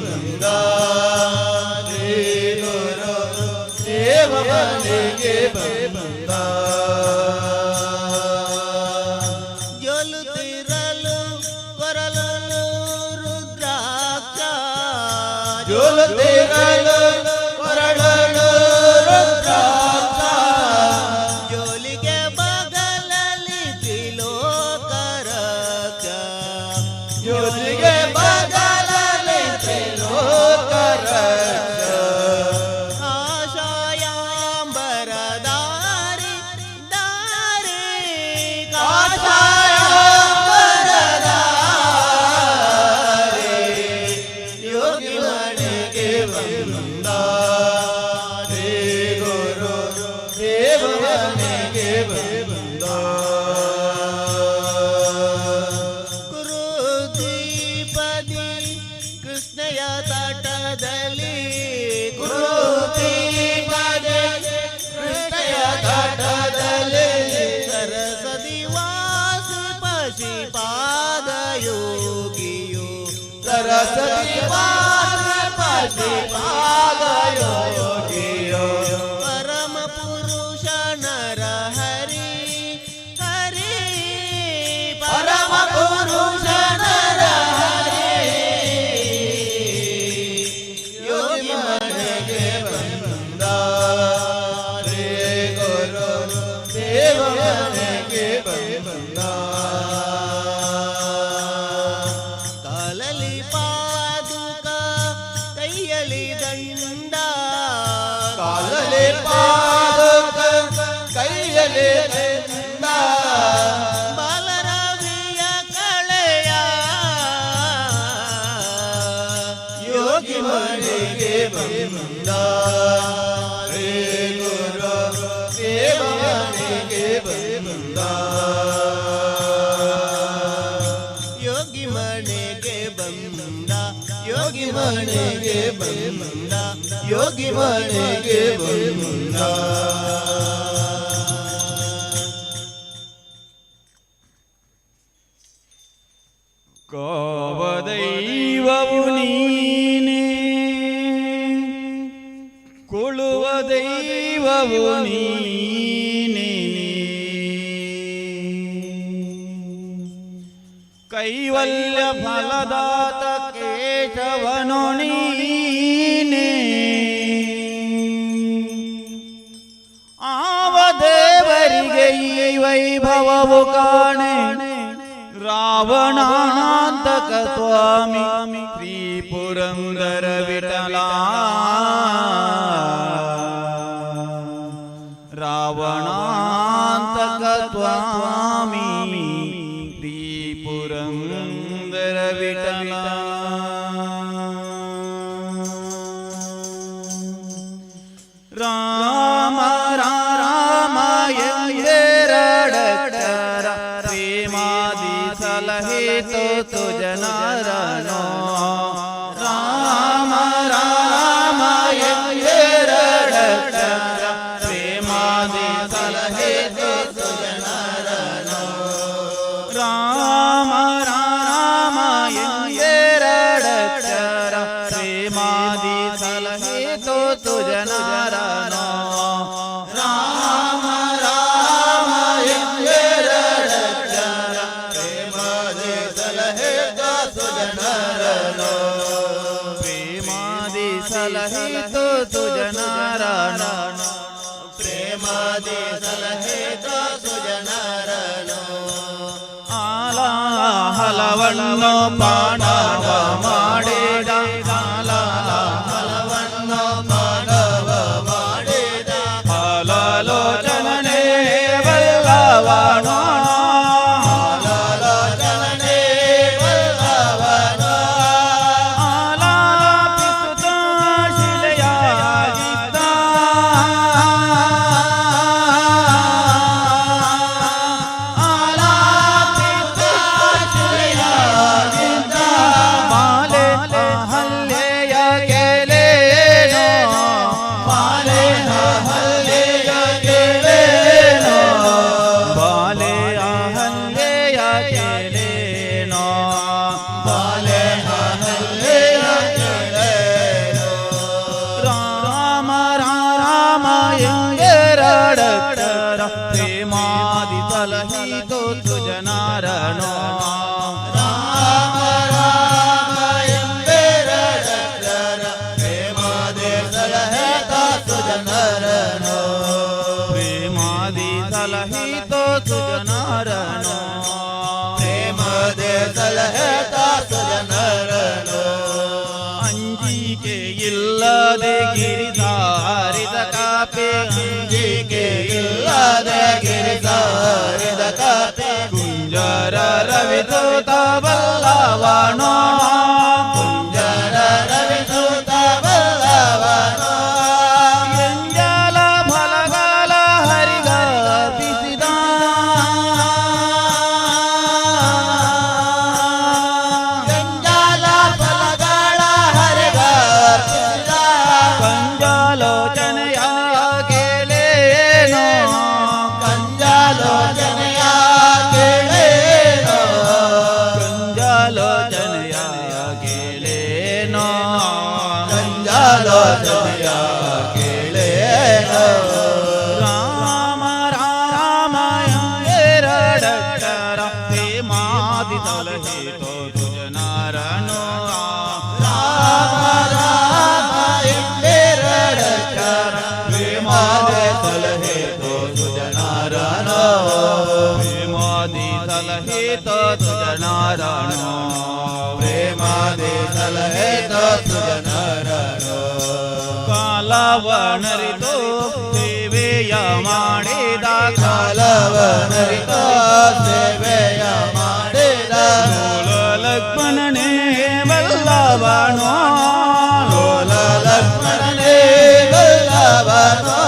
ಬಂದ ಶ್ರೀ ಗುರು ದೇವ ಮನೆಗೆ ಬಂದ. ಜೊಲುತ್ತಿರಲು ಕೊರಲಲು ರುದ್ರಾಕ್ಷ, ಜೊಲುತ್ತಿರಲು ಕೊರಳಲು ರುದ್ರಾಕ್ಷ, ಜೋಲಿಗೆ ಬಗಲಲ್ಲಿ ತ್ರಿಲೋಕರಕ್ಷ, ಜೋಲಿಗೆ ಬಗಲಲ್ಲಿ ತ್ರಿಲೋಕರಕ್ಷ. ಕಾಷಾಯಾಂಬರಧಾರಿ ಧಾರಿ ಕಾಷಾಯಾಂಬರಧಾರಿ ಯೋಗಿ ಮನೆಗೆ ಬಂದ ಶ್ರೀ ಗುರು ದೇವ ಮನೆಗೆ ಬಂದ. ಕುರುದ್ವೀಪದಿ ಕೃಷ್ಣಯ ತಟದಲ್ಲಿ, ಕುರುದ್ವೀಪದಿ ಕೃಷ್ಣಯ ತಟದಲ್ಲಿ ಸರಸ್ವತಿ ವಾಸಿ ಪಶಿಪಾದ ಯೋಗಿಯು, ಸರಸ್ವತಿ ವಾಸಿ ಪಶಿಪಾದ ಯೋಗಿಯು. ಪರಮ ಪುರುಷ ನರ ಹರಿ ಹರಿ, ಪರಮ ಪುರುಷ ನರ ಹರಿ ಯೋಗಿ ಮನೆಗೆ ಬಂದ ಶ್ರೀ ಗುರು ದೇವ ಮನೆಗೆ ಬಂದ. ಕಾಲಲಿ ಪಾದುಕ ಕೈಯಲಿ ದಂಡ, ಕಾಲಲಿ ಪಾದುಕ ಕೈಯಲಿ ದಂಡ, ಬಾಲರವಿಯ ಕಳೆಯ ಯೋಗಿ ಮನೆಗೆ ಬಂದ ಶ್ರೀ ಗುರು ದೇವ ಮನೆಗೆ ಬಂದ. ಯೋಗಿ ಮನೆಗೆ ಬಂದ, ಯೋಗಿ ಮನೆಗೆ ಬಂದ, ಯೋಗಿ ಮನೆಗೆ ಬಂದ. ಕಾವದೈವವು ನೀನೇ, ಕೊಳುವ ದೈವವು ನೀನೇ, ಕೈವಲ್ಯ ಫಲದಾತ ಕೇಶವನು ನೀನೇ. ಆವ ದೇವರಿಗೆ ಈ ವೈಭವವು ಕಾಣೆ, ರಾವಣಾಂತಕ ಸ್ವಾಮಿ ಶ್ರೀ ಪುರಂದರ ವಿಠಲ. ರಾವಣಾಂತಕ ಸ್ವಾಮಿ ಶ್ರೀ ಪುರಂದರ ವಿಠಲ. ರಾಮ ರಾಮ ಎಂದೆರಡಕ್ಷರ ಪ್ರೇಮಾದಿ ಸಲಹಿತು ತುಜನರನೋ. ರಾಮ ರಾಮ ಎಂದೆರಡಕ್ಷರ ಪ್ರೇಮಾದಿ ಸಲಹಿತು ತುಜನರನೋ. ರಾಮ ರಾಮ ಎಂದೆರಡಕ್ಷರ ಪ್ರೇಮಾದಿ ಸಲಹಿತು ತುಜನರನೋ. ರಾಮ ರಾಮ ಎಂದೆರಡಕ್ಷರ ಪ್ರೇಮಾದಿ ಸಲಹಿತು ತುಜನರನೋ. ಪ್ರೇಮಾದಿ ಸಲಹಿತು ತುಜನರನೋ. ಪ್ರೇಮಾದಿ ಸಲಹಿತು ತುಜನರನೋ. ಆಲ ಹಲವನ್ನು ಪಾಂಡವ ಮಾಡಿದ, ಆಲ ಹಲವನ್ನು ಪಾಂಡವ ಮಾಡಿದ, ಹಾಲಲೋಚನನೇ ಬಲ್ಲವನೋ. ಹಾಲಲೋಚನನೇ ಬಲ್ಲವನೋ. ಆಲಾಪಿಸುತ್ತ ಶಿಲೆಯಾಗಿದ್ದ, ಆಲಾಪಿಸುತ್ತ ಶಿಲೆಯಾಗಿದ್ದ, ಮಾಲೆ ಹಲ್ಲೆಯ ಗೆಲೇನೋ, ಮಾಲೆ ಹಲ್ಲೆಯ ಗೆಲೇನೋ, ಬಾಲೆ ಹಲ್ಲೆಯ ಗೆಲೇನೋ, ಬಾಲೆ ಹಲ್ಲೆಯ ಗೆಲೇನೋ. ಇಲ್ಲದೆ ಗಿರಿಧಾರಿದ ಕಾಪೆ ಅಂಜಿಕೆ ಇಲ್ಲದೆ ಗಿರಿಧಾರಿದ ಕಾಪೆ ಕುಂಜರ ರವಿಸುತ ಬಲ್ಲವನೋ ಕುಂಜರ ರವಿಸುತ ಬಲ್ಲವನೋ ಎಂಜಲ ಫಲಗಾಲ ಹರಿಗರ್ಪಿಸಿದ ಗಂಜಾಲ ಫಲಗಳ ಹರಿಗರ್ಪಿಸಿದ ಕಂಜಾಲೋಚನೆಯ ಕೇಳೇನೋ ಕಂಜಾಲೋಚನೆಯ ಕೇಳೇನೋ ಕಂಜಾಲೋಚನೆಯ ಕೇಳೇನೋ ಕಂಜಾಲೋಚನೆಯ ಕೇಳೇನೋ ರಾಮ ರಾಮ ಎರಡಕ್ಷರ ಪ್ರೇಮಾದಿ ಸಲಹಿತೋ ತುಜನಾರನೋ ರಾಮ ರಾಮ ಎಂಬೆರಡಕ್ಷರ ಪ್ರೇಮಾದೆ ಸಲಹೇತೋ ಸುಜನಾರನೋ ಪ್ರೇಮಾದಿ ಸಲಹಿತೋ ತುಜನಾರನೋ ಪ್ರೇಮಾದೆ ಸಲಹೇತೋ ಸುಜನಾರನೋ ಕಾಲವನರಿತು ಸೇವೆಯ ಮಾಡಿದ ಕಾಲವನರಿತೋ ಸೇವೆಯ ಮಾಡಿದ ಲಕ್ಷ್ಮಣನೇ ಬಲ್ಲವನೋ ಲೋಲ ಲಕ್ಷ್ಮಣನೇ ಬಲ್ಲವನೋ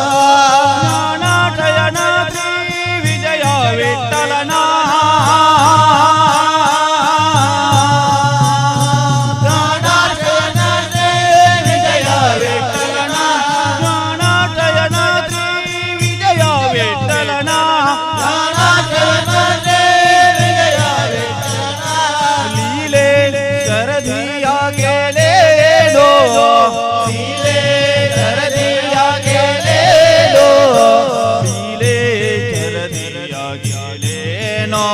ಜ್ಞಾನಾಟಯನ ಶ್ರೀ ವಿಜಯ ವಿಠಲನ ಜ್ಞಾನಾಟಯನೇ ವಿಜಯ ವಿಠಲನ ಜ್ಞಾನಾಟಯನ ಶ್ರೀ ವಿಜಯ ವಿಠಲನ ಜ್ಞಾನಾಟಯನೇ ವಿಜಯ ವಿಠಲನ ಲೀಲೆ ಶರದಿಯ ಕೇಳೇನೋ ಲೀಲೆ ಶರದಿಯ ಕೇಳೇನೋ ಲೀಲೆ ಶರದಿಯ ಕೇಳೇನೋ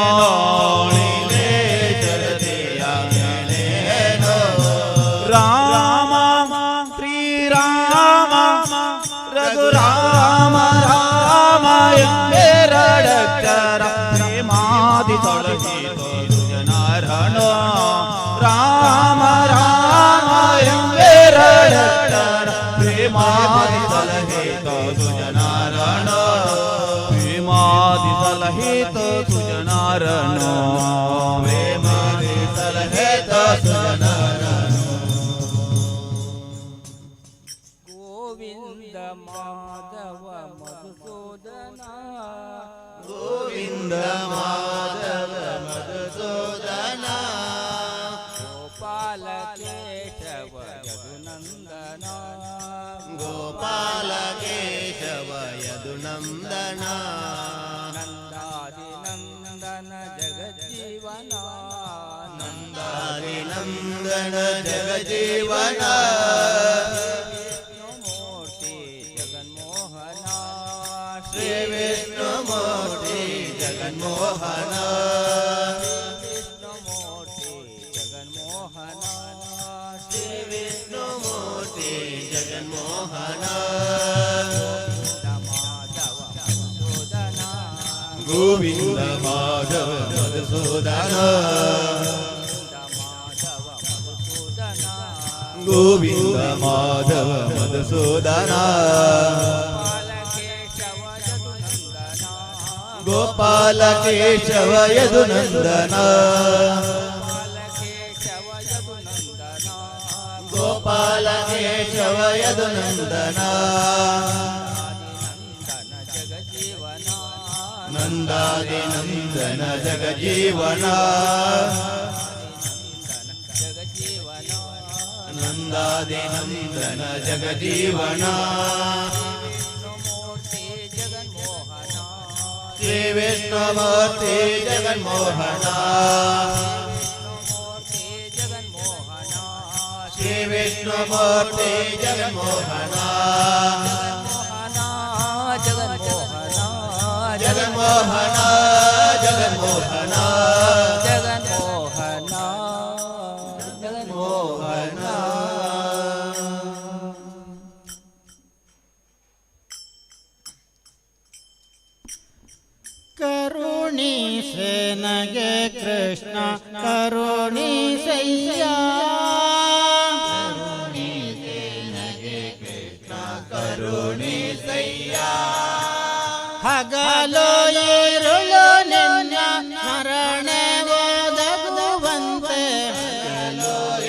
ಲೀಲೆ ಶರದಿಯ ಕೇಳೇನೋ ರಾಮ ಶ್ರೀರಾಮ ರಘುರಾಮ ರಾಮ ಎಂಬೆರಡಕ್ಷರ ಪ್ರೇಮಾದಿ ತೊಳಗಿತೋ ತುಜನಾರನೋ ರಾಮ ರಾಮ ಎಂಬೆರಡಕ್ಷರ ಪ್ರೇಮಾದಿ ಸಲಹಿತೋ ತುಜನಾರನೋ ಪ್ರೇಮಾದಿ ಸಲಹಿತೋ ತುಜನಾರನೋ ಪ್ರೇಮಾದಿ ಸಲಹೇತೋ ಸುಜನಾರನೋ ಗೋವಿಂದ ಮಾಧವ ಮಧುಸೂದನ ಗೋವಿಂದ ಮಾಧವ ಮಧುಸೂದನ ಗೋಪಾಲ ಕೇಶವ ಯದುನಂದನ ಗೋಪಾಲ ಕೇಶವ ಯದುನಂದನ ನಂದಾದಿ ನಂದನ ಜಗಜ್ಜೀವನ ನಂದಾದಿ ನಂದನ ಜಗಜೀವನ ಮೂರ್ತಿ ಜಗನ್ಮೋಹನ ಶ್ರೀ ವಿಷ್ಣು ಮೂರ್ತಿ ಜಗನ್ಮೋಹನ ಮೂರ್ತಿ ಜಗನ್ಮೋಹನ ಶ್ರೀ ವಿಷ್ಣು ಮೂರ್ತಿ ಜಗನ್ಮೋಹನ ಗೋವಿಂದ ಮಾಧವ ಮಧುಸೂದನ ಗೋವಿಂದ ಮಾಧವ ಮಧುಸೂದನ ಗೋಪಾಲ ಕೇಶವ ಯದುನಂದನ ಗೋಪಾಲ ಕೇಶವ ಯದುನಂದನ ನಂದಾದಿ ನಂದನ ಜಗಜೀವನ ನಂದಾದಿ ನಂದನ ಜಗಜೀವನ ಶ್ರೀ ವಿಷ್ಣು ಮೂರ್ತಿ ಜಗನ್ಮೋಹನ ಶ್ರೀ ವಿಷ್ಣು ಮೂರ್ತಿ ಜಗನ್ಮೋಹನ ಜಗನ್ಮೋಹನ ಜಗನ್ಮೋಹನ ಮೋಹನ ಕರುಣಿಸೆ ನಗೆ ಕೃಷ್ಣ ಕರುಣಿಸಯ್ಯ ಕರುಣಿಸೆ ಹಗಲು ಇರುಳು ನಿನ್ನ ಸ್ಮರಣೆ ಒದಗುವಂತೆ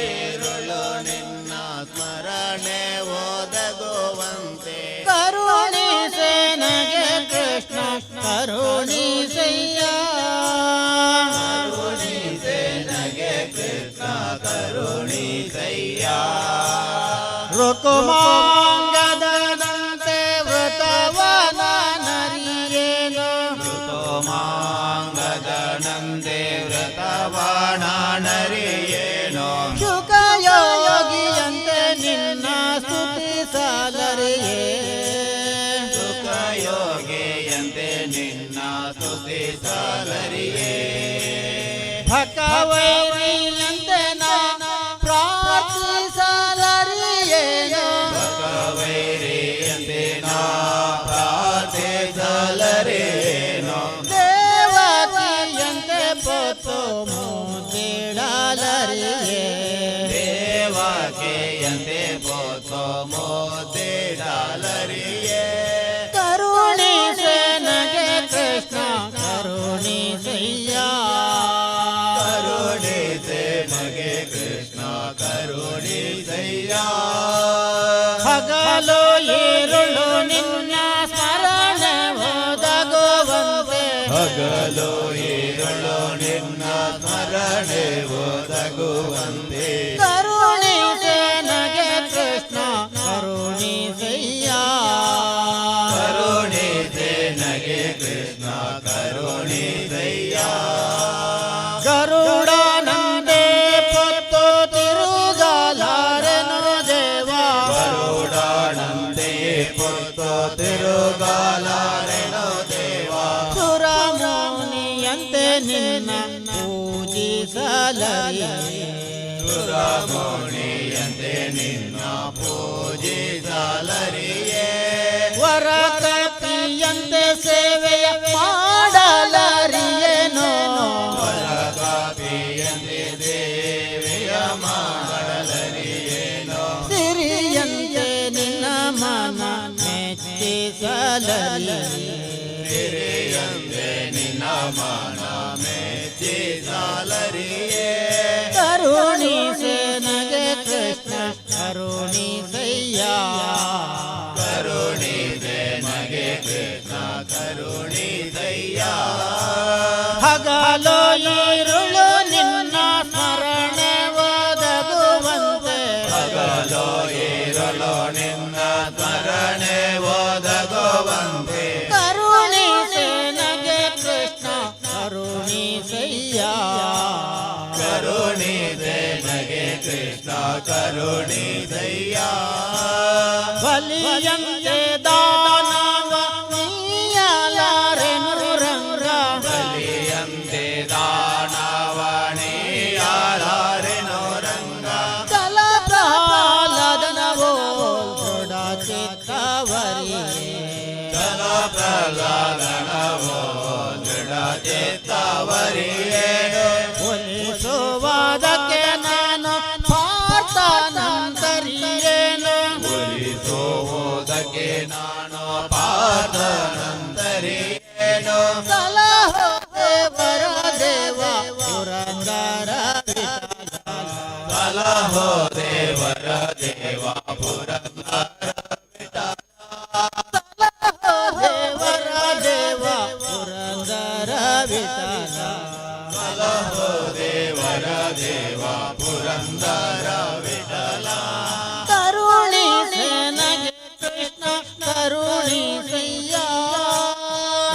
ഇരുളു നിന്ന സ്മരണೆ ಒದಗುವಂತೆ ಕರುಣಿಸೆ ನಗೆ ಕೃಷ್ಣ ಕರುಣಿಸಯ್ಯ ಕರುಣಿಸೆ ನಗೆ ಕೃಷ್ಣ ಕರುಣಿಸಯ್ಯ ರುಕುಮಾಂಗದಂತೆ ವೃತವನ ನರಿಯೇನು ಮಾಂಗದನಂದೆ ವ್ರತವಾಣ ನರಿಯೇನೋ ಶುಕಯೋಗಿಯಂತೆ ನಿನ್ನ ಸ್ತುತಿಸಲರಿಯೇ ಸುಖಯೋಗಿಯಂತೆ ನಿನ್ನ ಸ್ತುತಿಸಲರಿಯೇ ಭಕವೈರಿಯಂತೆ ನಾನು ಪ್ರಾರ್ಥಿಸಲರಿಯೇನು ಭಗವೈರಿಯಂತೆ ನಾ ಪ್ರಾರ್ಥಿಸಲರೇನೋ ದೇವಕಿಯಂತೆ ಪೊತ್ತು ಮುದಿಡಲರಿಯೇ ದೇವಕಿಯಂತೆ ಪೋತೋ ಮೋದಿಡಲರಿಯೇ ಕರುಣಿಸೆ ನಗೆ ಕೃಷ್ಣ ಕರುಣಿಸಯ್ಯ ಕರುಣಿಸೆ ನಗೆ ಕೃಷ್ಣ ಕರುಣಿಸಯ್ಯ ಹಗಲು ಇರುಳು ನಿನ್ನ ಸ್ಮರಣೆ ಒದಗುವಂತೆ ಹಗಲು ഇരുಳು ನಿನ್ನ ಸ್ಮರಣೆ ಒದಗುವಂತೆ ಕರುಣಿಸೆ ನಗೆ ಕೃಷ್ಣ ಕರುಣಿಸಯ್ಯ ಕರುಣಿಸೆ ನಗೆ ಕೃಷ್ಣ ಕರುಣಿಸಯ್ಯ ಗರುಡನಂತೆ ಪೊತ್ತು ತಿರುಗಲಾರೆನು ದೇವ ಗರುಡನಂತೆ ಪೊತ್ತು ತಿರುಗಲಾರೆನೋ ದೇವ ಸುರಮುನಿಯಂತೆ ನಿನ್ನ ಪೂಜಿಸಲರಿಯೇ ಸುರಮುನಿಯಂತೆ ನಿನ್ನ ಪೂಜಿಸಲರಿಯೇ ವರಕಪಿಯಂತೆ ಸೇವೆಯ ಮಾಡಲರಿಯೇನೋ ವರಕಾಪಿಯಂತೆ ದೇವಿಯ ಮಾಡಲರಿಯೇನೋ ಸಿರಿಯಂತೆ ನಿನ್ನ ಮನ ಮೆಚ್ಚಿಸಲರಿಯೇ ಹಿರಿಯಂತೆ ನಿನ್ನ ಮನ ಮೆಚ್ಚಿಸಲರಿಯೇ ಕರುಣಿಸೆ ನಗೆ ಕೃಷ್ಣ ಕರುಣಿಸಯ್ಯ ಕರುಣಿಸೆ ನಗೆ ಕೃಷ್ಣ ಕರುಣಿಸಯ್ಯ ಹಗಲು ಇರುಳು ನಿನ್ನ ಸ್ಮರಣೆ ಒದಗುವಂತೆ ಹಗಲು ഇരുಳು ನಿನ್ನ ಸ್ಮರಣೆ ಒದಗುವಂತೆ ಕರುಣಿಸೆ ನಗೆ ಕೃಷ್ಣ ಕರುಣಿಸಯ್ಯ ಕರುಣಿಸೆ ನಗೆ ಕೃಷ್ಣ ಕರುಣಿಸಯ್ಯ ಬಲಿಯಂತೆ ದಾನವ ನೀಯಲಾರೆನು ರಂಗ ಬಲಿಯಂತೆ ದಾನವಣಿಯಾರೆನೋ ರಂಗ ಕಲ ಪ್ರಹ್ಲಾದನವೋ ದೃಢ ಚಿತ್ತವರಿಯೇ ಜಲ ಪ್ರಹ್ಲಾದನವೋ ದೃಢ ಚಿತ್ತವರಿಯೇ ಒಲಿಸುವುದಕ್ಕೆ ನಾನು ಪಾರ್ಥನಂತರಿಯೇನು ಒಲಿಸುವುದಕ್ಕೆ ನಾನು ಪಾರ್ಥನಂತರಿಯೇನು ಸಲಹೋ ದೇವರ ದೇವ ಪುರಂದರ ವಿಠಲ ಸಲಹೋ ದೇವರ ದೇವ ಪುರಂದರ ಸಲಹೋ ದೇವರ ದೇವ ಪುರಂದರ ವಿಠಲ ಸಲಹೋ ದೇವರ ದೇವ ಪುರಂದರ ವಿಠಲ ಕರುಣಿಸೆ ನಗೆ ಕೃಷ್ಣ ಕರುಣಿಸಯ್ಯ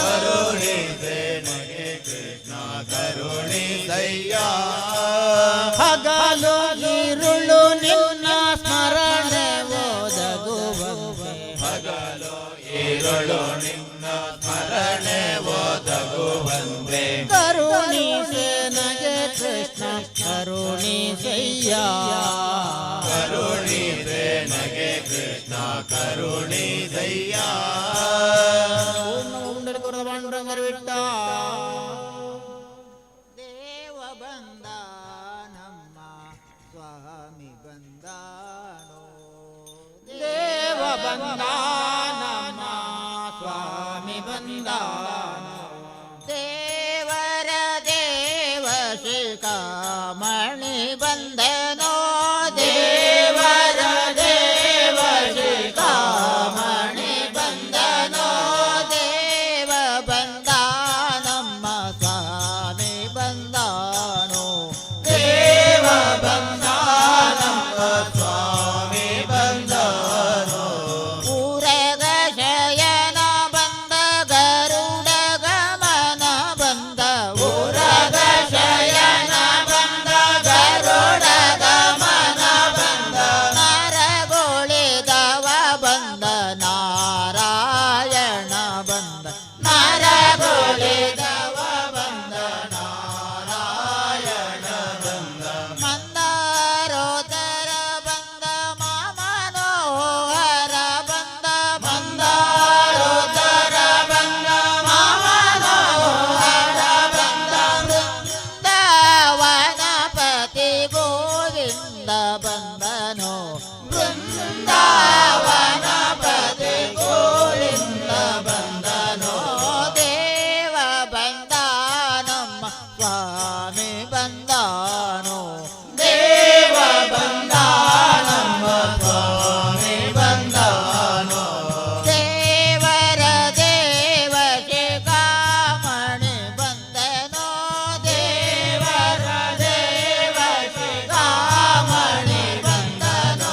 ಕರುಣಿಸೆ ನಗೆ ಕೃಷ್ಣ ಕರುಣಿಸಯ್ಯ ಹಗಲು ಇರುಳು ನಿನ್ನ ಸ್ಮರಣೆ ಒದಗುವಂತೆ ಹಗಲು ഇരുಳು ನಿನ್ನ ಸ್ಮರಣೆ ಒದಗುವಂತೆ ಕರುಣಿಸೆ ನಗೆ ಕೃಷ್ಣ ಕರುಣಿಸಯ್ಯ ಕರುಣಿಸೆ ನಗೆ ಕೃಷ್ಣ ಕರುಣಿಸಯ್ಯ ದೇವ ಬಂದ ನಮ್ಮ ಸ್ವಾಮಿ ಬಂದಾನೋ ದೇವ ಬಂದ ನಮ್ಮ ಸ್ವಾಮಿ ಬಂದ ಗೋಲಿಂದ ಬಂದನು ಬೃಂದಾವನ ಪದೇ ಗೋಲಿಂದ ಬಂದನು ದೇವ ಬಂದ ನಮ್ಮ ಸ್ವಾಮಿ ಬಂದಾನು ದೇವ ಬಂದ ನಮ್ಮ ಸ್ವಾಮಿ ಬಂದಾನು ದೇವರ ದೇವ ಶಿಖಾಮಣಿ ಬಂದನು ದೇವರ ದೇವ ಶಿಖಾಮಣಿ ಬಂದನು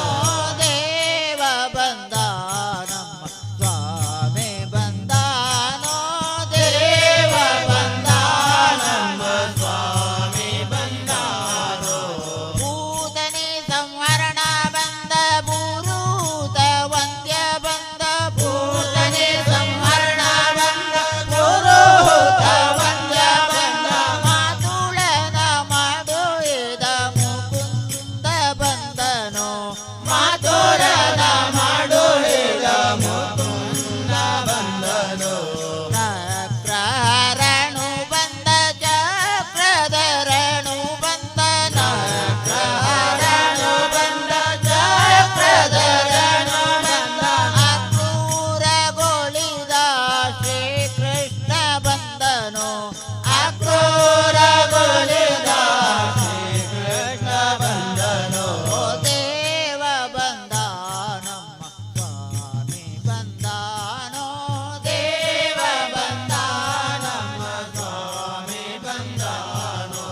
ದೇವ ಬಂದ ನಮ್ಮ ಸ್ವಾಮಿ ಬಂದಾನು ದೇವ ಬಂದ ನಮ್ಮ ಸ್ವಾಮಿ ಬಂದಾನು ಭೂತನಿ ಸಂಹರಣ ಬಂದ ಭೂರೂತ ವಂದ್ಯ ಬಂದ ಭೂತನಿ ಸಂಹರಣ ಬಂದ ಭೂರೂತ ವಂದ್ಯ ಬಂದ ಮಾತುಳನ ಮಾಡುಳಿದ ಮುಕುಂದ ಬಂದನು ಮಾತುಳನ ಮಾಡುಳಿದ ಮುಕುಂದ ಬಂದನು ಚಕ್ರಹರಣು ಬಂದ ಚಕ್ರಧರಣು ಬಂದ ಚಕ್ರಹರಣು ಬಂದ ಚಕ್ರಧರಣು ಬಂದ ಅಕ್ರೂರಗೊಳಿದ ಶ್ರೀಕೃಷ್ಣ ಬಂದನು ಅಕ್ರೂರಗೊಳಿದ ಶ್ರೀಕೃಷ್ಣ ಬಂದನು ದೇವ ಬಂದ ನಮ್ಮ ಸ್ವಾಮಿ ಬಂದಾನೋ ದೇವ ಬಂದ ನಮ್ಮ ಸ್ವಾಮಿ ಬಂದಾನೋ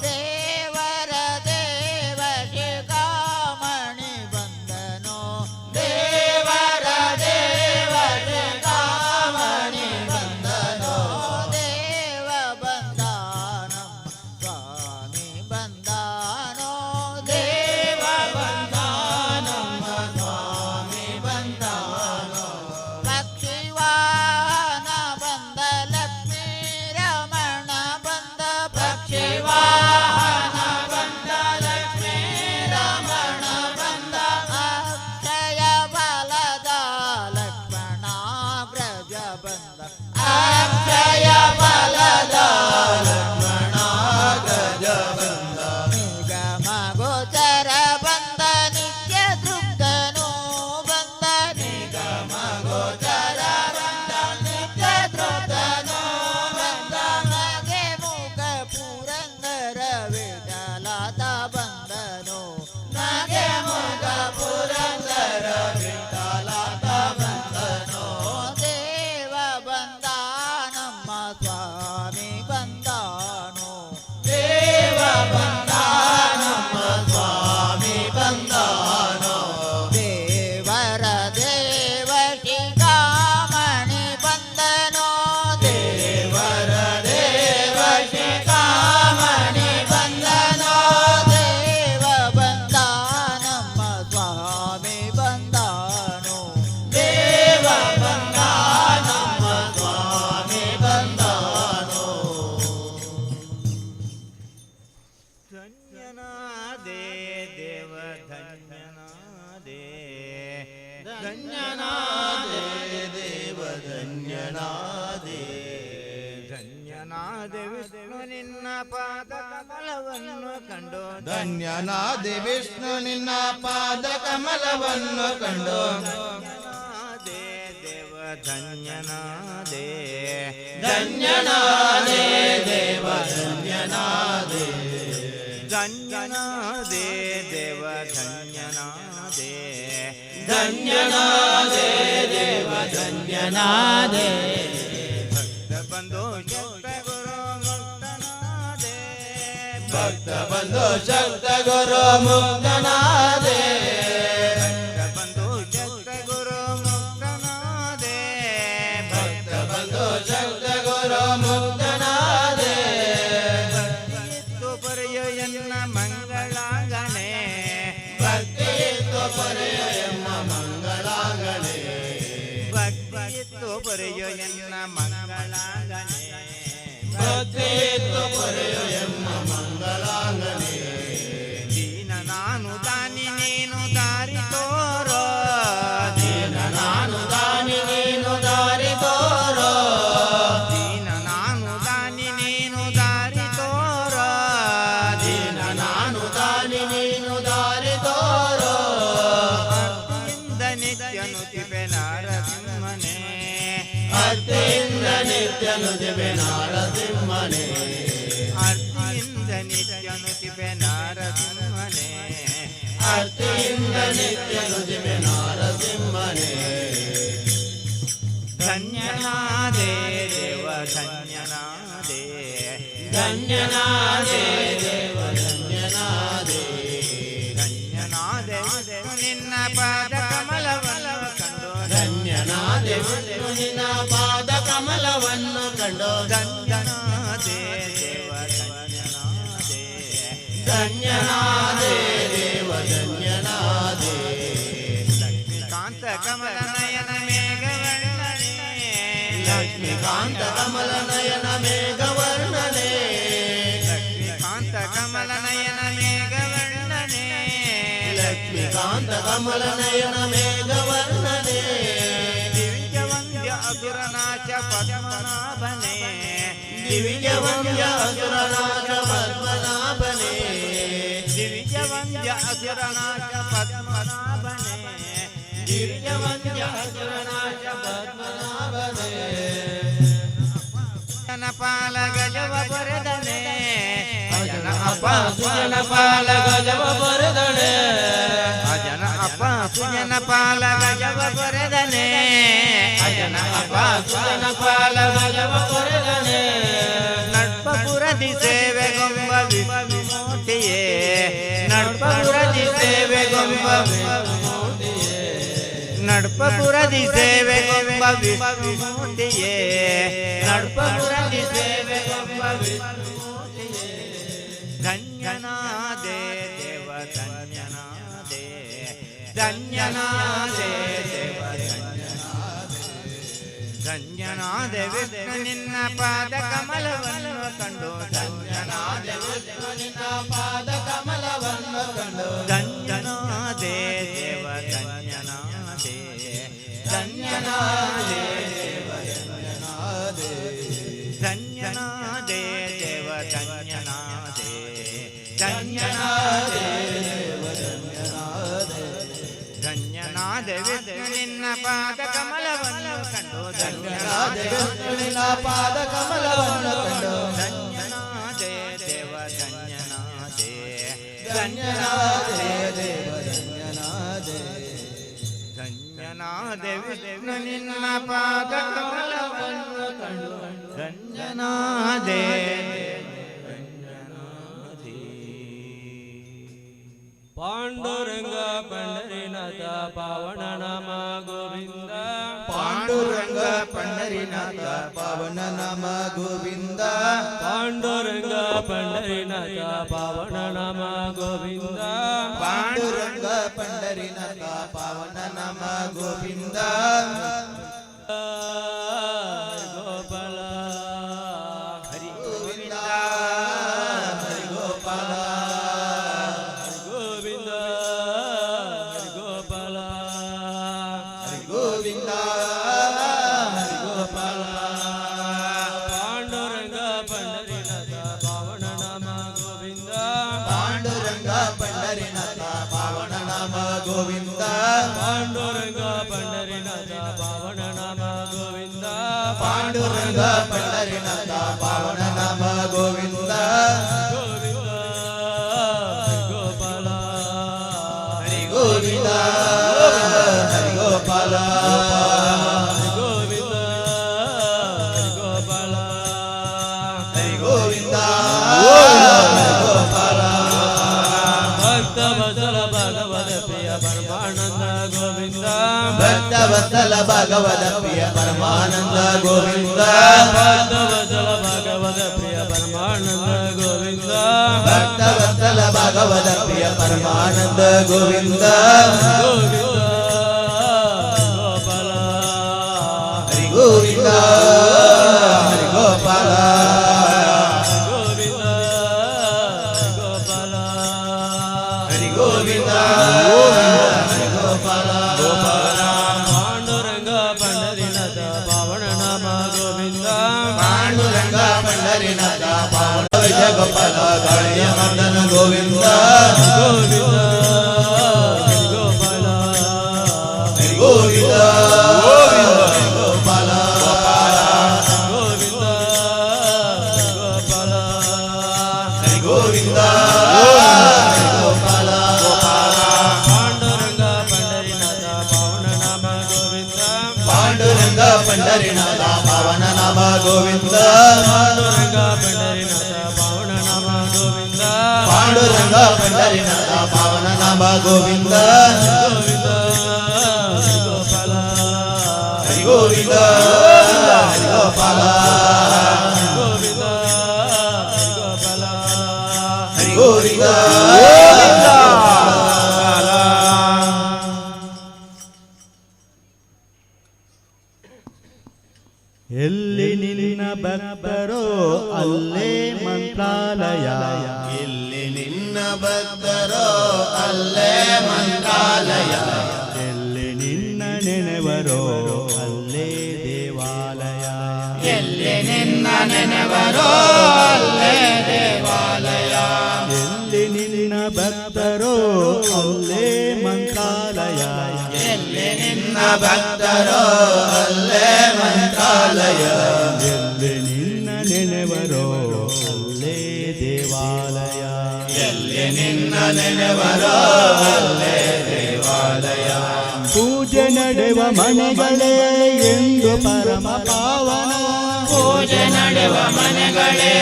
ದೇವರ ದೇವ ಶಿಖಾಮಣಿ ಬಂದನು ದೇವರ ದೇವ ಶಿಖಾಮಣಿ ಬಂದನು ದೇವ ಬಂದ ನಮ್ಮ ಸ್ವಾಮಿ ಬಂದಾನೋ ದೇವ ಬಂದ ನಮ್ಮ ಸ್ವಾಮಿ ಬಂದಾನೋ ಪಕ್ಷಿವಾಹನ ಬಂದ ಲಕ್ಷ್ಮೀ ರಮಣ ಬಂದ ಪಕ್ಷಿವಾಹನ ಬಂದ ಲಕ್ಷ್ಮೀ ರಮಣ ಬಂದ ಅಕ್ಷಯ ಬಲದ ಲಕ್ಷ್ಮಣಾಗ್ರಜ ಬಂದ ಅಕ್ಷಯ ಬಲದ ಲಕ್ಷ್ಮಣಾಗ್ರಜ ಬಂದ ನಿಗಮ ಗೋಚರ ಬಂದ ನಿತ್ಯ ತೃಪ್ತನು ಬಂದ ನಿಗಮ ಗೋಚರ ಬಂದ ನಿತ್ಯ ತೃಪ್ತನು ಬಂದ ನಗೆ ಮುಖ ಪುರಂದರ ವಿಠಲತ ಬಂದನು ನಗೆ ಮುಖ ಪುರಂದರ ವಿಠಲತ ಬಂದನು ದೇವ ಬಂದ ನಮ್ಮ ಸ್ವಾಮಿ ಬಂದಾನು ದೇವ ಬಂದ ನಮ್ಮ ಸ್ವಾಮಿ ಬಂದಾನು ದೇವರ ದೇವ ಶಿಖಾಮಣಿ ಬಂದನು ದೇವರ ದೇವ ಶಿಖಾಮಣಿ ಬಂದನು ದೇವ ಬಂದ ನಮ್ಮ ಸ್ವಾಮಿ ಬಂದಾನು ದೇವ ಬಂದ ನಮ್ಮ ಸ್ವಾಮಿ ಬಂದಾನು ಧನ್ಯನಾದೆ ದೇವ ಧನ್ಯನಾದೆ ಧನ್ಯನಾದೆ ದೇವ ಧನ್ಯನಾದೆ ಧನ್ಯನಾದೆ ವಿಷ್ಣು ನಿನ್ನ ಪಾದ ಕಮಲವನ್ನು ಕಂಡು ಧನ್ಯನಾದೆ ವಿಷ್ಣು ನಿನ್ನ ಪಾದ ಕಮಲವನ್ನು ಕಂಡು ಧನ್ಯನಾದೆ ದೇವ ಧನ್ಯನಾದೆ ಧನ್ಯನಾದೆ ದೇವ ಧನ್ಯನಾದೆ ಧನ್ಯನಾದೆ ದೇವ ಧನ್ಯನಾದೆ ಧನ್ಯನಾದೆ ದೇವ ಧನ್ಯನಾದೆ ಭಕ್ತ ಬಂಧು ಶಕ್ತ ಗುರು ಮುಕ್ತನಾದೆ ಭಕ್ತ ಬಂಧು ಶಕ್ತ ಗುರು ಮುಕ್ತನಾದೆ ಭಕ್ತ ಬಂಧು ಶಕ್ತ ಗುರು ಮುಕ್ತನಾದೆ ಭಕ್ತ ಬಂಧು ಶಕ್ತ ಗುರು ಮುಕ್ತನಾದೆ ಭಕ್ತಿಯಿತ್ತು ಪರ್ಯ ಎನ್ನ ಮಂಗಳಾಂಗನೆ ಭಕ್ತಿಯಿತ್ತು ಪರ್ಯ ಎಮ್ಮ ಮಂಗಳಾಂಗನೆ ಭಕ್ತಿಯಿತ್ತು ಪರ್ಯ ಎನ್ನ ಮಂಗಳಾಂಗನೆ ಭಕ್ತಿಯಿತ್ತು ಪರ್ಯ ಎಮ್ಮ ಮಂಗಳಾಂಗನೆ ದೀನ ನಾನು ದಾನಿ ನೀನು ದಾರಿ ತೋರೋ ದೀನ ನಾನು ದಾನಿ ನೀನು ದಾರಿ ತೋರೋ ದೀನ ನಾನು ದಾನಿ ನೀನು ದಾರಿ ತೋರೋ ದೀನ ನಾನು ದಾನಿ ನೀನು ನುತಿಬೆ ನಾರಸಿಂಹನೇ ಆರ್ತಿಯಿಂದ ನಿತ್ಯ ನುತಿಬೆ ನಾರಸಿಂಹನೇ ಆರ್ತಿಯಿಂದ ನಿತ್ಯ ನುತಿಬೆ ನಾರಸಿಂಹನೇ ಧನ್ಯನಾದೆ ದೇವ ಧನ್ಯನಾದೆ ಧನ್ಯನಾದೆ ದೇವ ಧನ್ಯನಾದೆ ಧನ್ಯನಾದೆ ನಿನ್ನ ಪಾದ ಕಮಲವನ್ನು ಕಂಡು ಧನ್ಯನಾದೆ ನಿನ್ನ ಪಾದ ಕಮಲವನ್ನು ಕಂಡು ಧನ್ಯನಾದೆ ದೇವ ಧನ್ಯನಾದೆ ಧನ್ಯನಾದೆ ದೇವ ಧನ್ಯನಾದೆ ಲಕ್ಷ್ಮೀಕಾಂತ ಕಮಲ ನಯನ ಮೇಘವರ್ಣನೆ ಲಕ್ಷ್ಮೀಕಾಂತ ಕಮಲ ನಯನ ಮೇಘವರ್ಣನೆ ಲಕ್ಷ್ಮೀಕಾಂತ ಕಮಲ ನಯನ ಮೇಘವರ್ಣನೆ ಲಕ್ಷ್ಮೀಕಾಂತ ಕಮಲ ನಯನ ಮೇಘವರ್ಣನೆ ದಿವ್ಯ ವಂದ್ಯ ಅಸುರನಾಚ ಪದ್ಮನಾಭನೆ ದಿವ್ಯ ವಂದ್ಯ ಅಸುರನಾಥ ಪದ್ಮನಾಭನೆ ದಿವ್ಯ ವಂದ್ಯ ಅಸುರನಾಚ ಪದ್ಮನಾಭನೆ ದಿವ್ಯ ವಂದ್ಯ ಅಸುರನಾಥ ಪದ್ಮನಾಭನೆ ಪಾಲ ಗಜವ ಬರೆದನೆ ಅಜನ ಅಪ್ಪ ಸುಜನ ಪಾಲ ಗಜವ ಬರೆದನೆ ಅಜನ ಅಪ್ಪ ಸುಜನ ಪಾಲ ಗಜವ ಬರೆದನೆ ಅಜನ ಅಪ್ಪ ಸುಜನ ಪಾಲ ಗಜವ ಬರೆದನೆ ನಡ್ಪಪುರದಿ ಸೇವೆಗೊಂಬ ವಿಮೂರ್ತಿಯೇ ನಡ್ಪಪುರದಿ ಸೇವೆಗೊಂಬ ನಡ್ಪಪುರದಿ ಸೇವೆಗೊಂಬ ವಿಮೂರ್ತಿಯೇ ನಡ್ಪಪುರದಿ ಸೇವೆಗೊಂಬ ಧನ್ಯನಾದೆ ದೇವ ಧನ್ಯನಾದೆ ಧನ್ಯನಾದೆ ದೇವ ಧನ್ಯನಾದೆ ವಿಷ್ಣು ನಿನ್ನ ಪಾದ ಕಮಲವನ್ನು ಕಂಡು ಧನ್ಯನಾದೆ ವಿಷ್ಣು ನಿನ್ನ ಪಾದ ಕಮಲವನ್ನು ಕಂಡು ಧನ್ಯನಾದೆ ದೇವ ಧನ್ಯನಾದೆ ಧನ್ಯನಾದೆ ಧನ್ಯನಾದೆ ದೇವ ಧನ್ಯನಾದೆ ಧನ್ಯನಾದೆ ಧನ್ಯನಾದೆ ವಿಷ್ಣು ನಿನ್ನ ಪಾದ ಕಮಲವನ್ನು ಕಂಡು ಧನ್ಯನಾದೆ ಧನ್ಯನಾದೆ ವಿಷ್ಣು ನಿನ್ನ ಪಾದ ಕಮಲವನ್ನು ಕಂಡು ಧನ್ಯನಾದೆ ದೇವ ಧನ್ಯನಾದೆ ಧನ್ಯನಾದೆ ದೇವ ಧನ್ಯನಾದೆ ಧನ್ಯನಾದೆ ವಿಷ್ಣು ನಿನ್ನ ಪಾದ ಕಮಲವನ್ನು ಕಂಡು ಧನ್ಯನಾದೆ ಪಾಂಡುರಂಗ ಪಂಡರಿನಾಥ ಪಾವನ ನಾಮ ಗೋವಿಂದ ಪಾಂಡುರಂಗ ಪಂಡರಿನಾಥ ಪಾವನ ನಾಮ ಗೋವಿಂದ ಪಾಂಡುರಂಗ ಪಂಡರಿನಾಥ ಪಾವನ ನಾಮ ಗೋವಿಂದ ಪಾಂಡುರಂಗ ಪಂಡರಿನಾಥ ಪಾವನ ನಾಮ ಗೋವಿಂದ ಗೋಪಾಲ ಹರಿ ಗೋವಿಂದ ಹರಿ ಗೋಪಾಲ ಗೋವಿಂದ ಗೋಪಾಲ ಹರಿ ಗೋವಿಂದ ಹರಿ ಗೋಪಾಲ ಪಾಂಡುರಂಗ ಪಂಡರಿನಾಥ ಪಾವನ ನಾಮ ಗೋವಿಂದ ಪಾಂಡುರಂಗ ಪಂಡರಿನಾಥ ಪಾವನ ನಾಮ ಗೋವಿಂದ ಪಾಂಡುರಂಗ ಪಂಡರಿನಾಥ ಪಾವನ ನಾಮ ಗೋವಿಂದ ಪಾಂಡುರಂಗ ಪಂಡರಿನಾಥ ಪಾವನ ನಾಮ ಗೋವಿಂದ ಗೋವಿಂದ ಗೋಪಾಲ ಹರಿ ಗೋವಿಂದ ಹರಿ ಗೋಪಾಲ ಗೋವಿಂದ ಗೋಪಾಲ ಹರಿ ಗೋವಿಂದ ಗೋಪಾಲ ಭಕ್ತ ವತ್ಸಲ ಭಗವದ ಪ್ರಿಯ ಪರಮಾನಂದ ಗೋವಿಂದ ಭಕ್ತ ವತ್ಸಲ ಭಗವದ ಪ್ರಿಯ ಪರಮಾನಂದ ಗೋವಿಂದ ಭಕ್ತ ವತ್ಸಲ ಭಗವದ ಪ್ರಿಯ ಪರಮಾನಂದ ಗೋವಿಂದ ಭಕ್ತ ವತ್ಸಲ ಭಗವದ ಪ್ರಿಯ ಪರಮಾನಂದ ಗೋವಿಂದ ಗೋವಿಂದ ಗೋಪಾಲ ಹರಿ ಗೋವಿಂದ ಹರಿ ಗೋಪಾಲ ಗೋವಿಂದ ಗೋಪಾಲ ಹರಿ ಗೋವಿಂದ ಹರಿ ಗೋಪಾಲ ಪಾಂಡುರಂಗ ಪಂಡರಿನಾಥ ಪಾವನ ನಾಮ ಗೋವಿಂದ ಪಾಂಡುರಂಗ ಪಂಡರಿನಾಥ ಪಾವನ ವಿಜಯ ಗೋಪಾಲ ಗಾಳಿಯ ಮರ್ದನ ಗೋವಿಂದ ಗೋವಿಂದ ಗೋಪಾಲ ಹರಿ ಗೋವಿಂದ ಹರಿ ಗೋಪಾಲ पंढरीनाथ पावन नाम गोविंद गोविंद गोपाल हरि गोविंद हरि गोपाल गोविंद गोपाल हरि गोविंद ಎಲ್ಲಿ ನಿನ್ನ ಭಕ್ತರೋ ಅಲ್ಲೇ ಮಂತ್ರಾಲಯ ಇಲ್ಲಿ ನಿನ್ನ ಭಕ್ತರೋ ಅಲ್ಲೇ ಮಂತ್ರಾಲಯ ಎಲ್ಲಿ ನಿನ್ನ ನೆನೆವರೋ ಅಲ್ಲೇ ದೇವಾಲಯ ಎಲ್ಲಿ ನಿನ್ನ ನೆನೆವರೋ ಅಲ್ಲೇ ದೇವಾಲಯ ಎಲ್ಲಿ ನಿನ್ನ ಭಕ್ತರೋ ಅಲ್ಲೇ ಮಂತ್ರಾಲಯ ಎಲ್ಲಿ ನಿನ್ನ ಭಕ್ತರೋ ಅಲ್ಲೇ ಮಂತ್ರಾಲಯ ಎಲ್ಲಿ ನಿನ್ನ ನೆನೆವರೋ ಅಲ್ಲೇ ದೇವಾಲಯ ಎಲ್ಲಿ ನಿನ್ನ ನೆನೆವರೋ ಅಲ್ಲೇ ದೇವಾಲಯ ಪೂಜೆ ನಡೆವ ಮನೆಗಳೇ ಎಂದು ಪರಮ ಪಾವನ ಪೂಜೆ ನಡೆವ ಮನೆಗಳೇ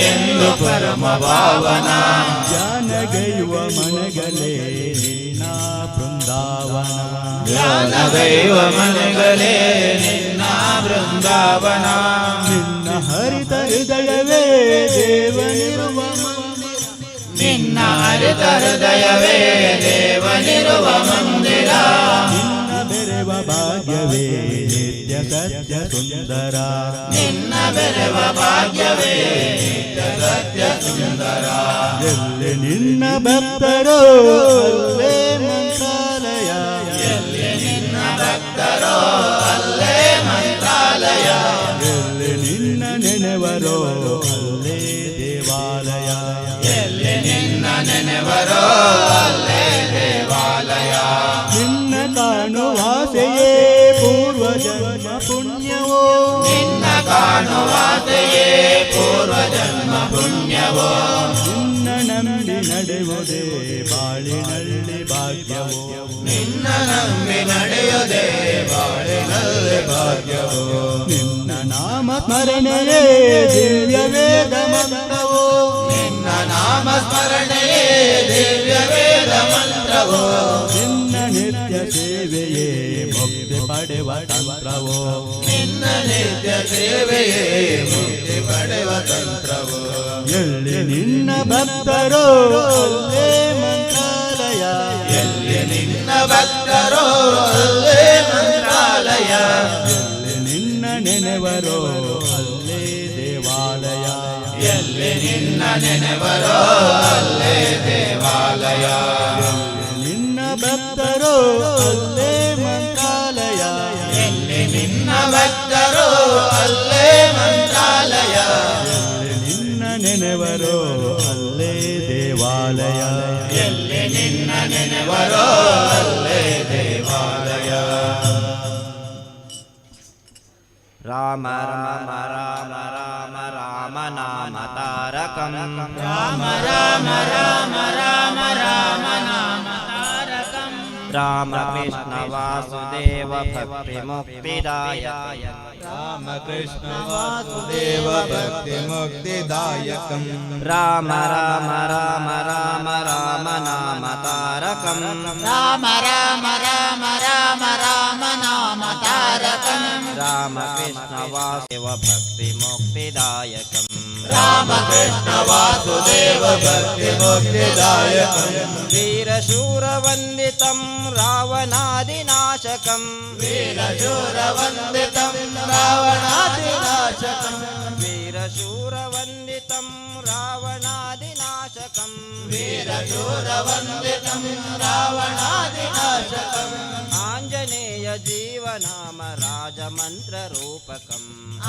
ಎಂದು ಪರಮ ಪಾವನ ಜಾನಗೈಯುವ ಮನೆಗಳೇ ನಿನ್ನ ಬೃಂದಾವನ ಜ್ಞಾನಗೈವ ಮನೆಗಳೇ ನಿನ್ನ ಬೃಂದಾವನ ನಿನ್ನ ಹರಿತ ಹೃದಯವೇ ದೇವನಿರುವ ನಿನ್ನ ಹರಿತ ಹೃದಯವೇ ದೇವನಿರುವ ಮಂದಿರ ನಿನ್ನ ಬೆರೆವ ಭಾಗ್ಯವೇ ನಿತ್ಯ ಸತ್ಯ ಸುಂದರ ನಿನ್ನ ಬೆರೆವ ಭಾಗ್ಯವೇ ಸತ್ಯ ಸುಂದರ ಎಲ್ಲಿ ನಿನ್ನ ಭಕ್ತರೋ ಅಲ್ಲೇ ಮಂತ್ರಾಲಯ ಎಲ್ಲಿ ನಿನ್ನ ಭಕ್ತರೋ ಅಲ್ಲೇ ಮಂತ್ರಾಲಯ ಎಲ್ಲಿ ನಿನ್ನ ನೆನೆವರೋ ಅಲ್ಲೇ ದೇವಾಲಯ ಎಲ್ಲಿ ನಿನ್ನ ನೆನೆವರೋ ಅಲ್ಲೇ ದೇವಾಲಯ ನಿನ್ನ ಕಾಣುವಾಸೆಯೇ ಪೂರ್ವ ಜನ್ಮ ಪುಣ್ಯವೋ ನಿನ್ನ ಕಾಣುವಾತೆಯೇ ಪೂರ್ವ ಜನ್ಮ ಪುಣ್ಯವೋ ನಿನ್ನ ನಂಬಿ ನಡೆಯುವುದೇ ಬಾಳಿನಲ್ಲಿ ಭಾಗ್ಯವೋ ನಿನ್ನ ನಂಬಿ ನಡೆಯುವುದೇ ಬಾಳಿನಲ್ಲಿ ಭಾಗ್ಯವೋ ನಿನ್ನ ನಾಮ ಸ್ಮರಣೆಯೇ ದಿವ್ಯ ವೇದ ಮಂತ್ರವೋ ನಿನ್ನ ನಾಮ ಸ್ಮರಣೆಯೇ ದಿವ್ಯ ವೇದ ಮಂತ್ರವೋ ನಿನ್ನ ನಿತ್ಯ ಸೇವೆಯೇ ಮುಕ್ತಿ ಪಡೆವ ತಂತ್ರವೋ ನಿನ್ನ ನಿತ್ಯ ಸೇವೆಯೇ ಮುಕ್ತಿ ಪಡೆವ ತಂತ್ರವೋ ಎಲ್ಲಿ ನಿನ್ನ ಭಕ್ತರೋ ಅಲ್ಲೇ ಮಂತ್ರಾಲಯ ಎಲ್ಲಿ ನಿನ್ನ ಭಕ್ತರೋ ಅಲ್ಲೇ ಮಂತ್ರಾಲಯ ಎಲ್ಲಿ ನಿನ್ನ ನೆನೆವರೋ ಅಲ್ಲೇ ದೇವಾಲಯ ಎಲ್ಲಿ ನಿನ್ನ ನೆನೆವರೋ ಅಲ್ಲೇ ದೇವಾಲಯ ಎಲ್ಲಿ ನಿನ್ನ ಭಕ್ತರೋ ಅಲ್ಲೇ ಮಂತ್ರಾಲಯ ಎಲ್ಲಿ ನಿನ್ನ ಭಕ್ತರೋ ಅಲ್ಲೇ ಮಂತ್ರಾಲಯ ಎಲ್ಲಿ ನಿನ್ನ ನೆನೆವರೋ ಅಲ್ಲೇ ದೇವಾಲಯ ಎಲ್ಲಿ ನಿನ್ನ ನೆನೆವರೋ ಅಲ್ಲೇ ದೇವಾಲಯ ರಾಮ ರಾಮ ರಾಮ ರಾಮ ರಾಮ ನಾಮ ತಾರಕಂ ರಾಮ ರಾಮ ರಾಮ ರಾಮ ರಾಮ ನಾಮ ತಾರಕಂ ರಾಮ ಕೃಷ್ಣ ವಾಸುದೇವ ಭಕ್ತಿ ಮುಕ್ತಿದಾಯಕ ರಾಮ ಕೃಷ್ಣ ವಾಸುದೇವ ಭಕ್ತಿ ಮುಕ್ತಿದಾಯಕಂ ರಾಮ ರಾಮ ರಾಮ ರಾಮ ರಾಮ ನಾಮ ತಾರಕಂ ರಾಮ ರಾಮ ರಾಮ ರಾಮ ರಾಮ ನಾಮ ತಾರಕಂ ರಾಮ ಕೃಷ್ಣ ವಾಸುದೇವ ಭಕ್ತಿ ಮುಕ್ತಿದಾಯಕಂ ರಾಮ ಕೃಷ್ಣ ವಾಸುದೇವ ಭಕ್ತಿ ಮುಕ್ತಿದಾಯಕಂ ವೀರಶೂರವಂದಿತಂ ರಾವಣಾದಿನಾಶಕಂ ವೀರಶೂರವಂದಿತಂ ರಾವಣಾದಿನಾಶಕಂ ವೀರಶೂರವಂದಿತಂ ರಾವಣಾದಿನಾಶಕಂ ವೀರಶೂರವಂದಿತಂ ರಾವಣಾದಿನಾಶಕಂ ಆಂಜನೇಯ ಜೀವನಾಮ ರಾಜಮಂತ್ರರೂಪಕಂ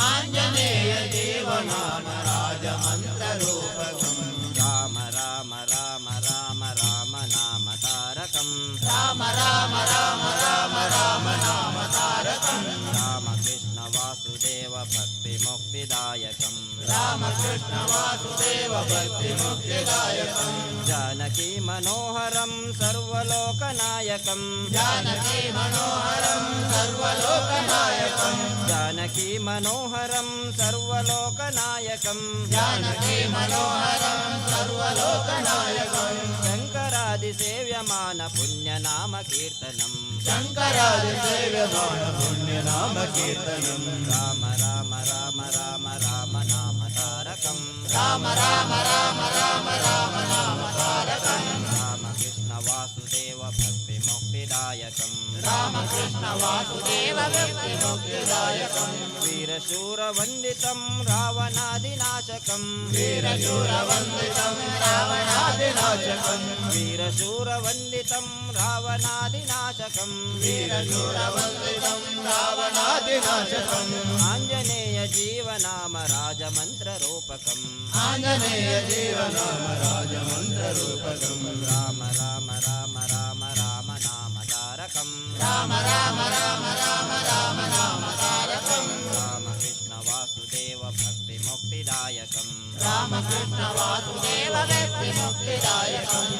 ಆಂಜನೇಯ ದೇವನಾಮ ರಾಜಮಂತ್ರರೂಪಕಂ ರಾಮ ರಾಮ ರಾಮ ರಾಮ ರಾಮ ನಾಮ ತಾರಕಂ ರಾಮ ರಾಮ ರಾಮ ರಾಮ ರಾಮ ನಾಮ ತಾರಕಂ ರಾಮ ಕೃಷ್ಣ ವಾಸುದೇವ ಭಕ್ತಿ ಮುಕ್ತಿದಾಯಕಂ रामकृष्ण वासुदेव भक्ति मुक्तिदायकं जानकी मनोहरं सर्वलोकनायकं जानकी मनोहरं सर्वलोकनायकं जानकी मनोहरं सर्वलोकनायकं जानकी मनोहरं सर्वलोकनायकं शङ्करादिसेव्यमान पुण्यनाम कीर्तनं शङ्करादिसेव्यमान पुण्यनाम कीर्तनं राम राम राम राम राम नाम तारकं राम राम राम राम राम नाम तारकं रामकृष्ण वासुदेव भक्ति मुक्तिदायकं रामकृष्ण वासुदेव भक्ति मुक्तिदायकं वीरशूरवन्दितं रावणादिनाशकं वीरशूरवन्दितं रावणादिनाशकं वीरशूरवन्दितं रावणादिनाशकं वीरशूरवन्दितं रावणादिनाशकम् आञ्जनेय जीवनाम राजमन्त्ररूपकम् आञ्जनेय जीवनाम राजमन्त्ररूपकं राम राम राम राम राम नाम तारकं राम राम राम राम राम नाम तारकं रामकृष्ण वासुदेव भक्ति मुक्तिदायकं रामकृष्ण वासुदेव भक्ति मुक्तिदायकम्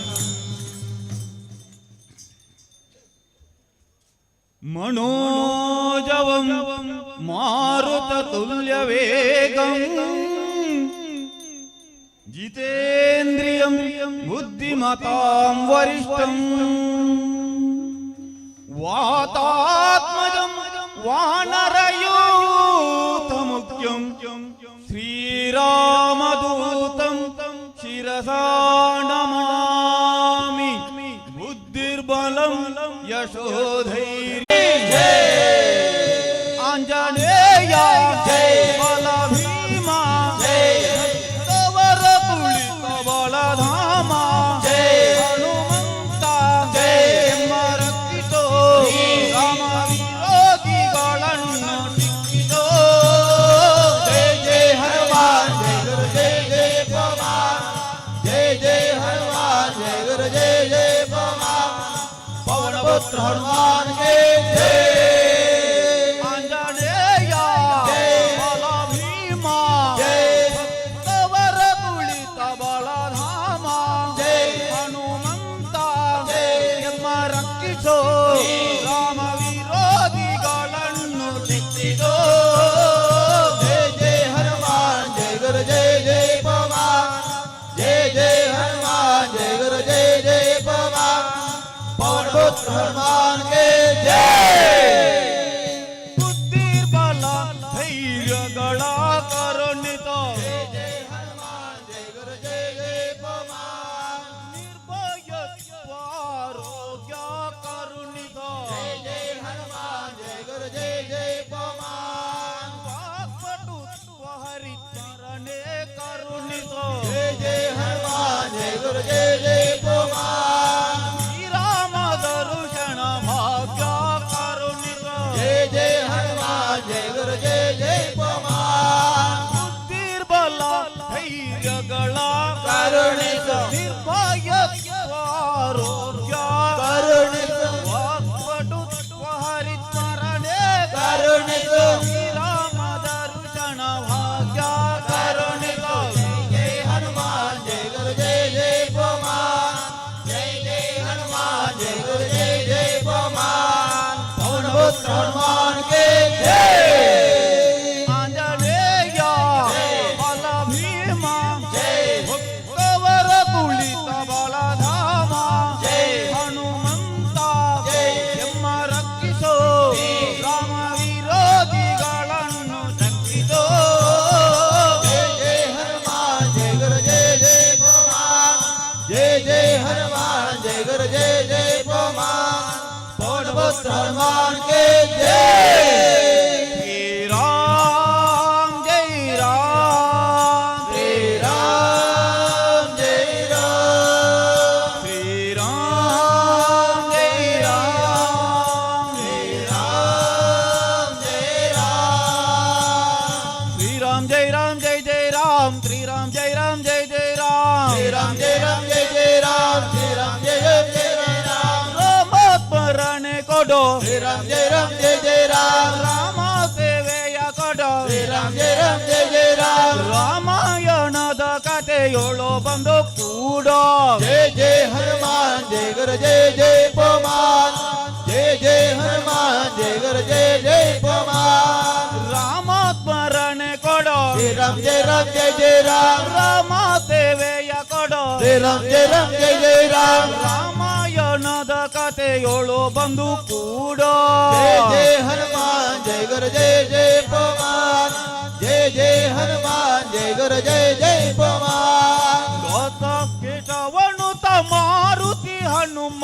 मनोजवं मारुततुल्यवेगं जितेन्द्रियं बुद्धिमतां वरिष्ठं वातात्मजं वानरयूथमुख्यं श्रीरामदूतं शिरसा नमामि बुद्धिर्बलं यशोधैर्यम् आञ्जनेय जय बलभीमा जय कवरतुलितबलधामा जय हनुमन्ता जय मरकितो रामविरोधिಗಳನ್ನು ಟಿಕ್ಕಿದೋ जय जय हनुमान जय गुरु जय जय पवन जय जय हनुमान जय गुरु जय जय पवन पवन पुत्र हनुमान के जय ಆಂಜನೇಯ ಜೈ ಬಲಭೀಮ ಜೈ ಭಕ್ತವರತುಳಿತ ಬಲಧಾಮ ಜೈ ಹನುಮಂತ ಜೈ ಎಮ್ಮ ರಕ್ಷಿಸೋ ರಾಮ ವಿರೋಧಿಗಳನ್ನು ಚಿತ್ತಿದೋ जय जय हनुमान जय गुरु जय जय पवन जय जय हनुमान जय गुरु जय जय पवन पवन पुत्र हनुमान के जय ಬುದ್ಧಿರ್ಬಲ ಧೈರ್ಯಗಳ ಕರುಣಿತ हनुमान जय गुरु जय जय पवन ನಿರ್ಭಯತ್ವ ಆರೋಗ್ಯ ಕರುಣಿತ जय हनुमान जय गुरु जय जय पवन ವಾಕ್ಪಟುತ್ವ ಹರಿಚರಣೆ ಕರುಣಿತ जय जय हनुमान जय गुरु जय जय पवन ಶ್ರೀರಾಮ ದರ್ಶನ ಭಾಗ್ಯ ಕರುಣಿತ जय जय हनुमान जय गुरु जय जय पवन ಬುದ್ಧಿರ್ಬಲ ಧೈರ್ಯಗಳ ಕರುಣಿತ ನಿರ್ಭಯತ್ವ ಆರೋಗ್ಯ ಕರುಣಿತ ವಾಕ್ಪಟುತ್ವ ಹರಿಚರಣೆ ಕರುಣಿತ ಶ್ರೀರಾಮ ದರ್ಶನ ಭಾಗ್ಯ ಕರುಣಿತ जय हनुमान जय गुरु जय जय पवन जय जय हनुमान जय गुरु जय जय पवन पवन पुत्र हनुमान के जय ಆಂಜನೇಯ ಬಲಭೀಮ जय ಭಕ್ತವರ ತುಳಿತ ಬಲಧಾಮ ಜೈ ಹನುಮಂತ ಜೈ ಎಮ್ಮ ರಕ್ಷಿಸೋ ರಾಮ ವಿರೋಧಿಗಳನ್ನು ರಕ್ಷಿಸೋ जय जय हनुमान जय गुरु जय जय पवन जय जय हनुमान जय गुरु जय जय पवन पवन पुत्र हनुमान के जय श्री राम जय राम श्री राम जय राम श्री राम जय राम श्री राम जय राम श्री राम जय राम जय जय राम श्री राम जय राम जय जय राम श्री राम जय राम जय जय राम श्री राम जय जय जय राम ರಾಮಸ್ಮರಣೆ ಕೊಡೋ श्री राम जय जय राम ರಾಮ ಸೇವೆಯ ಕೊಡೋ श्री राम जय जय राम ರಾಮ जय जय हनुमान जय गुरु जय जय पवन जय जय हनुमान जय गुरु जय जय पवन ರಾಮ ಸ್ಮರಣೆ ಕೊಡೋ जय राम जय राम जय जय राम ರಾಮ ಸೇವೆಯ ಕೊಡೋ जय राम जय राम जय जय राम ರಾಮಾಯಣದ ಕಥೆಯೋಳು ಬಂದು ಕೂಡೋ जय जय हनुमान जय गुरु जय जय पवन जय जय हनुमान जय गुरु जय जय पवन ಗೋತ ಕೇಶವನುತ ಮಾರುತಿ ಹನುಮ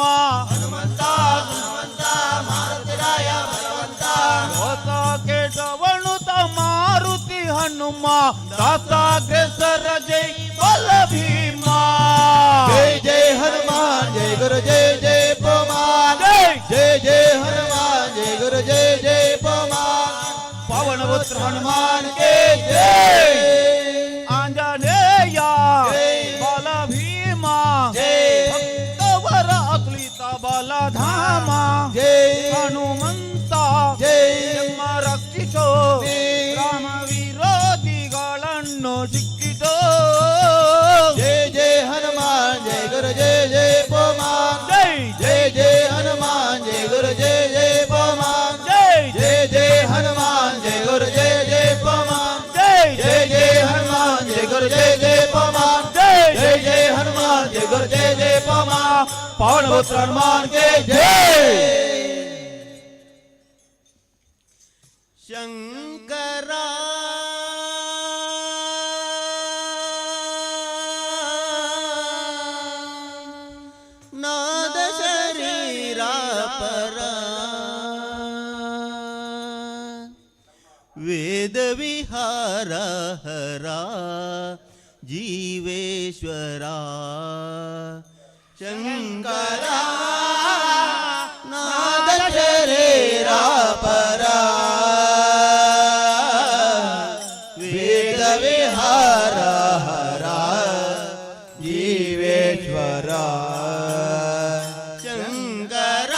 हनुमंत हनुमंत मारुति राय बलवंत ಗೋತ ಕೇಶವನುತ ಮಾರುತಿ ಹನುಮ ದಾಸಾಗ್ರೇಸರ ಜೈ ಬಲ ಭೀಮ जय जय हनुमान जय गुरु जय जय पवन जय जय जय हनुमान जय गुरु जय जय पवन ಪವನ ಪುತ್ರ हनुमान के जय ಆಂಜನೇಯ जय ಬಲ ಭೀಮ जय ಭಕ್ತವರ ಅತುಲಿತ ಬಲಧಾಮ जय ಹನುಮಂತ जय ನಿಮ್ಮ ರಕ್ಷಿಸೋ जय ರಾಮ ವಿರೋಧಿಗಳನ್ನು ಸಿಕ್ಕಿಸೋ जय जय हनुमान जय गुरु जय जय पवन ಜೈ जय जय हनुमान जय गुरु जय जय पवन ಜೈ जय जय हनुमान जय गुरु जय जय पवन ಜೈ जय जय हनुमान जय गुरु जय जय पवन ಜೈ जय जय हनुमान जय गुरु जय जय पवन पवन पुत्र हनुमान के जय ಶಂಕರಾ ನಾದ ಶರೀರ ಪರ ವೇದ ವಿಹಾರ ಹರ ಜೀವೇಶ್ವರ ಶಂಕರ नाद शरीर पर वेद विहार हरा जीवेश्वर ಶಂಕರ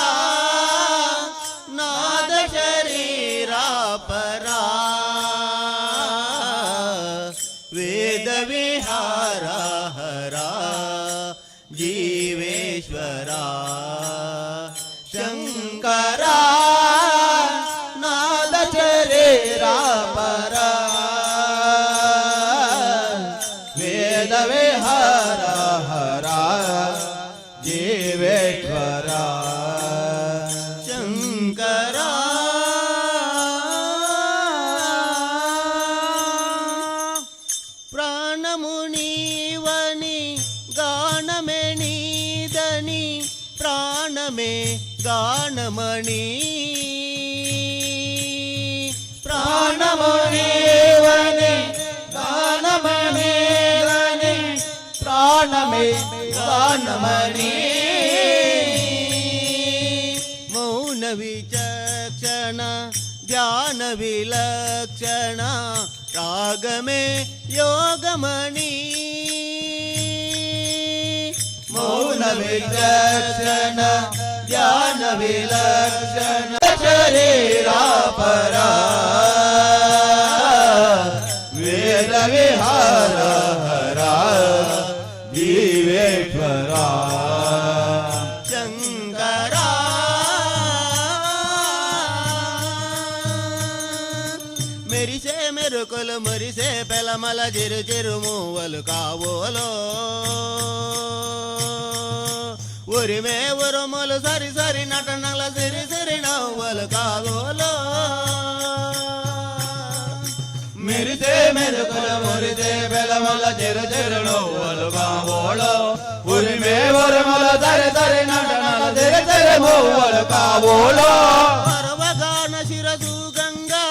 ನಾದ ಶರೀರ ಪರ ವೇದ ವಿಹಾರ ಹರ ಜೀವೇಶ್ವರ शंकर नाद शरीर पर वेद विहार हरा जीवेश्वर ಶಂಕರ ಪ್ರಾಣಮುನಿವನಿ ಗಾನಮೆಣೀದನಿ ಪ್ರಾಣಮೇ ಗಾನಮಣಿ प्राणमुनिवने गानमणि प्राणमे गानमणि ಮೌನ ವಿಚಕ್ಷಣ ಧ್ಯಾನ ವಿಲಕ್ಷಣ ರಾಗಮೇ ಯೋಗಮಣಿ मौन विचक्षण ज्ञान विलक्षण शरीर पर वेद विहार हरा जीवेश्वर ಶಂಕರ మెరిసే మెరుకులు మురిసే పెలమల చిరు చిరు మూవలు కావోలో ఉరిమే ఉరుములు సరి సరి నటనల సిరి సిరి నవ్వులు కావోలో मेरिसे मेरे कुल मुरिसे बेलमल चिर चिर नोवल कावोलो उरी में वरमल दरे दरे नटनल तेरे तेरे मोवल कावोलो పర్వగాన శిరసు గంగా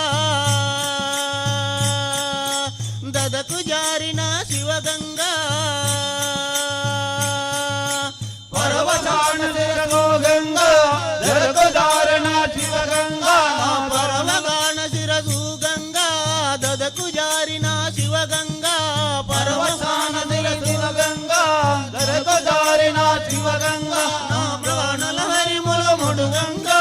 దదకు జారిన శివగంగా पर्वतान सिरको गंगा दरको दारना शिव गंगा పర్వగాన శిరసు గంగా దదకు జారిన శివగంగా पर्वतान सिर शिव गंगा दरको दारना शिव गंगा నా ప్రాణల హరిముల ముడు గంగా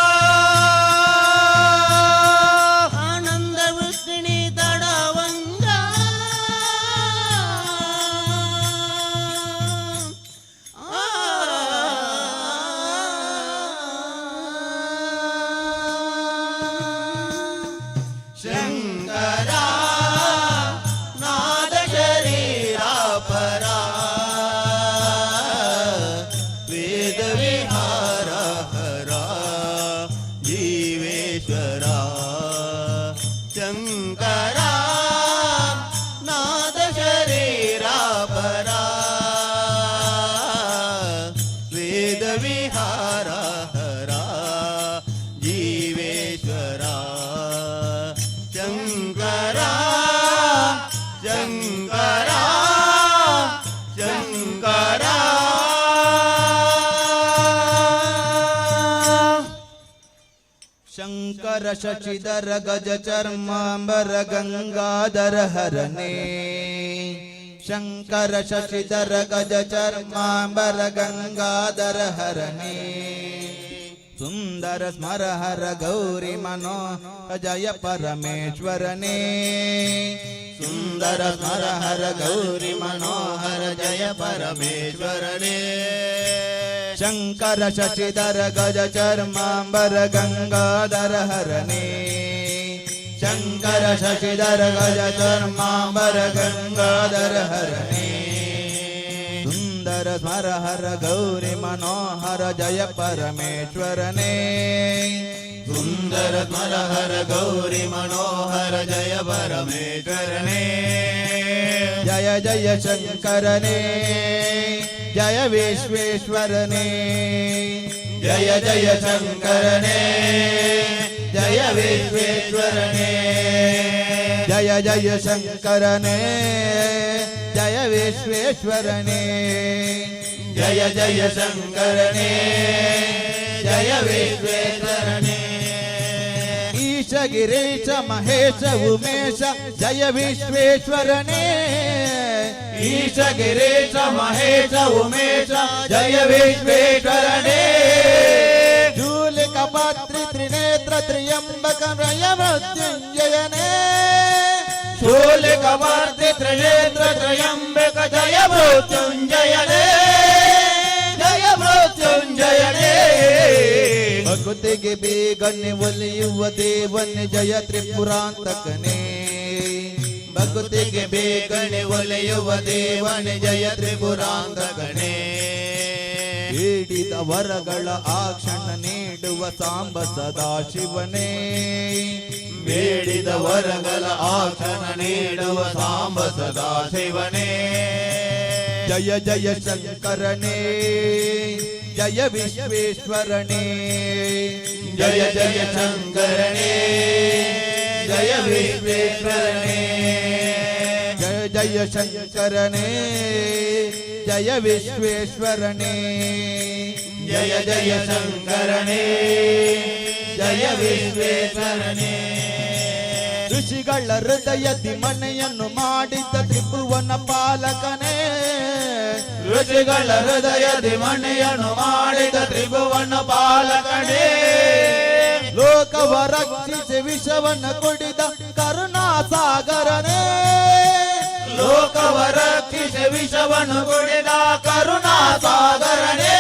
ಶಂಕರ ಶಶಿಧರ ಗಜ ಚರ್ಮಾಂಬರ ಗಂಗಾಧರ ಹರನೇ ಶಂಕರ ಶಶಿಧರ ಗಜ ಚರ್ಮಾಂಬರ ಗಂಗಾಧರ ಹರನೇ ಸುಂದರ ಸ್ಮರ ಹರ ಗೌರಿ ಮನೋ ಜಯ ಪರಮೇಶ್ವರನೇ ಸುಂದರ ಸ್ಮರ ಹರ ಗೌರಿ ಮನೋಹರ ಜಯ ಪರಮೇಶ್ವರನೇ ಶಂಕರ ಶಶಿಧರ ಗಜ ಚರ್ಮಾಂಬರ ಗಂಗಾಧರ ಹರನೇ ಶಂಕರ ಶಶಿಧರ ಗಜ ಚರ್ಮಾಂಬರ ಗಂಗಾಧರ ಹರನೇ ಸುಂದರ ಸ್ಮರ ಹರ ಗೌರಿ ಮನೋಹರ ಜಯ ಪರಮೇಶ್ವರನೇ ಸುಂದರ ಸ್ಮರ ಹರ ಗೌರಿ ಮನೋಹರ ಜಯ ಪರಮೇಶ್ವರನೇ ಜಯ ಜಯ ಶಂಕರನೇ ಜಯ ವಿಶ್ವೇಶ್ವರನೇ ಜಯ ಜಯ ಶಂಕರನೇ ಜಯ ವಿಶ್ವೇಶ್ವರನೇ ಜಯ ಜಯ ಶಂಕರನೇ ಜಯ ವಿಶ್ವೇಶ್ವರನೇ ಜಯ ಜಯ ಶಂಕರನೇ ಜಯ ವಿಶ್ವೇಶ್ವರನೇ ಈಶ ಗಿರೀಶ ಮಹೇಶ ಉಮೇಶ ಜಯ ವಿಶ್ವೇಶ್ವರನೇ ಈಶ ಗಿರೀಶ ಮಹೇಶ ಉಮೇಶ ಜಯ ವಿಶ್ವೇಶ್ವರನೇ ಶೂಲಿಕ ಪಾತ್ರಿ ತ್ರಿನೇತ್ರ ತ್ರಿಯಂಬಕ ಜಯ ಮೃತ್ಯುಂಜಯನೇ ಶೂಲಿಕ ಪಾರ್ಥಿ ತ್ರಿನೇತ್ರ ತ್ರಯಂಬಕ ಜಯ ಮೃತ್ಯುಂಜಯನೇ ಜಯ ಮೃತ್ಯುಂಜಯನೇ ಭಕ್ತಿಗೆ ಬೇಗನೆ ಒಲಿಯುವ ದೇವನೇ ಜಯ ತ್ರಿಪುರಾಂತಕನೇ ಭಕ್ತಿಗೆ ಬೇಗನೆ ಒಲೆಯುವ ದೇವನೇ ಜಯ ತ್ರಿಪುರಾಂತಕನೇ ಬೇಡಿದ ವರಗಳ ಆ ಕ್ಷಣ ನೀಡುವ ಸಾಂಬ ಸದಾಶಿವನೇ ಬೇಡಿದ ವರಗಳ ಆಕ್ಷಣ ನೀಡುವ ಸಾಂಬ ಸದಾಶಿವನೇ ಜಯ ಜಯ ಶಂಕರನೇ ಜಯ ವಿಶ್ವೇಶ್ವರನೇ ಜಯ ಜಯ ಶಂಕರನೇ ಜಯ ವಿಶ್ವೇಶ್ವರನೇ ಜಯ ಜಯ ಶಂಕರನೇ ಜಯ ವಿಶ್ವೇಶ್ವರನೇ ಜಯ ಜಯ ಶಂಕರನೇ ಜಯ ವಿಶ್ವೇಶ್ವರನೇ ಋಷಿಗಳ ಹೃದಯದಿ ಮನೆಯನ್ನು ಮಾಡಿದ್ದ ತ್ರಿಭುವನ ಪಾಲಕನೇ ಋಷಿಗಳ ಹೃದಯದಿ ಮನೆಯನ್ನು ಮಾಡಿದ ತ್ರಿಭುವನ ಪಾಲಕನೇ ಲೋಕವ ರಕ್ಷಿಸಿ ವಿಷವನ್ನು ಕುಡಿದ ಕರುಣಾ ಸಾಗರನೇ ಲೋಕವ ರಕ್ಷಿಸಿ ವಿಷವನ್ನು ಕುಡಿದ ಕರುಣಾ ಸಾಗರನೇ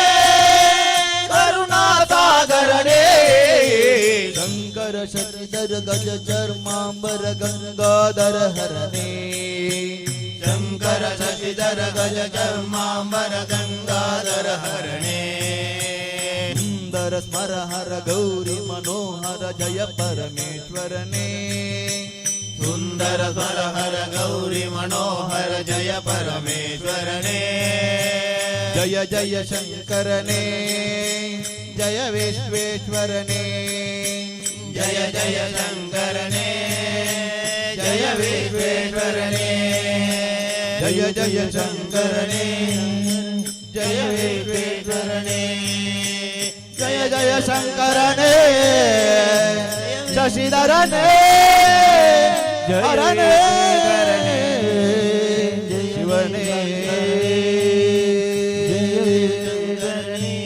ಕರುಣಾ ಸಾಗರನೇ ಶಂಕರ ಶಶಿಧರ ಗಜ ಚರ್ಮಾಂಬರ ಗಂಗಾಧರ ಹರನೇ ಶಂಕರ ಶಶಿಧರ ಗಜ ಚರ್ಮಾಂಬರ ಗಂಗಾಧರ ಹರಣೇ ಸುಂದರ ಸ್ಮರ ಹರ ಗೌರಿ ಮನೋಹರ ಜಯ ಪರಮೇಶ್ವರನೇ ಸುಂದರ ಸ್ವರ ಹರ ಗೌರಿ ಮನೋಹರ ಜಯ ಪರಮೇಶ್ವರನೇ ಜಯ ಜಯ ಶಂಕರನೇ ಜಯ ವಿಶ್ವೇಶ್ವರನೇ ಜಯ ಜಯ ಶಂಕರನೇ ಜಯ ವಿಶ್ವೇಶ್ವರನೇ ಜಯ ಜಯ ಶಂಕರನೇ ಜಯ ವಿಶ್ವೇಶ್ವರನೇ ಜಯ ಜಯ ಶಂಕರನೇ ಶಶಿಧರನೇ ಹರನೇ ಶಿವನೇ ಜಯ ವಿಶ್ವೇಶ್ವರನೇ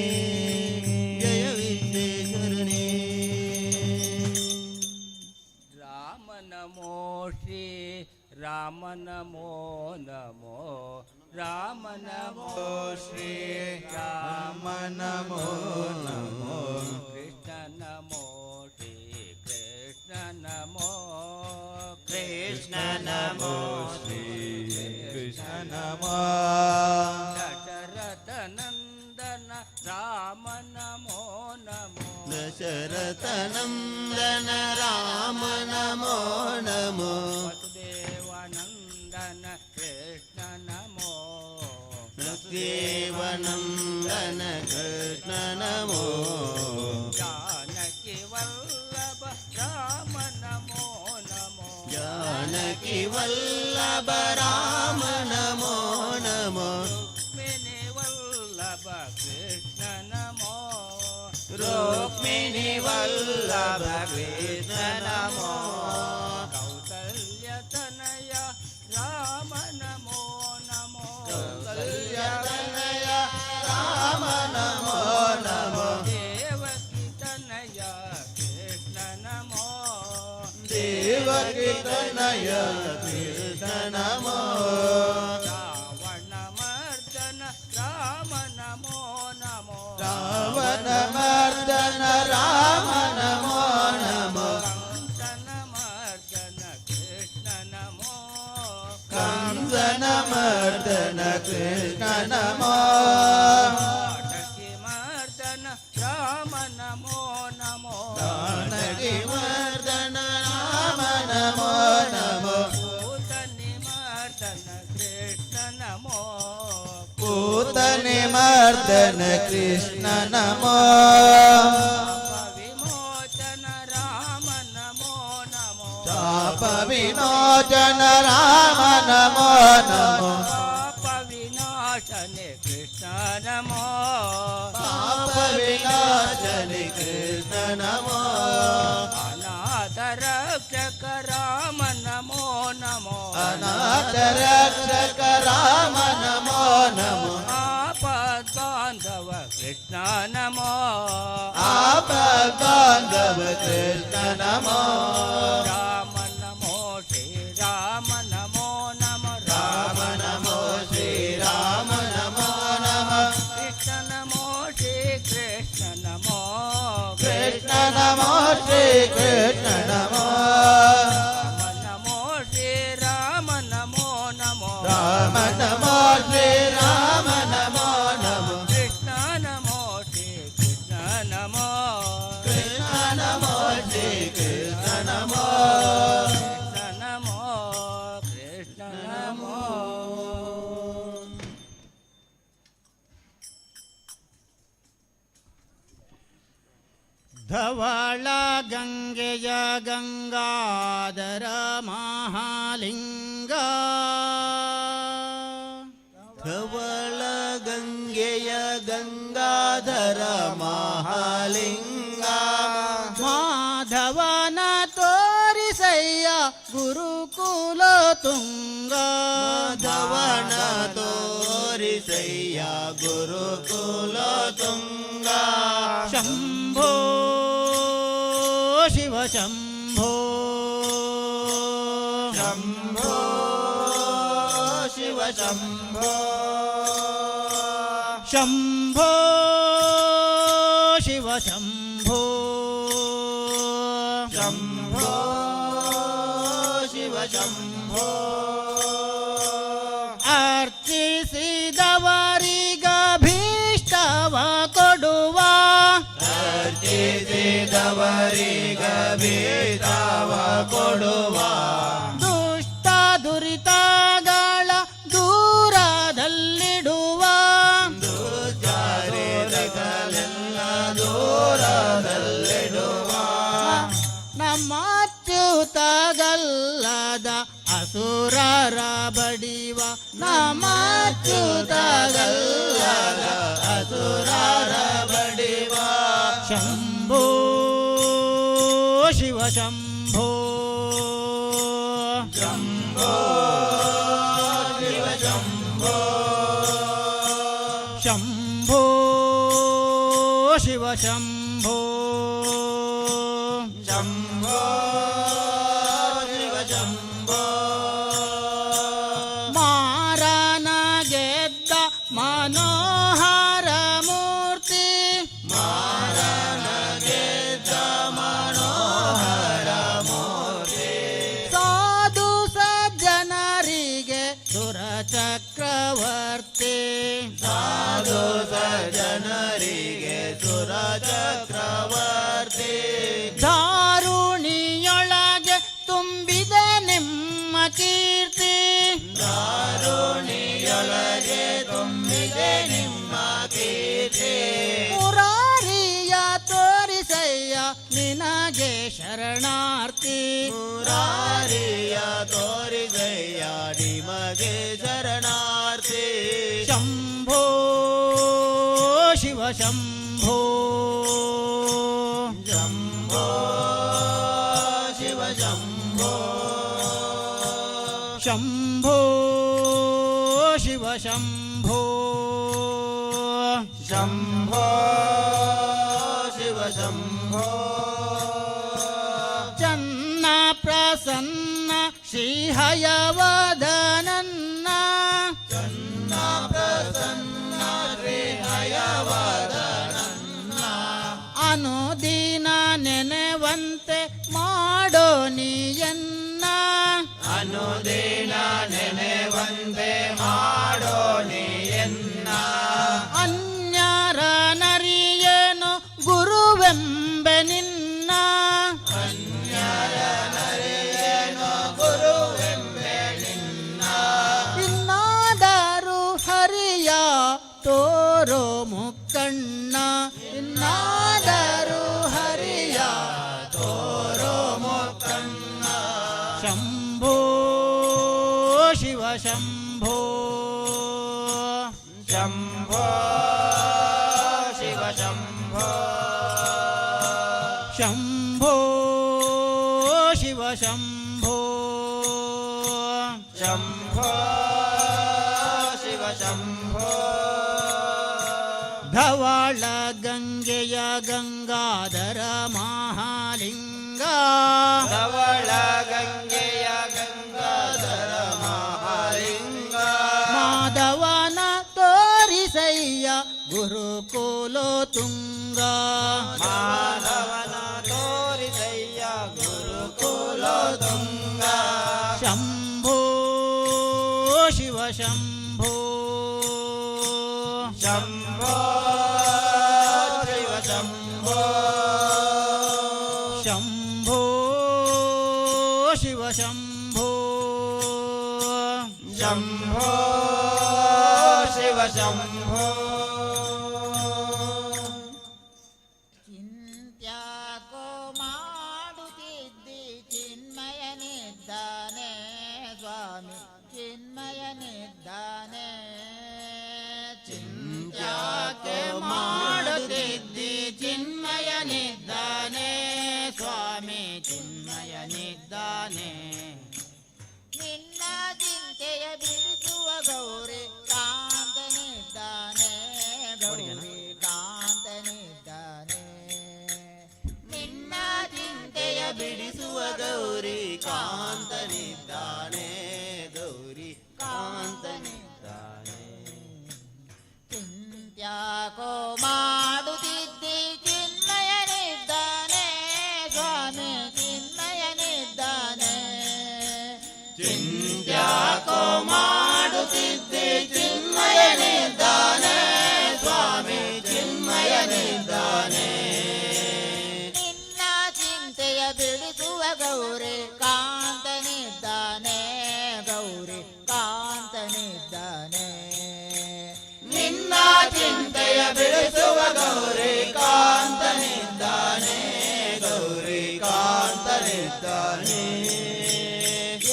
ರಾಮ ನಮೋ ಶ್ರೀ ರಾಮ ನಮೋ ನಮೋ ರಾಮ ನಮೋ ಶ್ರೀ ರಾಮ ನಮೋ ನಮೋ ಕೃಷ್ಣ ನಮೋ ಶ್ರೀ ಕೃಷ್ಣ ನಮೋ ಕೃಷ್ಣ ನಮೋ ಶ್ರೀ ಕೃಷ್ಣ ನಮೋ ದಶರಥ ನಂದನ ರಾಮ ನಮೋ ನಮೋ ದಶರಥ ನಂದನ ರಾಮ ನಮೋ ನಮೋ ವಸುದೇವ ನಂದನ ಕೃಷ್ಣ ನಮೋ ದೇವನಂದನ ಕೃಷ್ಣ ನಮೋ ಜಾನಕಿ ವಲ್ಲಭ ರಾಮ ನಮೋ ನಮೋ ಜಾನಕಿ ವಲ್ಲಭ ರಾಮ ನಮೋ ನಮೋ ರುಕ್ಮಿಣಿ ವಲ್ಲಭ ಕೃಷ್ಣ ನಮೋ ರುಕ್ಮಿಣಿ ವಲ್ಲಭ ಕೃಷ್ಣ ನಮೋ ಕೌಸಲ್ಯತನಯ ರಾಮ ನಮೋ ನಮೋ ಕೌಸಲ್ಯತನಯ ರಾಮ ನಮೋ ನಮೋ ದೇವಕಿ ತನಯ ಕೃಷ್ಣ ನಮೋ ದೇವಕಿ ತನಯ ಕೃಷ್ಣ ನಮೋ ರಾವಣ ಮರ್ದನ ರಾಮ ನಮೋ ನಮೋ ರಾವಣ ಮರ್ದನ ರಾಮ ನಮೋ ನಮೋ ಕಂಸನ ಮರ್ದನ ಕೃಷ್ಣ ನಮೋ ಕಂಸನ ಮರ್ದನ ಕೃಷ್ಣ ನಮೋ ಕಾಟಕಿ ಮರ್ದನ ರಾಮ ನಮೋ ನಮೋ ಜಾನಕಿ ಮರ್ದನ ರಾಮ ನಮೋ ನಮೋ ಭೂತನಿ ಮರ್ದನ ಕೃಷ್ಣ ನಮೋ ಪೂತನಿ ಮರ್ದನ ಕೃಷ್ಣ ನಮೋ ವಿಮೋಚನ ರಾಮ ನಮೋ ನಮೋ ಶಾಪ ವಿಮೋಚನ ರಾಮ ನಮೋ ನಮೋ ಪಾಪ ವಿನಾಶನೆ ಕೃಷ್ಣ ನಮೋ ಪಾಪ ವಿನಾಶನಿ ಕೃಷ್ಣ ನಮೋ ಅನಾಥ ರಕ್ಷಕ ರಾಮ ನಮೋ ನಮೋ ಅನಾಥ ರಕ್ಷಕ ರಾಮ ನಮೋ ನಮೋ ಆಪದ್ ಬಾಂಧವ ಕೃಷ್ಣ ನಮೋ ಆಪದ್ಬಾಂಧವ ಕೃಷ್ಣ ನಮೋ ರಾಮ ನಮೋ ಶ್ರೀ ರಾಮ ನಮೋ ನಮ ರಾಮ ನಮೋ ಶ್ರೀರಾಮ ನಮೋ ನಮ ಕೃಷ್ಣ ನಮೋ ಶ್ರೀ ಕೃಷ್ಣ ನಮೋ ಕೃಷ್ಣ ನಮೋ ಶ್ರೀ ಕೃಷ್ಣ ನಮೋ ರಾಮ ನಮೋ ಶ್ರೀ ರಾಮ ನಮೋ ನಮೋ ರಾಮ ನಮೋ ಶ್ರೀರಾಮ ನಮೋ ನಮೋ ಕೃಷ್ಣ ನಮೋ ಶ್ರೀ ಕೃಷ್ಣ ನಮೋ ಕೃಷ್ಣ ನಮೋ ಶ್ರೀ ಕೃಷ್ಣ ನಮೋ ಕೃಷ್ಣ ನಮೋ ಕೃಷ್ಣ ನಮೋ ಧವಳ ಗಂಗೆಯ ಗಂಗಾಧರ ಮಹಾಲಿಂಗ ಧವಳ ಗಂಗೆಯ ಗಂಗಾಧರ ಮಹಾಲಿಂಗ ಮಾಧವನ ತೋರಿಸಯ್ಯ ಗುರುಕುಲ ತುಂಗ ಧವಣ ತೋರಿಸಯ್ಯ ಗುರುಕುಲ ತುಂಗ ಶಂಭೋ ಶಿವ ಶಂಭೋ ಶಂಭೋ ಶಿವ ಶಂಭೋ ಶಂಭೋ ಶಿವ ಶಂಭೋ ಶಂಭೋ ಶಿವ ಶಂಭೋ ಅರ್ಚಿಸಿದವರಿಗಭೀಷ್ಟವ ಕೊಡುವ ಅರ್ಚಿಸಿದವರಿಗ ಭೀತವ ಕೊಡುವ ದುಷ್ಟ ದುರಿತಗಳ ದೂರದಲ್ಲಿಡುವ ದುರ್ಜಾರಿತಗಳೆಲ್ಲ ದೂರದಲ್ಲಿಡುವ ನಮ್ಮ ಅಚ್ಯುತಗಲ್ಲದ ಅಸುರರ ಬಡಿವ ನಮ್ಮ ಅಚ್ಯುತಗಲ್ಲದ ಅಸುರರ ಬಡಿವ ಶಂಭೋ ಶಿವ ಶಂಭೋ ಶಂಭೋ ಶಿವ ಶಂಭೋ ಶಂಭೋ ಶಿವ ಶಂಭೋ ಶಂಭೋ ಶಿವ ಶಂಭೋ ಮಾರನ ಗೆದ್ದ ಮನೋಹರ ಮೂರ್ತಿ ಮಾರನ ಗೆದ್ದ ಮನೋಹರ ಮೂರ್ತಿ ಸಾಧು ಸಜ್ಜನರಿಗೆ ಸುರ ಚಕ್ರವರ್ತಿ ಸಾಧು ಸಜ್ಜನರಿಗೆ ಸುರ ಚಕ್ರವರ್ತಿ ದಾರುಣಿಯೊಳಗೆ ತುಂಬಿದೆ ನಿಮ್ಮ ಕೀರ್ತಿ ದಾರುಣಿಯೊಳಗೆ ತುಂಬಿದೆ ನಿಮ್ಮ ಕೀರ್ತಿ ಮುರಾರಿಯ ತೋರಿಸಯ್ಯ ನಿನಗೆ ಶರಣಾರ್ಥಿ ಮುರಾರಿಯ ತೋರಿಸಯ್ಯ ನಿಮಗೆ ಶರಣಾರ್ಥಿ ಶಂಭೋ ಶಿವ ಶಂಭೋ ಶಂಭೋ ಶಿವ ಶಂಭೋ ಶಂಭೋ ಶಿವ ಶಂಭೋ ಚನ್ನ ಪ್ರಸನ್ನ ಶ್ರೀಹಯವದನನ್ನ ಚನ್ನ ಪ್ರಸನ್ನ ಶ್ರೀ ಹಯವದನನ್ನ ಅನುದಿನ ನೆನೆವಂತೆ ಮಾಡೋ ನೀಯನ್ನ ಅನುದಿನ ನೆನೆವಂತೆ ಮಾಡೋ ನೀಯನ್ನ ಅನ್ಯರ ನರಿಯೇನು ಗುರುವೆಂಬೆ ನಿನ್ನ ಅನ್ಯರ ನರಿಯೇನೋ ಗುರುವೆಂಬೆ ನಿನ್ನ ಇನ್ನಾದರೂ ಹರಿಯ ತೋರೋ ಮುಕ್ಕಣ್ಣ ಇನ್ನಾದರೂ ಹರಿಯ ತೋರೋ ಮುಖನ್ನ ಶಂಭೋ ಶಿವ ಶಂಭೋ ಶಂಭೋ ಶಿವ ಶಂಭೋ ಶಂಭೋ ಶಿವ ಶಂಭೋ ಶಂಭೋ ಶಿವ ಶಂಭೋ ಧವಳ ಗಂಗೆಯ ಗಂಗಾಧರ ಮಹಾಲಿಂಗ ಧವಳ ಗಂಗೆಯ ಗಂಗಾಧರ ಮಹಾಲಿಂಗ ಮಾಧವನ ತೋರಿಸಯ್ಯ ಗುರುಕುಲೋ ತುಂಗ ಮಾಧವನ ತೋರಿಸಯ್ಯ ಗುರುಕುಲ ತುಂಗ ಶಂಭೋ ಶಿವ ಶಂಭೋ ಶಂಭೋ ಶಿವ ಶಂಭೋ ಶಂಭೋ ಶಿವ ಶಂಭೋ ಶಂಭೋ ಶಿವ ಶಂಭೋ ಚಿಂತ್ಯಾಕೋ ಮಾಡುತ್ತಿದ್ದಿ ಚಿನ್ಮಯನಿದ್ದಾನೆ ಸ್ವಾಮಿ ಚಿನ್ಮಯನಿದ್ದಾನೆ ಚಿಂತ್ಯಾಕೆ ಮಾಡುತ್ತಿದ್ದಿ ಚಿನ್ಮಯನಿದ್ದಾನೆ ಸ್ವಾಮಿ ಚಿನ್ಮಯನಿದ್ದಾನೆ ನಿನ್ನ ಚಿಂತೆಯ ಬಿಡಿಸುವ ಗೌರಿ ಕಾಂತನಿದ್ದಾನೆ ಗೌರಿ ಕಾಂತನಿದ್ದಾನೆ ನಿನ್ನ ಚಿಂತೆಯ ಬಿಡಿಸುವ ಗೌರಿ ಕಾಂತನಿದ್ದಾನೆ ಗೌರಿ ಕಾಂತನಿದ್ದಾನೆ ಚಿಂತ್ಯಾಕೋ ಮಾಡುತ್ತಿದ್ದಿ ಚಿನ್ಮಯನಿದ್ದಾನೆ ಸ್ವಾಮಿ ಚಿನ್ಮಯನಿದ್ದಾನೆ ಚಿಂತ್ಯಾಕೋ ಮಾಡುತ್ತಿದ್ದೆ ಚಿನ್ಮಯನಿದ್ದಾನೆ ಸ್ವಾಮಿ ಚಿನ್ಮಯನಿದ್ದಾನೆ ನಿನ್ನ ಚಿಂತೆಯ ಬಿಡಿಸುವ ಗೌರಿ ಕಾಂತನಿದ್ದಾನೆ ಗೌರಿ ಕಾಂತನಿದ್ದಾನೆ ನಿನ್ನ ಚಿಂತೆಯ ಬಿಡಿಸುವ ಗೌರಿ ಕಾಂತನಿದ್ದಾನೆ ಗೌರಿ ಕಾಂತನಿದ್ದಾನೆ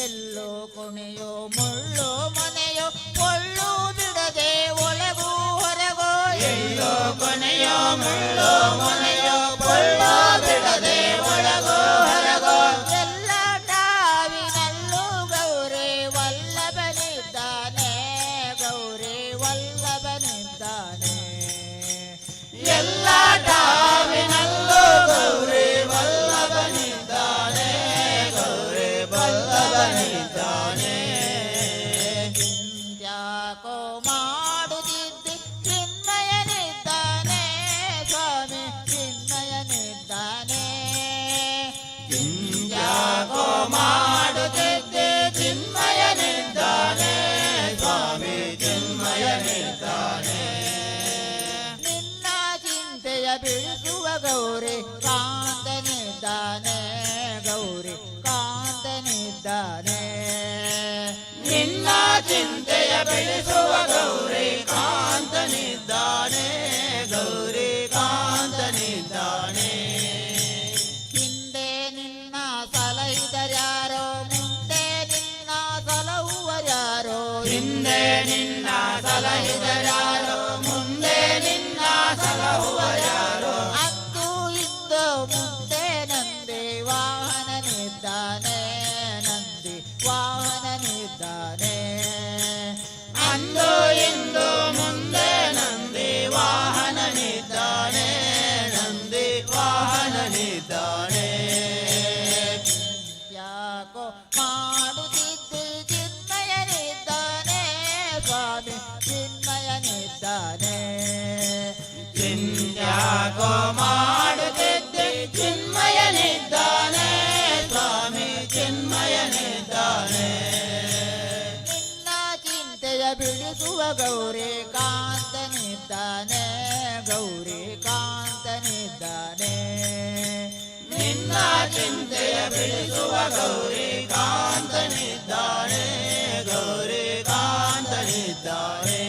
ಎಲ್ಲೋ ಕೊನೆಯೋ ಮುಳ್ಳು ಮನೆಯೋ ಕೊಳ್ಳು ಬಿಡದೆ ಒಳಗೂ ಹೊರಗೋ ಎಲ್ಲೋ ಕೊನೆಯೋ ಮುಳ್ಳೋ ಮನೆಯೋ ಕೊಳ್ಳ ಬಿಡದೆ ಒಳಗೋ ಹೊರಗೋ ಎಲ್ಲ ಟಾವಿನಲ್ಲೂ ಗೌರಿ ವಲ್ಲಭನಿದ್ದಾನೆ ಗೌರಿ ವಲ್ಲಭನಿದ್ದಾನೆ ಎಲ್ಲ ಟಾವಿನಲ್ಲೂ ಗೌರಿ ವಲ್ಲಭನಿದ್ದಾನೆ ಗೌರಿ ವಲ್ಲಭನಿದ್ದಾನೆ ಚಿಂತ್ಯಾಕೋ ಮಾಡುತ್ತಿದ್ದಿ ಚಿನ್ಮಯನಿದ್ದಾನೆ ಸ್ವಾಮಿ ಚಿನ್ಮಯನಿದ್ದಾನೆ ಯಾಕೋ ಮಾಡುತ್ತಿದ್ದೆ ಚಿನ್ಮಯನಿದ್ದಾನೆ ಸ್ವಾಮಿ ಚಿನ್ಮಯನಿದ್ದಾನೆ ನಿನ್ನ ಚಿಂತೆಯ ಬಿಡಿಸುವ ಗೌರಿ ಕಾಂತನಿದ್ದಾನೆ ಗೌರಿ ಕಾಂತನಿದ್ದಾನೆ ನಿನ್ನ ಚಿಂತೆಯ ಬಿಡಿಸುವ ಗೌರಿ ಕಾಂತನಿದ್ದಾನೆ ಗೌರಿ ಕಾಂತನಿದ್ದಾನೆ ಹಿಂದೆ ನಿನ್ನ ಸಲಹಿದರ್ಯಾರೋ ಮುಂದೆ ನಿನ್ನ ಸಲಹುವರ್ಯಾರೋ ಹಿಂದೆ ನಿನ್ನ ಸಲಹಿದರಾರೋ ಮುಂದೆ ನಿನ್ನ ಸಲಹುವರಾರೋ ಅಂದು ಇಂದು ಮುಂದೆ ನಂದಿ ವಾಹನನಿದ್ದಾನೆ ನಂದಿ ವಾಹನನಿದ್ದಾನೆ ಚಿನ್ಮಯನಿದ್ದಾನೆ ಯಾಕೋ ಮಾಡುತ್ತಿದ್ದೆ ಚಿನ್ಮಯನಿದ್ದಾನೆ ಸ್ವಾಮಿ ಚಿನ್ಮಯನಿದ್ದಾನೆ ಯಾಕೋ ಮಾಡುತ್ತಿದ್ದೆ ಚಿನ್ಮಯನಿದ್ದಾನೆ ಸ್ವಾಮಿ ಚಿನ್ಮಯನಿದ್ದಾನೆ ನಿನ್ನ ಚಿಂತೆಯ ಬಿಡಿಸುವ ಗೌರಿ ಕಾಂತನಿದ್ದಾನೆ ಗೌರಿ ಕಾಂತನಿದ್ದಾನೆ ನಿನ್ನ ಚಿಂತೆಯ ಬಿಡಿಸುವ ಗೌರಿ ಕಾಂತನಿದ್ದಾನೆ ಗೌರಿ ಕಾಂತನಿದ್ದಾನೆ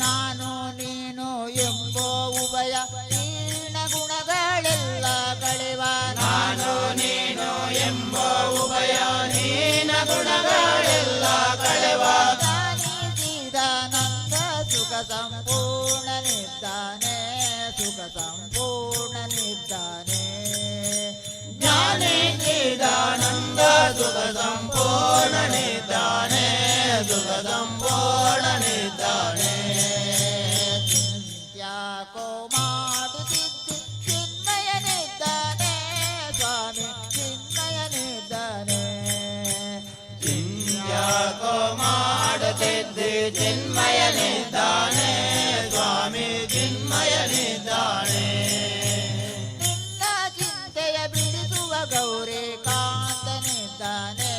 ನಾನು ನೀನು ಎಂಬೋ ಉಭಯ ಹೀನ ಗುಣಗಳೆಲ್ಲ ಕಳೆವ ನಾನು ನೀನು ಎಂಬ ಉಭಯ ಹೀನ ಗುಣಗಳೆಲ್ಲ ಕಳೆವ ಜ್ಞಾನಿಸಿದಾನಂದ ಸುಖ ಸಂಪೂರ್ಣನಿದ್ದಾನೆ ಸುಖ ಸಂಪೂರ್ಣನಿದ್ದಾನೆ ಜ್ಞಾನಿಸಿದಾನಂದ ಸುಖ ಸಂಪೂರ್ಣನಿದ್ದಾನೆ ಸುಖ ಸಂಪೂರ್ಣನಿದ್ದಾನೆ ಯಾಕೋ ಮಾಡುತ್ತಿದ್ದೆ ಚಿನ್ಮಯನಿದ್ದಾನೆ ಸ್ವಾಮಿ ಚಿನ್ಮಯನಿದ್ದಾನೆ ಯಾಕೋ ಮಾಡುತ್ತಿದ್ದೆ ಚಿನ್ಮಯನಿದ್ದಾನೆ ಸ್ವಾಮಿ ಚಿನ್ಮಯನಿದ್ದಾನೆ ನಿನ್ನ ಚಿಂತೆಯ ಬಿಡಿಸುವ ಗೌರಿ ಕಾಂತನಿದ್ದಾನೆ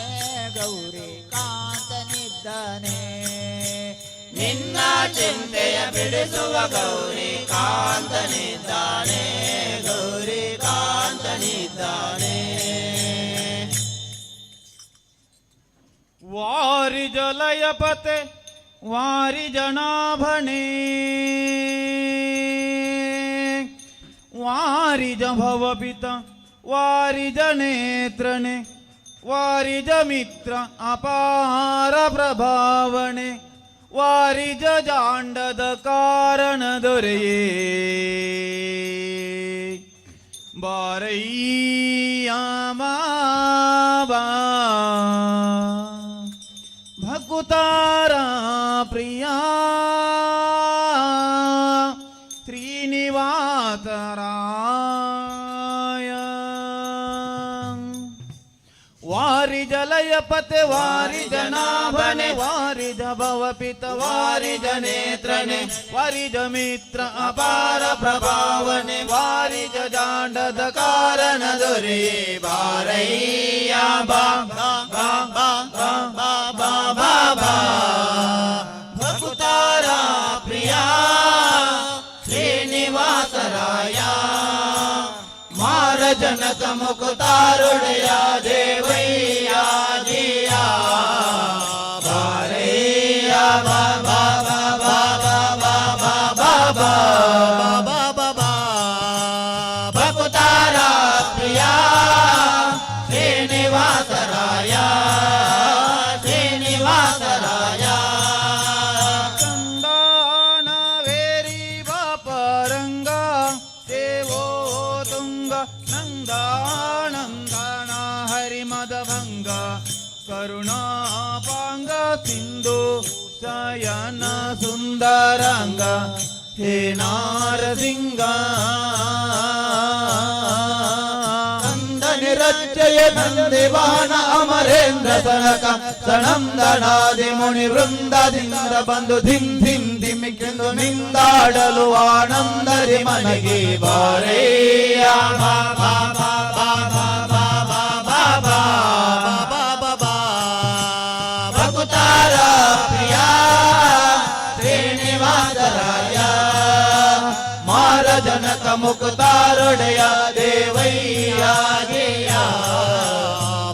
ಗೌರಿ ಕಾಂತನಿದ್ದಾನೆ ನಿನ್ನ ಚಿಂತೆಯ ಬಿಡಿಸುವ ಗೌರಿ ಕಾಂತನಿದ್ದಾನೆ ಗೌರಿ ಕಾಂತನಿದ್ದಾನೆ ವಾರಿಜಲಯಪತೆ ವಾರಿಜನಾಭನೆ ವಾರಿಜ ಭವಪಿತ ವಾರಿಜ ನೇತ್ರನೆ ವಾರಿಜ ಮಿತ್ರ ಅಪಾರ ಪ್ರಭಾವನೆ ವಾರಿಜ ಜಾಂಡದ ಕಾರಣ ದೊರೆಯೇ ಬಾರಯ್ಯ ಬಾಬಾ ಭಕುತಾರ ಪ್ರಿಯ ಶ್ರೀನಿವಾಸರಾಯ ವಾರಿಜ ಲಯಪತೆ ವಾರಿಜ ನಾಭನೆ ವಾರಿಜ ಭವಪಿತ ವಾರಿಜ ನೇತ್ರನೆ ವಾರಿಜ ಮಿತ್ರ ಅಪಾರ ಪ್ರಭಾವನೆ ವಾರಿಜ ಜಾಂಡದ ಕಾರಣ ದೊರೆಯೇ ಬಾರಯ್ಯ ಬಾಬಾ ಬಾಬಾ ಬಾಬಾ ಬಾಬಾ ಭಕುತಾರ ಪ್ರಿಯ ಶ್ರೀನಿವಾಸರಾಯ ಮಾರ ಜನಕ ಮುಕುತಾರುಡೆಯ ದೇವಯ್ಯ ಜಿಯ ಬಾರಯ್ಯ ಬಾಬಾ ಬಾಬಾ ಬಾಬಾ ಬಾಬಾ ಬಾಬಾ ಭಕುತಾರ ಪ್ರಿಯ ಶ್ರೀನಿವಾಸರಾಯ ಶ್ರೀನಿವಾಸರಾಯ ವೇರಿ ಬಾಪರಂಗ ದೇವೋ ತುಂಗ ನಂದಾನಂದನ ಹರಿಮದಭಂಗ ಕರುಣಾಪಾಂಗ ಸಿಂಧು ಶಯನ ಸುಂದರಂಗ ಹೇ ನಾರಸಿಂಗ ನಿರಚ್ಚಯ ನಂದಿವಾನ ಅಮರೇಂದ್ರ ಸನಕ ಸನಂದನಾದಿ ಮುನಿ ವೃಂದದಿಂದ ಬಂದು ಧಿಮ್ ಧಿಮ್ ಧಿಮಿಕೆಂದು ನಿಂದಾಡಲು ಆನಂದರಿ ಮನಗೆ ಬಾರಯ್ಯ ಬಾಬಾ ಬಾಬಾ ಬಾಬಾ ಬಾಬಾ ಬಾಬಾ ಭಕುತಾರ ಪ್ರಿಯ ಶ್ರೀನಿವಾಸರಾಯ ಮಾರ ಜನಕ ಮುಕುತಾರೊಡೆಯ ದೇವಯ್ಯ ಗೆಯ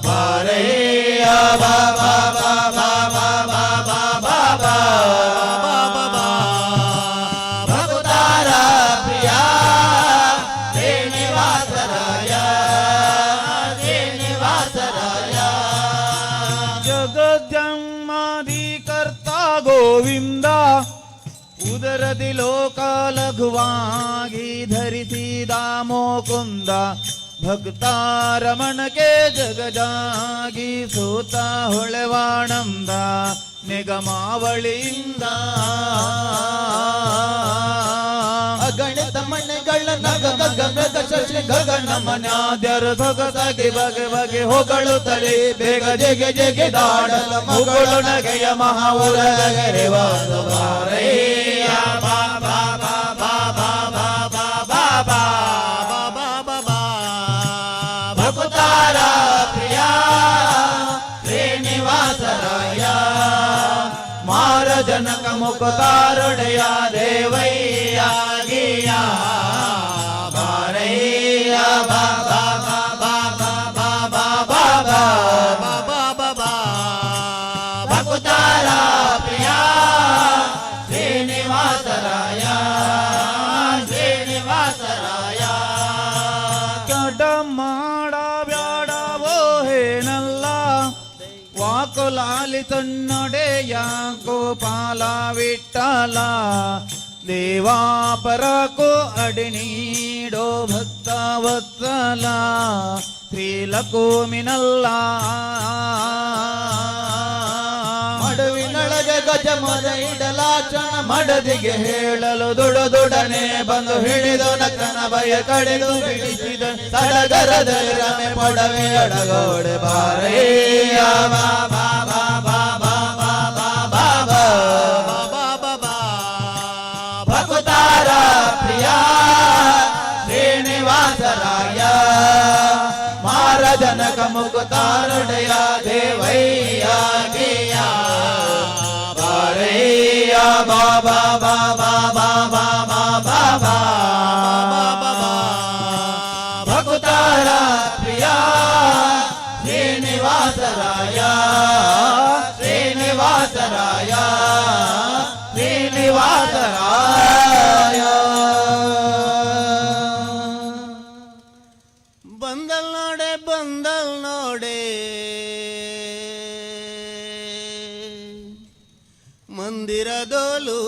ಬಾರಯ್ಯ ಬಾಬಾ ಬಾಬಾ ಬಾಬಾ ಬಾಬಾ ಬಾಬಾ ಭಕುತಾರ ಪ್ರಿಯ ಶ್ರೀನಿವಾಸರಾಯ ಶ್ರೀನಿವಾಸರಾಯ ಜಗಜ್ಜನ್ಮಾಧಿಕರ್ತ ಗೋವಿಂದ ಉದರದಿ ಲೋಕ ಲಘುವಾಗಿ ಧರಿಸಿದ ಮುಕುಂದ ಭಕ್ತಾರಮಣಕ್ಕೆ ಜಗಜಾಗಿ ಸೂತ ಹೊಳೆವಾಣಂದ ನಿಗಮಾವಳಿಯಿಂದ ಅಗಣಿತ ಮಣಿಗಳ ನಗ ಗಗ ಮೃಗ ಶಶಿ ಗಗನ ಮನ್ಯಾದ್ಯರ ಸೊಗಸಾಗಿ ಬಗೆ ಬಗೆ ಹೊಗಳುತ್ತಲೇ ಬೇಗ ಜಗೆ ಜಗೆ ದಾಡಲ ಮಗಳು ನಗೆಯ ಮಹಾವರಗರೆ ವಾಸವಾರಯ್ಯ ಬಾಬಾ ಬಾಬಾ ಬಾಬಾ ಬಾಬಾ ಬಾಬಾ ಭಕ್ತಾರ ಪ್ರಿಯ ಶ್ರೀನಿವಾಸರಾಯ ಮಾರ ಜನಕ ಮುಖತಾರುಡೆಯ ದೇವಯ್ಯ ಗಿಯ ಬಾರಯ್ಯ ಬಾಬಾ ಬಾಬಾ ಬಾಬಾ ಬಾಬಾ ಬಾಬಾ ಭಕ್ತಾರ ಪ್ರಿಯ ಶ್ರೀನಿವಾಸರಾಯ ಶ್ರೀನಿವಾಸರಾಯ ಕಡ ಮಾಡ ಬ್ಯಾಡವೋ ಹೇನಲ್ಲ ವಾಕುಲಾಲಿ ತನ್ನೊಡೆಯ ಗೋಪಾಲ ವಿಠಲ ದೇವಾಪರಕೋ ಅಡಿನೀಡೋ ಭಕ್ತ ವತ್ಸಲ ಶ್ರೀಲಕುಮಿನಲ್ಲ ಮಡುವಿನೊಳಗೆ ಗಜ ಮದ ಇಡಲಾಚಣ ಮಡದಿಗೆ ಹೇಳಲು ದುಡನೆ ಬಂದು ಹಿಡಿದು ನಕನ ಭಯ ಕಡೆದು ಬಿಡಿಸಿದ ಸಡಗರದ ರಮೆ ಪೊಡವೆ ಅಡಗೋಡೆ ಬಾರಯ್ಯ ಬಾಬಾ ಬಾಬಾ ಬಾಬಾ ಬಾಬಾ ಬಾಬಾ ಭಕ್ತಾರ ಪ್ರಿಯ ಶ್ರೀನಿವಾಸರಾಯ ಮಾರ ಜನಕ ಮುಖತಾರುಡೆಯ ದೇವಯ್ಯ ಗಿಯ ಬಾರಯ್ಯ ಬಾಬಾ ಬಾಬಾ ಬಾಬಾ ಬಾಬಾ ಭಕ್ತಾರ ಪ್ರಿಯ ಶ್ರೀನಿವಾಸರಾಯ ಶ್ರೀನಿವಾಸರಾಯ ಶ್ರೀನಿವಾಸರಾಯ ಬಂದಲ್ ನೋಡೆ ಮಂದಿರದೋಲು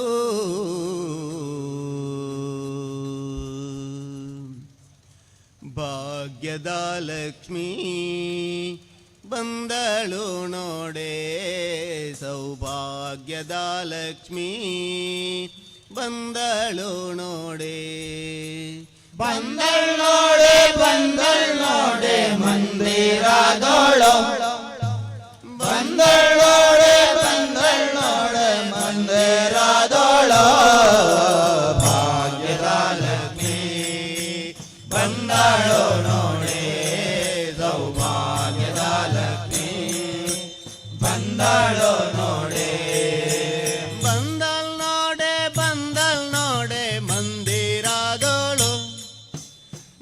ಭಾಗ್ಯದ ಲಕ್ಷ್ಮೀ ಬಂದಳು ನೋಡೆ ಸೌಭಾಗ್ಯದ ಲಕ್ಷ್ಮೀ ಬಂದಳು ನೋಡೆ ಬಂದಳ್ ನೋಡೆ ಮಂದಿರದೋಳು ಬಂದಳ್ ನೋಡೆ ಮಂದಿರದೋಳು ಭಾಗ್ಯದ ಲಕ್ಷ್ಮೀ ಬಂದಳು ನೋಡೆ ಸೌಭಾಗ್ಯದ ಲಕ್ಷ್ಮೀ ಬಂದಳು ನೋಡೆ ಬಂದಲ್ ನೋಡೆ ಮಂದಿರದೋಳು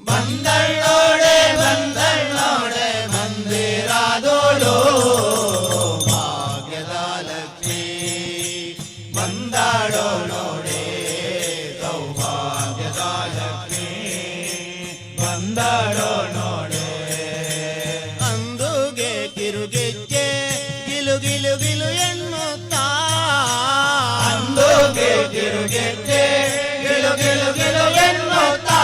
ಬಂದಳ್ ನೋಡೆ ಮಂದಿರದೋಳು ಭಾಗ್ಯದ ಲಕ್ಷ್ಮೀ ಬಂದಳು ನೋಡೆ ಸೌಭಾಗ್ಯದ ಲಕ್ಷ್ಮೀ ಬಂದಳು ನೋಡೆ ಅಂದುಗೆ ಕಿರುಗೆಜ್ಜೆ ಗಿಲು ಗಿಲು ಗಿಲು ಎನ್ನುತ್ತಾ ಅಂದುಗೆ ಕಿರುಗೆಜ್ಜೆ ಗಿಲು ಗಿಲು ಗಿಲು ಎನ್ನುತ್ತಾ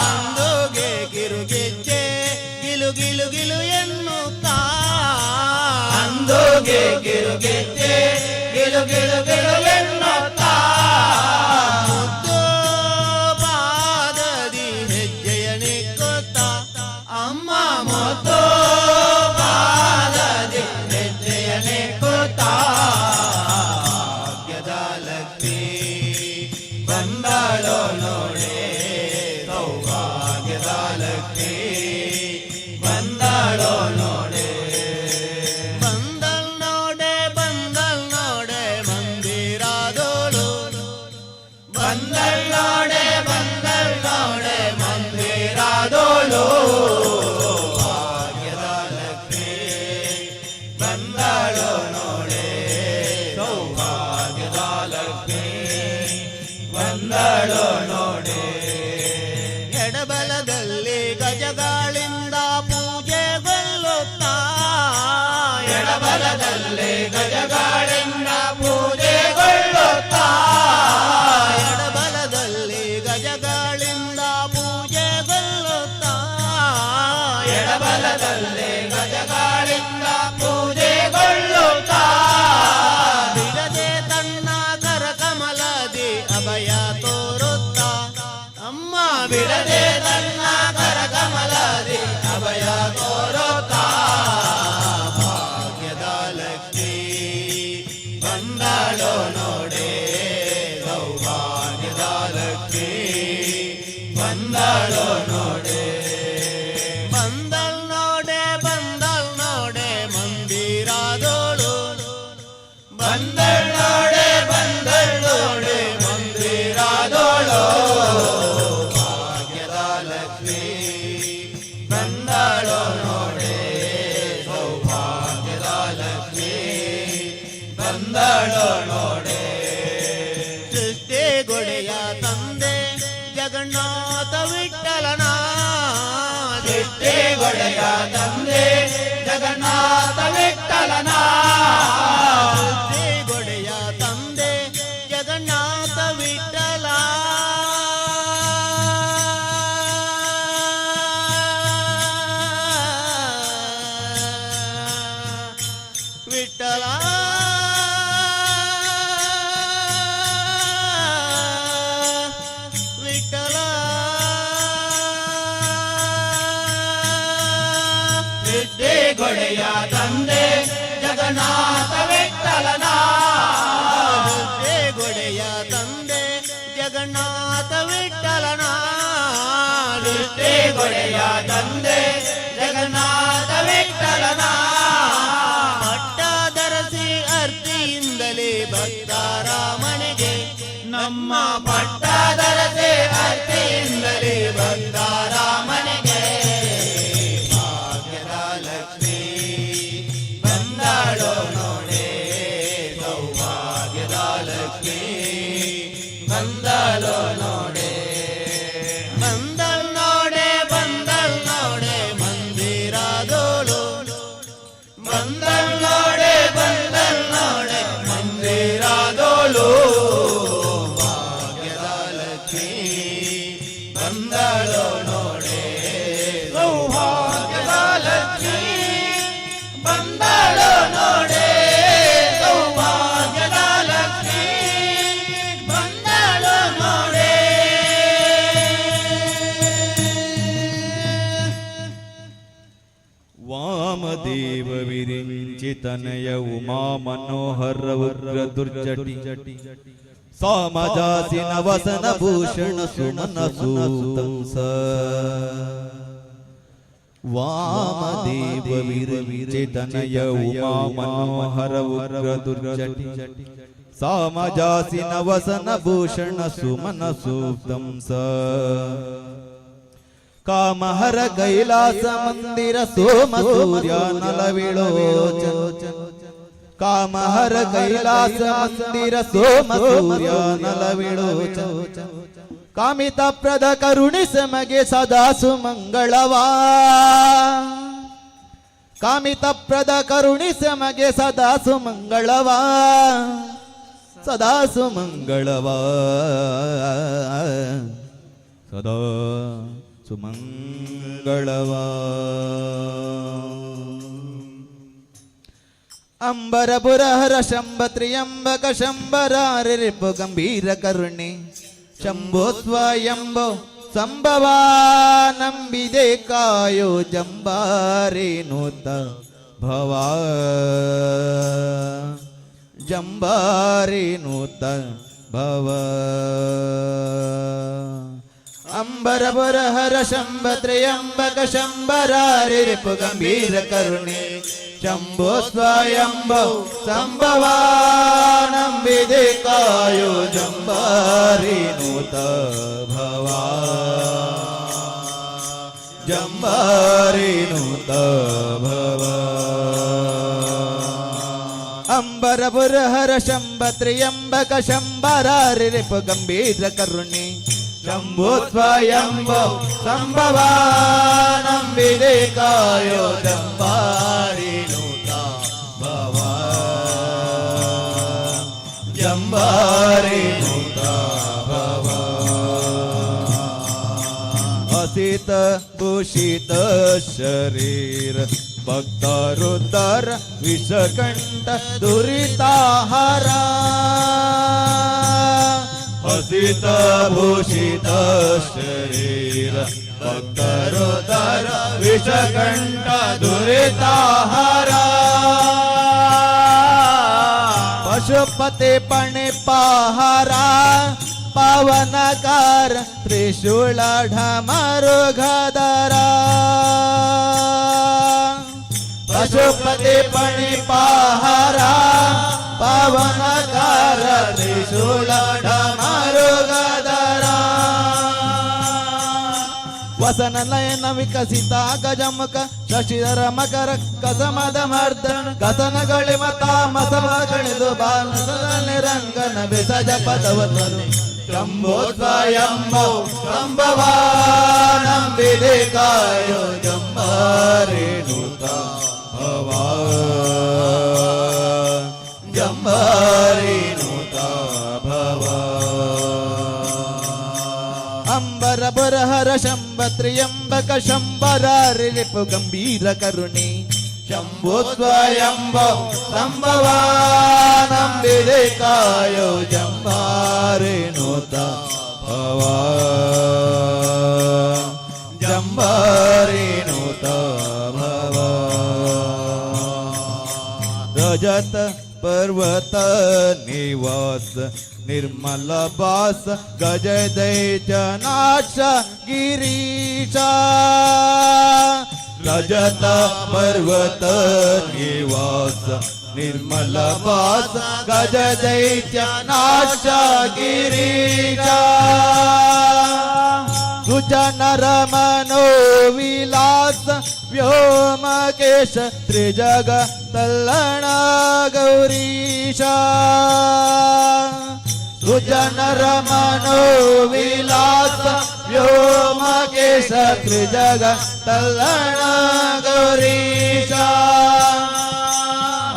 ಅಂದುಗೆ ಕಿರುಗೆಜ್ಜೆ ಗಿಲು ಗಿಲು ಗಿಲು ಎನ್ನುತ್ತಾ ಅಂದುಗೆ ಕಿರುಗೆಜ್ಜೆ ಗಿಲು ಗಿಲು ಗಿಲು ಎನ್ನುತ್ತಾ ಮುದ್ದು ಪಾದದಿ ಹೆಜ್ಜೆಯ ನಿಕ್ಕುತ್ತಾ ಅಮ್ಮ ಮುದ್ದು ಪಾದದಿ ಹೆಜ್ಜೆಯ ನೆಕ್ಕುತ್ತಾ ಭಾಗ್ಯದ ಲಕ್ಷ್ಮೀ ಬಂದಳು ನೋಡೆ ಸೌಭಾಗ್ಯದ ಲಕ್ಷ್ಮೀ ಬಂದಳು ನೋಡೆ ಬಂದಲ್ ನೋಡೆ ಮಂದಿರದೋಳು ಬಂದಳ್ ನೋಡೆ ಮಂದಿರದೋಳು ಭಾಗ್ಯದ ಲಕ್ಷ್ಮೀ ಬಂದಳು ನೋಡೆ ಸೌಭಾಗ್ಯದ ಲಕ್ಷ್ಮೀ ಬಂದಳು ನೋಡೆ ಎಡಬಲದಲ್ಲಿ ಗಜ ಬಂದಳು ನೋಡೆ ಸೌಭಾಗ್ಯದ ಲಕ್ಷ್ಮೀ ಬಂದಳು ನೋಡೆ ಸೃಷ್ಟಿ ಗೊಡೆಯ ತಂದೆ ಜಗನ್ನಾಥ ವಿಠಲನ ಸೃಷ್ಟಿ ಗೊಡೆಯ ತಂದೆ ಜಗನ್ನಾಥ ವಿಠಲನ ಸೃಷ್ಟಿ ಗೊಡೆಯ ತಂದೆ ಜಗನ್ನಾಥ ವಿಠಲ ವಿಠಲ ವಿಠಲ ಸೃಷ್ಟಿ ಗೊಡೆಯ ತಂದೆ ಜಗನ್ನಾಥ ವಿಠಲನ ಸೃಷ್ಟಿ ಗೊಡೆಯ ತಂದೆ ಜಗನ್ನಾಥ ವಿಠಲನ ಸೃಷ್ಟಿ ಗೊಡೆಯ ತಂದೆ ಜಗನ್ನಾಥ ವಿಠಲನ ಪಟ್ಟಧರಸಿ ಅರ್ತಿಯಿಂದಲೇ ಭಕ್ತಾರಾಮನಿಗೆ ನಮ್ಮ ಪಟ್ಟಧರಸೆ ಅರ್ತಿಯಿಂದಲೇ ಬಂದಾರಾಮನಿಗೆ ಭಾಗ್ಯದ ಲಕ್ಷ್ಮೀ ಬಂದಳು ನೋಡೆ ಸೌಭಾಗ್ಯದ ಲಕ್ಷ್ಮೀ ಬಂದಳು ನೋಡೆ ಬಂದಳ್ ನೋಡೆ ಮಂದಿರದೋಳು ಬಂದಳ್ ನೋಡೆ ಮಂದಿರದೋಳು ಭಾಗ್ಯದ ಲಕ್ಷ್ಮೀ ಬಂದಳು ನೋಡೆ ಸೌಭಾಗ್ಯದ ಲಕ್ಷ್ಮೀ ಬಂದಳು ನೋಡೆ ಸೌಭಾಗ್ಯದ ಲಕ್ಷ್ಮೀ ಬಂದಳು ನೋಡೆ ವಾಮದೇವ ವಿರಿಂಚಿತನಯ ಉಮಾ ಮನೋಹರ ಉಗ್ರ ದುರ್ಜಟಿ ಸಾಮಜಾಸಿನ ವಸನ ಭೂಷಣ ಸುಮನ ಸೂತಂಸ ವಾಮದೇವ ವಿರಿಂಚಿತನಯ ಉಮಾ ಮನೋಹರ ಉಗ್ರ ದುರ್ಜಟಿ ಸಾಮಜಾಸಿನ ವಸನ ಭೂಷಣ ಸುಮನ ಸೂತಂಸ ಕಾಮಹರ ಕೈಲಾಸ ಮಂದಿರ ಸೋಮ ಸೂರ್ಯ ನಲವಿಳೋಚನ ಕಾಮಹರ ಕೈಲಾಸ ಮಂದಿರ ಸೋಮ ಸೂರ್ಯ ನಲವಿಳೋಚನ ಕಾಮಿತ ಪ್ರದ ಕರುಣಿಸ ಮಗೆ ಸದಾ ಸುಮಂಗಳವಾ ಕಾಮಿತ ಪ್ರದ ಕರುಣಿಸ ಮಗೆ ಸದಾ ಸುಮಂಗಳವಾ ಸದಾ ಸುಮಂಗಳವಾ ಸದಾ ಸುಮಂಗಳವಾ ಅಂಬರಪುರಹರ ಶಂಭ ತ್ರಿಯಂಬಕ ಶಂಭರಾರಿರಿಪು ಗಂಭೀರ ಕರುಣೆ ಶಂಭೋ ಸ್ವಯಂಭೋ ಸಂಭವಾ ನಂಬಿದೆ ಕಾಯೋ ಜಂಬಾರೇನೂತ ಭವಾ ಜಂಬಾರೇನೂತ ಭವ ಅಂಬರಪುರಹರ ಶಂಭ ತ್ರ್ಯಂಬಕ ಶಂಭರಾರಿರಿಪು ಗಂಭೀರ ಕರುಣೆ ಶಂಭೋ ಸ್ವಯಂಭೋ ಸಂಭವಾ ನಂಬಿದೆ ಕಾಯೋ ಜಂಬಾರೇನೂತ ಭವಾ ಜಂಬಾರೇನೂತ ಭವ ಅಂಬರಪುರಹರ ಶಂಭ ತ್ರ್ಯಂಬಕ ಶಂಭರಾರಿರಿಪು ಗಂಭೀರ ಕರುಣೆ ಶಂಭೋ ಸ್ವಯಂಭೋ ಸಂಭವಾ ನಂಬಿದೆ ಕಾಯೋ ಜಂಬಾರೇನೂತ ಭವಾ ಜಂಬಾರೇನೂತ ಭವಾ ಅಸಿತ ಭೂಷಿತ ಶರೀರ ಭಕ್ತರುದ್ಧರ ವಿಷಕಂಠ ದುರಿತಾಹಾರ ಹಸಿತ ಭೂಷಿತ ಶರೀರ ಭಕ್ತರುದ್ಧರ ವಿಷಕಂಠ ದುರಿತಾಹಾರ ಪಶುಪತಿ ಪಣೆ ಪಹಾರ ಪಾವನಕಾರ ತ್ರಿಶೂಲ ಢಮರುಘಧರ ಪಶುಪತಿ ಪಣಿ ಪಹಾರ ಪಾವನಕಾರ ತ್ರಿಶೂಲ ಢಮರುಘಧರ ವಸನ ನಯನ ವಿಕಸಿತ ಗಜಮುಖ ಶಶಿಧರ ಮಕರ ಕಸಮದ ಮರ್ದನ ಕಸನಗಳಿ ಮತಾಮಸವ ಕಳೆದು ಬಾಲಸದಲ್ಲಿ ರಂಗನ ಬೆಸಜ ಪದವತನು ಶಂಭೋ ಸ್ವಯಂಭೋ ಸಂಭವಾನಂಬಿದೆ ಕಾಯೋ ಜಂಬಾರೇಣುತ ಭವಾ ಜಂಬಾರೇಣುತ ಭವಾ ಅಂಬರ ಬರಹರ ಶಂಭ ತ್ರಿಯಂಬಕ ಶಂಬರಾರಿ ರಿಪು ಗಂಭೀರ ಕರುಣಿ ಶಂಭೋ ಸ್ವಯಂಭೋ ಸಂಭವಾನಂಬಿದೆ ಕಾಯೋ ಜಂಬಾರೇಣುತ ಭವಾ ಜಂಬಾರೇಣುತ ಭವಾ ರಜತ पर्वत निवास निर्मल बास गज दैत्यनाश गिरीशा रजत पर्वत निवास निर्मल बास गज दैत्यनाश गिरीशा सुजनर मनो विलास व्योमकेश त्रिजग तल्लण गौरीशा सुजनर मनो विलास व्योमकेश त्रिजग तल्लण गौरीशा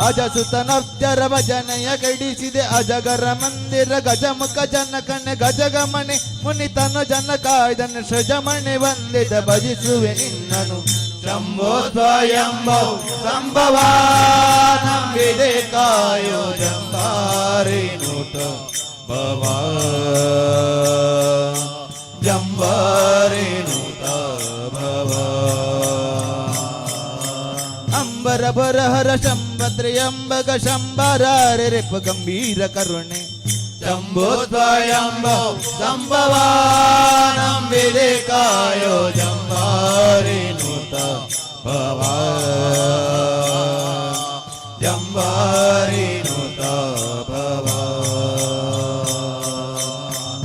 ಅಜಸುತನರ್ಜರ ಭಜನೆಯ ಕಡಿಸಿದೆ ಅಜಗರ ಮಂದಿರ ಗಜಮುಖ ಜನಕನೆ ಗಜಗಮಣಿ ಮುನಿತನು ಜನ ಕಾಯ್ದನು ಸೃಜಮಣಿ ವಂದಿತ ಭಜಿಸುವೆ ನಿನ್ನನು ಶಂಭೋ ಸ್ವಯಂಭೋ ಸಂಭವಾನಂಬಿದೆ ಕಾಯೋ ಜಂಬಾರೇಣುತ ಭವಾ ಜಂಬಾರೇಣುತ ಭವಾ ಅಂಬರ ಬರಹರ ಶಂಭ ತ್ರಿಯಂಬಕ ಶಂಬರಾರಿ ರಿಪು ಗಂಭೀರ ಕರುಣೆ ಶಂಭೋ ಸ್ವಯಂಭೋ ಸಂಭವಾನಂಬಿದೆ ಕಾಯೋ ಜಂಬಾರೇಣುತ ಭವಾ ಜಂಬಾರೇಣುತ ಭವಾ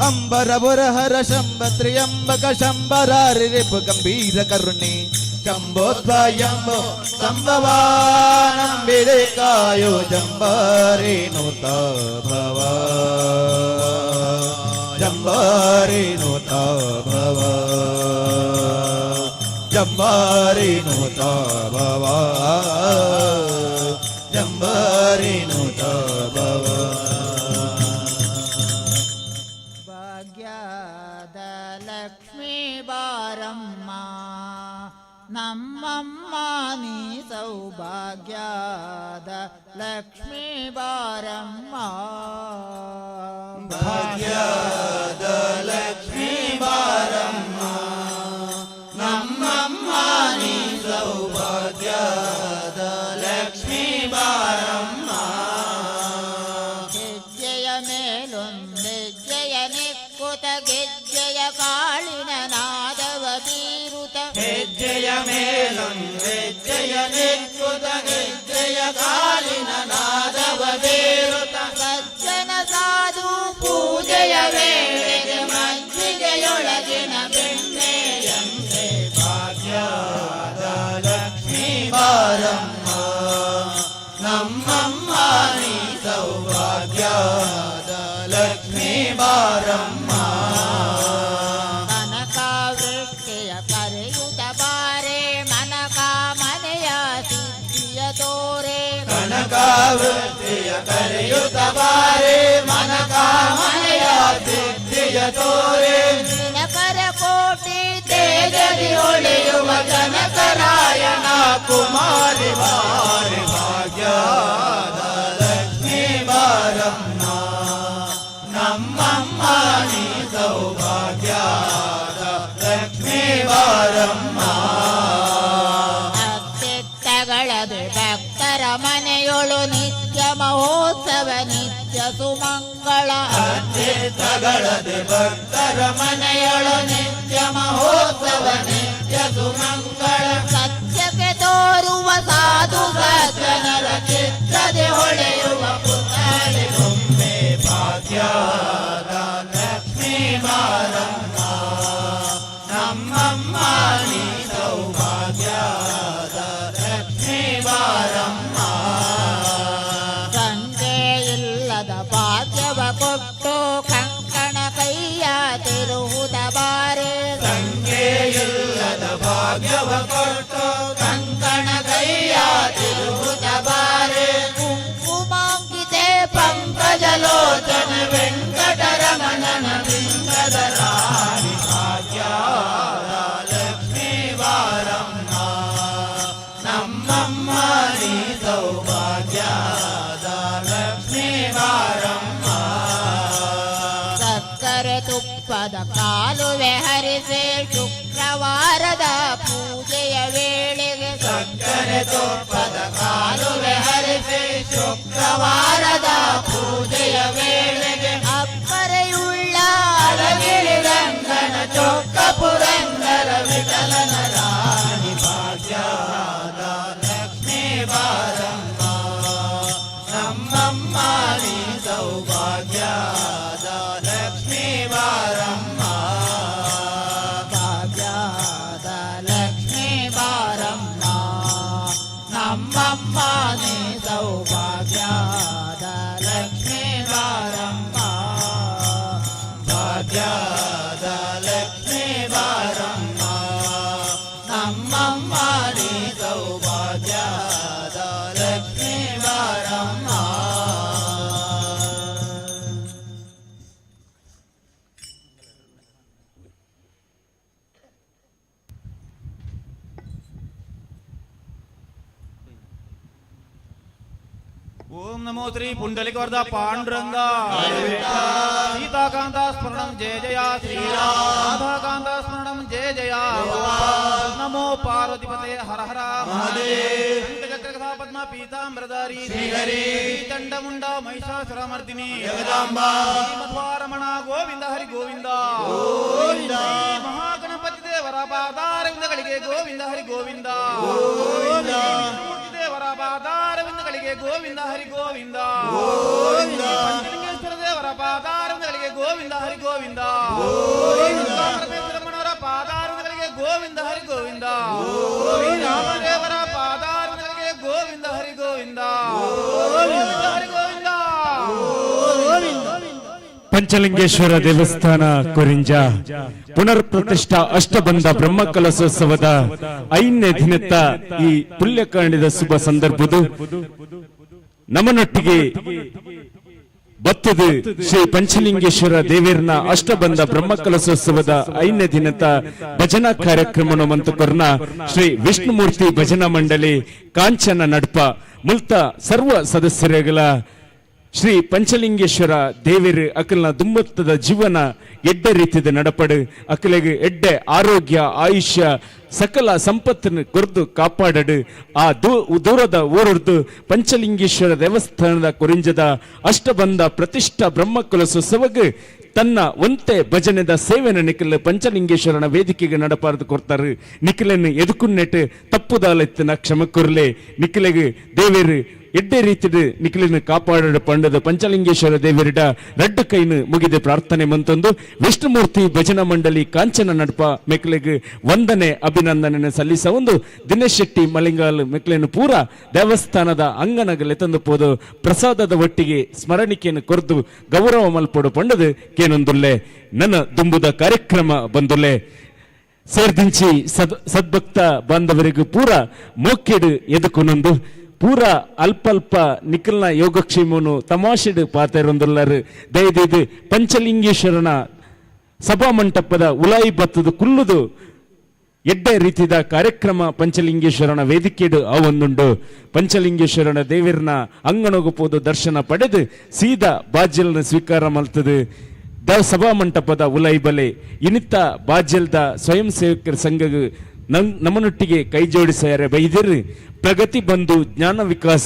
ಅಂಬರ ಬರಹರ ಶಂಭ ತ್ರಿಯಂಬಕ ಶಂಬರಾರಿ ರಿಪು ಗಂಭೀರ ಕರುಣೆ ಶಂಭೋ ಸ್ವಯಂಭೋ ಸಂಭವಾನಂಬಿದೆ ಕಾಯೋ ಜಂಬಾರೇಣುತ ಭವಾ ಜಂಬಾರೇಣುತ ಭವಾ ಜಂಬಾರೇಣುತ ಭವಾ ಜಂಬಾರೇಣುತ ಭವಾ ಭಾಗ್ಯದ ಲಕ್ಷ್ಮೀ ಬಾರಮ್ಮ ನಮ್ಮಮ್ಮ ನೀ ಸೌಭಾಗ್ಯದ ಲಕ್ಷ್ಮೀ ಬಾರಮ್ಮ ಭಾಗ್ಯದ ಲಕ್ಷ್ಮೀ ಬಾರಮ್ಮ ನಮ್ಮಮ್ಮ ನೀ ಸೌಭಾಗ್ಯದ ಲಕ್ಷ್ಮೀ ಬಾರಮ್ಮ ಹೆಜ್ಜೆಯ ಮೇಲೊಂದೆಜ್ಜೆಯ ನಿಕ್ಕುತ ಗೆಜ್ಜೆಯ ಕಾಳಿನ ನಾದವ ಬೀರುತ ಹೆಜ್ಜೆಯ ಮೇಲೊಂದೆಜ್ಜೆಯ ನಿಕ್ಕುತ ಗೆಜ್ಜೆಯ ಕಾಲಿನ ನಾದವ ಬೇರುತ ಸಜ್ಜನ ಸಾಧು ಪೂಜೆಯ ವೇಳೆಗೆ ಮಜ್ಜಿಗೆಯೊಳಗಿನ ಬೆಣ್ಣೆಯಂತೆ ಭಾಗ್ಯದ ಲಕ್ಷ್ಮೀ ಬಾರಮ್ಮ ನಮ್ಮಮ್ಮ ನೀ ಸೌಭಾಗ್ಯದ ಲಕ್ಷ್ಮೀ ಬಾರಮ್ಮ ಕನಕ ವೃಷ್ಟಿಯ ಕರೆಯುತ್ತ ಬಾರೆ ಮನಕ ಮನೆಯ ಸಿದ್ಧಿಯ ತೋರೆ ಕನಕಾವೃತ್ತಿಯ ಕರೆಯುತ್ತ ಬಾರೆ ಮನಕ ಮನೆಯ ಸಿದ್ಧಿಯ ತೋರೆ ದಿನಕರ ಕೋಟಿ ತೇಜದಿ ಹೊಳೆಯುವ ಜನಕರಾಯಣ ಕುಮಾರಿ ಬಾರಿ ಭಾಗ್ಯದ ಲಕ್ಷ್ಮೀ ಬಾರಮ್ಮ ನಮ್ಮಮ್ಮ ನೀ ಸೌಭಾಗ್ಯದ ಲಕ್ಷ್ಮೀ ಬಾರಮ್ಮ ಅತ್ತೆತ್ತಗಳದು ಭಕ್ತರ ಮನೆಯೊಳು ನಿತ್ಯ ಮಹೋತ್ಸವ ನಿತ್ಯ ಸುಮಂಗಳ ತಗಳದೆ ಭಕ್ತರ ಮನೆಯೊಳು ನಿತ್ಯ ಮಹೋತ್ಸವ ನಿತ್ಯ ಸುಮಂಗಳ ಸತ್ಯಕ್ಕೆ ತೋರುವ ಸಾಧು ಸಜ್ಜನರ ಚಿತ್ತದೆ ಹೊಳೆಯುವ ಪುತ್ಥಳಿ ಒಮ್ಮೆ ಭಾಗ್ಯದ ಲಕ್ಷ್ಮೀ ಬಾರಮ್ಮ ನಮ್ಮಮ್ಮ ಭಾಗ್ಯವ ಕೊಟ್ಟು ಕಂಕಣ ಕೈಯ ತಿರುಗುತ್ತ ಬಾರೆ ಕುಂಕುಮಾಂಕಿತೆ ಪಂಕಜಲೋಚನ ವೆಂಕಟರಮಣನ ಬಿಂಕದ ರಾಣಿ ಭಾಗ್ಯದ ಲಕ್ಷ್ಮೀ ಬಾರಮ್ಮ ನಮ್ಮಮ್ಮ ನೀ ಸೌಭಾಗ್ಯದ ಲಕ್ಷ್ಮೀ ಬಾರಮ್ಮ ಸಕ್ಕರೆ ತುಪ್ಪದ ಕಾಲುವೆ ಹರಿಸೆ ಶುಕ್ರವಾರದ ಪೂಜೆಯ ವೇಳೆಗೆ ಸಕ್ಕರೆ ತುಪ್ಪದ ಕಾಲುವೆ ಹರಿಸಿ ಶುಕ್ರವಾರದ ಪೂಜೆಯ ವೇಳೆಗೆ ಅಪ್ಪರೆಯುಳ್ಳ ಅಳಗಿರಿ ರಂಗನ ಚೊಕ್ಕ ಪುರಂದರ ವಿಠಲನ ರಾಣಿ ಭಾಗ್ಯದ ಲಕ್ಷ್ಮೀ ಬಾರಮ್ಮ ನಮ್ಮಮ್ಮ ನೀ ಸೌಭಾಗ್ಯದ ಲಕ್ಷ್ಮೀ ಬಾರಮ್ಮ ಭಾಗ್ಯದ ಲಕ್ಷ್ಮೀ ಬಾರಮ್ಮ ನಮ್ಮಮ್ಮ ನೀ ಸೌಭಾಗ್ಯದ ಲಕ್ಷ್ಮೀ ಬಾರಮ್ಮ ಭಾಗ್ಯದ ಲಕ್ಷ್ಮೀ ಬಾರಮ್ಮ ನಮ್ಮಮ್ಮ ನೀ ಸೌಭಾಗ್ಯದ ಲಕ್ಷ್ಮೀ ಬಾರಮ್ಮ ಓಂ ನಮೋ ಶ್ರೀ ಪುಂಡಲಿಕವರ್ಧ ಪಾಂಡುರಂಗ ಸೀತಾಕಾಂತ ಸ್ಮರಣಂ ಜಯ ಜಯ ಶ್ರೀರಾಮ ರಾಧಾಕಾಂತ ಸ್ಮರಣಂ ಜಯ ಜಯ ನಮೋ ಪಾರ್ವತಿಪತೆ ಹರ ಹರ ಮಹಾದೇವ ಚಕ್ರಕಥಾ ಪದ್ಮ ಪೀತಾಂಬರಧಾರಿ ಶ್ರೀಹರಿ ಚಂಡಮುಂಡ ಮಹಿಷಾಸುರಮರ್ದಿನಿ ಜಗದಾಂಬ ಮಧ್ವಾರಮಣ ಗೋವಿಂದ ಹರಿ ಗೋವಿಂದ ಮಹಾಗಣಪತಿ ದೇವರ ಪಾದಾರವಿಂದಗಳಿಗೆ ಗೋವಿಂದ ಹರಿ ಗೋವಿಂದ ದೇವರ ಪಾದಾರವಿಂದಗಳಿಗೆ ಗೋವಿಂದ ಹರಿ ಗೋವಿಂದ ಪಂಚಲಿಂಗೇಶ್ವರ ದೇವರ ಪಾದಾರವಿಂದಗಳಿಗೆ ಗೋವಿಂದ ಹರಿ ಗೋವಿಂದ ಪರಮೇಶ್ವರಮ್ಮನವರ ಪಾದಾರವಿಂದಗಳಿಗೆ ಗೋವಿಂದ ಹರಿ ಗೋವಿಂದ ರಾಮದೇವರ ಪಾದಾರವಿಂದಗಳಿಗೆ ಗೋವಿಂದ ಹರಿ ಗೋವಿಂದ ಹರಿ ಗೋವಿಂದ ಪಂಚಲಿಂಗೇಶ್ವರ ದೇವಸ್ಥಾನ ಕೊರಿಂಜ ಪುನರ್ ಪ್ರತಿಷ್ಠಾ ಅಷ್ಟಬಂಧ ಬ್ರಹ್ಮಕಲಶೋತ್ಸವದ 5ನೇ ದಿನದ ಈ ಪುಣ್ಯಕಾಂಡದ ಶುಭ ಸಂದರ್ಭದ ನಮ್ಮನೊಟ್ಟಿಗೆ ಬತ್ತದು ಶ್ರೀ ಪಂಚಲಿಂಗೇಶ್ವರ ದೇವೇರ್ನ ಅಷ್ಟಬಂಧ ಬ್ರಹ್ಮಕಲಶೋತ್ಸವದ 5ನೇ ದಿನದ ಭಜನಾ ಕಾರ್ಯಕ್ರಮ ಮಂತುಕೊರ್ನ ಶ್ರೀ ವಿಷ್ಣುಮೂರ್ತಿ ಭಜನಾ ಮಂಡಳಿ ಕಾಂಚನ ನಡ್ಪ ಮುಲ್ತ ಸರ್ವ ಸದಸ್ಯರುಗಳ ಶ್ರೀ ಪಂಚಲಿಂಗೇಶ್ವರ ದೇವೇರು ಅಕಲ್ನ ದುಂಬತ್ತದ ಜೀವನ ಎಡ್ಡೆ ರೀತಿಯ ನಡಪಡು ಅಕಲಿಗೆ ಎಡ್ಡೆ ಆರೋಗ್ಯ ಆಯುಷ್ಯ ಸಕಲ ಸಂಪತ್ತನ್ನು ಕೊರ್ದು ಕಾಪಾಡಡು ಆ ದೂರದ ಊರದ್ದು ಪಂಚಲಿಂಗೇಶ್ವರ ದೇವಸ್ಥಾನದ ಕೊರಿಂಜದ ಅಷ್ಟಬಂಧ ಪ್ರತಿಷ್ಠಾ ಬ್ರಹ್ಮಕಲಶೋತ್ಸವಕ್ಕೆ ತನ್ನ ಒಂತೆ ಭಜನೆದ ಸೇವೆನ ನಿಖಿಲ್ ಪಂಚಲಿಂಗೇಶ್ವರನ ವೇದಿಕೆಗೆ ನಡಪಾರದು ಕೊಡ್ತಾರೆ ನಿಖಿಲನ್ನು ಎದುಕುನ್ನೆಟ್ಟು ತಪ್ಪುದಾಲೆತ್ತಿನ ಕ್ಷಮ ಕೊರ್ಲೆ ನಿಖಿಲೆಗೆ ದೇವೇರು ಎಡ್ಡೆ ರೀತಿಯ ನಿಖಿಲಿನ ಕಾಪಾಡ ಪಂಡದ ಪಂಚಲಿಂಗೇಶ್ವರ ದೇವರಿಡ ರಡ್ಡು ಕೈನು ಮುಗಿದ ಪ್ರಾರ್ಥನೆ ಮಂತೊಂದು ವಿಷ್ಣುಮೂರ್ತಿ ಭಜನಾ ಮಂಡಳಿ ಕಾಂಚನ ನಡ್ಪ ಮೆಕ್ಲೆಗೆ ವಂದನೆ ಅಭಿನಂದನೆ ಸಲ್ಲಿಸ ಒಂದು ದಿನೇಶ್ ಶೆಟ್ಟಿ ಮಲಿಂಗಾಲ್ ಮೆಕ್ಲೆನು ಪೂರ ದೇವಸ್ಥಾನದ ಅಂಗನಗಲೆ ತಂದು ಪೋದು ಪ್ರಸಾದದ ಒಟ್ಟಿಗೆ ಸ್ಮರಣಿಕೆಯನ್ನು ಕೊರ್ದು ಗೌರವ ಮಲ್ಪಡು ಪಂಡದು ಕೇನೊಂದುಲ್ಲೆ ನನ್ನ ದುಂಬುದ ಕಾರ್ಯಕ್ರಮ ಬಂದುಲ್ಲೆ ಸೇರ್ದಿಂಚಿ ಸದ್ಭಕ್ತ ಬಾಂಧವರಿಗೂ ಪೂರ ಮೋಕೆಡು ಎದುಕೊನೊಂದು ಪೂರ ಅಲ್ಪ ನಿಖಲ್ನ ಯೋಗಕ್ಷೇಮನು ತಮಾಷೆಡು ಪಾತೆರೊಂದುಲ್ಲರು ದಯದಿದು ಪಂಚಲಿಂಗೇಶ್ವರನ ಸಭಾ ಮಂಟಪದ ಉಲಾಯಿ ಬತ್ತದು ಕುಲ್ಲುದು ಎಡ್ಡೆ ರೀತಿಯ ಕಾರ್ಯಕ್ರಮ ಪಂಚಲಿಂಗೇಶ್ವರನ ವೇದಿಕೆಡು ಅವೊಂದುಂಡು ಪಂಚಲಿಂಗೇಶ್ವರನ ದೇವರನ ಅಂಗನೋಗಪೋದು ದರ್ಶನ ಪಡೆದು ಸೀದಾ ಬಾಜ್ಯಲ್ನ ಸ್ವೀಕಾರ ಮಲ್ತದು ಸಭಾ ಮಂಟಪದ ಉಲಾಯಿ ಬಲೆ ಇನಿತ್ತ ಬಾಜ್ಯಲ್ದ ಸ್ವಯಂ ಸೇವಕರ ಸಂಘ ನಮ್ಮನೊಟ್ಟಿಗೆ ಕೈ ಜೋಡಿಸ್ಯಾರೆ ಬೈದಿರು ಪ್ರಗತಿ ಬಂಧು ಜ್ಞಾನ ವಿಕಾಸ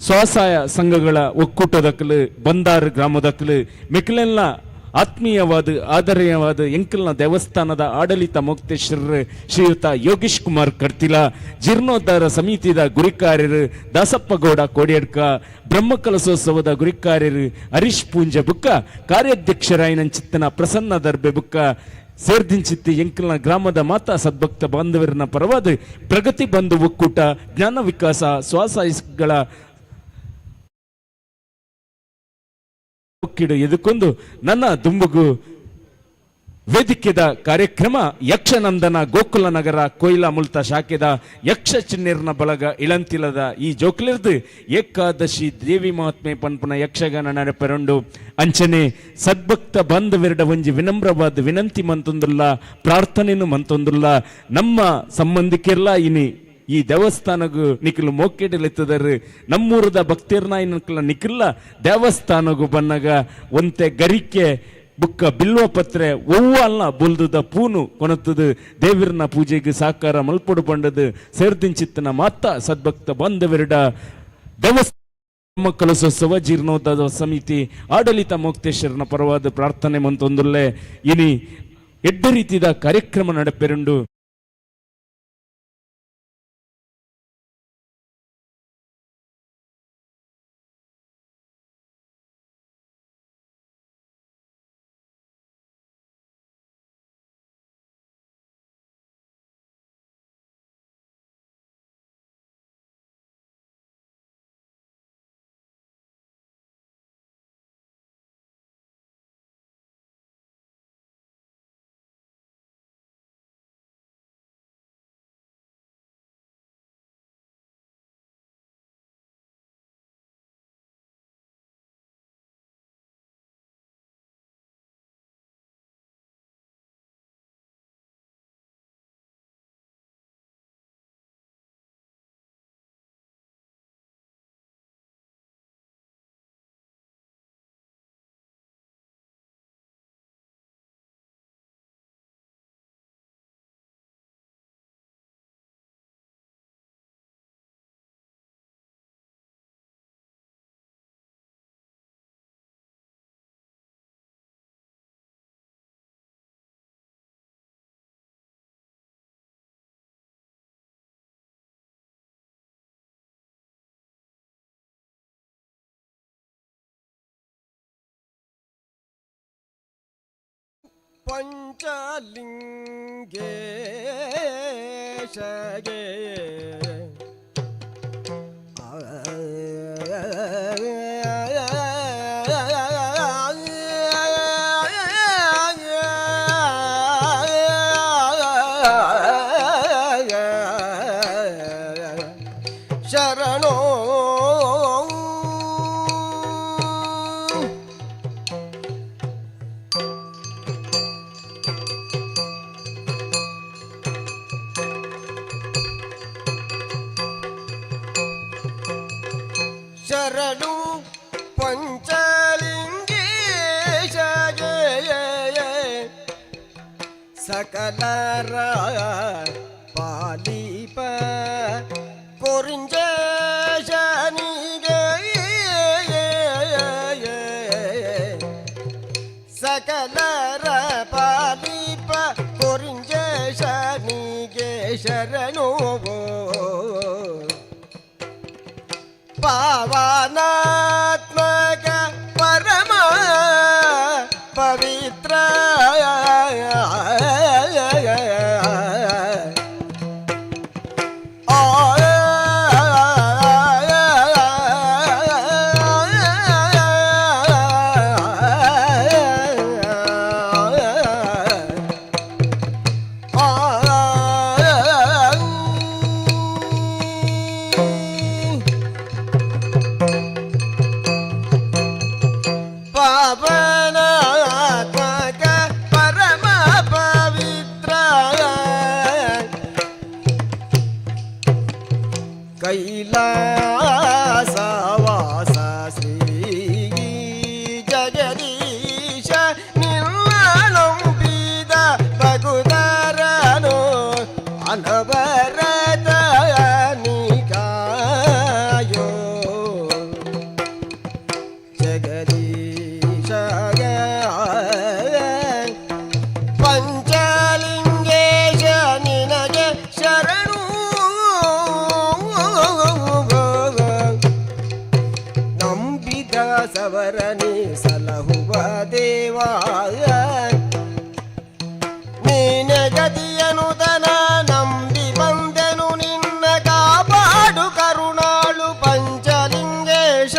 ಸ್ವಸಹಾಯ ಸಂಘಗಳ ಒಕ್ಕೂಟದಕ್ಕಲು ಬಂದಾರು ಗ್ರಾಮದಕ್ಕಲು ಮೆಕ್ಲೆಲ್ಲ ಆತ್ಮೀಯವಾದ ಆದರಣೀಯವಾದ ಎಂಕಲ್ನ ದೇವಸ್ಥಾನದ ಆಡಳಿತ ಮುಕ್ತೇಶ್ವರ ಶ್ರೀಯುತ ಯೋಗೇಶ್ ಕುಮಾರ್ ಕರ್ತಿಲ ಜೀರ್ಣೋದ್ಧಾರ ಸಮಿತಿದ ಗುರಿಕಾರ್ಯರು ದಾಸಪ್ಪಗೌಡ ಕೋಡಿಯಡ್ಕ ಬ್ರಹ್ಮಕಲಶೋತ್ಸವದ ಗುರಿಕಾರ್ಯರು ಹರೀಶ್ ಪೂಂಜ ಬುಕ್ಕ ಕಾರ್ಯಾಧ್ಯಕ್ಷರಾಯನ ಚಿತ್ತನ ಪ್ರಸನ್ನ ದರ್ಬೆ ಬುಕ್ಕ ಸೇರ್ದಿಂಚಿತ್ತಿ ಎಂಕಲ್ನ ಗ್ರಾಮದ ಮಾತಾ ಸದ್ಭಕ್ತ ಬಾಂಧವರನ್ನ ಪರವಾದ ಪ್ರಗತಿ ಬಂಧು ಒಕ್ಕೂಟ ಜ್ಞಾನ ವಿಕಾಸ ಸ್ವಸಹಾಯಗಳ ಎದುಕೊಂಡು ನನ್ನ ದುಂಬುಗು ವೇದಿಕೆದ ಕಾರ್ಯಕ್ರಮ ಯಕ್ಷನಂದನ ಗೋಕುಲ ನಗರ ಕೊಯ್ಲ ಮುಲ್ತ ಶಾಖೆದ ಯಕ್ಷ ಚಿನ್ನೇರ್ನ ಬಳಗ ಇಳಂತಿಲದ ಈ ಜೋಕ್ಲಿರ್ದು ಏಕಾದಶಿ ದೇವಿ ಮಹಾತ್ಮೆ ಪನ್ಪುನ ಯಕ್ಷಗಾನ ನಡೆಪೆರಂಡು ಅಂಚನೆ ಸದ್ಭಕ್ತ ಬಾಂಧವೆರಡ ಒಂಜಿ ವಿನಮ್ರವಾದ ವಿನಂತಿ ಮಂತೊಂದುಲ್ಲ ಪ್ರಾರ್ಥನೆನು ಮಂತೊಂದುಲ್ಲ ನಮ್ಮ ಸಂಬಂಧಿಕರೆಲ್ಲ ಇನಿ ಈ ದೇವಸ್ಥಾನಗೂ ನಿಖಿಲು ಮೋಕೆಡೆಲೆತ್ತದರು ನಮ್ಮೂರದ ಭಕ್ತಿರ್ನ ಇನ್ಕಲ ನಿಖಿಲ್ಲ ದೇವಸ್ಥಾನಗೂ ಬನ್ನಗ ಒಂತೆ ಗರಿಕೆ ಬುಕ್ಕ ಬಿಲ್ವ ಪತ್ರೆ ಒವ್ವ ಅಲ್ಲ ಬುಲ್ದುದ ಪೂನು ಕೊನತ್ತದು ದೇವಿರನ ಪೂಜೆಗೆ ಸಾಕಾರ ಮಲ್ಪೊಡು ಬಂಡದು ಸೇರ್ದಿಂಚಿತ್ತನ ಮಾತ ಸದ್ಭಕ್ತ ಬಾಂಧವೆರಡ ದೇವಸ್ಥಾನ ಕಲಸೋತ್ಸವ ಜೀರ್ಣೋದ್ಧಾರ ಸಮಿತಿ ಆಡಳಿತ ಮೋಕ್ತೇಶ್ವರನ ಪರವಾದ ಪ್ರಾರ್ಥನೆ ಮಂತೊಂದುಲ್ಲೆ ಇನಿ ಎಡ್ಡ ರೀತಿಯ ಕಾರ್ಯಕ್ರಮ ನಡೆಪೆರುಂಡು ಪಂಚಲಿಂಗೇಶಗೆ ಶರಣೋ ಶರಣು ಪಂಚಲಿಂಗೇಶಗೆ ಸಕಲರ ಪಾಲಿಪ ಕೊರಿಂಜೇಶನಿಗೆ ಸಕಲರ ಪಾಲಿಪ ಕೊರಿಂಜೇಶನಿಗೆ ಶರಣು ಪಾವನಾತ್ಮಕ ಪರಮ ಪವಿತ್ರ ಪಾವನಾತ್ಮಕ ಪರಮ ಪವಿತ್ರ ಕೈಲಾಸವಾಸ ಶ್ರೀ ಜಗದೀಶ ನಿನ್ನಳಂಬಿದ ಭಗುದರನು ಅನವರತ ನಿಕಾಯೋ ಜಗದೀಶ ಪಂಚಲಿಂಗೇಶ ನಿನಗೆ ಶರಣು ನಂಬಿದ ಸವರನಿ ಸಲಹುವ ದೇವಾ ನೀನೆ ಗತಿಯನು ದನ ನಂಬಿ ಬಂದೆನು ನಿನ್ನ ಕಾಪಾಡು ಕರುಣಾಳು ಪಂಚಲಿಂಗೇಶ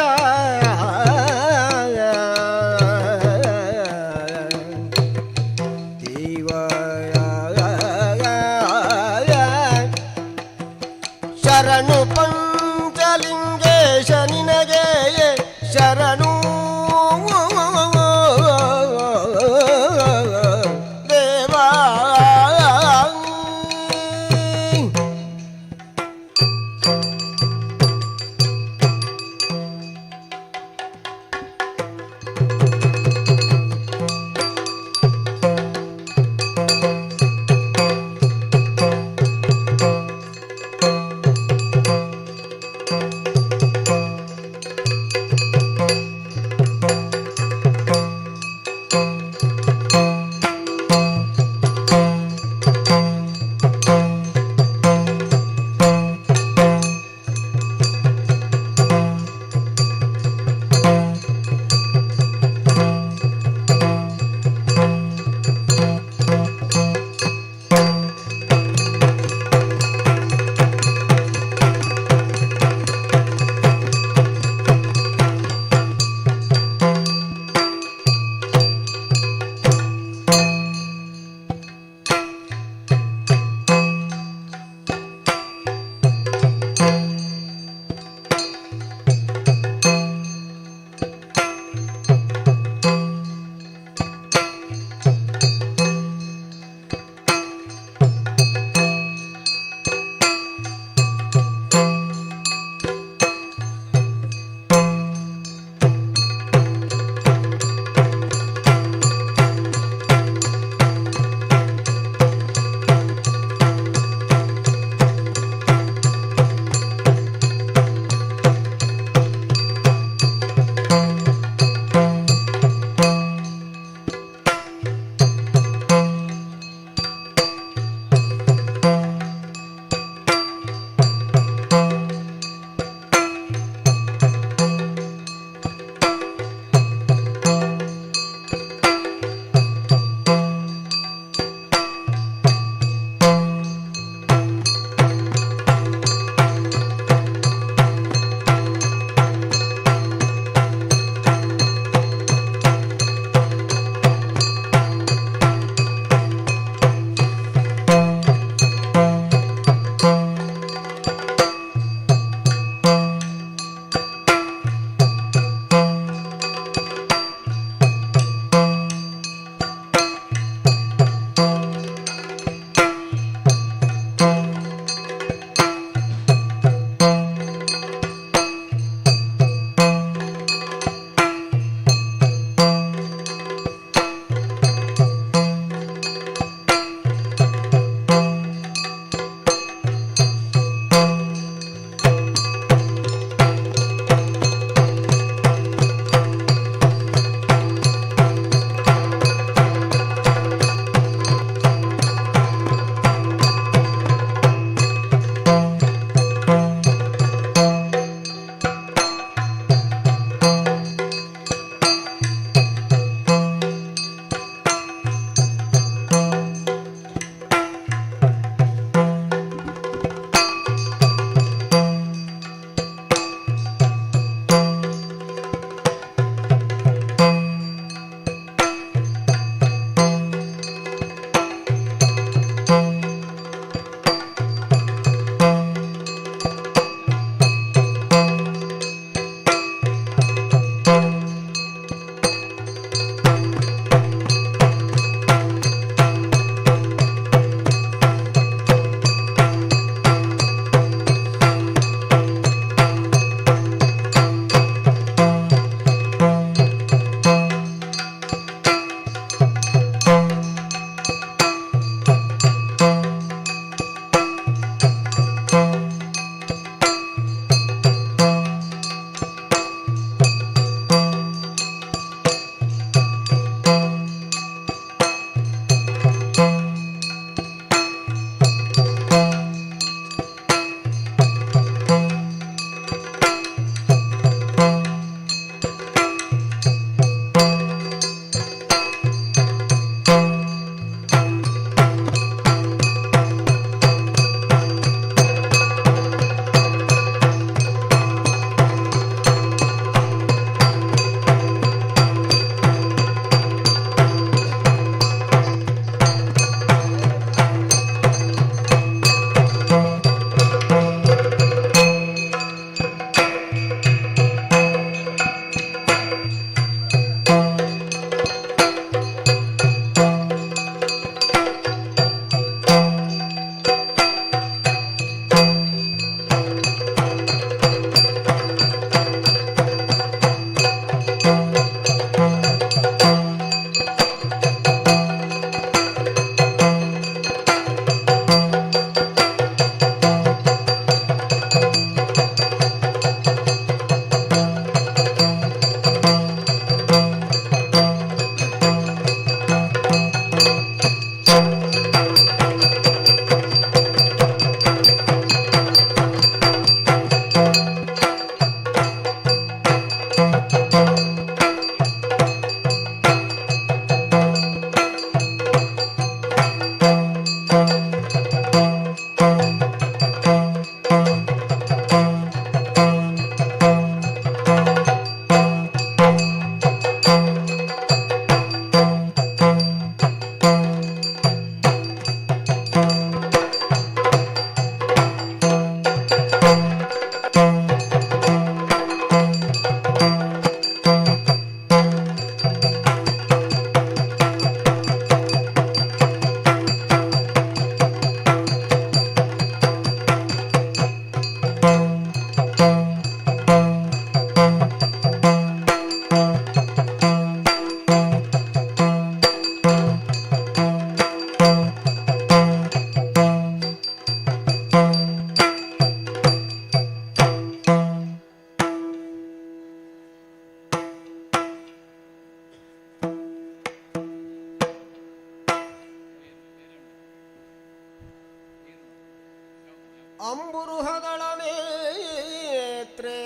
ಅಂಬುರುಹಗಳ ನೇತ್ರೆ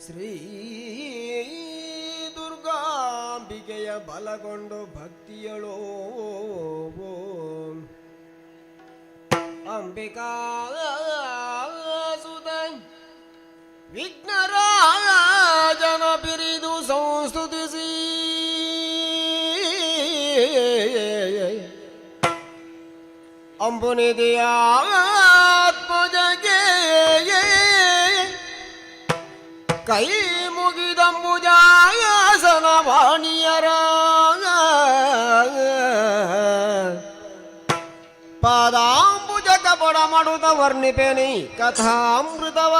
ಶ್ರೀ ದುರ್ಗಾಂಬಿಕೆಯ ಬಲಗೊಂಡು ಭಕ್ತಿಯಳೋ ಅಂಬಿಕಾ ಸುತ ವಿಘ್ನರಾಜನ ಬಿರಿದು ಸಂಸ್ತುತಿಸಿ ಅಂಬುನಿಧಿಯ ಆತ್ಮಜಗೆ ಕೈ ಮುಗಿದಂಬುಜಾಸನ ವಾಣಿಯರ ಪಾದಾಂಬುಜ ಕಪಡ ಮಾಡುತ್ತ ವರ್ಣಿಪೇನಿ ಕಥಾಮೃತವ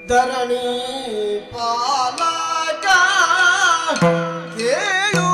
ಧರಣಿ ಪಾಲಕ ಕೇಳು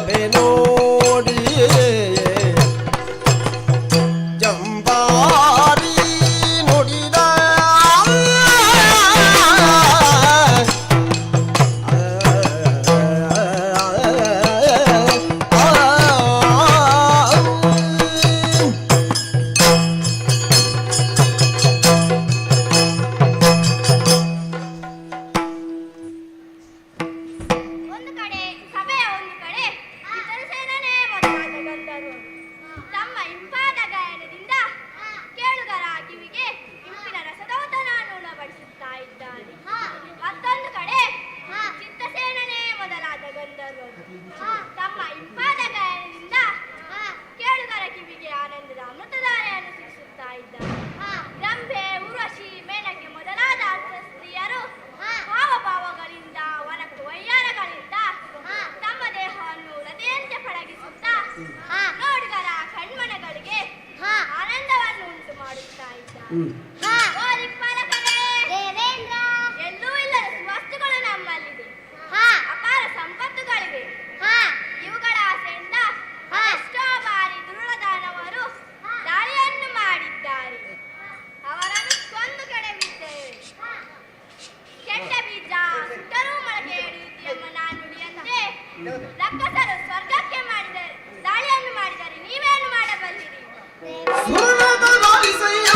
ಚಂಬೆ ನೋಡಿ ಜಂಬಾರಿ ನುಡಿದ ಒಂದು ಕಡೆ ಸಭೆಯ ಒಂದು ಕಡೆ ಚಿತ್ರಸೇನನೇ ಮೊದಲಾದ ಗಂಧರ್ವರು ತಮ್ಮ ಇಂಪಾದ ಗಾಯನದಿಂದ ಕೇಳುಗರ ಕಿವಿಗೆ ಇಂಪಿನ ರಸದೌತಣವನ್ನು ಉಣಬಡಿಸುತ್ತಾ ಇದ್ದಾರೆ. ಮತ್ತೊಂದು ಕಡೆ ಚಿತ್ರಸೇನನೇ ಮೊದಲಾದ ಗಂಧರ್ವರು ತಮ್ಮ ಇಂಪಾದ ಗಾಯನದಿಂದ ಕೇಳುಗರ ಕಿವಿಗೆ ಆನಂದದ ಅಮೃತಧಾರೆಯನ್ನು ಸುರಿಸುತ್ತಾ ಇದ್ದಾರೆ. ರಂಭೆ, ಉರ್ವಶಿ, ಮೇನಕೆ ಮೊದಲಾದ ಸ್ತ್ರೀಯರು ಹಾವಭಾವಗಳಿಂದ ವನಕು ವಯ್ಯಾರಗಳಿಂದ ತಮ್ಮ ದೇಹವನ್ನು ಲತೆಯಂತೆ ಪಳಗಿಸುತ್ತಾ ನೋಡುಗರ ಕಣ್ಮನಗಳಿಗೆ ಆನಂದವನ್ನು ಉಂಟು ಮಾಡುತ್ತಾ ಇದ್ದಾರೆ. ಓ ದಿಕ್ಪಾಲಕರೇ, ಎಲ್ಲೂ ಇಲ್ಲದ ವಸ್ತುಗಳು ನಮ್ಮಲ್ಲಿದೆ, ಅಪಾರ ಸಂಪತ್ತುಗಳಿವೆ. ಇವುಗಳ ಆಸೆಯಿಂದ ಎಷ್ಟೋ ಬಾರಿ ದುರುಳದಾನವರು ದಾಳಿಯನ್ನು ಮಾಡಿದ್ದಾರೆ. ಅವರನ್ನು ಕೊಂದು ಕೆಡವಿದ್ದೇವೆ. ಕೆಟ್ಟ ಬೀಜ ಸುಟ್ಟರೂ ಮೊಳಕೆ ಹಿಡಿಯುತ್ತೆ ಎಂಬ ನಾನುಡಿಯಂತೆ ರಕ್ಕಸರು ಸ್ವರ್ಗಕ್ಕೆ ಮಾಡಿದರೆ ದಾಳಿಯನ್ನು ಮಾಡಿದರೆ ನೀವೇನು ಮಾಡಬಲ್ಲಿರಿ? ಸುರನದ ಲಾಲಿಸಯ್ಯ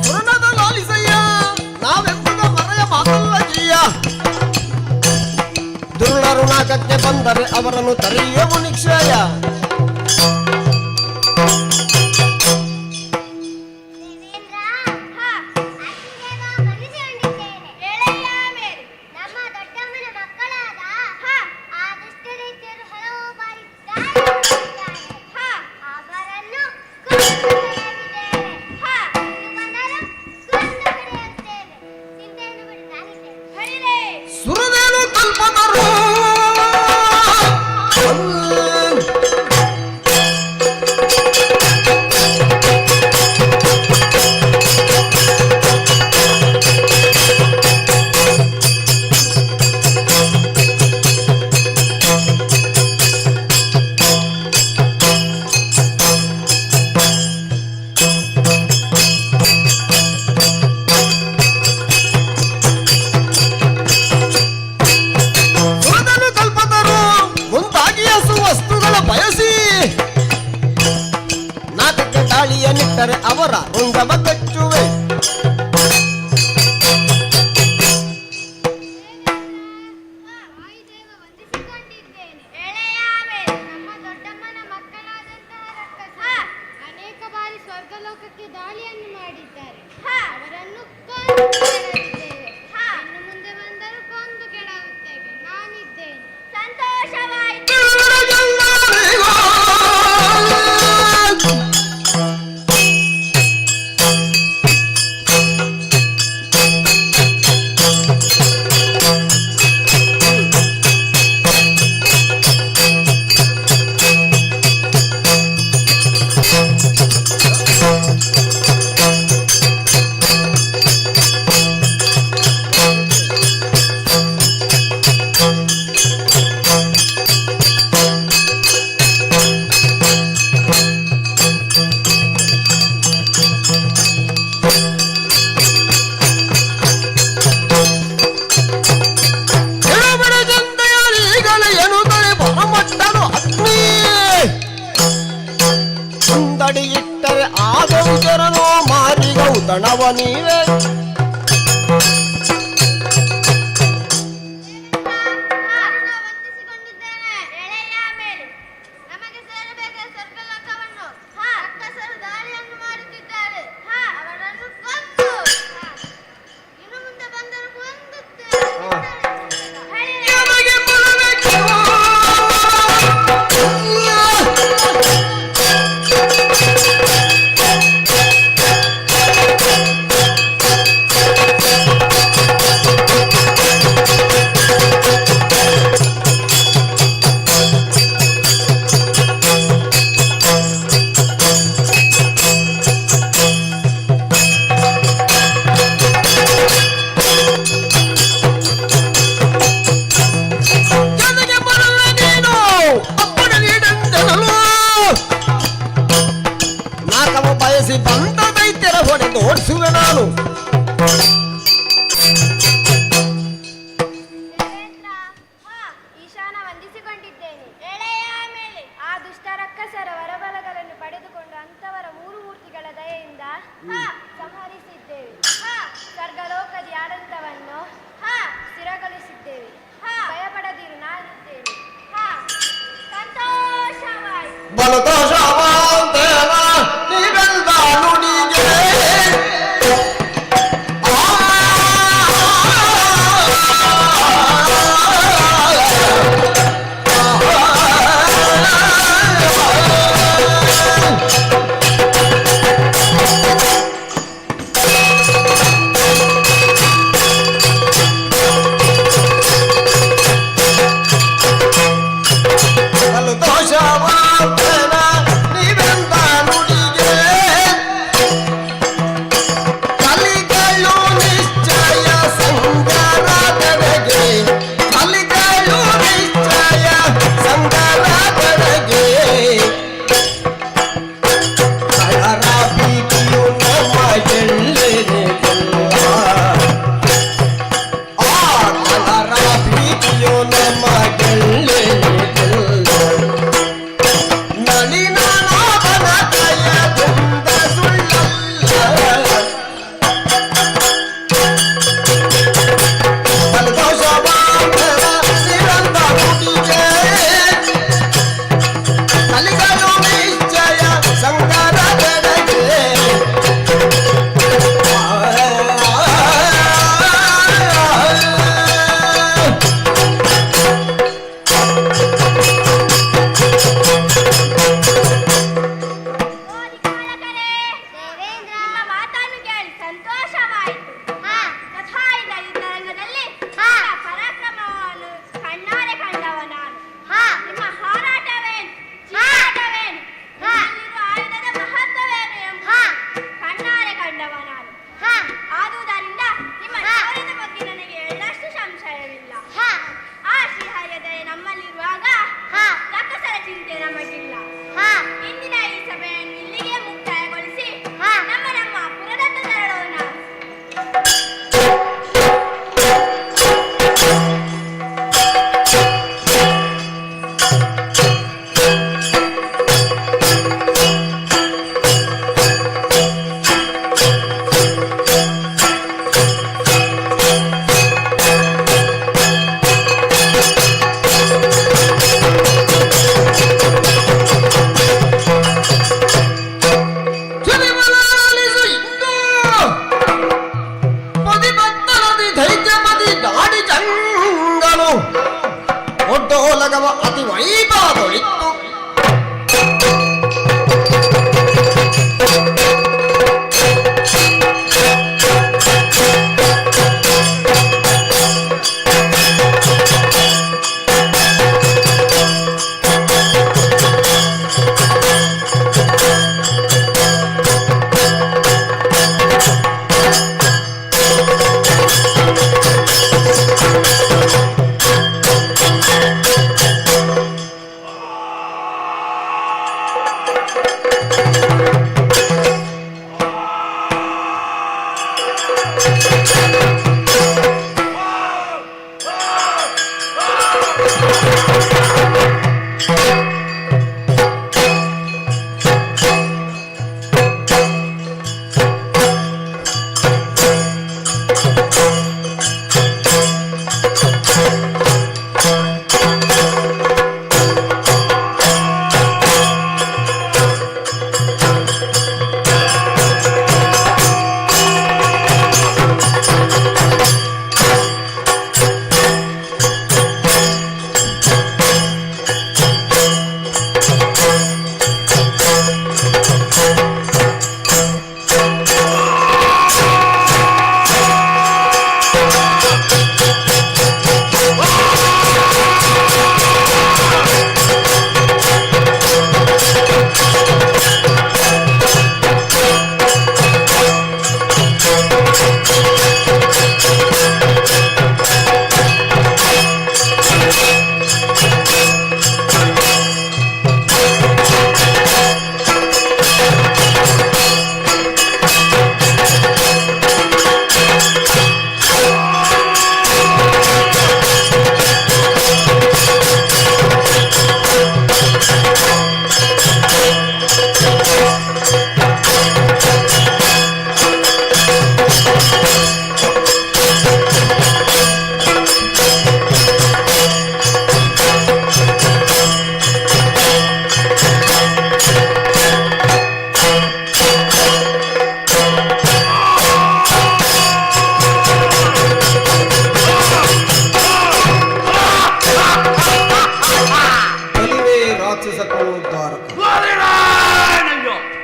ಸುರನದ ಲಾಲಿಸಯ್ಯ ನಾವೆಂಬುದ ಮರೆಯ ಮಾತಲ್ಲ ಜೀಯ ದುರುಳರು ನಾಗಕ್ಕೆ ಬಂದರೆ ಅವರನ್ನು ತರೆಯುವ ನಿಕ್ಷಯ ಹೇಳಯ್ಯ ಮೇರಿ. ನಮ್ಮ ದೊಡ್ಡಮ್ಮನ ಮಕ್ಕಳಾದ ಆ ದುಷ್ಟರೀತಿಯರು ಹಲವು ಬಾರಿ ಅವರನ್ನು ಕೊಂದು ಬಿಡಲಿದ್ದೇವೆ. ಇನ್ನು ಬಂದರೂ ಕೊಂದು ಬಿಡುತ್ತೇವೆ. ಚಿಂತೆಯನ್ನು ಬಿಡಿ, ನಾನಿದ್ದೇನೆ. ಹರಿರೇ, ಸುರದೇನು ಕಲ್ಪತರು ಸುರದೇನು ಕಲ್ಪತರು ಮುಂತಾಗಿ ಹಸು ವಸ್ತುಗಳ ಬಯಸಿ ನಾಟಕ ದಾಳಿಯನ್ನಿಟ್ಟರೆ ಅವರ ರುಂಡವ ಕಚ್ಚುವೆ ವಾಯುದೇವ ವಂದಿಸಿಕೊಂಡಿದ್ದೇನೆ. ಹೇಳಯ್ಯ ಮೇರಿ. ನಮ್ಮ ದೊಡ್ಡಮ್ಮನ ಮಕ್ಕಳಾದಂತಹ ರಕ್ಕಸ ಅನೇಕ ಬಾರಿ ಸ್ವರ್ಗಲೋಕಕ್ಕೆ ದಾಳಿಯನ್ನು ಮಾಡಿದ್ದಾರೆ. ಅವರನ್ನು ಕೊಂದು ಕೆಡವಿದ್ದೇವೆ. ಇನ್ನು ಮುಂದೆ ಬಂದರೂ ಕೊಂದು ಕೆಡವುತ್ತೇವೆ. ನಾನಿದ್ದೇನೆ. ಸಂತೋಷವಾಯಿತು. ಯಾಗವ ಅತಿ ವೈಭವಗೊಳಿತ್ತು.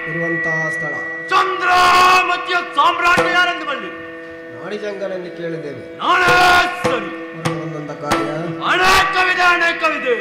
ಇರುವಂತಹ ಸ್ಥಳ ಚಂದ್ರಾಮತಿಯ ಸಾಮ್ರಾಜ್ಯ ಯಾರೆಂದು ಬಲ್ಲಿ ನಾಡಿಜಂಗನೆಂದು ಕೇಳಿದ್ದೇವೆ. ನಾನೇ ಸರಿ. ಒಂದೊಂದ ಕಾರ್ಯ ಅನೇಕವಿದೆ ಅನೇಕವಿದೆ.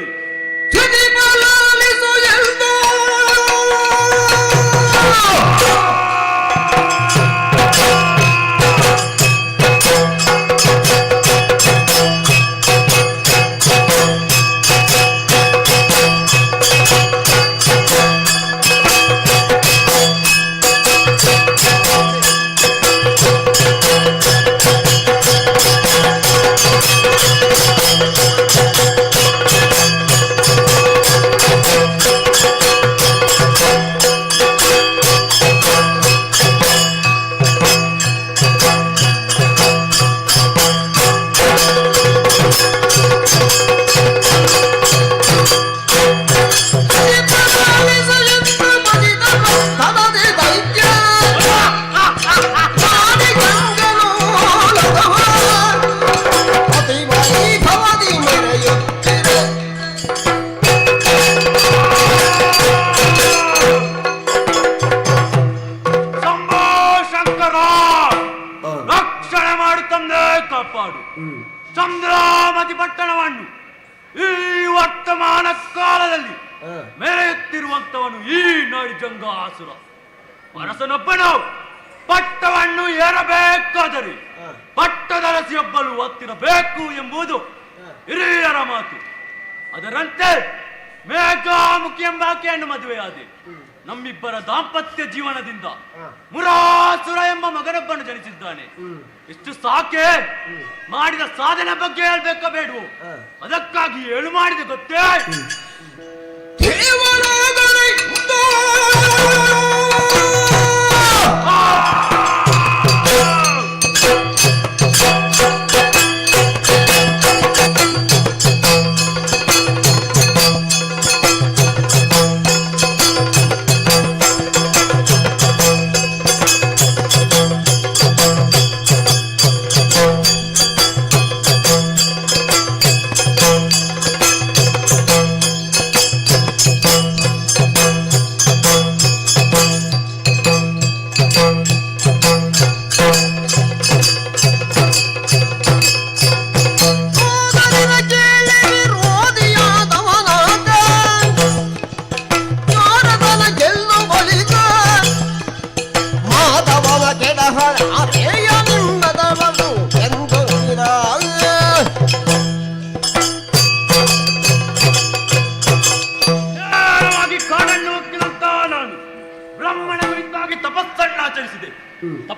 ಚಂದ್ರಾಮತಿ ಪಟ್ಟಣವನ್ನು ಈ ವರ್ತಮಾನ ಕಾಲದಲ್ಲಿ ಮೆರೆಯುತ್ತಿರುವಂತವನು ಈ ನಾಡಿಜಂಗಾಸುರ. ಅರಸನೊಬ್ಬನು ಪಟ್ಟವನ್ನು ಏರಬೇಕಾದರೆ ಪಟ್ಟದರಸಿಯೊಬ್ಬಳು ಹತ್ತಿರಬೇಕು ಎಂಬುದು ಹಿರಿಯರ ಮಾತು. ಅದರಂತೆ ಮೇಘಾಮುಖಿ ಎಂಬಾಕೆಯನ್ನು ಮದುವೆಯಾದೆ. ನಮ್ಮಿಬ್ಬರ ದಾಂಪತ್ಯ ಜೀವನದಿಂದ ಮುರಾಸುರ ಎಂಬ ಮಗನೊಬ್ಬನು ಜನಿಸಿದ್ದಾನೆ. ಇಷ್ಟು ಸಾಕೆ. ಮಾಡಿದ ಸಾಧನೆ ಬಗ್ಗೆ ಹೇಳ್ಬೇಕಾ ಬೇಡವು? ಅದಕ್ಕಾಗಿ ಏಳು ಮಾಡಿದ ಗೊತ್ತೇ?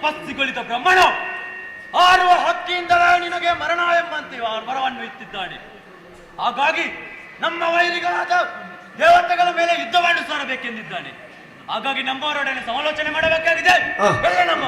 ತಪಸ್ಸಿಗೊಳಿತ ಬ್ರಹ್ಮನು ಆರುವ ಹಕ್ಕಿಯಿಂದಲೇ ನಿನಗೆ ಮರಣ ಎಂಬಂತೆ ವರವನ್ನು ಇತ್ತಿದ್ದಾನೆ. ಹಾಗಾಗಿ ನಮ್ಮ ವೈರಿಗಳಾದ ದೇವತೆಗಳ ಮೇಲೆ ಯುದ್ಧವನ್ನು ಸಾರಬೇಕೆಂದಿದ್ದಾನೆ. ಹಾಗಾಗಿ ನಮ್ಮವರೊಡನೆ ಸಮಾಲೋಚನೆ ಮಾಡಬೇಕಾಗಿದೆ. ಎಲ್ಲ ನಮ್ಮ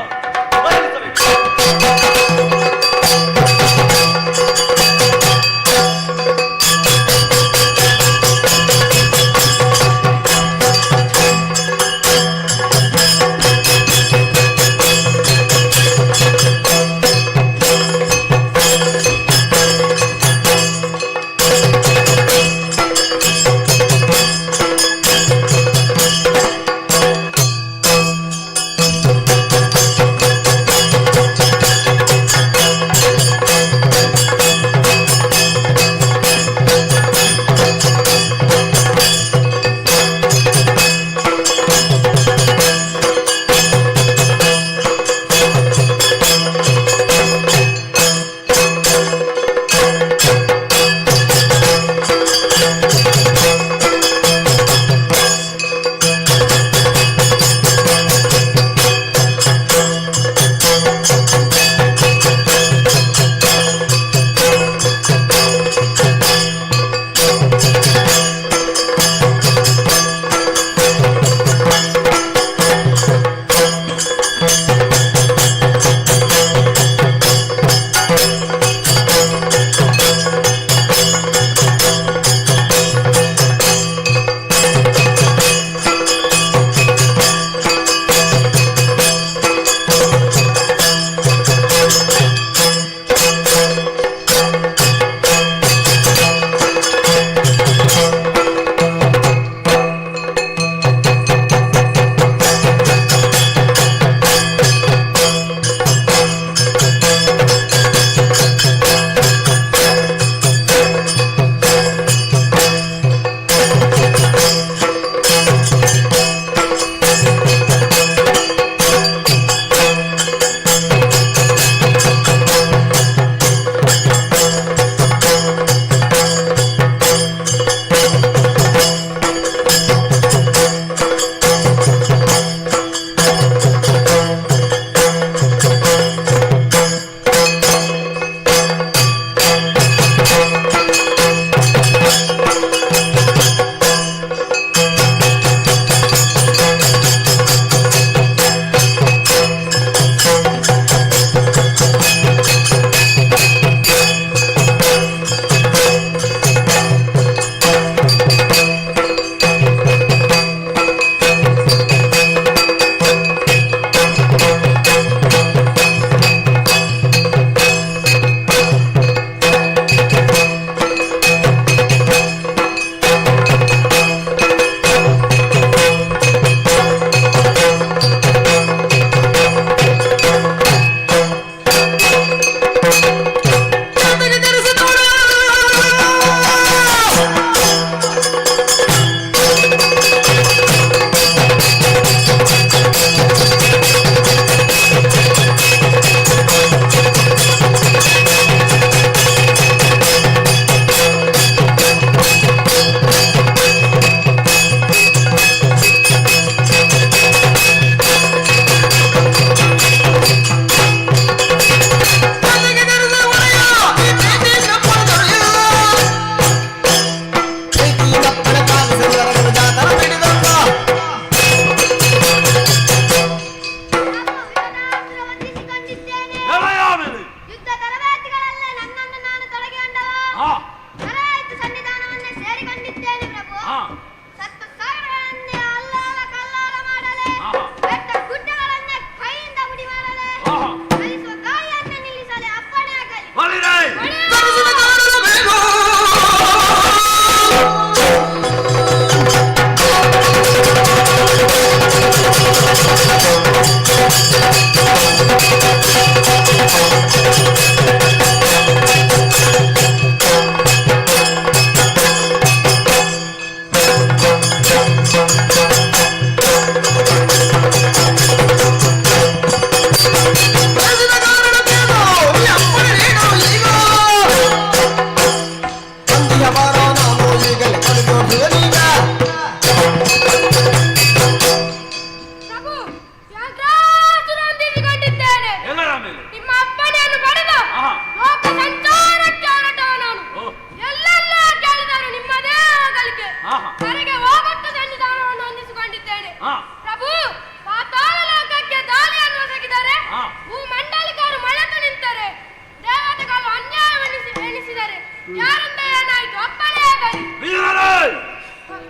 ಎಣಿಸಿದರೆ ಯಾರಿಂದ ಏನಾಯ್ತು ಅಪ್ಪನೇ ಬರಿ. ವೀರರೇ,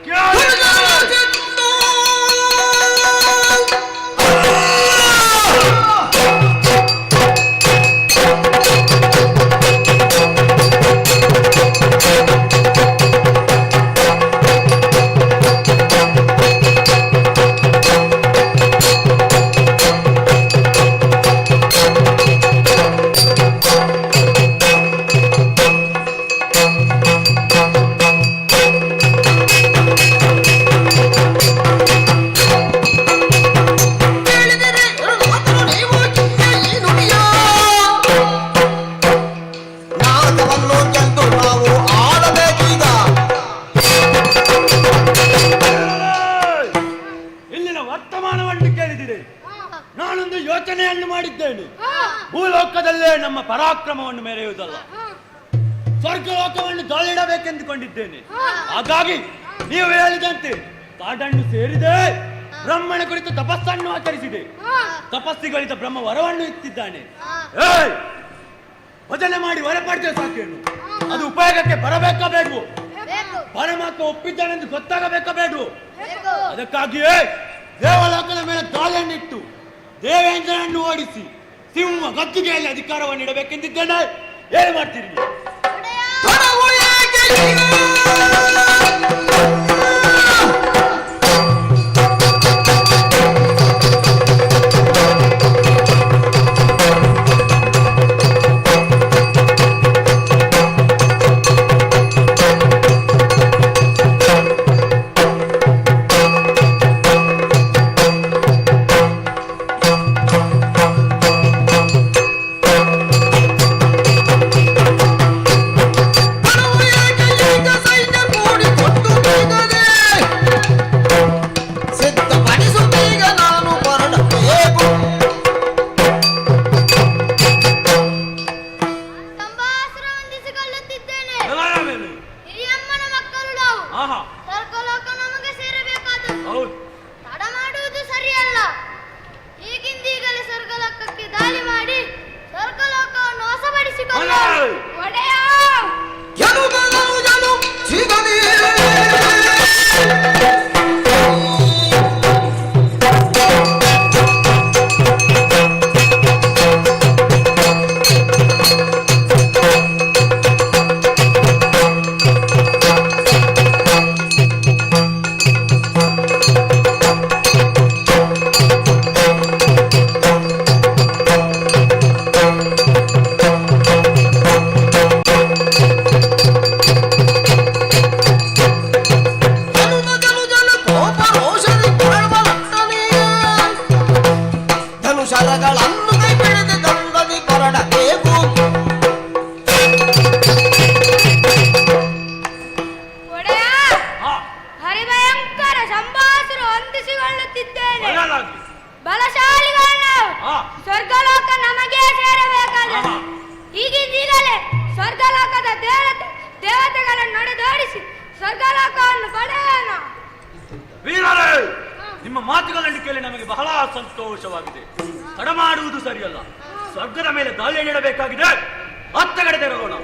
ಕೇಳಿ. ಇಲ್ಲಿನ ವರ್ತಮಾನವನ್ನು ಕೇಳಿದಿದೆ. ನಾನೊಂದು ಯೋಚನೆಯನ್ನು ಮಾಡಿದ್ದೇನೆ. ಭೂಲೋಕದಲ್ಲೇ ನಮ್ಮ ಪರಾಕ್ರಮವನ್ನು ಮೆರೆಯುವುದಲ್ಲ, ಸ್ವರ್ಗಲೋಕವನ್ನು ದಾಳಿಡಬೇಕೆಂದುಕೊಂಡಿದ್ದೇನೆ. ಹಾಗಾಗಿ ನೀವು ಹೇಳಿದಂತೆ ಕಾಡನ್ನು ಸೇರಿದೆ, ಬ್ರಹ್ಮನ ಕುರಿತು ತಪಸ್ಸನ್ನು ಆಚರಿಸಿದೆ. ತಪಸ್ಸಿಗಳಿಂದ ಬ್ರಹ್ಮ ವರವನ್ನು ಇತ್ತಿದ್ದಾನೆ. ಭಜನೆ ಮಾಡಿ ವರ ಪಡೆದ ಸಾಕೇನು, ಅದು ಉಪಯೋಗಕ್ಕೆ ಬರಬೇಕಾ ಬೇಕು? ಪರಮಾತ್ಮ ಒಪ್ಪಿದ್ದಾನೆಂದು ಗೊತ್ತಾಗಬೇಕಾ ಬೇಡು? ಅದಕ್ಕಾಗಿಯೇ ದೇವಲೋಕದ ಮೇಲೆ ದಾಳಿಯನ್ನಿಟ್ಟು ದೇವೇಂದ್ರನನ್ನು ಓಡಿಸಿ ಸಿಂಹ ಗದ್ದುಗೆಯಲ್ಲಿ ಅಧಿಕಾರವನ್ನು ಇಡಬೇಕೆಂದಿದ್ದೇನೆ. ಏನು ಮಾಡ್ತೀರಿ? ನಿಮ್ಮ ಮಾತುಗಳನ್ನು ಕೇಳಿ ನಮಗೆ ಬಹಳ ಸಂತೋಷವಾಗಿದೆ. ತಡ ಮಾಡುವುದು ಸರಿಯಲ್ಲ. ಸ್ವರ್ಗದ ಮೇಲೆ ದಾಳಿ ನೀಡಬೇಕಾಗಿದೆ. ಹತ್ತಗಡೆ ತೆರಳೋಣ.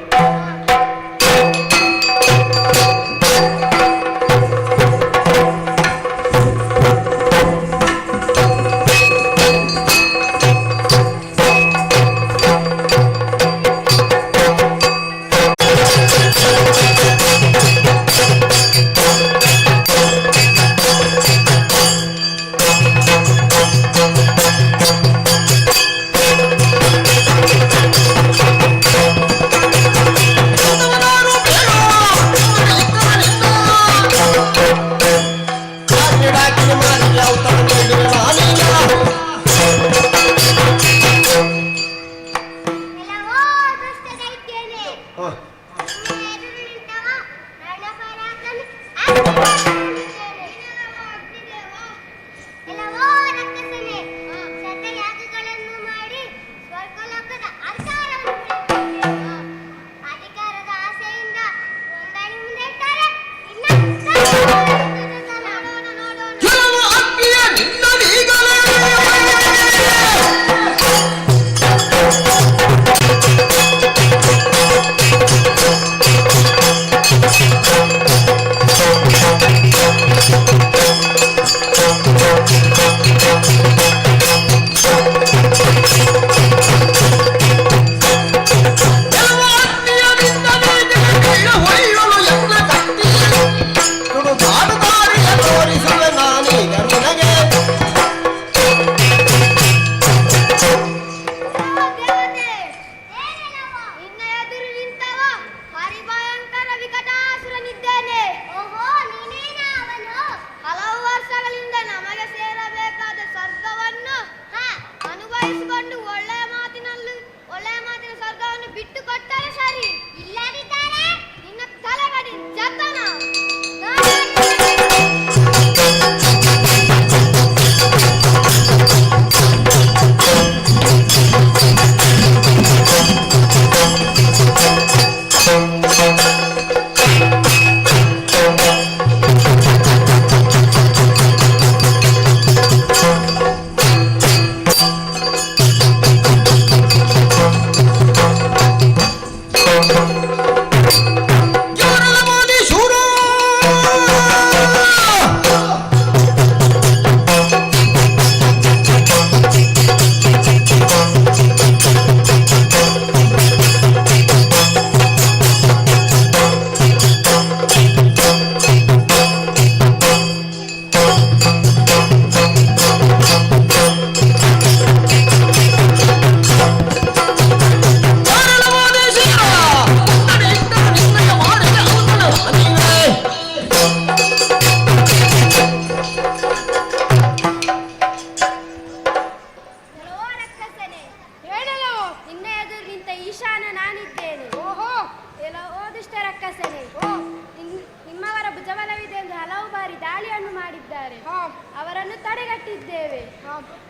ಅವರನ್ನು ತಡೆಗಟ್ಟಿದ್ದೇವೆ.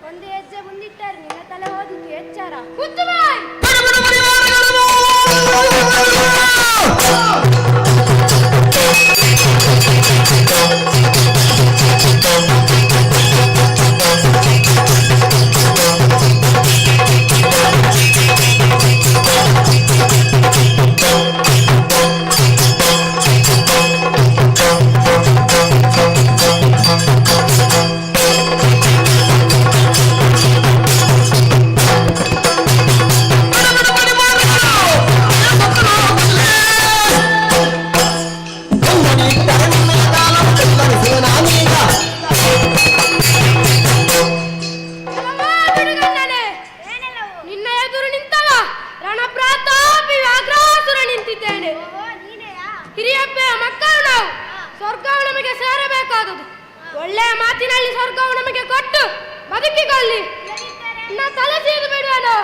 ಒಂದು ಹೆಜ್ಜೆ ಮುಂದಿಟ್ಟರೆ ನಿನ್ನ ತಲೆ ಹೋದಿತ್ತು ಎಚ್ಚರ. ನಿನ್ನ ಎದುರು ನಿಂತವ ರಣಪ್ರಾತಾಪಿ ವ್ಯಾಘ್ರಾಸುರ ನಿಂತಿದ್ದೇನೆ. ಹಿರಿಯಪ್ಪೆಯ ಮಕ್ಕಳು ನಾವು. ಸ್ವರ್ಗವು ನಮಗೆ ಸೇರಬೇಕಾದುದು. ಒಳ್ಳೆಯ ಮಾತಿನಲ್ಲಿ ಸ್ವರ್ಗವು ನಮಗೆ ಕೊಟ್ಟು ಬದುಕಿಕೊಳ್ಳಿ. ತಲೆ ಸೀದು ಬಿಡುವನು.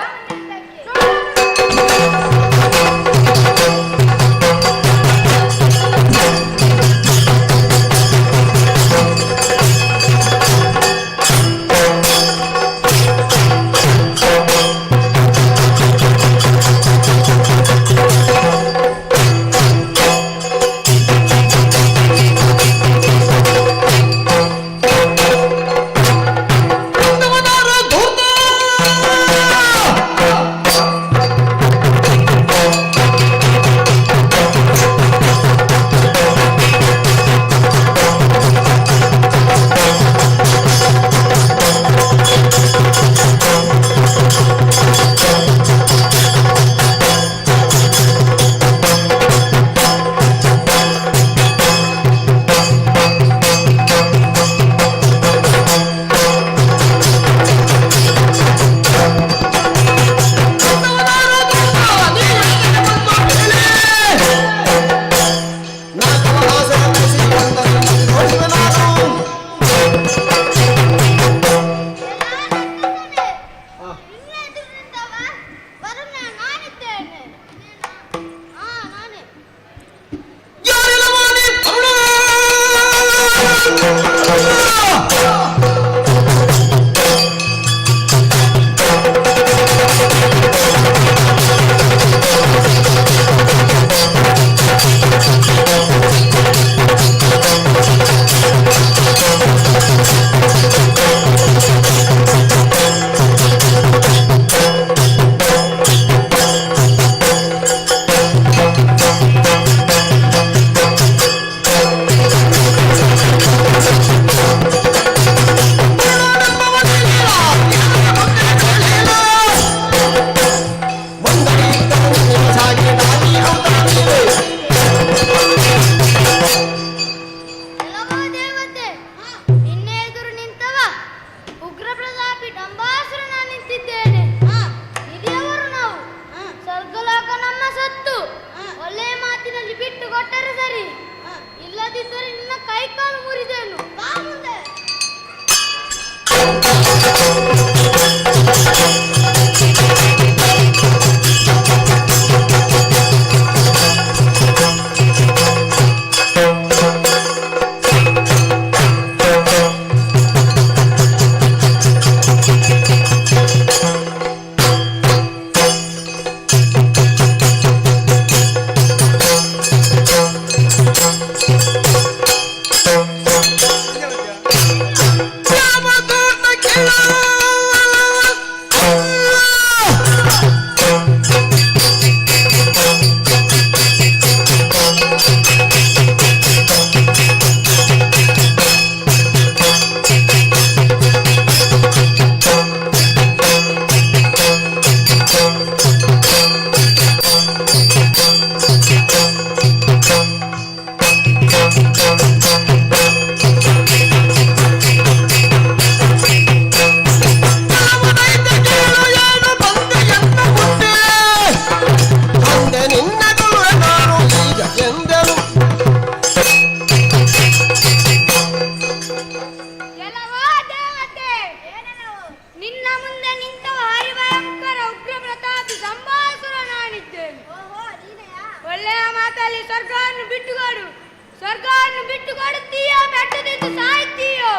ಸ್ವರ್ಗವನ್ನು ಬಿಟ್ಟುಕೊಡು ಸ್ವರ್ಗವನ್ನು ಬಿಟ್ಟುಕೊಡುತ್ತೀಯೋ ಬೆಟ್ಟದಿಂದ ಸಾಯ್ತೀಯೋ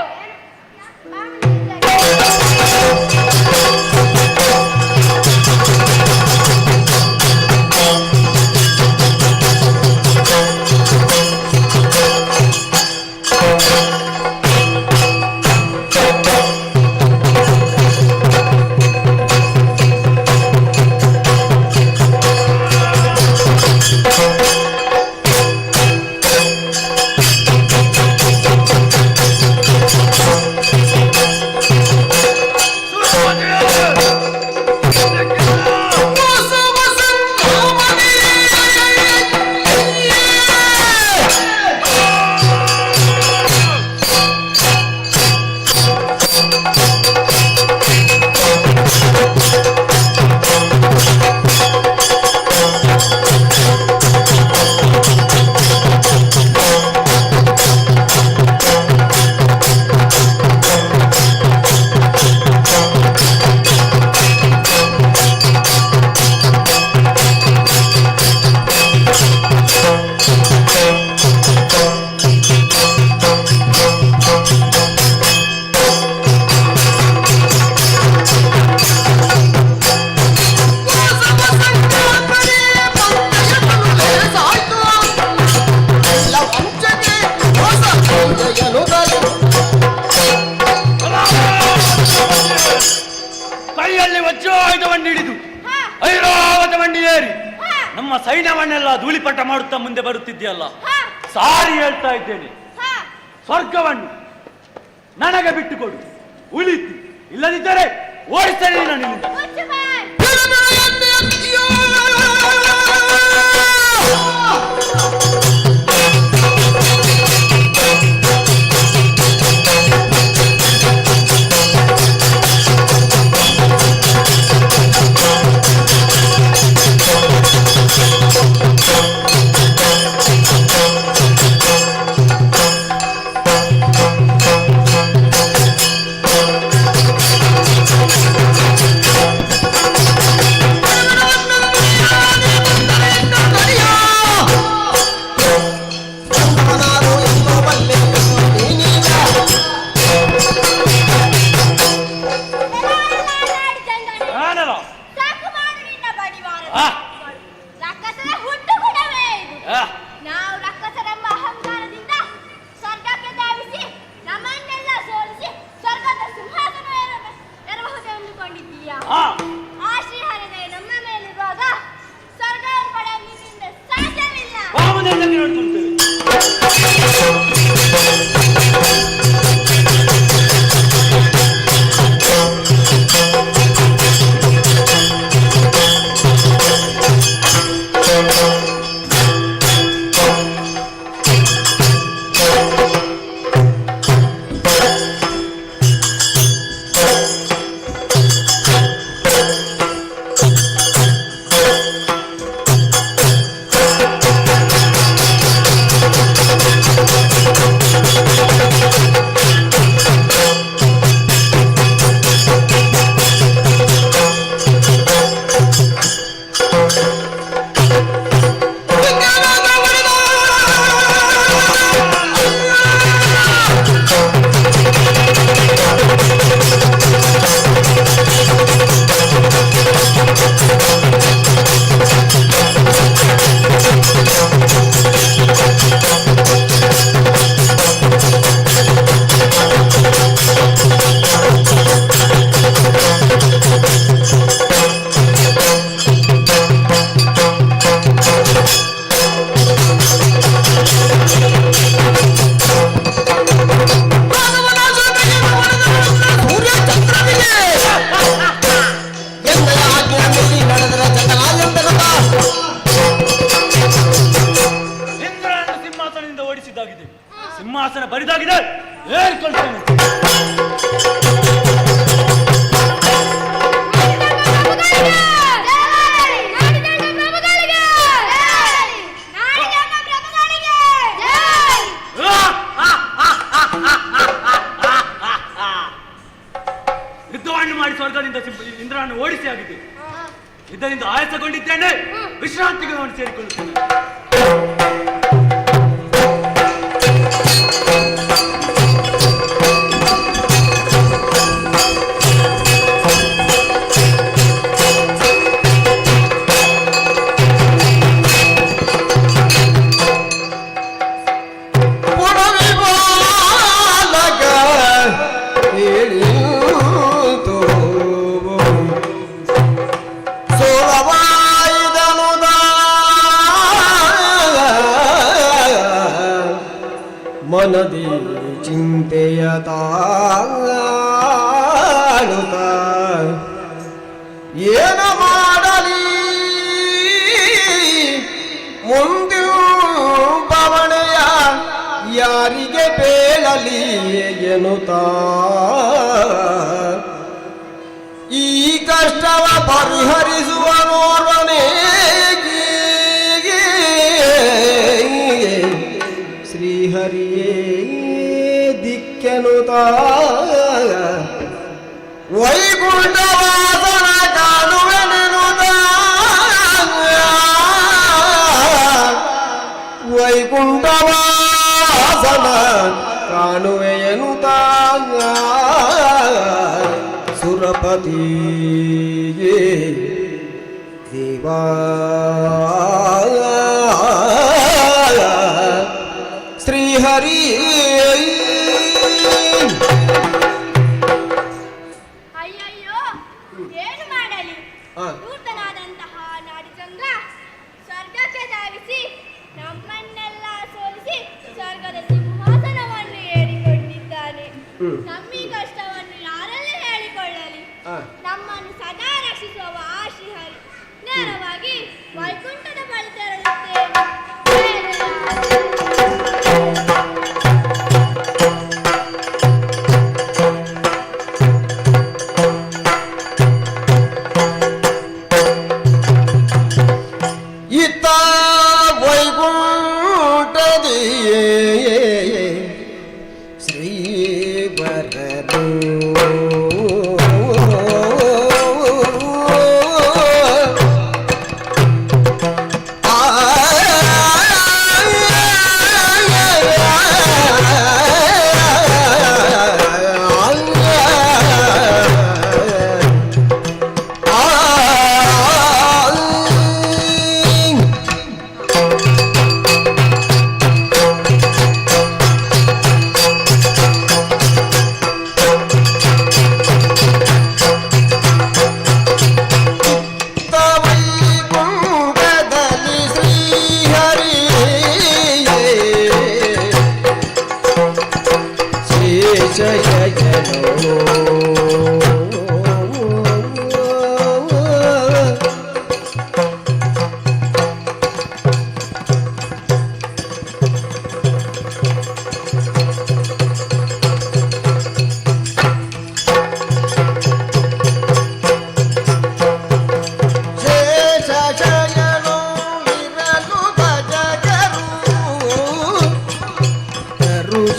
ಕೈಯಲ್ಲಿ ವಜ್ರಾಯುಧವನ್ನು ಹಿಡಿದು ಐರಾವತವನ್ನು ಏರಿ ನಮ್ಮ ಸೈನ್ಯವನ್ನೆಲ್ಲ ಧೂಳಿಪಟ ಮಾಡುತ್ತಾ ಮುಂದೆ ಬರುತ್ತಿದೆಯಲ್ಲ, ಸಾರಿ ಹೇಳ್ತಾ ಇದ್ದೇನೆ, ಸ್ವರ್ಗವನ್ನು ನನಗೆ ಬಿಟ್ಟುಕೊಡು. ಉಳಿತು, ಇಲ್ಲದಿದ್ದರೆ ಓಡಿಸ್ತೇನೆ ನಾನು ಇಲ್ಲಿಂದ. ನಾವು ರಕ್ಕಸರೆಂಬ ಅಹಂಕಾರದಿಂದ ಸ್ವರ್ಗಕ್ಕೆ ಧಾವಿಸಿ ನಮ್ಮನ್ನೆಲ್ಲ ಸೋಲಿಸಿ ಸ್ವರ್ಗದ ಸಿಂಹಾಸನ ಏರಬಹುದು ಎಂದುಕೊಂಡಿದ್ದೀಯಾ? ಆ ಶ್ರೀಹರಿದಯ ನಮ್ಮ ಮೇಲಿರುವಾಗ ಸ್ವರ್ಗವನ್ನು ಪಡೆಯಲು ನಿನ್ನಿಂದ ಸಾಧ್ಯವಿಲ್ಲ. ಸಿಂಹಾಸನ ಬರಿದಾಗಿದೆ, ಏರ್ಕೊಳ್ತೇನೆ. ಯುದ್ಧವನ್ನು ಮಾಡಿ ಸ್ವರ್ಗದಿಂದ ಇಂದ್ರನನ್ನು ಓಡಿಸಿ ಆಗಿದೆ. ಇದರಿಂದ ಆಯಾಸಗೊಂಡಿದ್ದೇನೆ, ವಿಶ್ರಾಂತಿಗೆ ನಾನು ಸೇರಿಕೊಳ್ಳುತ್ತೇನೆ. ಮನದಿ ಚಿಂತೆಯ ತಾಳುತ್ತ ಏನ ಮಾಡಲಿ ಮುಂದಿನ ಬವಣೆಯ ಯಾರಿಗೆ ಬೇಳಲಿ ಎನ್ನುತ್ತಾ ಈ ಕಷ್ಟವ ಪರಿಹರಿಸುವ ನೋರ್ವನೇ ಶ್ರೀಹರಿಯೇ ದಿಕ್ಕೆನುತ ವೈಕುಂಠವಾಸನ ಕಾಣುವೆನೆನುತ ವೈಕುಂಠವಾಸನ ಕಾಣುವೆಯನುತ ಸುರಪತಿಯೇ ದೇವಾ ಶ್ರೀಹರಿ ಅಯ್ಯಯ್ಯೋ ಏನು ಮಾಡಲಿ ನೂತನಾದಂತಹ ನಾಡಿಜಂಗ ಸ್ವರ್ಗಕ್ಕೆ ಧಾವಿಸಿ ನಮ್ಮನ್ನೆಲ್ಲ ಸೋಲಿಸಿ ಸ್ವರ್ಗದ ಸಿಂಹಾಸನವನ್ನು ಏರಿಕೊಂಡಿದ್ದಾನೆ. ನಮ್ಮೀ ಕಷ್ಟವನ್ನು ಯಾರಲ್ಲಿ ಹೇಳಿಕೊಳ್ಳಲಿ? ನಮ್ಮನ್ನು ಸದಾ ರಕ್ಷಿಸುವ ಆ ಶ್ರೀಹರಿ ನೇರವಾಗಿ ವೈಕುಂಠದ ಬಳಿ ತೆರಳುತ್ತೇನೆ. ಇತ್ತ ವೈಕುಂಠದಿಯೇ ಶ್ರೀವರನು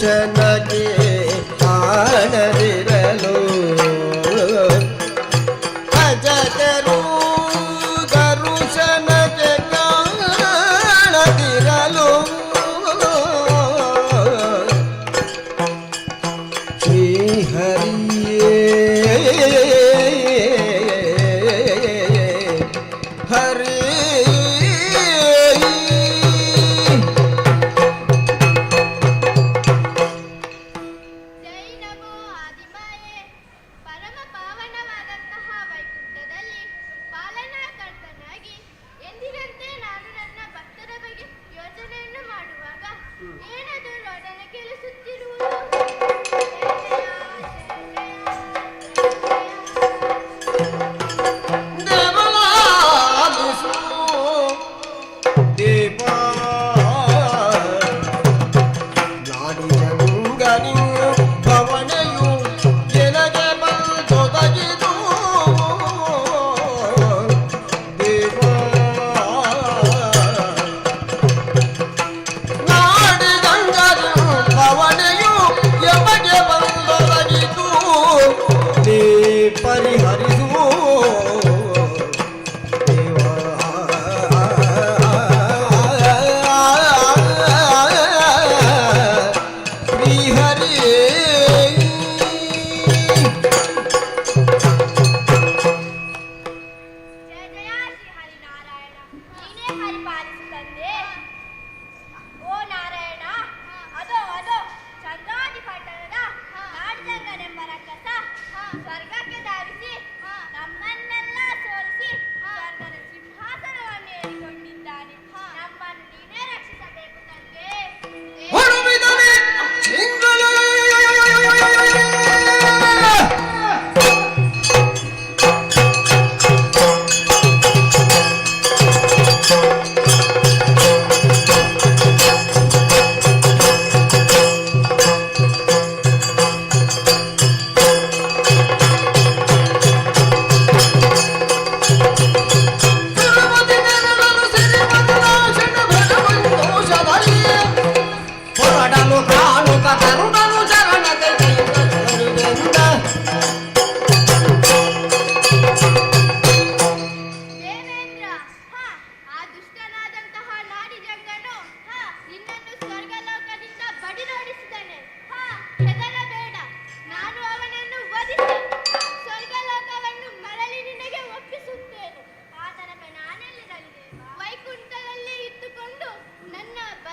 ಜನಕ್ಕೆ ಕಾಣದಿರಲು ಭಜಕರು ಗರುಷನಕ್ಕೆ ಕಾಣದಿರಲು ಶ್ರೀಹರಿಯೇ ಹರಿ ಪಾಲನಾಕರ್ತನಾಗಿ ಎಂದಿನಂತೆ ನಾನು ನನ್ನ ಭಕ್ತರ ಬಗ್ಗೆ ಯೋಚನೆಯನ್ನು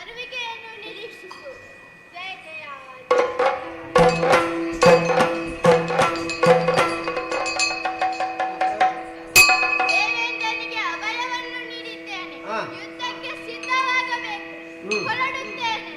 ಬರುವಿಕೆಯನ್ನು ನಿರೀಕ್ಷಿಸು. ಜಯ ಜಯ. ದೇವೇಂದ್ರನಿಗೆ ಅಭಯವನ್ನು ನೀಡಿದ್ದೇನೆ. ಯುದ್ಧಕ್ಕೆ ಸಿದ್ಧವಾಗಬೇಕು. ಹೊರಡುತ್ತೇನೆ.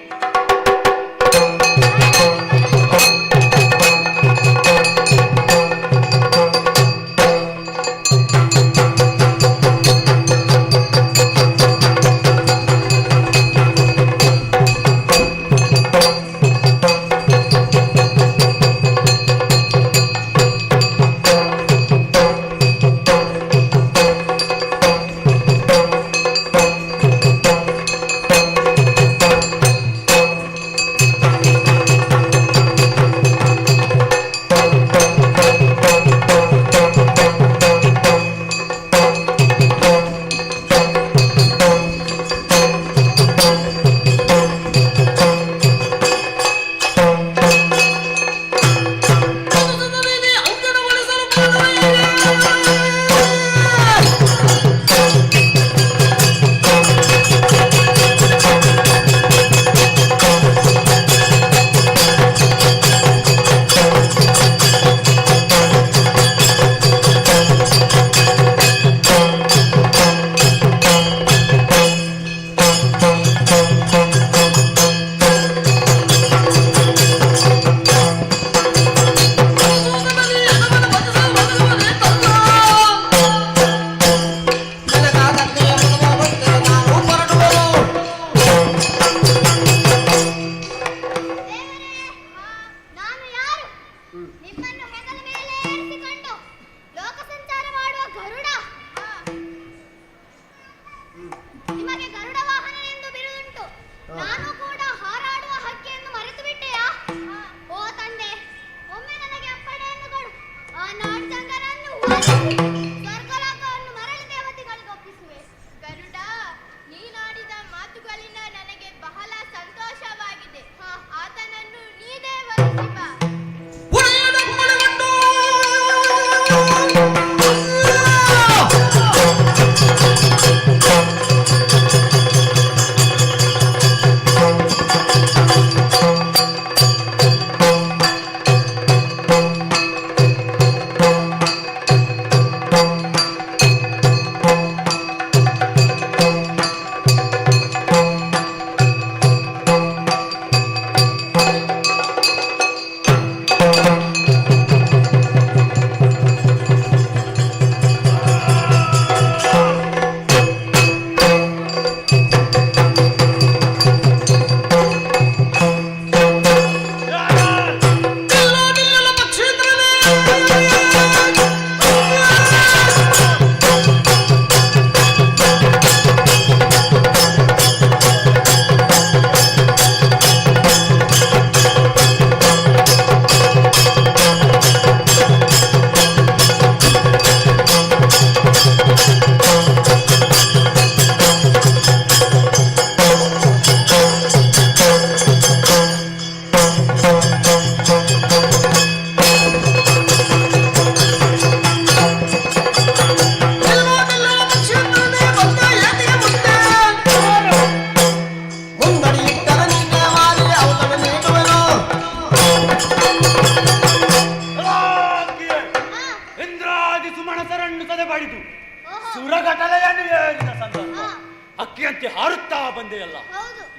ಅಕ್ಕಿಯಂತೆ ಹಾರುತ್ತಾ ಬಂದೆಯಲ್ಲ.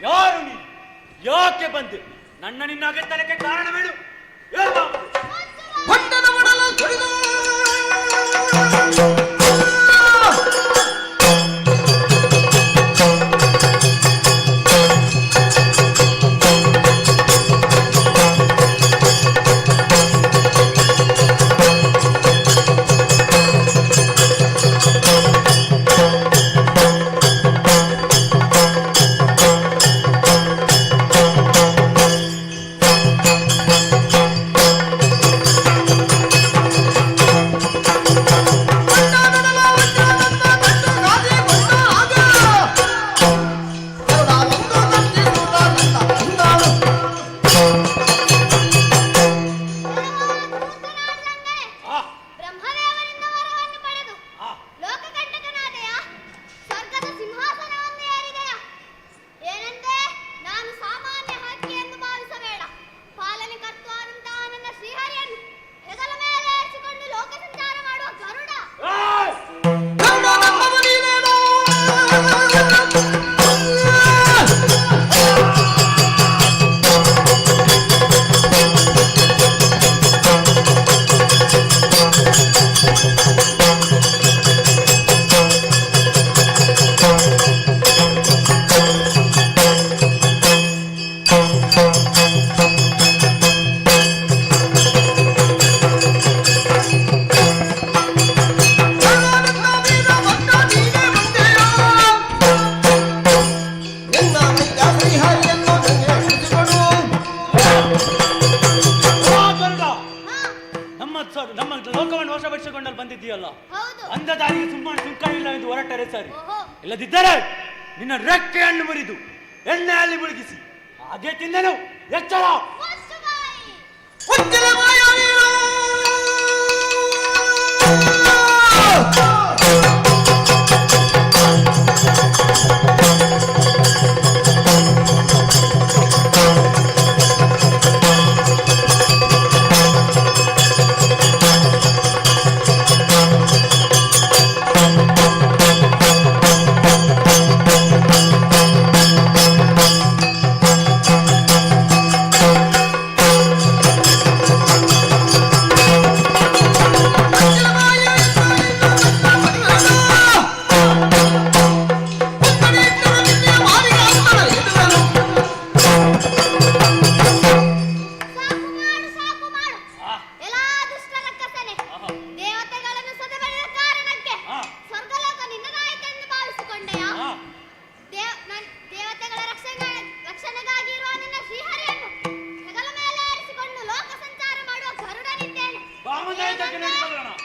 ಯಾರು ನೀ? ಯಾಕೆ ಬಂದೆ? ನನ್ನ ನಿನ್ನಾಗೆ ತಲೆಗೆ ಕಾರಣವೇನು? ಶ್ರೀಹರಿಯನ್ನು ಜೊತೆಗೂಡಿಸಿಕೊಂಡು ನಮ್ಮ ಲೋಕವನ್ನು ವಶಪಡಿಸಿಕೊಂಡಲ್ಲಿ ಬಂದಿದ್ದೀಯಲ್ಲ, ಅಂದ ದಾರಿಗೆ ಸುಮ್ಮನೆ ಸುಂಕ ಇಲ್ಲ ಎಂದು ಹೊರಟರೆ ಸರಿ. ಇಲ್ಲದಿದ್ದರೆ ನಿನ್ನ ರೆಕ್ಕೆಯನ್ನು ಮುರಿದು ಎಣ್ಣೆಯಲ್ಲಿ ಮುಳುಗಿಸಿ ಹಾಗೆ ತಿಂದನು. ಎಚ್ಚರ.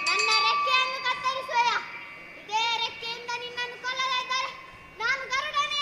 ನನ್ನ ರೆಕ್ಕೆಯನ್ನು ಕತ್ತರಿಸುವೆಯಾ? ಇದೇ ರೆಕ್ಕೆಯಿಂದ ನಿನ್ನನ್ನು ಕೊಲ್ಲದಿದ್ದರೆ ನಾನು ಗರುಡನೇ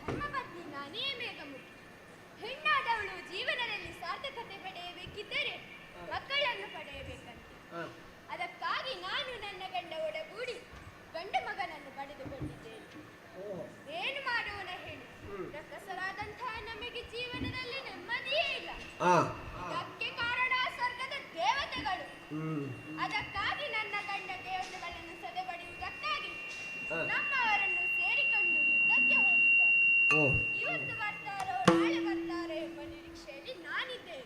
ಧರ್ಮಪತ್ನಿ ನಾನೇ ಮೇಘಮುಖಿ. ಹೆಣ್ಣಾದವಳು ಜೀವನದಲ್ಲಿ ಸಾರ್ಥಕತೆ ಪಡೆಯಬೇಕಿದ್ದರೆ ಮಕ್ಕಳನ್ನು ಪಡೆಯಬೇಕಂತೆ. ಅದಕ್ಕಾಗಿ ನಾನು ನನ್ನ ಗಂಡ ಒಡಗೂಡಿ ಗಂಡು ಮಗನನ್ನು ಪಡೆದುಕೊಂಡಿದ್ದೇನೆ. ಏನು ಮಾಡೋಣ ಹೇಳಿ, ರಕ್ಕಸರಾದಂತಹ ನಮಗೆ ಜೀವನದಲ್ಲಿ ನೆಮ್ಮದಿಯೇ ಇಲ್ಲ. ಇದಕ್ಕೆ ಕಾರಣ ಸ್ವರ್ಗದ ದೇವತೆಗಳು. ಅದಕ್ಕಾಗಿ ನನ್ನ ಗಂಡ ದೇವತೆಗಳನ್ನು ಸದೆಬಡಿಯುವುದಕ್ಕಾಗಿ ನಮ್ಮವರನ್ನು ಸೇರಿಕೊಂಡು ಯುದ್ಧಕ್ಕೆ ಹೋಗಿದ್ದಾರೆ. ಇವತ್ತು ಬರ್ತಾರೋ ನಾಳೆ ಬರ್ತಾರೋ ಎಂಬ ನಿರೀಕ್ಷೆಯಲ್ಲಿ ನಾನಿದ್ದೇನೆ.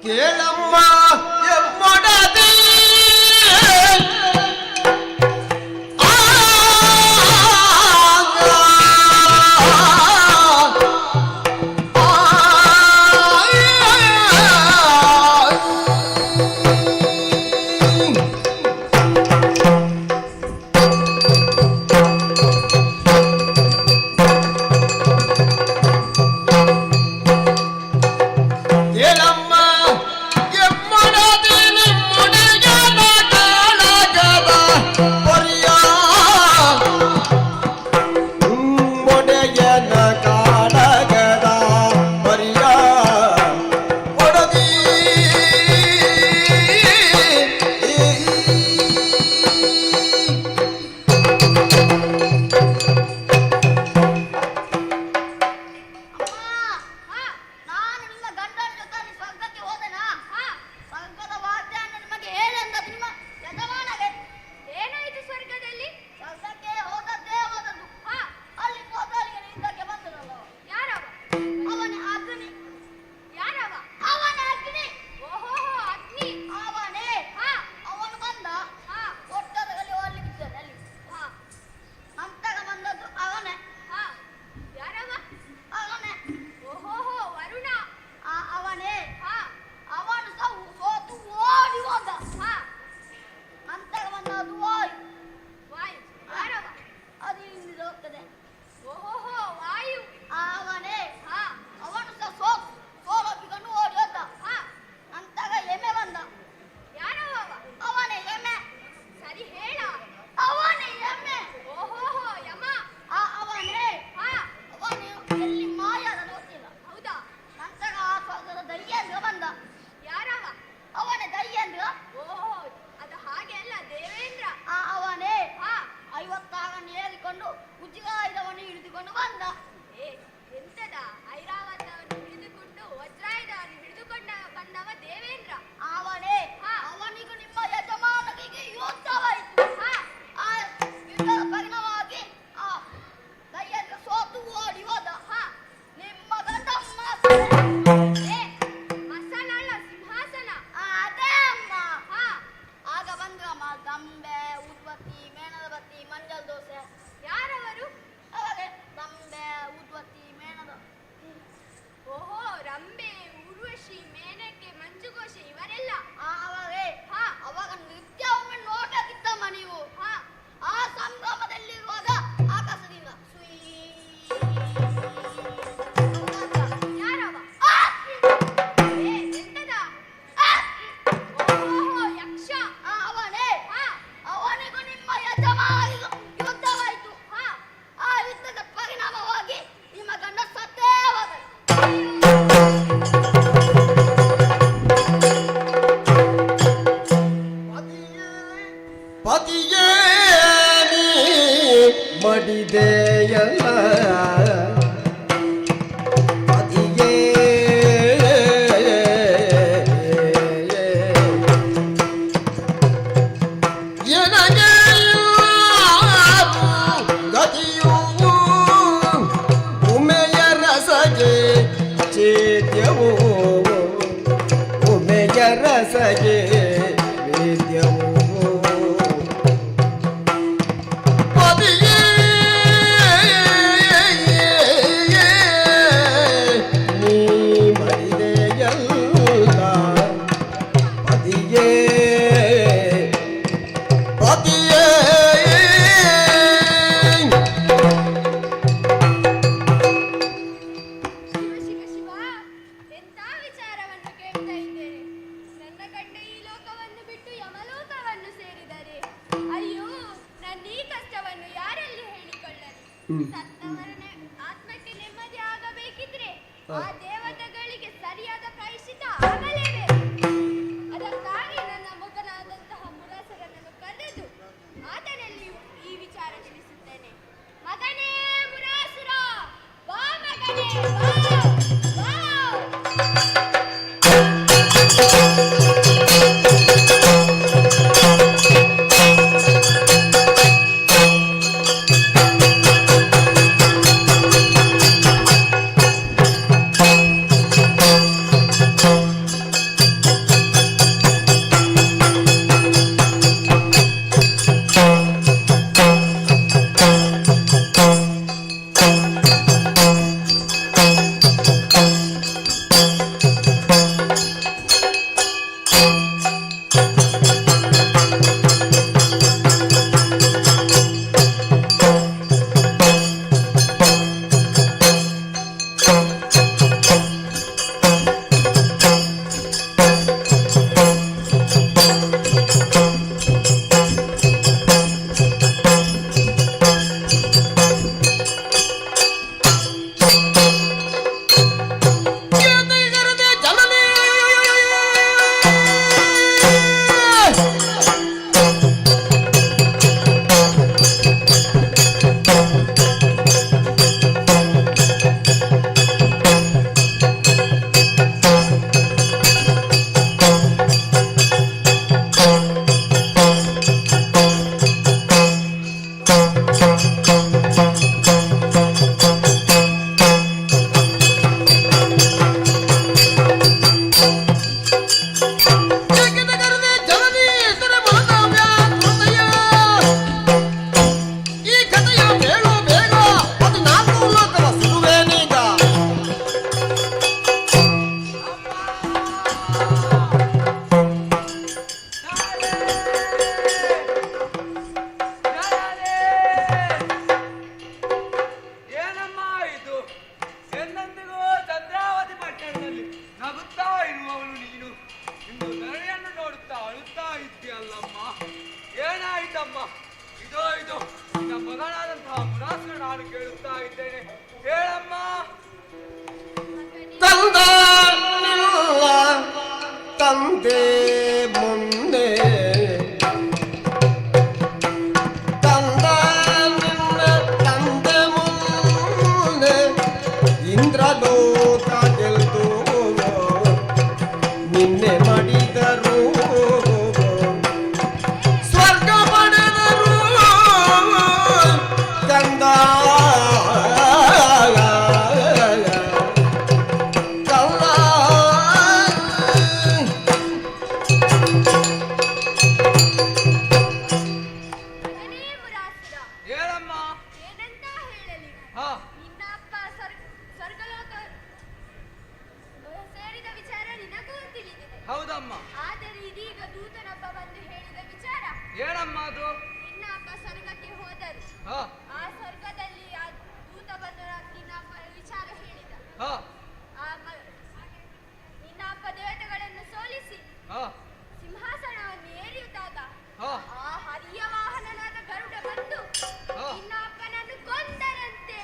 ಕೇಳಮ್ಮ ಎಮ್ಮೊಡದಿ ರಂಬೆ, ಊರ್ವಶಿ, ಮೇನಕೆ, ಮಂಜುಘೋಷ ಇವರೆಲ್ಲ ರಸಗೆ ವೇದ್ಯವು ಪದಿಯೇ ನೀ ಮರಿದೆಯಲ್ಲ ಪದಿಯೇ ಪದಿಯೇ ಶಿವ ಶಿವ ಎಂತ ವಿಚಾರವನ್ನು ಕೇಳ್ತಾ ಇದ್ದೇನೆ. ನನ್ನ ಗಂಡ ಈ ಲೋಕವನ್ನು ಬಿಟ್ಟು ಯಮಲೋಕವನ್ನು ಸೇರಿದರೆ ಅಯ್ಯೋ ನನ್ನ ಈ ಕಷ್ಟವನ್ನು ಯಾರಲ್ಲಿ ಹೇಳಿಕೊಳ್ಳಲಿ? ಸತ್ತವರ ಆತ್ಮಕ್ಕೆ ನೆಮ್ಮದಿ ಆಗಬೇಕಿದ್ರೆ ಆ ದೇವತೆಗಳಿಗೆ ಸರಿಯಾದ ಪ್ರಾಯಶ್ಚಿತ್ತ ಆಗಲೇಬೇಕು. ಅದಕ್ಕಾಗಿ ನನ್ನ ಮಗನಾದಂತಹ ಮುರಾಸುರನನ್ನು ಕರೆದು ಆತನಲ್ಲಿ ಈ ವಿಚಾರ ತಿಳಿಸುತ್ತೇನೆ. ಮಗನೇ ಮುರಾಸುರ, ಬಾ ಮಗನೇ, ಬಾ, ಬಾ. ತಂದೆ ಮುಂದೆ ತಂದೆ ಮುಂದೆ ಇಂದ್ರಲೋಕ ಗೆಲ್ದು ನಿನ್ನೆ ಮಾಡಿದರು ಸ್ವರ್ಗ ಪಡೆದರು ಕಂದ ಹೌದಮ್ಮ. ಆದರೆ ಇದೀಗ ದೂತನೊಬ್ಬ ಬಂದು ಹೇಳಿದ ವಿಚಾರ ಏನಮ್ಮ ಅದು? ನಿನ್ನ ಅಪ್ಪ ಸ್ವರ್ಗಕ್ಕೆ ಹೋದರು. ಆ ಸ್ವರ್ಗದಲ್ಲಿ ಆ ದೂತ ಬಂದು ನಿನ್ನ ಅಪ್ಪ ವಿಚಾರ ಹೇಳಿದ. ನಿನ್ನ ಅಪ್ಪ ದೇವತೆಗಳನ್ನು ಸೋಲಿಸಿ ಸಿಂಹಾಸನವನ್ನು ಏರಿಯುತ್ತಾಗ ಆ ಹರಿಯ ವಾಹನನಾದ ಗರುಡ ಬಂದು ನಿನ್ನ ಅಪ್ಪನನ್ನು ಕೊಂದರಂತೆ.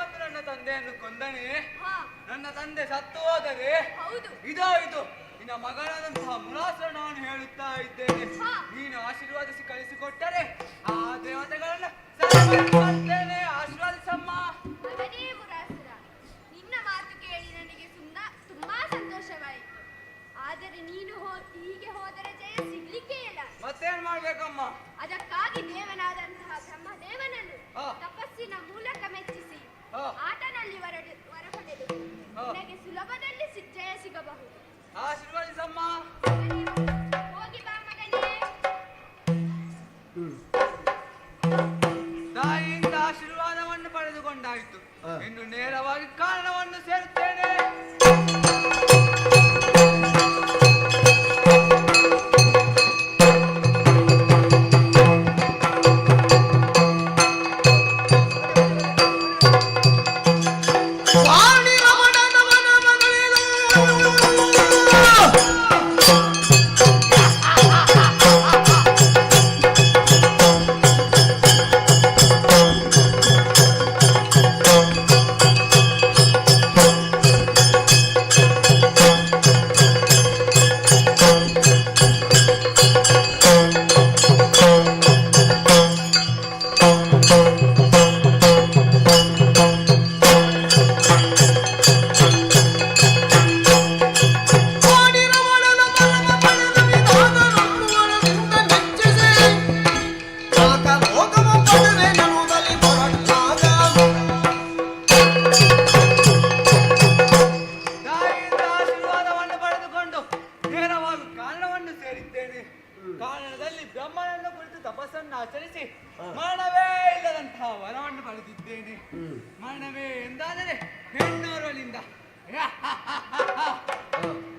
ಬಂದು ನನ್ನ ತಂದೆಯನ್ನು ಕೊಂದನೆ. ಹಾ ನನ್ನ ತಂದೆ ಸತ್ತು ಹೋದರೆ ಹೌದು ಇದು ನಿನ್ನ ಮಗಳಾದಂತಹ ಮುಲಾಸರನವನ್ನು ಹೇಳುತ್ತಾ ಇದ್ದೇನೆ. ಹಾ. ನೀನು ಆಶೀರ್ವಾದಿಸಿ ಕಳಿಸಿಕೊಟ್ಟರೆ ಆ ದೇವತೆಗಳನ್ನ ಸರಿಪಡಿಸುತ್ತೇನೆ. ಆಶೀರ್ವಾದಿಸಮ್ಮ. ಮಗನೇ ಮುರಾಸುರ, ನಿನ್ನ ಮಾತು ಕೇಳಿ ನನಗೆ ತುಂಬಾ ಸಂತೋಷವಾಯಿತು. ಆದರೆ ನೀನು ಹೀಗೆ ಹೋದರೆ ಜಯ ಸಿಗ್ಲಿಕ್ಕೆ ಇಲ್ಲ. ಮತ್ತೇನ್ ಮಾಡ್ಬೇಕಮ್ಮ? ಅದಕ್ಕಾಗಿ ದೇವನಾದಂತಹ ಬ್ರಹ್ಮದೇವನನ್ನು ಹಾ. ತಪಸ್ಸಿನ ಮೂಲಕ ಮೆಚ್ಚಿಸಿ ಹಾ. ಆತನಲ್ಲಿ ವರ ಪಡೆದು ಹಾ. ನಿನಗೆ ಸುಲಭದಲ್ಲಿ ಜಯ ಸಿಗಬಹುದು. ಆಶೀರ್ವಾದಿಸಮ್ಮ. ಹೋಗಿ ಬಾ ಮಗನೇ. ತಾಯಿಯಿಂದ ಆಶೀರ್ವಾದವನ್ನು ಪಡೆದುಕೊಂಡಾಯಿತು. ಇನ್ನು ನೇರವಾಗಿ ಕಾರಣವನ್ನು ಸೇರುತ್ತೇನೆ. ವಾಣಿ ರಮಣನವನ ಮಗಳೇನು? ವಾಣಿ ರಮಣನ ಮರಣ ಪಡೆದ ವಿಧಾನವನ್ನು ಮನದಿಂದ ಮೆಚ್ಚಿಸಿ ಆತ ಲೋಕವ ಪಡೆವೆನೆನುವುದಲ್ಲಿ ಹೊರಟಾಗ ತಾಯಿಯಿಂದ ಆಶೀರ್ವಾದವನ್ನು ಪಡೆದುಕೊಂಡು ನೇರವಾಗಿ ಕಾರಣವನ್ನು ಸೇರಿದ್ದೇನೆ. ಕಾರಣದಲ್ಲಿ ಬ್ರಹ್ಮನನ್ನು ಕುರಿತು ತಪಸ್ಸನ್ನು ಆಚರಿಸಿ ಮರಣವೇ ಇಲ್ಲದಂತಹ ವರವನ್ನು ಪಡೆದಿದ್ದೇನೆ. ಮರಣವೇ ಎಂದಾದರೆ ಹೆಣ್ಣೋರಳಿಂದ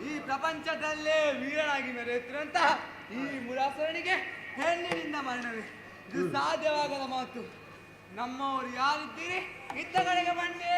ಈ ಪ್ರಪಂಚದಲ್ಲೇ ವೀರನಾಗಿ ಮೆರೆಯುತ್ತಿರುವಂತಹ ಈ ಮುರಾಸುರನಿಗೆ ಹೆಣ್ಣಿನಿಂದ ಮರಣವೇ ಇದು ಸಾಧ್ಯವಾಗದ ಮಾತು. ನಮ್ಮವರು ಯಾರಿದ್ದೀರಿ? ಇತ್ತ ಕಡೆಗೆ ಬನ್ನಿ.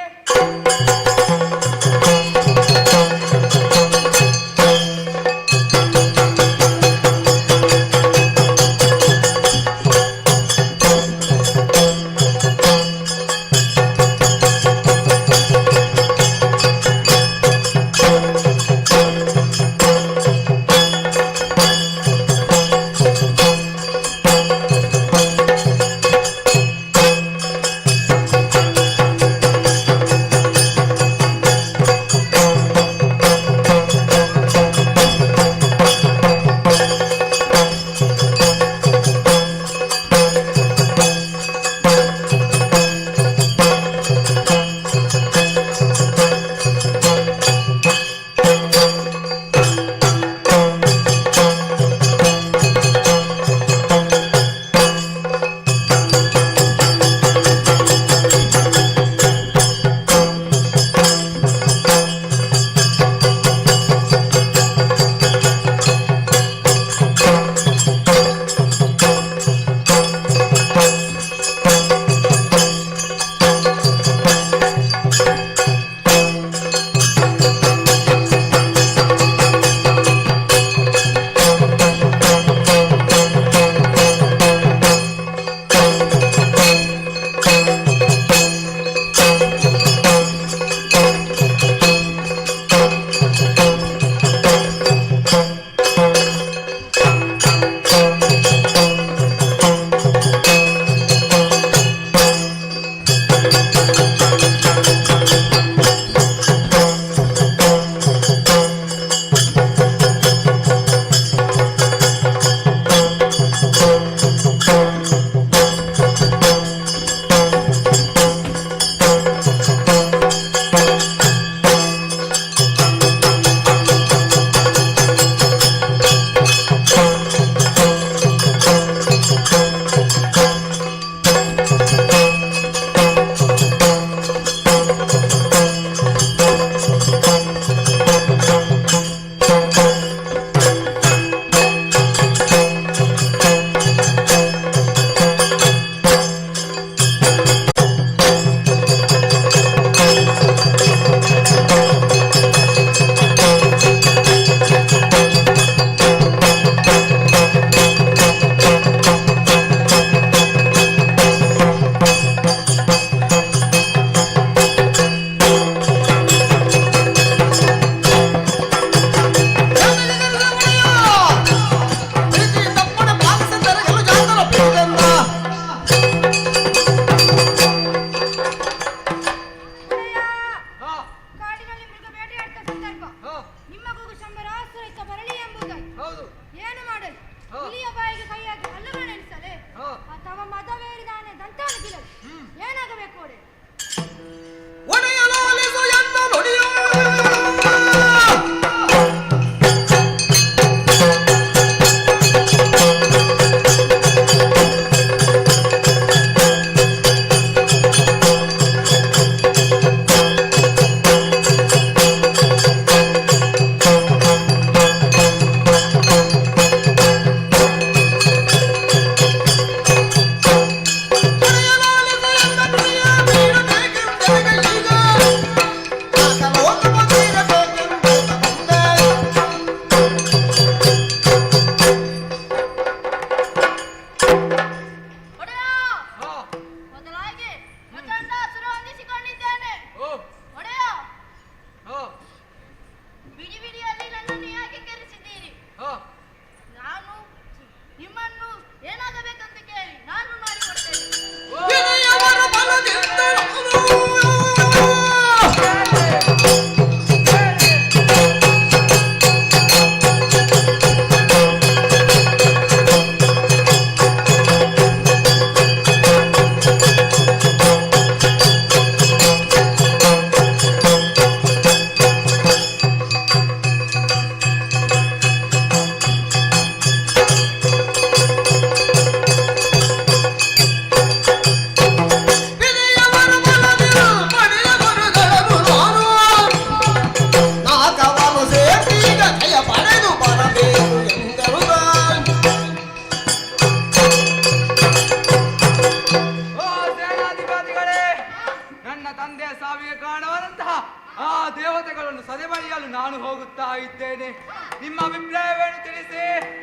ಕಾಣುವಂತಹ ಆ ದೇವತೆಗಳನ್ನು ಸದೆಬಡಿಯಲು ನಾನು ಹೋಗುತ್ತಾ ಇದ್ದೇನೆ. ನಿಮ್ಮ ಅಭಿಪ್ರಾಯವೇನು ತಿಳಿಸಿ.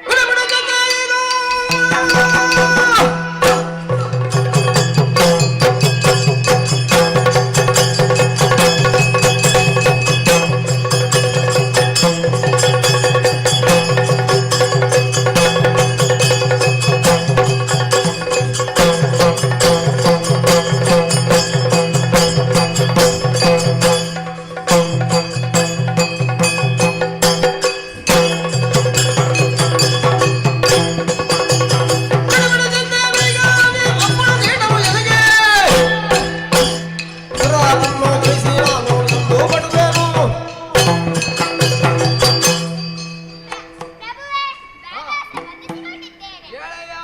ಪ್ರಭುವೇ, ಬೇಡಾಸೆ ಬಂಧಿಸಿಕೊಂಡಿದ್ದೇನೆ. ಹೇಳಯ್ಯ.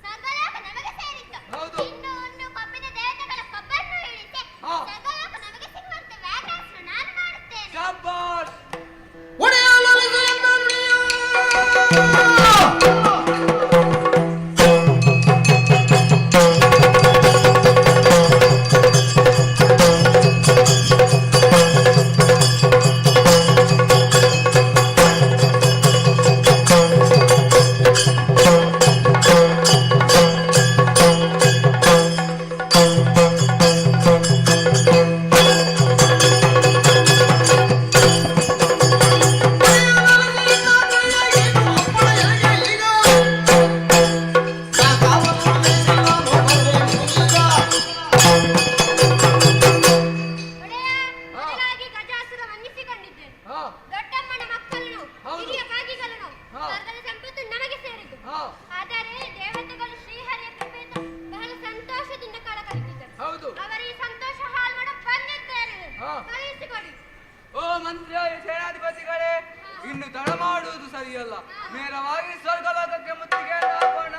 ಸಕಲೋಕ ನಮಗೆ ಸೇರಿತ್ತು. ಹೌದು. ಇನ್ನು ಕಬ್ಬಿನ ದೇವತೆಗಳ ಕೊಬ್ಬನ್ನು ಇಳಿಸಿ ಹಾ. ಸಕಲೋಕ ನಮಗೆ ಸಿಗುವಂತೆ ವ್ಯಾಘ್ರಾಸ್ತ್ರ ನಾನು ಮಾಡುತ್ತೇನೆ. ಶಾಬಾಷ್. ಒಡೆಯ, ಮೊದಲಾಗಿ ಗಜಾಸುರ ವಂದಿಸಿಕೊಂಡಿದ್ದೇನೆ. ಹಾ. ದೊಡ್ಡಮ್ಮನ ಮಕ್ಕಳನ್ನು, ಹೌದು. ಹಿರಿಯ ಕಾಗಿಗಳನ್ನು, ಹಾ. ಸ್ವರ್ಗದ ಸಂಪತ್ತು ನಮಗೆ ಸೇರಿತು. ಹಾ. ಆದರೆ ದೇವತೆಗಳು ಶ್ರೀಹರಿಯ ಕೃಪೆಯಿಂದ ಬಹಳ ಸಂತೋಷದಿಂದ ಕಳಕಳಿಸಿದ್ದರು. ಹೌದು. ಅವರ ಈ ಸಂತೋಷ ಹಾಳು ಮಾಡ ಬಂದಿದ್ದೇನೆ. ಹಾ. ಕಳುಹಿಸಿಕೊಡಿ. ಓ ಮಂತ್ರಿ ಸೇನಾಧಿಪತಿಗಳೇ, ಇನ್ನು ತಡ ಮಾಡುವುದು ಸರಿಯಲ್ಲ. ನೇರವಾಗಿ ಸ್ವರ್ಗಲೋಕಕ್ಕೆ ಮುತ್ತಿಗೆ ಹಾಕೋಣ.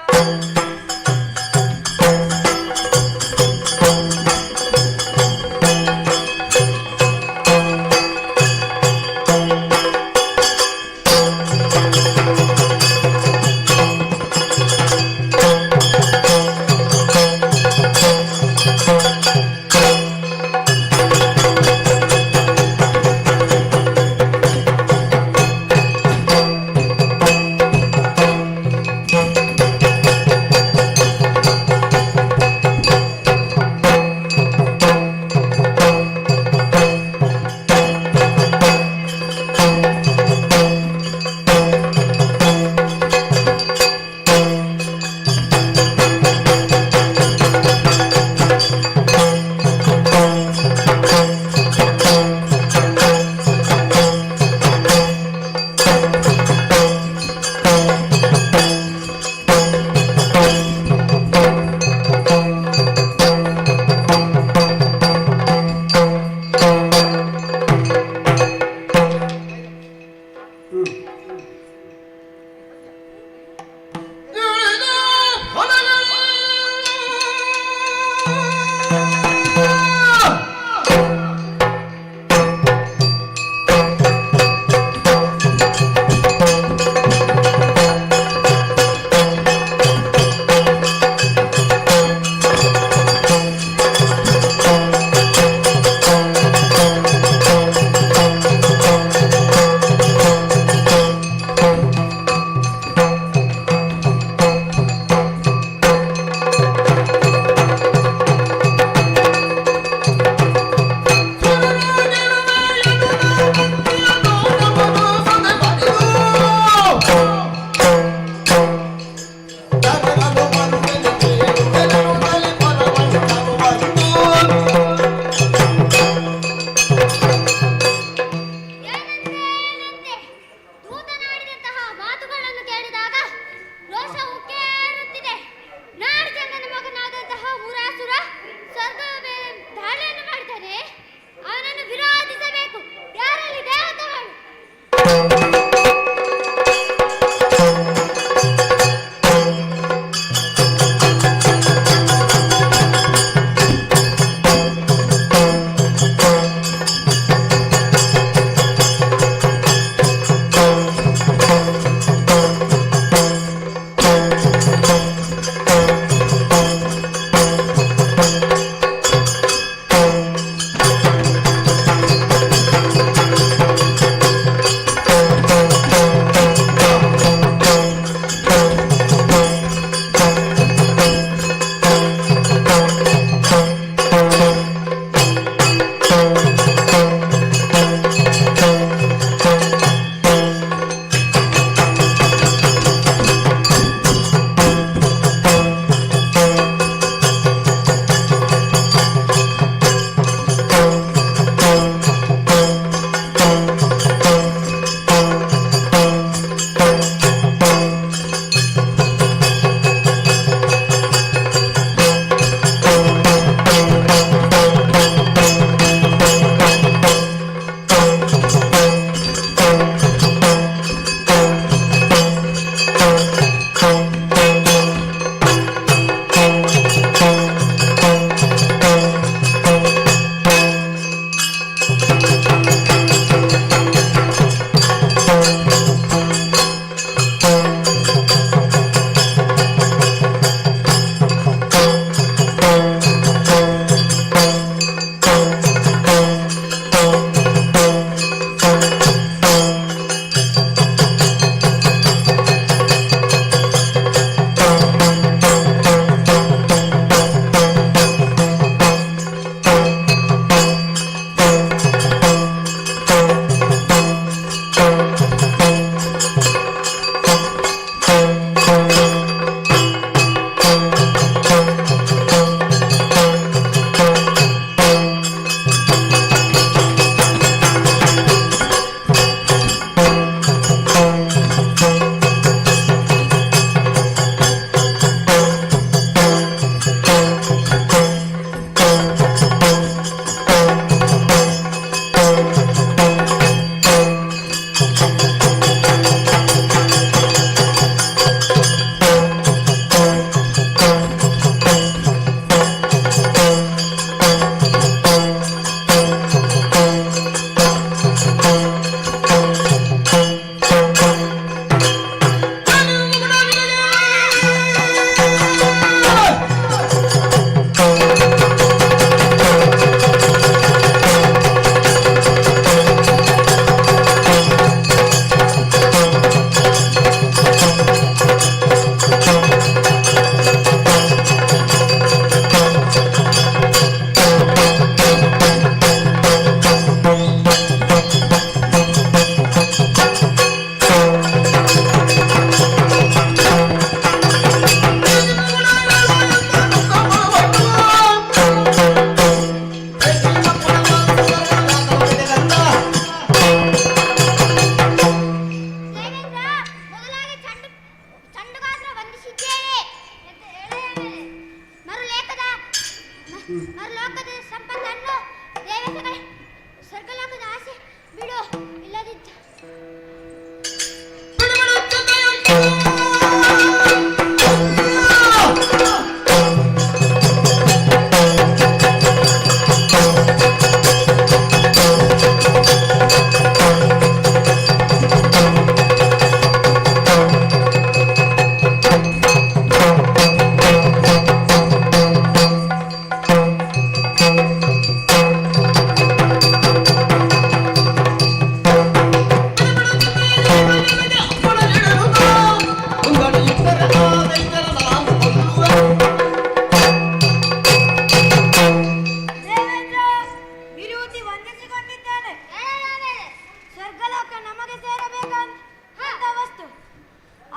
ನಮಗೆ ಸೇರಬೇಕಂತ ವಸ್ತು.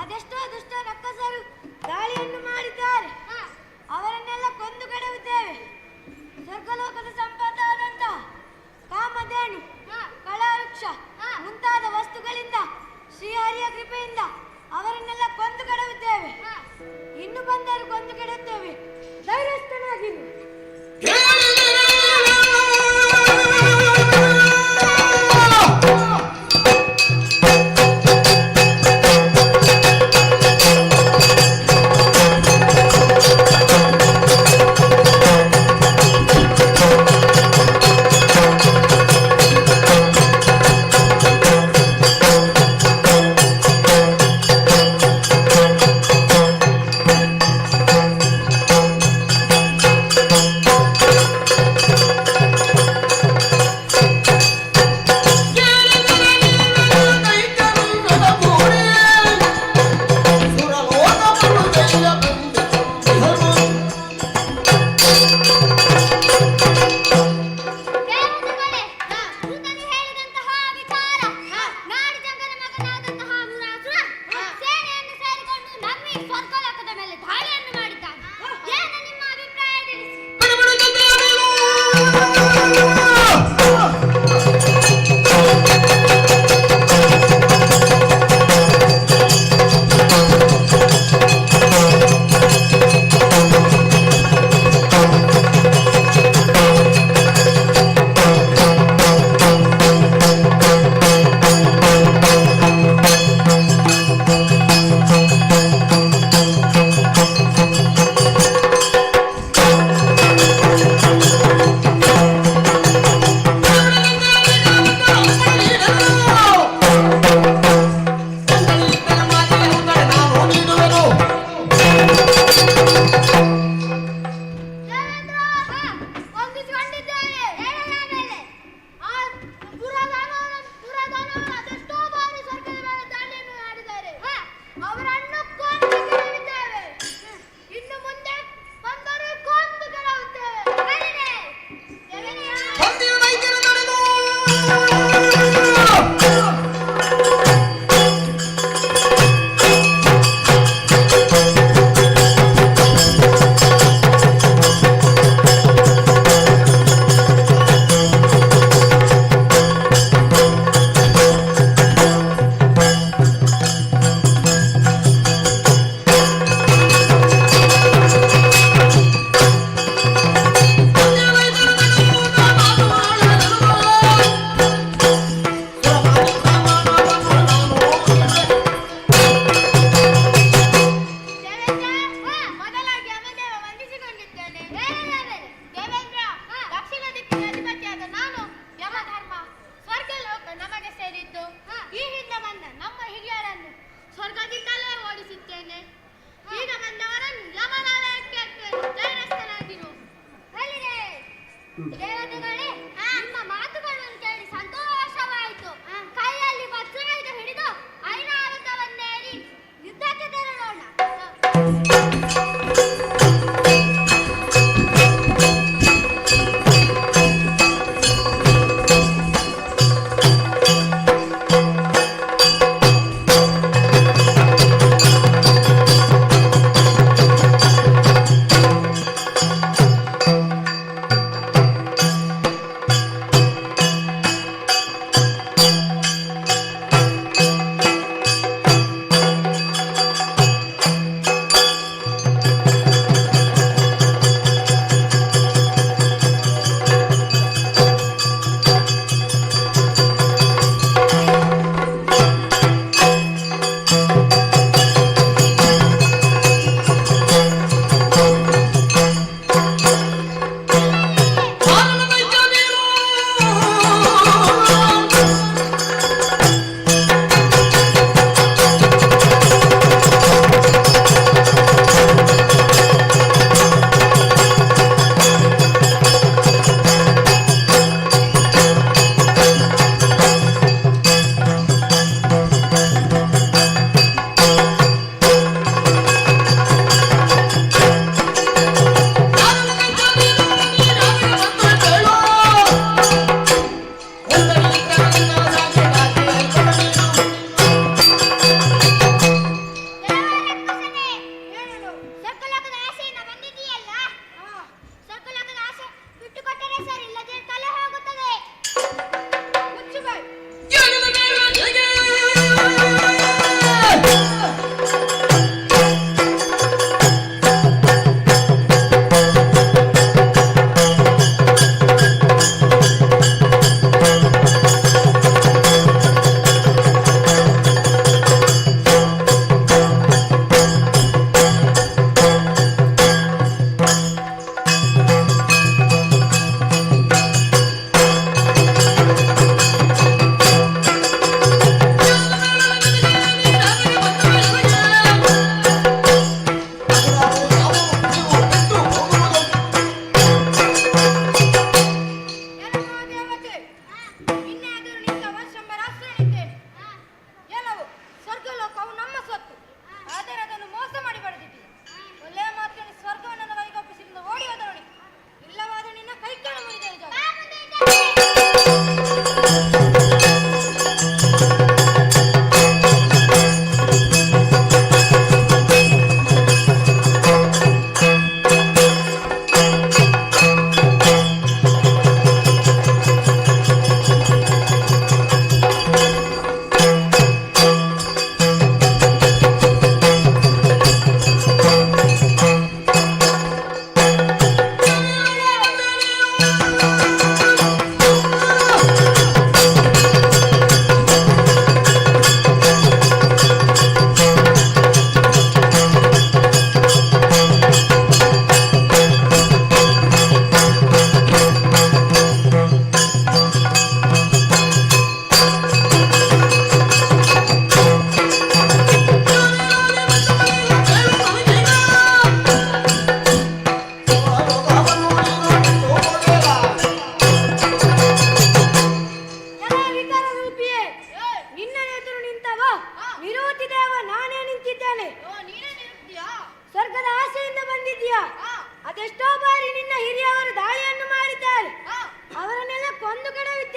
ಅದೆಷ್ಟೋ ದುಷ್ಟ ರಕ್ಕಸರು ದಾಳಿಯನ್ನು ಮಾಡಿದ್ದಾರೆ. ಅವರನ್ನೆಲ್ಲ ಕೊಂದು ಕೆಡವುತ್ತೇವೆ. ಸ್ವರ್ಗಲೋಕದ ಸಂಪತ್ತಾದಂತಹ ಕಾಮಧೇನು, ಕಳವೃಕ್ಷ ಮುಂತಾದ ವಸ್ತುಗಳಿಂದ ಶ್ರೀಹರಿಯ ಕೃಪೆಯಿಂದ ಅವರನ್ನೆಲ್ಲ ಕೊಂದು ಕೆಡವುತ್ತೇವೆ. ಇನ್ನು ಬಂದರೂ ಕೊಂದು ಕೆಡುತ್ತೇವೆ. ಧೈರ್ಯಸ್ಥನಾಗಿರು.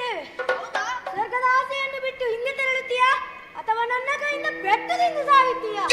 ಬರುತ್ತೇವೆ. ಸ್ವರ್ಗದ ಆಸೆಯನ್ನು ಬಿಟ್ಟು ಹಿಂದೆ ತೆರಳುತ್ತೀಯಾ ಅಥವಾ ನನ್ನ ಕೈಯಿಂದ ಪೆಟ್ಟು ತಿಂದು ಸಾಯುತ್ತೀಯಾ?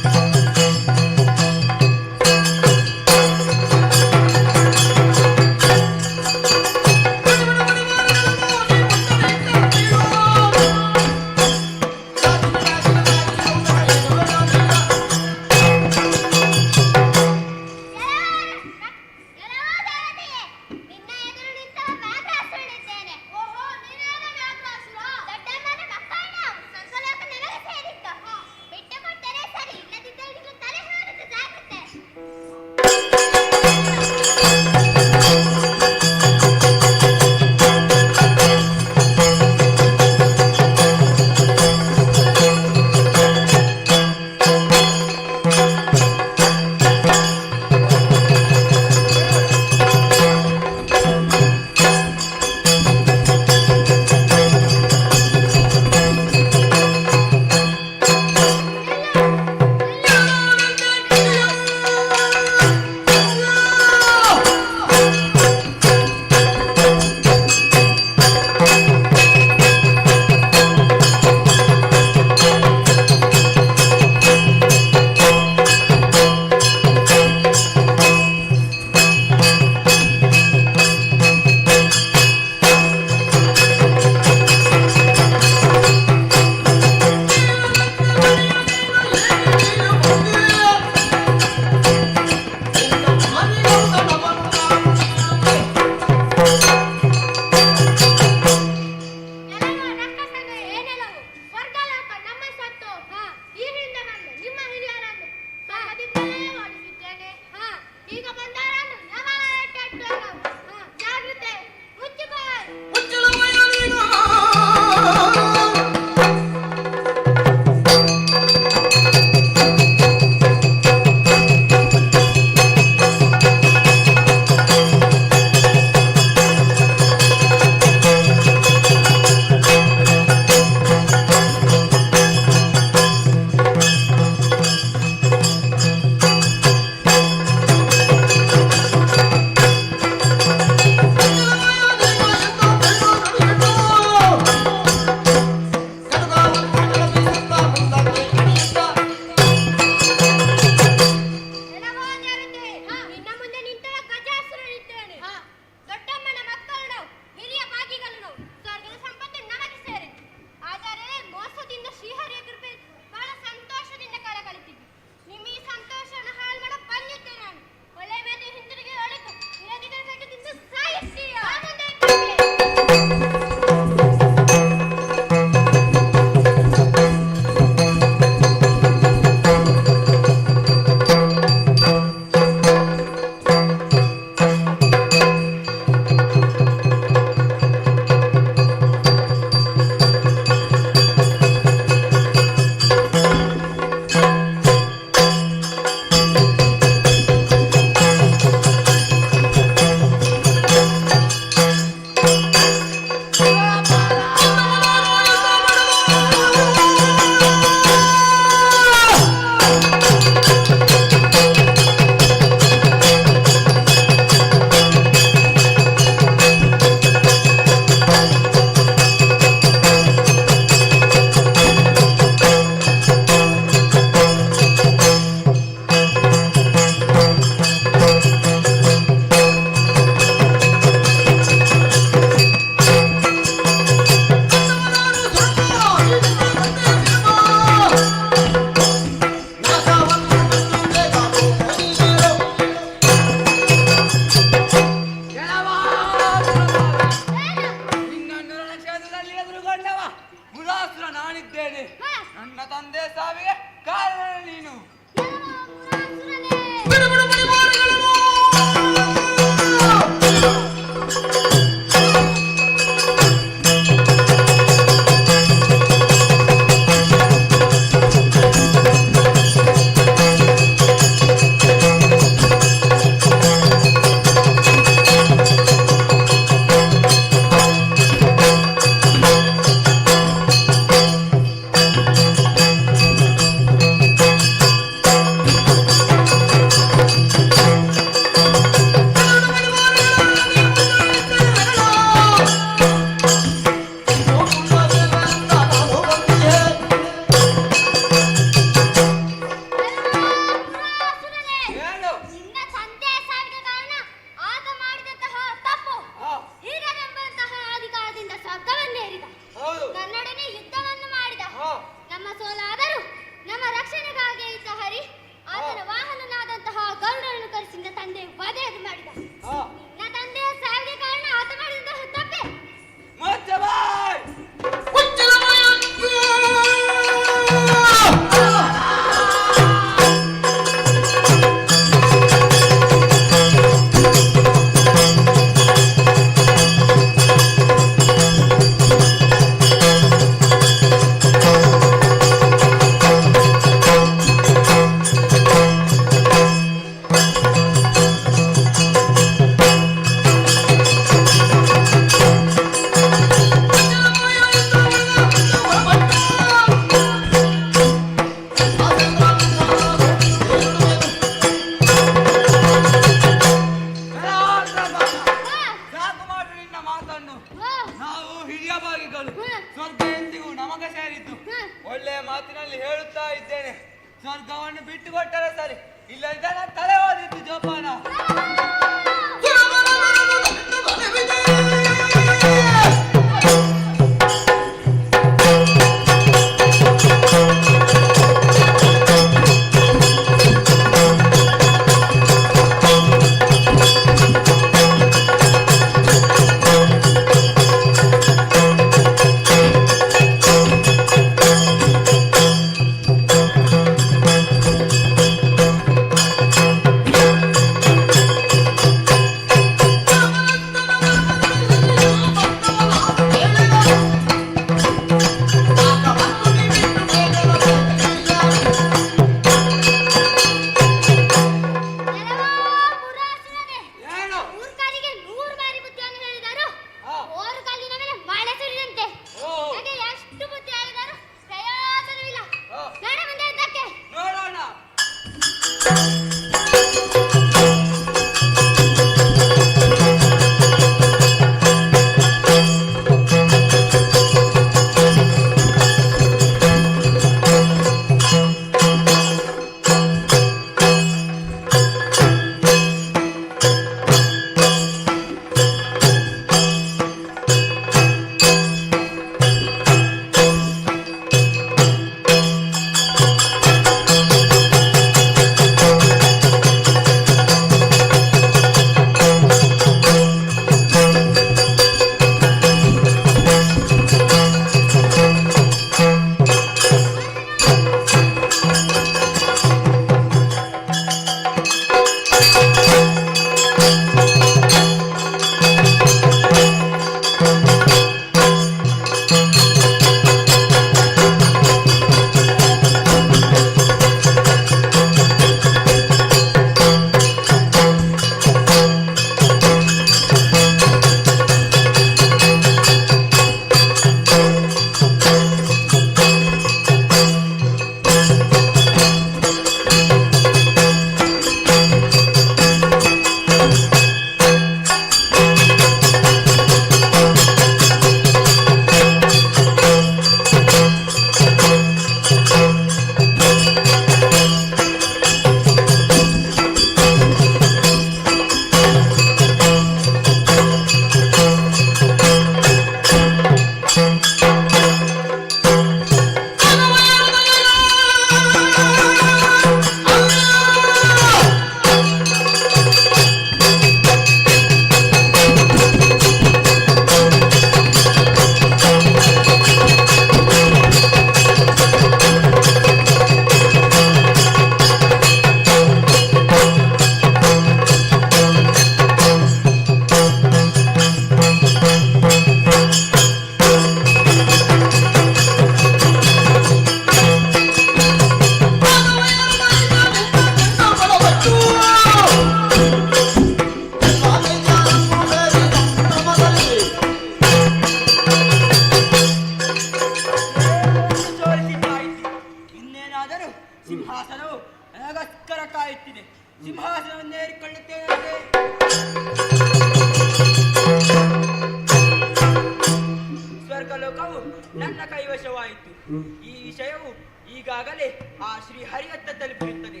ಈ ವಿಷಯವು ಈಗಾಗಲೇ ಆ ಶ್ರೀಹರಿಯತ್ತ ತಲುಪಿರುತ್ತದೆ.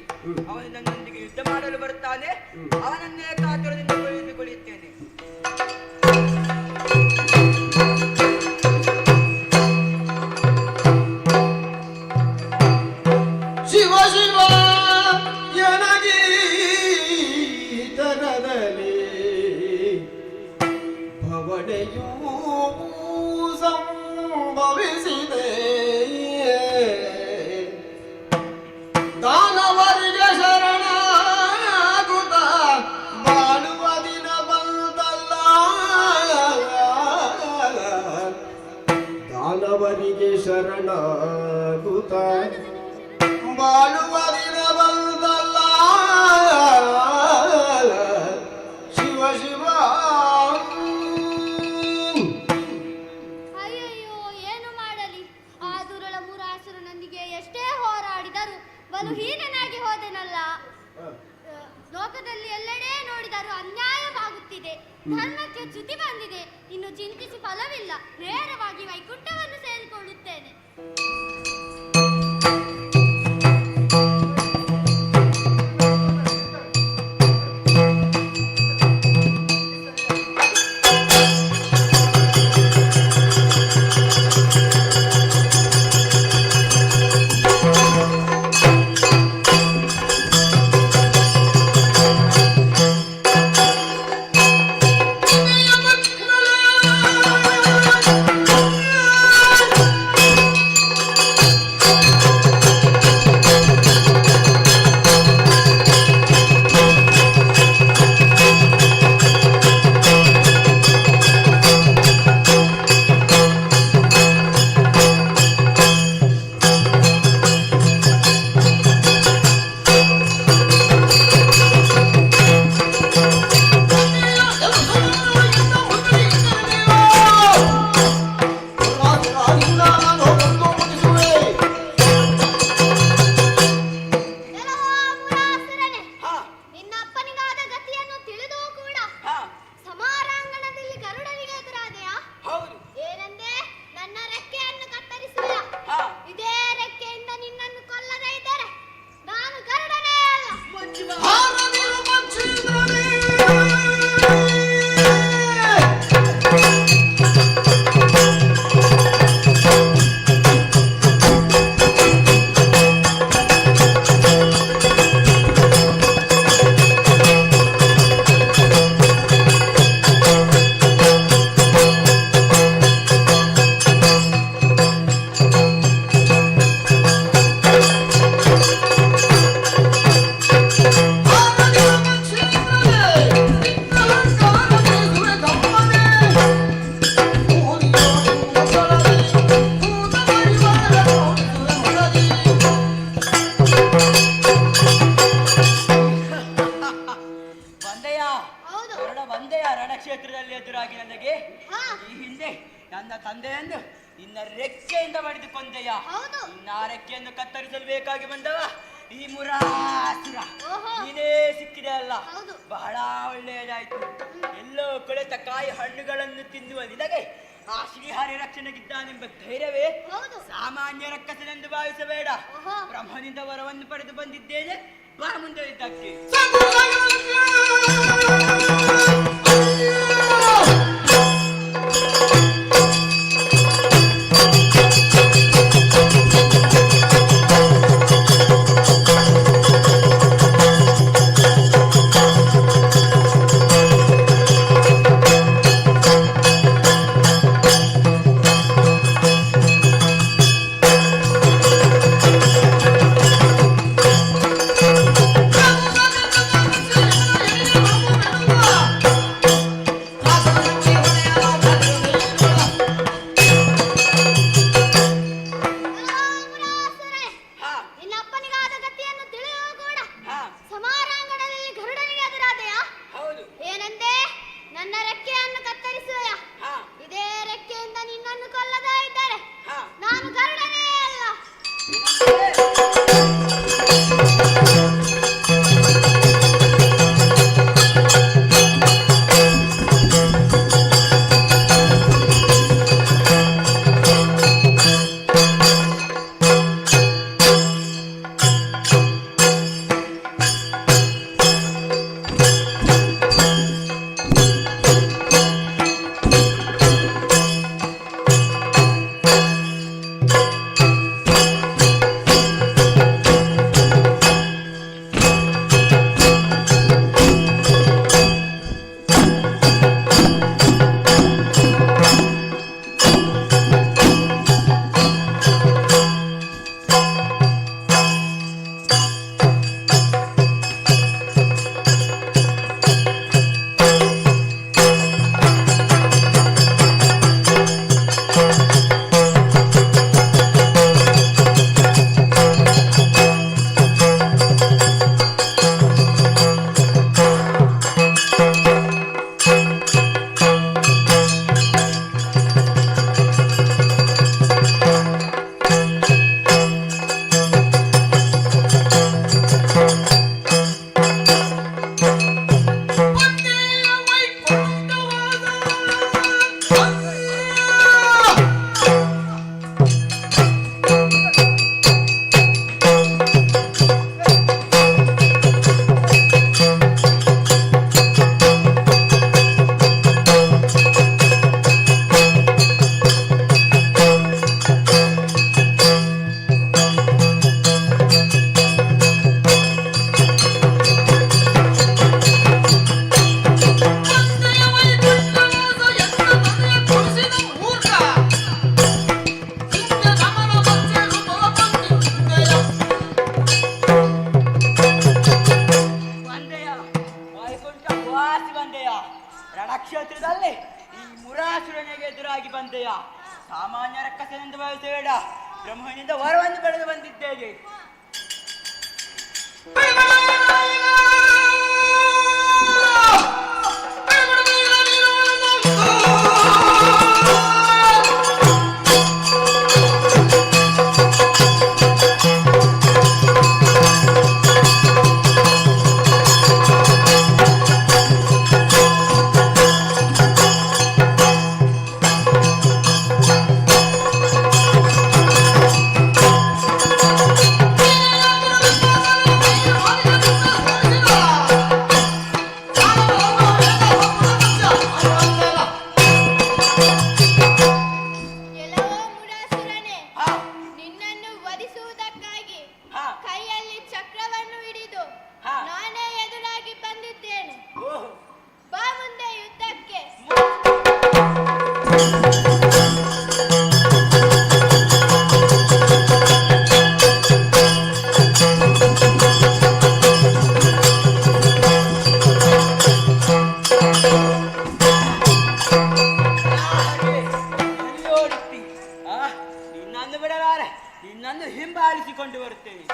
ಅವನು ನನ್ನೊಂದಿಗೆ ಯುದ್ಧ ಮಾಡಲು ಬರುತ್ತಾನೆ. ಅವನನ್ನೇ ಕಾತುರದಿಂದ ಕೊಯ್ದುಕೊಳ್ಳುತ್ತೇನೆ. ಶಿವ ಶಿವ ಎನಗಿ ತರದಲ್ಲಿ ಭವನೆಯೂ ಸಂಭವಿಸಿದೆ. ದಾನವರಿಗೆ ಶರಣಾಗುತ್ತ ಬಾಳುವ ದಿನ ಬಂದಲ್ಲ. ದಾನವರಿಗೆ ಶರಣಾಗುತ್ತ ಬಾಳುವ ದಿನ ಬಂದಲ್ಲ. ಶಿವ ಶಿವ. ಅಯ್ಯಯ್ಯೋ, ಏನು ಮಾಡಲಿ? ಆ ದುರುಳ ಮೂರಾಸುರನೊಂದಿಗೆ ಎಷ್ಟೇ ಹೋರಾಡಿದರೂ ಬಲು ಹೀನನಾಗಿ ಹೋದೆನಲ್ಲ. ಲೋಕದಲ್ಲಿ ಎಲ್ಲೆಡೆ ನೋಡಿದರೂ ಅನ್ಯಾಯವಾಗುತ್ತಿದೆ. ಧರ್ಮಕ್ಕೆ ಚ್ಯುತಿ ಬಂದಿದೆ. ಇನ್ನು ಚಿಂತಿಸಿ ಫಲವಿಲ್ಲ. ನೇರವಾಗಿ ವೈಕುಂಠವನ್ನು ಸೇರಿಕೊಳ್ಳುತ್ತೇನೆ. ರಣಕ್ಷೇತ್ರದಲ್ಲಿ ಎದುರಾಗಿ ನನಗೆ ಈ ಹಿಂದೆ ನನ್ನ ತಂದೆಯನ್ನು ನಿನ್ನ ರೆಕ್ಕೆಯಿಂದ ಬಡಿದು ಕೊಂದೆಯ. ನಿನ್ನ ರೆಕ್ಕೆಯನ್ನು ಕತ್ತರಿಸಲು ಬೇಕಾಗಿ ಬಂದವ ಈ ಮುರಾಸುರ. ನೀನೇ ಸಿಕ್ಕಿದೆ ಅಲ್ಲ, ಬಹಳ ಒಳ್ಳೆಯದಾಯ್ತು. ಎಲ್ಲೋ ಕೊಳೆತ ಕಾಯಿ ಹಣ್ಣುಗಳನ್ನು ತಿನ್ನುವ ನಿನಗೆ ಆ ಶ್ರೀಹರಿ ರಕ್ಷಣೆಗಿದ್ದಾನೆಂಬ ಧೈರ್ಯವೇ ಸಾಮಾನ್ಯ ರಕ್ಕಸನೆಂದು ಭಾವಿಸಬೇಡ. ಬ್ರಹ್ಮನಿಂದ ವರವನ್ನು ಪಡೆದು ಬಂದಿದ್ದೇನೆ, ಬಾ ಮುಂದೆ ಇದ್ದಕ್ಕೆ. ಎದುರಾಗಿ ಬಂದೆಯ ರಣಕ್ಷೇತ್ರದಲ್ಲಿ ಈ ಮುರಾಸುರನಿಗೆ ಎದುರಾಗಿ ಬಂದೆಯ ಸಾಮಾನ್ಯ ರಕ್ಕಸನೆಂದು ಭಾವಿಸಬೇಡ, ಬ್ರಹ್ಮನಿಂದ ವರವನ್ನು ಪಡೆದು ಬಂದಿದ್ದೇನೆ. ಹಿಂಬಾಲಿಸಿಕೊಂಡು ಬರುತ್ತೇನೆ.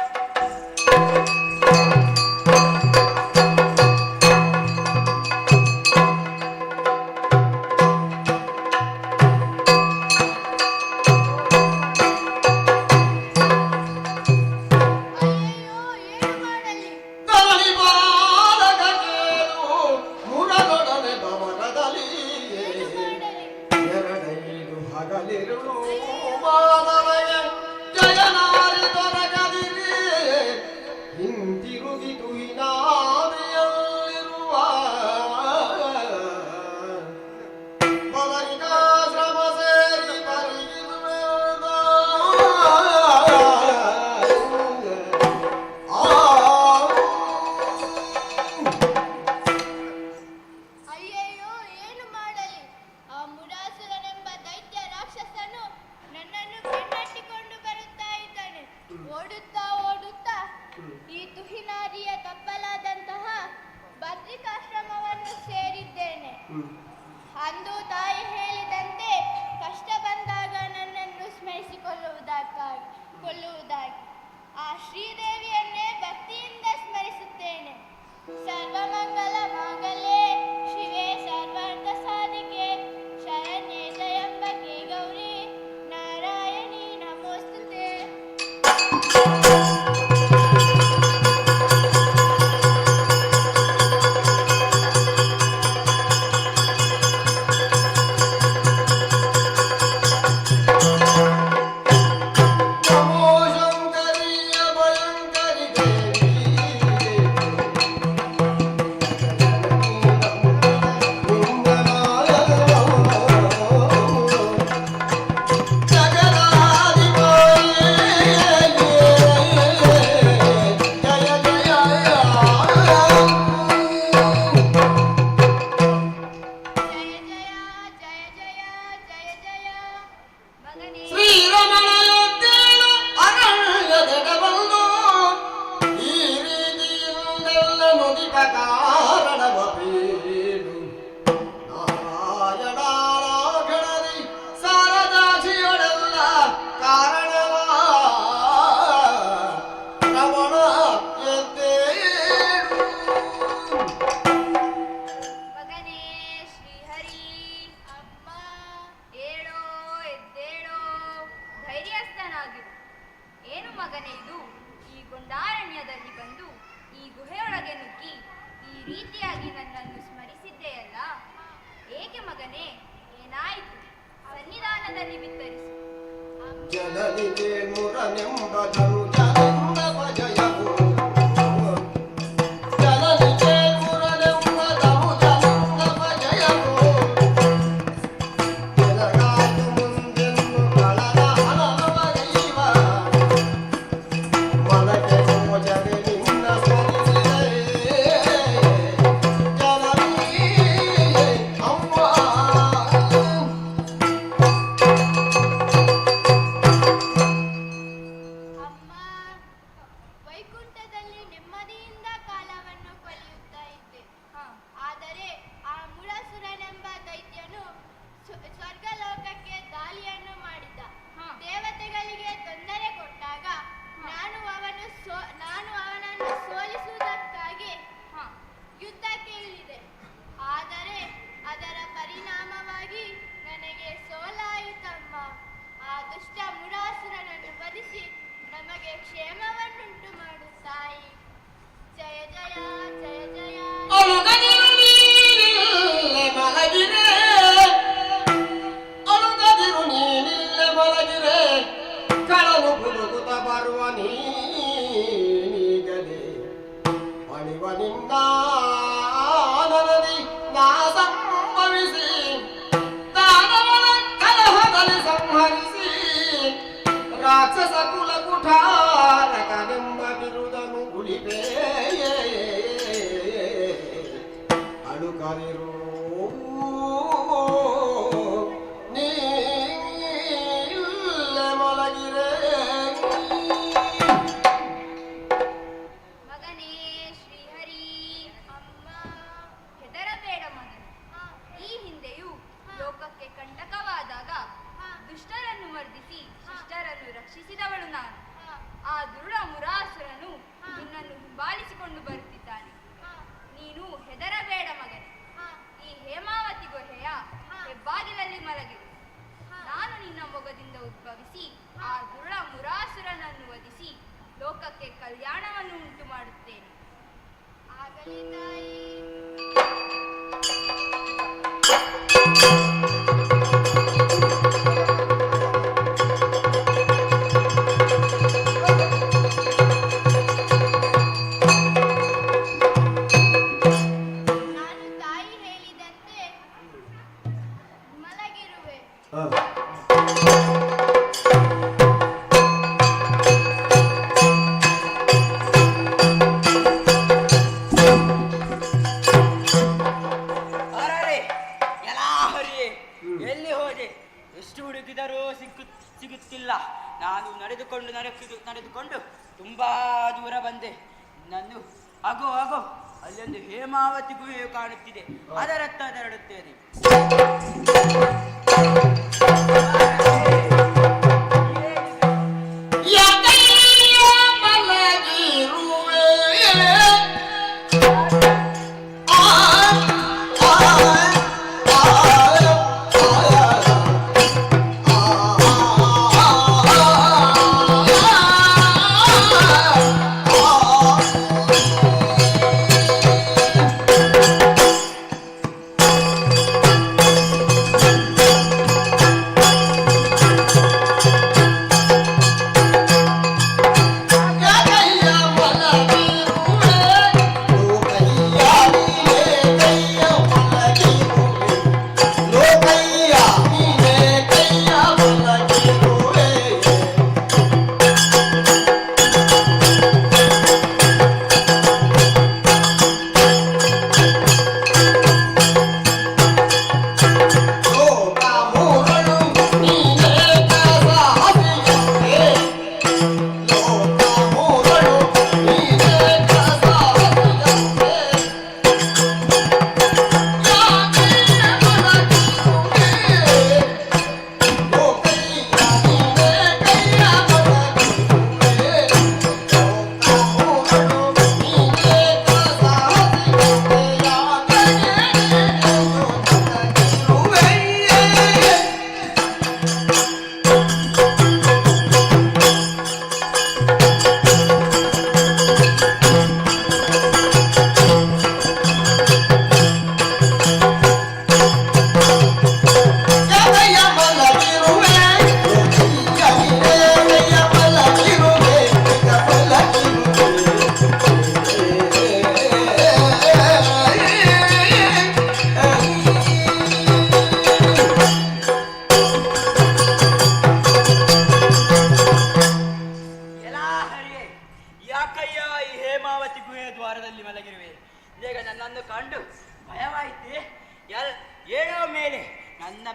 ಅಂದು ತಾಯಿ ಹೇಳಿದಂತೆ ಕಷ್ಟ ಬಂದಾಗ ನನ್ನನ್ನು ಸ್ಮರಿಸಿಕೊಳ್ಳುವುದಾಗಿ ಆ ಶ್ರೀದೇವಿಯನ್ನೇ ಭಕ್ತಿಯಿಂದ ಸ್ಮರಿಸುತ್ತೇನೆ. ಸರ್ವಮಂಗಲ ಮಾಂಗಲ್ಯೆ ಶಿವೆ ಸರ್ವಾರ್ಥ ಸಾಧಿಕೆ ಶರಣ್ಯೆ ತ್ರ್ಯಂಬಕೆ ಗೌರಿ ನಾರಾಯಣಿ ನಮೋಸ್ತುತೆ. ಏನು ಮಗನೇ ಇದು? ಈ ಗೊಂಡಾರಣ್ಯದಲ್ಲಿ ಬಂದು ಈ ಗುಹೆಯೊಳಗೆ ನುಗ್ಗಿ ಈ ರೀತಿಯಾಗಿ ನನ್ನನ್ನು ಸ್ಮರಿಸಿದ್ದೆಯಲ್ಲ, ಏಕೆ ಮಗನೇ? ಏನಾಯಿತು? ಸನ್ನಿಧಾನದಲ್ಲಿ ಬಿತ್ತರಿಸು. ಜನನಿಗೆ ಮುರನೆಂಬ ಧನುಜನೆಂಬ ಭಜಯವು ಜನನಿಗೆ ಮುರನೆಂಬ ಧನುಜನೆಂಬ ಭಜಯವು ಜನಗಾತು ಮುಂದೆಂದು ಕಳನ ಹನವಗೈವ ಮನಕ್ಕೆ ಮೋಜದೆ ನಿನ್ನ ಸ್ಮರಿಸಿದರೆ ಜನನಿ ಅವ್ವ ಅಮ್ಮ ಸ್ವರ್ಗಲೋಕಕ್ಕೆ ದಾಳಿಯನ್ನು ಮಾಡಿದ್ದ. ದೇವತೆಗಳಿಗೆ ತೊಂದರೆ ಕೊಟ್ಟಾಗ ನಾನು ಅವನನ್ನು ಸೋಲಿಸುವುದಕ್ಕಾಗಿ ಯುದ್ಧಕ್ಕೆ ಇಳಿದೆ. ಆದರೆ ಅದರ ಪರಿಣಾಮವಾಗಿ ನನಗೆ ಸೋಲಾಯಿತಮ್ಮ. ಆ ದುಷ್ಟ ಮುರಾಸುರನನ್ನು ವಧಿಸಿ ನಮಗೆ ಕ್ಷೇಮವನ್ನುಂಟು ಮಾಡು ತಾಯಿ. ಜಯ ಜಯ ಜಯ ಜಯ. ಅಳುಗದಿರು ನೀನಿಲ್ಲೆ ಮಲಗಿರೆ, ಅಳುಗದಿರು ನೀನಿಲ್ಲೆ ಮಲಗಿರೆ, ಕಳಲು ಗುಡುಗುತ್ತ ಬರುವ ನೀಗದೆ ಅಣಿವ ನಿನ್ನ ನನದಿ ನಾ ಸಂಭವಿಸಿ ದಾನವನ ಕಲಹದಲ್ಲಿ ಸಂಹರಿಸಿ ರಾಕ್ಷಸ ಕುಲ ಕುಠಾರಕನೆಂಬ ಬಿರುದನು ಉಳಿಪೇ ಅಳುಕರಿರು ನೀಲ್ಲ ಮಲಗಿರೆ. ಮಗನೇ ಶ್ರೀಹರಿ. ಅಮ್ಮ ಹೆದರಬೇಡ ಮಗನೇ. ಈ ಹಿಂದೆಯೂ ಲೋಕಕ್ಕೆ ಕಂಟಕವಾದಾಗ ದುಷ್ಟರನ್ನು ಮರ್ದಿಸಿ ಶಿಷ್ಟರನ್ನು ರಕ್ಷಿಸಿದವಳು ನಾನು. ಆ ದುರುಳ ಮುರಾಸುರನು ನಿನ್ನನ್ನು ಹಿಂಬಾಲಿಸಿಕೊಂಡು ಬರುತ್ತಿದ್ದಾನೆ. ನೀನು ಹೆದರಬೇಡ ಮಗನೇ. ಈ ಹೇಮಾವತಿ ಗುಹೆಯ ಹೆಬ್ಬಾಗಿಲಲ್ಲಿ ಮಲಗಿರು. ನಾನು ನಿನ್ನ ಮೊಗದಿಂದ ಉದ್ಭವಿಸಿ ಆ ದುರುಳ ಮುರಾಸುರನನ್ನು ವಧಿಸಿ ಲೋಕಕ್ಕೆ ಕಲ್ಯಾಣವನ್ನು ಉಂಟು ಮಾಡುತ್ತೇನೆ. ಆಗಲಿ ತಾಯಿ. ನಾನು ತಾಯಿ ಹೇಳಿದಂತೆ ಮಲಗಿರುವೆ. ಅರರೆ ಎಲ್ಲಾ ಹರಿಯೇ, ಎಲ್ಲಿ ಹೋದೆ? ಎಷ್ಟು ಹುಡುಕಿದರೂ ಸಿಗುತ್ತಿಲ್ಲ. ನಾನು ನಡೆದುಕೊಂಡು ತುಂಬಾ ದೂರ ಬಂದೆ. ನನ್ನು ಆಗೋ ಅಲ್ಲೊಂದು ಹೇಮಾವತಿ ಗುಹೆಯು ಕಾಣುತ್ತಿದೆ. ಅದರತ್ತ ತೆರಳುತ್ತೇನೆ. ಯಾಕಯ್ಯ ಮಲಗಿರುವೆ? ಆ ಆ ಆ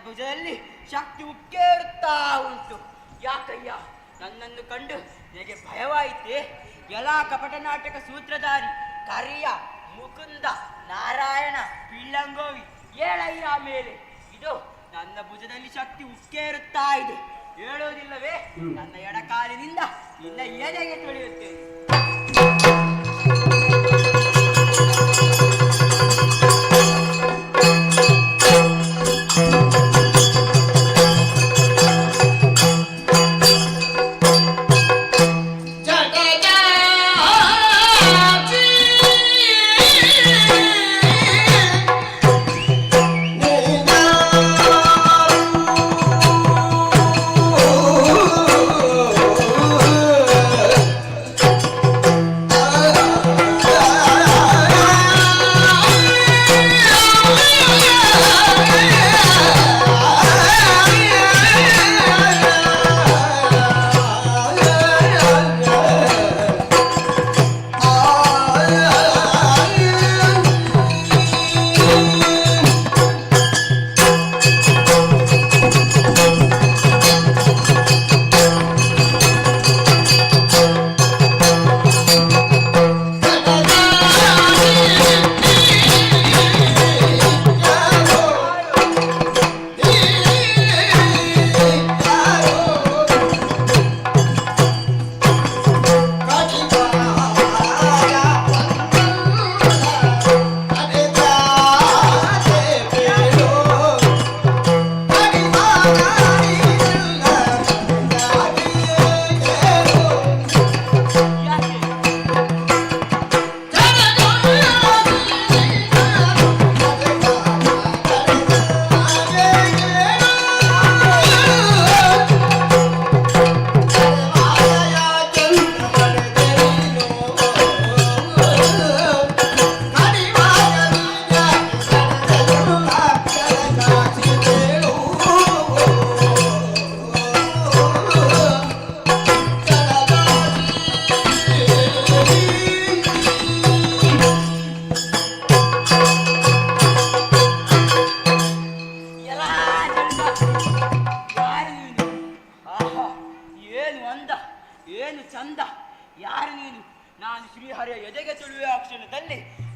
ಭುಜದಲ್ಲಿ ಶಕ್ತಿ ಉಕ್ಕೇರುತ್ತಾ ಉಂಟು. ಯಾಕಯ್ಯ ನನ್ನನ್ನು ಕಂಡು ನಿನಗೆ ಭಯವಾಯಿತೆ? ಎಲ್ಲ ಕಪಟ ನಾಟಕ ಸೂತ್ರಧಾರಿ ಕರಿಯ ಮುಕುಂದ ನಾರಾಯಣ ಪಿಳ್ಳಂಗೋವಿ ಏಳಯ್ಯ ಮೇಲೆ. ಇದು ನನ್ನ ಭುಜದಲ್ಲಿ ಶಕ್ತಿ ಉಕ್ಕೇ ಇರುತ್ತಾ ಇದೆ. ಹೇಳೋದಿಲ್ಲವೇ, ನನ್ನ ಎಡಕಾಲಿನಿಂದ ನಿನ್ನ ಎದೆಗೆ ತೊಳೆಯುತ್ತೇನೆ.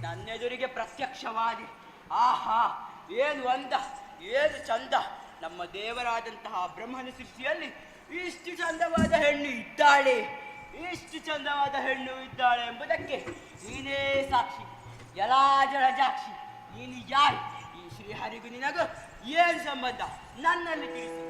ನನ್ನೆದುರಿಗೆ ಪ್ರತ್ಯಕ್ಷವಾದಿ. ಆಹಾ, ಏನು ಅಂದ, ಏನು ಚಂದ! ನಮ್ಮ ದೇವರಾದಂತಹ ಬ್ರಹ್ಮನ ಸೃಷ್ಟಿಯಲ್ಲಿ ಇಷ್ಟು ಚಂದವಾದ ಹೆಣ್ಣು ಇದ್ದಾಳೆ, ಇಷ್ಟು ಚಂದವಾದ ಹೆಣ್ಣು ಇದ್ದಾಳೆ ಎಂಬುದಕ್ಕೆ ನೀನೇ ಸಾಕ್ಷಿ. ಎಲ್ಲಾ ಜಲಜಾಕ್ಷಿ, ನೀನು ಯಾರು? ಈ ಶ್ರೀಹರಿಗೂ ನಿನಗೂ ಏನು ಸಂಬಂಧ? ನನ್ನಲ್ಲಿ ತಿಳಿಸಿ.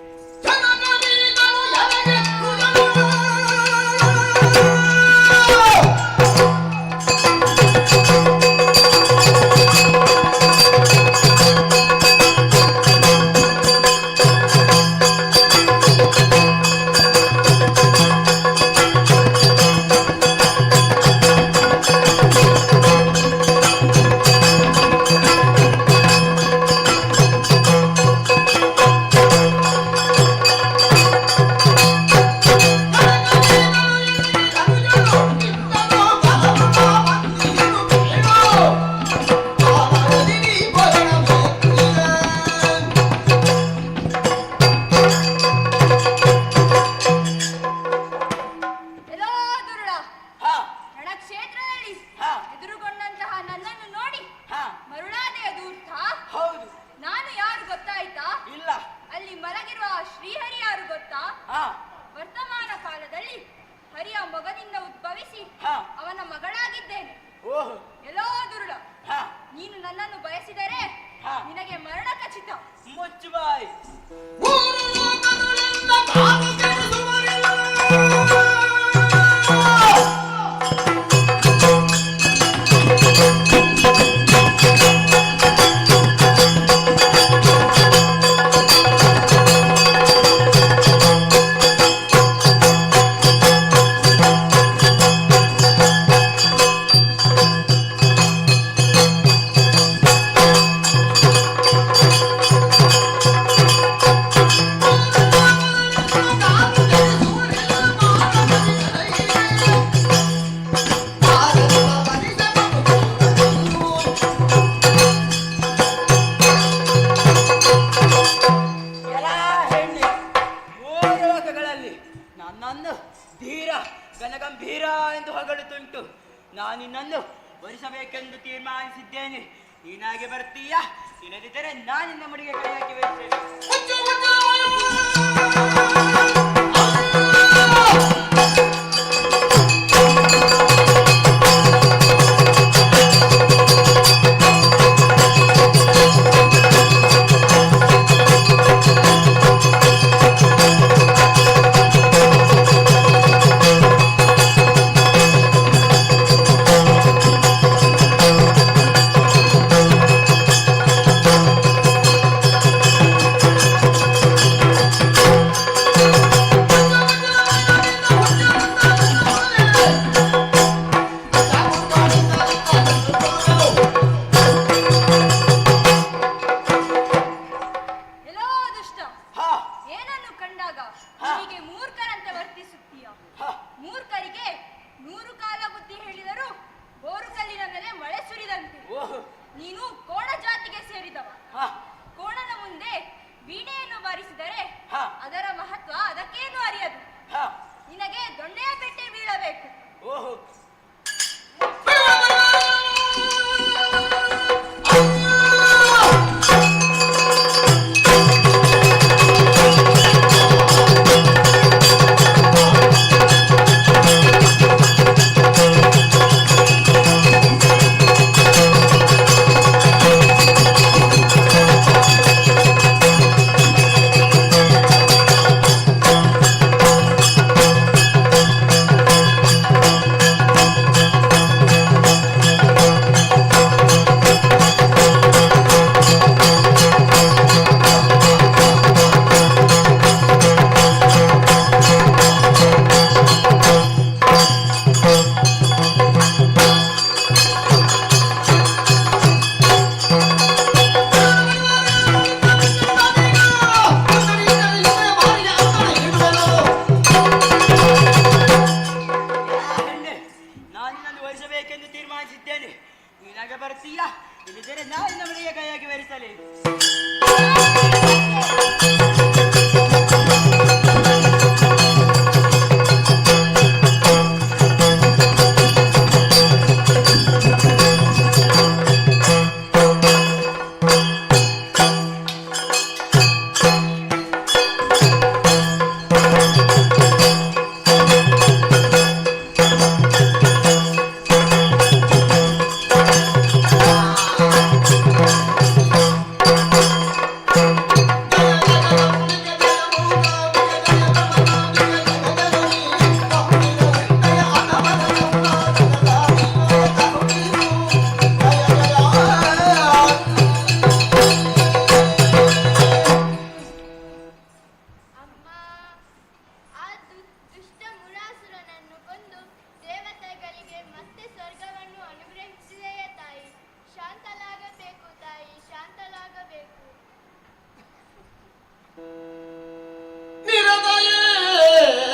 ನಾನಿನ್ನನ್ನು ವರಿಸಬೇಕೆಂದು ತೀರ್ಮಾನಿಸಿದ್ದೇನೆ. ನೀನಾಗೆ ಬರ್ತೀಯಾ? ಇಲ್ಲದಿದ್ದರೆ ನಾನಿನ್ನ ಮುಡಿಗೆ ಕೈ ಹಾಕಿ ಬಯಸ್ತೇನೆ. ಹಾ. ಕೋಣನ ಮುಂದೆ ವೀಣೆಯನ್ನು ಬಾರಿಸಿದರೆ ಹಾ. ಅದರ ಮಹತ್ವ ಅದಕ್ಕೇನು ಅರಿಯದು. ಹಾ. ನಿನಗೆ ದೊಣ್ಣೆಯ ಪೆಟ್ಟೆ ಬೀಳಬೇಕು. ಓಹೋ. ನಾನಿನ್ನೊಂದು ವಹಿಸಬೇಕೆಂದು ತೀರ್ಮಾನಿಸಿದ್ದೇನೆ. ನಿನಗೆ ಬರ್ತೀಯಾ? ಇಲ್ಲಿದ್ದರೆ ನಾಳಿನ ಮನೆಯ ಕೈಯಾಗಿ ವರಿಸಲಿ.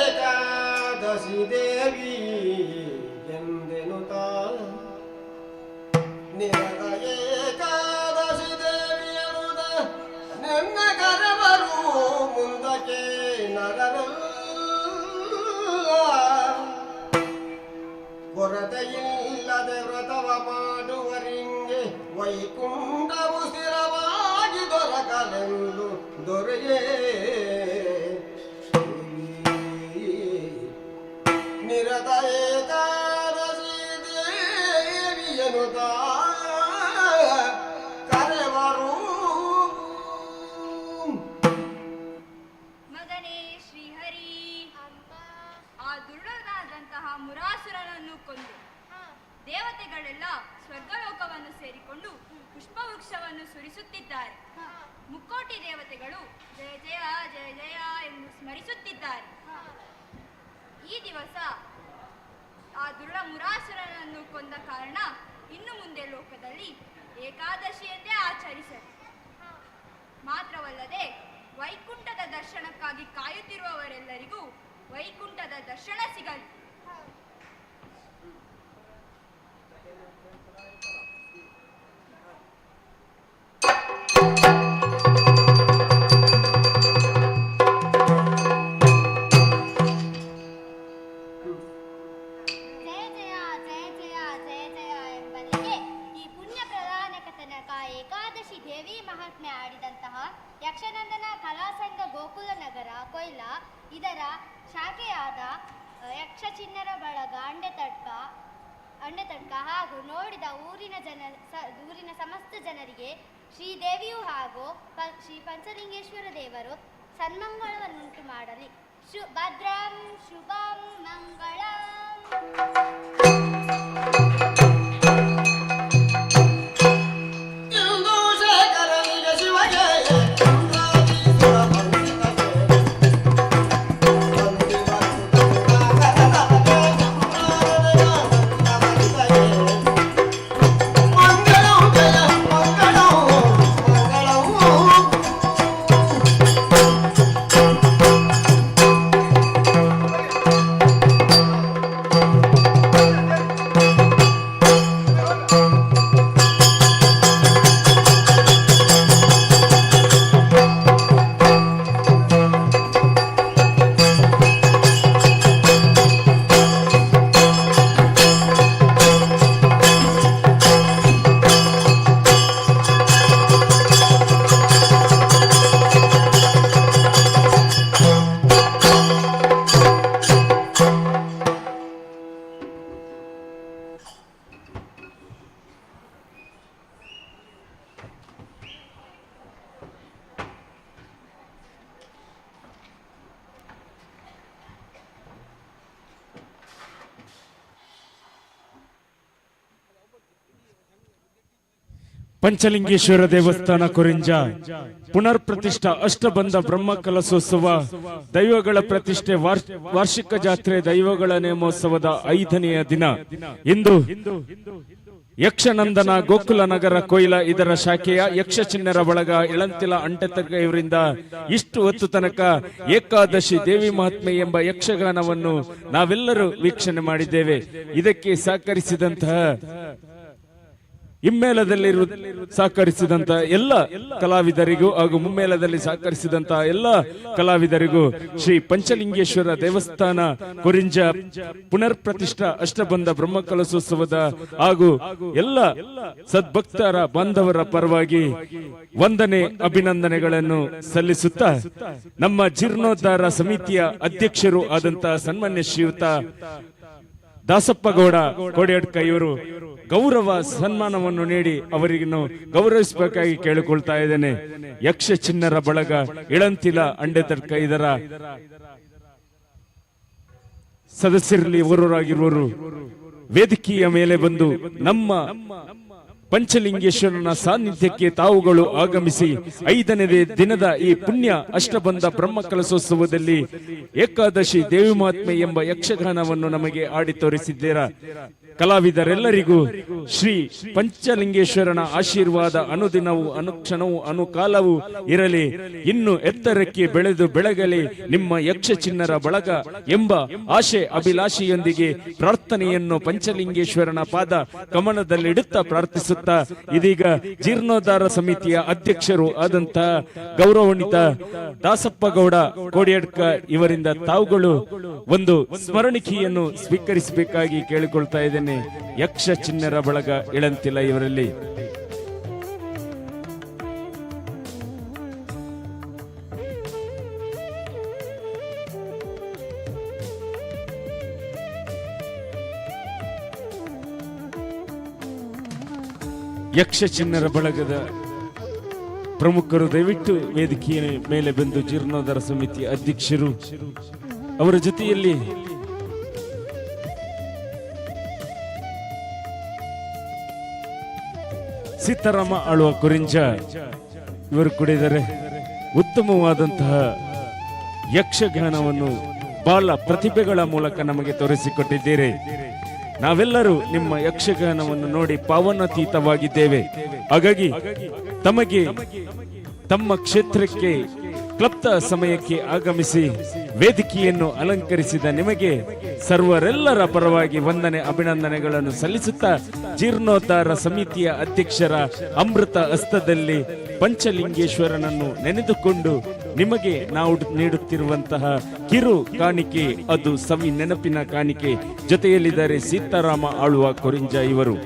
ಏಕಾದಶಿ ದೇವಿ ಎಂದೆನುತ ನಿರತ ಏಕಾದಶಿ ದೇವಿ ಎನ್ನುವುದ ನನ್ನ ಕರವರು ಮುಂದಕ್ಕೆ ನಗರಲ್ಲ ಕೊರತೆಯಿಲ್ಲದೆ ವ್ರತವ ಮಾಡುವರಿಂಗೆ ವೈಕುಂಠವು ಸ್ಥಿರವಾಗಿ ದೊರಕಲೆಂದು ದೊರೆಯೇ ನಿರತ ಏಕಾದಶಿ ದೇವಿಯನುತ ಕರೆವರು. ಮಗನೇ ಶ್ರೀಹರಿ, ಆ ದುರುಳನಾದಂತಹ ಮುರಾಸುರನನ್ನು ಕೊಂದು ದೇವತೆಗಳೆಲ್ಲ ಸ್ವರ್ಗಲೋಕವನ್ನು ಸೇರಿಕೊಂಡು ಪುಷ್ಪವೃಕ್ಷವನ್ನು ಸುರಿಸುತ್ತಿದ್ದಾರೆ. ಮುಕ್ಕೋಟಿ ದೇವತೆಗಳು ಜಯ ಜಯ ಜಯ ಜಯ ಎಂದು ಸ್ಮರಿಸುತ್ತಿದ್ದಾರೆ. ಈ ದಿವಸ ಆ ದುರುಳ ಮುರಾಸುರನನ್ನು ಕೊಂದ ಕಾರಣ ಇನ್ನು ಮುಂದೆ ಲೋಕದಲ್ಲಿ ಏಕಾದಶಿ ಎಂದೇ ಆಚರಿಸಲಿ. ಮಾತ್ರವಲ್ಲದೆ ವೈಕುಂಠದ ದರ್ಶನಕ್ಕಾಗಿ ಕಾಯುತ್ತಿರುವವರೆಲ್ಲರಿಗೂ ವೈಕುಂಠದ ದರ್ಶನ ಸಿಗಲಿ. ಏಕಾದಶಿ ದೇವಿ ಮಹಾತ್ಮೆ ಆಡಿದಂತಹ ಯಕ್ಷನಂದನ ಕಲಾಸಂಘ ಗೋಕುಲ ನಗರ ಕೊಯ್ಲಾ ಇದರ ಶಾಖೆಯಾದ ಯಕ್ಷ ಚಿನ್ನರ ಬಳಗ ಅಂಡೆತಡ್ಕ ಹಾಗೂ ನೋಡಿದ ಊರಿನ ಸಮಸ್ತ ಜನರಿಗೆ ಶ್ರೀದೇವಿಯು ಹಾಗೂ ಶ್ರೀ ಪಂಚಲಿಂಗೇಶ್ವರ ದೇವರು ಸನ್ಮಂಗಳವನ್ನುಂಟು ಮಾಡಲಿ. ಭದ್ರಂ ಶುಭಂ ಮಂಗಳಂ. ಪಂಚಲಿಂಗೇಶ್ವರ ದೇವಸ್ಥಾನ ಕೊರಿಂಜ ಪುನರ್ ಪ್ರತಿಷ್ಠಾ ಅಷ್ಟಬಂಧ ಬ್ರಹ್ಮ ಕಲಶೋತ್ಸವ ದೈವಗಳ ಪ್ರತಿಷ್ಠೆ ವಾರ್ಷಿಕ ಜಾತ್ರೆ ದೈವಗಳ ನೇಮೋತ್ಸವದ 5ನೆಯ ದಿನ ಇಂದು ಯಕ್ಷನಂದನ ಗೋಕುಲ ನಗರ ಕೊಯ್ಲ ಇದರ ಶಾಖೆಯ ಯಕ್ಷ ಚಿನ್ನರ ಬಳಗ ಇಳಂತಿಲ ಅಂಟೆತರ್ಗ ಇವರಿಂದ ಇಷ್ಟು ಹೊತ್ತು ತನಕ ಏಕಾದಶಿ ದೇವಿ ಮಹಾತ್ಮೆ ಎಂಬ ಯಕ್ಷಗಾನವನ್ನು ನಾವೆಲ್ಲರೂ ವೀಕ್ಷಣೆ ಮಾಡಿದ್ದೇವೆ. ಇದಕ್ಕೆ ಸಹಕರಿಸಿದಂತಹ ಹಿಮ್ಮೇಳದಲ್ಲಿ ಸಹಕರಿಸಿದಂತ ಎಲ್ಲ ಕಲಾವಿದರಿಗೂ ಹಾಗೂ ಮುಮ್ಮೇಳದಲ್ಲಿ ಸಹಕರಿಸಿದಂತಹ ಎಲ್ಲ ಕಲಾವಿದರಿಗೂ ಶ್ರೀ ಪಂಚಲಿಂಗೇಶ್ವರ ದೇವಸ್ಥಾನ ಕೊರಿಂಜ ಪುನರ್ ಪ್ರತಿಷ್ಠಾ ಅಷ್ಟಬಂಧ ಬ್ರಹ್ಮ ಕಲಶೋತ್ಸವದ ಹಾಗೂ ಎಲ್ಲ ಸದ್ಭಕ್ತರ ಬಾಂಧವರ ಪರವಾಗಿ ವಂದನೆ ಅಭಿನಂದನೆಗಳನ್ನು ಸಲ್ಲಿಸುತ್ತಾ ನಮ್ಮ ಜೀರ್ಣೋದ್ಧಾರ ಸಮಿತಿಯ ಅಧ್ಯಕ್ಷರು ಆದಂತಹ ಸನ್ಮಾನ್ಯ ಶ್ರೀಯುತ ದಾಸಪ್ಪಗೌಡ ಕೋಡಿಯಡ್ಕ ಇವರು ಗೌರವ ಸನ್ಮಾನವನ್ನು ನೀಡಿ ಅವರಿಗೂ ಗೌರವಿಸಬೇಕಾಗಿ ಕೇಳಿಕೊಳ್ತಾ ಇದ್ದೇನೆ. ಯಕ್ಷ ಚಿನ್ನರ ಬಳಗ ಇಳಂತಿಲ ಅಂಡೆತಡ್ಕ ಇದರ ಸದಸ್ಯರಲ್ಲಿ ಇವರಾಗಿರುವರು ವೇದಿಕೆಯ ಮೇಲೆ ಬಂದು ನಮ್ಮ ಪಂಚಲಿಂಗೇಶ್ವರನ ಸಾನ್ನಿಧ್ಯಕ್ಕೆ ತಾವುಗಳು ಆಗಮಿಸಿ 5ನೇ ದಿನದ ಈ ಪುಣ್ಯ ಅಷ್ಟಬಂಧ ಬ್ರಹ್ಮ ಕಲಶೋತ್ಸವದಲ್ಲಿ ಏಕಾದಶಿ ದೇವಿ ಮಹಾತ್ಮೆ ಎಂಬ ಯಕ್ಷಗಾನವನ್ನು ನಮಗೆ ಆಡಿ ತೋರಿಸಿದ್ದೀರಾ. ಕಲಾವಿದರೆಲ್ಲರಿಗೂ ಶ್ರೀ ಪಂಚಲಿಂಗೇಶ್ವರನ ಆಶೀರ್ವಾದ ಅನುದಿನವೂ ಅನುಕ್ಷಣವೂ ಅನುಕಾಲವೂ ಇರಲಿ. ಇನ್ನು ಎತ್ತರಕ್ಕೆ ಬೆಳೆದು ಬೆಳಗಲಿ ನಿಮ್ಮ ಯಕ್ಷ ಚಿನ್ನರ ಬಳಗ ಎಂಬ ಆಶೆ ಅಭಿಲಾಷೆಯೊಂದಿಗೆ ಪ್ರಾರ್ಥನೆಯನ್ನು ಪಂಚಲಿಂಗೇಶ್ವರನ ಪಾದ ಕಮಲದಲ್ಲಿಡುತ್ತಾ ಪ್ರಾರ್ಥಿಸುತ್ತಾ ಇದೀಗ ಜೀರ್ಣೋದ್ಧಾರ ಸಮಿತಿಯ ಅಧ್ಯಕ್ಷರು ಆದಂತಹ ಗೌರವಾನ್ವಿತ ದಾಸಪ್ಪಗೌಡ ಕೋಡಿಯಡ್ಕ ಇವರಿಂದ ತಾವುಗಳು ಒಂದು ಸ್ಮರಣಿಕೆಯನ್ನು ಸ್ವೀಕರಿಸಬೇಕಾಗಿ ಕೇಳಿಕೊಳ್ತಾ ಇದ್ದೇನೆ. ಯಕ್ಷ ಚಿನ್ನರ ಬಳಗ ಇಳಂತಿಲ್ಲ ಇವರಲ್ಲಿ ಯಕ್ಷ ಚಿನ್ನರ ಬಳಗದ ಪ್ರಮುಖರು ದಯವಿಟ್ಟು ವೇದಿಕೆಯ ಮೇಲೆ ಬಂದು ಜೀರ್ಣೋದ್ಧಾರ ಸಮಿತಿ ಅಧ್ಯಕ್ಷರು ಅವರ ಜೊತೆಯಲ್ಲಿ ಸೀತಾರಾಮ ಆಳುವ ಕೊರಿಂಜ ಇವರು ಕೂಡ ಇದ್ದಾರೆ. ಉತ್ತಮವಾದಂತಹ ಯಕ್ಷಗಾನವನ್ನು ಬಾಲ ಪ್ರತಿಭೆಗಳ ಮೂಲಕ ನಮಗೆ ತೋರಿಸಿಕೊಟ್ಟಿದ್ದೀರಿ. ನಾವೆಲ್ಲರೂ ನಿಮ್ಮ ಯಕ್ಷಗಾನವನ್ನು ನೋಡಿ ಪಾವನಾತೀತವಾಗಿದ್ದೇವೆ. ಹಾಗಾಗಿ ತಮಗೆ ತಮ್ಮ ಕ್ಷೇತ್ರಕ್ಕೆ ಕ್ಲಪ್ತ ಸಮಯಕ್ಕೆ ಆಗಮಿಸಿ ವೇದಿಕೆಯನ್ನು ಅಲಂಕರಿಸಿದ ನಿಮಗೆ ಸರ್ವರೆಲ್ಲರ ಪರವಾಗಿ ವಂದನೆ ಅಭಿನಂದನೆಗಳನ್ನು ಸಲ್ಲಿಸುತ್ತಾ ಜೀರ್ಣೋದ್ಧಾರ ಸಮಿತಿಯ ಅಧ್ಯಕ್ಷರ ಅಮೃತ ಹಸ್ತದಲ್ಲಿ ಪಂಚಲಿಂಗೇಶ್ವರನನ್ನು ನೆನೆದುಕೊಂಡು ನಿಮಗೆ ನಾವು ನೀಡುತ್ತಿರುವಂತಹ ಕಿರು ಕಾಣಿಕೆ ಅದು ಸವಿ ನೆನಪಿನ ಕಾಣಿಕೆ. ಜೊತೆಯಲ್ಲಿದ್ದಾರೆ ಸೀತಾರಾಮ ಆಳುವ ಕೊರಿಂಜ ಇವರು.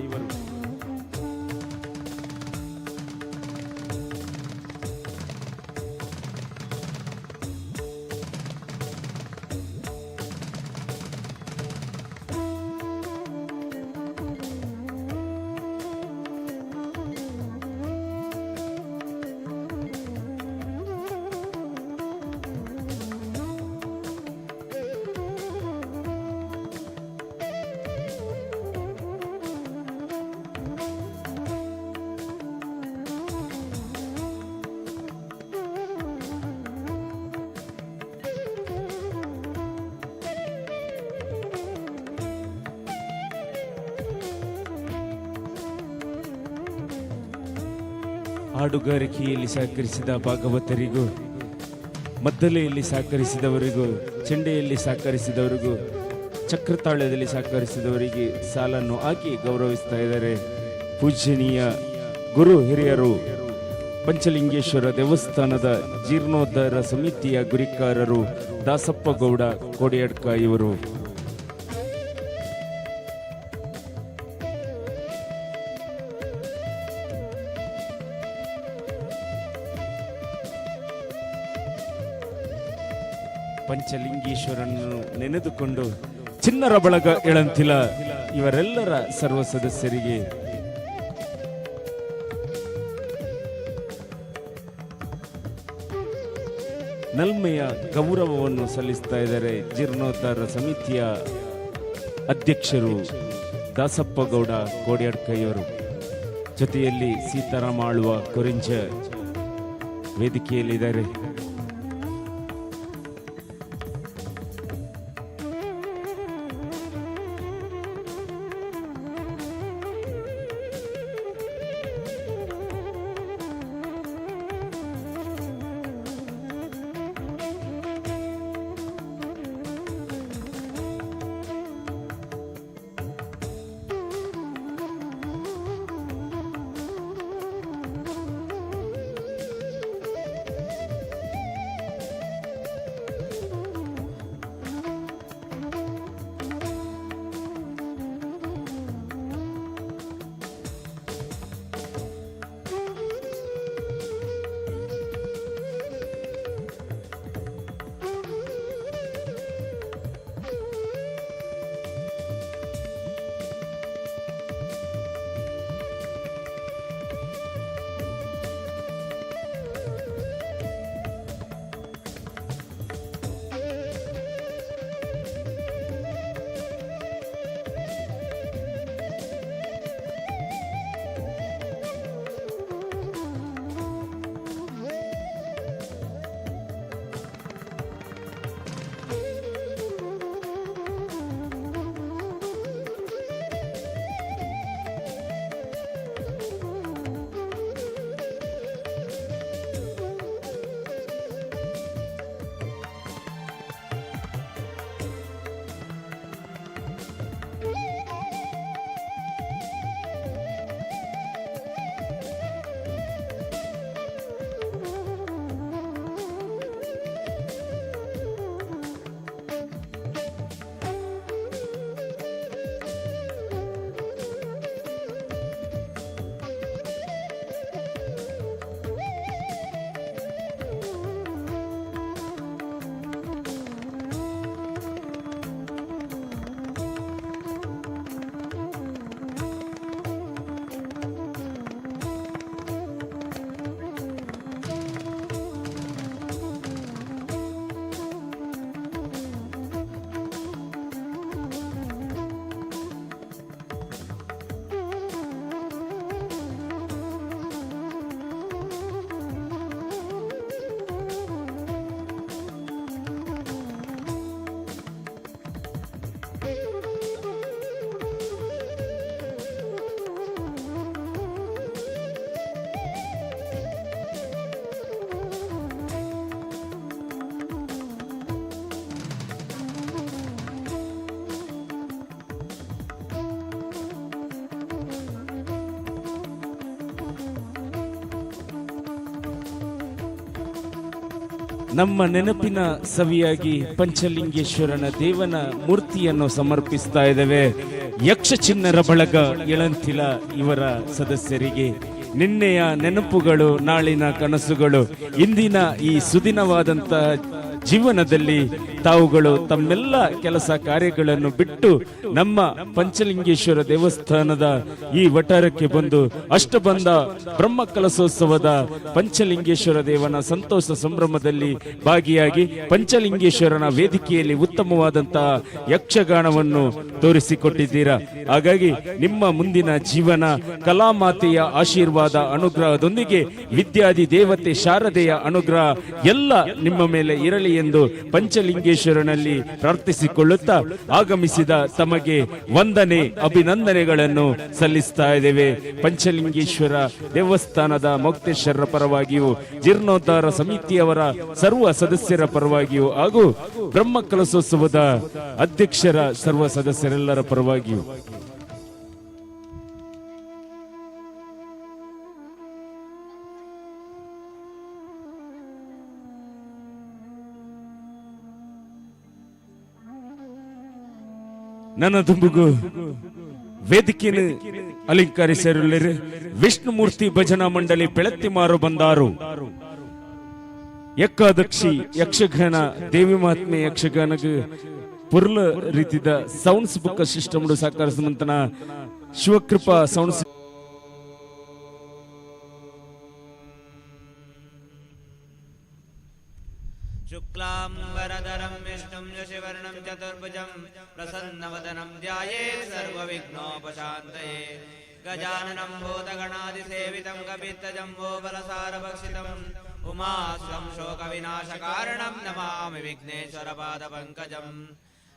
ಹಾಡುಗಾರಿಕೆಯಲ್ಲಿ ಸಹಕರಿಸಿದ ಭಾಗವತರಿಗೂ, ಮದ್ದಲೆಯಲ್ಲಿ ಸಹಕರಿಸಿದವರಿಗೂ, ಚೆಂಡೆಯಲ್ಲಿ ಸಹಕರಿಸಿದವರಿಗೂ, ಚಕ್ರತಾಳದಲ್ಲಿ ಸಹಕರಿಸಿದವರಿಗೆ ಸಾಲನ್ನು ಹಾಕಿ ಗೌರವಿಸ್ತಾ ಇದ್ದಾರೆ. ಪೂಜನೀಯ ಗುರು ಹಿರಿಯರು ಪಂಚಲಿಂಗೇಶ್ವರ ದೇವಸ್ಥಾನದ ಜೀರ್ಣೋದ್ಧಾರ ಸಮಿತಿಯ ಗುರಿಕಾರರು ದಾಸಪ್ಪಗೌಡ ಕೋಡಿಯಡ್ಕ ಇವರು. ಪಂಚಲಿಂಗೇಶ್ವರನನ್ನು ನೆನೆದುಕೊಂಡು ಚಿನ್ನರ ಬಳಗ ಇಳಂತಿಲ ಇವರೆಲ್ಲರ ಸರ್ವ ಸದಸ್ಯರಿಗೆ ನಲ್ಮೆಯ ಗೌರವವನ್ನು ಸಲ್ಲಿಸ್ತಾ ಇದ್ದಾರೆ ಜೀರ್ಣೋದ್ಧಾರ ಸಮಿತಿಯ ಅಧ್ಯಕ್ಷರು ದಾಸಪ್ಪಗೌಡ ಕೋಡಿಯಡ್ಕ ಇವರು. ಜೊತೆಯಲ್ಲಿ ಸೀತಾರಾಮ ಆಳ್ವ ಕೊರಿಂಜ ವೇದಿಕೆಯಲ್ಲಿದ್ದಾರೆ. ನಮ್ಮ ನೆನಪಿನ ಸವಿಯಾಗಿ ಪಂಚಲಿಂಗೇಶ್ವರನ ದೇವನ ಮೂರ್ತಿಯನ್ನು ಸಮರ್ಪಿಸ್ತಾ ಇದ್ದೇವೆ. ಯಕ್ಷ ಚಿನ್ನರ ಬಳಗ ಇಳಂತಿಲ ಇವರ ಸದಸ್ಯರಿಗೆ ನಿನ್ನೆಯ ನೆನಪುಗಳು, ನಾಳಿನ ಕನಸುಗಳು, ಇಂದಿನ ಈ ಸುದಿನವಾದಂತ ಜೀವನದಲ್ಲಿ ತಾವುಗಳು ತಮ್ಮೆಲ್ಲ ಕೆಲಸ ಕಾರ್ಯಗಳನ್ನು ಬಿಟ್ಟು ನಮ್ಮ ಪಂಚಲಿಂಗೇಶ್ವರ ದೇವಸ್ಥಾನದ ಈ ವಠಾರಕ್ಕೆ ಬಂದು ಅಷ್ಟಬಂಧ ಬ್ರಹ್ಮ ಕಲಶೋತ್ಸವದ ಪಂಚಲಿಂಗೇಶ್ವರ ದೇವನ ಸಂತೋಷ ಸಂಭ್ರಮದಲ್ಲಿ ಭಾಗಿಯಾಗಿ ಪಂಚಲಿಂಗೇಶ್ವರನ ವೇದಿಕೆಯಲ್ಲಿ ಉತ್ತಮವಾದಂತಹ ಯಕ್ಷಗಾನವನ್ನು ತೋರಿಸಿಕೊಟ್ಟಿದ್ದೀರಾ. ಹಾಗಾಗಿ ನಿಮ್ಮ ಮುಂದಿನ ಜೀವನ ಕಲಾಮಾತೆಯ ಆಶೀರ್ವಾದ ಅನುಗ್ರಹದೊಂದಿಗೆ ವಿದ್ಯಾದಿ ದೇವತೆ ಶಾರದೆಯ ಅನುಗ್ರಹ ಎಲ್ಲ ನಿಮ್ಮ ಮೇಲೆ ಇರಲಿ ಎಂದು ಪಂಚಲಿಂಗೇಶ್ವರನಲ್ಲಿ ಪ್ರಾರ್ಥಿಸಿಕೊಳ್ಳುತ್ತಾ ಆಗಮಿಸಿದ ತಮಗೆ ವಂದನೆ ಅಭಿನಂದನೆಗಳನ್ನು ಸಲ್ಲಿಸ್ತಾ ಇದ್ದೇವೆ. ಪಂಚಲಿಂಗೇಶ್ವರ ದೇವಸ್ಥಾನದ ಮೊಕ್ತೇಶ್ವರರ ಪರವಾಗಿಯೂ, ಜೀರ್ಣೋದ್ಧಾರ ಸಮಿತಿಯವರ ಸರ್ವ ಸದಸ್ಯರ ಪರವಾಗಿಯೂ ಹಾಗೂ ಬ್ರಹ್ಮ ಕಲಶೋತ್ಸವದ ಅಧ್ಯಕ್ಷರ ಸರ್ವ ಸದಸ್ಯರೆಲ್ಲರ ಪರವಾಗಿಯೂ ನನ್ನ ದುಂಬುಗು ವೇದಿಕೆಯನ್ನು ಅಲಂಕರಿಸಿರುವರು ವಿಷ್ಣುಮೂರ್ತಿ ಭಜನಾ ಮಂಡಳಿ ಬೆಳತ್ತಿ ಮಾರು ಬಂದಾರು. ಏಕಾದಶಿ ಯಕ್ಷಗಾನ ದೇವಿ ಮಹಾತ್ಮೆ ಯಕ್ಷಗಾನಕ್ಕೆ ಪುರ್ಲ ರೀತಿದ sounds book system ಸಾಕಾರಿಸುವಂತನ Shivakrupa sounds शुक्लांबरधरं विष्णुं शशिवर्णं चतुर्भुजं प्रसन्नवदनं ध्यायेत् सर्वविघ्नोपशान्तये गजाननं भूतगणादिसेवितं कपित्तजम्बोफलसारभक्षितम् उमास्तं शोकविनाशकारणं नमामि विघ्नेश्वरपादपङ्कजम्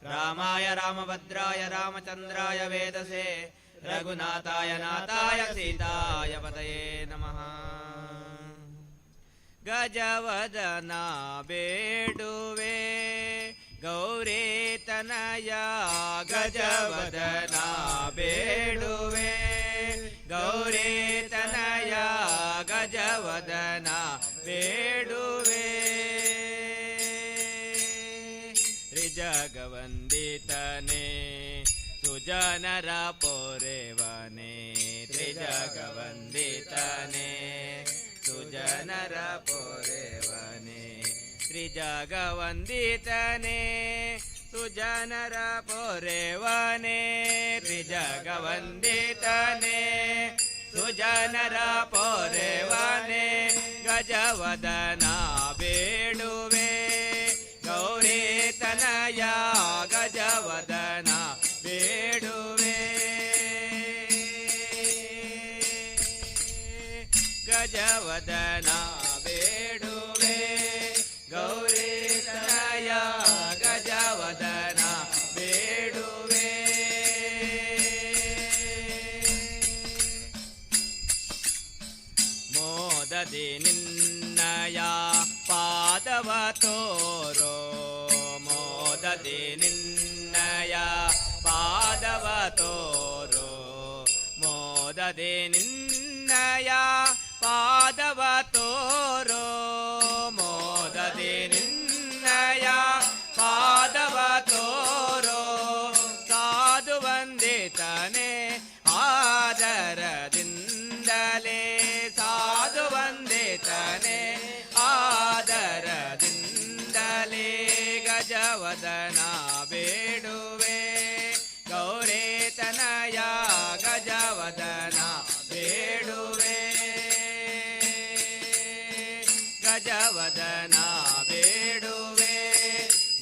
रामाय रामभद्राय रामचन्द्राय वेदसे रघुनाथाय नाथाय सीताय पतये नमः गजवदना बेडुवे गौरी तनया गजवदना बेडुवे गौरी तनया गजवदना बेडुवे त्रिजगवन्दितने सुजनर पोरेवने त्रिजगवन्दितने सुजनर पोरेवने त्रिजगवन्दितने सुजनर पोरेवने त्रिजगवन्दितने सुजनर पोरेवने गजवदना बेडुवे गौरी तनया गजवदना बेडुवे गजवदना बेडुवे गौरी तनया गजवदना बेडुवे मोदದಿ ನಿನ್ನಯ ಪಾದವ ತೋರೋ ಮೋದದಿ ನಿನ್ನಯ ಪಾದವ ತೋರೋ ಮೋದದಿ ನಿನ್ನಯ ಪಾದವ ತೋರೋ ಮೋದದಿ ನಿನ್ನಯ ಪಾದವ ತೋರೋ ಸಾಧು ವಂದಿತನೆ ಆದರದಿಂದಲೇ ಸಾಧು ವಂದಿತನೆ ಆದರದಿಂದಲೇ ಗಜವದನ ಬೇಡುವೆ ಗೌರಿ ತನಯ ಗಜವದನ ಬೇಡುವೆ ಗಜವದನ ಬೇಡುವೆ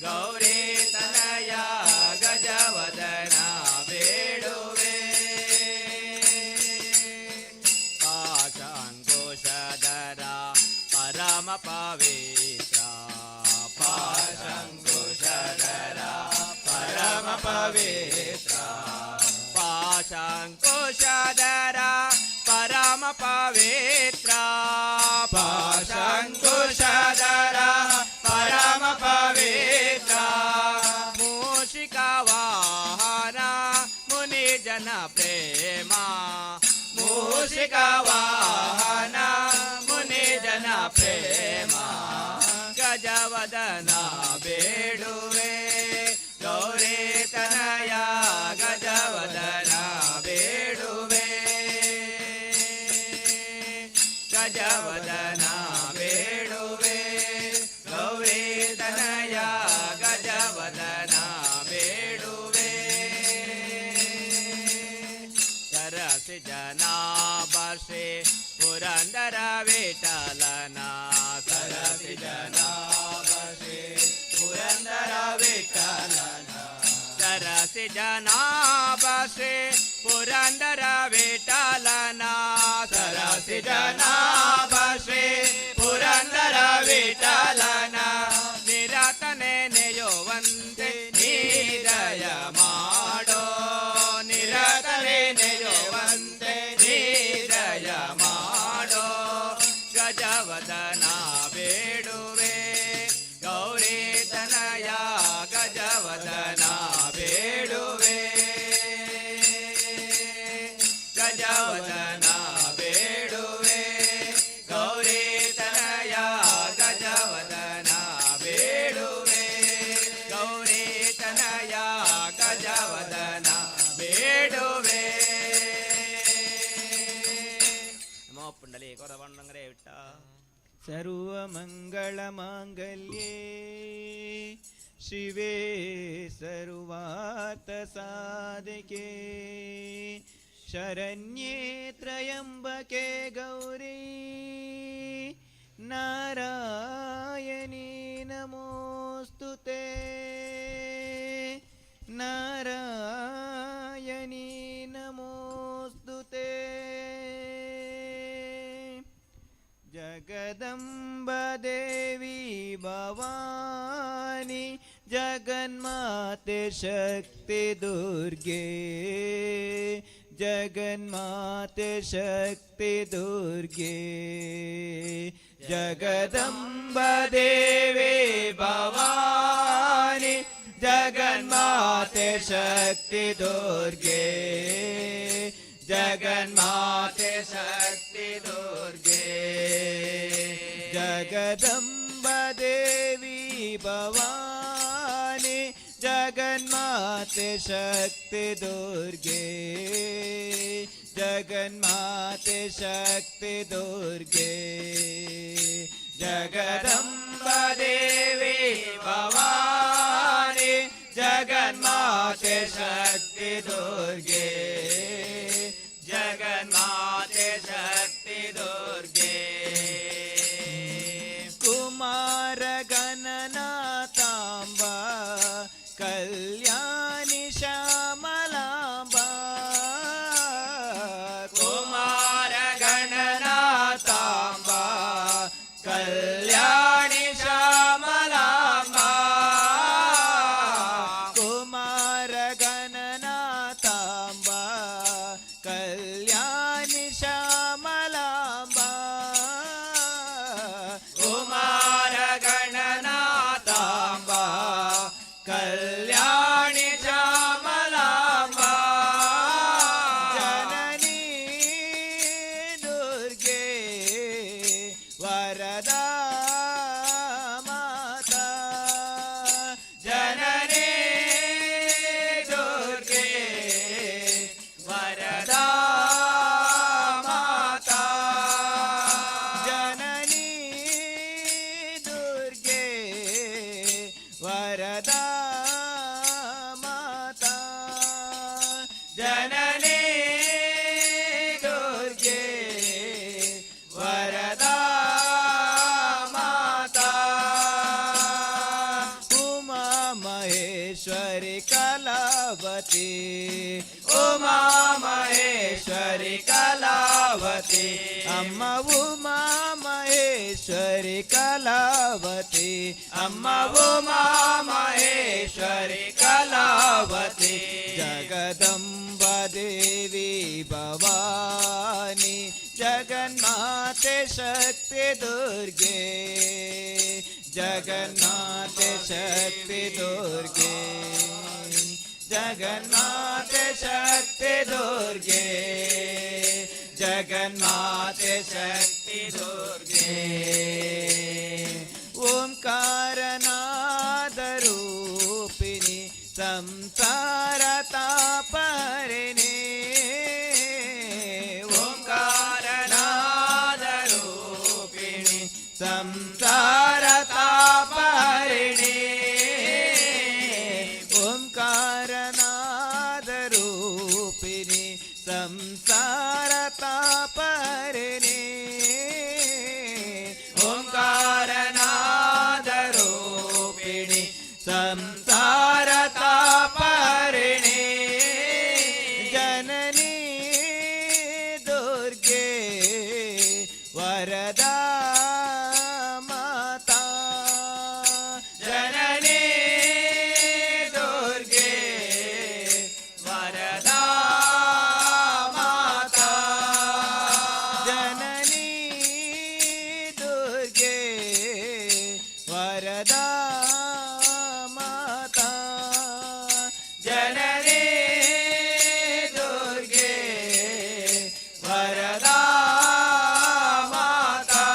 ಗೌರಿ ತನಯ ಗಜವದನ ಬೇಡುವೆ ಪಾಶಾಂಕುಶಧರ ಪರಮ ಪವಿತ್ರ ಪಾಶಾಂಕುಶಧರ ಪರಮ ಪವಿತ್ರ ಪಾಶಾಂಕುಶಧರ ಪರಮ ಪವಿತ್ರ ಪಾಶಾಂಕುಶಧರ ಪರಮ ಪವಿತ್ರ ಮೂಷಿಕ ವಾಹನ ಮುನಿ ಜನ ಪ್ರೇಮ ಮೂಷಿಕ ವಾಹನ ಮುನಿ ಜನ ಪ್ರೇಮ ಗಜವದನ ಬೇಡುವೆ ಗೌರಿ ತನಯ ಗಜವದನ ಬೇಡುವೆ ಗಜವದನ ಬೇಡುವೆ ಗೌರಿ ತನಯ ಗಜವದನ ಬೇಡುವೆ ಸರಸಿ ಜನಾಭಾಷೆ ಪುರಂದರ ವಿಠಲನ ಸರಸಿ ಜನಾಭಾಷೆ ಪುರಂದರ ವಿಠಲನ ಸರಸಿ ಜನಾಭಾಷೆ ಪುರಂದರ ವಿಠಲನ ಸರಸಿ ಜನಾಭಾಷೆ ಪುರಂದರ ವಿಠಲನ ನಿರತನೆ ನೆಯುವಂತೆ ನೀದಯ ಮಾಡೋ ನಿರತನೆ ನೆಯುವಂತೆ ನೀದಯ ಮಾಡೋ ಗಜವದನ ಬೇಡುವೆ ಗೌರಿ ತನಯ ಗಜವದನ ಬೇಡುವೆ ಗಜವದನ ಬೇಡುವೆ ಗೌರಿ ತನಯ ಗಜವದನ ಬೇಡುವೆ ಗೌರಿ ತನಯ ಗಜವದನ ಬೇಡುವೆ ನಮೋ ಪುಂಡಲೀಕ ವರದಂಡಂಗರೇ ವಿಟ್ಟ सर्वमङ्गलमाङ्गल्ये शिवे सर्वार्थसाधिके शरण्ये त्र्यम्बके गौरी नारायणी नमोऽस्तु ते नारायणी नमोऽस्तु ते देवी भवानी जगन्माते शक्ति दुर्गे जगन्माते शक्ति दुर्गे जगदम्बा देवी भवानी जगन्माते शक्ति दुर्गे जगन्माते शक्ति दुर्गे जगदम्बा देवी भवानी जगन्माते शक्ति दुर्गे जगन्माते शक्ति दुर्गे जगदम्बा देवी भवानी जगन्माते शक्ति दुर्गे जगन्माते शक्ति दुर्गे कुमार गणनाथांबा कल्याणी श्यामलांबा कुमार गणनाथांबा कल्याणी श्यामलांबा कुमार गणनाथांबा कल्याणी श्यामलांबा कुमार गणनाथांबा कल्याणी श्यामलांबा जननी दुर्गे वरदा माता जननी दुर्गे वरदा माता जननी दुर्गे वरदा माता जननी दुर्गे वरदा माता उमा महेश्वरी कलावती उमा महेश्वरी कलावती अम्मा उमा महेश्वरी कलावती अम्मा उमा महेश्वरी कलावती जगदम्बा देवी भवानी जगन्माते शक्ति दुर्गे जगन्माते शक्ति दुर्गे जगन्माते शक्ति दुर्गे जगन्माते शक्ति दुर्गे ओंकारनाद रूपिणी संसार तापहरिणी ओंकारनाद रूपिणी संसार तापहरिणी ओंकारनाद रूपिणी संसार तापहरिणी ओंकारनाद रूपिणी संसार तापहरिणी जननी दुर्गे वरदा माता जननी दुर्गे वरदा माता जननी दुर्गे वरदा माता जननी दुर्गे वरदा माता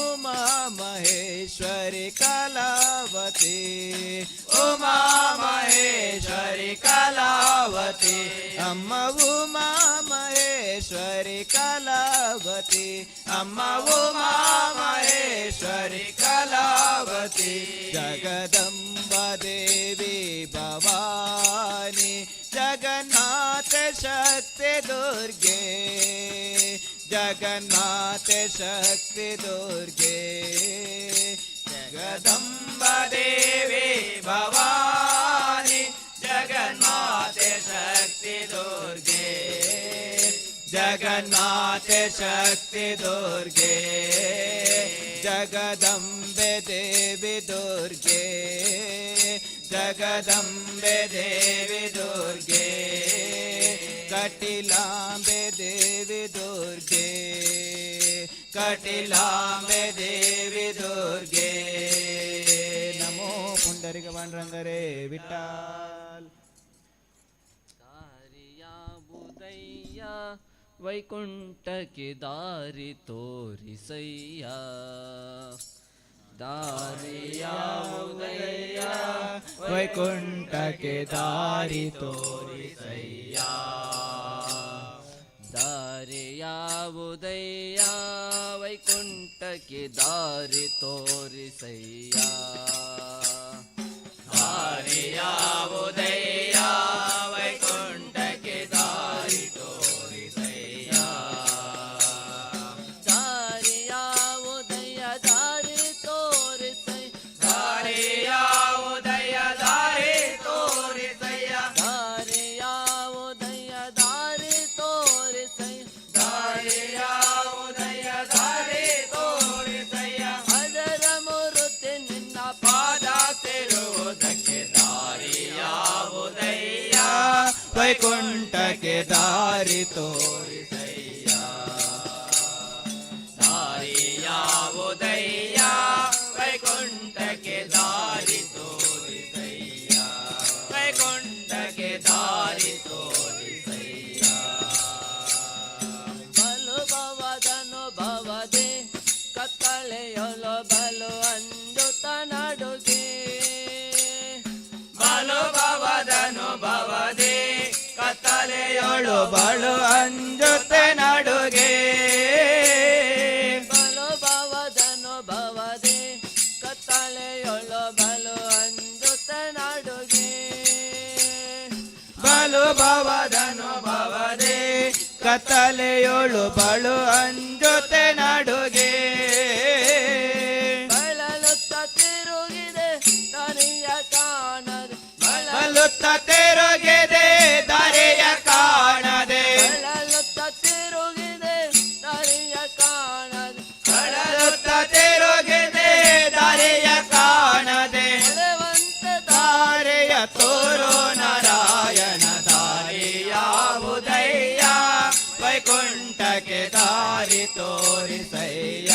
उमा महेश्वरी कलावती उमा महेश्वरी कलावती अम्मा उमा महेश्वरी कलावती अम्मा उमा महेश्वरी कलावती जगदम्बा देवी भवानी जगन्नाथ शक्ति दुर्गे जगन्नाथ शक्ति दुर्गे जगदम्बा देवी भवानी जगन्नाथ शक्ति दुर्गे जगन्नाथ शक्ति दुर्गे ಜಗದಂಬೆ ದೇವಿ ದುರ್ಗೆ ಜಗದಂಬೆ ದೇವಿ ದುರ್ಗೆ ಕಟಿಲಾಂಬೆ ದೇವಿ ದುರ್ಗೆ ಕಟಿಲಾಂಬೆ ದೇವಿ ದುರ್ಗೆ ನಮೋ ಪುಂಡರಿಕ ಪಾಂಡುರಂಗರೇ ವಿಠ್ಠಲ್ ದಾರಿಯಾವುದಯ್ಯ ವೈಕುಂಠಕ್ಕೆ ದಾರಿ ತೋರಿಸಯ್ಯ ದಾರಿಯಾವುದಯ್ಯ ವೈಕುಂಠಕ್ಕೆ ದಾರಿ ತೋರಿಸಯ್ಯ ದಾರಿಯಾವುದಯ್ಯ ವೈಕುಂಠಕ್ಕೆ ದಾರಿ ತೋರಿಸಯ್ಯ ದಾರಿಯಾವುದಯ್ಯ ವೈಕುಂಠಕ್ಕೆ ದಾರಿ ತೋರಿಸಯ್ಯ ದಾರಿಯಾವುದಯ್ಯ ದಾರಿ ತೋರಿಸಯ್ಯ ದಾರಿಯಾವುದಯ್ಯ ದಾರಿ ತೋರಿಸಯ್ಯ ದಾರಿಯಾವುದಯ್ಯ ದಾರಿ ತೋರಿಸಯ್ಯ ದಾರಿಯಾವುದಯ್ಯ ದಾರಿ ತೋರಿಸಯ್ಯ ಅದರ ಮೂರುತಿ ನಿನ್ನ ಪಾದ ಸೇರುವುದಕ್ಕೆ ದಾರಿಯಾವುದಯ್ಯ ವೈಕುಂಠಕ್ಕೆ ದಾರಿ ತೋರಿಸಯ್ಯ ದಾರಿಯಾವುದಯ್ಯ ವೈಕುಂಠಕ್ಕೆ ದಾರಿ ತೋರಿಸಯ್ಯ ವೈಕುಂಠಕ್ಕೆ ದಾರಿ ತೋರಿಸಯ್ಯ ಬಲು ಭವದನುಭವದೆ ಕತ್ತಳೆಯೊಲು ಬಲು ಅಂಜುತ ನಡುಗೆ ಅನುಭವದನುಭವದೆ ಕತ್ತಲೆಯೊಳು ಬಳು ಅಂಜುತ್ತೆ ನಡುಗೆ ಬಲು ಭವದನುಭವದೆ ಕತ್ತಳೆಯೊಳು ಬಲು ಅಂಜುತ ನಡುಗೆ ಬಲು ಭವದನುಭವದೆ ಕತ್ತಲೆಯೊಳು ಬಳು ಅಂಜುತ್ತೆ ನಡುಗೆ ಬಳಲುತ್ತ ತಿರುಗಿದೆ ದರಿಯ ಕಾಣದೆ ಬಲುತ್ತ ತಿರುಗಿದೆ ದಾರಿಯ ಕಾಣದೆ ಬಳಲುತ್ತ ತಿರುಗಿದೆ ದರಿಯ ಕಾಣದೆ ಬಳಲುತ್ತ ತಿರುಗಿದೆ ದಾರಿಯ ಕಾಣದೆ ಬಲವಂತ ದಾರಿಯ ತೋರೋ ನಾರಾಯಣ ದಾರಿಯಾವುದಯ್ಯ ವೈಕುಂಠಕ್ಕೆ ದಾರಿ ತೋರಿಸಯ್ಯ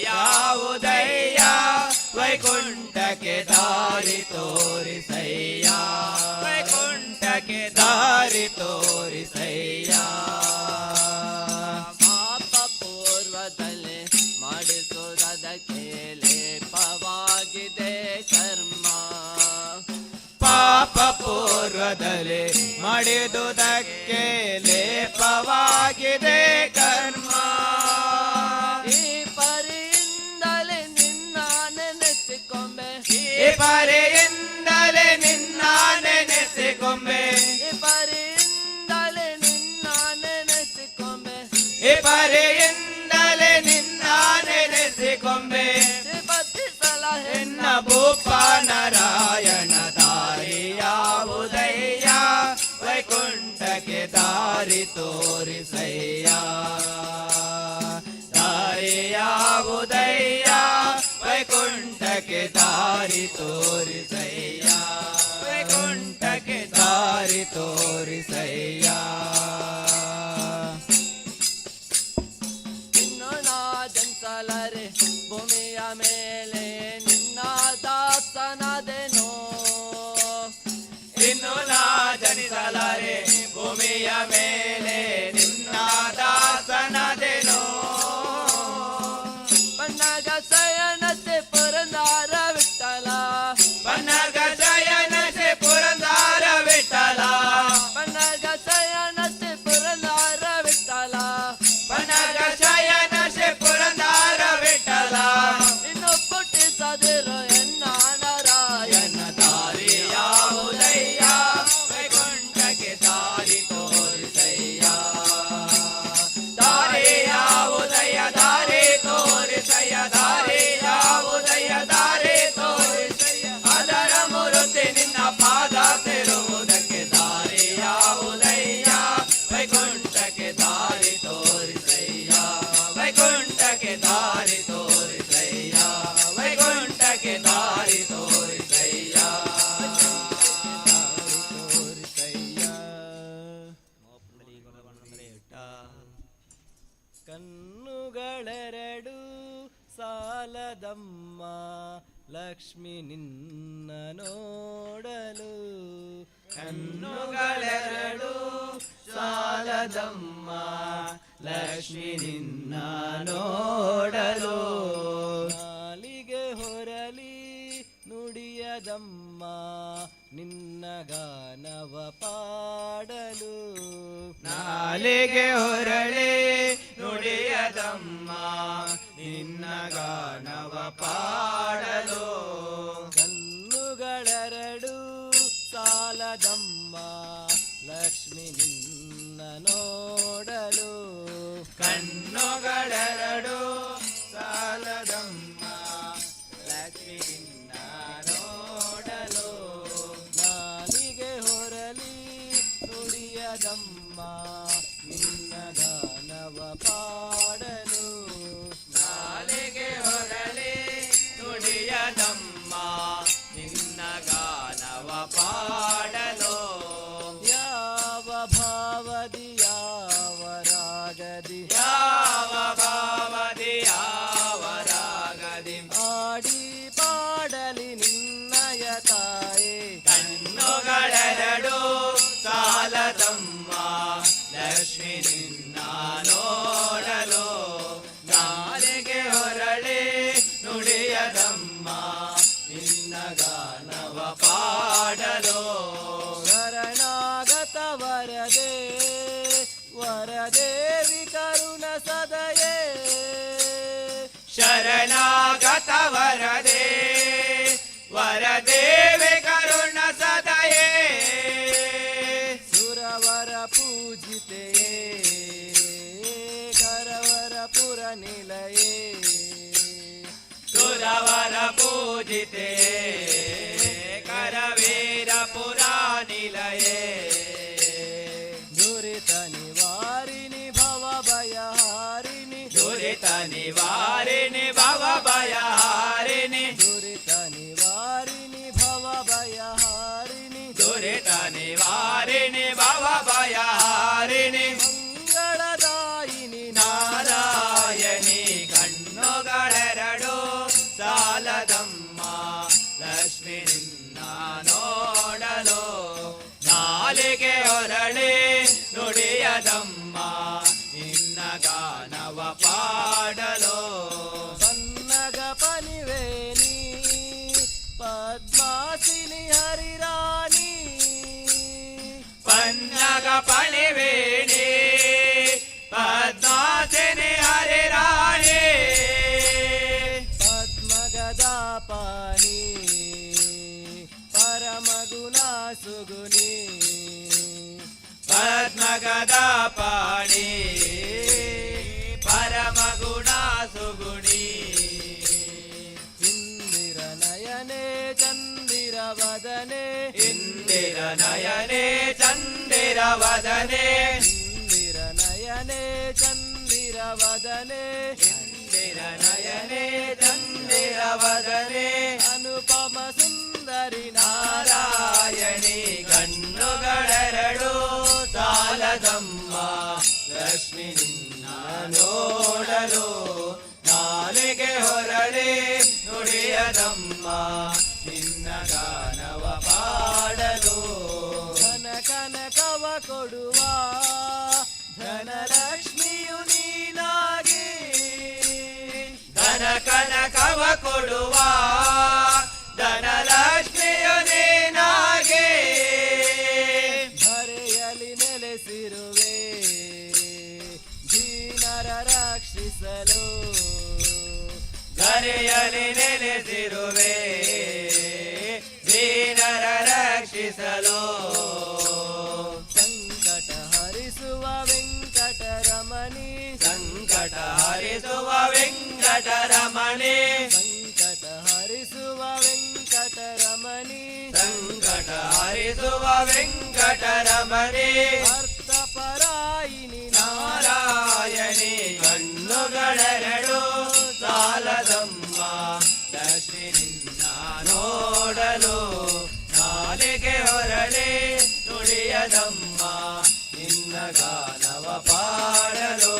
ದಾರಿಯಾವುದಯ್ಯ ವೈಕುಂಠಕ್ಕೆ ದಾರಿ ತೋರಿಸಯ್ಯ ವೈಕುಂಠಕ್ಕೆ ದಾರಿ ತೋರಿಸಯ್ಯ ಪಾಪ ಪೂರ್ವದಲ್ಲಿ ಮಾಡಿಸುವುದಕ್ಕೆ ಲೇಪವಾಗಿದೆ ಕರ್ಮ ಪಾಪ ಪೂರ್ವದಲ್ಲಿ ಮಾಡಿದುದಕ್ಕೆ ಲೇಪವಾಗಿದೆ ಕರ್ಮ ಈ ಪರಿಯಿಂದಲೇ ನಿನ್ನ ನೆನೆಸಿಕೊಂಬೆ ಈ ಪರೆಯಿಂದಲೇ ನಿನ್ನ ನೆನೆಸಿಕೊಂಬೆ ಈ ಪರಿಯಿಂದಲೇ ನಿನ್ನ ನೆನೆಸಿಕೊಂಬೆ ಈ ಪರೆಯಿಂದಲೇ ನಿನ್ನ ನೆನೆಸಿಕೊಂಬೆ ಶ್ರೀಪತಿ ಸಲಹೆ ಎನ್ನ ಭೂಪ ನಾರಾಯಣ ದಾರಿಯಾವುದಯ್ಯ ವೈಕುಂಠಕ್ಕೆ ದಾರಿ ತೋರಿಸಯ್ಯ ದಾರಿಯಾವುದಯ್ಯ ವೈಕುಂಠಕ್ಕೆ ದಾರಿ ತೋರಿಸಯ್ಯ ವೈಕುಂಠಕ್ಕೆ ದಾರಿ ತೋರಿಸಯ್ಯ ಇನ್ನು ನಾ ಜನಿಸಲರೆ ಭೂಮಿಯ ಮೇಲೆ ನಿನ್ನ ದಾಸನದೆನೋ ಇನ್ನು ನಾ ಜನಿಸಲಾರೆ ಭೂಮಿಯ ಮೇಲೆ ನಿನ್ನ ದಾಸನದೆನೋ ಪನ್ನಗ ಸಯನತೆ ಪುರಂದಾರ ವಿಠಲ ಪನ್ನಗ ಜಯನಸೆ ಪುರಂದಾರ ವಿಠಲ ಪನ್ನಗ ಸಯನತೆ ಪುರಂದಾರ ವಿಠಲ ಪನ್ನಗ ಜಯನಸೆ ಪುರಂದಾರ ವಿಠಲ ಇನ್ನು ಪುಟ್ಟಿಸದಿರೋ ಎನ್ನ ನಾರಾಯಣ ಎನ್ನ ದಾರಿಯಾವುದಯ್ಯ ವೈಕುಂಠಕ್ಕೆ ದಾರಿ ತೋರಿಸಯ್ಯ ದಾರಿಯಾವುದಯ್ಯ ವೈಕುಂಠಕ್ಕೆ ದಾರಿ ತೋರಿಸಯ್ಯ ವೈಕುಂಠಕ್ಕೆ ದಾರಿ ತೋರಿಸಯ್ಯ ಕಣ್ಣುಗಳೆರಡು ಸಾಲದಮ್ಮ ಲಕ್ಷ್ಮಿ ನಿನ್ನ ನೋಡಲು ಕಣ್ಣುಗಳೆರಡು ಸಾಲದಮ್ಮ ಲಕ್ಷ್ಮಿ ನಿನ್ನ ನೋಡಲು ನಾಲಿಗೆ ಹೊರಲಿ ನುಡಿಯದಮ್ಮ ನಿನ್ನ ಗಾನವ ಪಾಡಲು ನಾಲಿಗೆ ಹೊರಳೆ ನುಡಿಯದಮ್ಮ ನಿನ್ನ ಗಾನವ ಪಾಡಲು ಕಣ್ಣುಗಳೆರಡು ಸಾಲದಮ್ಮ ಲಕ್ಷ್ಮಿ ನಿನ್ನ ನೋಡಲು ಕಣ್ಣುಗಳೆರಡು ಸಾಲದಮ್ಮ ಲಕ್ಷ್ಮಿ ನಿನ್ನ ನೋಡಲು ನಾಲಿಗೆ ಹೊರಲಿ ನುಡಿಯದಮ್ಮ ನಿನ್ನ ಗಾನವ ಪಾಡಲು ನಾಲಿಗೆ ಹೊರಳೆ ನುಡಿಯದಮ್ಮ ನಿನ್ನ ಗಾನವ ಪಾಡಲು ಯಾವ ಭಾವದಿ ಯಾವ ರಾಗದಿ ಯಾವ ಭಾವದಿ ಯಾವ ರಾಗದಿ ಆಡಿ ಪಾಡಲಿ ನಿನ್ನಯ ತಾಯೇ ಕಣ್ಣುಗಳೆರಡು ಸಾಲದಮ್ಮ ಲಕ್ಷ್ಮಿ ನಿನ್ನ ನೋಡಲು ನಾಲಿಗೆ ಹೊರಳೆ ನುಡಿಯದಮ್ಮ ನಿನ್ನ ಗಾನವ ಪಾಡಲು ಶರಣಾಗತ ವರದೆ ವರದೇವಿ ಕರುಣ ಸದಯೇ ಶರಣಾಗತ ವರದೆ ವರದೇವಿ ಕರುಣ ಸದಯೇ ಸುರವರ ಪೂಜಿತೆಯೇ ಕರವರ ಪುರ ನಿಲಯೇ ಸುರವರ ಪೂಜಿತೆ ಕರವೀರ ಪುರಾನಿಲಯೇ ದುರಿತ ನಿವಾರಿಣಿ ಭವ ಭಯಹಾರಿಣಿ ದುರಿತ ನಿವಾರಿಣಿ ಭವ ಭಯಹಾರಿಣಿ ದುರಿತ ನಿವಾರಿಣಿ ಭವ ಭಯಹಾರಿಣಿ ದುರಿತ ನಿವಾರಿಣಿ ಭವ ಭಯಹಾರಿಣಿ ಮಂಗಳದಾಯಿನಿ ನಾರಾಯಣಿ ಕಣ್ಣುಗಳೆರಡು ಸಾಲದಮ್ಮ ಲಕ್ಷ್ಮಿ ನಿನ್ನ ನೋಡಲು ನಾಲಿಗೆ ಹೊರಳೆ ನುಡಿಯದಮ್ಮ ನಿನ್ನ ಗಾನವ ಪಾಡಲು ಪನ್ನಗ ಪನಿವೇನಿ ಪದ್ಮಾಸಿನಿ ಹರಿರಾಣಿ ಪನ್ನಗ ಪಣಿವೇಣಿ ಪದ್ಮಾಸಿನಿ ಹರಿರಾಣಿ ಪದ್ಮಗದಾ ಪಾನಿ ಪರಮಗುಣ ಸುಗುಣಿ ಪದ್ಮಗದ ಪಾಣಿ ಪರಮ ಗುಣ ಸುಗುಣಿ ಇಂದಿರ ನಯನೆ ಚಂದಿರ ವದನೆ ಇಂದಿರ ನಯನೆ ಚಂದಿರ ವದನೆ ಇಂದಿರ ನಯನೆ ಚಂದಿರ ವದನೆ ಇಂದಿರ ನಯನೆ ಚಂದಿರ ವದನೆ ಅನುಪಮ ಸುಂದರಿ ನಾರಾಯಣಿ ಕಣ್ಣುಗಳೆರಡು ಸಾಲದಮ್ಮ ಲಕ್ಷ್ಮಿ ನಿನ್ನ ನೋಡಲು ನಾಲಿಗೆ ಹೊರಳೆ ನುಡಿಯದಮ್ಮ ನಿನ್ನ ಗಾನವ ಪಾಡಲು ಧನ ಕನಕವ ಕೊಡುವ ಧನಲಕ್ಷ್ಮಿಯು ನೀನಾಗಿ ಧನ ಕನಕವ ಕೊಡುವ ಧನಲಕ್ಷ್ಮಿಯು ನೀನಾಗಿ ಧರೆಯಲ್ಲಿ ನೆಲೆಸಿರುವೆ ದೀನರ ರಕ್ಷಿಸಲು ಧರೆಯಲ್ಲಿ ನೆಲೆಸಿರುವೆ ದೀನರ ರಕ್ಷಿಸಲು ಸಂಕಟ ಹರಿಸುವ ವೆಂಕಟರಮಣಿ ಸಂಕಟ ಹರಿಸುವ ವೆಂಕಟರಮಣಿ ಸಂಕಟ ಹರಿಸುವ ವೆಂಕಟರಮಣಿ ಸಂಕಟ ಹರಿಸುವ ವೆಂಕಟರಮಣಿ ಅರ್ಥಪರಾಯಿನಿ ನಾರಾಯಣಿ ಕಣ್ಣುಗಳೆರಡು ಸಾಲದಮ್ಮ ಲಕ್ಷ್ಮಿ ನಿನ್ನ ನೋಡಲು ನಾಲಿಗೆ ಹೊರಳಿ ನುಡಿಯದಮ್ಮ ನಿನ್ನ ಗಾನವ ಪಾಡಲು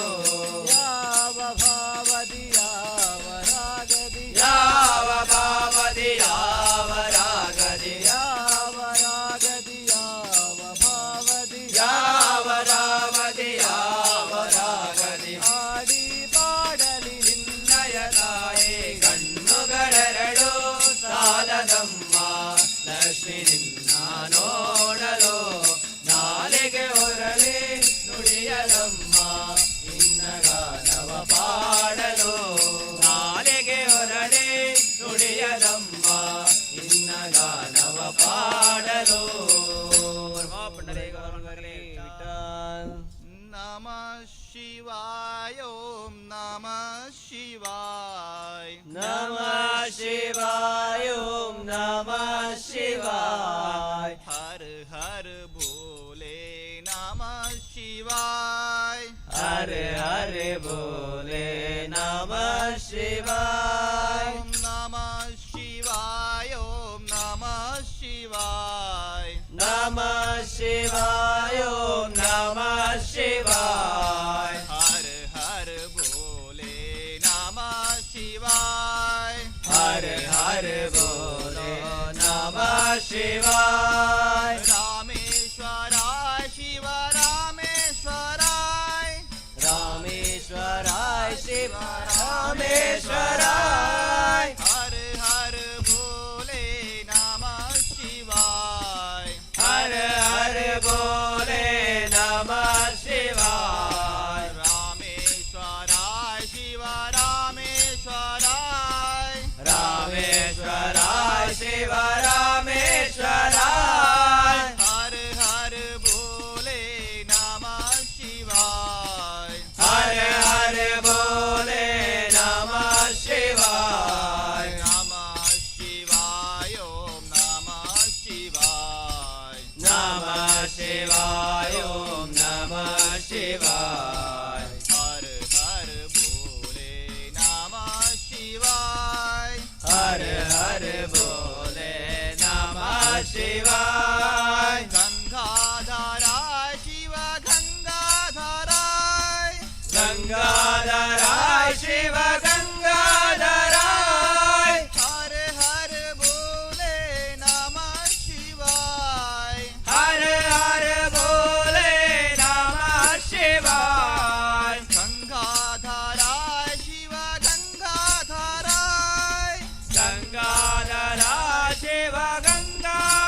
ಯಾವ ಭಾವದಿ ಯಾವ ರಾಗದಿ ಯಾವ ಭಾವದಿ ಯಾವ ರಾಗದಿ ಯಾವ ರಾಗದಿ ಯಾವ ಭಾವದಿ ಯಾವ ರಾಮದಿ ಯಾವ ರಾಗದಿ ಆಡಿ ಪಾಡಲಿ ನಿನ್ನಯ ತಾಯಿ ಕಣ್ಣುಗಳೆರಡು ಸಾಲದಮ್ಮ ಲಕ್ಷ್ಮಿ ನಿನ್ನ ನೋಡಲು ನಾಲಿಗೆ ಹೊರಳಿ ನುಡಿಯದಮ್ಮ ನಿನ್ನ ಗಾನವ ಪಾಡಲು ನಾಲಿಗೆ ಹೊರಳಿ ನುಡಿಯದಮ್ಮ ನಿನ್ನ ಗಾನವ ಪಾಡಲು ನಮ ಶಿವಾಯ ಓಂ ನಮ ಶಿವಾಯ ನಮಃ ಶಿವಾಯ ಓಂ ನಮಃ ಶಿವಾಯ ಹರ ಹರ ಭೋಲೆ ನಮ ಶಿವಾಯ ಹರೆ ಹರೆ ಬೋಲೆ ನಮಃ ಶಿವಾಯ ಓಂ ನಮ ಶಿವಾಯ ಓಂ ನಮ ಶಿವಾಯ ನಮಃ ಶಿವಾಯ ಓಂ ನಮಃ ಶಿವಾಯ ಹರ ಹರ ಭೋಲೆ ನಮ ಶಿವಾಯ ಹರೆ ಹರೆ ಬೋಲೆ ನಮಃ ಶಿವಾಯ ರಾಮೇಶ್ವರ ಶಿವ ರಾಮೇಶ್ವರಾಯ ರಾಮೇಶ್ವರಾಯ ಶಿವ ರಾಮೇಶ್ವರಾಯ ಹರ ಹರ ಭೋಲೆ ನಮ ಶಿವಾಯ ಹರೆ ಹರೆ ಬೋಲೆ ನಮಃ ಶಿವಾಯ ರಾಮೇಶ್ವರ ಶಿವ ರಾಮೇಶ್ವರಾಯ ರಾಮೇಶ್ವರಾಯ ಶಿವ ರಾಮೇಶ್ವರಾಯ ಹರ ಹರ ಭೋಲೆ ನಮ ಶಿವಾಯ ಹರೆ ಹರೆ ಬೋಲೆ ನಮಃ ಶಿವಾಯ ನಮಃ ಶಿವಾಯ ಓಂ ನಮಃ ಶಿವಾಯ ನಮಃ ಶಿವಾಯ ಓಂ ನಮಃ ಶಿವಾಯ ಹರ ಹರ ಭೋಲೆ ನಮಃ ಶಿವಾಯ ಹರೆ ಹರೆ ಬೋಲೆ ನಮಃ ಶಿವಾಯ ಗಂಗಾಧರ ಶಿವ ಗಂಗಾಧರಾಯ ಗಂಗಾಧರಾಯ ಶಿವ ಗಂಗಾಧರಾಯ ಹರ ಹರ ಭೋಲೆ ನಮಃ ಶಿವಾಯ ಹರೆ ಹರೆ ಬೋಲೆ ನಮಃ ಶಿವಾಯ ಗಂಗಾಧರ ಶಿವ ಗಂಗಾಧರಾಯ ಗಂಗಾಧರ ಶಿವ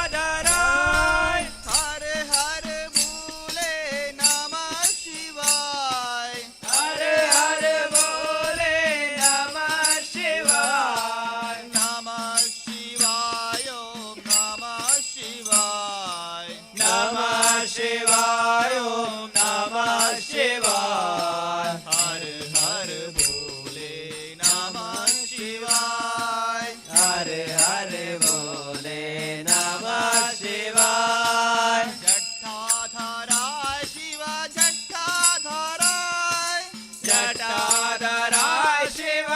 ಗಂಗಾಧರಾಯ ಹರ ಹರ ಭೋಲೆ ನಮಃ ಶಿವಾಯ ಹರೆ ಹರೆ ಬೋಲೆ ನಮಃ ಶಿವಾಯ ನಮಃ ಶಿವಾಯ ಓಂ ನಮಃ ಶಿವಾಯ ನಮಃ ಶಿವಾಯ ಓಂ ನಮಃ ಶಿವಾಯ ಹರ ಹರ ಭೋಲೆ ನಮಃ ಶಿವಾಯ ಹರೆ ಹರೆ ಬೋಲೆ ನಮಃ ಶಿವಾಯ ಜಟ್ಟಾಧರ ಶಿವ ಜಟ್ಟಾಧರಾಯ ಜಟಾಧರಾಯ ಶಿವ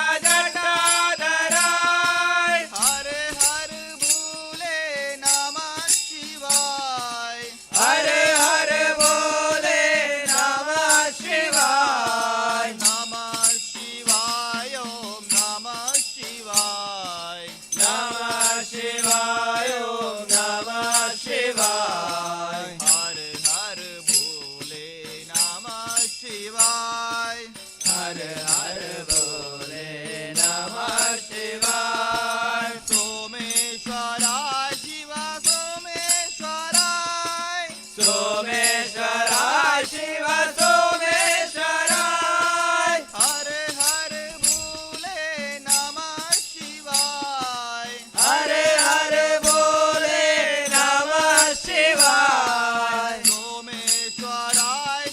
ಜಟಾಧರಾಯ ಹರ ಹರ ಭೋಲೆ ನಮಃ ಶಿವಾಯ ಹರೆ ಹರೆ ಬೋಲೆ ನಮಃ ಶಿವಾಯ ನಮಃ ಶಿವಾಯ ಓಂ ನಮಃ ಶಿವಾಯ ನಮಃ ಶಿವಾಯ ಓಂ ನಮಃ ಶಿವಾಯ ಹರ ಹರ ಭೋಲೆ ನಮಃ ಶಿವಾಯ ಹರೆ ಹರೆ ಬೋಲೆ ನಮಃ ಶಿವಾಯ ಸೋಮೇಶ್ವರ ಶಿವ ಸೋಮೇಶ್ವರಾಯ ಸೋಮೇಶ್ವರಾಯ ಶಿವ ಸೋಮೇಶ್ವರಾಯ ಹರ ಹರ ಭೋಲೆ ನಮಃ ಶಿವಾಯ ಹರೆ ಹರೆ ಬೋಲೆ ನಮಃ ಶಿವಾಯ ಸೋಮೇಶ್ವರ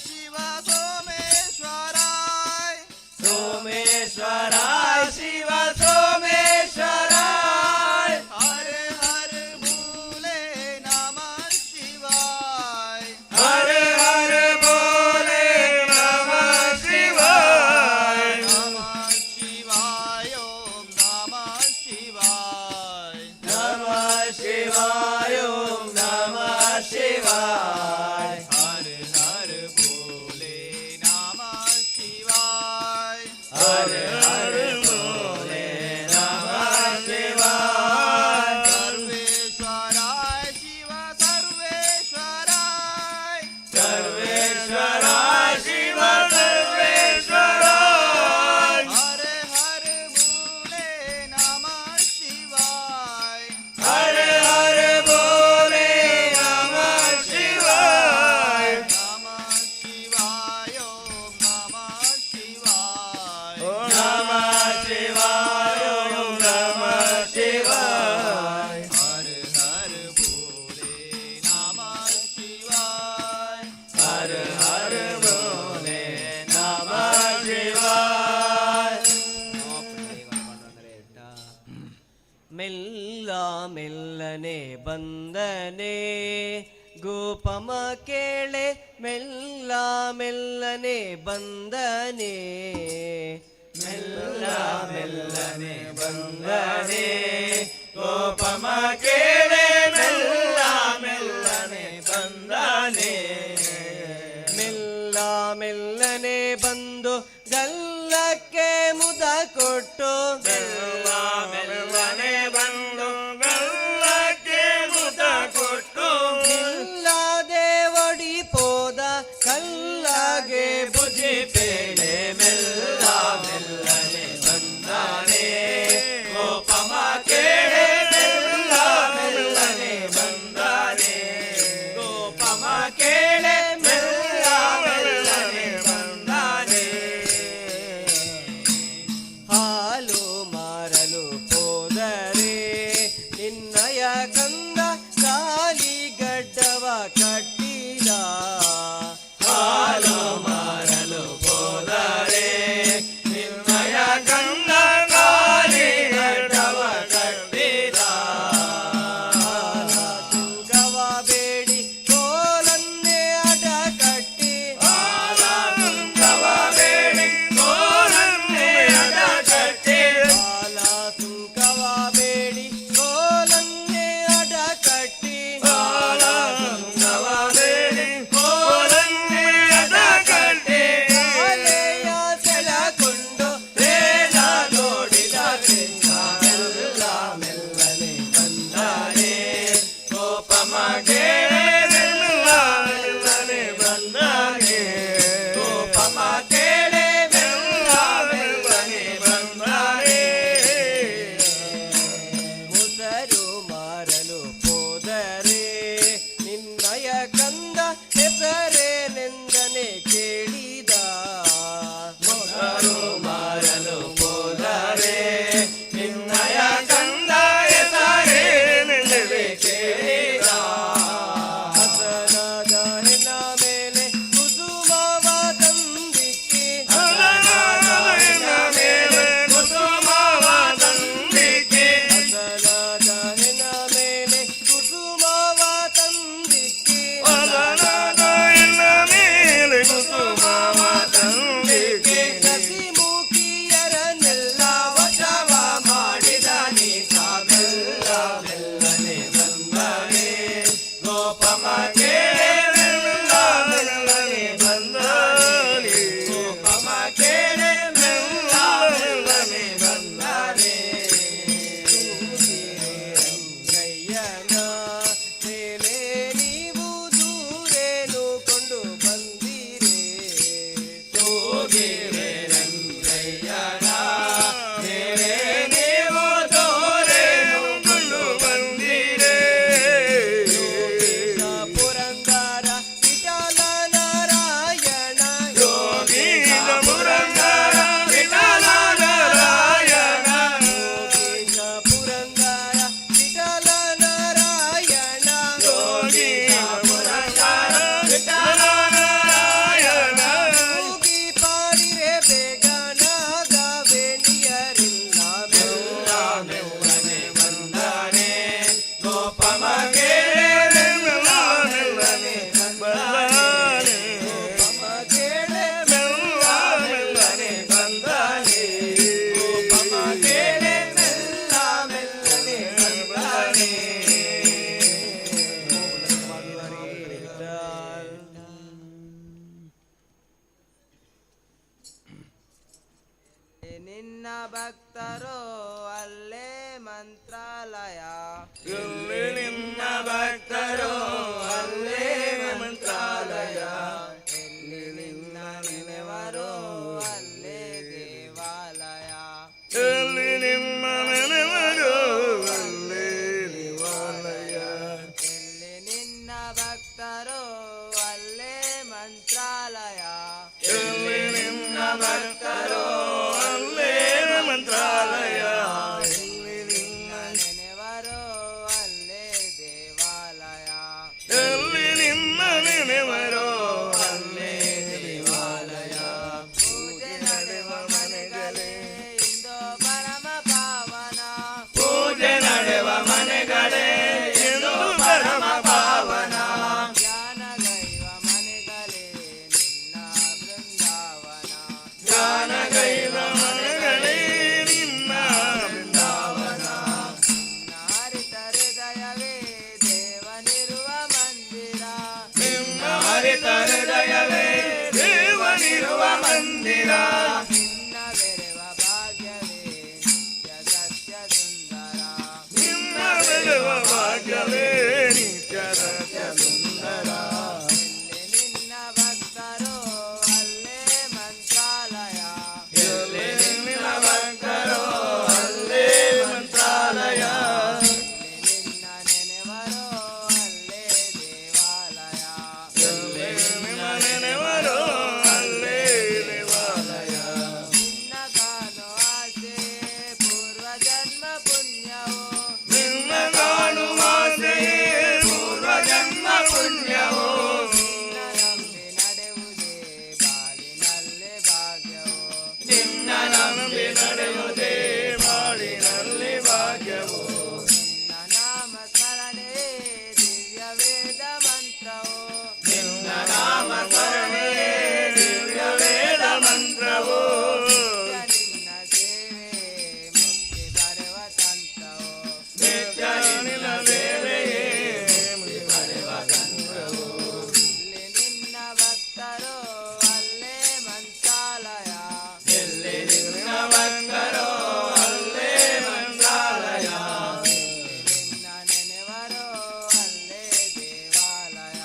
ಶಿವ ಸೋಮೇಶ್ವರಾಯ ಸೋಮೇಶ್ವರಾಯ ಶಿವ ಸೋಮೇಶ್ವರಾಯ ಹರ ಹರ ಭೋಲೆ ನಮಃ ಶಿವಾಯ ಹರೆ ಹರೆ ಬೋಲೆ ನಮಃ ಶಿವಾಯ ನಮಃ ಶಿವಾಯ हर हर बोले नमः शिवाय सर्वेश्वराय शिव सर्वेश्वराय सर्वेश्वराय शिव सर्वेश्वराय हर हर बोले नमः शिवाय हर हर बोले नमः शिवाय नमः शिवाय ओम नमः शिवाय नमः शिवाय ओम नमः शिवाय हर हर बोले नमः शिवाय हर हर बोले नमः शिवाय ಮೆಲ್ಲ ಮೆಲ್ಲನೆ ಬಂದನೆ ಗೋಪಮ ಕೇಳೆ ಮೆಲ್ಲ ಮೆಲ್ಲನೆ ಬಂದನೆ ಮೆಲ್ಲ ಮೆಲ್ಲನೆ ಬಂದನೆ ಗೋಪಮ ಕೇಳೆ ಮೆಲ್ಲ ಮೆಲ್ಲನೆ ಬಂದನೆ ಮೆಲ್ಲ ಮೆಲ್ಲನೆ ಬಂದು ಗಲ್ಲಕ್ಕೆ ಮುದ ಕೊಟ್ಟು ಮೆಲ್ಲ ಮೆಲ್ಲನೆ ಬಂದು ಗಲ್ಲಕ್ಕೆ ಮುದ ಕೊಟ್ಟು ಇಲ್ಲದೆ ಒಡಿಪೋದ ಕಲ್ಲಾಗೆ ಬುಜಿ ಪೇಳೆ ಮೆಲ್ಲ ಮೆಲ್ಲನೆ ಬಂದಾನೆ ಗೋಪಮ ಕೇಳೆ ಮೆಲ್ಲ ಮೆಲ್ಲನೆ ಬಂದಾನೆ ಗೋಪಮ ಕೇಳೆ ಮೆಲ್ಲ ಮೆಲ್ಲನೆ ಬಂದಾನೆ ಹಾಲು ಮಾರಲು ಹೋದರೆ ನಿನ್ನಯ ಕಂದ ಕಾಲಿಗಡ್ಡವ ಕಟ್ಟಿದ ಹಾಲು ಮಾರಲು ಹೋದರೆ ನಿನ್ನಯ ಕಂದ ಕಾಲಿ ಗಡ್ಡವ ಕಟ್ಟಿದ ತುಂಗವ ಬೇಡಿ ಕೋಲನ್ನೇ ಅಡ ಕಟ್ಟಿ ಹಾಲ ತುಂಗವ ಬೇಡಿ ಕೋಲನ್ನೇ ಅಡ ಕಟ್ಟಿ ಹಾಲ ತುಂಗವ ಬೇಡಿ ಕೋಲನ್ನೇ ಅಡ ಕಟ್ಟಿ ಹಾಲ ತುಂಗವ ಬೇಡಿ ಕೋಲನ್ನೇ ಅಡ ಕಟ್ಟಿ ಕಾಲೆಯ ಸೆಳಕೊಂಡು ವೇದ ನೋಡಿದ ಕೃಷ್ಣ ಮೆಲ್ಲ ಮೆಲ್ಲನೆ ಬಂದಾನೆ ಗೋಪಮ ಕೇಳೆ ಮೆಲ್ಲ ಮೆಲ್ಲನೆ ಬಂದಾನೆ ಗೋಪಮ ಕೇಳೆ ಮೆಲ್ಲ ಮೆಲ್ಲನೆ ಬಂದಾನೆ ಮುಸರು ಮಾರಲು ಹೋದರೆ ನಿನ್ನಯ ಕಂದ ಹೆಸರೇನೆಂದನೆ ಕೇಳಿದ ಮೊಸರು ಮಾರಲು ಹೋದರೆ ನಿನ್ನಯ ಕಂದ ಹೆಸರೇನೆಂದರೆ ಕೇಳಿದ ಹಸನಾದ ಹೆಣ ಮೇಲೆ ಕುಸುಮವ ತಂದಿಕ್ಕಿ ಹಸನಾದ ಮೇಲೆ ಕುಸುಮವ ತಂದಿಕ್ಕಿ ಹಸನಾದ ಹೆಣ ಮೇಲೆ ಕುಸುಮವ ತಂದಿಕ್ಕಿ ಹಸನಾದ ಮೇಲೆ ಕುಸುಮವ ತಂದಿಕ್ಕಿ ಕಸಿಮುಖಿಯರ ನಿನ್ನ ಭಕ್ತರು ಅಲ್ಲೇ ಮಂತ್ರಾಲಯ ಇಲ್ಲಿ ನಿನ್ನ ಭಕ್ತರು ಅಲ್ಲೇ ಮಂತ್ರಾಲಯ ಎಲ್ಲಿ ನಿನ್ನ ನೆನೆವರು ಅಲ್ಲೇ ದೇವಾಲಯ ಇಲ್ಲಿ ನಿಮ್ಮ ನೆನೆವರು ಅಲ್ಲೇ ದೇವಾಲಯ ಎಲ್ಲಿ ನಿನ್ನ ಭಕ್ತರು ಅಲ್ಲೇ ಮಂತ್ರಾಲಯ ಇಲ್ಲಿ ನಿನ್ನ ಭಕ್ತರು ಅಲ್ಲೇ ಮಂತ್ರಾಲಯ ಇಲ್ಲಿ ನಿನ್ನ ನೆನೆವರು ಅಲ್ಲೇ ದೇವಾಲಯ ಎಲ್ಲಿ ನಿಮ್ಮ ನೆನೆವರು ಅಲ್ಲೇ ದೇವಾಲಯ ಪೂಜೆ ನಡೆವ ಮನೆಗಳೇ ಇಂದು ಪರಮ ಪಾವನ ಪೂಜೆ ನಡೆವ ಮನೆಗಳೇ ಎಂದು ಪರಮ ಪಾವನ ಧ್ಯಾನಗೈವ ಮನೆಗಳೇ ನಿನ್ನ ಬೃಂದಾವನ ಜ್ಞಾನಗೈವ ಮನೆಗಳೇ ನಿನ್ನ ಬೃಂದಾವನ ಹರಿತ ಹೃದಯವೇ ದೇವನಿರುವ ಮಂದಿರ ನಿಮ್ಮ ಹರಿತ ಹೃದಯವೇ ದೇವನಿರುವ ಮಂದಿರ ನಿನ್ನ ಬೆರೆವ ಭಾಗ್ಯವೇ ನಿತ್ಯ ಸತ್ಯ ಸುಂದರ ನಿನ್ನ ಬೆಳೆವ ಭಾಗ್ಯವೇ ನಿತ್ಯ ಸತ್ಯ ಸುಂದರ ಎಲ್ಲಿ ನಿನ್ನ ಭಕ್ತರು ಅಲ್ಲೇ ಮಂತ್ರಾಲಯ ಎಲ್ಲಿ ನಿನ್ನ ಭಕ್ತರು ಅಲ್ಲೇ ಮಂತ್ರಾಲಯ ಎಲ್ಲಿ ನಿನ್ನ ನೆನೆವರು ಅಲ್ಲೇ ದೇವಾಲಯ ಎಲ್ಲಿ ನಿಮ್ಮ ನೆನೆವರು ಅಲ್ಲೇ ದೇವಾಲಯ ನಿನ್ನ ಕಾಣು ಆಸೆ ಪೂರ್ವ ಜನ್ಮ ಪುಣ್ಯವು ನಿನ್ನ ಕಾಣುವ ಆಸೆಯೇ ಪೂರ್ವ ಜನ್ಮ ಪುಣ್ಯವು ನಿನ್ನ ನಂಬಿ ನಡೆವುದೇ ಬಾಳಿನಲ್ಲೇ ಭಾಗ್ಯವು ನಿನ್ನ ನಂಬಿ ನಡೆಯುವುದೇ ಬಾಳಿನಲ್ಲಿ ಭಾಗ್ಯವು ನಿನ್ನ ನಾಮ ಸ್ಮರಣೆ ದಿವ್ಯ ವೇದ ಮಂತ್ರವು ನಿನ್ನ ನಾಮ ಸ್ಮರಣೆ ದಿವ್ಯ ವೇದ ಮಂತ್ರವು ನಿತ್ಯ ನಿನ್ನ ಸೇವೆ ಮುಕ್ತಿ ಬರುವ ತಂತ್ರವು ನಿತ್ಯ ನಿನ್ನ ಸೇವೆಯೇ ಮುಗಿ ಬರೆವ ತಂತ್ರವು ಇಲ್ಲಿ ನಿನ್ನ ಭಕ್ತರು ಅಲ್ಲೇ ಮಂತ್ರಾಲಯ ಎಲ್ಲಿ ನಿನ್ನ ಭಕ್ತರು ಅಲ್ಲೇ ಮಂತ್ರಾಲಯ ನಿನ್ನ ನೆನೆವರು ಅಲ್ಲೇ ದೇವಾಲಯ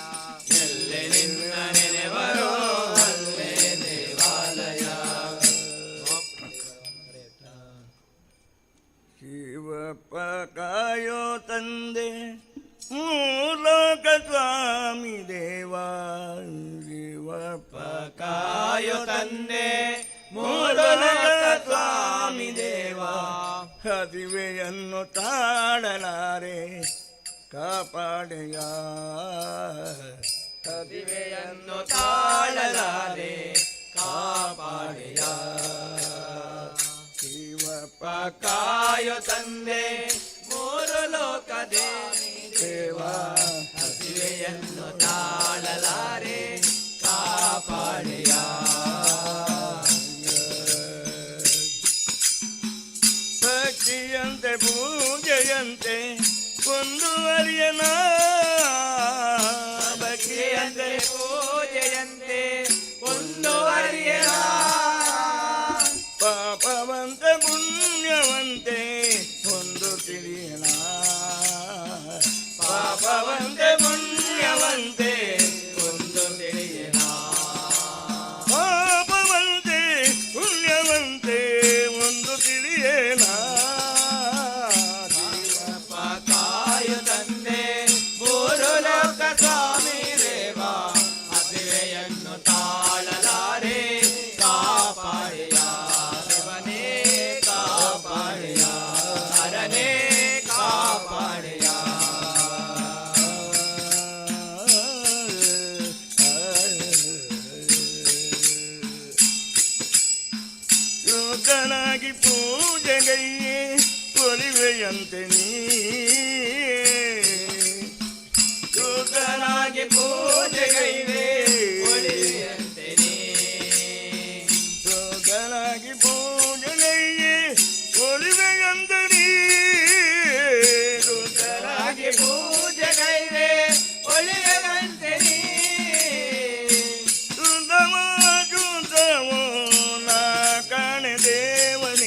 ಎಲ್ಲಿ ನಿನ್ನ ನೆನೆವರು ಅಲ್ಲೇ ದೇವಾಲಯ ಶಿವಪ್ಪ ಕಾಯೋ ತಂದೆ ಮೂಲಕ ಸ್ವಾಮಿ ದೇವಾ ಶಿವಪ್ಪ ಕಾಯೋ ತಂದೆ ಮೂಲಕ ಸ್ವಾಮಿ ದೇವಾ ಹದಿವೆಯನ್ನು ತಾಳಲಾರೆ ಕಾಪಾಡೆಯ ಹದಿವೆಯನ್ನು ತಾಳಲಾರೆ ಕಾಪಾಡೆಯ ಶಿವಪ್ಪ ಕಾಯೋ ತಂದೆ ಮೂರು ಲೋಕ ದೇವಾ ಹಸಿವೆಯನ್ನು ತಾಳಲಾರೆ ಕಾಪಾಡೆಯ ಭಕ್ತಿಯಂತೆ ಪೂಜೆಯಂತೆ ಮುಂದುವರಿಯನ ಭಕ್ತಿಯಂತೆ ಪೂಜೆಯಂತೆ ಮುಂದುವರಿಯನ ಪಾಪವಂತೆ ಪುಣ್ಯವಂತೆ ಒಂದು ತಿಳಿಯಣ ಪಾಪವಂತೆ ಪುಣ್ಯವಂತೆ ಒಂದು ತಿಳಿಯಣ ಪಾಪವಂತೆ ಪುಣ್ಯವಂತೆ ಒಂದು ತಿಳಿಯೇನ ಶಿವಪ್ಪ ಕಾಯು ತಂದೆ ಮೂರು ಲೋಕ ಸ್ವಾಮಿ ದೇವಾ ಹಸಿವೆಯನ್ನು ತಾಳಲಾರೆ ಕಾಪಾಡೆಯ ಶಿವನೇ ಕಾಪಾಡೆಯ ಹರನೇ ಕಾಪಾಡೆಯ ಯೋಗನಾಗಿ ಪೂಜೆಗೈಯೇ ಒಲಿವೆಯಂತೆ ನೀ ಯೋಗನಾಗಿ ಪೂಜೆಗೈವೆ ಒಲಿವೆಯಂತೆ ನೀ ಯೋಗನಾಗಿ ಪೂಜೆಗೈಯೇ ಒಲಿವೆಯಂತೆ ನೀ ಯೋಗನಾಗಿ ಪೂಜೆಗೈವೆ ಒಲಿವೆಯಂತೆ ನೀ ಸುಂದಮ ನಾ ಕಾಣೆ ದೇವನ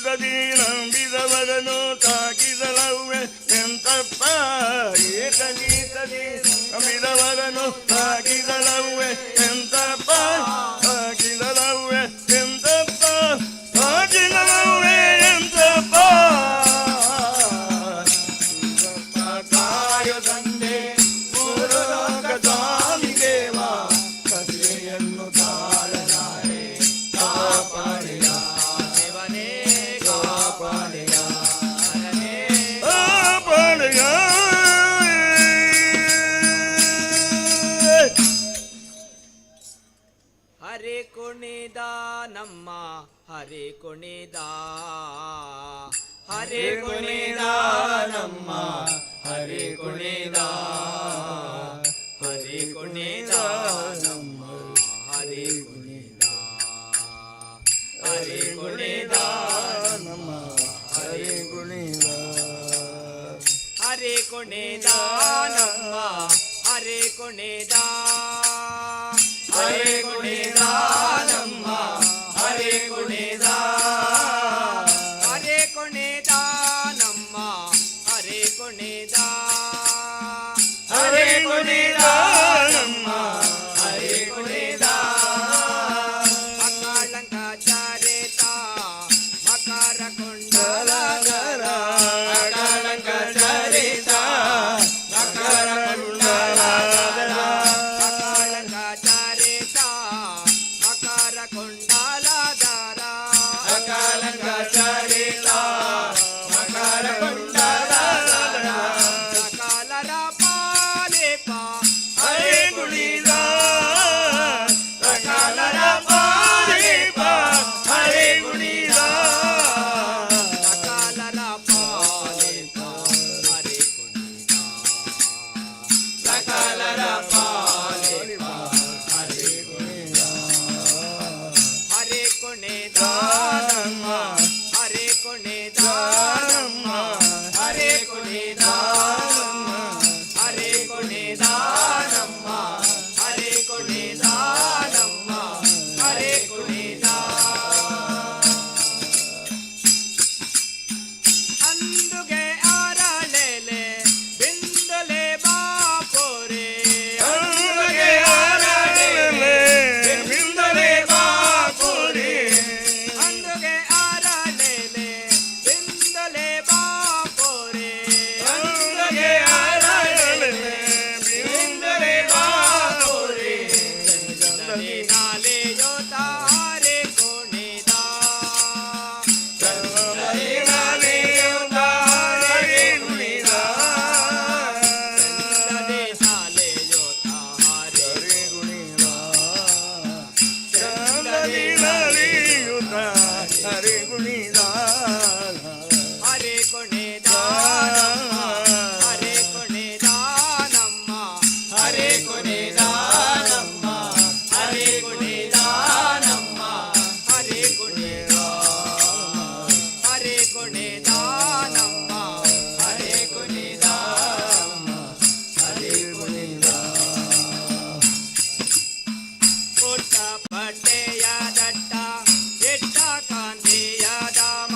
ತದಿ ನಂಬಿದವರನು ತಾಕಿದಲವ್ವೆ ಎಂತಪ್ಪ ಏತದಿ ತದಿ ನಂಬಿದವರನು ತಾಕಿದಲವ್ವೆ ಎಂತಪ್ಪ ತಾಕಿದಲವ್ವೆ ಎಂತಪ್ಪ ತಾಕಿದಲವ್ವೆ ಎಂತಪ್ಪ ಕಾಯ ತಂದೆ ಮೂರು ಲೋಕ ಸ್ವಾಮಿ ದೇವ ಕಥೆಯನ್ನು ತಾಳಲಾರೆ ಕಾಪಾಡೆಯ ದೇವನೇ ಕಾಪಾಡೆಯ ಕಾಪಾಡೆಯ ಹರಿ ಕುಣಿದ ನಮ್ಮ ಹರಿ ಕುಣಿದ ಹರಿ ಕುಣಿದ ನಮ್ಮ ಹರಿ ಕುಣಿದ ಹರಿ ಕುಣಿದ ನಮ್ಮ ಹರಿ ಕುಣಿದ ಹರಿ ಕುಣಿದ ನಮ್ಮ ಹರಿ ಕುಣಿದ ಹರಿ ಕುಣಿದ ನಮ್ಮ ಹರಿ ಕುಣಿದ ಹರಿ ಕುಣಿದ ನಮ್ಮ ಹರಿ ಕುಣಿದ ಹರಿ ಕುಣಿದ ನಮ್ಮ ಹರಿ ಕುಣಿದ ಹರಿ ಕುಣಿದ ನಮ್ಮ ಹರಿ ಕುಣಿದ ಅಕಾಳಂಕ ಚಾರಿತ ಮಕರ ಕುಂಡಲಧರ ಅಕಾಳಂಕ ಚಾರಿತ ಮಕರ ಕುಂಡಲಧರ ಅಕಾಳಂಕ ಚಾರಿತ ಮಕರ ಕುಂಡಲಧರ ಅಕಾಳಂಕ ಚಾರಿತ ಮಕರ ಕುಂಡಲಧರ ಸಕಾಲರ ಪಾಲಿಪ ಹರಿ ಕುಣಿದ ಸಕಾಲರ ಪಾಲಿಪ ಹರಿ ಕುಣಿದ ಸಕಾಲರ ಪಾಲಿಪ ಹರಿ ಕುಣಿದ ಸಕಾಲರ ಪಾಲಿಪ ಹರಿ ಕುಣಿದ ಹರಿ ಕುಣಿದ ನಮ್ಮ ಹರಿ ಕುಣಿದ ನಮ್ಮ ಹರಿ ಕುಣಿದ ನಮ್ಮ ಹರಿ ಕುಣಿದ ನಮ್ಮ ಹರಿ ಕುಣಿದ ನಮ್ಮ ಹರಿ ಕುಣಿದ ಅಂದುಗೆ ಆರಳೆಲೆ ಬಿಂದಲೆ ಬಾಪುರೆ ಅಂದುಗೆ ಆರಳೆಲೆ ಬಿಂದಲೆ ಬಾಪುರೆ ಅಂದುಗೆ ಆರಳೆಲೆ ಬಿಂದಲೆ ಬಾಪುರೆ ಅಂದುಗೆ ಆರಳೆಲೆ ಬಿಂದಲೆ ಬಾಪುರೆ ಚಂದನೆ ನಾಲೆಯೋ ತಾರೆ ಕುಣಿದ ಚಂದನೆ ನಾಲೆಯೋ ತಾರೆ ಕುಣಿದ ಚಂದನೆ ನಾಲೆಯೋ ತಾರೆ ಕುಣಿದ ಚಂದನೆ ನಾಲೆಯೋ ತಾರೆ ಕುಣಿದ ಹರಿ ಕುಣಿದ ನಮ್ಮ ಹರಿ ಕುಣಿದ ನಮ್ಮ ಹರಿ ಕುಣಿದ ನಮ್ಮ ಹರಿ ಕುಣಿದ ನಮ್ಮ ಹರಿ ಕುಣಿದ ಹರಿ ಕುಣಿದ ನಮ್ಮ ಹರಿ ಕುಣಿದ ನಮ್ಮ ಹರಿ ಕುಣಿದ ಪುಟ್ಟ ಪಟ್ಟೆಯ ದಟ್ಟ ಇಟ್ಟ ಕಾಂತಿಯ ದಾಮ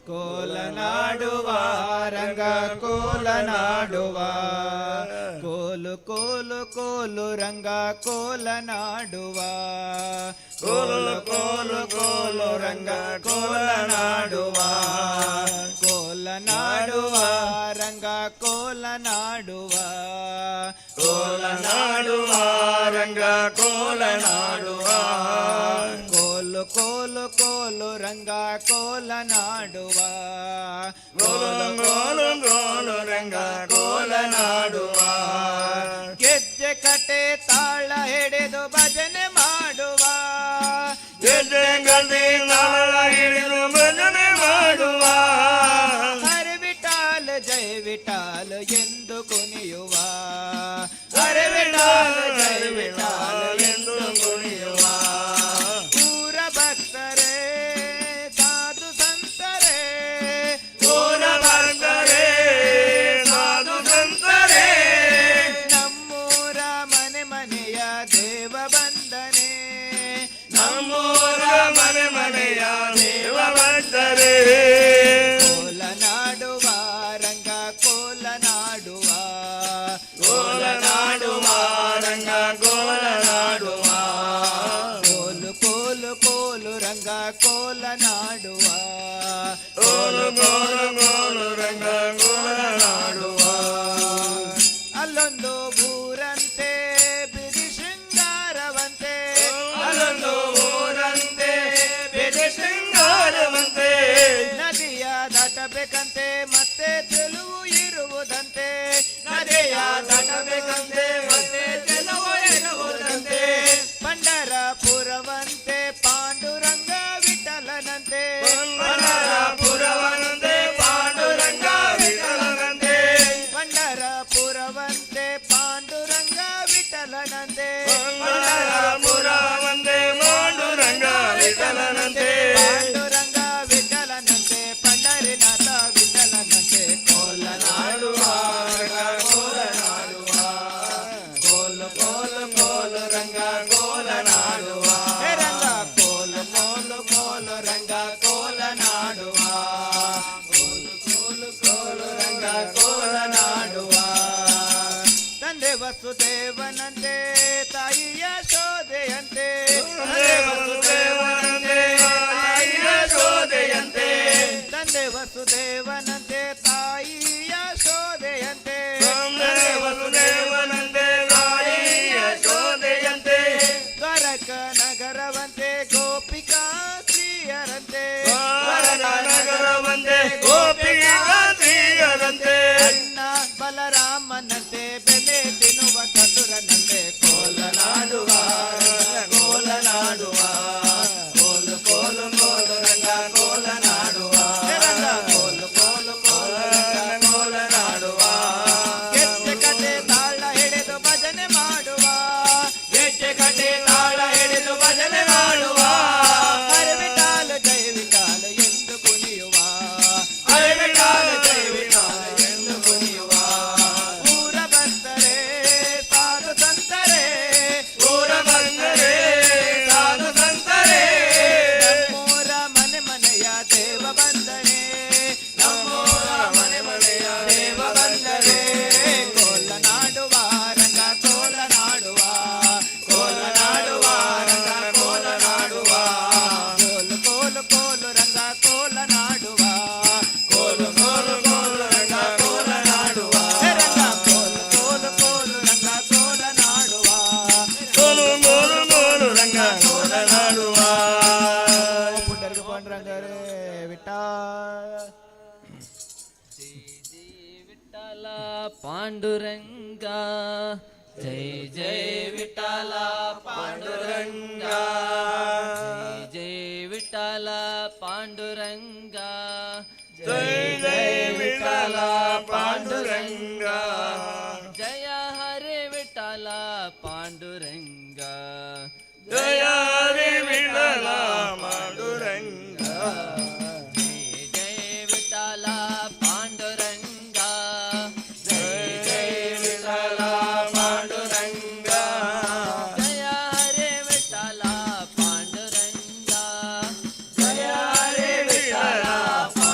ಕೋಲನಾಡುವ ರಂಗ ಕೋಲನಾಡುವ ಕೋಲು ಕೋಲು ಕೋಲು ರಂಗ ಕೋಲನಾಡುವ ಕೋಲು ಕೋಲು ಕೋಲು ರಂಗ ಕೋಲನಾಡುವ ಕೋಲನಾಡುವ ರಂಗ ಕೋಲನಾಡುವ ಕೋಲನಾಡುವ ರಂಗ ಕೋಲನಾಡುವ ಕೋಲು ಕೋಲು ಕೋಲು ರಂಗ ಕೋಲನಾಡುವ ಕೋಲು ಕೋಲು ಕೋಲು ರಂಗ ಕೋಲನಾಡುವ ಗೆಜ್ಜೆ ಕಟೆ ತಾಳ ಹಿಡಿದು ಭಜನೆ ಮಾಡುವ ಗೆಜ್ಜೆ ಗಂಟೆ ನಾಳ ಹಿಡಿದು ಭಜನೆ ಮಾಡುವ ಹರಿ ವಿಠಾಲ ಜಯ ವಿಠಾಲ ಎಂದು ಕುಣಿಯುವ ಹರಿ ವಿಠಾಲ ಜಯ ವಿಠಾಲ ಎಂದು ಕುಣಿಯುವ ಊರ ಭಕ್ತರೇ ಸಾಧು ಸಂತರೇ ಊರ ಭಕ್ತರೇ ಸಾಧು ಸಂತರೇ ನಮ್ಮೂರ ಮನೆ ಮನೆಯ ದೇವ ಬಂದನೆ ನಮ್ಮೂರ ಮನೆ ಮನೆಯ ದೇವ ಭಕ್ತರೇ ಕೋಲನಾಡುವ ರಂಗ ಕೋಲನಾಡುವ ಕೋಲನಾಡುವ ರಂಗ ಕೋಲನಾಡುವ ಕೋಲು ಕೋಲು ಕೋಲು ರಂಗ ಕೋಲನಾಡುವ ಕೋಲು ಕೋಲು ಕೋಲು ರಂಗ ಕೋಲನಾಡುವ ಅಲ್ಲೊಂದು ಊರಂತೆ ಬಿಡಿ ಶೃಂಗಾರವಂತೆ ಅಲ್ಲೊಂದು ಊರಂತೆ ಬೆದೆ ಶೃಂಗಾರವಂತೆ ನದಿಯ ದಾಟಬೇಕಂತೆ ಮತ್ತೆ ಚೆಲುವು ಇರುವುದಂತೆ ನದಿಯ ದಾಟಬೇಕಂತೆ ಮತ್ತೆ ಚೆಲುವು ಇರುವುದಂತೆ ಪಂಡರಪುರವಂತೆ ಪಾಂಡುರಂಗ ವಿಠಲನಂತೆ ಪಂಡರಪುರವಂತೆ ಪಾಂಡುರಂಗ ವಿಠಲನಂತೆ ಪಂಡರಪುರವಂತೆ ಪಾಂಡುರಂಗ ವಿಠಲನಂತೆ ಪಂಡರಪುರವಂತೆ ಪಾಂಡುರಂಗ ವಿಠಲನಂತೆ ಪಾಂಡುರಂಗ ವಿಠಲನಂತೆ ಪಂಡರಿನಾಥ ವಿಠಲನಂತೆ ಕೋಲನಾಡುವ ಕೋಲನಾಡುವ ಕೋಲು ಕೋಲು ಕೋಲು ರಂಗ ಕೋಲನಾಡುವ ಹೇ ರಂಗ ಕೋಲು ಕೋಲು ಕೋಲು ರಂಗ ಕೋಲನಾಡುವ ಕೋಲು ಕೋಲು ಕೋಲು ರಂಗ ಕೋಲನಾಡುವ ತಂದೆ ವಸುದೇವನಂತೆ ತಾಯಿಯ ಶೋಧೆಯಂತೆ ವಸುದೇವನಂತೆ ತಾಯಿಯ ಶೋಧೆಯಂತೆ ತಂದೆ ವಸುದೇವನಂತೆ ತಾಯಿಯ ಶೋಧೆಯಂತೆ ವಸುದೇವನಂತೆ ತಾಯಿಯ ಶೋಧೆಯಂತೆ ದ್ವಾರಕ ನಗರವಂತೆ ಗೋಪಿಕಾ ಸ್ತ್ರೀಯರಂತೆ ನಗರವಂತೆ ಗೋಪಿಕಾ ಸ್ತ್ರೀಯರಂತೆ ಅಣ್ಣ ಬಲರಾಮನಂತೆ ಬೆಲೆ ತಿನ್ನುವ ಚತುರನಂತೆ ಕೋಲನಾಡುವ ಕೋಲನಾಡುವ ಕೋಲು ಕೋಲು ಕೋಲು ರಂಗ ಕೋಲನಾಡುವ ರಂಗ ಕೋಲು ಕೋಲು ಕೋಲು ರಂಗ ಕೋಲನಾಡುವ ಗೆಜ್ಜೆ ಕತೆ ತಾಳ ಹಿಡಿದು ಭಜನೆ ಮಾಡುವ ಗೆಜ್ಜೆ ಕತೆ ತಾಳ ಹಿಡಿದು ಭಜನೆ ಮಾಡುವ ಹರಿ ವಿಠಾಲ ಜಯ ವಿಠಾಲ ಎಂದು ಕುಣಿಯುವ ಹರಿ ವಿಠಾಲ ಜಯ ವಿಠಾಲ ಎಂದು ಕುಣಿಯುವ ಊರ ಭಕ್ತರೇ ಸಾಧು ಸಂತರೇ ಊರ ಬಂದರೆ ಸಾಧು ಸಂತರೇ ನಮ್ಮೂರ ಮನೆ ಮನೆಯ ದೇವ ಬಂದನೆ ನಮ್ಮೂರ ಮನೆ ಮನೆಯ ದೇವ ಬಂದನೆ ಕೋಲನಾಡುವ ರಂಗ ಕೋಲನಾಡುವ ಕೋಲನಾಡುವ ರಂಗ ಕೋಲನಾಡುವ ಕೋಲು ಕೋಲು ಕೋಲು ರಂಗ ಕೋಲನಾಡುವ ಕೋಲು ಕೋಲು ಕೋಲು ರಂಗ ಕೋಲನಾಡುವ ರಂಗ ಕೋಲು ಕೋಲು ಕೋಲು ರಂಗ ಕೋಲನಾಡುವ ಕೋಲು ಕೋಲು ಕೋಲು ರಂಗ ಕೋಲನಾಡುವ ಪುಂಡರಿಗೆ ಪಾಂಡುರಂಗರೇ ವಿಠಲ ವಿಠಲ ಪಾಂಡುರಂಗ ಜೈ ಜೈ ವಿಠಲ ಪಾಂಡುರಂಗ ಜೈ ಜೈ ವಿಠಲ ಪಾಂಡುರಂಗ ಜೈ ಜೈ ವಿಠಲ ಪಾಂಡುರಂಗ ಜಯ ಹರಿ ವಿಠಲ ಪಾಂಡುರಂಗ ಜಯ ಹರಿ ವಿಠಲ ಪಾಂಡುರಂಗ ಜೈ ಜೈ ವಿಠಲ ಪಾಂಡುರಂಗ ಜೈ ಜೈ ವಿಠಲ ಪಾಂಡುರಂಗ ಜಯ ಹರಿ ವಿಠಲ ಪಾಂಡುರಂಗ ಜಯ ಹರಿ ವಿಠಲ ಪಾಂಡುರಂಗ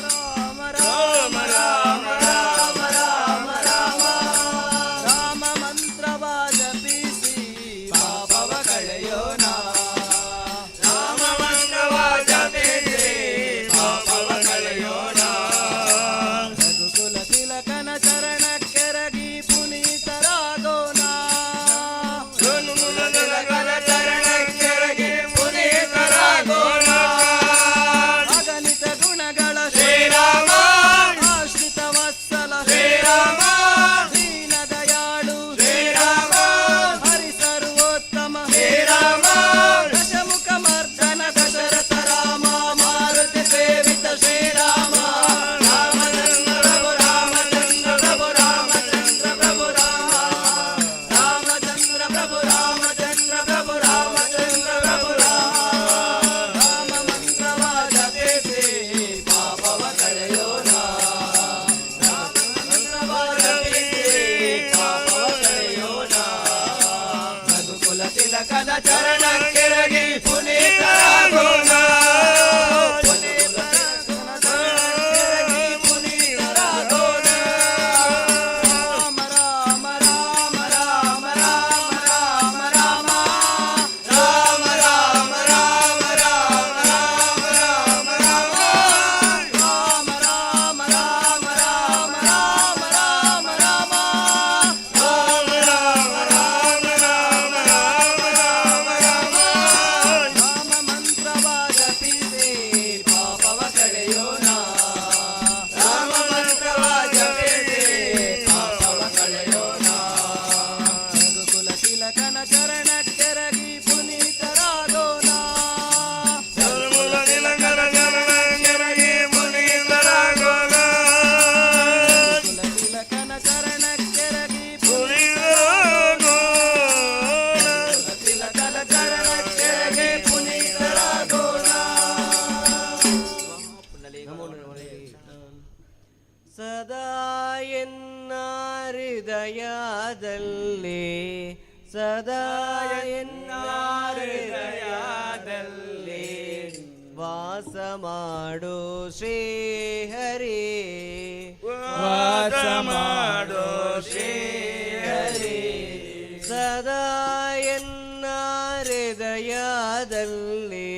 ಸದಾ ಎನ್ನ ಹೃದಯದಲ್ಲಿ ವಾಸ ಮಾಡು ಶ್ರೀಹರಿ ವಾಸ ಮಾಡು ಶ್ರೀಹರಿ ಸದಾ ಎನ್ನ ಹೃದಯದಲ್ಲಿ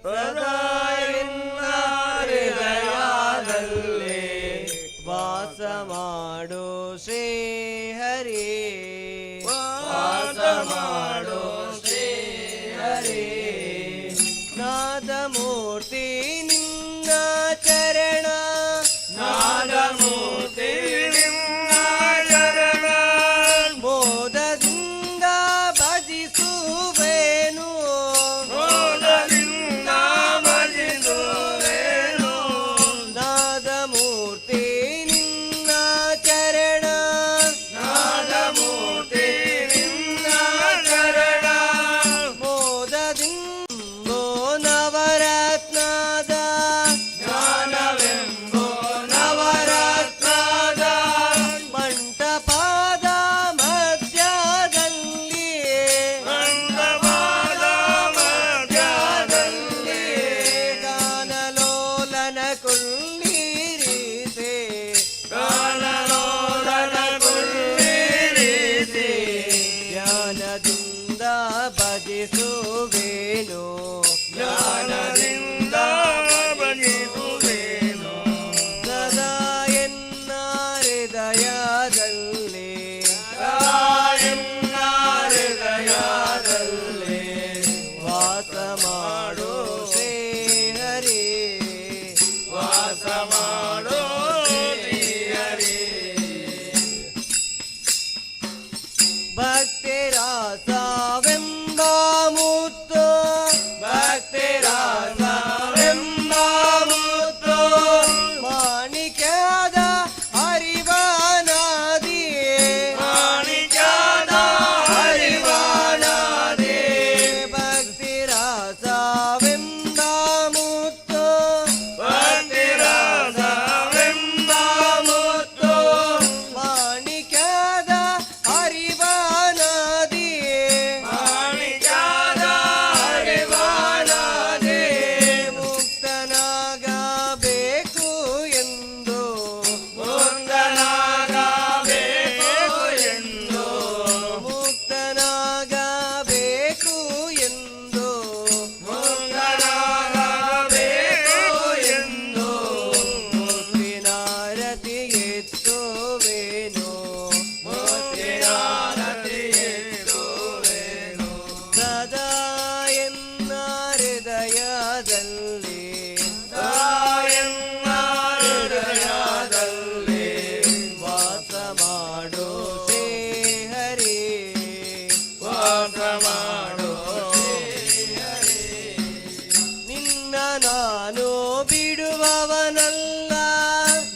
ಸದಾ ಎನ್ನ ಹೃದಯದಲ್ಲಿ ವಾಸ ಮಾಡು ಶ್ರೀಹರಿ ವಾಸ ಮಾಡು ಶ್ರೀಹರಿ ನಾದಮೂರ್ತಿ ನಿನ್ನ ಚರಣ ನಾದಮೂರ್ತಿ ನಿನ್ನ ಚರಣ ಮೋದದಿಂದ ಭಜಿಸುವೆನು ಮೋದದಿಂದ ಭಜಿಸುವೆನು ನಾದಮೂರ್ತಿ ನಿನ್ನ ಚರಣ ನಾದಮೂರ್ತಿ ನಿನ್ನ ಚರಣ ಮೋದದಿಂದೋ ನವರತ್ನದ ಜ್ಞಾನವೆಂಬೋ ನವರತ್ನದ ಮಂಟಪದ ಮಧ್ಯದಲ್ಲಿ ಮಂಟಪದ ಮಧ್ಯದಲ್ಲಿ ಗಾನಲೋಲನ ಕುಳ್ಳಿರಿಸೆ ಗಾನಲೋಲನ ಕುಳ್ಳಿರಿಸಿ ಜ್ಞಾನದಿಂದ ಭಜಿಸುವೆನು ಜ್ಞಾನದಿಂದ ಭಜಿಸುವೆನು ಸದಾ ಎನ್ನ ಹೃದಯದಲ್ಲಿ ಎನ್ನ ಹೃದಯದಲ್ಲಿ ವಾಸ ಮಾಡು ಶ್ರೀಹರಿ ವಾಸ ಮಾಡು ಶ್ರೀಹರಿ ಭಕ್ತಿ ರಾಸವೆಂಬ ಮುತ್ತು ಭಕ್ತಿ ರಾಸವೆಂಬ ಮುತ್ತು ಮಾಣಿಕ್ಯದ ಹರಿವ ನದಿಯೇ ಮಾಣಿಕ್ಯದ ಹರಿವ ನದಿ ಭಕ್ತಿ ರಾಸವೆಂಬ ಮುತ್ತು ಭಕ್ತಿ ರಾಸವೆಂಬ ಮುತ್ತು ಮಾಣಿಕ್ಯದ ಹರಿವ ನದಿಯೇ ಮಾಣಿಕ್ಯದ ಹರಿವ ನದಿ ಮುಕ್ತನಾಗಬೇಕು ಎಂದು ಮುಕ್ತನಾಗಬೇಕು ಎಂದು ಮುಕ್ತನಾಗಬೇಕು ಎಂದು ಮುಕ್ತನಾಗಬೇಕು ಎಂದು ಮುತ್ತಿನಾರತಿ ಎತ್ತುವೆನು ಮುತ್ತಿನಾರತಿ ಎತ್ತುವೆನು ಸದಾ ಎನ್ನ ಹೃದಯದಲ್ಲಿ ಎನ್ನ ಹೃದಯದಲ್ಲಿ ವಾಸ ಮಾಡು ಶ್ರೀಹರಿ ವಾಸ ಮಾಡು ನಿನ್ನ ನಾನು ಬಿಡುವವನಲ್ಲ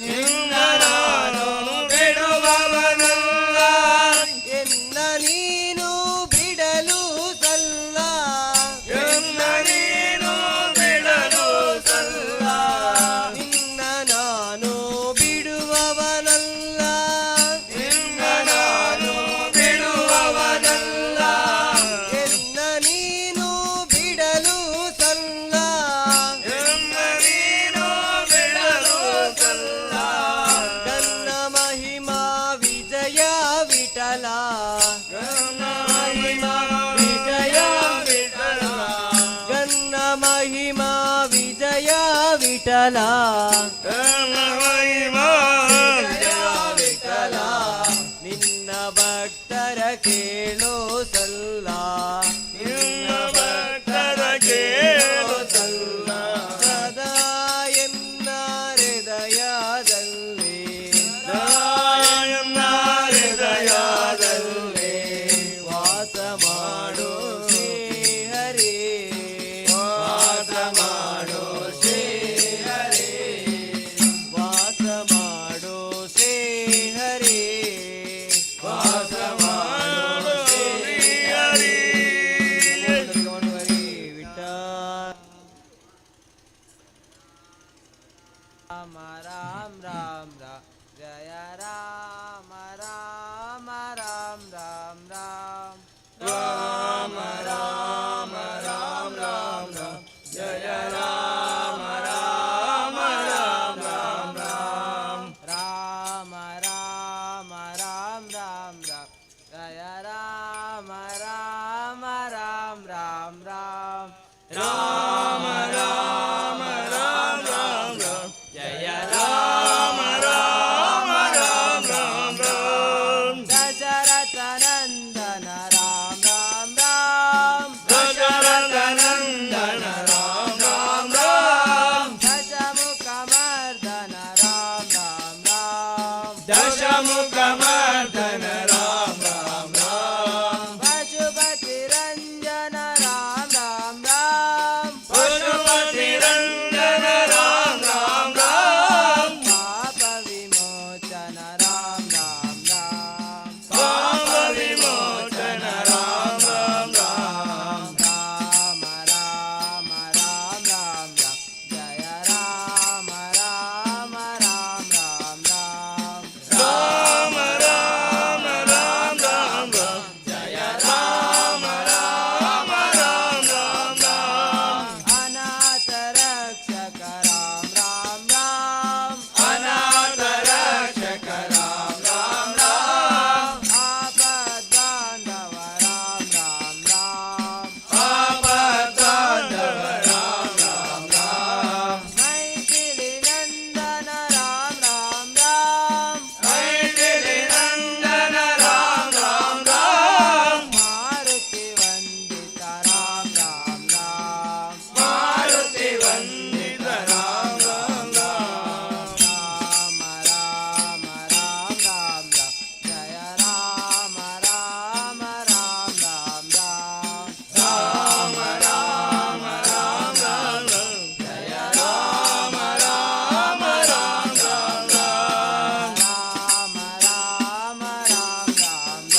ನಿನ್ನ ನಾನು ಬಿಡುವವನಲ್ಲ ಎನ್ನ ನೀನು ಬಿಡಲು ಸಲ್ಲ ಎನ್ನ ನೀನು ಬಿಡಲು ಸಲ್ಲ ನಿನ್ನ ನಾನು ಬಿಡುವವನಲ್ಲ ನಿನ್ನ ನಾನು ಬಿಡುವವನಲ್ಲ ಎನ್ನ ನೀನು ಬಿಡಲು ಸಲ್ಲ ಎನ್ನ ನೀನು ಬಿಡಲು ಸಲ್ಲ ನನ್ನ ಮಹಿಮಾ ವಿಜಯ ವಿಠಲ ನನ್ನ ಮಹಿಮಾ ವಿಜಯ ವಿಠಲ ಗನ್ನ ಮಹಿಮಾ ವಿಜಯ ವಿಠಲ ನನ್ನ ಮಹಿಮಾ ವಿಜಯ ವಿಠಲ ನಿನ್ನ ಭಕ್ತರ ಕೇಳೋ ಸಲ್ಲ ನಿನ್ನ ಭಕ್ತರ ಕೇಳು ಸಲ್ಲ ಸದಾ ಎನ್ನ ಹೃದಯದಲ್ಲಿ ಎನ್ನ ಹೃದಯದಲ್ಲಿ ವಾಸ ಮಾಡು ಶ್ರೀಹರಿ ವಾಸ ಮಾಡು ಶ್ರೀಹರಿ ವಾಸ ಮಾಡು ಶ್ರೀಹರಿ ವಾಸ ಮಾಡು ಶ್ರೀಹರಿ ವಿಠಲ ರಾಮ ರಾಮ ರಾಮ ರಾಮ ಜಯ ರಾಮ ರಾಮ ರಾಮ ರಾಮ ರಾಮ ರಾಮ ರಾಮ ರಾಮ ರಾಮ ಜಯ ರಾಮ ರಾಮ ರಾಮ ರಾಮ ರಾಮ ರಾಮ ರಾಮ ರಾಮ ರಾಮ ಜಯ ರಾಮ ರಾಮ ರಾಮ ರಾಮ ರಾಮ ರಾಮ ರಾಮ ರಾಮ ರಾಮ ಜಯ ರಾಮ ರಾಮ ರಾಮ ರಾಮ ರಾಮ ದಶರಥ ನಂದನ ರಾಮ ರಾಮ ರಾಮ ದಶರಥ ನಂದನ ರಾಮ ರಾಮ ರಾಮ ದಶಮುಖ ಮರ್ದನ ರಾಮ ರಾಮ ರಾಮ ದಶಮುಖ ಮರ್ದನ ರಾಮ ರಾಮ ರಾಮ ಪಶುಪತಿ ರಂಜನ ರಾಮ ರಾಮ ರಾಮ ಪಶುಪತಿ ರಂಜನ ರಾಮ ರಾಮ ರಾಮ ಪಾಪ ವಿಮೋಚನ ರಾಮ ರಾಮ ರಾಮ ಪಾಪ ವಿಮೋಚನ ರಾಮ ರಾಮ ರಾಮ ರಾಮ ರಾಮ ರಾಮ ರಾಮ ಜಯ ರಾಮ ರಾಮ ರಾಮ ರಾಮ ರಾಮ ರಾಮ ರಾಮ ರಾಮ ರಾಮ ಜಯ ರಾಮ ರಾಮ ರಾಮ ರಾಮ ರಾಮ ಅನಾಥ ರಕ್ಷಕ ರಾಮ ರಾಮ ರಾಮ ಅನಾಥ ರಕ್ಷಕ ರಾಮ ರಾಮ ರಾಮ ಆಪದ್ ಬಾಂಧವ ರಾಮ ರಾಮ ರಾಮ ಆಪದ್ಬಾಂಧವ ರಾಮ ರಾಮ ರಾಮ ಮೈಥಿಲಿ ನಂದನ ರಾಮ ರಾಮ ರಾಮ ಮೈಥಿಲಿ ನಂದನ ರಾಮ ರಾಮ ರಾಮ ಮಾರುತಿ ವಂದಿತ ರಾಮ ರಾಮ ರಾಮ ಮಾರುತಿ ವಂದಿತ ರಾಮ ರಾಮ ರಾಮ ರಾಮ ರಾಮ ರಾಮ ರಾಮ ಜಯ ರಾಮ ರಾಮ ರಾಮ ರಾಮ ರಾಮ ರಾಮ ರಾಮ ರಾಮ ಜಯ ರಾಮ ರಾಮ ರಾಮ ರಾಮ ರಾಮ ರಾಮ ರಾಮ ರಾಮ ರಾಮ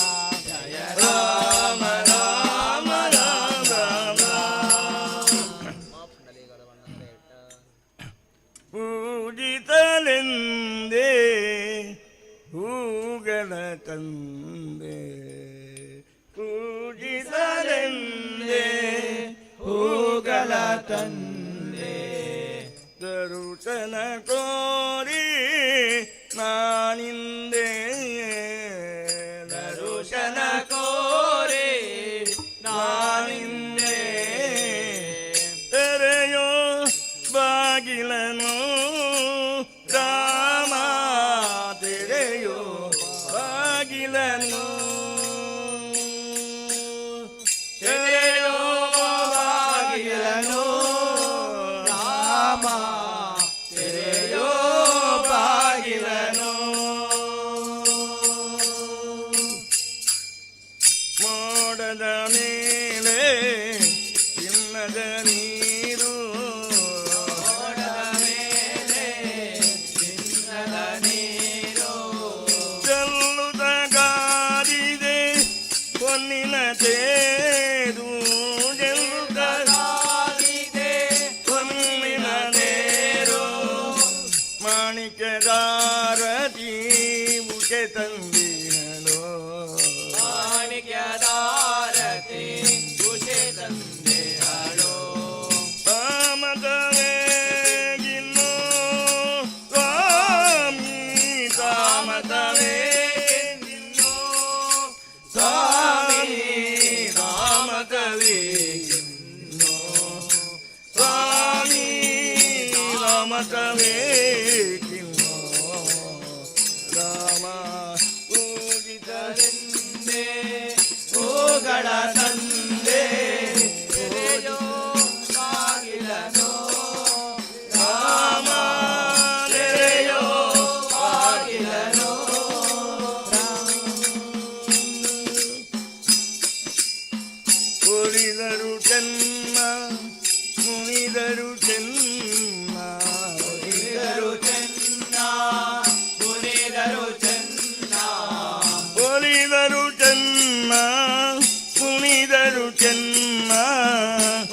ಜಯ ರಾಮ ರಾಮ ರಾಮ ರಾಮ ಪೂಜಿತಲೆಂದೇ ಹೂಗಳ ತಂದೆ ಪೂಜಿಸಲೆಂದೇ ಹೂಗಳ ತಂದೆ ದರುಶನ ಕೋರಿ ನಾನಿಂದೆ ದರುಶನ ಕೋರಿ ನಾನಿಂದೆ ತೆರೆಯೋ ಬಾಗಿಲನು ರಾಮ ತೆರೆಯೋ ಬಾಗಿಲನು ತೆರೆಯೋ ಬಾಗಿಲನು ರಾಮ ತೆರೆಯೋ ಬಾಗಿಲನು ಮೋಡದ ಮೇಲೆ ಚಿನ್ನದ ನೀರು ಮೋಡದ ಮೇಲೆ ಚಿನ್ನದ ನೀರು ಚೆಲ್ಲುತ್ತ ಗಾಡಿದೆ ಹೊನ್ನಿನ ತೇರು ಚೆಲ್ಲುತ್ತ ಗಾಡಿದೆ ಹೊನ್ನಿನ ತೇರು ಮಾಣಿಕ್ಯದಾರತಿ ಉಕೆ ತಂದಿನೋ ಮಾಣಿಕ್ಯದಾರತಿ ಉಕೆ ತಂದಿನೋ ತಾಮದವೇ ಗಿನ್ನೋ ಸ್ವಾಮಿ ತಾಮದವೇ ಗಿನ್ನೋ ಸ್ವಾಮಿ ರಾಮದವೇ ಗಿನ್ನೋ ಸ್ವಾಮಿ ರಾಮದವೇ ಗಿನ್ನೋ ರಾಮ ಪೂಜಿತರೆಂದೇ ಹೂಗಳ ತಂದೆ ತೆರೆಯೋ ಬಾಗಿಲನು ರಾಮ ತೆರೆಯೋ ಬಾಗಿಲನು ಒಲಿದರು ಚೆನ್ನ ಮುನಿದರು ಚೆನ್ನ ಒಲಿದರು ಚೆನ್ನ ಮುನಿದರು ಚೆನ್ನ ಒಲಿದರು ಚೆನ್ನ ಮುನಿದರು ಚೆನ್ನ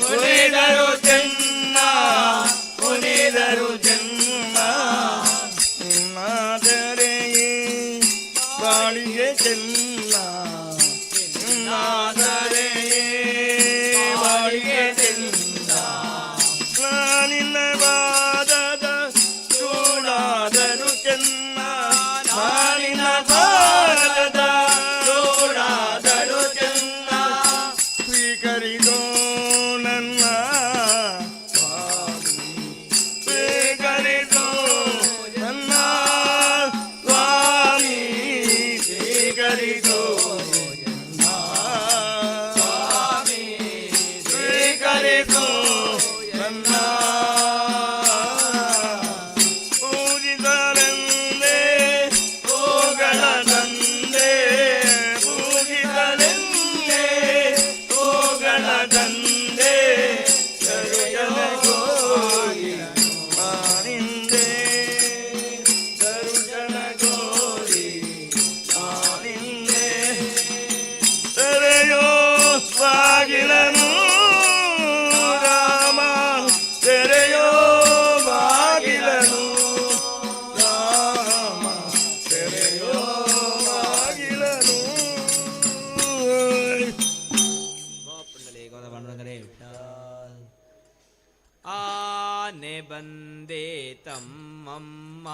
ಒಲಿದರು ಚೆನ್ನ ಮುನಿದರು ಚೆನ್ನ ನಾದರೆ ಚೆನ್ನ ಚಿನ್ನಾದರೆ ಬಾಳಿಗೆ ಚೆನ್ನ ನಿನ್ನ ಪಾದದ ಚೂಡಾದರು ಚೆನ್ನ ನಿನ್ನ ಪಾದದ ಚೂಡಾದರು ಚೆನ್ನ ಸ್ವೀಕರಿಸೋ ನನ್ನ ಸ್ವಾಮಿ ಸ್ವೀಕರಿಸೋ ನನ್ನ ಸ್ವಾಮಿ ಸ್ವೀಕರಿಸೋ ನನ್ನ ಸ್ವಾಮಿ ಸ್ವೀಕರಿಸೋ ನನ್ನ ಪೂಜಿಸಲೆಂದೇ ಹೋಗಳ ತಂದೆ ಪೂಜಿಸಲೆಂದೇ ಹೋಗಳ ತಂದೆ ದರುಜನ ಗೋರಿ ಮಾನಿಂದೆ ದರುಜನ ಗೋರಿ ಮಾನಿಂದೆ ತೆರೆಯೋ ಬಾಗಿಲನು ರಾಮ ತೆರೆಯೋ ಬಾಗಿಲನು ರಾಮ ತೆರೆಯೋ ಬಾಗಿಲನು ಆನೆ ಬಂದೆ ತಮ್ಮಮ್ಮ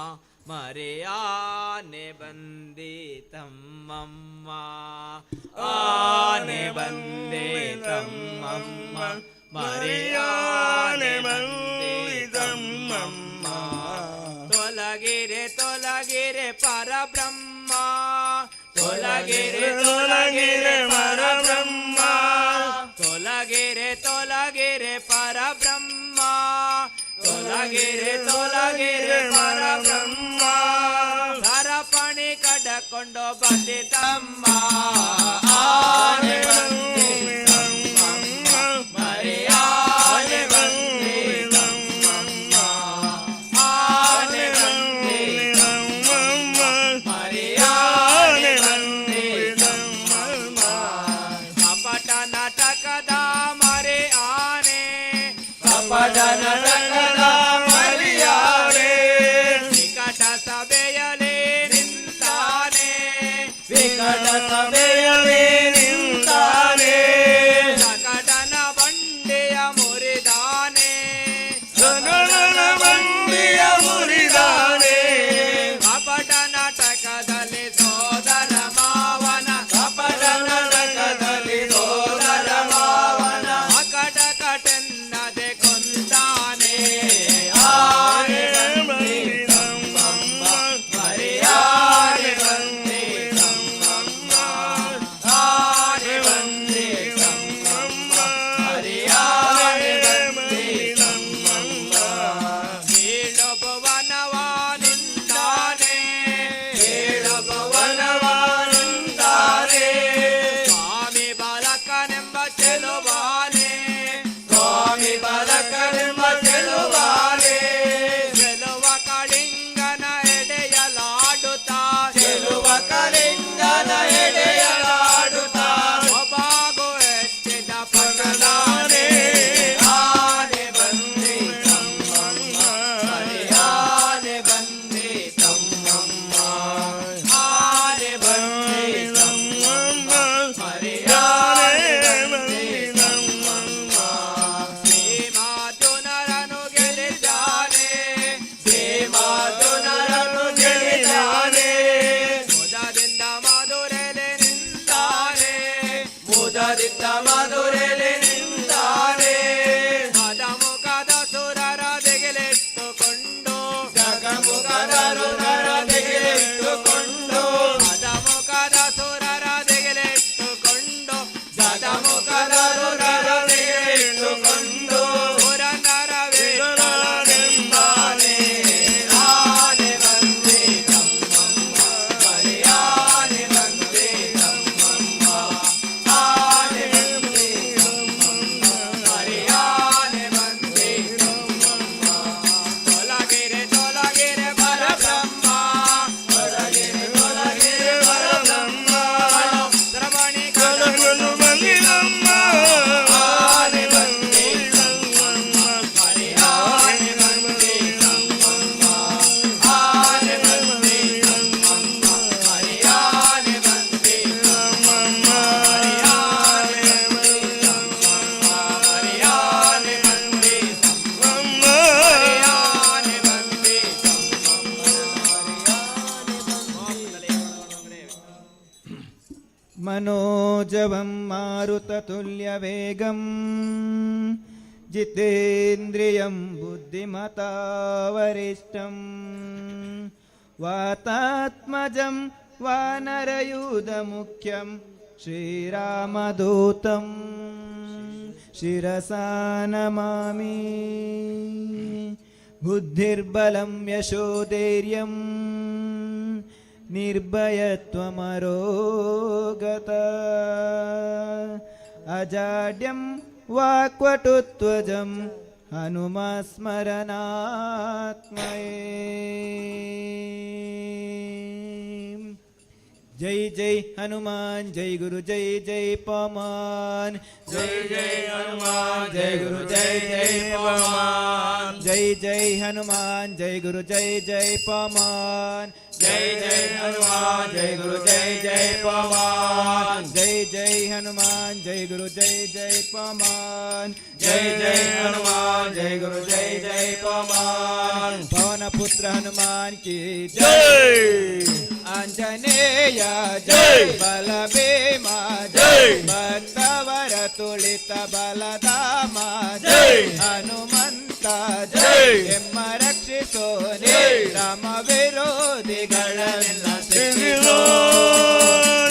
ಮರೆಯಾನೆ ಬಂದೆ ತಮ್ಮಮ್ಮ ಆನೆ ಬಂದೆ ತಮ್ಮಮ್ಮ ಮರೆಯಾನೆ ಬಂದೆ ತಮ್ಮಮ್ಮ ತೊಲಗಿರೆ ತೊಲಗಿರೆ ಪರಬ್ರಹ್ಮ ತೊಲಗಿರೆ ತೊಲಗಿರೆ ಪರಬ್ರಹ್ಮ ತೊಲಗಿರೆ ತೊಲಗಿರೆ ಪರಬ್ರಹ್ಮ ತೊಲಗಿರೆ ತೊಲಗಿರೆ ಪರಬ್ರಹ್ಮ ಸರಪಣಿ ಕಡಕೊಂಡು ಬಂದಿತಮ್ಮ ಆನೆ ಬಂದೆ ತಮ್ಮಮ್ಮ ಮರೆಯಾನೆ ಬಂದೆ ತಮ್ಮಮ್ಮ ಆನೆ ಬಂದೆ ತಮ್ಮಮ್ಮ ಮರೆಯಾನೆ ಬಂದೆ ತಮ್ಮಮ್ಮ ಕಪಟ ನಾಟಕದ ಮರೆ ಆನೆ ಕಪಟ ನಾಟಕದ ಮರೆಯಾನೆ ವಿಕಟ ಸಭೆಯಲ್ಲಿ ನಿಂತಾನೆ ವಿಕಟ ಸಭೆಯಲ್ಲಿ ನಿಂತಾನೆ मनोजवं मारुततुल्यवेगं जितेन्द्रियं बुद्धिमता वरिष्ठं वातात्मजं वानरयूथमुख्यं श्रीरामदूतं शिरसा नमामि। बुद्धिर्बलं यशोधैर्यं निर्भयत्वमरोगता अजाड्यं वाक्पटुत्वजं हनुमस्मरणात्मये। जय जय हनुमान जय गुरु जय जय पवन जय जय हनुमान जय गुरु जय जय पवन जय जय हनुमान जय गुरु जय जय पवन जय जय हनुमान जय गुरु जय जय पवन जय जय हनुमान जय गुरु जय जय पवन जय जय हनुमान जय गुरु जय जय पवन पवन पुत्र हनुमान की जय आंजनेय जय बलभीमा जय भक्तवर तुलित बलधाम जय हनुमंत जय ಎಮ್ಮ ರಕ್ಷಿಸೋನೆ ಜೈ ರಾಮ ವಿರೋಧಿಗಳೆಲ್ಲ ಶಿಕ್ಷಿಸೋ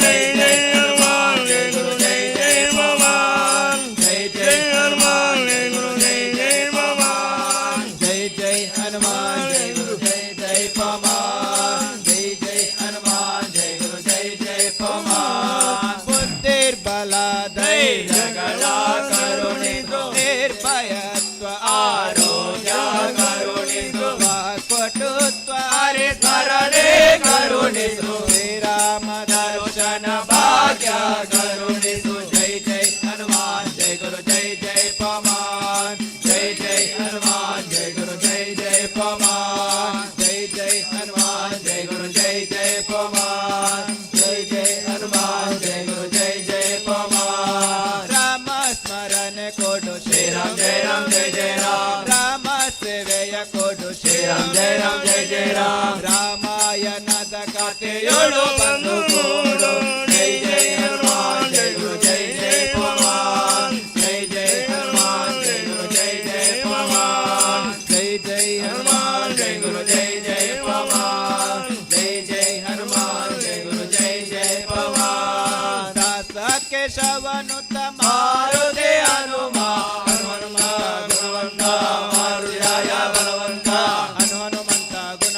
ಜೈ ಜೈ ಹನುಮಾನ್ ಜೈ ಗುರು ಜೈ ಜೈ ಪವನ್ ಜೈ ಜೈ ಹನುಮಾನ್ ಜೈ ಗುರು ಜೈ ಜೈ ಪವನ್ ಜೈ ಜೈ ಹನುಮಾನ್ ಜೈ ಗುರು ಜೈ ಜೈ ಪವನ್ ಜೈ ಜೈ ಹನುಮಾನ್ ಜೈ ಗುರು ಜೈ ಜೈ ಪವನ್ ಬುದ್ಧಿರ್ಬಲ ಧೈರ್ಯಗಳ ಕರುಣಿಸು ನಿರ್ಭಯತ್ವ ಆರೋಗ್ಯ ಕರುಣಿಸು ವಾಕ್ಪಟುತ್ವ ಹರಿಸ್ಮರಣೆ ಕರುಣಿಸು ಶ್ರೀರಾಮ ದರ್ಶನ ಭಾಗ್ಯ ಕರುಣಿಸು ಜೈ ಜೈ ಹನುಮಾನ್ ಜೈ ಗುರು ಜೈ ಜೈ ಪವನ್ ಜೈ ಜೈ ಹನುಮಾನ್ ಜೈ ಗುರು ಜೈ ಜೈ ಪವನ್ ಜೈ ಜೈ ಹನುಮಾನ್ ಜೈ ಗುರು ಜೈ ಜೈ ಪವನ್ ಜೈ ಜೈ ಹನುಮಾನ್ ಜೈ ಗುರು ಜೈ ಜೈ ಪವನ್ ರಾಮ ಸ್ಮರಣೆ ಕೊಡು ಶ್ರೀರಾಮ್ ಜೈ ರಾಮ್ ಜೈ ಜೈ ರಾಮ್ ರಾಮ ಸೇವೆಯ ಕೊಡು ಶ್ರೀರಾಮ್ ಜೈ ರಾಮ್ ಜೈ ಜೈ ರಾಮ್ ರಾಮಾಯಣದ ಕಥೆಯೋಳು ಬಂದು ಕೂಡು ಜೈ ಜೈ ಹನುಮಾನ್ ಜೈ ಗುರು ಜೈ ಜೈ ಪವನ್ ಜೈ ಜೈ ಹನುಮಾನ್ ಜೈ ಗುರು ಜೈ ಜೈ ಪವನ್ ಜೈ ಜೈ ಹನುಮಾನ್ ಜೈ ಗುರು ಜೈ ಜೈ ಪವನ್ ಜೈ ಜೈ ಹನುಮಾನ್ ಜೈ ಗುರು ಜೈ ಜೈ ಪವನ್ ದಾಸ ಕೇಶವನುತ ಮಾರುತಿ ಹನುಮ ಹನುಮಂತ ಗುಣವಂತ ಮಾರುತಿರಾಯ ಬಲವಂತ ಹನುಮಂತ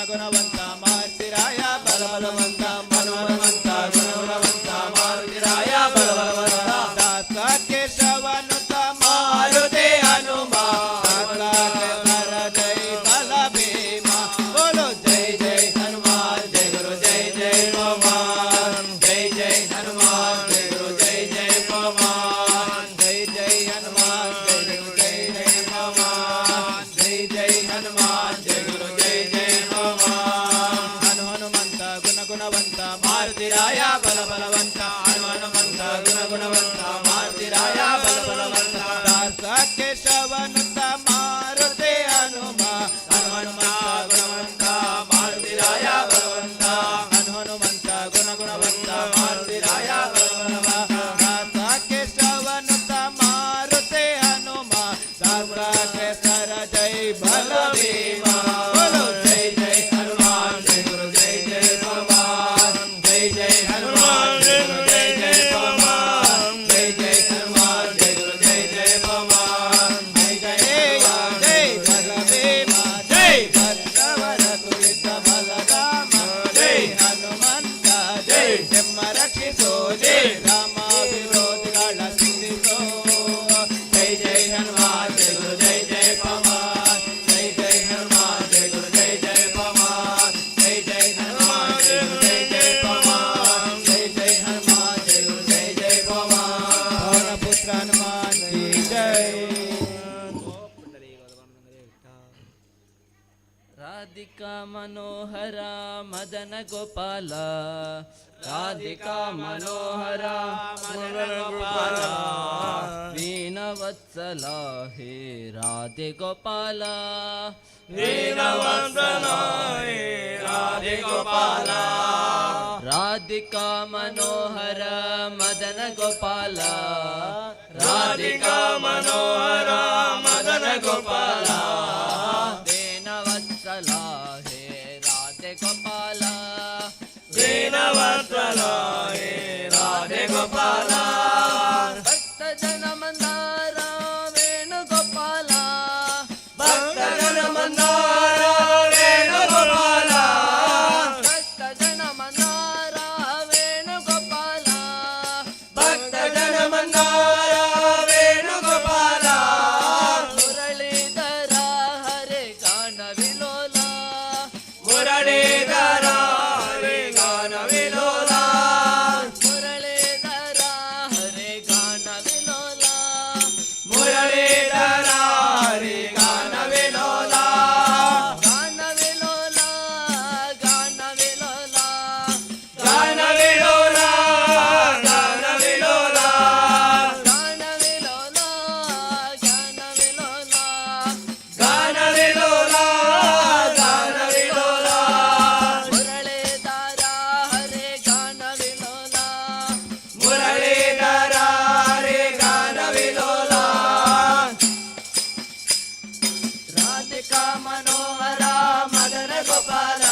ಗುಣವಂತ ಮಾರುತಿರಾಯ ಬಲವಂತ ಹನುಮಂತ ಗುಣವಂತ ಮಾರುತಿರಾಯ ಬಲವಂತ ದಾಸ ಕೇಶವನುತ ಮಾರುತಿ ಹನುಮ ಸರ ಜೈ ಬಲ ಭೀಮ ಬೋಲೋ ಜೈ ಜೈ ಹನುಮಾನ್ ಜೈ ಗುರು ಜೈ ಜೈ ಪವನ್ ಜೈ ಜೈ ಹನುಮಾನ್ ಜೈ ಗುರು ಜೈ ಜೈ ಪವನ್ ಜೈ ಜೈ ಹನುಮಾನ್ ಜೈ ಗುರು ಜೈ ಜೈ ಪವನ್ ಜೈ ಜೈ ಹನುಮಾನ್ ಜೈ ಗುರು ಜೈ ಜೈ ಪವನ್ ಹನುಮಂತ ಗುಣವಂತ ಮಾರುತಿರಾಯ ಬಲವಂತ ಹನುಮಂತ ಗುಣವಂತ ಮಾರುತಿರಾಯ ಬಲವಂತ ದಾಸ ಕೇಶವನುತ ಮಾರುತಿ ಹನುಮ ಹನುಮಂತ ಗುಣವಂತ ಮಾರುತಿರಾಯ ಬಲವಂತ ಹನುಮಂತ ಗುಣವಂತ ಮಾರುತಿರಾಯ ಬಲವಂತ ದಾಸ ಕೇಶವನುತ ಮಾರುತಿ ಹನುಮ ದಾಸ ಸರ ಜೈ ಬಲ ಭೀಮ ಬೋಲೋ ಜೈ ಜೈ ಹನುಮಾನ್ ಜೈ ಗುರು ಜೈ ಜೈ ಪವನ್ ಜೈ ಜೈ ಹನುಮಾನ್ ಜೈ ಗುರು ಜೈ ಜೈ ಪವನ್ ಜೈ ಜೈ ಹನುಮಾನ್ ಜೈ ಗುರು ಜೈ ಜೈ ಪವನ್ ಜೈ ಜೈ ಜೈ ಬಲ ಭೀಮ ಜೈ ಭಕ್ತವರ ತುಳಿತ ಬಲಧಾಮ ಜೈ ಹನುಮಂತ ಜೈ ಎಮ್ಮ ರಕ್ಷಿಸೋ ಜೈ ರಾಮ ವಿರೋಧಿಗಳ ಸಿದ್ಧಿಸೋ ಜೈ ಜೈ ಹನುಮಾನ್ ಜೈ ಗುರು ಜೈ ಜೈ ಪವನ್ ಜೈ ಜೈ ಹನುಮಾನ್ ಜೈ ಗುರು ಜೈ ಜೈ ಪವನ್ ಜೈ ಜೈ ಹನುಮಾನ್ ಜೈ ಗುರು ಜೈ ಜೈ ಪವನ್ ಜೈ ಜೈ ಹನುಮಾನ್ ಜೈ ಗುರು ಜೈ ಜೈ ಪವನ್ ಪವನ ಪುತ್ರ ಹನುಮಾನ್ ಕಿ ಜೈ ರಾಧಿಕಾ ಮನೋಹರ ಮದನ ಗೋಪಾಲ ರಾಧಿಕಾ ಮನೋಹರ ಮದನ ಗೋಪಾಲ ವೀಣವತ್ಸಲ ಹೇ ರಾಧೆ ಗೋಪಾಲ ವೀಣವತ್ಸಲ ಹೇ ರಾಧೆ ಗೋಪಾಲ ರಾಧಿಕಾ ಮನೋಹರ ಮದನ ಗೋಪಾಲ ರಾಧಿಕಾ ಮನೋಹರ ಮದನ ಗೋಪಾಲ ದೇನವತ್ಸಲ ಹೇ ರಾಧೆ ಗೋಪಾಲ ದೇನವತ್ಸಲ ಹೇ ರಾಧೆ ಗೋಪಾಲ ಭಕ್ತ ಜನ ಮಂದಾರ ವೇಣುಗೋಪಾಲ ಭಕ್ತ ಜನ ಮಂದಾರ ವೇಣುಗೋಪಾಲ ಭಕ್ತ ಜನ ಮಂದಾರ ವೇಣುಗೋಪಾಲ ಭಕ್ತ ಜನ ಮಂದಾರ ವೇಣುಗೋಪಾಲ ಮುರಳೀಧರ ಹರೆ ಗಾನ ವಿಲೋಲ ಮುರಳೀಧರ ಹರೆ ಗಾನ ವಿಲೋಲ ಮುರಳೀಧರ ಹರೆ ಗಾನ ವಿಲೋಲ ಮುರಳೀಧರ ಹರೆ ಗಾನ ವಿಲೋಲ ಗಾನ ವಿಲೋಲ ಗಾನ ವಿಲೋಲ ಗಾನ ವಿಲೋಲ ಗಾನ ವಿಲೋಲ ಗಾನ ವಿಲೋಲ ಗಾನ ವಿಲೋಲ ಗಾನ ವಿಲೋಲ ಗಾನ ವಿಲೋಲ ಮುರಳೀಧರ ಹರೆ ಗಾನ ವಿಲೋಲ ಮುರಳೀಧರ ಹರೆ ಗಾನ ವಿಲೋಲ ರಾಧಿಕಾ ಮನೋಹರ ಮದನ ಗೋಪಾಲ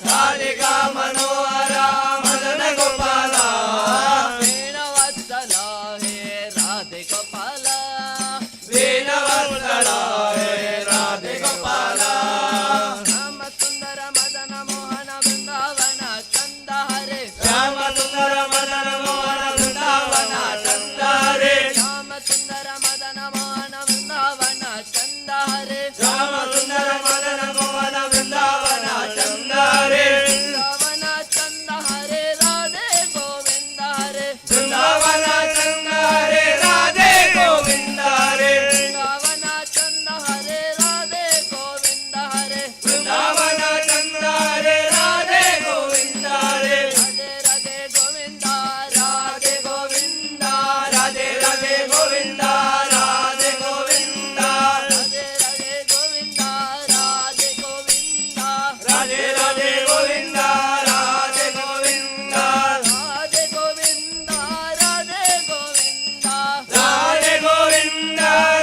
ರಾಧಿಕಾ ಮನೋಹರ ಮದನ ಗೋಪಾಲ ವೇಣವತ್ಸಲ ಹೇ ರಾಧೆ ಗೋಪಾಲ ವೇಣವತ್ಸಲ ಹೇ ರಾಧೆ ಗೋಪಾಲ ಶ್ಯಾಮ ಸುಂದರ ಮದನ ಮೋಹನ ಬೃಂದಾವನ ಚಂದ ಹರೆ ಶ್ಯಾಮ ಸುಂದರ ಮದನ ಮೋಹನ ಬೃಂದಾವನ ಚಂದ ಹರೆ ಶ್ಯಾಮ ಸುಂದರ ಮದನ ಮೋಹನ ಬೃಂದಾವನ ಚಂದ ಹರೆ ಶ್ಯಾಮ ಸುಂದರ ಮದನ ಮೋಹನ ಬೃಂದಾವನ ಚಂದ ಹರೆ ಬೃಂದಾವನ ಚಂದ ಹರೆ ರಾಧೆ ಗೋವಿಂದ ಹರೆ ಬೃಂದಾವನ ಚಂದ ಹರೆ ರಾಧೆ ಗೋವಿಂದ ಹರೆ ಬೃಂದಾವನ ಚಂದ ಹರೆ ರಾಧೆ ಗೋವಿಂದ ಹರೆ ಬೃಂದಾವನ ಚಂದ ಹರೆ ರಾಧೆ ಗೋವಿಂದ ಹರೆ ರಾಧೆ ರಾಧೆ ಗೋವಿಂದ ರಾಧೆ ಗೋವಿಂದ ರಾಧೆ ರಾಧೆ ಗೋವಿಂದ ರಾಧೆ ಗೋವಿಂದ ರಾಧೆ ರಾಧೆ ಗೋವಿಂದ ರಾಧೆ ಗೋವಿಂದ ರಾಧೆ ರಾಧೆ ಗೋವಿಂದ ರಾಧೆ ಗೋವಿಂದ ರಾಧೆ ಗೋವಿಂದ ರಾಧೆ ಗೋವಿಂದ ರಾಧೆ ಗೋವಿಂದ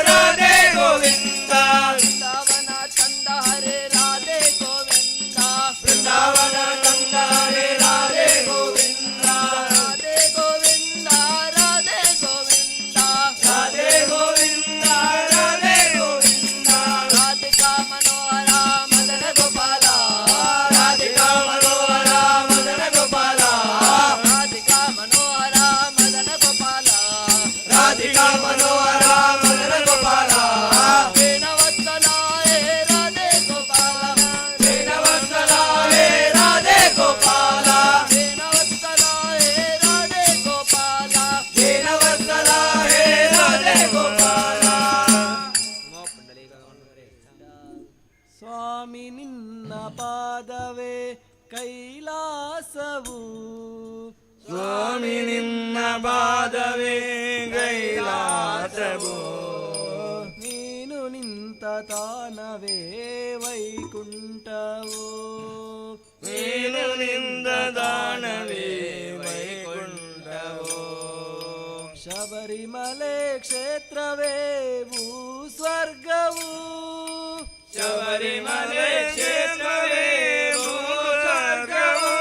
ರಾಧೆ ಗೋವಿಂದ ಬೃಂದಾವನ ಚಂದ ಹರೆ ರಾಧೆ ಗೋವಿಂದ ಬೃಂದಾವನ ಚಂದ ಹರೆ ರಾಧೆ ಗೋವಿಂದ ರಾಧೆ ಗೋವಿಂದ ರಾಧೆ ಗೋವಿಂದ ರಾಧೆ ಗೋವಿಂದ ರಾಧೆ ಗೋವಿಂದ ರಾಧಿಕಾ ಮನೋಹರ ಮದನ ಗೋಪಾಲ ರಾಧಿಕಾ ಮನೋಹರ ಮದನ ಗೋಪಾಲ ರಾಧಿಕಾ ಮನೋಹರ ಮದನ ಗೋಪಾಲ ರಾಧಿಕಾ ಮನೋಹರ ಮದನ ಗೋಪಾಲ ವೇಣವತ್ಸಲ ಹೇ ರಾಧೆ ಗೋಪಾಲ ವೇಣವತ್ಸಲ ಹೇ ರಾಧೆ ಗೋಪಾಲ ವೇಣವತ್ಸಲ ಹೇ ರಾಧೆ ಗೋಪಾಲ ವೇಣವತ್ಸಲ ಹೇ ರಾಧೆ ಗೋಪಾಲ ಸ್ವಾಮಿ ನಿನ್ನ ಪಾದವೇ ಕೈಲಾಸವು ಸ್ವಾಮಿ ನಿನ್ನ ಪಾದವೇ ಕೈಲಾಸವು ನೀನು ನಿಂತ ತಾನವೇ ವೈಕುಂಠವು ನೀನು ನಿಂದ ದಾನವೇ ವೈಕುಂಠವು ಶಬರಿಮಲೆ ಕ್ಷೇತ್ರವೇ ಭೂ ಸ್ವರ್ಗವು ಶಬರಿಮಲೆ ಕ್ಷೇತ್ರವೇ ಭೂಸ್ವರ್ಗವು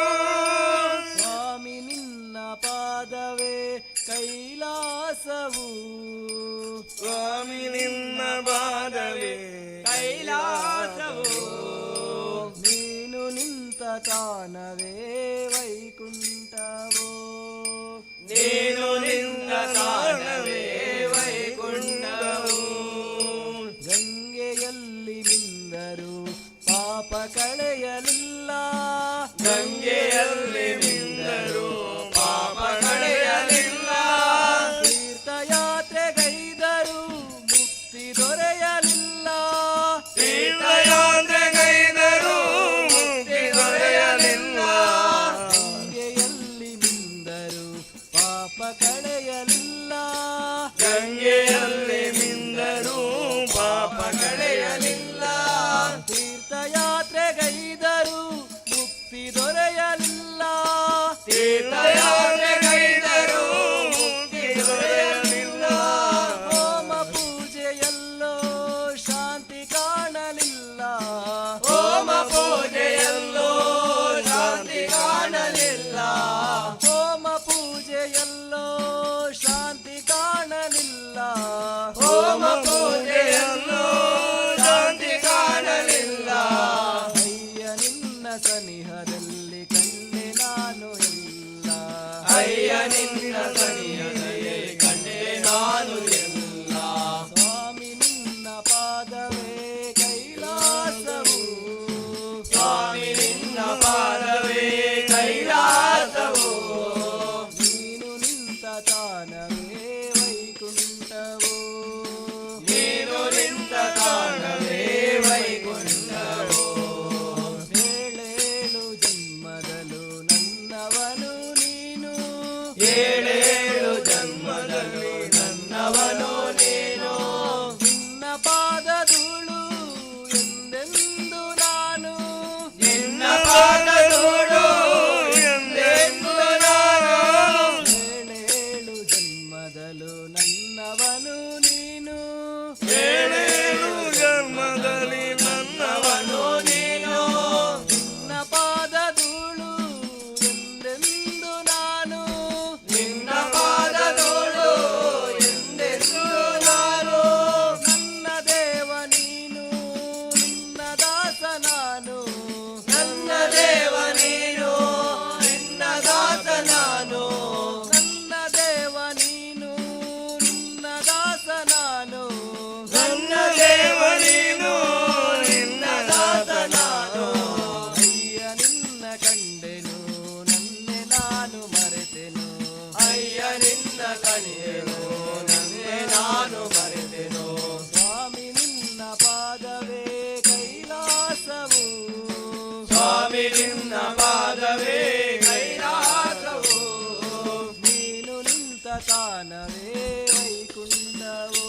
ಸ್ವಾಮಿ ನಿನ್ನ ಪಾದವೇ ಕೈಲಾಸವು ಸ್ವಾಮಿ ನಿನ್ನ ಪಾದವೇ ಕೈಲಾಸವು ನೀನು ನಿಂತ ತಾನವೇ ವೈಕುಂಠವು ನೀನು ನಿಂದ ತಾನವೇ ವೈಕುಂಠವು ಗಂಗೆಯಲ್ಲಿ ನಿಂದರು ಪಾಪ ಕಳೆಯಲಿಲ್ಲ ಗಂಗೆಯಲ್ಲಿ ನಿಂದರು ಪಾಪ ಕಳೆಯಲಿಲ್ಲ ತೀರ್ಥಯಾತ್ರೆಗೈದರು ಮುಕ್ತಿ ದೊರೆಯಲಿಲ್ಲ ತೀರ್ಥಯಾತ್ರೆಗೈದರು ಮುಕ್ತಿ ದೊರೆಯಲಿಲ್ಲ ಗಂಗೆಯಲ್ಲಿ ನಿನ್ನ ದನಿಯ ದಯೆ ಕಂಡೆ ನಾನು ಎಲ್ಲ. ಸ್ವಾಮಿ ನಿನ್ನ ಪಾದವೇ ಕೈಲಾಸವು, ಸ್ವಾಮಿ ನಿನ್ನ ಪಾದವೇ ಕೈಲಾಸವು, ನೀನು ನಿಂತ ತಾನವೇ ವೈಕುಂಠವು, ನೀನು ನಿಂತ ತಾಣವೇ ವೈಕುಂಠವು. ಏಳೇಳು ಜನ್ಮದಲು ನನ್ನವನು ನೀನು, ಏಳೇಳು ಜನ್ಮದಲ್ಲಿ ನನ್ನವನು ನೀನು, ನಿನ್ನ ಪಾದಧೂಳು ಎಂದೆಂದು ನಾನು, ನಿನ್ನ ಪಾದಧೂಳು ಎಂದೆಂದು ನಾನು. ಏಳೇಳು ಜನ್ಮದಲು ನನ್ನವನು ನೀನು, ಏಳೇಳು ಜನ್ಮದಲ್ಲಿ ನನ್ನವನು ನೀನು, ನಿನ್ನ ಪಾದಧೂಳು ಎಂದೆಂದು ನಾನು, ನಿನ್ನ ಪಾದಧೂಳು ಎಂದೆಂದು ನಾನು. ನನ್ನ ದೇವ ನೀನು ನಿನ್ನ ದಾಸ ನಾನು, ನನ್ನ ದೇವ ನೀನು ನಿನ್ನ ದಾಸ ನಾನು, ನನ್ನ ದೇವ ನೀನು ನಿನ್ನ ದಾಸ ನಾನು, ನನ್ನ ದೇವ ನೀನು ನಿನ್ನ ದಾಸ ನಾನು. ಅಯ್ಯ ನಿನ್ನ ಕಂಡೆನು ನನ್ನೆ ನಾನು ಮರೆತೆನು, ಅಯ್ಯ ನಿನ್ನ ಕಣಿಯೆನು ನನ್ನೆ ನಾನು ಮರೆತೆನು. ಸ್ವಾಮಿ ನಿನ್ನ ಪಾದವೇ ಕೈಲಾಸವು, ಸ್ವಾಮಿ ನಿನ್ನ ಪಾದವೇ ಕೈಲಾಸವು, ನೀನು ನಿಂತ ತಾನವೇ ವೈಕುಂಠವು,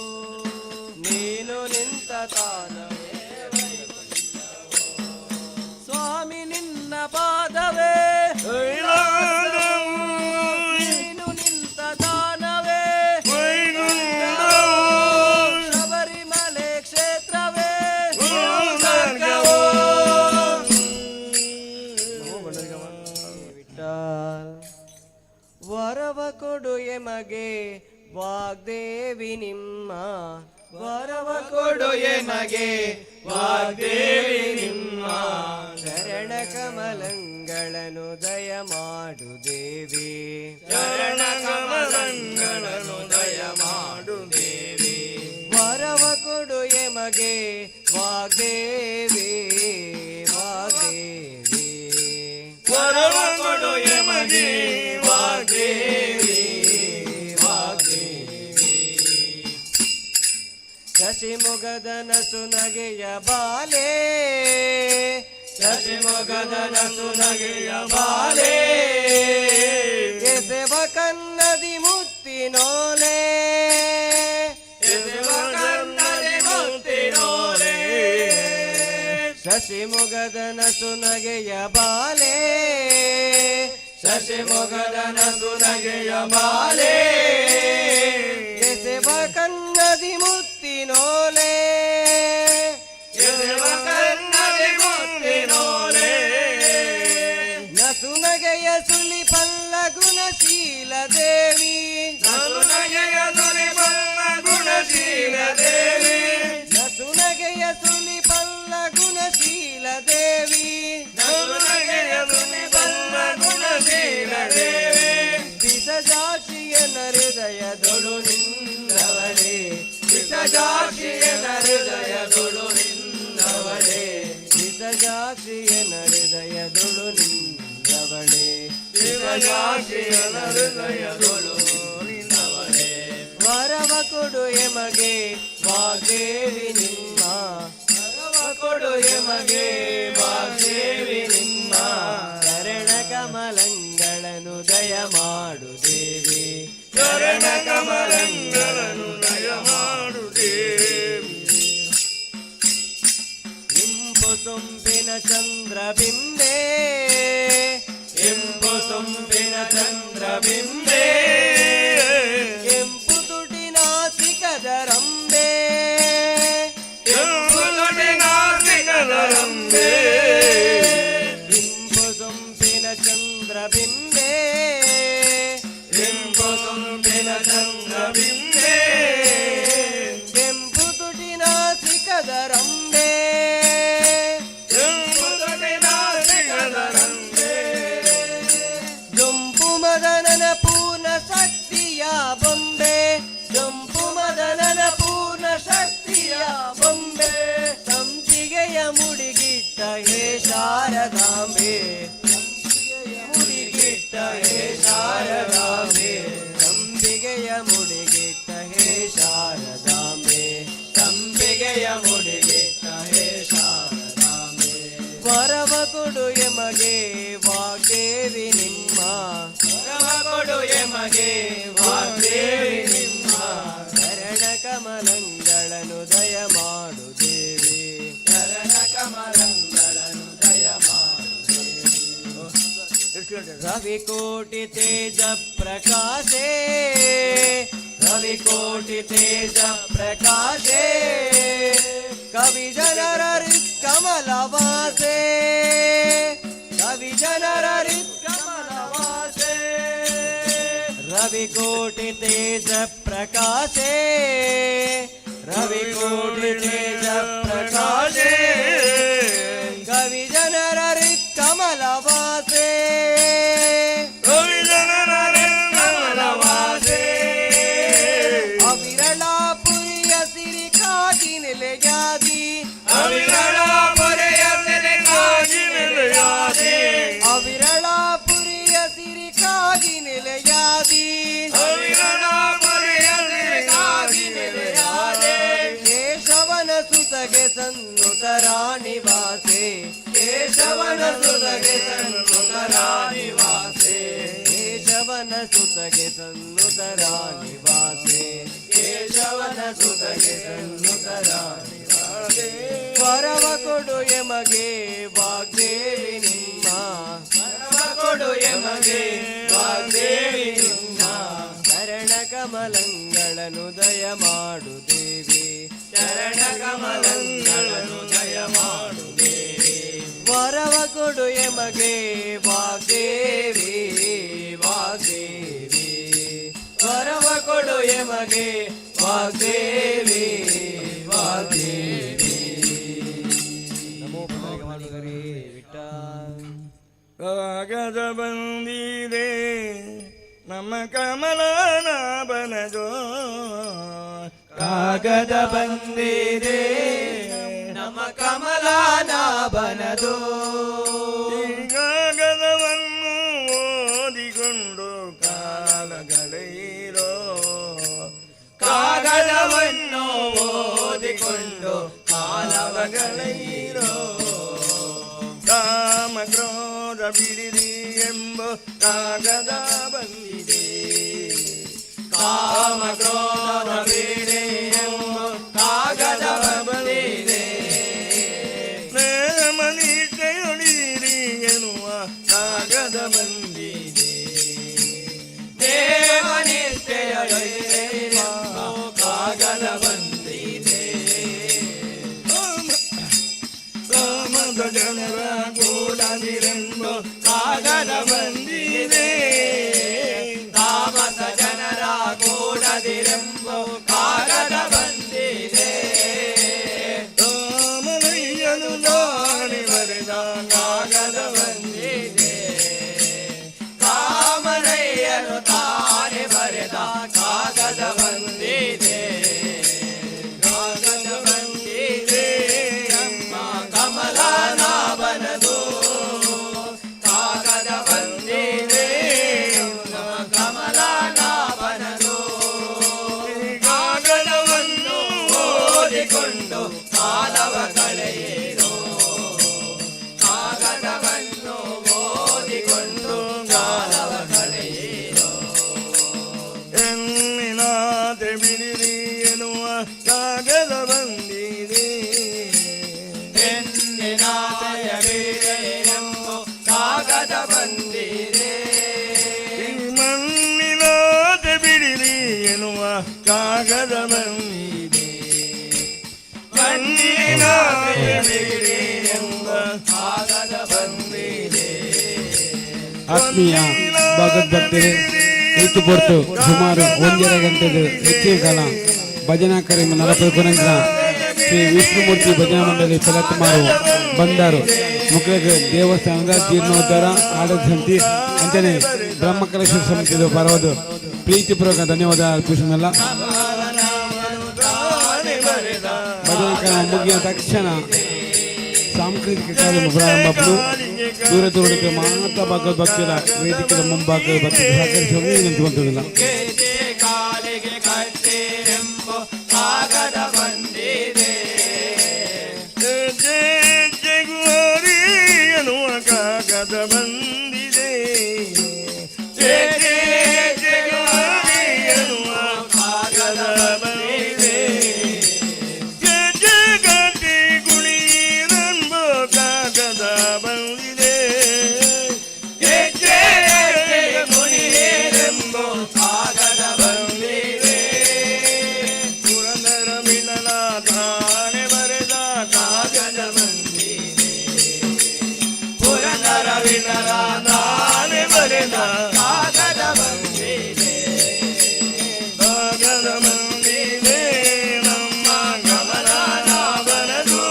ನೀನು ನಿಂತ ತಾನವೇ ವೈಕುಂಠವು. ಸ್ವಾಮಿ ನಿನ್ನ ಪಾದವೇ ನೀನು ನಿಂತ ತಾನವೇ ಶಬರಿಮಲೆ ಕ್ಷೇತ್ರವೇ ಸ್ವರ್ಗವೋ. ವರವ ಕೊಡು ಎಮಗೆ ವಾಗ್ದೇವಿ ನಿಮ್ಮ, ವರವ ಕೊಡು ಎನಗೆ ವಾಗ್ದೇವಿ ನಿಮ್ಮ, ಚರಣ ಕಮಲಗಳನ್ನು ದಯ ಮಾಡು ದೇವಿ, ಚರಣ ಕಮಲಗಳನ್ನು ದಯ ಮಾಡು ದೇವಿ. ವರವ ಕೊಡು ಎಮಗೆ ವಾಗ್ದೇವಿ, ವಾಗ್ದೇವಿ ವರವ ಕೊಡು ಎಮಗೆ ವಾಗ್ದೇವಿ, ವಾಗ್ದೇವಿ. ಶಶಿಮುಗದ ನಸು ನಗೆಯ ಬಾಲೆ, ಶಶಿಮೊಗದ ನಸು ನಗೆಯ ಬಾಲೆ, ಎಸೆವ ಕನ್ನದಿ ಮುತ್ತಿನೋಲೆ, ಎಸೆವ ಕನ್ನಡಿ ಮುತ್ತಿನೋಲೆ. ಶಶಿಮುಗದ ನಸು ನಗೆಯ ಬಾಲೆ, ಶಶಿಮೊಗದ ನಸು ನಗೆಯ ಬಾಲೆ, ಎಸೆವ ಕನ್ನದಿ ಮುತ್ತಿನೋಲೆ, ಎಸೆವ ಕನ್ನಡಿ ಮುತ್ತಿನೋಲೆ. ನಸು ನಗೆಯ ಸುಳಿ ಪಲ್ಲ ಗುಣಶೀಲ ದೇವಿ, ನಸು ನಗೆಯ ಸುಳಿ ಪಲ್ಲ ಗುಣಶೀಲ ದೇವಿ, ನಸು ನಗೆಯ ಸುಳಿ ಪಲ್ಲ ಗುಣಶೀಲ ದೇವಿ, ನಸು ನಗೆಯ ಸುಳಿ ಪಲ್ಲ ಗುಣಶೀಲ ದೇವಿ. ವಿಷಜಾಕ್ಷಿಯನ ಹೃದಯದೊಳು ನಿನ್ನವಳೆ, ವಿಷಜಾಕ್ಷಿಯನ ಹೃದಯದೊಳು ನಿನ್ನವಳೆ, ವಿಷಜಾಕ್ಷಿಯನ ಹೃದಯದೊಳು ನಿನ್ನವಳೆ, ಶಿವಜಾಕ್ಷಿಯನ ಹೃದಯದೊಳು ನಿನ್ನವಳೆ. ವರವ ಕೊಡು ಎಮಗೆ ವಾಗ್ದೇವಿ ನಿಮ್ಮ, ವರವ ಕೊಡು ಎಮಗೆ ವಾಗ್ದೇವಿ ನಿಮ್ಮ, ಚರಣ ಕಮಲಗಳನ್ನು ದಯ ಮಾಡು ದೇವಿ, ಚರಣ ಕಮಲಗಳನ್ನು ದಯ ಮಾಡು ದೇವಿ. ಇಂಪು ಸೊಂಪಿನ ಚಂದ್ರಬಿಂಬೆ, ಎಂಬು ಸೊಂಪಿನ ಚಂದ್ರಬಿಂಬೆ, ಕೆಂಪು ತುಟಿನಾಸಿಕದ ರಂಬೆ, ಎಂಬು ನುಡಿನಾಸಿಕದ ರಂಬೆ, ಇಂಪು ಸೊಂಪಿನ ಚಂದ್ರಬಿಂಬೆ, ಎಂಬು ಸೊಂಪಿನ ಚಂದ್ರಬಿಂಬೆ, ಕೆಂಪು ತುಟಿನಾಸಿಕದ ರಂಬೆ, ಎಂಬು ನುಡಿನಾಸಿಕದ ರಂಬೆ. ಜೊಂಪು ಮದನನ ಪೂರ್ಣ ಮುಡಿಗಿಟ್ಟ ಹೇ ಶಾರದಾಂಬೆ ಮುಡಿಗಿಟ್ಟ ಹೇ ಶಾರದಾಂಬೆ ತಂಬಿಗೆಯ ಮುಡಿಗಿಟ್ಟ ಹೇ ಶಾರದಾಂಬೆ ತಂಬಿಗೆಯ ಮುಡಿಗಿಟ್ಟ ಹೇ ಶಾರದಾಂಬೆ ವರವ ಕೊಡು ಎಮಗೆ ವಾಗ್ದೇವಿ ನಿಮ್ಮ ವರವ ಕೊಡು ಎಮಗೆ ವಾಗ್ದೇವಿ ನಿಮ್ಮ ಚರಣ ಕಮಲಂಗಳನ್ನು ದಯ ಮಾಡು ದೇವಿ ಚರಣ ಕಮಲಂಗಳನ್ನು ದಯ ಮಾಡು ರವಿ ಕೋಟಿ ತೇಜ ಪ್ರಕಾಶೇ ರವಿ ಕೋಟಿ ತೇಜ ಪ್ರಕಾಶೇ ಕವಿ ಜನರ ಕಮಲವಾಸೆ ಕವಿ ಜನರ ಕಮಲವಾಸೆ ರವಿ ಕೋಟಿ ತೇಜ ಪ್ರಕಾಶೇ ರವಿ ಕೋಟಿ ತೇಜ ಪ್ರಕಾಶೇ ಕವಿ ಜನರ ಕಮಲವಾಸೆ ಕವಿ ಜನರ ಕಮಲವಾಸೆ ಅವಿರಳ ಪುರಿಯ ಸಿರಿ ಕಾಗಿ ನೆಲೆಯಾದಿ ಅವಿರಳ ಪೊರೆಯ ಸಿರಿಗಾಗಿ ನೆಲೆಯಾದೆ ಅವಿರಳ ಪುರಿಯ ಸಿರಿ ಕಾಗಿ ನೆಲೆಯಾದಿ ಅವಿರಳ ಪೊರೆಯ ಸಿರಿಗಾಗಿ ನೆಲೆಯಾದೆ ಕೇಶವನ ಸುತಗೆ ಸನ್ನುತರ ನಿವಾಸೆ ಕೇಶವನ ಸುತಗೆ ಸನ್ನುತರ ನಿವಾಸೆ ಕೇಶವನ ಸುತಗೆ ಸನ್ನುತರ ನಿವಾಸೆ ಕೇಶವನ ಸುತಗೆ ಸನ್ನುತರ ನಿವಾಸೆ ವರವ ಕೊಡು ಎಮಗೆ ವಾಗ್ದೇವಿ ನಿಮ್ಮ ವರವ ಕೊಡು ಎಮಗೆ ವಾಗ್ದೇವಿ ನಿಮ್ಮ ಚರಣ ಕಮಲಂಗಳನ್ನು ದಯ ಮಾಡು ದೇವಿ ಚರಣ ಕಮಲಂಗಳನ್ನು ದಯ ಮಾಡು ದೇವಿ ವರವ ಕೊಡು ಎಮಗೆ ವಾಗ್ದೇವಿ ವಾಗ್ದೇವಿ ವರವ ಕೊಡು ಎಮಗೆ ವಾಗ್ದೇವಿ ವಾಗ್ದೇವಿ ನಮೋ ಭಗವಾನ್ ವಿಠಲ ಕಾಗದ ಬಂದಿದೆ ನಮ್ಮ ಕಮಲನಾಭನದು ಕಾಗದ ಬಂದಿದೆ ನಮ್ಮ ಕಮಲನಾಭನದು ಈ ಕಾಗದವನ್ನು ಓದಿಕೊಂಡು ಕಾಲಗಳೆಯಿರೋ ಕಾಗದವನ್ನು ಓದಿಕೊಂಡು ಕಾಲವಗಳೆಯಿರೋ ಕಾಮ ಕ್ರೋಧ ಬಿಡಿರಿ ಎಂಬ ಕಾಗದ ಬಂದಿದೆ ಕಾಮ ಕ್ರೋಧ ಬಿಡಿ ಎಂಬ ಕಾಗದ ಬಂದಿದೆ ಪ್ರೇಮ ನಿಶ್ಚಯುಡಿರಿ ಎನ್ನುವ ಕಾಗದ ಬಂದಿದೆ ದೇವ ನಿಶ್ಚಯ ಕಾಗದ ಬಂದಿದೆ ಕಾಮದ ಜನರ ಕೂಡದಿರೆಂಬ ಕಾಗದ ಬಂದಿದೆ ತಾಮಸ ಜನರ ಕೂಡದಿರೆಂಬ ಕಾಗದ ಬಂದಿದೆ ರಾಮನಯ್ಯನು ದಾನಿ ಬರೆದ ಕಾಗದ ಬಂದಿದೆ ಕಾಮನಯ್ಯನು ತಾನೆ ಬರೆದ ಕಾಗದ ಬಂದಿದೆ ಕಾಗದ ಬಂದಿದೆ ನಮ್ಮ ಕಮಲನಾಭನದು ಕಾಗದ ಬಂದಿದೆ ನಮ್ಮ ಕಮಲನಾಭನದು ಕಾಗದವನ್ನು ಓದಿಕೊಂಡು ಕಾಲವ ಕಳೆಯಿರೋ ಕಾಗದವನ್ನು ಓದಿಕೊಂಡು ಕಾಲವ ಕಳೆಯಿರೋ ಎನ್ನಿನಾದೆ ಬಿಡಿರಿ ಎನ್ನುವ ಕಾಗದ ಬಂದಿದೆ ಎನ್ನಿನಾದಯ ಬೀರೆಂಬ ಕಾಗದ ಬಂದಿದೆ ಈ ಮಣ್ಣಿನಾದೆ ಬಿಡಿರಿ ಎನ್ನುವ ಕಾಗದ ಬಂದಿದೆ ಮಣ್ಣಿನಾದೆ ಬಿಡಿರಿ ಎಂಬ ಕಾಗದ ಬಂದಿದೆ ಆತ್ಮೀಯ ಭಗವದ್ಭಕ್ತರೇ ಋತು ಪೊರ್ತು ಸುಮಾರು 1.5 ಗಂಟೆದು ಹೆಚ್ಚಿನ ಕಾಲ ಭಜನಾ ಕಾರ್ಯಕ್ರಮ ನರಪುರಂಜನ ಶ್ರೀ ವಿಷ್ಣುಮೂರ್ತಿ ಭಜನಾ ಮಂಡಳಿ ಫಲತ್ಮಾರು ಬಂದಾರು ಮುಖ್ಯ ದೇವಸ್ಥಾನದ ಜೀರ್ಣೋದ್ಧಾರ ಆಡಳಿತ ಸಮಿತಿ ಅಂಚನೆ ಬ್ರಹ್ಮಕಲೇಶ್ವರ ಸಮಿತಿಯ ಪರವಾದ ಪ್ರೀತಿಪೂರ್ವಕ ಧನ್ಯವಾದ ಅರ್ಪಿಸೋಣಲ್ಲ. ಭಜನಾ ಕಾರ್ಯ ಮುಗಿದ ತಕ್ಷಣ ಸಾಂಸ್ಕೃತಿಕ ಕಾರ್ಯಕ್ರಮ ಪ್ರಾರಂಭ ದೂರ ದೂರಕ್ಕೆ ಮಾತಾ ಭಕ್ತರ ವೇದಿಕೆಯ ಮುಂಭಾಗ ಭಕ್ತರಿಗೆ ಸಹಕರಿಸುವ ವಿನಂತಿಸುವಂತದಿಲ್ಲ. ಕಾಲಿಗೆ ಕಟ್ಟಿರೆಂಬ ಕಾಗದ ಬಂದಿದೆ, ಜಗುವರಿ ಎನ್ನುವ ಕಾಗದ ಬಂದಿದೆ, ಜಗುವರಿ ಎನ್ನುವ ಕಾಗದ ಬಂದಿದೆ, ಗಟ್ಟಿ ಕುಣಿರೆಂಬ ಕಾಗದ ಬಂದಿದೆ, ಕುಣಿರೆಂಬ ಕಾಗದ ಬಂದಿದೆ, ಪುರಂದರ ವಿಠಲ ತಾನೆ ಬರೆದ ಕಾಗದ ಬಂದಿದೆ, ಪುರಂದರ ವಿಠಲ ತಾನೆ ಬರೆದ ಕಾಗದ ಬಂದಿದೆ, ಕಾಗದ ಬಂದಿದೆ. ನಮ್ಮ ಗಮನ ಬರದು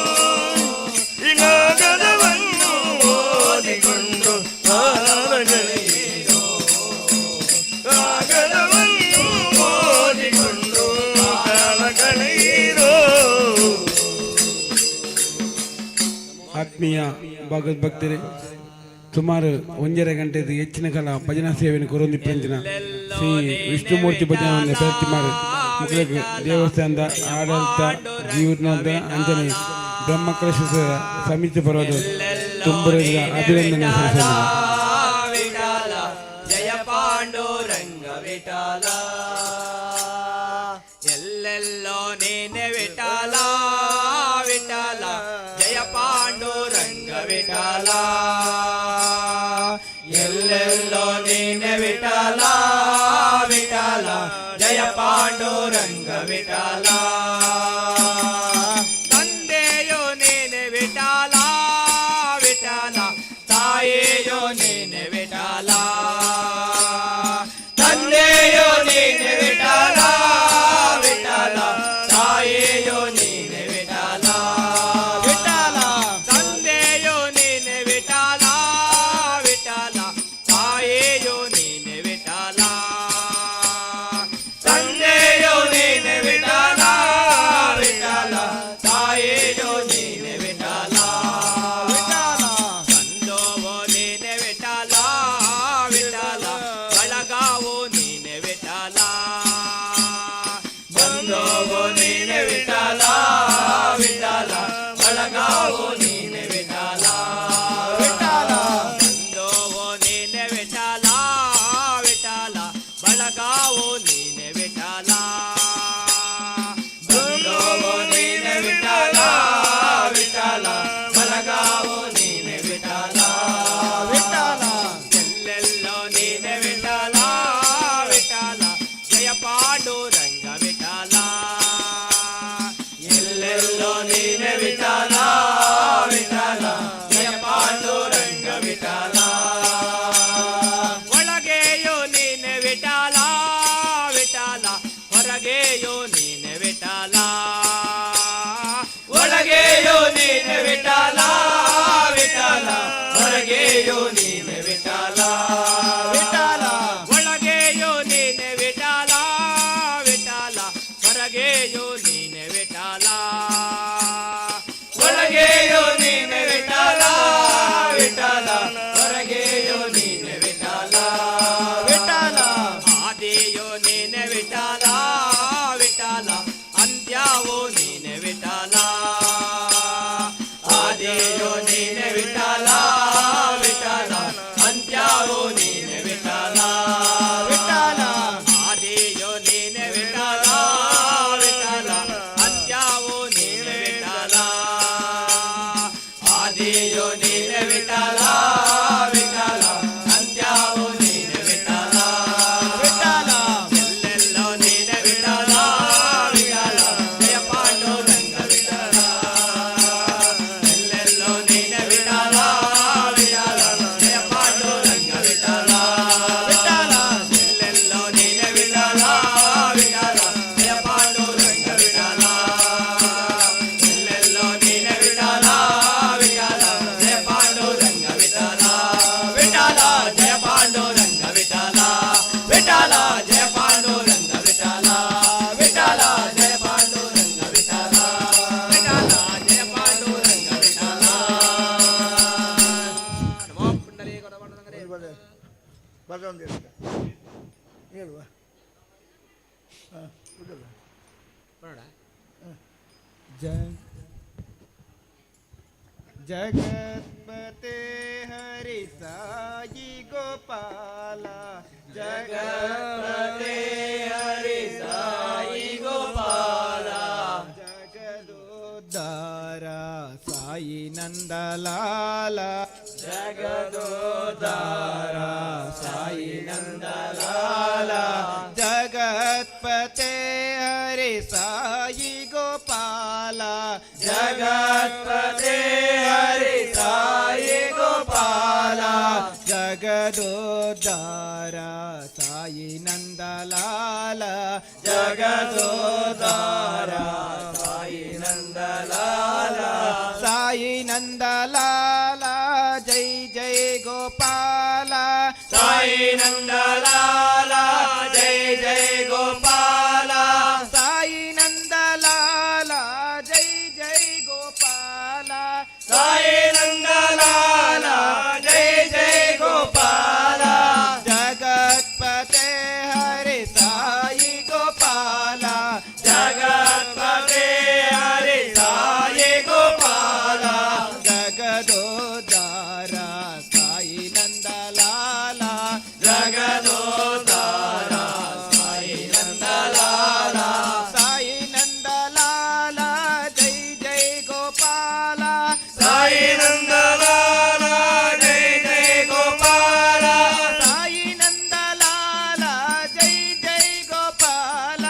ಈ ಕಾಗದವನ್ನು ಓದಿಕೊಂಡು ಕಾಲಗಳೆಯಿರೋ, ಕಾಗದವನ್ನು ಓದಿಕೊಂಡು ಕಾಲಗಳೆಯಿರೋ. ಆತ್ಮೀಯ ಭಗವದ್ಭಕ್ತರೇ, ಸುಮಾರು 1.5 ಗಂಟೆದು ಹೆಚ್ಚಿನ ಕಾಲ ಭಜನಾ ಸೇವೆಯನ್ನು ಕೊರೊಂದಿಪ್ಪಂಚಿನ ಶ್ರೀ ವಿಷ್ಣುಮೂರ್ತಿ ಭಜನವನ್ನು ಪ್ರತಿ ಮಾಡಿ ಮುಖ್ಯ ದೇವಸ್ಥಾನದ ಆಡಳಿತ ಜೀವನದ ಅಂಜನೆ ಬ್ರಹ್ಮಕಲಶ ಸಮಿತಿ ಪರವಾದ ತುಂಬುರದ ಅಭಿನಂದನೆ ಸಲ್ಲಿಸಿದೆ. ವಿಠಲ ಜಯ ಪಾಂಡುರಂಗ ವಿಠಲ, ಎಲ್ಲೆಲ್ಲೋ ನೀನೆ ವಿಠಲ ವಿಠಲ ಜಯ ಪಾಂಡುರಂಗ ವಿಠಲ, ಎಲ್ಲೆಲ್ಲೋ ನೀನೆ ವಿಠಲ ವಿಠಲ ಜಯ ಪಾಂಡುರಂಗ ವಿಠಲ, ತಂದೆಯೋ ನೀನೆ ವಿಠಲ ವಿಠಲ, ತಾಯಿಯೋ ನೀನೆ ವಿಠಲ, ತಂದೆಯೋ ನೀನೆ ವಿಠಲ ವಿಠಲ, ತಾಯಿಯೋ ನೀನೆ ವಿಠಲ ವಿಠಲ, ತಂದೆಯೋ ನೀನೆ ವಿಠಲ ವಿಠಲ, ತಾಯಿಯೋ ನೀನೆ ವಿಠಲ, ತಂದೆಯೋ ನೀನೆ ವಿಠಲ ವಿಠಲ, ತಾಯಿಯೋ ನೀನೆ ವಿಠಲ ವಿಠಲ, ತಂದೋವೋ ನೀನೆ ವಿಠಲ ವಿಠಲ, ಬಳಗಾವೋ ನೀನೆ ವಿಠಲ, ಬಂದೋವೋ ನೀನೆ ವಿಠಲ ವಿಠಲ, ಬಳಗಾವೋ ನೀನೆ ವಿಠಲ ವಿಠಲ, ಬಂದೋವೋ ನೀನೆ ವಿಠಲ ವಿಠಲ, ಬಳಗಾವೋ ನೀನೆ ವಿಠಲ, ಬಂದೋವೋ ನೀನೆ ವಿಠಲ ವಿಠಲ, ಬಳಗಾವೋ ನೀನೆ ವಿಠಲ ವಿಠಲ, ಎಲ್ಲೆಲ್ಲೋ ನೀನೆ ವಿಠಲ ವಿಠಲ ಜಯ ಪಾಂಡುರಂಗ ವಿಠಲ, ಎಲ್ಲೆಲ್ಲೋ ನೀನೆ ವಿಠಲ ವಿಠಲ ಜಯ ಪಾಂಡುರಂಗ ವಿಠಲ, ಒಳಗೆಯೋ ನೀನೆ ವಿಠಲ ವಿಠಲ, ಹೊರಗೆಯೋ ನೀನೆ ವಿಠಲ, ಒಳಗೆಯೋ ನೀನೆ ವಿಠಲ ವಿಠಲ, ಹೊರಗೆಯೋ ನೀನೆ ವಿಠಲ ವಿಠಲ, ಒಳಗೆಯೋ ನೀನೆ ವಿಠಲ ವಿಠಲ, ಹೊರಗೆಯೋ ನೀನೆ ವಿಠಲ, ಒಳಗೆಯೋ ನೀನೆ ವಿಠಲ ವಿಠಲ, ಹೊರಗೆಯೋ ನೀನೆ ವಿಠಲ ವಿಠಲ, ಆದಿಯೋ ನೀನೆ ವಿಠಲ ವಿಠಲ, ಅಂತ್ಯವೋ ನೀನೆ ವಿಠಲ, ಆದಿಯೋ ನೀನೆ ವಿಠಲ ವಿಠಲ, ಅಂತ್ಯವೋ ನೀನೆ ವಿಠಲ ವಿಠಲ, ಆದಿಯೋ ನೀನೆ ವಿಠಲ ವಿಠಲ, ಅಂತ್ಯವೋ ನೀನೆ ವಿಠಲ, ಆದಿಯೋ ನೀನೆ ವಿಠಲ ವಿಠಲ, ಅಂತ್ಯವೋ ನೀನೆ ವಿಠಲ ವಿಠಲ, ಎಲ್ಲೆಲ್ಲೋ ನೀನೆ ವಿಠಲ ವಿಠಲ ಜಯ ಪಾಂಡುರಂಗ ವಿಠಲ, ಎಲ್ಲೆಲ್ಲೋ ನೀನೆ ವಿಠಲ ವಿಠಲ ಜಯ ಪಾಂಡುರಂಗ ವಿಠಲ ವಿಠಲ, ಎಲ್ಲೆಲ್ಲೋ ನೀನೆ ವಿಠಲ ವಿಠಲ ಜಯ ಪಾಂಡುರಂಗ ವಿಠಲ, ಎಲ್ಲೆಲ್ಲೋ ನೀನೆ ವಿಠಲ ವಿಠಲ ಜಯ ಪಾಂಡುರಂಗ ವಿಠಲ. ಬದೊಂದು ಹೇಳುವ ಹಾಂ ಜಗತ್ಪತೆ ಹರಿ ಸಾಯಿ ಗೋಪಾಲ ಜಗತ್ಪತೆ ಹರಿ ಸಾಯಿ ಗೋಪಾಲ ಜಗದೋದ್ಧಾರ ಸಾಯಿ ನಂದಲಾಲ ಜಗದೋದ್ಧಾರ ಸಾಯಿ ನಂದಲಾಲ ಜಗತ್ಪತೆ ಹರಿ ಸಾಯಿ ಗೋಪಾಲ ಜಗತ್ಪತೆ ಹರಿ ಸಾಯಿ ಗೋಪಾಲ ಜಗದೋದ್ಧಾರ ಸಾಯಿ ನಂದಲಾಲ ಜಗದೋದ್ಧಾರ ಸಾಯಿ ನಂದಲಾಲ ಸಾಯಿ ನಂದಲಾಲ ಜೈ ಜೈ ಗೋಪಾಲ ಸಾಯಿ ನಂದಲಾಲ ಜೈ ಜೈ ಗೋಪಾಲ ಸಾಯಿ ನಂದಲಾಲ ಜೈ ಜೈ ಗೋಪಾಲ ಸಾಯಿ ನಂದಲಾಲ ಜೈ ಜೈ ಗೋಪಾಲ ಜಗತ್ಪತೆ ಹರಿ ಸಾಯಿ ಗೋಪಾಲ ಜಗತ್ಪತೆ ಹರಿ ಸಾಯಿ ಗೋಪಾಲ ಜಗದೋದ್ಧಾರ ಸಾಯಿ ನಂದಲಾಲ ಜಗದೋದ್ಧಾರ ಸಾಯಿ ನಂದಲಾಲ ಸಾಯಿ ನಂದಲಾಲ ಜೈ ಜೈ ಗೋಪಾಲ ಸಾಯಿ ನಂದಲಾಲ ಜೈ ಜೈ ಗೋಪಾಲ ಸಾಯಿ ನಂದಲಾಲ ಜೈ ಜೈ ಗೋಪಾಲ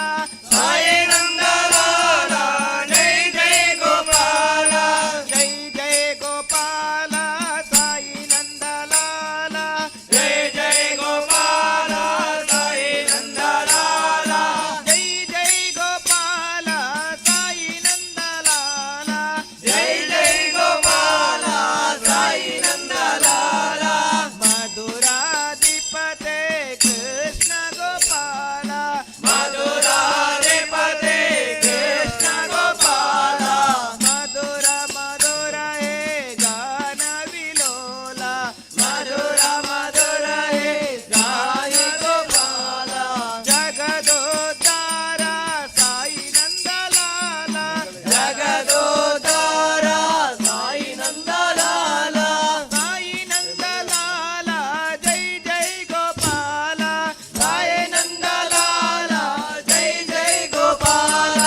ಸಾಯಿ ನಂದಲಾಲ ಜೈ ಜೈ ಗೋಪಾಲ ಜೈ ಜೈ ಗೋಪಾಲ ಸಾಯಿ ನಂದಲಾಲ ಜೈ ಜೈ ಗೋಪಾಲ ಸಾಯಿ ನಂದಲಾಲ ಜೈ ಜೈ ಗೋಪಾಲ ಸಾಯಿ ನಂದಲಾಲ ಜೈ ಜೈ ಗೋಪಾಲ ಸಾಯಿ ನಂದಲಾಲ ಮಧುರಾಧಿಪತೆ ಕೃಷ್ಣ ಗೋಪಾಲ ಮಧುರಾಧಿಪತೆ ಕೃಷ್ಣ ಗೋಪಾಲ ಮಧುರ ಮಧುರ ಹೇ ಗಾನ ವಿಲೋಲ ಮಧುರ ಮಧುರ ಹೇ ಸಾಯಿ ಗೋಪಾಲ ಜಗದೋದ್ಧಾರ ಸಾಯಿ ನಂದಲಾಲ ಜಗದೋದ್ಧಾರ ಸಾಯಿ ನಂದಲಾಲ ಸಾಯಿ ನಂದಲಾಲ ಜೈ ಜೈ ಗೋಪಾಲ ಸಾಯಿ ನಂದಲಾಲ ಜೈ ಜೈ ಗೋಪಾಲ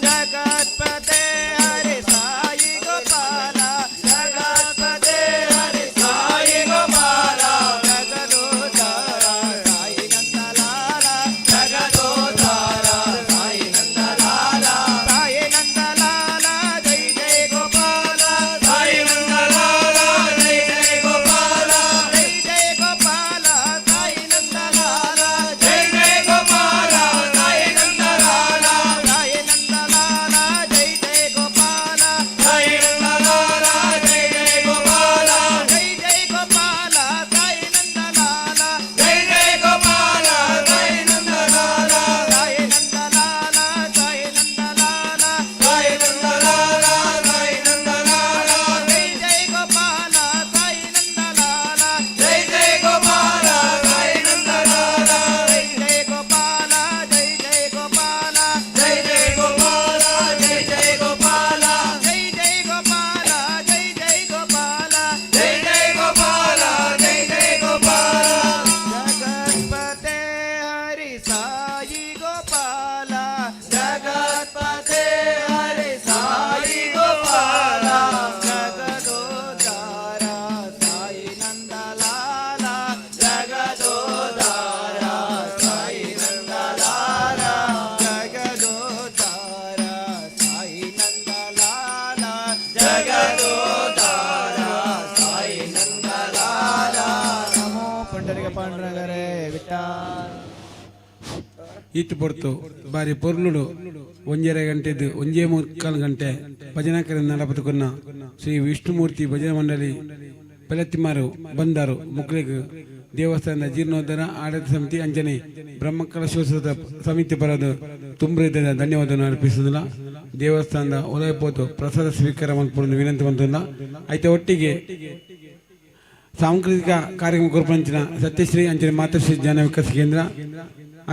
ಜಗತ್ಪತೆ ಹರಿ ಸಾಯಿ ಗೋಪಾಲ ಜಗತ್ಪತೆ ಹರಿ ಸಾಯಿ ಗೋಪಾಲ ಜಗದೋದ್ಧಾರ ಸಾಯಿ ನಂದಲಾಲ ಜಗದೋದ್ಧಾರ ಸಾಯಿ ನಂದಲಾಲ ಸಾಯಿ ನಂದಲಾಲ ಜೈ ಜೈ ಗೋಪಾಲ ಸಾಯಿ ನಂದಲಾಲ ಜೈ ಜೈ ಗೋಪಾಲ ಜೈ ಜೈ ಗೋಪಾಲ ಸಾಯಿ ನಂದಲಾಲ ಜೈ ಜೈ ಗೋಪಾಲ ಸಾಯಿ ನಂದಲಾಲ ಸಾಯಿ ನಂದಲಾಲ ಜೈ ಜೈ ಗೋಪಾಲ ಸಾಯಿ ನಂದಲಾಲ ಜೈ ಜೈ ಗೋಪಾಲ ಜೈ ಜೈ ಗೋಪಾಲ ಸಾಯಿ ನಂದಲಾಲ ಜೈ ಜೈ ಗೋಪಾಲ ಸಾಯಿ ನಂದಲಾಲ ಸಾಯಿ ನಂದಲಾಲ ಸಾಯಿ ನಂದಲಾಲ ಸಾಯಿ ನಂದಲಾಲ ಸಾಯಿ ನಂದಲಾಲ ಜೈ ಜೈ ಗೋಪಾಲ ಸಾಯಿ ನಂದಲಾಲ ಜೈ ಜೈ ಗೋಪಾಲ ಸಾಯಿ ನಂದಲಾಲ ಜೈ ಜೈ ಗೋಪಾಲ ಜೈ ಜೈ ಗೋಪಾಲ ಜೈ ಜೈ ಗೋಪಾಲ ಜೈ ಜೈ ಗೋಪಾಲ ಜೈ ಜೈ ಗೋಪಾಲ ಜೈ ಜೈ ಗೋಪಾಲ ಜೈ ಜೈ ಗೋಪಾಲ ಜೈ ಜೈ ಗೋಪಾಲ ಜಗತ್ಪತೆ ಹರಿ ಸಾಯಿ ಗೋಪಾಲ ಜಗತ್ಪತೆ ಹರಿ ಸಾಯಿ ಗೋಪಾಲ ಜಗದೋದ್ಧಾರ ಸಾಯಿ ನಂದಲಾಲ ಜಗದೋದ್ಧಾರ ಸಾಯಿ ನಂದಲಾಲ ಜಗದೋದ್ಧಾರ ಸಾಯಿ ನಂದಲಾಲ ಜಗದೋದ್ಧಾರ ಸಾಯಿ ನಂದಲಾಲ ನಮೋ ಪಂಡರಿಗ ಪಾಂಡುರಂಗರೇ ವಿಠ್ಠಲ ಇಟ್ಟು ಪೊರ್ತು ಬಾರಿ ಪೊರ್ಲುಡು ಒಂಜೆರೆ ಗಂಟೆದು ಒಂಜೇ 3 ಗಂಟೆ ಭಜನಾ ಕಾರ್ಯ ನಡಪತುకున్న ಶ್ರೀ ವಿಷ್ಣುಮೂರ್ತಿ ಭಜನಾ ಮಂಡಳಿ ಬೆಳತ್ತಿಮಾರು ಬಂದರು ಮುಕ್ಳಿಗೆ ದೇವಸ್ಥಾನದ ಜೀರ್ಣೋದ್ಧಾರ ಆಡಳಿತ ಸಮಿತಿ ಅಂಜನೆ ಬ್ರಹ್ಮಕಲಶೋತ್ಸವದ ಸಮಿತಿ ಪರದ ತುಂಬ ಧನ್ಯವಾದವನ್ನು ಅರ್ಪಿಸುವುದಿಲ್ಲ. ದೇವಸ್ಥಾನದ ಒಲಯಪೋತು ಪ್ರಸಾದ ಸ್ವೀಕಾರ ಮಾಡ್ಕೊಂಡು ವಿನಂತಿ ಬಂದಿಲ್ಲ. అయితే ಒಟ್ಟಿಗೆ ಸಾಂಸ್ಕೃತಿಕ ಕಾರ್ಯಕ್ರಮ ಕೊರಪಂಚಿನ ಸತ್ಯಶ್ರೀ ಅಂಚನೆ ಮಾತೃಶ್ರೀ ಜ್ಞಾನ ವಿಕಾಸ ಕೇಂದ್ರ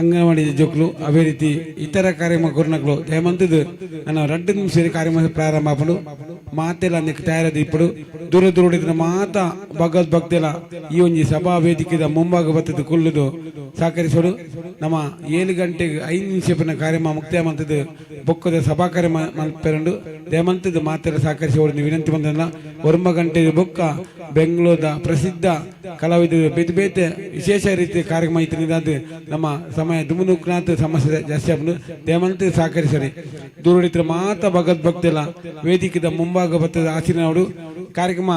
ಅಂಗನವಾಡಿ ಜೋಕ್ಲು ಅವೇ ರೀತಿ ಇತರ ಕಾರ್ಯಕ್ರಮ ಕೊರ್ನಕ್ಲು ದಯಮಂತದ್ದು ನಾನು 2 ನಿಮಿಷ ಕಾರ್ಯಕ್ರಮ ಪ್ರಾರಂಭ ಆಪಡು ಮಾತೆಲ್ಲ ನಿಕ್ ತಯಾರದು ಇಪ್ಪಡು ದೂರ ದೂರ ಮಾತ ಭಗವದ್ ಭಕ್ತಿಲ ಈ ಒಂಜಿ ಸಭಾ ವೇದಿಕೆದ ಮುಂಭಾಗ ಬತ್ತದ ಕುಲ್ಲುದು ಸಹಕರಿಸೋಡು ನಮ್ಮ 7 ಗಂಟೆಗೆ 5 ನಿಮಿಷ ಕಾರ್ಯಕ್ರಮ ಮುಕ್ತಾಯ ಮಂತದ್ದು ಬೊಕ್ಕದ ಸಭಾ ಕಾರ್ಯ ಮಲ್ಪೆರಂಡು ದಯಮಂತದ್ದು ಮಾತೆಲ್ಲ ಸಹಕರಿಸಿ ವಿನಂತಿ ಬಂದಲ್ಲ 1 ಗಂಟೆ ಬೊಕ್ಕ ಬೆಂಗಳೂರದ ಪ್ರಸಿದ್ಧ ಕಲಾವಿದರು ಬೇತೆ ಬೇತೆ ವಿಶೇಷ ರೀತಿಯ ಕಾರ್ಯಕ್ರಮ ಇತ್ತು ನಮ್ಮ ಸಮಯ ದುಮುನುಕ್ನಾಥ ಸಮಸ್ಯೆ ಜಾಸ್ತಿ ಆಗ್ಬೋದು ದಯಮಂತ ಸಹಕರಿಸರಿ ದೂರ ಮಾತ ಭಗವದ್ ಭಕ್ತಿಲ್ಲ ವೇದಿಕೆದ ಮುಂಭಾಗ ಬತ್ತದ ಆಚರಣೆ ಕಾರ್ಯಕ್ರಮ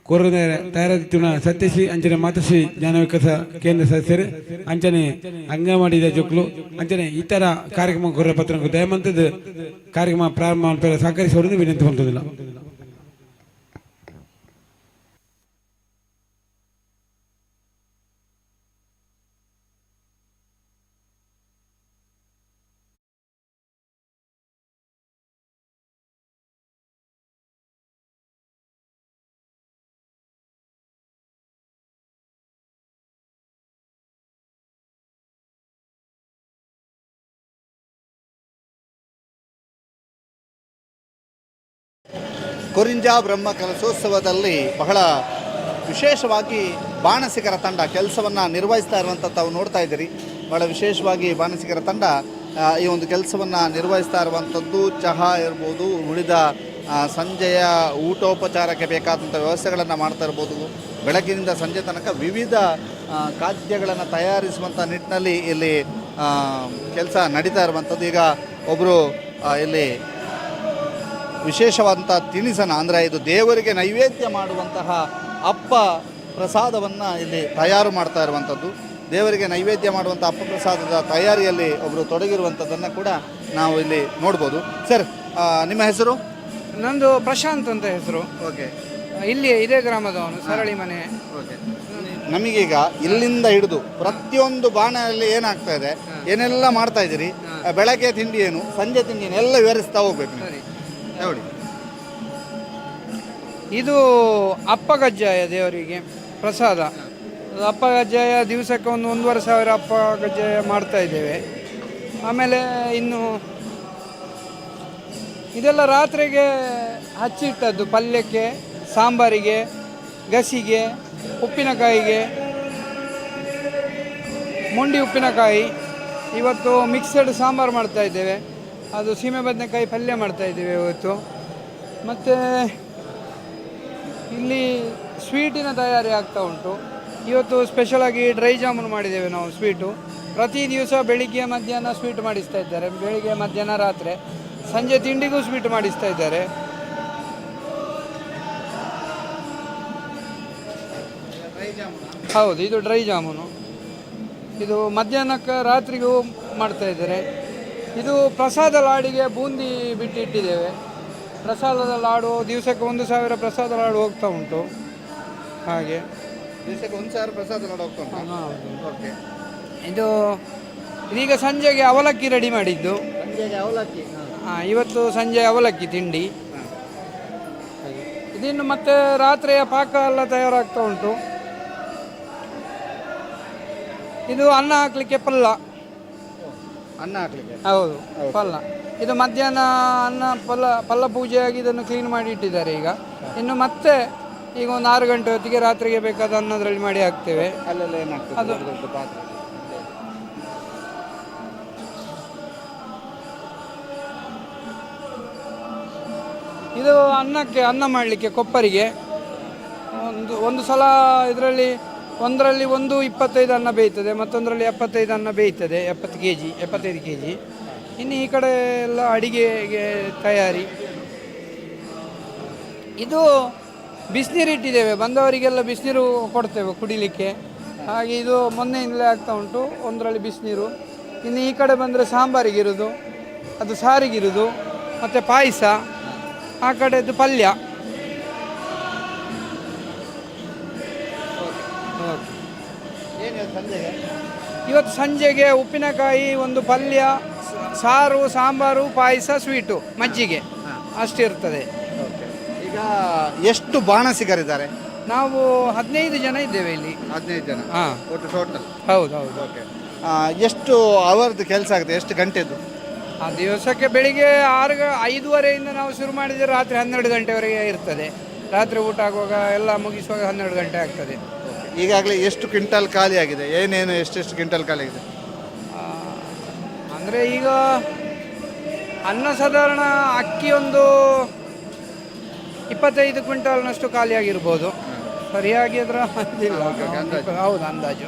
ಕೊರೋನಾ ತಯಾರಾದ ಸತ್ಯಶ್ರೀ ಅಂಚನೆ ಮಾತೃಶ್ರೀ ಜ್ಞಾನ ವಿಕಾಸ ಕೇಂದ್ರ ಸದಸ್ಯರು ಅಂಚನೆ ಅಂಗನವಾಡಿ ಜೋಕ್ಲು ಅಂಚನೆ ಇತರ ಕಾರ್ಯಕ್ರಮ ಕೊರ ಪತ್ರ ದಯಮಂತದ ಕಾರ್ಯಕ್ರಮ ಪ್ರಾರಂಭ ಸಹಕರಿಸೋದು ವಿನಂತಿ ಬಂದಿಲ್ಲ. ಕೊರಿಂಜ ಬ್ರಹ್ಮ ಕಲಶೋತ್ಸವದಲ್ಲಿ ಬಹಳ ವಿಶೇಷವಾಗಿ ಬಾಣಸಿಗರ ತಂಡ ಕೆಲಸವನ್ನು ನಿರ್ವಹಿಸ್ತಾ ಇರುವಂಥದ್ದು ತಾವು ನೋಡ್ತಾ ಇದ್ದೀರಿ. ಬಹಳ ವಿಶೇಷವಾಗಿ ಬಾಣಸಿಗರ ತಂಡ ಈ ಒಂದು ಕೆಲಸವನ್ನು ನಿರ್ವಹಿಸ್ತಾ ಇರುವಂಥದ್ದು ಚಹಾ ಇರ್ಬೋದು, ಉಳಿದ ಸಂಜೆಯ ಊಟೋಪಚಾರಕ್ಕೆ ಬೇಕಾದಂಥ ವ್ಯವಸ್ಥೆಗಳನ್ನು ಮಾಡ್ತಾ ಇರ್ಬೋದು. ಬೆಳಗ್ಗಿನಿಂದ ಸಂಜೆ ತನಕ ವಿವಿಧ ಖಾದ್ಯಗಳನ್ನು ತಯಾರಿಸುವಂಥ ನಿಟ್ಟಿನಲ್ಲಿ ಇಲ್ಲಿ ಕೆಲಸ ನಡೀತಾ ಇರುವಂಥದ್ದು. ಈಗ ಒಬ್ಬರು ಇಲ್ಲಿ ವಿಶೇಷವಾದಂಥ ತಿನಿಸನ್ನು ಅಂದರೆ ಇದು ದೇವರಿಗೆ ನೈವೇದ್ಯ ಮಾಡುವಂತಹ ಅಪ್ಪ ಪ್ರಸಾದವನ್ನು ಇಲ್ಲಿ ತಯಾರು ಮಾಡ್ತಾ ಇರುವಂಥದ್ದು. ದೇವರಿಗೆ ನೈವೇದ್ಯ ಮಾಡುವಂಥ ಅಪ್ಪ ಪ್ರಸಾದದ ತಯಾರಿಯಲ್ಲಿ ಒಬ್ಬರು ತೊಡಗಿರುವಂಥದ್ದನ್ನು ಕೂಡ ನಾವು ಇಲ್ಲಿ ನೋಡ್ಬೋದು. ಸರ್, ನಿಮ್ಮ ಹೆಸರು? ನಂದು ಪ್ರಶಾಂತ್ ಅಂತ ಹೆಸರು. ಓಕೆ. ಇಲ್ಲಿ ಇದೇ ಗ್ರಾಮದವನು, ಸರಳಿ ಮನೆ. ಓಕೆ. ನಮಗೀಗ ಇಲ್ಲಿಂದ ಹಿಡಿದು ಪ್ರತಿಯೊಂದು ಬಾಣಲ್ಲಿ ಏನಾಗ್ತಾ ಇದೆ, ಏನೆಲ್ಲ ಮಾಡ್ತಾ ಇದ್ದೀರಿ, ಬೆಳಗ್ಗೆ ತಿಂಡಿ ಏನು, ಸಂಜೆ ತಿಂಡಿ ಏನು, ಎಲ್ಲ ವಿವರಿಸ್ತಾ ಹೋಗ್ಬೇಕು. ಸರಿ ನೋಡಿ, ಇದು ಅಪ್ಪ ಗಜ್ಜಾಯ ದೇವರಿಗೆ ಪ್ರಸಾದ. ಅಪ್ಪ ಗಜ್ಜಾಯ ದಿವಸಕ್ಕೆ 1,500 ಅಪ್ಪ ಗಜ್ಜಾಯ ಮಾಡ್ತಾ ಇದ್ದೇವೆ. ಆಮೇಲೆ ಇನ್ನು ಇದೆಲ್ಲ ರಾತ್ರಿಗೆ ಹಚ್ಚಿಟ್ಟದ್ದು ಪಲ್ಯಕ್ಕೆ, ಸಾಂಬಾರಿಗೆ, ಗಸಿಗೆ, ಉಪ್ಪಿನಕಾಯಿಗೆ, ಮುಂಡಿ ಉಪ್ಪಿನಕಾಯಿ. ಇವತ್ತು ಮಿಕ್ಸಡ್ ಸಾಂಬಾರು ಮಾಡ್ತಾ ಇದ್ದೇವೆ. ಅದು ಸೀಮೆ ಬದನೆಕಾಯಿ ಪಲ್ಯ ಮಾಡ್ತಾ ಇದ್ದೇವೆ ಇವತ್ತು. ಮತ್ತು ಇಲ್ಲಿ ಸ್ವೀಟಿನ ತಯಾರಿ ಆಗ್ತಾ ಉಂಟು. ಇವತ್ತು ಸ್ಪೆಷಲಾಗಿ ಡ್ರೈ ಜಾಮೂನು ಮಾಡಿದ್ದೇವೆ ನಾವು ಸ್ವೀಟು. ಪ್ರತಿ ದಿವಸ ಬೆಳಿಗ್ಗೆ ಮಧ್ಯಾಹ್ನ ಸ್ವೀಟ್ ಮಾಡಿಸ್ತಾ ಇದ್ದಾರೆ. ಬೆಳಿಗ್ಗೆ ಮಧ್ಯಾಹ್ನ ರಾತ್ರಿ ಸಂಜೆ ತಿಂಡಿಗೂ ಸ್ವೀಟ್ ಮಾಡಿಸ್ತಾ ಇದ್ದಾರೆ. ಹೌದು, ಇದು ಡ್ರೈ ಜಾಮೂನು. ಇದು ಮಧ್ಯಾಹ್ನಕ್ಕೆ ರಾತ್ರಿಗೂ ಮಾಡ್ತಾ ಇದ್ದಾರೆ. ಇದು ಪ್ರಸಾದ ಲಾಡಿಗೆ ಬೂಂದಿ ಬಿಟ್ಟಿಟ್ಟಿದ್ದೇವೆ. ಪ್ರಸಾದದ ಲಾಡು ದಿವಸಕ್ಕೆ 1,000 ಪ್ರಸಾದ ಲಾಡು ಹೋಗ್ತಾ ಉಂಟು. ಹಾಗೆ ದಿವಸಕ್ಕೆ 1,000 ಪ್ರಸಾದ ಲಾಡು ಹೋಗ್ತಾ ಉಂಟು. ಓಕೆ. ಇದು ಇದೀಗ ಸಂಜೆಗೆ ಅವಲಕ್ಕಿ ರೆಡಿ ಮಾಡಿದ್ದು. ಸಂಜೆಗೆ ಅವಲಕ್ಕಿ? ಇವತ್ತು ಸಂಜೆ ಅವಲಕ್ಕಿ ತಿಂಡಿ. ಇದಿನ್ನು ಮತ್ತೆ ರಾತ್ರಿಯ ಪಾಕ ಎಲ್ಲ ತಯಾರಾಗ್ತಾ ಉಂಟು. ಇದು ಅನ್ನ ಹಾಕ್ಲಿಕ್ಕೆ ಪಲ್ಲ. ಅನ್ನ ಹಾಕ್ಲಿಕ್ಕೆ? ಹೌದು, ಪಲ್ಲ. ಇದು ಮಧ್ಯಾಹ್ನ ಅನ್ನ ಪಲ್ಲ ಪೂಜೆಯಾಗಿ ಇದನ್ನು ಕ್ಲೀನ್ ಮಾಡಿ ಇಟ್ಟಿದ್ದಾರೆ. ಈಗ ಇನ್ನು ಮತ್ತೆ ಈಗ ಒಂದು 6 ಗಂಟೆ ಹೊತ್ತಿಗೆ ರಾತ್ರಿಗೆ ಬೇಕಾದ ಅನ್ನದ್ರಲ್ಲಿ ಮಾಡಿ ಹಾಕ್ತೇವೆ. ಅಲ್ಲೆಲ್ಲ ಏನಾಗ್ತದೆ? ಅದು ಇದು ಅನ್ನ ಮಾಡಲಿಕ್ಕೆ ಕೊಪ್ಪರಿಗೆ ಒಂದು ಸಲ ಇದರಲ್ಲಿ ಒಂದರಲ್ಲಿ 25 ಅನ್ನ ಬೇಯ್ತದೆ, ಮತ್ತೊಂದರಲ್ಲಿ 75 ಅನ್ನ ಬೇಯ್ತದೆ. 75 kg. ಇನ್ನು ಈ ಕಡೆ ಎಲ್ಲ ಅಡಿಗೆಗೆ ತಯಾರಿ. ಇದು ಬಿಸಿನೀರು ಇಟ್ಟಿದ್ದೇವೆ, ಬಂದವರಿಗೆಲ್ಲ ಬಿಸಿನೀರು ಕೊಡ್ತೇವೆ ಕುಡಿಲಿಕ್ಕೆ. ಹಾಗೆ ಇದು ಮೊನ್ನೆಯಿಂದಲೇ ಆಗ್ತಾ ಉಂಟು. ಒಂದರಲ್ಲಿ ಬಿಸಿನೀರು. ಇನ್ನು ಈ ಕಡೆ ಬಂದರೆ ಸಾಂಬಾರಿಗಿರೋದು, ಅದು ಸಾರಿಗಿರೋದು, ಮತ್ತು ಪಾಯಸ. ಆ ಕಡೆದು ಪಲ್ಯ. ಇವತ್ತು ಸಂಜೆಗೆ ಉಪ್ಪಿನಕಾಯಿ, ಒಂದು ಪಲ್ಯ, ಸಾರು, ಸಾಂಬಾರು, ಪಾಯಸ, ಸ್ವೀಟು, ಮಜ್ಜಿಗೆ ಅಷ್ಟಿರ್ತದೆ. ಈಗ ಎಷ್ಟು ಬಾಣಸಿಗರಿದ್ದಾರೆ? ನಾವು 15 ಜನ ಇದ್ದೇವೆ ಇಲ್ಲಿ. 15 ಜನ ಹಾಂ, ಒಟ್ಟು ಟೋಟಲ್. ಹೌದು ಹೌದು. ಓಕೆ. ಎಷ್ಟು ಅವರ್ದು ಕೆಲಸ ಆಗುತ್ತೆ, ಎಷ್ಟು ಗಂಟೆದು? ಆ ದಿವಸಕ್ಕೆ ಬೆಳಿಗ್ಗೆ 5:30ಯಿಂದ ನಾವು ಶುರು ಮಾಡಿದರೆ ರಾತ್ರಿ 12 ಗಂಟೆವರೆಗೆ ಇರ್ತದೆ. ರಾತ್ರಿ ಊಟ ಆಗುವಾಗ ಎಲ್ಲ ಮುಗಿಸುವಾಗ 12 ಗಂಟೆ ಆಗ್ತದೆ. ಈಗಾಗಲೇ ಎಷ್ಟು ಕ್ವಿಂಟಲ್ ಖಾಲಿ ಆಗಿದೆ, ಏನೇನು ಎಷ್ಟೆಷ್ಟು ಕ್ವಿಂಟಲ್ ಖಾಲಿ ಆಗಿದೆ? ಅಂದರೆ ಈಗ ಅನ್ನ ಸಾಧಾರಣ ಅಕ್ಕಿ ಒಂದು 25 ಕ್ವಿಂಟಲ್ನಷ್ಟು ಖಾಲಿಯಾಗಿರ್ಬೋದು. ಸರಿಯಾಗಿ ಅದರ ಹೌದು ಅಂದಾಜು.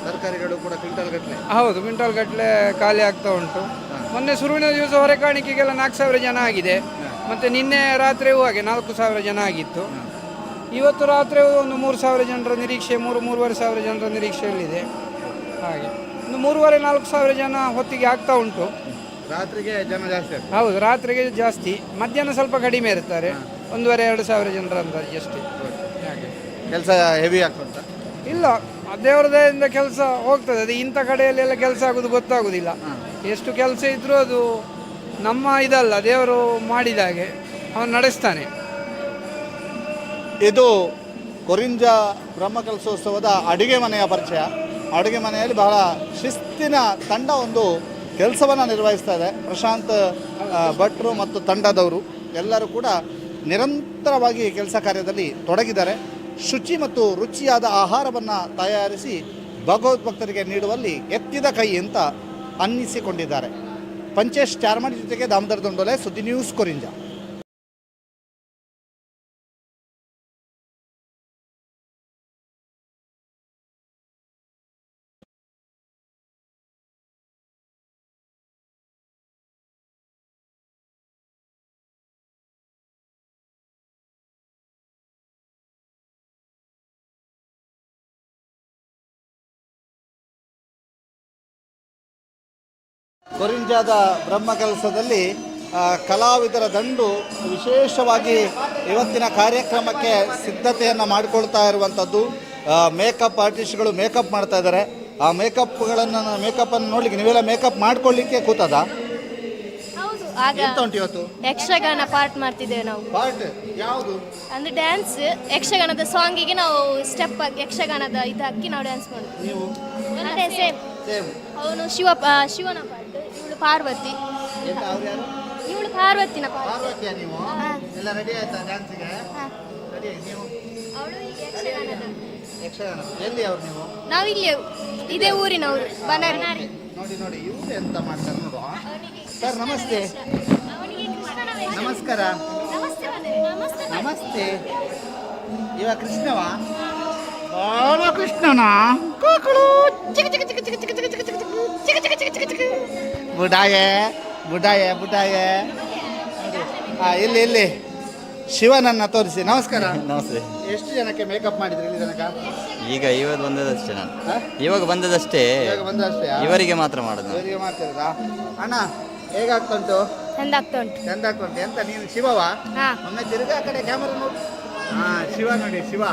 ತರಕಾರಿಗಳು ಕೂಡ ಕ್ವಿಂಟಲ್ ಗಟ್ಟಲೆ? ಹೌದು, ಕ್ವಿಂಟಲ್ ಗಟ್ಟಲೆ ಖಾಲಿ ಆಗ್ತಾ ಉಂಟು. ಮೊನ್ನೆ ಶುರುವಿನ ದಿವಸ ಹೊರೆ ಕಾಣಿಕೆಗೆಲ್ಲ 4,000 ಜನ ಆಗಿದೆ. ಮತ್ತು ನಿನ್ನೆ ರಾತ್ರಿಯೂ ಹಾಗೆ 4,000 ಜನ ಆಗಿತ್ತು. ಇವತ್ತು ರಾತ್ರಿ ಒಂದು 3,000 ಜನರ ನಿರೀಕ್ಷೆ, 3,500 ಜನರ ನಿರೀಕ್ಷೆಯಲ್ಲಿದೆ. ಹಾಗೆ ಒಂದು 3,500-4,000 ಜನ ಹೊತ್ತಿಗೆ ಆಗ್ತಾ ಉಂಟು. ರಾತ್ರಿಗೆ ಜನ ಜಾಸ್ತಿ? ಹೌದು, ರಾತ್ರಿಗೆ ಜಾಸ್ತಿ. ಮಧ್ಯಾಹ್ನ ಸ್ವಲ್ಪ ಕಡಿಮೆ ಇರ್ತಾರೆ, 1,500-2,000 ಜನರ ಅಂದಾಜು ಅಷ್ಟೇ. ಹಾಗೆ ಕೆಲಸ ಹೆವಿ ಆಗ್ತಂತ? ಇಲ್ಲ, ದೇವರದಿಂದ ಕೆಲಸ ಹೋಗ್ತದೆ. ಅದು ಇಂಥ ಕಡೆಯಲ್ಲೆಲ್ಲ ಕೆಲಸ ಆಗೋದು ಗೊತ್ತಾಗೋದಿಲ್ಲ. ಎಷ್ಟು ಕೆಲಸ ಇದ್ರೂ ಅದು ನಮ್ಮ ಇದಲ್ಲ, ದೇವರು ಮಾಡಿದ ಹಾಗೆ ಅವನು ನಡೆಸ್ತಾನೆ. ಇದು ಕೊರಿಂಜ ಬ್ರಹ್ಮಕಲಶೋತ್ಸವದ ಅಡುಗೆ ಮನೆಯ ಪರಿಚಯ. ಅಡುಗೆ ಮನೆಯಲ್ಲಿ ಬಹಳ ಶಿಸ್ತಿನ ತಂಡ ಒಂದು ಕೆಲಸವನ್ನು ನಿರ್ವಹಿಸ್ತಾ ಇದೆ. ಪ್ರಶಾಂತ್ ಭಟ್ರು ಮತ್ತು ತಂಡದವರು ಎಲ್ಲರೂ ಕೂಡ ನಿರಂತರವಾಗಿ ಕೆಲಸ ಕಾರ್ಯದಲ್ಲಿ ತೊಡಗಿದ್ದಾರೆ. ಶುಚಿ ಮತ್ತು ರುಚಿಯಾದ ಆಹಾರವನ್ನು ತಯಾರಿಸಿ ಭಗವದ್ಭಕ್ತರಿಗೆ ನೀಡುವಲ್ಲಿ ಎತ್ತಿದ ಕೈ ಅಂತ ಅನ್ನಿಸಿಕೊಂಡಿದ್ದಾರೆ. ಪಂಚೇಶ್ ಚಾರ್ಮಡಿ ಜೊತೆಗೆ ದಾಮೋದರ ದೊಂಡೋಲೆ, ಸುದ್ದಿ ನ್ಯೂಸ್, ಕೊರಿಂಜ. ಕೊರಿಂಜಾದ ಬ್ರಹ್ಮಕಲಶದಲ್ಲಿ ಕಲಾವಿದರ ದಂಡು ವಿಶೇಷವಾಗಿ ಇವತ್ತಿನ ಕಾರ್ಯಕ್ರಮಕ್ಕೆ ಸಿದ್ಧತೆಯನ್ನು ಮಾಡಿಕೊಳ್ತಾ ಇರುವಂಥದ್ದು. ಮೇಕಪ್ ಆರ್ಟಿಸ್ಟ್ಗಳು ಮೇಕಪ್ ಮಾಡ್ತಾ ಇದ್ದಾರೆ. ಆ ಮೇಕಪ್ಪನ್ನು ನೋಡ್ಲಿಕ್ಕೆ ನೀವೆಲ್ಲ ಮೇಕಪ್ ಮಾಡ್ಕೊಳ್ಳಿಕ್ಕೆ ಕೂತದ? ಹೌದು. ಎಂತ ಉಂಟು ಇವತ್ತು? ಯಕ್ಷಗಾನ ಪಾರ್ಟ್ ಮಾಡ್ತಿದ್ದೇವೆ ನಾವು. ಪಾರ್ಟ್ ಯಾವುದು? ಅಂದ್ರೆ ಡ್ಯಾನ್ಸ್, ಯಕ್ಷಗಾನದ ಸಾಂಗಿಗೆ ನಾವು ಸ್ಟೆಪ್ ಯಕ್ಷಗಾನದ ಇದು ಹಾಕಿ ನಾವು ಡ್ಯಾನ್ಸ್ ಮಾಡೋದು. ನೀವು? ಅದೇ ಸೇಮ್. ಅವನು ಶಿವನ ಪಾರ್ಟ್, ಇವಳು ಪಾರ್ವತಿ. ಇವಳು ಪಾರ್ವತಿನ ಪಾರ್ಟ್. ಪಾರ್ವತಿಯ ನೀವು? ಎಲ್ಲ ರೆಡಿ ಆಯ್ತಾ ಡ್ಯಾನ್ಸಿಗೆ? ರೆಡಿ. ನೀವು? ಅವಳು ಯಕ್ಷಗಾನದ. ಯಕ್ಷಗಾನ ಎಲ್ಲಿ ಅವ್ರು ನೀವು? ನಾವು ಇಲ್ಲಿ ಇದೇ ಊರಿನವರು, ಬನಾರಿ. ನೋಡಿ ಇವ್ರು ಎಂತ ಮಾಡ್ತಾರೆ ನೋಡುವ. ಸರ್ ನಮಸ್ತೆ. ನಮಸ್ಕಾರ. ನಮಸ್ತೆ. ಇವ ಕೃಷ್ಣವ? ಕೃಷ್ಣನ ಬುಡಾಯೆ. ಇಲ್ಲಿ ಶಿವನನ್ನ ತೋರಿಸಿ. ನಮಸ್ಕಾರ. ನಮಸ್ತೆ. ಎಷ್ಟು ಜನಕ್ಕೆ ಮೇಕಪ್ ಮಾಡಿದ್ರಿ ಇಲ್ಲಿ ತನಕ? ಈಗ ಇವತ್ತು ಬಂದದಷ್ಟೇ ನಾನು. ಇವಾಗ ಬಂದದಷ್ಟೇ. ಇವರಿಗೆ ಮಾತ್ರ ಮಾಡೋದು. ಇವರಿಗೆ ಮಾಡ್ತಿರಾ? ಅಣ್ಣ ಹೇಗಾಗ್ತಾ ಉಂಟು? ಚಂದಾಗ್ತಾ ಉಂಟು. ಎಂತ ನೀನು ಶಿವವ? ಒಮ್ಮೆ ತಿರುಗಿ ಆ ಕಡೆ ಕ್ಯಾಮರಾ ನೋಡಿ. ಶಿವ ನೋಡಿ, ಶಿವ.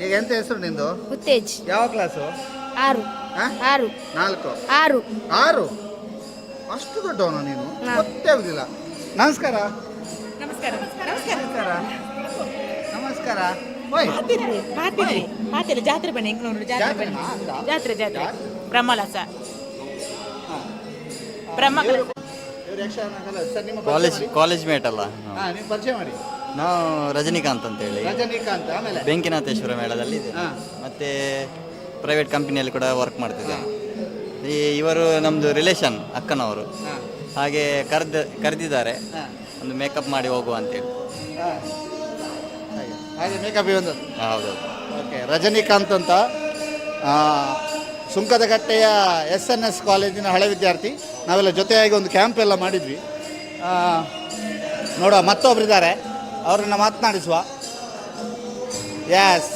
ಈಗ ಎಂತ ಹೆಸರು ನಿಂದು? ಉತ್ತೇಜ್. ಯಾವ ಕ್ಲಾಸು? 6. 6. ಅಷ್ಟು ದೊಡ್ಡವನು ನೀನು? ಗೊತ್ತೇ ಆಗುದಿಲ್ಲ. ನಮಸ್ಕಾರ. ಜಾತ್ರೆ ಬನ್ನಿ, ಜಾತ್ರೆ ಬ್ರಹ್ಮಲಸ. ಕಾಲೇಜ್ ಮೇಟ್ ಅಲ್ಲ. ಪರಿಚಯ ಮಾಡಿ. ನಾವು ರಜನಿಕಾಂತ್ ಅಂತ ಹೇಳಿ. ರಜನಿಕಾಂತ್. ಆಮೇಲೆ ಬೆಂಕಿನಾಥೇಶ್ವರ ಮೇಳದಲ್ಲಿ ಇದೆ. ಮತ್ತೆ ಪ್ರೈವೇಟ್ ಕಂಪನಿಯಲ್ಲಿ ಕೂಡ ವರ್ಕ್ ಮಾಡ್ತಿದ್ದೆ. ಇವರು ನಮ್ಮದು ರಿಲೇಷನ್, ಅಕ್ಕನವರು. ಹಾಗೆ ಕರೆದಿದ್ದಾರೆ ಒಂದು ಮೇಕಪ್ ಮಾಡಿ ಹೋಗುವ ಅಂತೇಳಿ. ಹಾಗೆ ಮೇಕಪ್ ಬಂದದ್ದು? ಹೌದು. ಓಕೆ. ರಜನಿಕಾಂತ್ ಅಂತ ಸುಂಕದಕಟ್ಟೆಯ SNS ಕಾಲೇಜಿನ ಹಳೆ ವಿದ್ಯಾರ್ಥಿ. ನಾವೆಲ್ಲ ಜೊತೆಯಾಗಿ ಒಂದು ಕ್ಯಾಂಪ್ ಎಲ್ಲ ಮಾಡಿದ್ವಿ. ನೋಡುವ, ಮತ್ತೊಬ್ಬರಿದ್ದಾರೆ, ಅವ್ರನ್ನ ಮಾತನಾಡಿಸುವ. ಎಸ್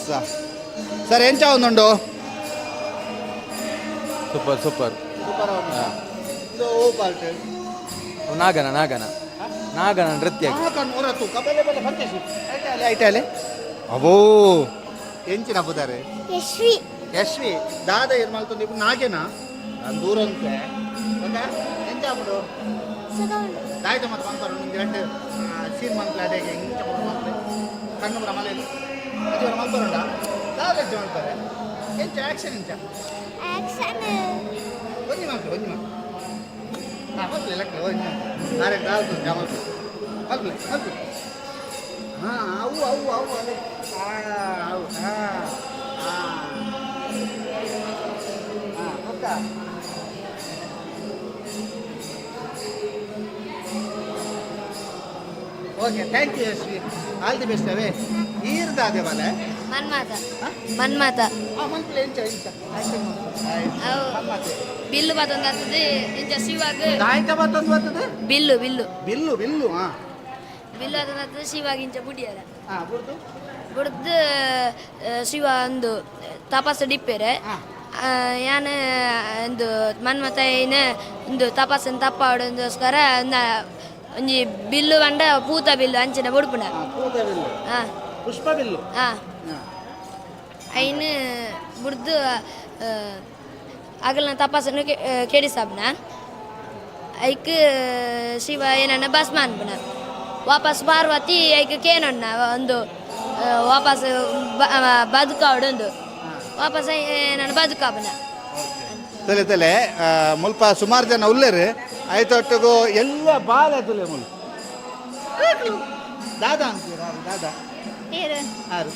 ಸರ್, ಎಂಚ ಒಂದುಂಡು? ಸೂಪರ್. ನಾಗನ ನೃತ್ಯ. ಅಬೋ ಎಂಚಿನ ಬುದಾರೆ? ಯಶ್ವಿ ದಾದ ಇರ್ಮಲ್ತೊಂದು ಇಬ್ಬರು ನಾಗೇನಾ? ದೂರ ಅಂತೆ. ಎಂಚ ಆಗ್ಬಿಡು ದಾಯ್ತ ಮತ್ತೆ ಬಂದ್ಬಾರ ನಿಮ್ಗೆ 2 ಸೀನ್ ಮನ್ಪಲೆ ಅಡೆಗೆ ಇಂಚ ಮನ್ಪಲೆ ಕಣ್ಣು ಬರ ಮಲೆಯಲ್ಲಿ ಅದು ಮಲ್ಪರುಂಡ ಯಾವ್ದು ಮಲ್ಪರೆ ಎಂಚ ಆಕ್ಷನ್ ಇಂಚ ಒಂಜಿ ಮಲ್ಪಲೆ ಮಲ್ಪಲೆ ಲೆಕ್ಕ ಒಂಜಿ ನಾರೆ ದಾಲ್ತು ಮಲ್ಪಲೆ ಮಲ್ಪಲೆ ಹಾಂ ಅವು ಅದೇ ಅವು ಒಕ್ಕ okay thank you Yashvi all the best ಅವೇ ಈರ್ದಾದೆ ಬಲೆ ಮನ್ಮಾತ ಮನ್ಪಲೆ ಇಂಚ ಬಿಲ್ಲು ಬತ್ತೊಂದು ಆಗ್ತದೆ ಇಂಚ ಶಿವಾಗ ಗಾಯಕ ಬತ್ತೊಂದು ಬರ್ತದೆ ಬಿಲ್ಲು ಹಾಂ ಬಿಲ್ಲು ಅದೊಂದು ಆಗ್ತದೆ ಶಿವಾಗ ಇಂಚ ಬುಡಿಯಾರ ಹಾಂ ಬಿಡ್ತು ಬುಡ್ದು ಶಿವ ಒಂದು ತಪಾಸು ಡಿಪ್ಪೆರೆ ಯಾನು ಒಂದು ಮನ್ಮತ ಏನ ಒಂದು ತಪಾಸನ್ನು ತಪ್ಪಾಡೋದಕ್ಕೋಸ್ಕರ ಒಂಜಿ ಬಿಲ್ಲು ಬಂಡ ಪೂತ ಬಿಲ್ಲು ಅಂಚಿನ ಬುಡ್ಪುನ ಹಾಂ ಪುಷ್ಪ ಬಿಲ್ಲು ಹಾಂ ಐನು ಬುಡ್ದು ಆಗಲ್ನ ತಪಾಸನ್ನು ಕೆಡಿಸಾಬ್ನ ಐಕ್ ಶಿವ ಏನನ್ನ ಭಸ್ಮ ಅನ್ಪುನ ವಾಪಸ್ ಪಾರ್ವತಿ ಐಕ್ ಕೇನಣ್ಣ ಒಂದು ವಾಪಸ್ ಬದುಕಾವಡೊಂದು ವಾಪಸ್ ನಾನು ಬದುಕಾಬನ ತಲೆ ಮುಲ್ಪ ಸುಮಾರು ಜನ ಉಲ್ಲೇರು ಆಯ್ತೊಟ್ಟಿಗೂ ಎಲ್ಲ ಬಾಲ ತುಲೆ ಮುಲ್ ದಾದಾ ಅಂತೀರ ದಾದಾ ಯಾರು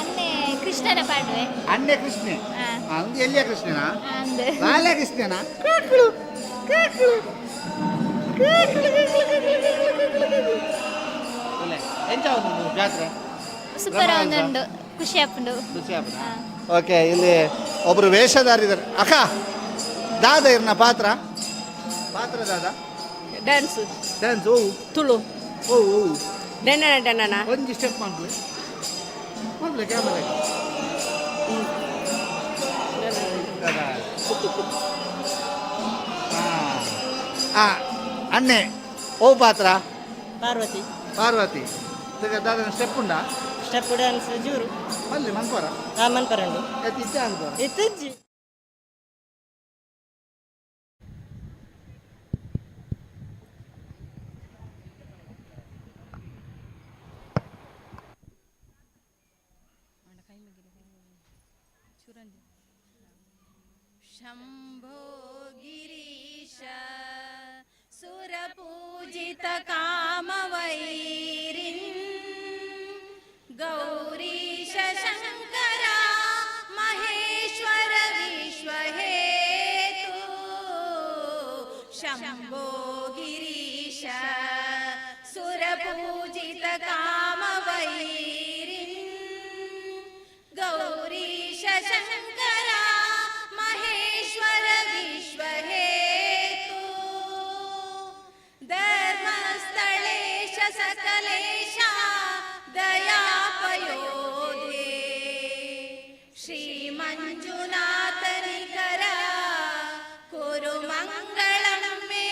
ಅನ್ನೆ ಕೃಷ್ಣನ ಪಾಡುವೆ ಅಣ್ಣೆ ಕೃಷ್ಣೆ ಒಂದು ಎಲ್ಲಿಯ ಕೃಷ್ಣನಾ ಬಾಲ ಕೃಷ್ಣನಾ ಎಂತ ಒಂದು ಜಾತ್ರೆ ಸೂಪರ್ ಒಂದುಂಡು ಖುಷಿ ಆಪುಂಡು ಓಕೆ ಇಲ್ಲಿ ಒಬ್ರು ವೇಷಧಾರಿ ಇದ್ದಾರೆ ಅಕ್ಕ ದಾದ ಇರ್ನ ಪಾತ್ರ ದಾದ ಡ್ಯಾನ್ಸ್ ಓ ತುಳು ಓ ಡೆನ್ನ ಒಂಜಿ ಸ್ಟೆಪ್ ಮಾಡ್ಲಿ ಕ್ಯಾಮರಾ ಅಣ್ಣೆ ಓ ಪಾತ್ರ ಪಾರ್ವತಿ ದಾದನ ಸ್ಟೆಪ್ ಉಂಡಾ ಸ್ಟೆಪ್ ಡ್ಯಾನ್ಸ್ ಜೂರು ಮಲ್ಲಿ ಮನ್ಪರ ಮನ್ಪರಂಡು ಇತ್ತ ಅನ್ಪರ ಇತ್ತಜ್ಜಿ ಶಂಭೋ ಗಿರೀಶ ಸುರಪೂಜಿತ ಕಾಮವೈರಿನ್ ಗೌರೀಶ ಶಂಕರ ಮಹೇಶ್ವರ ವಿಶ್ವಹೇತು ಶಂಭೋ ಗಿರೀಶ ಸುರಪೂಜಿತ ಕಾಮವೈರಿನ್ ಗೌರೀಶ ಶಂಕರ ಮಹೇಶ್ವರ ವಿಶ್ವಹೇತು ಧರ್ಮಸ್ಥಳೇಶ ಸಕಲೇಶ ದಯಾಪಯೋಧೇ ಶ್ರೀ ಮಂಜುನಾಥನಿಕರ ಕುರು ಮಂಗಳಂ ಮೇ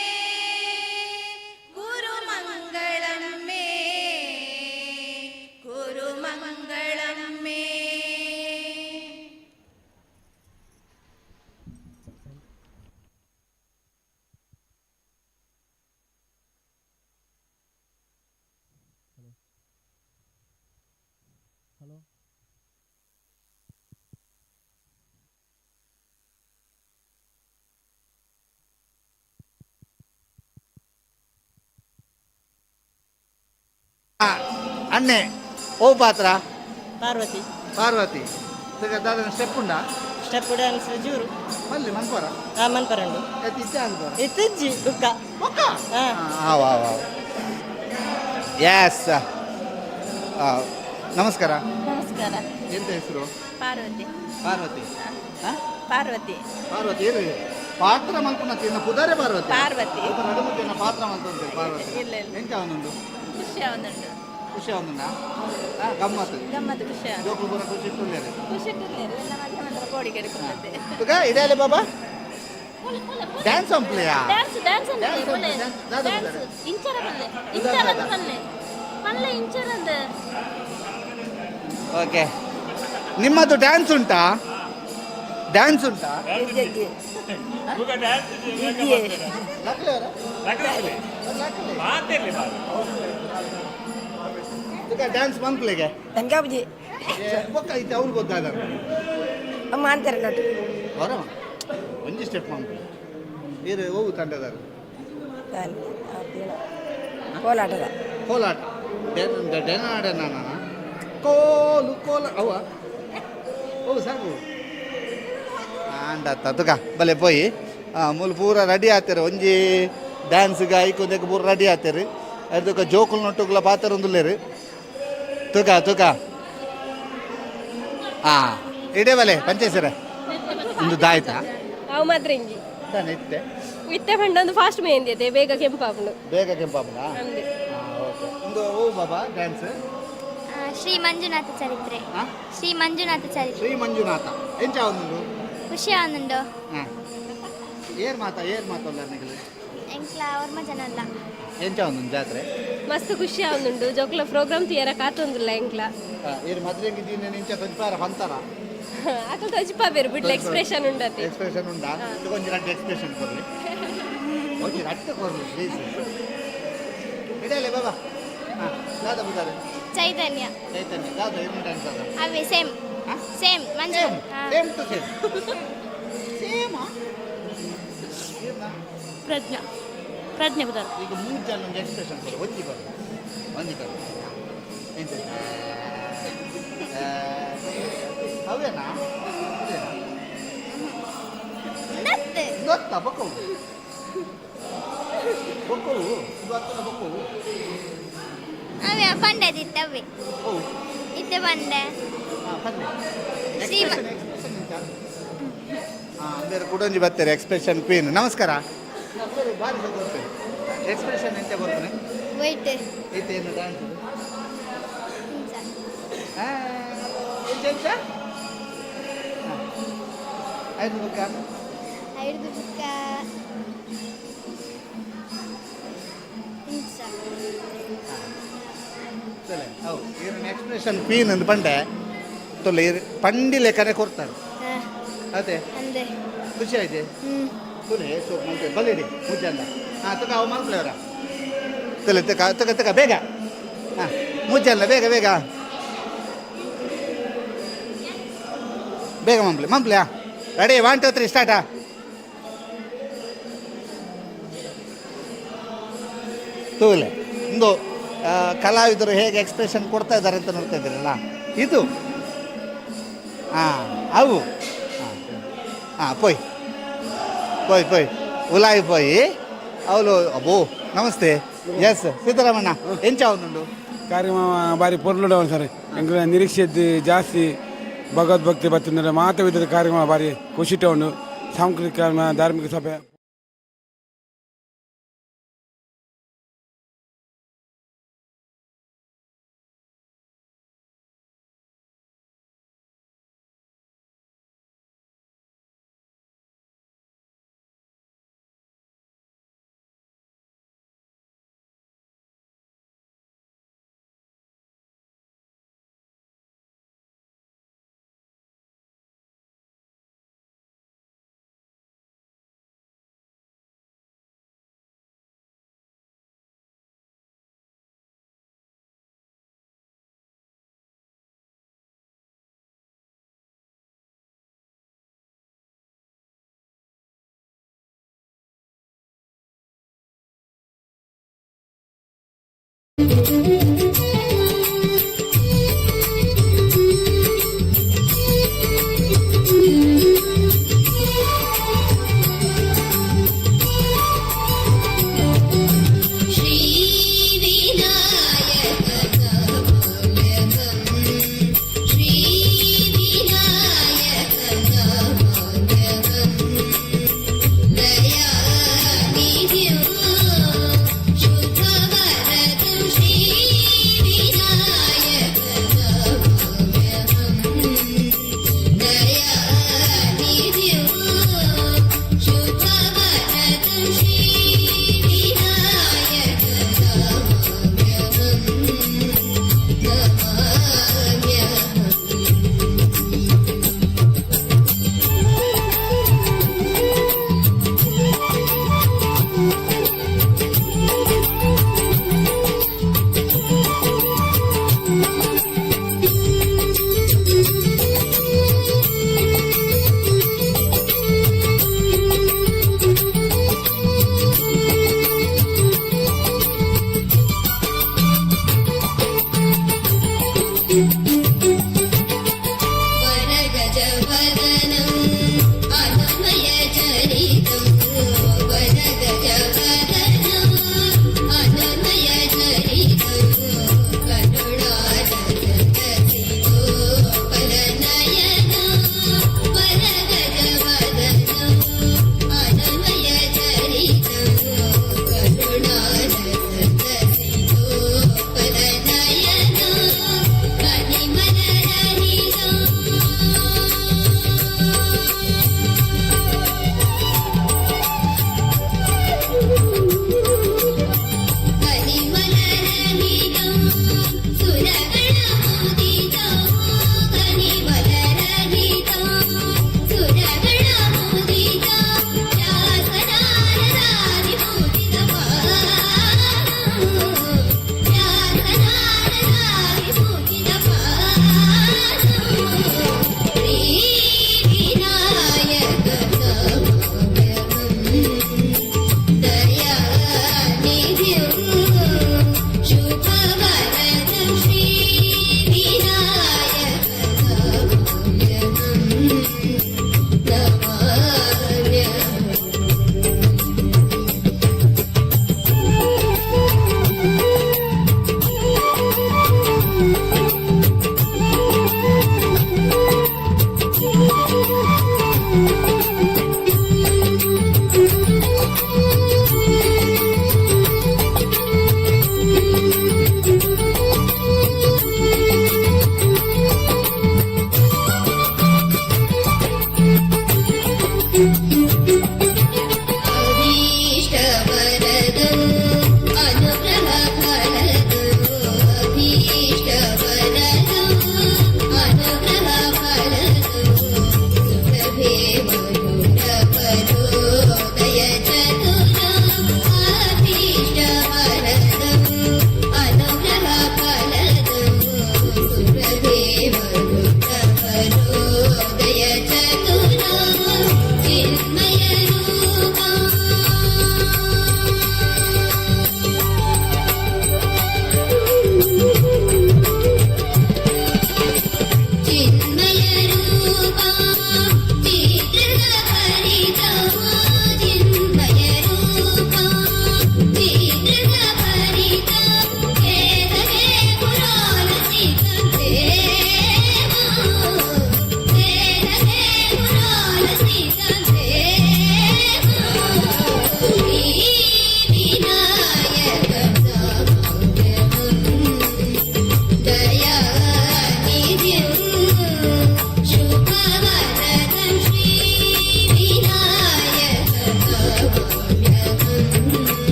ಕುರು ಮಂಗಳಂ ಮೇ ಕುರು ಮಂಗಳಂ ಮೇ. ಅಣ್ಣೆ ಓ ಪಾತ್ರ ಪಾರ್ವತಿ ದಾದನ ಸ್ಟೆಪ್ ಉಂಡಾ ಸ್ಟೆಪ್ ಡ್ಯಾನ್ಸ್ ಜೂರು ಮಲ್ಲಿ ಮನ್ಪರ ಮನ್ಪರಂಡು ಇತ್ತ ಅನ್ಪರ ಇತ್ತಜ್ಜಿ ದುಃಖ ಎಸ್ ನಮಸ್ಕಾರ ನಮಸ್ಕಾರ ಎಂತ ಹೆಸರು ಪಾರ್ವತಿ ಪಾರ್ವತಿ ಏನು ಪಾತ್ರ ಮಲ್ಪನ ತಿನ್ನ ಪುದಾರೆ ಪಾರ್ವತಿ ನಡುಮುತ್ತಿನ ಪಾತ್ರ ಮಲ್ಪಂತೆ ಪಾರ್ವತಿ ಎಂತ ಅವನೊಂದು ಖುಷಿ ಅವನೊಂದ ಗಮ್ಮತ್ತು ಜೋಕು ಪೂರ ಖುಷಿ ಇಟ್ಟುಳ್ಳೇರೆ ಇಡೇಲೆ ಬಾಬಾ ಡ್ಯಾನ್ಸ್ ಅಂಪ್ಲೆಯಾ ಓಕೆ ನಿಮ್ಮದು ಡ್ಯಾನ್ಸ್ ಉಂಟಾ ಡ್ಯಾನ್ಸ್ ಮಂಕ್ಳಿಗೆ ತಂಗಾಬುಜಿ ಬೊಕ್ಕ ಐತೆ ಅವ್ರು ಗೊತ್ತಾಗ ಅಮ್ಮ ಅಂತಾರೆ ನಟು ಹೊರ ಒಂಜಿ ಸ್ಟೆಪ್ ಮಂಕ್ಳು ನೀರು ಹೋಗು ತಂಡದಾರ ಕೋಲಾಟದ ಕೋಲಾಟ ಡೆನಾಡ ನಾನು ಕೋಲು ಕೋಲ ಅವ ಹೋಗು ಸಾಕು ಆಂಡ ತುಕ ಬಲೆ ಪೋಯಿ ಮೂಲ ಪೂರ ರೆಡಿ ಆತಾರೆ ಒಂಜಿ ಡ್ಯಾನ್ಸ್ಗೆ ಐಕೊಂದಕ್ಕೆ ಪೂರ ರೆಡಿ ಆತಾರೆ ಅದಕ್ಕೆ ಜೋಕುಲು ನೊಟ್ಟುಗಳ ಪಾತ್ರ ಒಂದುಲ್ಲೇರು ತುಕ ತುಕ ಇಡೇ ಬಲೆ ಪಂಚೇಶ್ವರ ಒಂದು ದಾಯ್ತಾ ಅವು ಮಾತ್ರ ಹಿಂಗಿ ಇತ್ತೆ ಇತ್ತೆ ಪಂಡ ಒಂದು ಫಾಸ್ಟ್ ಮೆಹಂದಿ ಇದೆ ಬೇಗ ಕೆಂಪಾಪುಂಡು ಬೇಗ ಕೆಂಪಾಪುಂಡ ಓಕೆ ಒಂದು ಓ ಬಾಬಾ ಡ್ಯಾನ್ಸ್ ಶ್ರೀ ಮಂಜುನಾಥ ಚರಿತ್ರೆ ಶ್ರೀ ಮಂಜುನಾಥ ಚರಿತ್ರೆ ಶ್ರೀ ಮಂಜುನಾಥ ಎಂಚ ಒಂದು ಖುಷಿ ಆನಂದ ಏರ್ ಮಾತಲ್ಲ ನಿಗಲು ಎಂಕ್ಲ ಅವ್ರ ಜನಲ್ಲ ಎಂಚ ಒಂದು ಜಾತ್ರೆ ಮಸ್ತ್ ಖುಷಿ ಆವೊಂದುಂಡು ಜೋಕ್ಲ ಪ್ರೋಗ್ರಾಮ್ ತಿಯರ ಕಾತೊಂದುಲ್ಲ ಎಂಕ್ಲ ಏರ್ ಮದ್ರೆಗೆ ದೀನ ನಿಂಚ ಪಂಚಾರ ಹಂತಾರ ಅಕಲ್ ತಜ್ಪ ಬೇರು ಬಿಡ್ಲ ಎಕ್ಸ್ಪ್ರೆಷನ್ ಉಂಡತಿ ಎಕ್ಸ್ಪ್ರೆಷನ್ ಉಂಡಾ ಒಂಜಿ ರಡ್ಡು ಎಕ್ಸ್ಪ್ರೆಷನ್ ಕೊರ್ಲಿ ಒಂಜಿ ರಡ್ಡು ಕೊರ್ಲಿ ಪ್ಲೀಸ್ ಇಡಲೆ ಬಾಬಾ ದಾದ ಬುದಾರೆ ಚೈತನ್ಯ ದಾದ ಏನು ಡ್ಯಾನ್ಸ್ ಅದ ಅವೇ same same Manju same to same same ಪ್ರಜ್ಞೆ ಬುದಾರ ಈಗ ಮೂರು ಜನ ಒಂದು ಎಕ್ಸ್ಪ್ರೆಷನ್ ಕೊಡು ಒಂಜಿ ಕೊಡು ಎಂತ ಅವೇನಾ ಗೊತ್ತಾ ಬಕ್ಕವು ಬಕ್ಕವು ಅವೇ ಪಂಡದಿತ್ತವೆ ಇತ್ತೆ ಬಂಡೆ ಬೇರೆ ಕುಡೊಂಜಿ ಬರ್ತಾರೆ ಎಕ್ಸ್ಪ್ರೆಷನ್ ಕ್ವೀನ್ ನಮಸ್ಕಾರ ಭಾರಿ ಬರ್ತೇನೆ ಎಕ್ಸ್ಪ್ರೆಷನ್ ಎಂತ ಬರ್ತೇನೆ ವೈಟ್ ಐತೆ ಏನು ಡ್ಯಾನ್ಸ್ ಐದು ಬುಕ್ಕ ಸರಿ ಹೌದು ಇವ್ರನ್ನ ಎಕ್ಸ್ಪ್ರೆಷನ್ ಕ್ವೀನ್ ಅಂತ ಪಂಡೆ ತೊಲೆ ಪಂಡಿ ಲೆಕ್ಕನೆ ಕೊಡ್ತಾರೆ ಅದೇ ಖುಷಿ ಆಯ್ತು ತುಲೆ ಸೋಪ್ ಮಂತೆ ಬಲ್ಲಿಡಿ ಮುಜ್ಜಂದ ತಗ ಅವು ಮಲ್ಪಲೆ ಅವರ ತಲೆ ತಗ ಬೇಗ ಮುಜ್ಜಲ್ಲ ಬೇಗ ಬೇಗ ಮಂಪ್ಲೆ ರೆಡಿ 1 2 3 ಸ್ಟಾರ್ಟಾ ತೂಲೆ ಒಂದು ಕಲಾವಿದರು ಹೇಗೆ ಎಕ್ಸ್ಪ್ರೆಷನ್ ಕೊಡ್ತಾ ಇದ್ದಾರೆ ಅಂತ ನೋಡ್ತಾ ಇದ್ದೀರಲ್ಲ ಇದು ಅವು ಪೋಯ್ ಉಲಾಯಿ ಪೋಯಿ ಅವಳು ಅಬ್ಬೋ ನಮಸ್ತೆ ಎಸ್ ಸಿದ್ದರಾಮಣ್ಣ ಎಂಚ ಅವನುಂಡು ಕಾರ್ಯಕ್ರಮ ಬಾರಿ ಪೊರ್ಲುಡು ಸರ್ ಎಂಗ್ಲ ನಿರೀಕ್ಷೆ ಜಾಸ್ತಿ ಭಗವದ್ಭಕ್ತಿ ಬರ್ತಂದ್ರೆ ಮಾತವಿದ್ದ ಕಾರ್ಯಕ್ರಮ ಬಾರಿ ಖುಷಿಟ ಉಂಡು ಸಾಂಸ್ಕೃತಿಕ ಧಾರ್ಮಿಕ ಸಭೆ ಶ್ರೀ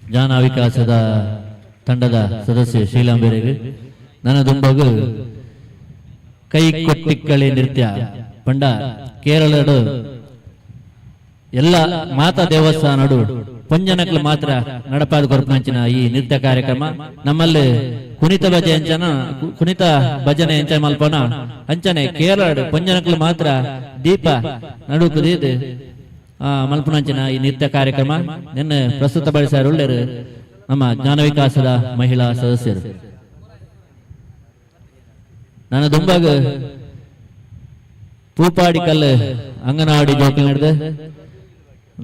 ಜ್ಞಾನ ವಿಕಾಸದ ತಂಡದ ಸದಸ್ಯೆ ಶೀಲಾಂಬೆರೆಗೆ ನನ್ನ ದುಂಬಗು ಕೈ ಕೊಟ್ಟಿಕ್ಕಳಿ ನೃತ್ಯ ಪಂಡ ಕೇರಳದ ಎಲ್ಲ ಮಾತಾ ದೇವಸ್ಥಾನಡು ಪಂಜನಕ್ಲು ಮಾತ್ರ ನಡಪಾದ ಕೊರಪಂಚಿನ ಈ ನೃತ್ಯ ಕಾರ್ಯಕ್ರಮ ನಮ್ಮಲ್ಲಿ ಕುಣಿತ ಭಜನೆ ಎಂಚ ಮಲ್ಪನ ಅಂಚನೆ ಕೇರಳ ಪಂಜನಕ್ಲು ಮಾತ್ರ ದೀಪ ನಡುಕುದಿದ್ದು ಮಲ್ಪನಂಚಿನ ಈ ನೃತ್ಯ ಕಾರ್ಯಕ್ರಮ ನಿನ್ನ ಪ್ರಸ್ತುತಪಡಿಸಾರು ಒಳ್ಳೆಯರು ನಮ್ಮ ಜ್ಞಾನ ವಿಕಾಸದ ಮಹಿಳಾ ಸದಸ್ಯರು. ನನ್ನ ದುಂಬಾಗ ಪೂಪಾಡಿಕಲ್ ಅಂಗನವಾಡಿ ಜೋಕಲ್ ನಡೆದ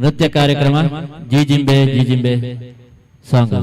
ನೃತ್ಯ ಕಾರ್ಯಕ್ರಮ ಜಿಜಿಂಬೆ ಜಿಜಿಂಬೆ ಸಾಂಗ್.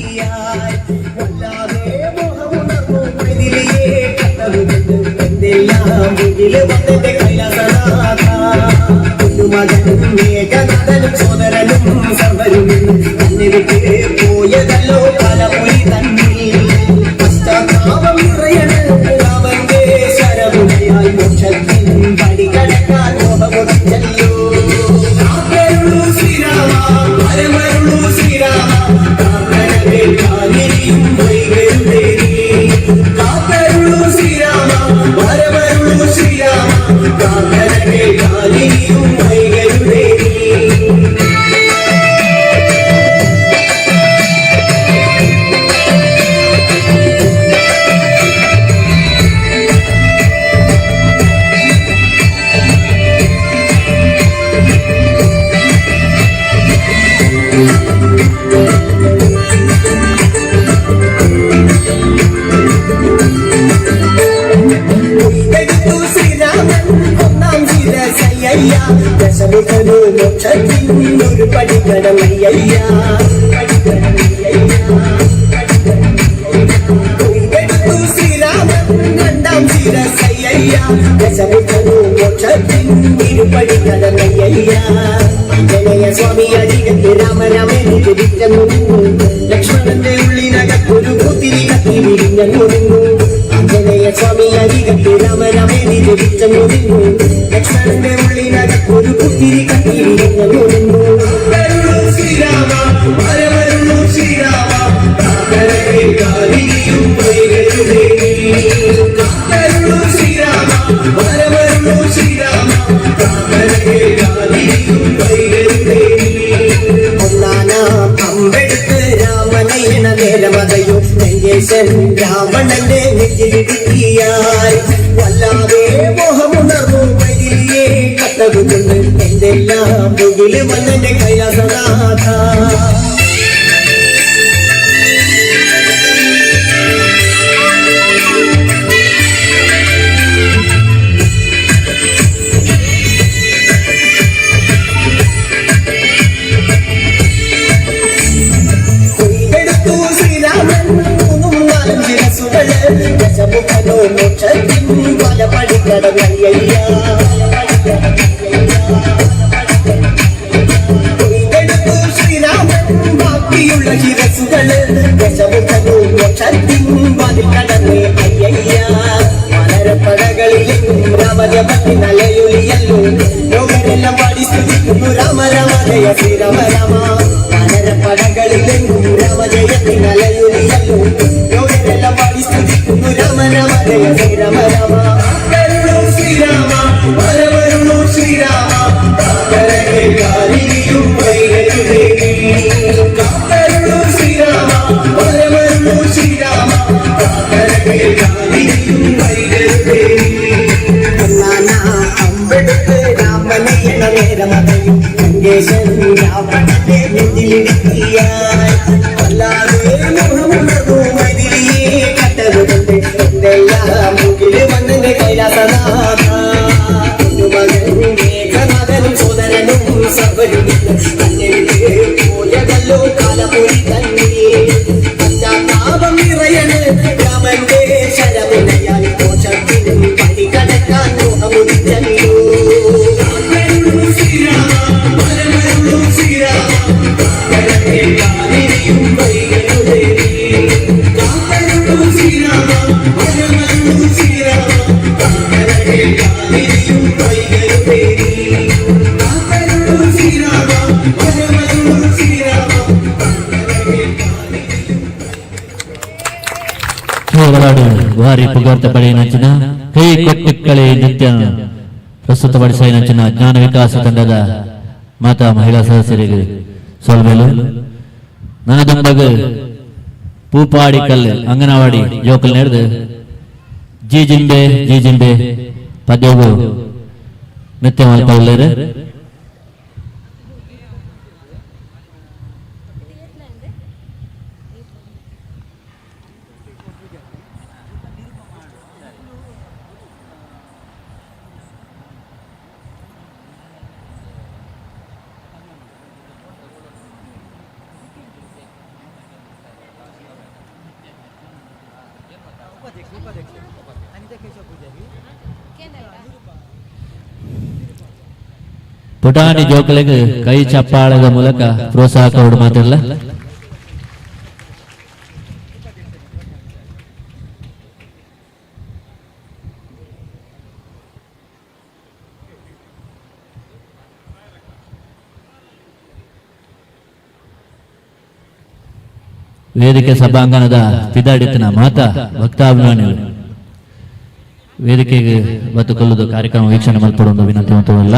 കിട്ടിയാൽ വല്ലാതെ മോഹമുണർന്നു മൈതിലിയെ കത്തറുകൊണ്ട് എന്തെല്ലാം മുന്നില് വന്നെന്റെ കൈലാസനാഥ കുഞ്ഞുമകനും മേഘനാഥനും സോദരനും സർവരും തന്നെ വിട്ട് പോയതല്ലോ കാലമൊഴി തന്നിൽ പശ്ചാത്താപം നിറയണ അവന്റെ ശരമുനയാൽ മോക്ഷത്തിൻ പടി കടക്കാൻ മോഹമൊടിച്ചല്ലോ ശ്രീരാമ പരമരുളു ശ്രീരാമ കാക്കരവേൽക്കാനിരിയും വൈകരുതേ കാക്കരുളു ശ്രീരാമ പരമരുളു ശ്രീരാമ കാക്കരവേൽക്കാനിരിയും വൈകരുതേ ദശമുഖനു മോക്ഷത്തിൻ ഒരു പടികടമയ്യ ശ്രീരാമൻ രണ്ടാം ശിരസയ്യ ദശമുഖനു മോക്ഷത്തിൻ ഇരുപടികടമയ്യ ജനയ സ്വാമി അരികത്ത് രാമരാമനെ തിരിച്ചെന്നു ലക്ഷ്മണന്റെ ഉള്ളിനകത്തൊരു പൂത്തിരി കത്തി വിരിഞ്ഞു ആഞ്ജനേയ സ്വാമി അരികത്ത് രാമരാമനെ തിരിച്ചെന്നു ലക്ഷ്മണന്റെ ഉള്ളിനകത്തൊരു പൂത്തിരി കത്തി വിരിഞ്ഞു ശ്രീരാമ പരമരുളു ശ്രീരാമ കാക്കരവേൽക്കാനിരിയും വൈകരുതേ കാക്കരുളു ശ്രീരാമ പരമരുളു ശ്രീരാമ കാക്കരവേൽക്കാനിരിയും വൈകരുതേ ഒന്നാനാം അമ്പെടുത്ത് രാമനയന നേരമതയോ ലങ്കേശൻ രാവണന്റെ നെഞ്ചിലിടുക്കിയായി വല്ലാതെ മോഹമുണർന്നു മൈതിലിയെ കത്തതുകൊണ്ട് എന്തെല്ലാം മുകില് വന്നെന്റെ കൈലാസനാഥ ദശമുഖനോ മോക്ഷത്തിൻ പല പടികടമയ്യ ശ്രീരാമൻ ബാക്കിയുള്ള ശിരസുകള് ദശമുഖനോ മോക്ഷത്തിൻ പതിൽ കടന്ന് അയ്യ മലരപ്പടകളിലും രാമജപത്തി നലയൊലിയല്ലോ ലോകരെല്ലാം പാടി സ്തുതിക്കുന്നു രാമ രാമ ജയ ശ്രീരാമ രാമ മലരപ്പടകളിലും രാമജയത്തി നലയൊലിയല്ലോ ലോകരെല്ലാം പാടി സ്തുതിക്കുന്നു രാമ രാമ ജയ ശ്രീരാമ രാമ കരുണു ശ്രീരാമ പരമരുളു ശ്രീരാമ കാക്കരവേൽക്കാനിരിയും വൈകരുതേ കാക്കരുളു ശ്രീരാമ പരമരുളു ശ്രീരാമ കാക്കരവേൽക്കാനിരിയും വൈകരുതേ അമ്പെടുത്ത് രാമനയന നേരമതയും ലങ്കേശൻ രാവണന്റെ നെഞ്ചിലിടുക്കിയായി വല്ലാതെ മോഹമുണർന്നു മൈതിലിയെ കത്തതുകൊണ്ട് എന്തെല്ലാം മുകില് വന്നെന്റെ കൈലാസനാഥ കുഞ്ഞുമകനും മേഘനാഥനും സോദരനും സർവരും തന്നെ വിട്ട് പോയതല്ലോ കാലമൊഴി തന്നെ പശ്ചാത്താപം നിറയണ് രാമന്റെ ശരമുനയാൽ മോക്ഷത്തിനും പടി കടക്കാൻ മോഹമുടിച്ചല്ലോ ശ്രീരാമ പരമരുളു ശ്രീരാമ കാക്കരവേൽക്കാനിരിയും വൈകരുതേ കാക്കരുളു ശ്രീരാമ പരമരുളു ശ്രീരാമ കാക്കരവേൽക്കാനിരിയും വൈകരുതേ കാക്കരുളു ശ്രീരാമ പരമരുളു ശ്രീരാമ ಹೋರಾಡು ಭಾರಿ ಪುಗಾರ್ತ ಪಡೆ ನಂಚಿನ ಕೈ ಕೊಟ್ಟು ಕಳೆ ನೃತ್ಯ ಪ್ರಸ್ತುತಪಡಿಸಿದ ನಂಚಿನ ಜ್ಞಾನ ವಿಕಾಸ ತಂಡದ ಮಾತಾ ಮಹಿಳಾ ಸದಸ್ಯರಿಗೆ ಸೋಲ್ಮೇಲು ನನದೊಂಬಗ ಪೂಪಾಡಿ ಕಲ್ಲು ಅಂಗನವಾಡಿ ಜೋಕಲ್ ನಡೆದು ಜಿ ಜಿಂಬೆ ಪದ್ಯವು ನೃತ್ಯ ಮಲ್ಪಲ್ಲರು ಪುಟಾಣಿ ಜೋಕಳಿಗೆ ಕೈ ಚಪ್ಪಾಳದ ಮೂಲಕ ಪ್ರೋತ್ಸಾಹ ಕೊಡು ಮಾತಿರಲ್ಲ. ವೇದಿಕೆ ಸಭಾಂಗಣದ ಪಿದಾಡಿತನ ಮಾತ ಭಕ್ತಾಭಿಮಾನಿಗಳು ವೇದಿಕೆಗೆ ಬತ್ತುಕೊಳ್ಳುವುದು ಕಾರ್ಯಕ್ರಮ ವೀಕ್ಷಣೆ ಮಲ್ಪಡುವುದು ವಿನಂತಿ ಮಾತ್ರವಲ್ಲ.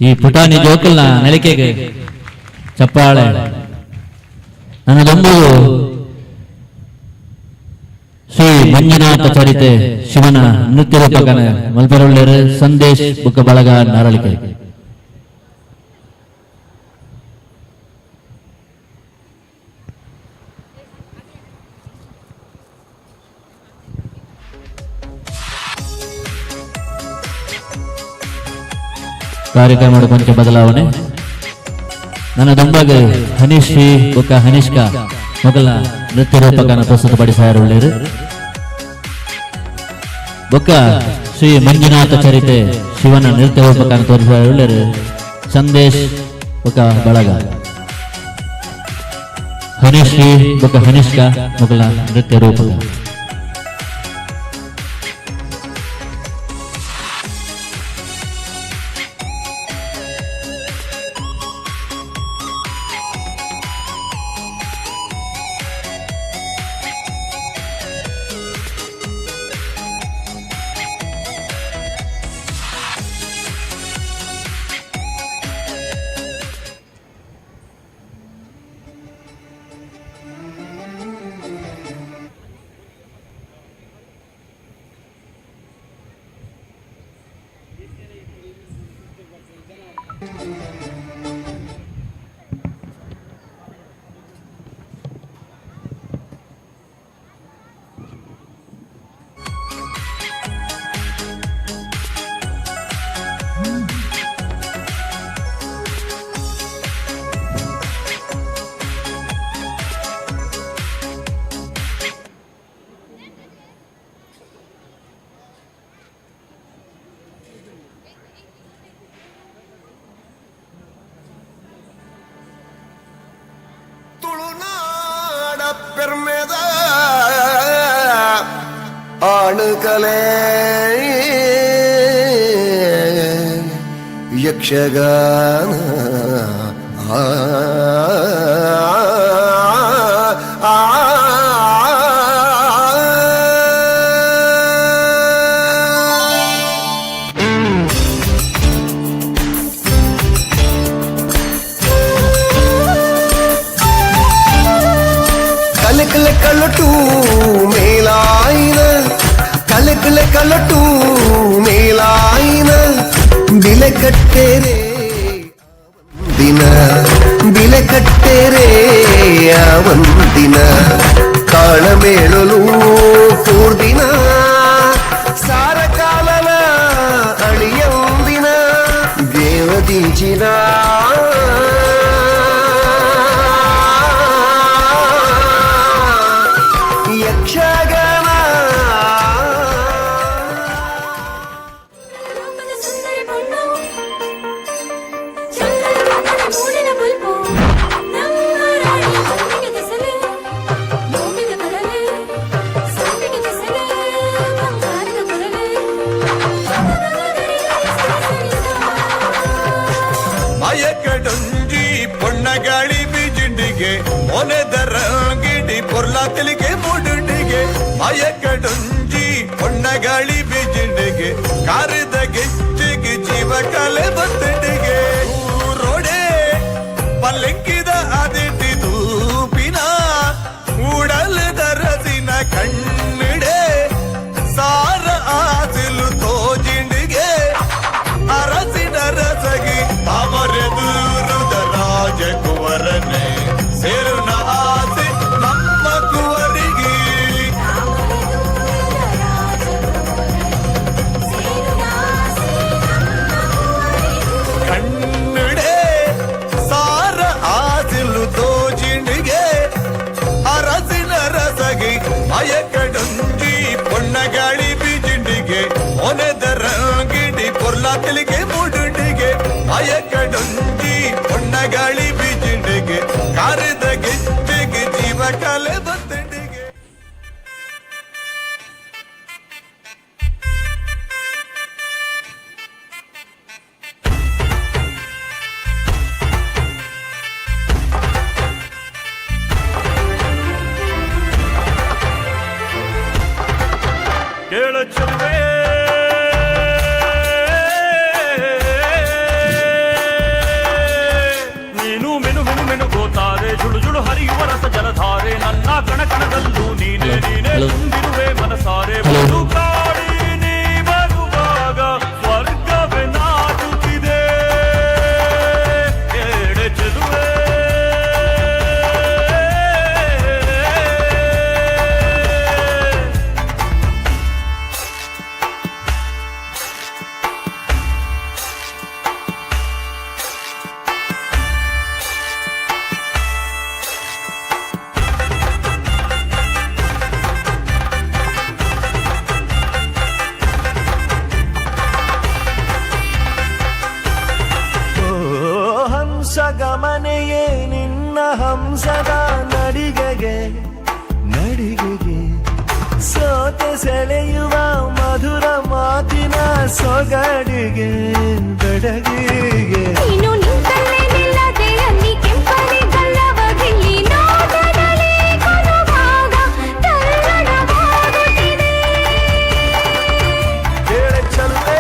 ಈ ಪುಟಾಣಿ ಜೋಕಲ್ನ ನಳಿಕೆಗೆ ಚಪ್ಪಾಳೆ. ನನ್ನದೊಂದು ಶ್ರೀ ಮಂಜುನಾಥ ಚರಿತೆ ಶಿವನ ನೃತ್ಯ ರೂಪಕನ ಮಲ್ಪೆರೊಳ್ಳೆರು ಸಂದೇಶ್ ಬುಕ್ಕ ಬಳಗ ನಾರಳಿಕೆ. ಕಾರ್ಯಕ್ರಮದ ಕೊಂಚ ಬದಲಾವಣೆ. ನನ್ನ ದುಂಬಾಗ ಹನೀಶಿ ಬೊಕ್ಕ ಹನೀಶ್ಕ ಮೊದಲ ನೃತ್ಯ ರೂಪಕನ ಪ್ರಸ್ತುತಪಡಿಸಾರುಳ್ಳೇರು. ಬೊಕ್ಕ ಶ್ರೀ ಮಂಜುನಾಥ ಚರಿತೆ ಶಿವನ ನೃತ್ಯ ರೂಪಕನ ತೋರಿಸಾರುಳ್ಳೇರು ಸಂದೇಶ್ ಬೊಕ್ಕ ಬಳಗ. ಹನೀಶಿ ಬೊಕ್ಕ ಹನೀಶ್ಕ ಮೊದಲ ನೃತ್ಯ ರೂಪಕ. பெருமேத ஆணுகலே யக்ஷகான కలటు మేలాయిన కలకల కలటు మేలాయిన బిలకట్టేరే దిన బిలకట్టేరే అవందిన ತಾಳಮೇಳಲು ಕೂರ್ದಿನ ಸಾರಕಾಲನ ಅಳಿಯಂದಿನ ದೇವದೀಚಿನ ಯಕ್ಷಗಾನ ಮಯಕಡೊಂಜಿ ಪೊಣ್ಣಗಾಳಿ ಬಿಜಿಂಡಿಗೆ ಮೊನೆದರಂಗಿಡಿ ಪೊರ್ಲಾತಲಿಗೆ ಮೂಡುಂಡಿಗೆ ಮಯಕಡೊಂಜಿ ಪೊಣ್ಣಗಾಳಿ ಬಿಜಿಂಡಿಗೆ ಕಾರಿದ ಗೆಜ್ಜೆಗೆ ಜೀವ ಕಲೆ ಬತ್ತಂಡಿಗೆ ರೋಡೆ ಪಲ್ಲಂಕಿದ ಅದಿಟ್ಟಿ ತೂಪಿನ ಉಡಲ್ ದರಸಿನ ಕಣ್ಣಿಡೆ ಸಾರ ಆಸಿಲು ತೋಜಿಂಡಿಗೆ ಅರಸಿನ ರಸಗಿ ಅವರೆದುರುದ ರಾಜಕುವರನೇ ಸೇರುನ ಆಸೆ ನಮ್ಮ ಕುವರಿಗೆ ಕಣ್ಣಿಡೆ ಸಾರ ಆಸಿಲು ತೋಜಿಂಡಿಗೆ ಅರಸಿನ ರಸಗಿ ಮಯಕಡೊಂಜಿ ಪೊಣ್ಣಗಾಳಿ ಬೀಜಿಂಡಿಗೆ ಮೊನೆದರಂಗಿಡಿ ಪೊರ್ಲಾತಲಿಗೆ ಮೂಡುಂಡಿಗೆ ಮಯಕಡೊಂಜಿ ಪೊಣ್ಣಗಾಳಿ ಬೀಜಿಂಡಿಗೆ ಕಾರಿದ ಗೆಜ್ಜೆಗೆ ಜೀವ ಕಲೆ ಬತ್ತಂಡಿಗೆ ಕೇಳಚ್ಚುವೆ ನೀನು ಮೆನು ಮೆನು ಮೆನು ಗೋತಾರೆ ಜುಳು ಜುಳು ಹರಿಯುವ ರಸ ಜಲಧಾರೆ ನನ್ನ ಕಣಕಣದಲ್ಲೂ ನೀನೆ ನೀನೆ ತುಂಬಿರುವೆ ಮನಸಾರೆ ಒಂದು ಕಾಡಿ ನೀ ಬರುವಾಗ ಸ್ವರ್ಗವೇ ನಾಚುತ್ತಿದೆ ಕೇಳೆ ಚೆಲುವೆ ಸೆಳೆಯುವ ಮಧುರ ಮಾತಿನ ಸೊಗಡಿಗೆ ಬೆಡಗಿಗೆ ನೀನು ನಿಂತಲ್ಲೇ ನಿಲ್ಲದೆ ಅಲ್ಲಿ ಕೆಂಪನೆ ಗಲ್ಲವಗಿಲ್ಲಿ ನೋಡದಲೇ ಕೊಡುವಾಗ ತಲ್ಲಣವಾಗುತ್ತಿದೆ. ಕೇಳ ಚಲುವೆ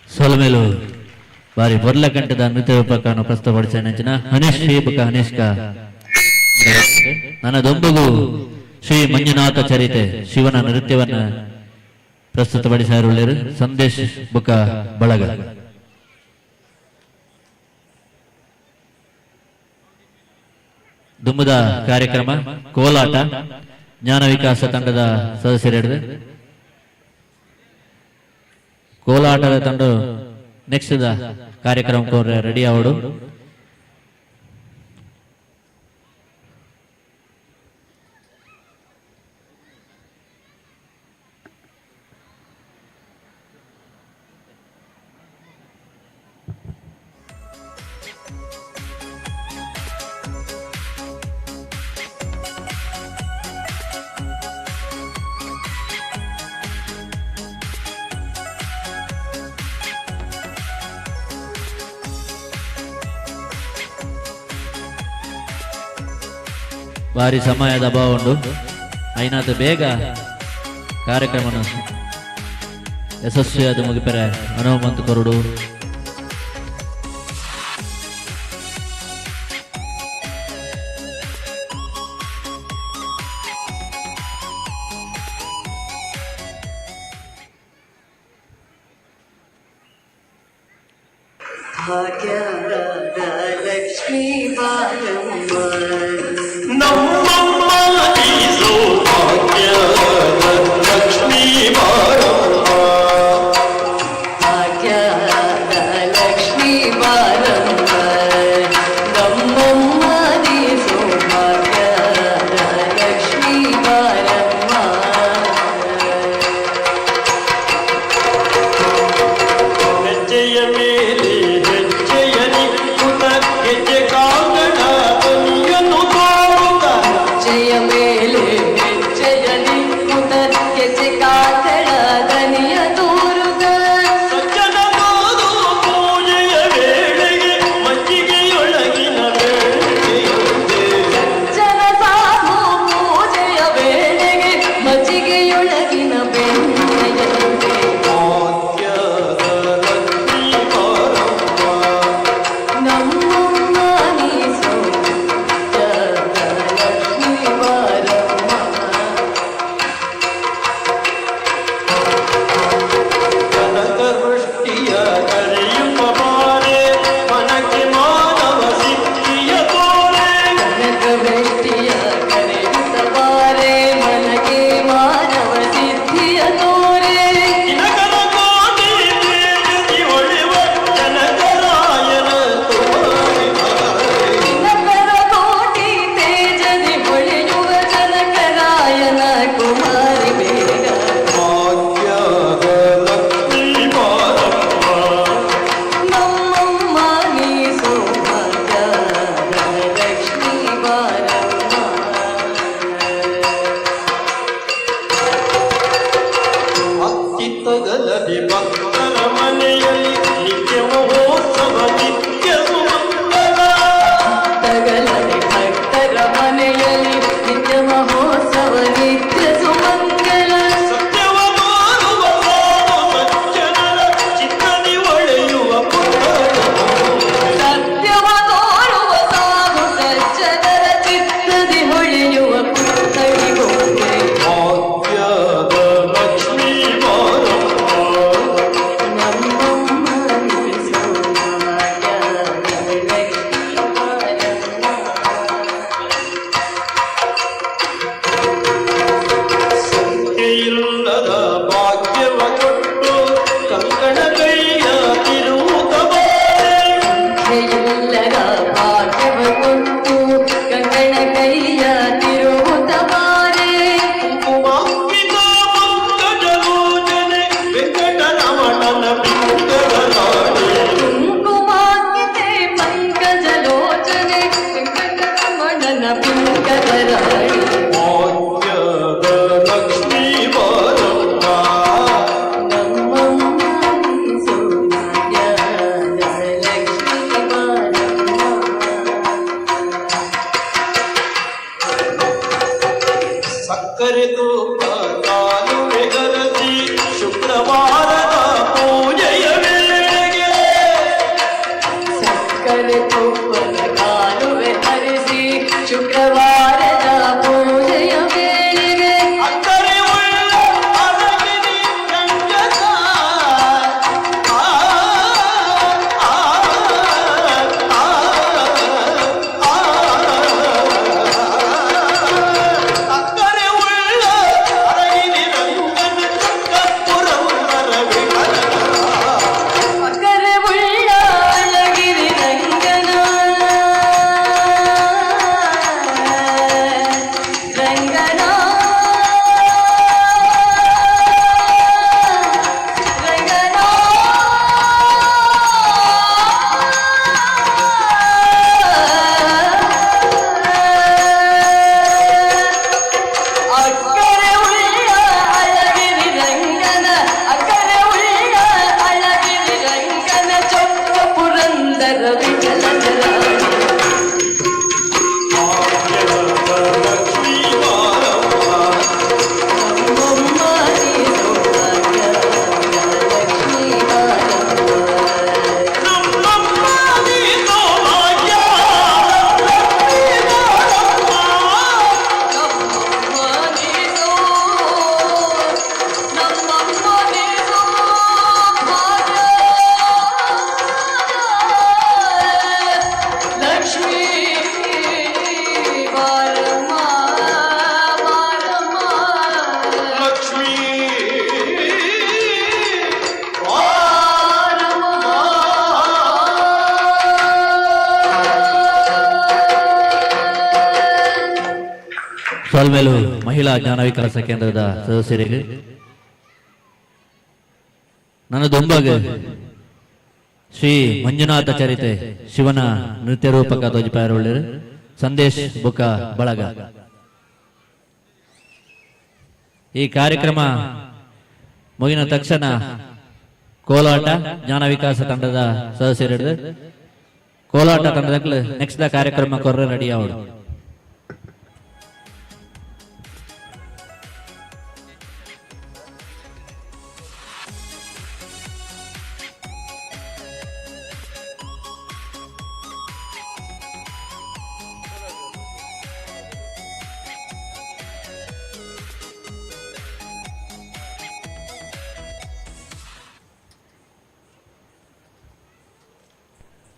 ಸೊಲಮೇಲು ಬಾರಿ ಬೊರ್ಲ ಕಂಠದ ನೃತ್ಯ ರೂಪಕವನ್ನು ಪ್ರಸ್ತುತಪಡಿಸಿದ ಹನೀಶ್ ಶ್ರೀಬಕ ಹನೀಶ್ಕ ನನ್ನದೊಂಬುಗು ಶ್ರೀ ಮಂಜುನಾಥ ಚರಿತೆ ಶಿವನ ನೃತ್ಯವನ್ನು ಪ್ರಸ್ತುತಪಡಿಸಿರುಳ್ಳರು ಸಂದೇಶ್ ಬುಕ ಬಳಗ. ದುಂಬುದ ಕಾರ್ಯಕ್ರಮ ಕೋಲಾಟ ಜ್ಞಾನ ವಿಕಾಸ ತಂಡದ ಸದಸ್ಯರಿಡಿದೆ. ಕೋಲಾಟದ ತಂಡ ನೆಕ್ಸ್ಟ್ ಕಾರ್ಯಕ್ರಮ ರೆಡಿ ಆವಡು. ಭಾರಿ ಸಮಯದ ಅಭಾವ ಉಂಟು, ಐನಾದ ಬೇಗ ಕಾರ್ಯಕ್ರಮವನ್ನು ಯಶಸ್ವಿಯಾದ ಮುಗಿಪೆರೆ ಹನುಮಂತ ಕೊರಡು. ಭಾಗ್ಯದ ಲಕ್ಷ್ಮೀ ಬಾರಮ್ಮ ನಮ್ಮಮ್ಮ ನೀಸೋ ಭಾಗ್ಯದ ಲಕ್ಷ್ಮೀ ಬಾರಮ್ಮ ಭಾಗ್ಯದ ಲಕ್ಷ್ಮೀ ಬಾರಮ್ಮ ನಮ್ಮಮ್ಮ ನೀಸೋ ಭಾಗ್ಯದ ಲಕ್ಷ್ಮೀ ಬಾರಮ್ಮ ಹೆಜ್ಜೆಯ ಮೇಲೆ ಹೆಜ್ಜೆಯಲಿ ಪುಟ ಹೆಜ್ಜೆ ಕಾಂಗಣ ದನಿಯನ್ನು ತೋರುತ್ತ ಹೆಜ್ಜೆಯ ಮೇಲೆ ಹೆಜ್ಜೆಯಲಿ ಪುಟ ಹೆಜ್ಜೆ ಕಾಂಗಣ ದನಿಯ ತೋರುತ್ತ ಸಜ್ಜನ ಮಾದು ಪೂಜೆಯ ವೇಳೆಗೆ ಮಜ್ಜಿಗೆಯೊಳಗಿನ ಬೇಳೆಯಂತೆ ಸಜ್ಜನ ಸಾಧು ಪೂಜೆಯ ವೇಳೆಗೆ ಮಜ್ಜಿಗೆಯೊಳಗಿನ ಬೇಳೆಯಂತೆ ನಮ್ಮಮ್ಮ ನೀಸೋ ಲಕ್ಷ್ಮೀ ಬಾರಮ್ಮ ಕನಕ ವೃಷ್ಟಿಯ ಕರೆಯುವ ಬಾರೆ ಮನಕ್ಕೆ ಮಾನವ ಸಿದ್ಧಿಯ ತೋರೆ ಕನಕ ವೃಷ್ಟಿಯ ಕರೆಯುವ ಬಾರೆ ಮನಕ್ಕೆ ಮಾನವ ಸಿದ್ಧಿಯ ತೋರೆ ದಿನಕರ ಕೋಟಿ ತೇಜದಿ ಹೊಳೆವ ಜನಕರಾಯನ ದಿನಕರ ಕೋಟಿ ತೇಜದಿ ಹೊಳೆಯುವ ಜನಕರಾಯನ ಕುಮಾರಿ ಬೇಗ ಭಾಗ್ಯದ ಲಕ್ಷ್ಮೀ ಬಾರಮ್ಮ ನಮ್ಮಮ್ಮ ನೀಸೋ ಭಾಗ್ಯದ ಲಕ್ಷ್ಮೀ ಬಾರಮ್ಮ ಅತ್ತಿತ್ತಗಲದೆ ಭಕ್ತರ ಮನೆಯಲ್ಲಿ ನಿತ್ಯ ಮಹೋತ್ಸವ ನಿತ್ಯ ಸುಮಂಗಲ ತಗಲದೆ ಭಕ್ತರ ಮನೆಯಲ್ಲಿ ನಿತ್ಯ ಮಹೋತ್ಸವ ನಿತ್ಯ ಸುಮಂಗಲ ಸತ್ಯವ ಮಾರುವ ಸಾಧು ಸಜ್ಜನರ ಚಿತ್ತದಿ ಒಳೆಯುವ ಸತ್ಯವ ತೋರುವ ಸಾಧು ಸಜ್ಜನರ ಚಿತ್ತದಿ ಹೊಳೆಯುವ ಪುತ್ತಳಿಗೊಂಡೆ ಭಾಗ್ಯದ ಲಕ್ಷ್ಮೀ ಬಾರಮ್ಮ ನಮ್ಮಮ್ಮ ನೀಸೋ ಭಾಗ್ಯದ ಲಕ್ಷ್ಮೀ ಬಾರಮ್ಮ ಸಂಖ್ಯೆಯಿಲ್ಲದ ಭಾಗ್ಯವ ಕೊಟ್ಟು ಕಂಕಣ ಕೈಯ ತಿರುವುತ ಸಂಖ್ಯೆಯಿಲ್ಲದ ಭಾಗ್ಯವ ಕೊಟ್ಟು ಕಂಕಣ ಕೈಯ ತಿರುವುತ ಬಾರೆ ಕುಂಕುಮಾಂಕಿತ ಪಂಕಜಲೋಚನೆ ವೆಂಕಟ ಸೋಲ್ಮೇಲು ಮಹಿಳಾ ಜ್ಞಾನ ವಿಕಾಸ ಕೇಂದ್ರದ ಸದಸ್ಯರಿಗೆ ನನ್ನ ದೊಂಬಗೆ ಶ್ರೀ ಮಂಜುನಾಥ ಚರಿತೆ ಶಿವನ ನೃತ್ಯ ರೂಪಕ ಧ್ವಜಪಾಯರು ಸಂದೇಶ್ ಬುಕ ಬಳಗ. ಈ ಕಾರ್ಯಕ್ರಮ ಮುಗಿದ ತಕ್ಷಣ ಕೋಲಾಟ ಜ್ಞಾನ ವಿಕಾಸ ತಂಡದ ಸದಸ್ಯರು ಕೋಲಾಟ ತಂಡದ ನೆಕ್ಸ್ಟ್ ಕಾರ್ಯಕ್ರಮ ಕೊರ್ರೆ ರೆಡಿ ಆವಡು.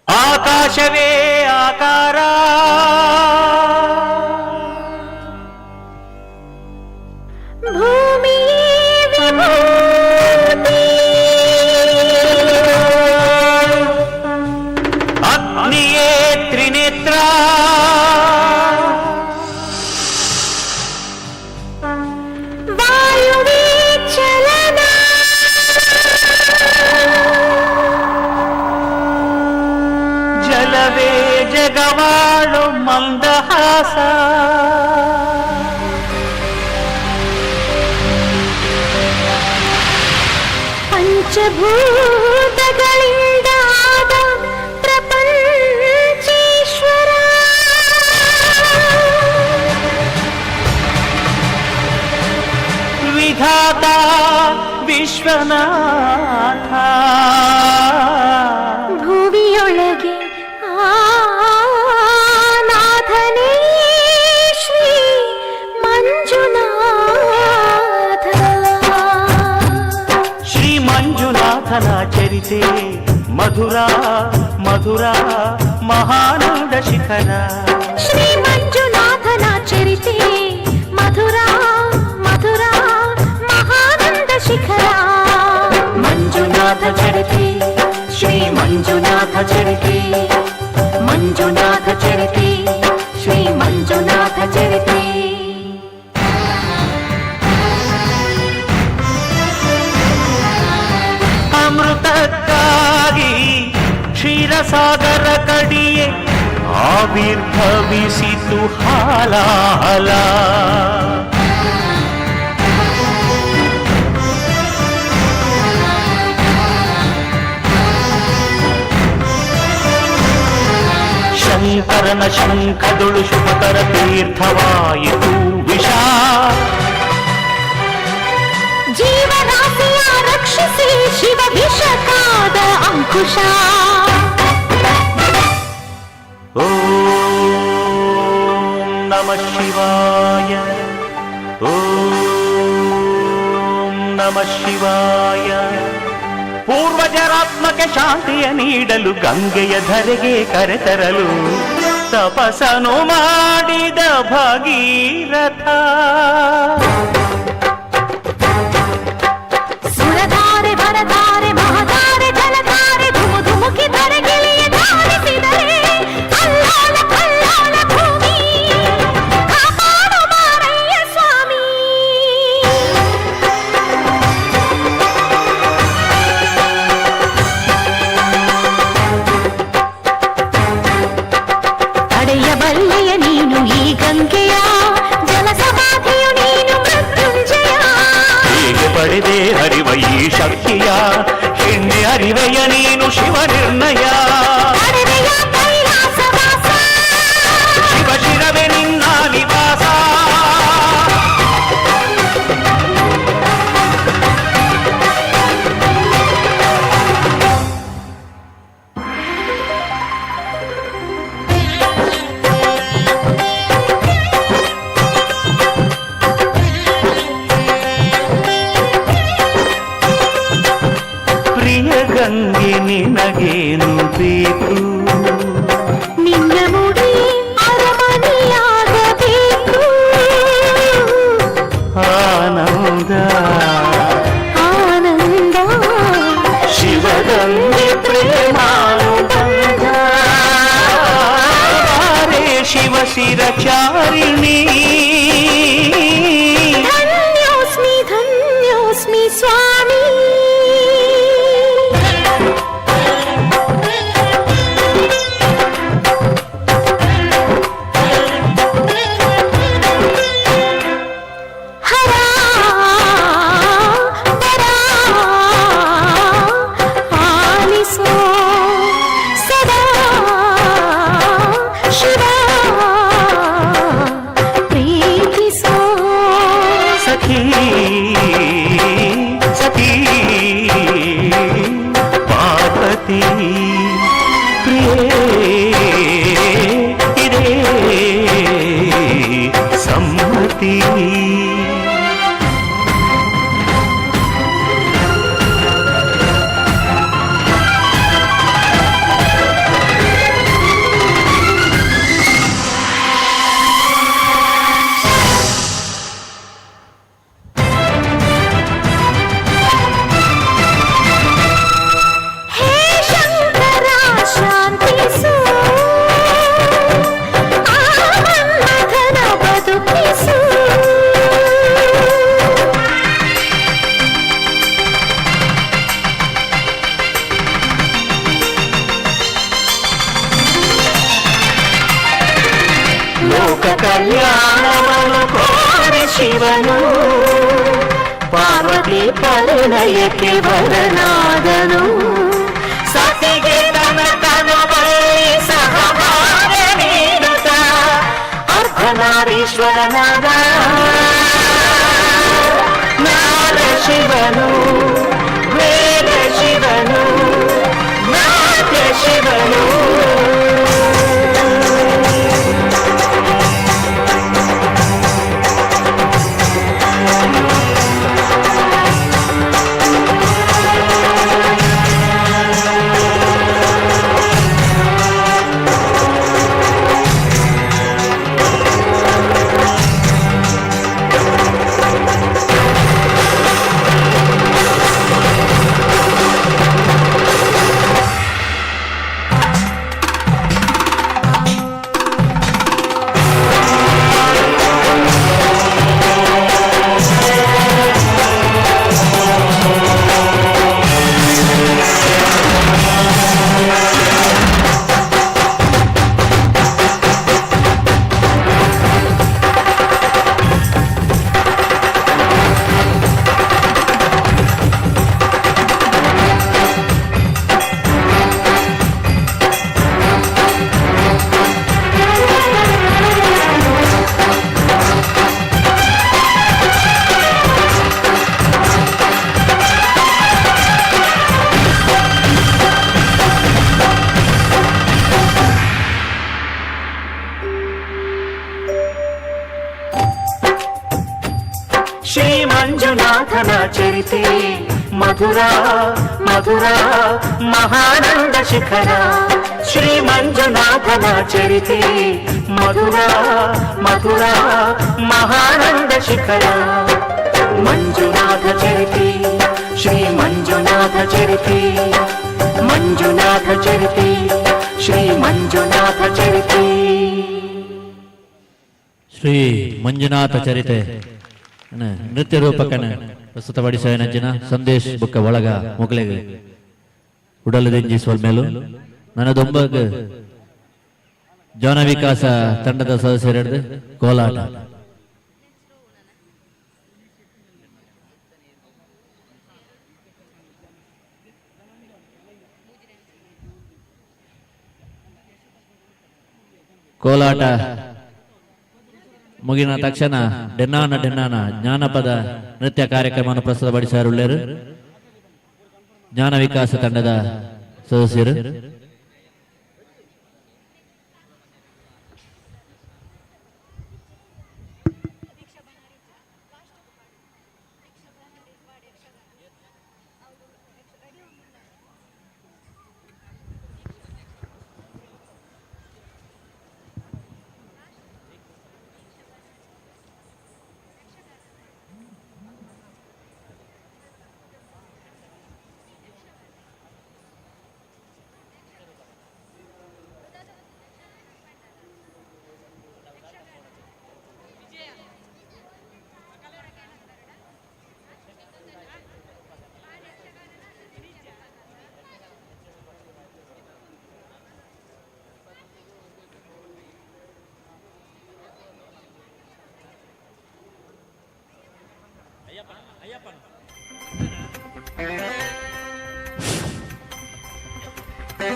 ಆಕಾಶವೇ ಆಕಾರ ಭೂಮಿಯೇ ವಿಭೂತಿ ಅಗ್ನಿಯೇ ತ್ರಿನೇತ್ರ ವಾಯುವೇ ಚಲನ ಜಲವೇ ಜಗವಾಳು ಮಂದಹಾಸ ಪಂಚಭೂತಗಳಿಂದಾದ ಪ್ರಪಂಚೇಶ್ವರ ವಿಧಾತ ವಿಶ್ವನಾಥ ಭುವಿಯೊಳಗೆ ನಾಥನೇ ಶ್ರೀ ಮಂಜುನಾಥ ಶ್ರೀ ಮಂಜುನಾಥನ ಚರಿತೆ ಮಧುರ ಮಧುರ ಮಹಾನಂದ ಶಿಖರ ಶ್ರೀ ಮಂಜುನಾಥನ ಚರಿತೆ ಮಧುರ ಮಧುರ ಮಹಾನಂದ ಶಿಖರ ಮಂಜುನಾಥ ಚರಿತೆ ಶ್ರೀ ಮಂಜುನಾಥ ಚರಿತೆ ಮಂಜುನಾಥ ಚರಿತೆ ಶ್ರೀ ಮಂಜುನಾಥ ಚರಿತೆ ಅಮೃತಕ್ಕಾಗಿ ಕ್ಷೀರಸಾಗರ ಕಡಿಯೇ ಆವಿರ್ಭವಿಸಿತು ಹಾಲಾಹಲ ಶಂಕರನ ಶಂಖದೊಳು ಶುಭಕರ ತೀರ್ಥವಾಯಿತು ವಿಷ ಜೀವರಾಶಿಯ ರಕ್ಷಿಸಿ ಶಿವ ವಿಷಕಾದ ಅಂಕುಶ ಓಂ ನಮಃ ಶಿವಾಯ ಓಂ ನಮಃ ಶಿವಾಯ ಪೂರ್ವಜರಾತ್ಮಕ ಶಾಂತಿಯ ನೀಡಲು ಗಂಗೆಯ ಧರೆಗೆ ಕರೆತರಲು ತಪಸ್ಸನು ಮಾಡಿದ ಭಗೀರಥ ಸುರಧಾರೆ ವರಧಾರೆ ಮಹಧಾರೆ ಜಲಧಾರೆ ಧುಮು ಧುಮುಕಿ ಧರೆಗಿಳಿಯ ಧಾರಿಸಿದರೆ ಅಲ್ಲಾಳ ಕಲ್ಲಾಳ ಭೂಮಿ ಕಾಪಾಡು ಮಾರಯ್ಯ ಸ್ವಾಮಿ ತಡೆಯಬಲ್ಲೆಯ ನೀನು ಈ ಗಂಗೆಯ ಜಲ ಸಮಾಧಿಯು ನೀನು ಮೃತ್ಯುಂಜಯ ಹೀಗೆ ಪಡೆದೆ ಹರಿವ ಈ ಶಕ್ತಿಯ ಹೆಣ್ಣೆ ಅರಿವೆಯ ನೀನು ಶಿವ ನಿರ್ಣಯ ಅಡವೆಯ ಕೈಲಾಸವಾಸ ಶಿವ ಶಿರವೇ ನಿನ್ನ ನಿವಾಸ ಪ್ರಿಯ ಗಂಗೆ ನಿನಗೇನು ಬೇಕು ನಿನ್ನ ಮುಡಿ ಅರಮನೆಯಾಗಬೇಕು ಆನಂದ ಆನಂದ ಶಿವಗಂಗೆ ಪ್ರೇಮಾನುಬಂಧ ಶಿವ ಶಿರಚಾರಿಣಿ ವರದಸ್ಮಿ ಸ್ವಾಮಿ ಕಲ್ಯಾಣವನ್ನು ಕೋರಿ ಶಿವನು ಪಾರ್ವತಿ ಪರಿಣಯಕ್ಕೆ ಬರನಾದನು ಸತಿಗೆ ತನತನವಲ್ಲಿ ಸಹಭಾಗ ನೀಡುತ್ತ ಅರ್ಧನಾರೀಶ್ವರನಾದ ನಾದ ಶಿವನು ವೇದ ಶಿವನು ನಾಟ್ಯ ಶಿವನು ಮಂಜುನಾಥನ ಚರಿತೆ ಮಧುರ ಮಧುರ ಮಹಾನಂದ ಶಿಖರ ಶ್ರೀ ಮಂಜುನಾಥನ ಚರಿತೆ ಮಧುರ ಮಧುರ ಮಹಾನಂದ ಶಿಖರ ಮಂಜುನಾಥ ಚರಿತೆ ಶ್ರೀ ಮಂಜುನಾಥ ಚರಿತೆ ಮಂಜುನಾಥ ಚರಿತೆ ಶ್ರೀ ಮಂಜುನಾಥ ಚರಿತೆ ಶ್ರೀ ಮಂಜುನಾಥ ಚರಿತೆ ನೃತ್ಯ ರೂಪಕನ ಪ್ರಸ್ತುತಪಡಿಸುವ ನಂಚಿನ ಸಂದೇಶ್ ಬುಕ್ಕ ಒಳಗ ಮೊಗಲೆಗೆ ಉಡಲದೆಂಜಿ ಸ್ವಲ್ಮೇಲು ನನ್ನದೊಂಬಗ ಜನ ವಿಕಾಸ ತಂಡದ ಸದಸ್ಯರಿಡ್ದು ಕೋಲಾಟ ಕೋಲಾಟ ಮುಗಿನ ತಕ್ಷಣ ಡೆನ್ನಾನ ಡೆನ್ನಾನ ಜ್ಞಾನಪದ ನೃತ್ಯ ಕಾರ್ಯಕ್ರಮವನ್ನು ಪ್ರಸ್ತುತಪಡಿಸರುಳ್ಳರು ಜ್ಞಾನ ವಿಕಾಸ ತಂಡದ ಸದಸ್ಯರು.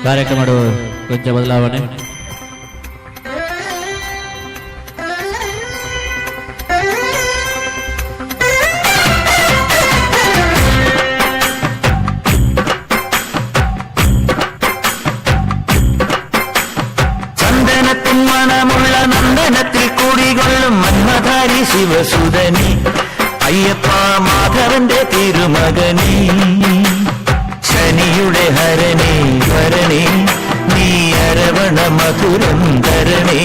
ಕಾರ್ಯಕ್ರಮ ಕೊಂಚ ಬದಲಾವಣೆ. ചന്ദനത്തിൻ മണമുള്ള നന്ദനത്തിൽ കൂടികൊള്ളും മന്മധാരി ശിവസുതനി അയ്യപ്പ മാധവന്റെ തിരുമകനേ ശനിയുടെ ഹരണേ വരണേ നീ അരവണ മധുരം തരണേ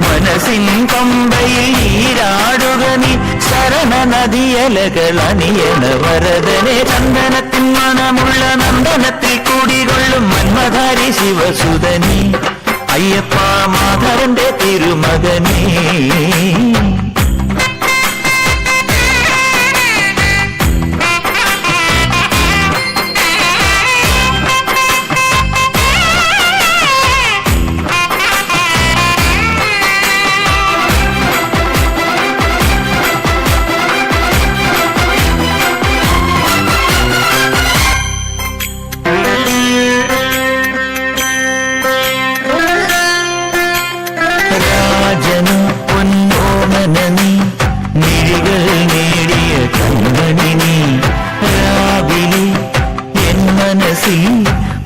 മനസ്സിൻ പമ്പയിൽ ഈരാടുക നീ ശരണ നദിയലകൾ അണിയണ വരദനെ ചന്ദനത്തിൻ മണമുള്ള നന്ദനത്തിൽ കൂടികൊള്ളും മന്മധാരി ശിവസുതനി അയ്യപ്പ മാധവന്റെ തിരുമകനേ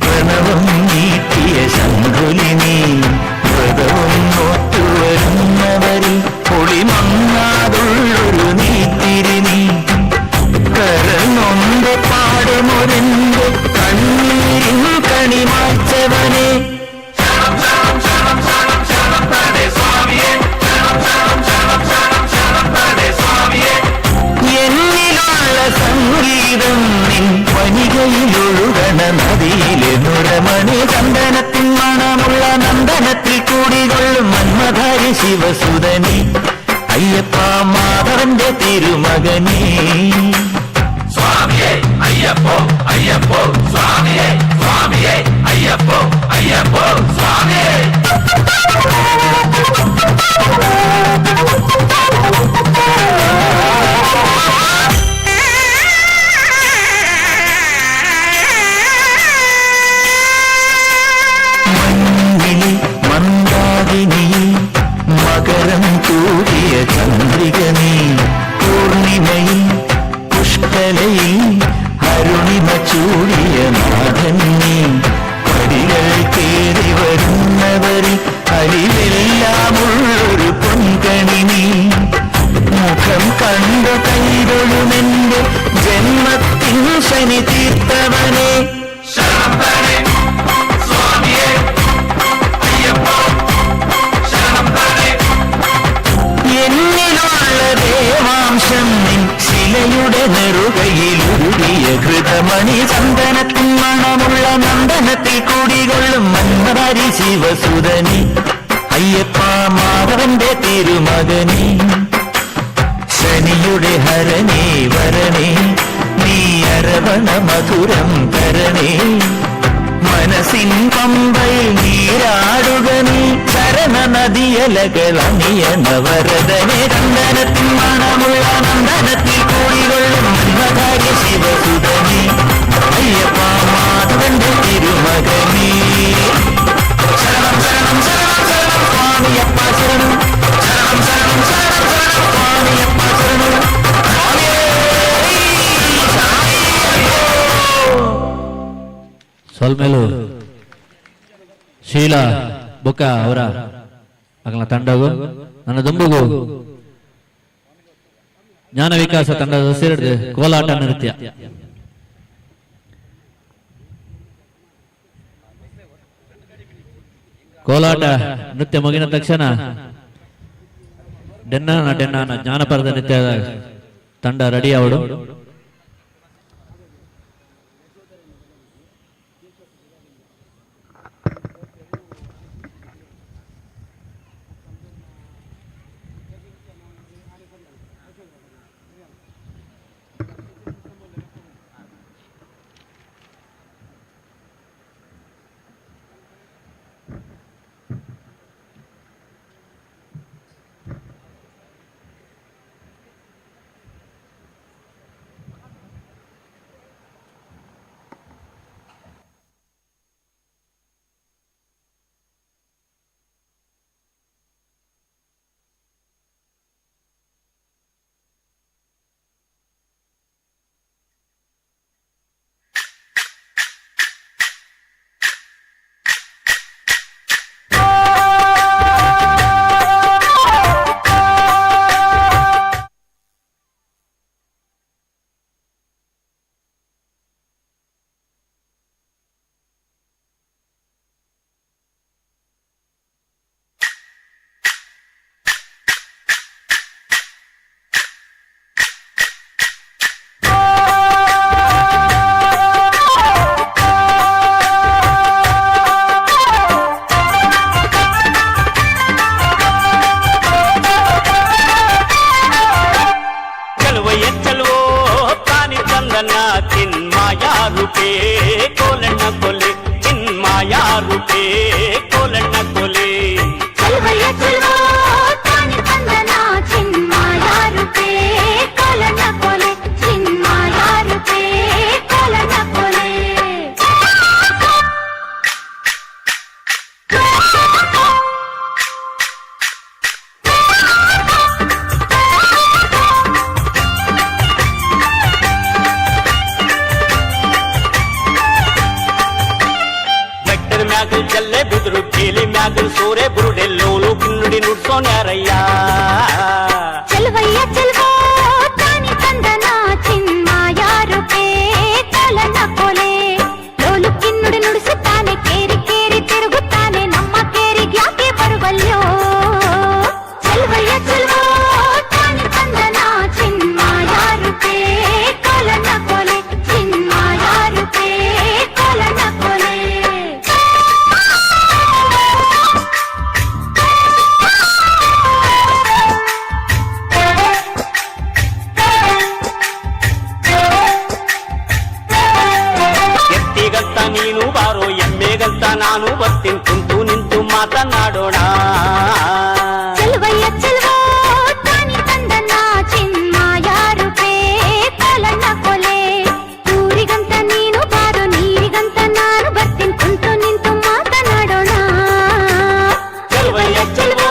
പ്രണവം നീട്ടിയ ശംഖുലിനി വ്രതവും നോറ്റുവരുന്നവരിൽ പൊളിമങ്ങാതുള്ളൊരു നീത്തിരിനി കരനൊന്റെ പാടുമൊരെന്റെ കണ്ണീരിൻ കണിമാച്ചവനെ എന്നിലുള്ള സംഗീതം നിൻ വനികയിലൊഴുകണ നദിയിലെ നുരമണി ചന്ദനത്തിൻ മണമുള്ള നന്ദനത്തിൽ കൂടികൊള്ളും മന്മധാരി ശിവസുതനി അയ്യപ്പ മാധവന്റെ തിരുമകനേ സ്വാമിയേ അയ്യപ്പോ അയ്യപ്പോ സ്വാമിയേ സ്വാമിയേ അയ്യപ്പോ അയ്യപ്പോ സ്വാമിയേ മകരം കൂടിയ ചന്ദ്രിക നീ പൂർണിമയിൽ പുഷ്കലയിൽ അരുണിമ ചൂടിയ നാഥൻ നീ പടികൾ കേറി വരുന്നവരിൽ അരിവെല്ലാമുള്ളൊരു പൊൻകണി നീ മുഖം കണ്ടു കൈതൊഴുമെന്റെ ജന്മത്തിൻ ശനി തീർത്തവനെ സ്വാമിയേ അയ്യപ്പോ എന്നിലുള്ള ദേവാംശം നിൻ ശിലയുടെ നെറുകയിലുരുടിയ ഘൃതമണി ചന്ദനത്തിൻ മണമുള്ള നന്ദനത്തിൽ കൂടികൊള്ളും മന്മധാരി ശിവസുതനി അയ്യപ്പ മാധവന്റെ തിരുമകനേ ശനിയുടെ ഹരണേ വരണേ നീ അരവണ മധുരം തരണേ മനസ്സിൻ പമ്പയിൽ നീരാടുക നീ ചരണ നദിയലകൾ അണിയണ വരദനെ ചന്ദനത്തിൻ മണമുള്ള നന്ദനത്തിൽ കൂടികൊള്ളും മന്മധാരി ശിവസുതനി അയ്യപ്പ മാധവന്റെ തിരുമകനേ ശരണം ശരണം ശരണം ശരണം സ്വാമിയപ്പ ശരണം ശരണം ശരണം ശരണം ശരണം സ്വാമിയപ്പ ശരണം ಸೊಲ್ಮೇಲು ಶೀಲಾ ಬೊಕ್ಕ ಅವರ ಅಗಲ ತಂಡಗೂ ನನ್ನ ದುಂಬುಗೂ ಜ್ಞಾನ ವಿಕಾಸ ತಂಡದ ಸೇರಿದ ಕೋಲಾಟ ನೃತ್ಯ ಕೋಲಾಟ ನೃತ್ಯ ಮುಗಿದ ತಕ್ಷಣ ಡೆನ್ನಾನ ಜಾನಪದ ನೃತ್ಯದ ತಂಡ ರೆಡಿ ಅವಳು ತಂದನ ಚಿನ್ಮಾಯ ರೂಪೇ ಕೋಲಣ್ಣ ಕೊಲೆ ಚಿನ್ಮಾಯ ರೂಪೇ ಕೋಲಣ್ಣ ಕೊಲೆ ಚೆಲುವಯ್ಯ ಚೆಲುವ ತಾನಿ ತಂದನ ಚಿನ್ಮಾಯ ರೂಪೇ ಕೋಲಣ್ಣ ಕೊಲೆ ಚಿನ್ಮಾಯ ರೂಪೇ ಕೋಲಣ್ಣ ಕೊಲೆ ಮ್ಯಾಗಲ್ ಜಲ್ಲೆ ಬಿದ್ರು ಕೇಲಿ ಮ್ಯಾಗಲ್ ಸೋರೆ ಬುರುಡೆ ಲೋಲು ಕಿನ್ನುಡಿ ನುಡ್ಸೋಣ್ಯಾರಯ್ಯ ಚೆಲುವಯ್ಯ ಚೆಲುವ ತಾನಿ ತಂದನ ಚಿನ್ಮಾಯ ರೂಪೇ ಕೋಲಣ್ಣ ಕೊಲೆ ಲೋಲು ಕಿನ್ನುಡಿ ನುಡಿಸುತ್ತಾನೆ ಕೇರಿ ಕೇರಿ ತಿರುಗುತ್ತಾನೆ ನಮ್ಮ ಕೇರಿಗೆ ಯಾಕೆ ಬರುವಲ್ಯೋ ಚೆಲುವಯ್ಯ ಚೆಲುವ ತಾನಿ ತಂದನ ಚಿನ್ಮಾಯ ರೂಪೇ ಕೋಲಣ್ಣ ಕೊಲೆ ಚಿನ್ಮಾಯ ರೂಪೇ ಕೋಲಣ್ಣ ಕೊಲೆ ಎತ್ತಿಗಂತ ನೀನು ಬಾರೋ ಎಮ್ಮೆಗಂತ ನಾನು ಬರ್ತೀನಿ ಕುಂತು ನಿಂತು ಮಾತನಾಡೋಣ ಚೆಲುವಯ್ಯ ಚೆಲುವ ತಾನಿ ತಂದನ ಚಿನ್ಮಾಯ ರೂಪೇ ಕೋಲಣ್ಣ ಕೊಲೆ ಊರಿಗಂತ ನೀನು ಬಾರೋ ನೀರಿಗಂತ ನಾನು ಬರ್ತೀನಿ ಕುಂತು ನಿಂತು ಮಾತನಾಡೋಣ ಚೆಲುವಯ್ಯ ಚೆಲುವ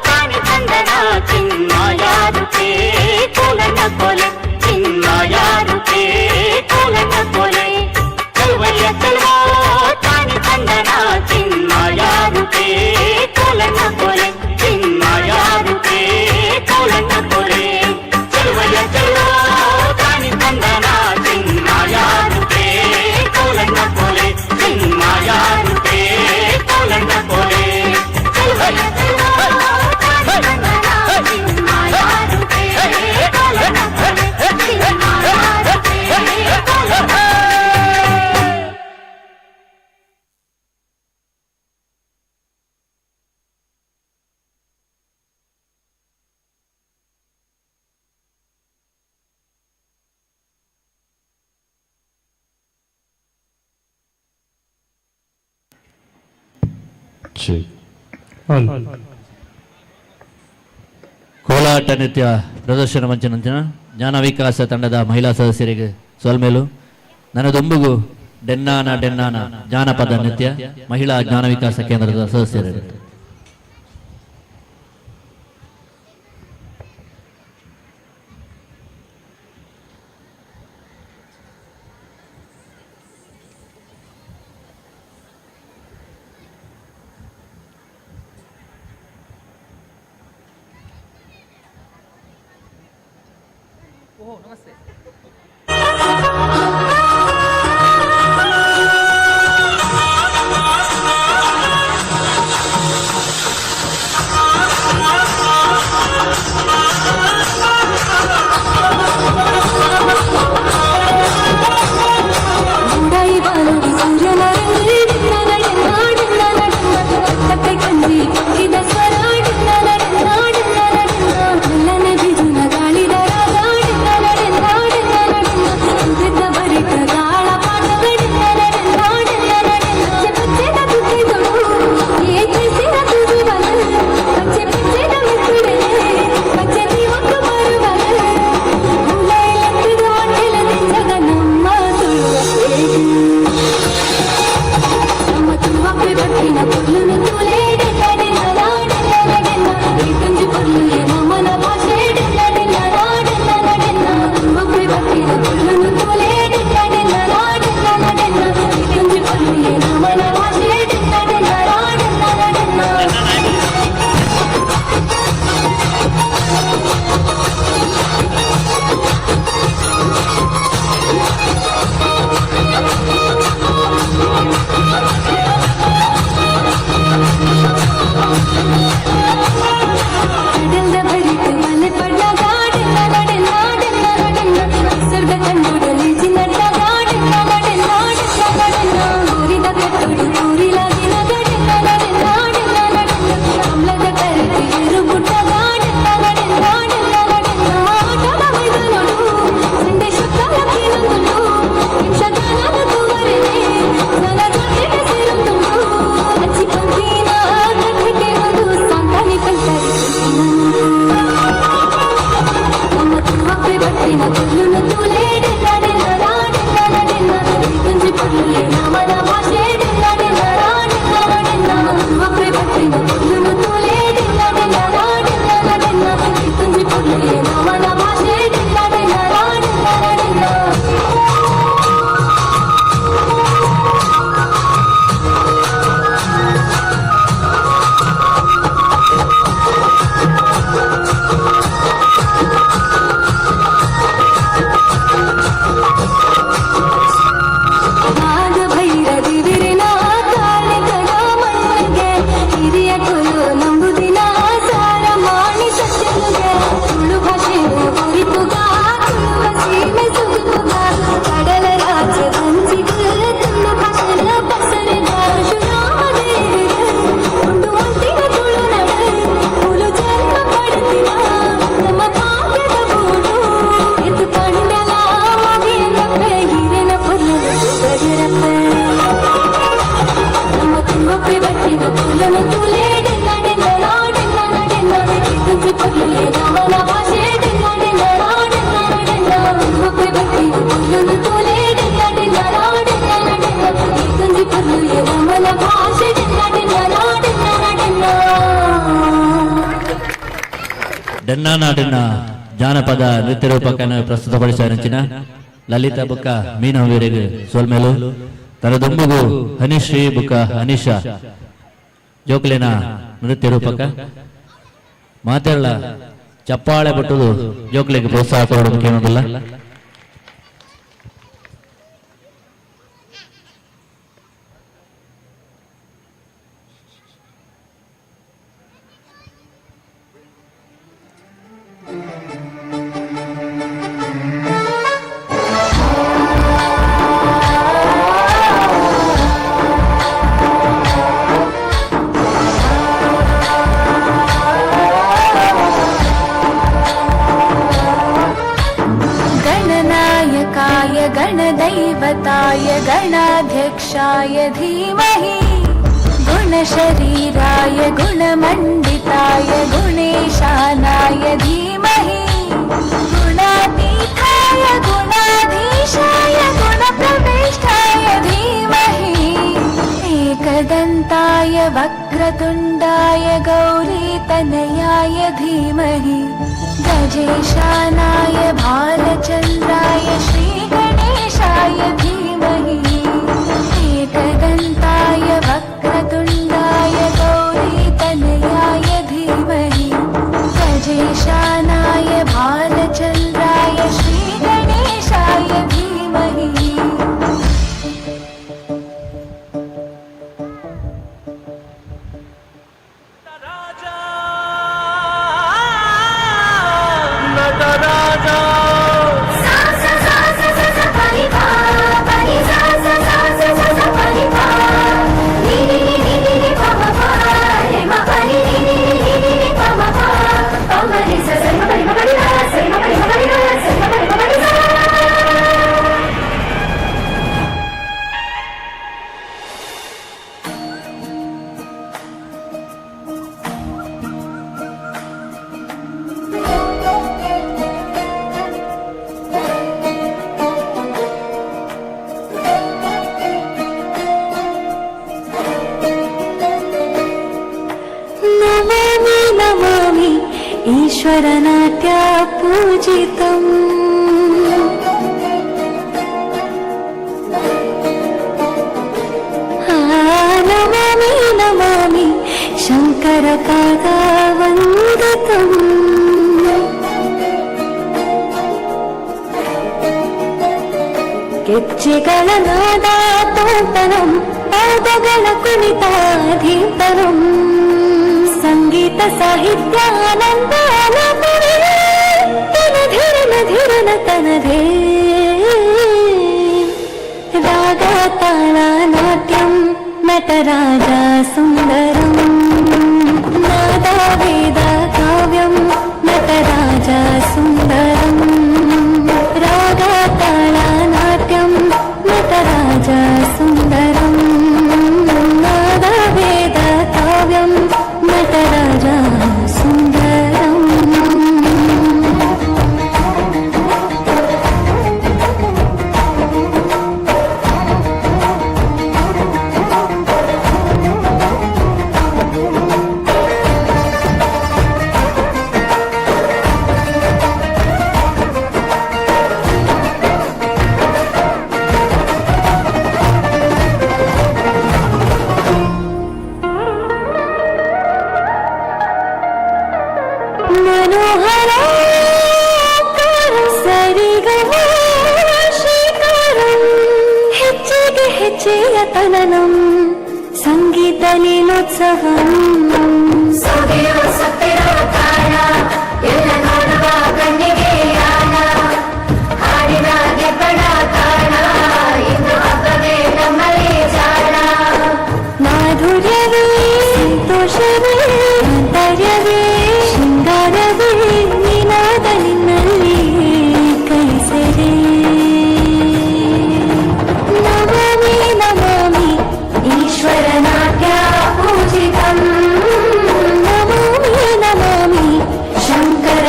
ತಾನಿ ತಂದನ ಚಿನ್ಮಾಯ ರೂಪೇ ಕೋಲಣ್ಣ ಕೊಲೆ ಚಿನ್ಮಾಯ ರೂಪೇ ಕೋಲಣ್ಣ ಕೊಲೆ ಚೆಲುವಯ್ಯ ಚೆಲುವ ತಾನಿ ತಂದನ ಚಿನ್ಮಾಯ ರೂಪೇ ಕೋಲಣ್ಣ ಕೊಲೆ ಚಿನ್ಮಾಯ ರೂಪೇ ಕೋಲಣ್ಣ ಕೊಲೆ ಚೆಲುವಯ್ಯ ಚೆಲುವ ತಾನಿ ತಂದನ ಚಿನ್ಮಾಯ ರೂಪೇ ಕೋಲಣ್ಣ ಕೊಲೆ ಚಿನ್ಮಾಯ ರೂಪೇ ಕೋಲಣ್ಣ ಕೊಲೆ ಚೆಲುವಯ್ಯ ಚೆಲುವ ತಾನಿ ತಂದನ ಚಿನ್ಮಾಯ ರೂಪೇ ಕೋಲಣ್ಣ ಕೊಲೆ ಚಿನ್ಮಾಯ ರೂಪೇ ಕೋಲಣ್ಣ ಕೋಲಾಟ ನೃತ್ಯ ಪ್ರದರ್ಶನ ಮಂಚನಂಚಿನ ಜ್ಞಾನ ವಿಕಾಸ ತಂಡದ ಮಹಿಳಾ ಸದಸ್ಯರಿಗೆ ಸೊಲ್ಮೇಲು ನನ್ನದೊಂಬುಗು ಡೆನ್ನಾನ ಡೆನ್ನಾನ ಜಾನಪದ ನೃತ್ಯ ಮಹಿಳಾ ಜ್ಞಾನ ವಿಕಾಸ ಕೇಂದ್ರದ ಸದಸ್ಯರು ಗಾಳಿದ ನಾಡಿನ ಜಾನಪದ ನೃತ್ಯ ರೂಪಕನ ಪ್ರಸ್ತುತಪಡಿಸಿನ ಲಲಿತಾ ಬುಕ್ಕ ಮೀನಾ ವೀರಿಗೆ ಸೋಲ್ಮೇಲು ತರದೊಂಬುಗು ಹನಿಶ್ರೀ ಬುಕ್ಕ ಅನಿಶಾ ಜೋಕಲಿನ ನೃತ್ಯ ರೂಪಕ ಮಾತೆಲ್ಲ ಚಪ್ಪಾಳೆ ಬಟ್ಟುದು ಜೋಕಲಿಗೆ ಪ್ರೋತ್ಸಾಹ ಕೊಡೋದು ಕೇಳೋದಿಲ್ಲ. गणदैवताय गणाध्यक्षाय धीमहि गुणशरीराय गुणमण्डिताय गुणेशानाय धीमहि गुणातीताय गुणाधीशाय गुणप्रविष्टाय धीमहि एकदन्ताय वक्रतुण्डाय गौरीतनयाय धीमहि गजेशानाय भालचन्द्राय श्रीगणेशाय धीमहि एकदन्ताय वक्रतुण्डाय गौरीतनयाय धीमहि गजेशानाय भालचन्द्राय श्रीगणेशाय धीमहि ईश्वरनाट्य पूजितम् नमामि नमामि शङ्करपादावन्दितम् ಗೆಜ್ಜೆಗಳ ನಾದಾತೋಂತನಂ ಪಾದಗಳ ಕುಣಿತಾಧೀತನಂ ಸಂಗೀತ ಸಾಹಿತ್ಯಾನಂದ ತನಧಿರನ ಧಿರನ ತನಧೇ ರಾಗ ತಾಳ ನಾಟ್ಯಂ ನಟರಾಜ ಸುಂದರಂ ನಾದ ವೇದ ಕಾವ್ಯಂ ನಟರಾಜ ಸುಂದರಂ ರಾಗ ತಾಳ ನಾಟ್ಯಂ ನಟರಾಜ ಸುಂದರಂ ನಾದ ವೇದ ಕಾವ್ಯಂ ನಟರಾಜ ಸುಂದರಂ ತನನಂ ಸಂಗೀತ ಲೀಲೋತ್ಸವಂ ಸೊದೆಯೋ ಸತ್ತಿರೋ ಕಾಣ ಎಲ್ಲ ನೋಡುವ ಕಣ್ಣಿಗೆ ಯಾಣ ಹಾಡಿನ ಗೆಬ್ಬಣ ಕಾಣ ಇನ್ನು ಹಬ್ಬವೇ ನಮ್ಮಲ್ಲಿ ಜಾಣ ಮಾಧುರ್ಯವೇ ಸಂತೋಷವೇ ಆಂತರ್ಯವೇ ಶೃಂಗಾರವೇ ನಿನಾದ ನಿನ್ನಲ್ಲಿ ಕೈಸೆರೆ ईश्वरनाट्य पूजितम् नमामि नमामि शङ्कर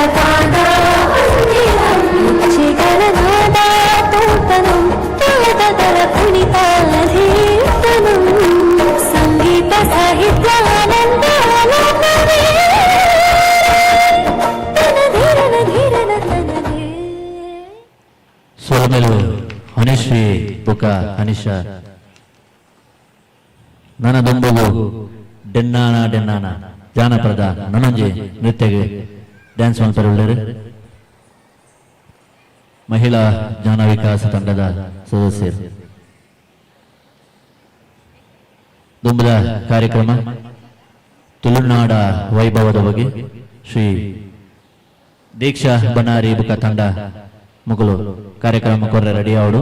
ಹನಿಶ್ರೀ ಬುಕ ಹನಿಷ ನನದೊಂಬುಗು ಡೆನ್ನಾನ ಡೆನ್ನಾನ ಜಾನಪದ ನನಂಜಿ ನೃತ್ಯಗೆ ಡ್ಯಾನ್ಸ್ ಮಾಡ್ತಾರೆ ಮಹಿಳಾ ಜ್ಞಾನ ವಿಕಾಸ ತಂಡದ ಸದಸ್ಯರು. ದುಂಬದ ಕಾರ್ಯಕ್ರಮ ತುಳುನಾಡ ವೈಭವದ ಬಗ್ಗೆ ಶ್ರೀ ದೀಕ್ಷಾ ಬನಾರಿ ಬುಕ ತಂಡ ಮುಗಲು ಕಾರ್ಯಕ್ರಮ ಕೊರ್ರೆ ರೆಡಿ ಅವಡು.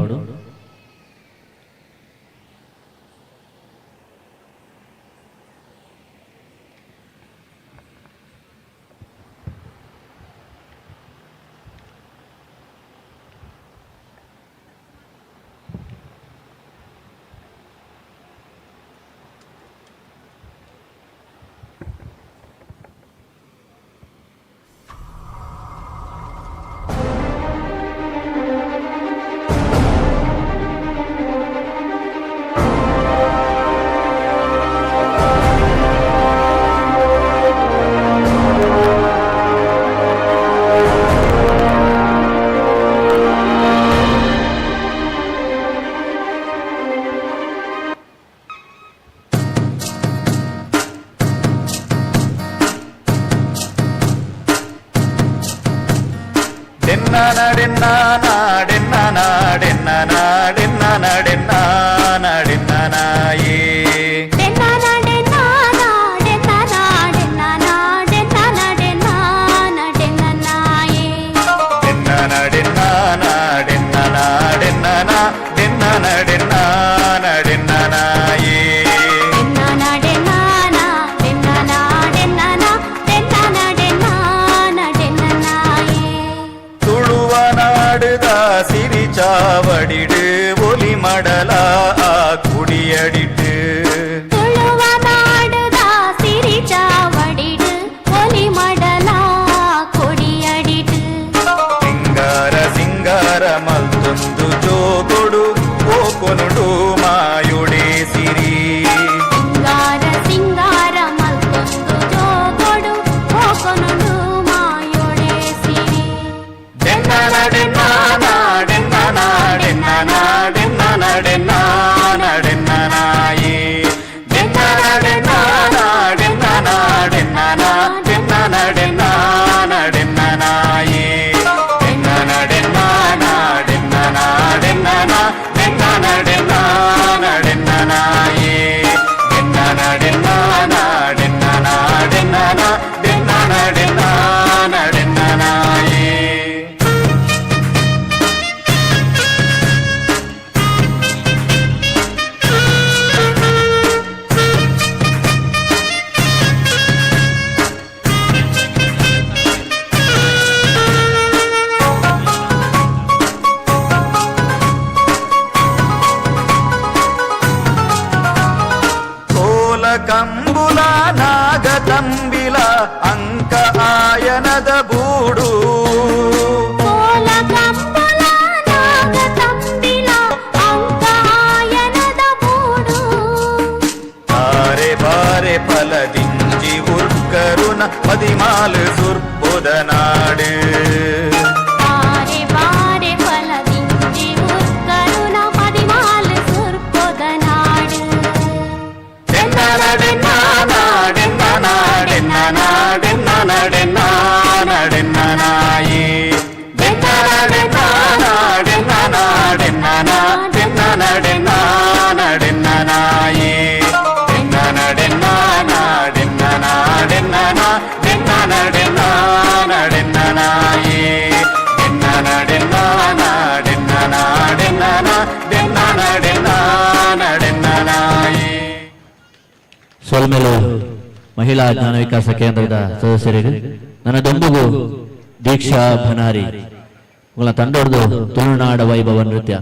ಚಾವಡಿಡು ಒಲಿ ಮಡಲ ಕುಡಿಯಡಿಟ್ಟು ತುಳುವ ನಾಡದ ಸಿರಿ ಚಾವಡಿಡು ಒಲಿ ಮಡಲ ಕುಡಿಯಡಿಟ್ಟು ಸಿಂಗಾರ ಸಿಂಗಾರ ಮಲ್ತೊಂದು ಜೋಗೊಡು ಓಕೊನುಡು ಮಾಯುಡೆ ಸಿರಿ ಸಿಂಗಾರ ಸಿಂಗಾರ ಮಲ್ತೊಂದು ಜೋಗೊಡು ಓಕೊನುಡು ಮಾಯುಡೆ ಸಿರಿ ಕಂಬುಲ ನಾಗತಂಬಿಲ ಅಂಕ ಆಯನದ ಬೂಡು ಕೋಲ ಕಂಬುಲ ನಾಗತಂಬಿಲ ಅಂಕ ಆಯನದ ಬೂಡು ಬಾರೆ ಬಾರೆ ಫಲದಿಂಜಿ ಉರ್ಕರುನ ಪದಿಮಾಲು ಸುರ್ಪುದ ನಾಡು ಬಾರೆ ಬಾರೆ ಫಲದಿಂಜಿ ಉರ್ಕರುನ ಪದಿಮಾಲು ಸುರ್ಪುದ ನಾಡು ಸೋಲ್ಮೇಲು ಮಹಿಳಾ ಜ್ಞಾನ ವಿಕಾಸ ಕೇಂದ್ರದ ಸದಸ್ಯರಿಗೆ ನನ್ನದೊಂದಿಗೂ ದೀಕ್ಷಾ ಭನಾರಿ ತಂಡೊಡ್ದು ತುಳುನಾಡ ವೈಭವ ನೃತ್ಯ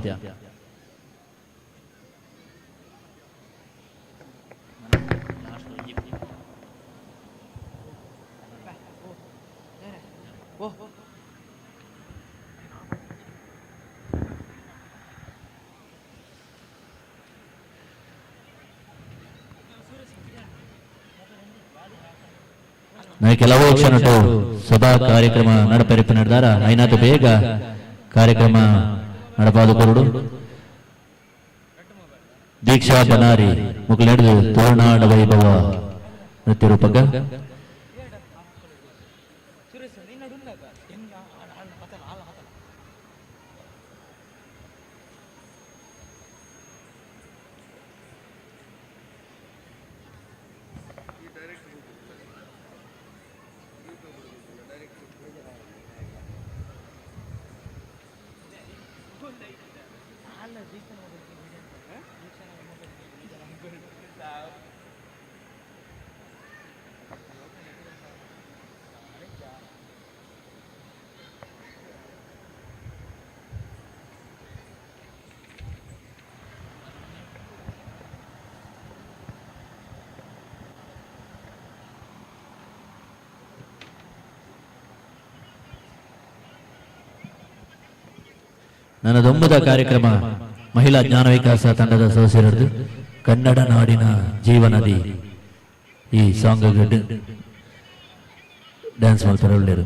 ಕೆಲವು ಕ್ಷಣಟು ಸಭಾ ಕಾರ್ಯಕ್ರಮ ನಡಪೆರಿಪು ನಡೆದಾರ ಐನಾತು ಬೇಗ ಕಾರ್ಯಕ್ರಮ ನಡಪಾದು ಕೊರಡು ದೀಕ್ಷಾ ಬನಾರಿ ಮುಗಲೆಡ್ದು ತುಳುನಾಡ ವೈಭವ ನೃತ್ಯ ರೂಪಕ. ನನ್ನ ದೊಂಬದ ಕಾರ್ಯಕ್ರಮ ಮಹಿಳಾ ಜ್ಞಾನ ವಿಕಾಸ ತಂಡದ ಸದಸ್ಯರದ್ದು ಕನ್ನಡ ನಾಡಿನ ಜೀವನದಿ ಈ ಸಾಂಗ್ ಡ್ಯಾನ್ಸ್ ಮಾಡ್ತಾರೆ ಒಳ್ಳೆಯರು.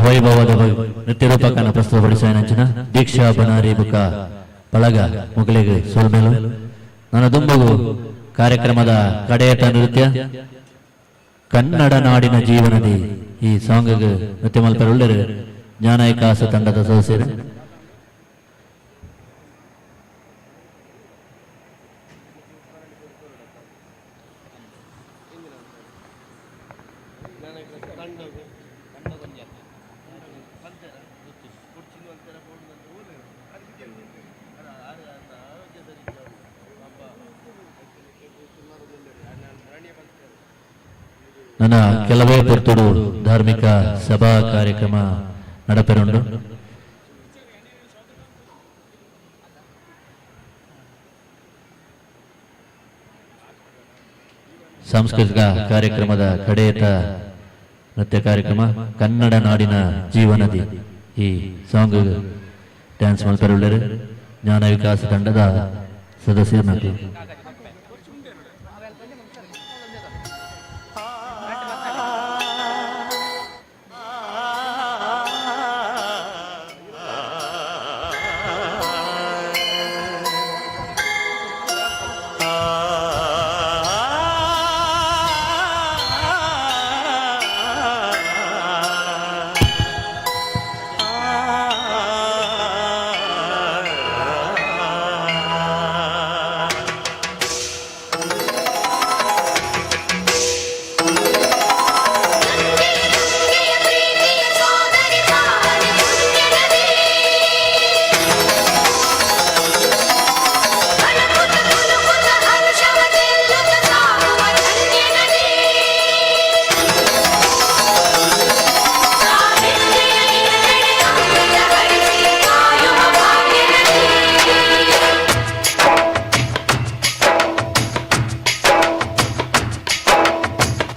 ವೈಭವದ ನೃತ್ಯ ರೂಪಕನ ಪ್ರಸ್ತುತಪಡಿಸುವ ನಂಚಿನ ದೀಕ್ಷಾ ಬನಾರಿ ಬುಕ ಬಳಗ ಮುಗಲಿಗೆ ಸೋಲ್ಮೇಲು ನನ್ನ ದುಂಬಗು ಕಾರ್ಯಕ್ರಮದ ಕಡೆಯಟ ನೃತ್ಯ ಕನ್ನಡ ನಾಡಿನ ಜೀವನದಿ ಈ ಸಾಂಗ್ ನೃತ್ಯ ಮಲ್ಪರ ಒಳ್ಳೆರು ಜ್ಞಾನ ವಿಕಾಸ ತಂಡದ ಸದಸ್ಯರು. ನನ್ನ ಕೆಲವೇ ಪುರ್ತುಡು ಧಾರ್ಮಿಕ ಸಭಾ ಕಾರ್ಯಕ್ರಮ ನಡಪೆರುಂಡು. ಸಾಂಸ್ಕೃತಿಕ ಕಾರ್ಯಕ್ರಮದ ಕಡೆಯತ ನೃತ್ಯ ಕಾರ್ಯಕ್ರಮ ಕನ್ನಡ ನಾಡಿನ ಜೀವನದಿ ಈ ಸಾಂಗ್ ಡ್ಯಾನ್ಸ್ ಮಲ್ಪರುಳ್ಳರು ಜ್ಞಾನ ವಿಕಾಸ ತಂಡದ ಸದಸ್ಯರು.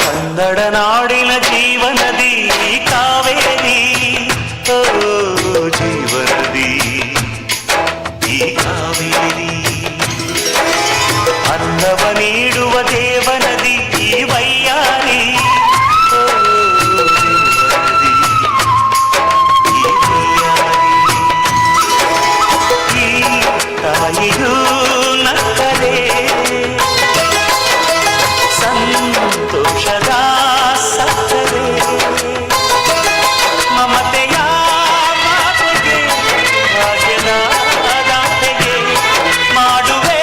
ಕನ್ನಡ ನಾಡಿನ ಜೀವನದಿ ಕಾವೇರಿ, ಓ ಜೀವನದಿ ಈ ಕಾವೇರಿ, ಅನ್ನವ ನೀಡುವ ದೇವನದಿ ಈ ವೈಯಾರಿ, ಓ ಜೀವನದಿ ಈ ವೈಯಾರಿ, ಈ ತಾಯಿಯೂ ನಕ್ಕರೆ ಸಂತೋಷದ ಸಕ್ಕರೆ, ಮಮತೆಯ ಮಾತೆಗೆ ಭಾಗ್ಯದ ದಾತೆಗೆ ಮಾಡುವೆ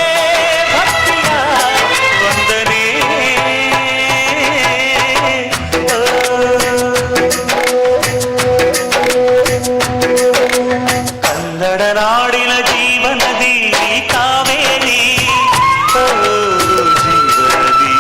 ಭಕ್ತಿಯ ವಂದನೆ. ಕನ್ನಡ ನಾಡಿನ ಜೀವನದಿ ಕಾವೇರಿ, ಓ ಜೀವನದಿ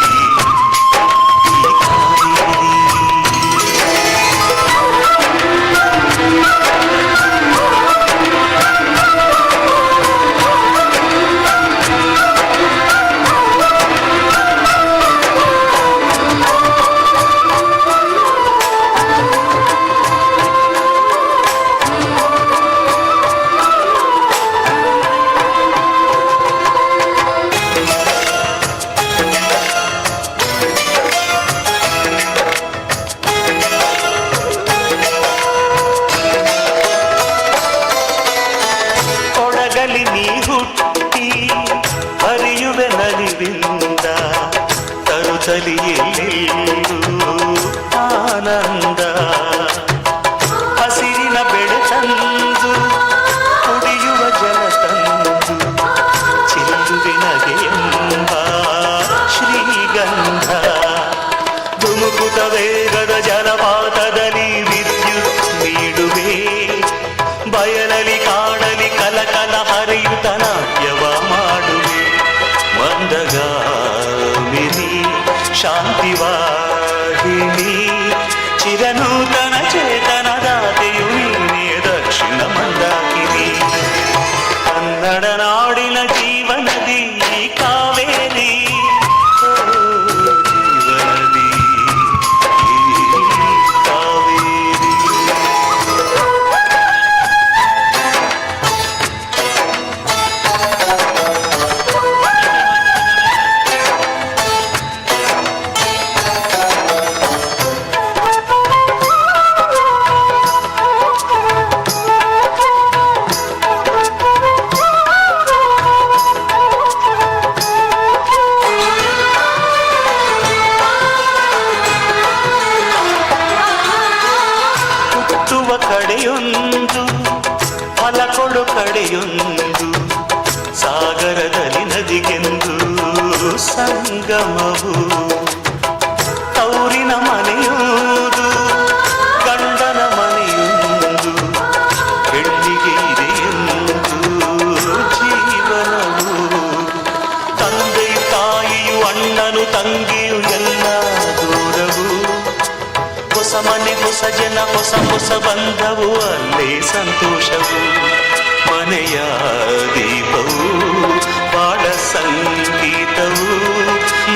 ಕೊಡಗಲಿ ನೀ ಹುಟ್ಟಿ ಹರಿಯುವೆ ನಲಿವಿಂದ, ತರುತ್ತಲಿಯೆಲ್ಲೆಲ್ಲೂ ಆನಂದ, ಹಸಿರಿನ ಬೆಳೆ ತಂದು ಕುಡಿಯುವ ಜಲ ತಂದು ಚೆಲ್ಲುವೆ ಎಂಬ ಶ್ರೀಗಂಧ, ಧುಮುಕುತ ವೇಗದ ಜಲಪಾತದಲ್ಲಿ ವಿದ್ಯುತ್ ನೀಡುವೆ, ಬಯಲಲಿ ಕಾಡಲಿ ಕಲಕಲ ಹರಿಯುತ್ತ ನಾಟ್ಯವ ಮಾಡುವೆ, ಮಂದಗಾಮಿನಿ ಶಾಂತಿವಾಹಿನಿ ಚಿರನೂತನ ಚೇತನದಾತೆಯು ನೀನೇ ದಕ್ಷಿಣ ಮಂದಾಕಿನಿ. ಕನ್ನಡ ನಾಡಿನ ಜೀವನದಿ ಕಾವೇರಿ, ಓ ಜೀವನದಿ ಕಾವೇರಿ. ಕರೆಯೊಂದು ಸಾಗರದಲ್ಲಿ ನದಿಗೆಂದು ಸಂಗಮವು ತೌರಿನ ಮನೆಯುವುದು ಗಂಡನ ಮನೆಯುವುದು ಹೆಣ್ಣಿಗೆ ಇದೆಯೆಂದು ಜೀವನವು ತಂದೆಯು ತಾಯಿಯು ಅಣ್ಣನು ತಂಗಿಯು ಎಲ್ಲ ದೂರವು ಹೊಸ ಮನೆ ಹೊಸ ಜನ ಹೊಸ ಹೊಸ ಬಂಧವು ಅಲ್ಲೇ ಸಂತೋಷವು ಮನೆಯ ದೀಪವು ಬಾಳ ಸಂಗೀತವು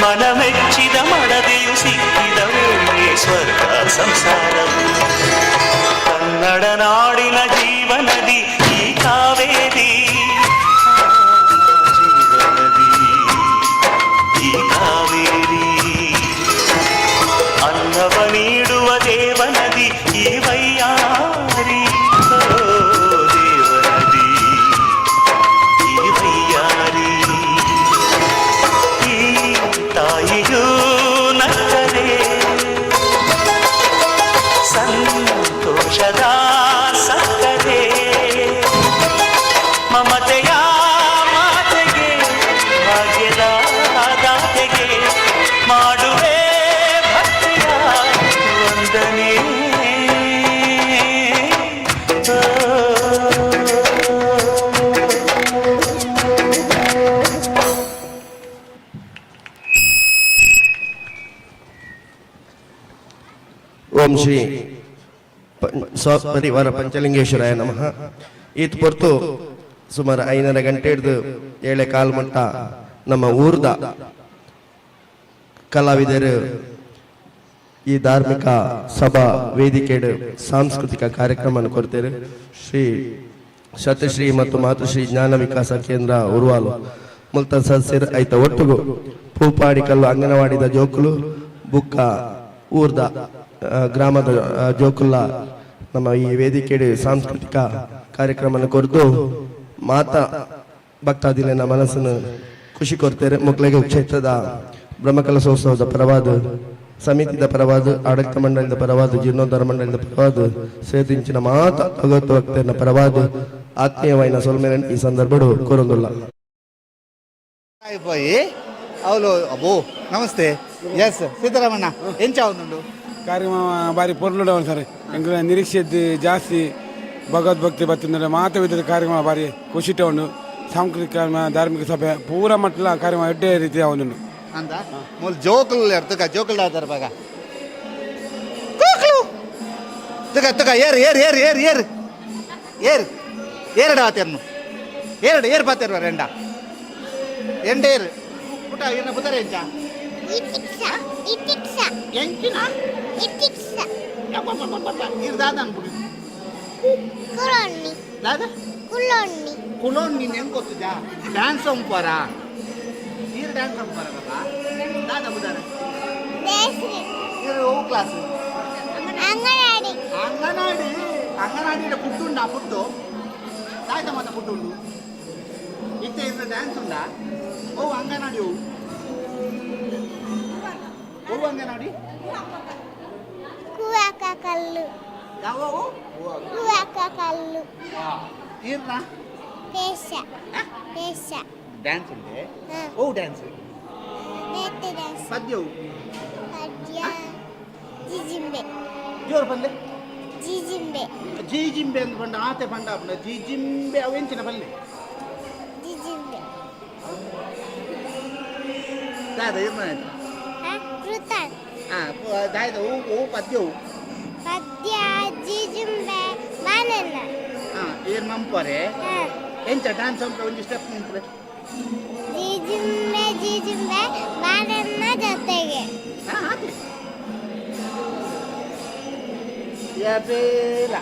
ಮನ ಮೆಚ್ಚಿದ ಮಡದೆಯು ಸಿಕ್ಕಿದ ವೇಳೆ ಸ್ವರ್ಗ ಸಂಸಾರವು ಕನ್ನಡ ನಾಡಿನ ಜೀವನದಿ ಈ ಕಾವೇರಿ ಜೀವನದಿ ಈ ಕಾವೇರಿ ಅನ್ನವ ನೀಡುವ ದೇವನದಿ ಈ ವೈಯಾರಿ ದೇವನದಿ ಈ ವೈಯಾರಿ ಈ ತಾಯಿಯೂ ನಕ್ಕರೆ ಸಂತೋಷದ ಸಕ್ಕರೆ ಮಮತೆಯ ಮಾತೆಗೆ ಭಾಗ್ಯದ ದಾತೆಗೆ ಮಾಡುವೆ ಭಕ್ತಿಯ ವಂದನೆ ಓಂ ಶ್ರೀ ಪರಿವಾರ ಪಂಚಲಿಂಗೇಶ್ವರಾಯ ನಮಃ. ಈತ್ ಹೊರತು ಸುಮಾರು 5:30 ಗಂಟೆ ಹಿಡಿದು 7:15 ಮಟ್ಟ ನಮ್ಮ ಊರ್ದ ಕಲಾವಿದರು ಈ ಧಾರ್ಮಿಕ ಸಭಾ ವೇದಿಕೆಡು ಸಾಂಸ್ಕೃತಿಕ ಕಾರ್ಯಕ್ರಮ ಕೊಡ್ತಾರೆ. ಶ್ರೀ ಶತಶ್ರೀ ಮತ್ತು ಮಾತೃಶ್ರೀ ಜ್ಞಾನ ವಿಕಾಸ ಕೇಂದ್ರ ಉರುವಾಲು ಮುಲ್ತ ಸದಸ್ಯರು ಐತ ಒಟ್ಟುಗು ಪೂಪಾಡಿ ಕಲ್ಲು ಅಂಗನವಾಡಿದ ಜೋಕುಲು ಬುಕ್ಕ ಊರ್ದ ಗ್ರಾಮದ ಜೋಕುಲ್ಲ ನಮ್ಮ ಈ ವೇದಿಕೆಡೆ ಸಾಂಸ್ಕೃತಿಕ ಕಾರ್ಯಕ್ರಮ ಕೊರ್ದು ಮಾತಾ ಭಕ್ತಾದಿನ ಮನಸ್ಸನ್ನು ಖುಷಿ ಕೊಡ್ತಾರೆ. ಮಕ್ಕಳಿಗೆ ಕ್ಷೇತ್ರದ ಬ್ರಹ್ಮಕಲಶೋತ್ಸವದ ಪರವಾದ ಸಮಿತಿದ ಪರವಾದ ಆಡಳಿತ ಮಂಡಳಿದ ಪರವಾದ ಜೀರ್ಣೋದ್ಧಾರ ಮಂಡಳಿದ ಪರವಾದ ಸೇದಿಂಚಿನ ಮಾತ ಭಗವತ್ ಭಕ್ತನ ಪರವಾದ ಆತ್ಮೀಯವಾಯಿನ ಸೊಲ್ಮೇಲೆ ಈ ಸಂದರ್ಭ ಕೋರೊಂದುಲ್ಲ. ಅವಳು ಅಬ್ಬೋ ನಮಸ್ತೆ. ಎಸ್ ಸಿದ್ದರಾಮಣ್ಣ ಎಂಚ ಅವನುಂಡು ಕಾರ್ಯಕ್ರಮ ಬಾರಿ ಪೊರ್ಲುಡ ಸರ್ ಎಂಗಳ ನಿರೀಕ್ಷೆ ಜಾಸ್ತಿ ಭಗವದ್ಭಕ್ತಿ ಬತ್ತಿನ ಮಾತವಿದ್ದ ಕಾರ್ಯಕ್ರಮ ಬಾರಿ ಖುಷಿಟ ಉಂಡು. ಸಾಂಸ್ಕೃತಿಕ ಧಾರ್ಮಿಕ ಸಭೆ ಪೂರ ಮಟ್ಟಲ ಕಾರ್ಯಕ್ರಮ ಎಡ್ಡೆ ರೀತಿ ಅವನು ಅಂತ ಮೂಲ ಜೋಕುಲು ಎರ್ತಕ ಜೋಕುಲ್ ಆಡ್ತಾರೆ ಬಾಗ ತಗ ತಗ ಏರ್ ಏರ್ ಏರ್ ಏರ್ ಏರ್ ಏರ್ ಏರಡ ಆತೇರ್ನು ಏರಡು ಏರ್ ಪಾತೇರ್ವ ರೆಂಡ ಎಂಡೇರ್ ಪುಟ ಏನ ಬುತ್ತಾರೆ ಎಂಚ ಎಂಚಿನ ಇರ್ ದಾದ ಅನ್ಬಿಡಿ ದಾದ ಕುಲೋಣ್ಣಿ ಹೆಂಗ್ ಗೊತ್ತಿದ್ದ ಡ್ಯಾನ್ಸ್ ಅಂಪಾರ ನೀರು ಡ್ಯಾನ್ಸ್ ಅಂಪಾರ ದಾದ ಬುದಾರ ಓ ಕ್ಲಾಸ್ ಅಂಗನವಾಡಿ ಅಂಗನವಾಡಿ ಫುಡ್ ಉಂಡಾ ಫುಡ್ ದಾಯ್ತ ಮಾತ ಫುಡ್ ಉಂಡು ಇತ್ತೆ ಇದ್ರೆ ಡ್ಯಾನ್ಸ್ ಉಂಡಾ ಓ ಅಂಗನವಾಡಿ ಓ ಅಂಗನವಾಡಿ ಕಲ್ಲು ಯಾವ ಕಲ್ಲು ಇರ್ನ ಪೇಶ ಪೇಶ ಡ್ಯಾನ್ಸ್ ಉಂಡೆ ಓ ಡ್ಯಾನ್ಸ್ ಪದ್ಯವು ಪದ್ಯ ಜಿಜಿಂಬೆ ಜೋರು ಬಂದೆ ಜಿಜಿಂಬೆ ಜಿಜಿಂಬೆ ಅಂತ ಬಂಡ ಆತೆ ಬಂಡ ಅಪ್ಪ ಜಿಜಿಂಬೆ ಅವು ಎಂಚಿನ ಬಲ್ಲೆ ಜಿಜಿಂಬೆ ದಾದ ಇರ್ನ ಕೃತನ್ ದಾಯ್ದ ಓ ಪದ್ಯವು ಪದ್ಯ ಜಿಜಿಂಬೆ ಮಾನನ್ನ ಏನ್ ಮಂಪರೆ ಎಂಚ ಡ್ಯಾನ್ಸ್ ಅಂತ ಒಂದು ಸ್ಟೆಪ್ ನಿಂತ್ರೆ ಜಿಜಿಂಬೆ ಜಿಜಿಂಬೆ ಮಾನನ್ನ ಜೊತೆಗೆ ಬೇಲ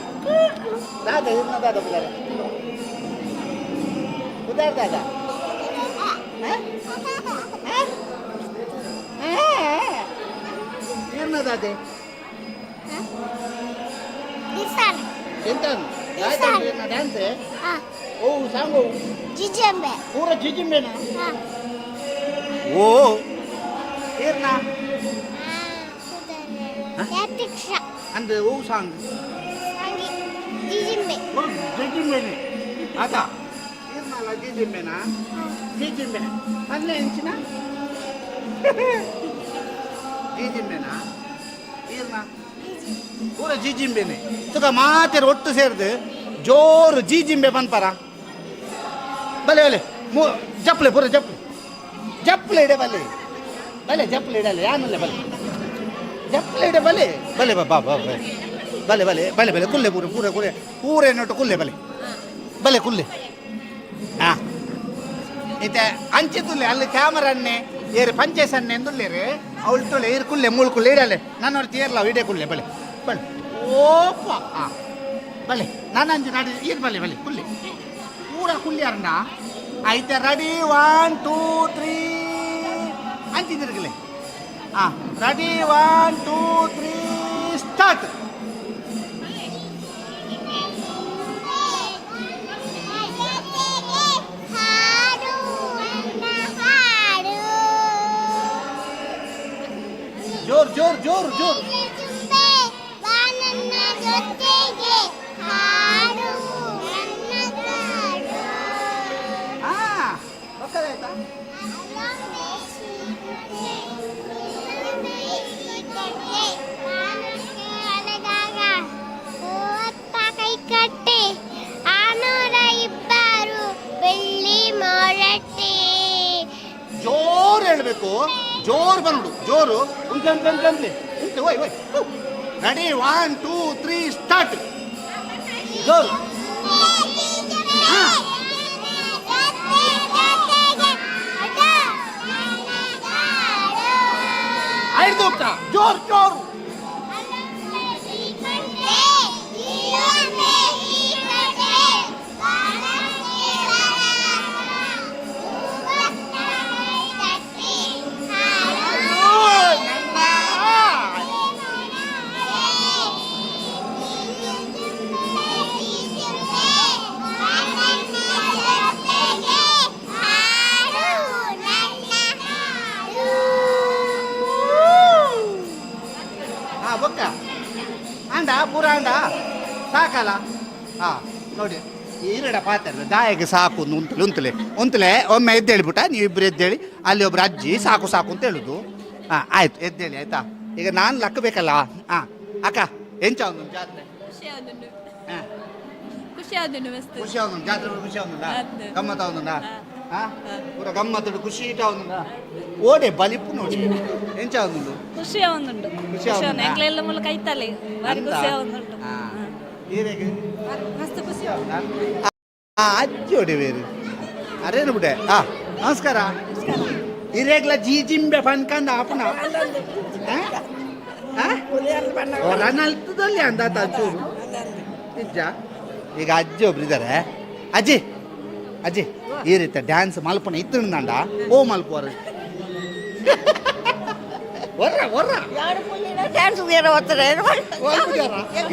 ದಾದ ಇರ್ನ ದಾದ ಬುದಾರ ಬುದಾರ ದಾದ ಇರ್ನ ದಾದೆ ಎಂತಾನು ಡ್ಯಾನ್ಸ್ ಓ ಸಾಂಗು ಜಿಜಿಂಬೆ ಪೂರ ಜಿಜಿಂಬೆನಾ ಓ ಏರ್ನಾ ಯತಿಕ್ಷ ಅಂದ್ರೆ ಓ ಸಾಂಗ್ ಜಿಜಿಂಬೆ ಜಿಜಿಂಬೆನೆ ಆತ ಅಲ್ಲ ಜೀಜಿಂಬೆನಾ ಜೀಜಿಂಬೆ ಅಲ್ಲೇ ಹೆಂಚಿನ ಜೀಜಿಂಬೆನಾ ಈರ್ನ ಪೂರ ಜೀಜಿಂಬೆನೆ ತುಕ ಮಾತೆರು ಒಟ್ಟು ಸೇರ್ದು ಜೋರು ಜೀಜಿಂಬೆ ಬಂದ್ಪಾರ ಬಲೆ ಬಲೆ ಜಪ್ಲೆ ಪೂರ ಜಪ್ಲೆ ಜಪ್ಲೆ ಇಡೆ ಬಲೆ ಬಲೆ ಜಪ್ಲೆ ಇಡಲ್ಲ ಯಾನಲ್ಲೇ ಬಲೆ ಜಪ್ಲೆ ಇಡೆ ಬಲೆ ಬಲೆ ಬಾ ಬಾ ಬಲೆ ಬಲೆ ಬಲೆ ಬಲೆ ಬಲೆ ಕುಲ್ಲೆ ಪೂರ ಪೂರ ಕುಲ್ಲೆ ಪೂರ ನೋಟು ಕುಲ್ಲೆ ಬಲೆ ಬಲೆ ಕುಲ್ಲೆ ಹಾಂ ಇತ್ತೆ ಅಂಚೆ ತುಲ್ಲೆ ಅಲ್ಲಿ ಕ್ಯಾಮರನ್ನೇ ಏರು ಪಂಚೆ ಸನ್ನೆ ಎಂದುಲ್ಲೇರು ಅವಳು ತುಳ್ಳೆ ಏರು ಕುಲ್ಲೆ ಮೂಳು ಕುಲ್ಲೆ ಇಡಲೆ ನನ್ನವ್ರು ತೀರ್ಲ ಇಡೆ ಕುಲ್ಲೆ ಬಲೆ ಬಲೆ ಓಪ ಹಾಂ ಬಲೆ ನಾನು ಅಂಜು ನಾಡಿ ಏನು ಬಲೆ ಬಲೆ ಕುಲ್ಲೆ ಪೂರ ಕುಲ್ಯಾರಣ್ಣ ಆಯ್ತಾ ರೆಡಿ 1 2 3 ಅಂತಿದ್ದಿರ್ಗಲೆ ಹಾಂ ರೆಡಿ 1 2 3 ಸ್ಟಾರ್ಟ್ ಜೋರ್ ಜೋರ್ ಜೋರ್ ಜೋರ್ ಕಟ್ಟಿ 602 ಬೆಳ್ಳಿ ಮೊರಟ್ಟಿ ಜೋರು ಹೇಳ್ಬೇಕು ಜೋರು ಬಂದು ಜೋರು ಉಂಟ್ಲೆ ಓಯ್ ಓಯ್ ರೆಡಿ 1 2 3 ಸ್ಟಾರ್ಟ್ ಜೋರು ಆಯ್ತು ಜೋರು ಜೋರು ಬೊಕ್ಕ ಅಂಡ ಪೂರ ಅಂಡ ಸಾಕಲ್ಲ ಹಾಂ ನೋಡಿ ಈರಡ ಪಾತ್ರೆ ದಾಯಿಗೆ ಸಾಕು ಉಂತಲೆ ಒಮ್ಮೆ ಎದ್ದೇಳಿಬಿಟ್ಟ ನೀವಿಬ್ಬರು ಎದ್ದೇಳಿ ಅಲ್ಲಿ ಒಬ್ರು ಅಜ್ಜಿ ಸಾಕು ಸಾಕು ಅಂತ ಹೇಳುದು ಹಾಂ ಆಯ್ತು ಎದ್ದೇಳಿ ಆಯ್ತಾ ಈಗ ನಾನು ಲಕ್ಕ ಬೇಕಲ್ಲ ಹಾಂ ಅಕ್ಕ ಎಂಚ ಒಂದು ಜಾತ್ರೆ ಖುಷಿ ಆಗುದು ಜಾತ್ರೆ ಖುಷಿ ಆಗುದಾ ಗಮ್ಮತ್ ಆಗುದಾ ಪೂರ ಗಮ್ಮತ್ತು ಖುಷಿ ಇಟ್ಟ ಆಗುದಾ ಓಡೆ ಬಲಿಪು ನೋಡಿ ಎಂಚ ಆಗುದು ಖುಷಿ ಆಗುಂಡು ಎಂಕ್ಲೆಲ್ಲ ಮೂಲಕ ಐತಲ್ಲ ಬಾರಿ ಖುಷಿ ಆಗುಂಡು ಮಸ್ತ್ ಖುಷಿ ಅಜ್ಜಿ ಹೊಡಿವೇರು ಅರೇನು ಬಿಡೆ ನಮಸ್ಕಾರ ಇರೇಗ್ಲ ಜೀಜಿಂಬೆ ಪನ್ಕಂದ ಆಪಣ ನಲ್ತದಲ್ಲಿ ಅಂದಾತ ಅಜ್ಜೂರು ನಿಜ ಈಗ ಅಜ್ಜಿ ಒಬ್ರು ಇದ್ದಾರೆ ಅಜ್ಜಿ ಅಜ್ಜಿ ಈ ರೀತಿ ಡ್ಯಾನ್ಸ್ ಮಲ್ಪನ ಇತ್ತಂಡ ಓ ಮಲ್ಪೋರು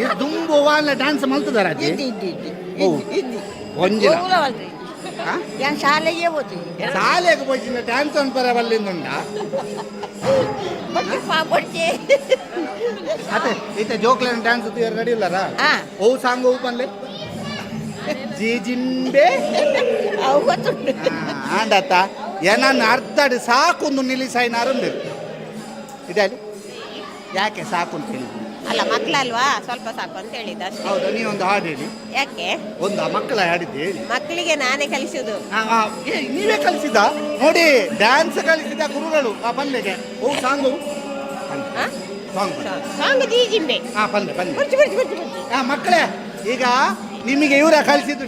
ಇದು ದುಂಬು ಡ್ಯಾನ್ಸ್ ಮಲ್ತದಾರ ಅಜ್ಜಿ ಒಂಜಿನ ಶಾಲೆಗೆ ಶಾಲೆಗೆ ಹೋಯ್ತಿನ ಡ್ಯಾನ್ಸ್ ಅನ್ಪರ ಬಲ್ಲಿಂದುಂಡ ಅತ್ತೆ ಈತ ಜೋಕ್ಲೇನ್ ಡ್ಯಾನ್ಸ್ ರೆಡಿ ಇಲ್ಲಾರ ಓ ಸಾಂಗ್ ಓ ಪನ್ಲೆ ಜೀಜಿಂಬೆ ಆಂಡತ್ತ ಏನನ್ನ ಅರ್ಧಡಿ ಸಾಕು ಒಂದು ನಿಲ್ಲಿಸಾಯಿನಾರುಂಡು ಇದೆ ಯಾಕೆ ಸಾಕು ಅಂತ ಹೇಳಿ ಅಲ್ಲ ಮಕ್ಕಳಲ್ವಾ ಸ್ವಲ್ಪ ಸಾಕು ಅಂತ ಹೇಳಿದ ಹೌದಾ ನೀವೊಂದು ಹಾಡು ಹೇಳಿ ಯಾಕೆ ಒಂದು ಮಕ್ಕಳ ಹಾಡಿದ್ದು ಹೇಳಿ ಮಕ್ಕಳಿಗೆ ನಾನೇ ಕಲಿಸುದು ನೀವೇ ಕಲಿಸಿದ ನೋಡಿ ಡ್ಯಾನ್ಸ್ ಕಲಿಸಿದ ಗುರುಗಳು ಆ ಪಲ್ಲೆಗೆ ಓ ಸಾಂಗು ಸಾಂಗ್ ಜೀಜಿಂಬೆ ಪಲ್ಲೆ ಮಕ್ಕಳೇ ಈಗ ನಿಮಗೆ ಇವರ ಕಲಿಸಿದ್ದು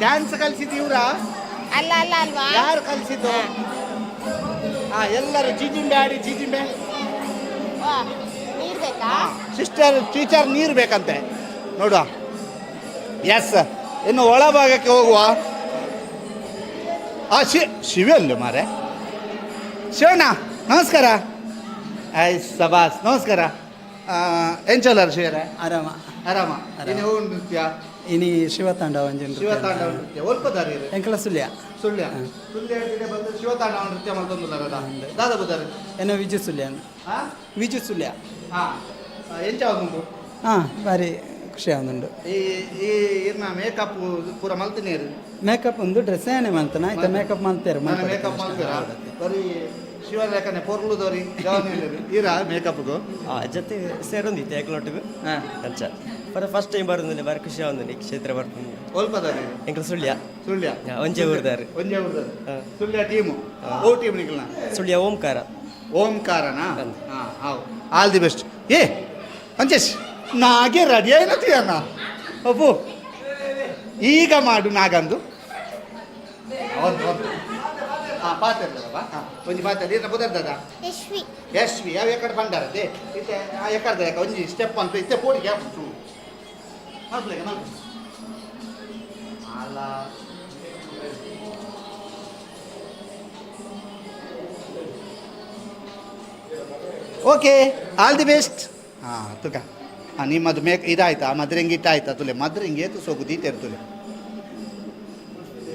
ಡ್ಯಾನ್ಸ್ ಕಲಿಸಿದ್ದು ಇವರ ಅಲ್ಲ ಅಲ್ಲ ಅಲ್ವಾ ಯಾರು ಕಲಿಸಿದ್ದು ಎಲ್ಲರೂ ಜೀಜಿಂಬೆ ಆಡಿ ಜೀಜಿಂಬೆ ನೀರ್ ಬೇಕಾ ಸಿಸ್ಟರ್ ಟೀಚರ್ ನೀರು ಬೇಕಂತೆ ನೋಡುವ ಎಸ್ ಇನ್ನು ಒಳಭಾಗಕ್ಕೆ ಹೋಗುವ ಶಿವಲ್ಲು ಮಾರೆ ಶಿವಣ್ಣ ನಮಸ್ಕಾರ ಸಬಾಸ್ ನಮಸ್ಕಾರ ಏನ್ ಚಲರ್ ಶಿವರೇ ಆರಾಮ ಆರಾಮ ನೃತ್ಯ ಇನಿ ಶಿವತಾಂಡ ಶಿವತಾಂಡ ನೃತ್ಯ ಒಲ್ಪದಾರಿ ಎಂಕಲ ಸುಳ್ಯ ಸುಳ್ಯ ಬಂದು ಶಿವತಾಂಡ ನೃತ್ಯ ಮಾಡ್ತಂದುಲ್ಲ ದಾದ ಬುದಾರಿ ಏನೋ ವಿಜು ಸುಳ್ಯ ವಿಜು ಸುಳ್ಯ ಎಂಚ ಉಂಟು ಬಾರಿ ಖುಷಿ ಆಗುಂಡು. ಈ ಈ ಇರ್ನ ಮೇಕಪ್ ಪೂರ ಮಲ್ತಿನೇರು ಮೇಕಪ್ ಒಂದು ಡ್ರೆಸ್ ಏನೇ ಮಂತನ ಆಯ್ತಾ ಮೇಕಪ್ ಮಾಡ್ತಾರೆ ಮೇಕಪ್ ಮಾಡ್ತೀರಾ ಬರೀ ಶಿವಲೇಖನೆ ಪೊರ್ಲುದವ್ರಿ ಜವಾನೇರು ಇರಾ ಮೇಕಪ್ಗೂ ಜೊತೆ ಸೇರೊಂದಿತ್ತು ಏಕಲೊಟ್ಟಿಗೂ ಅಂಚ ಫಸ್ಟ್ ಟೈಮ್ ಬರೋದಿಲ್ಲ ಬಾರಿ ಖುಷಿ ಆಗುಂಡು ಈ ಕ್ಷೇತ್ರ ಬರ್ತೀನಿ ಒಲ್ಪದಾರೆ ಎಂಕಲ್ ಸುಳ್ಯ ಒಂಜೆ ಊರ್ದಾರೆ ಸುಳ್ಯ ಟೀಮು ಓ ಟೀಮ್ ನಿಖಲ್ನ ಸುಳ್ಯ ಓಂಕಾರನಾ ಹಾಂ ಆಲ್ ದಿ ಬೆಸ್ಟ್ ಏ ಮಂಚೇಶ್ ನಾಗೆ ರೆಡಿ ಆಯ್ನತೀಯಣ್ಣ ಅಪ್ಪು ಈಗ ಮಾಡು ನಾಗಂದು ಪಾತ್ರದ ಒಂಜಿ ಪಾತ್ರದ ಏನ ಬುದರ್ದದ ಯಶ್ವಿ ಯಾವ ಎಕಡೆ ಬಂಡಾರದೆ ಇತ್ತೆ ಆ ಎಕಡೆ ಒಂಜಿ ಸ್ಟೆಪ್ ಅಂತ ಇತ್ತೆ ಪೋಡಿಗೆ ಹಾಕು ಮಲ್ಪಲೆಗೆ ಮಲ್ಪ ಅಲ್ಲ ಓಕೆ ಆಲ್ ದಿ ಬೆಸ್ಟ್ ಹಾಂ ತುಕ ಹಾಂ ನಿಮ್ಮದು ಇದಾಯ್ತಾ ಮದ್ರಂಗಿ ಇಟ್ಟಾಯ್ತಾ ತುಲೆ ಮದ್ರಂಗಿ ಏತು ಸೋಗು ದೀತೆರು ತುಲೆ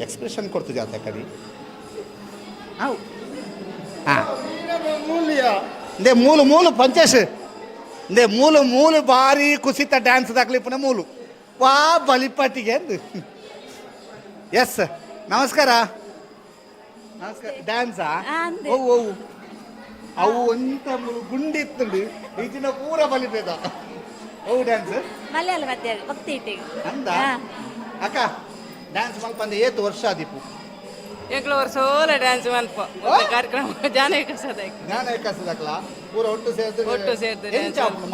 ಎಕ್ಸ್ಪ್ರೆಷನ್ ಕೊಡ್ತು ಜಾತ ಕಡಿ ಹಾಂ ದೇ ಮೂಲು ಪಂಚೇಶ್ ದೇ ಮೂಲು ಭಾರಿ ಕುಸಿತ ಡ್ಯಾನ್ಸ್ ದಾಖಲಿ ಪುನಃ ಮೂಲು ವಾ ಬಲಿಪಟ್ಟಿಗೆ ಅಂದು ಎಸ್ ನಮಸ್ಕಾರ ಡ್ಯಾನ್ಸಾ ಓ ಅವು ಒಂತ ಗುಂಡಿತ್ತುಂಡು ಈಚಿನ ಪೂರ ಬಲಿಪೇದ ಅವು ಡ್ಯಾನ್ಸ್ ಮಲಯಾಳ ಭಕ್ತಿ ಅಂದ ಅಕ್ಕ ಡ್ಯಾನ್ಸ್ ಮಲ್ಪಂದೆ ಏತು ವರ್ಷ ಆದಿಪ್ಪು ಎಂಕ್ಲ ವರ್ಷ ಓಲೆ ಡ್ಯಾನ್ಸ್ ಮಲ್ಪ ಕಾರ್ಯಕ್ರಮ ಜ್ಞಾನ ವಿಕಾಸದಕ್ಲ ಪೂರ ಒಟ್ಟು ಸೇರ್ದು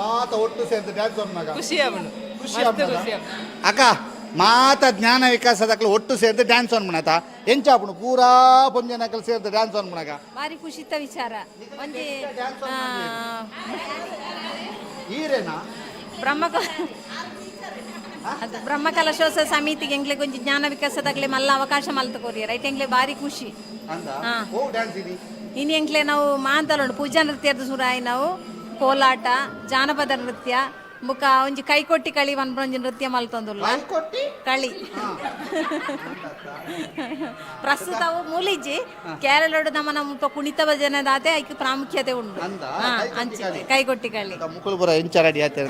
ಮಾತ ಒಟ್ಟು ಸೇರ್ದು ಡ್ಯಾನ್ಸ್ ಮಗ ಖುಷಿ ಆಗುಂಡು ಅಕ್ಕ ಮಾತ ಜ್ಞಾನ ವಿಕಾಸದಕ್ಲ ಒಟ್ಟು ಸೇರ್ದು ಡ್ಯಾನ್ಸ್ ಅನ್ಮಣತ ಎಂಚಾಪುಣು ಪೂರಾ ಪೊಂಜನಕಲ್ ಸೇರ್ದು ಡ್ಯಾನ್ಸ್ ಅನ್ಮಣಗ ಬಾರಿ ಖುಷಿತ ವಿಚಾರ ಒಂಜಿ ಈರೇನಾ ಬ್ರಹ್ಮಕಲಶೋತ್ಸವ ಸಮಿತಿಗೆ ಎಂಗ್ಲೆ ಕೊಂಚ ಜ್ಞಾನ ವಿಕಾಸದಾಗ್ಲೆ ಮಲ್ಲ ಅವಕಾಶ ಮಲ್ತ ಕೊರಿಯ ರೈಟ್ ಎಂಗ್ಲೆ ಬಾರಿ ಖುಷಿ ಇನ್ನು ಎಂಗ್ಲೆ ನಾವು ಮಾಂತಲುಂಡು ಪೂಜಾ ನೃತ್ಯದ ಸುರಾಯಿ ನಾವು ಕೋಲಾಟ ಜಾನಪದ ನೃತ್ಯ ಮುಖ ಒಂಜಿ ಕೈಕೊಟ್ಟಿ ಕಳಿ ಒಂಜಿ ನೃತ್ಯ ಮಲ್ತೊಂದುಲ್ಲ ಕಳಿ ಪ್ರಸ್ತುತ ಅವು ಮೂಲಿಜ್ಜಿ ಕೇರಳಡು ನಮ್ಮ ಕುಣಿತ ಭಜನೆ ದಾತೆ ಐಕ್ ಪ್ರಾಮುಖ್ಯತೆ ಉಂಟು ಅಂಚೆ ಕೈಕೊಟ್ಟಿ ಕಳಿ ಮುಕುಲ್ಪುರ ಇಂಚ ರೆಡಿ ಆಯ್ತಾರೆ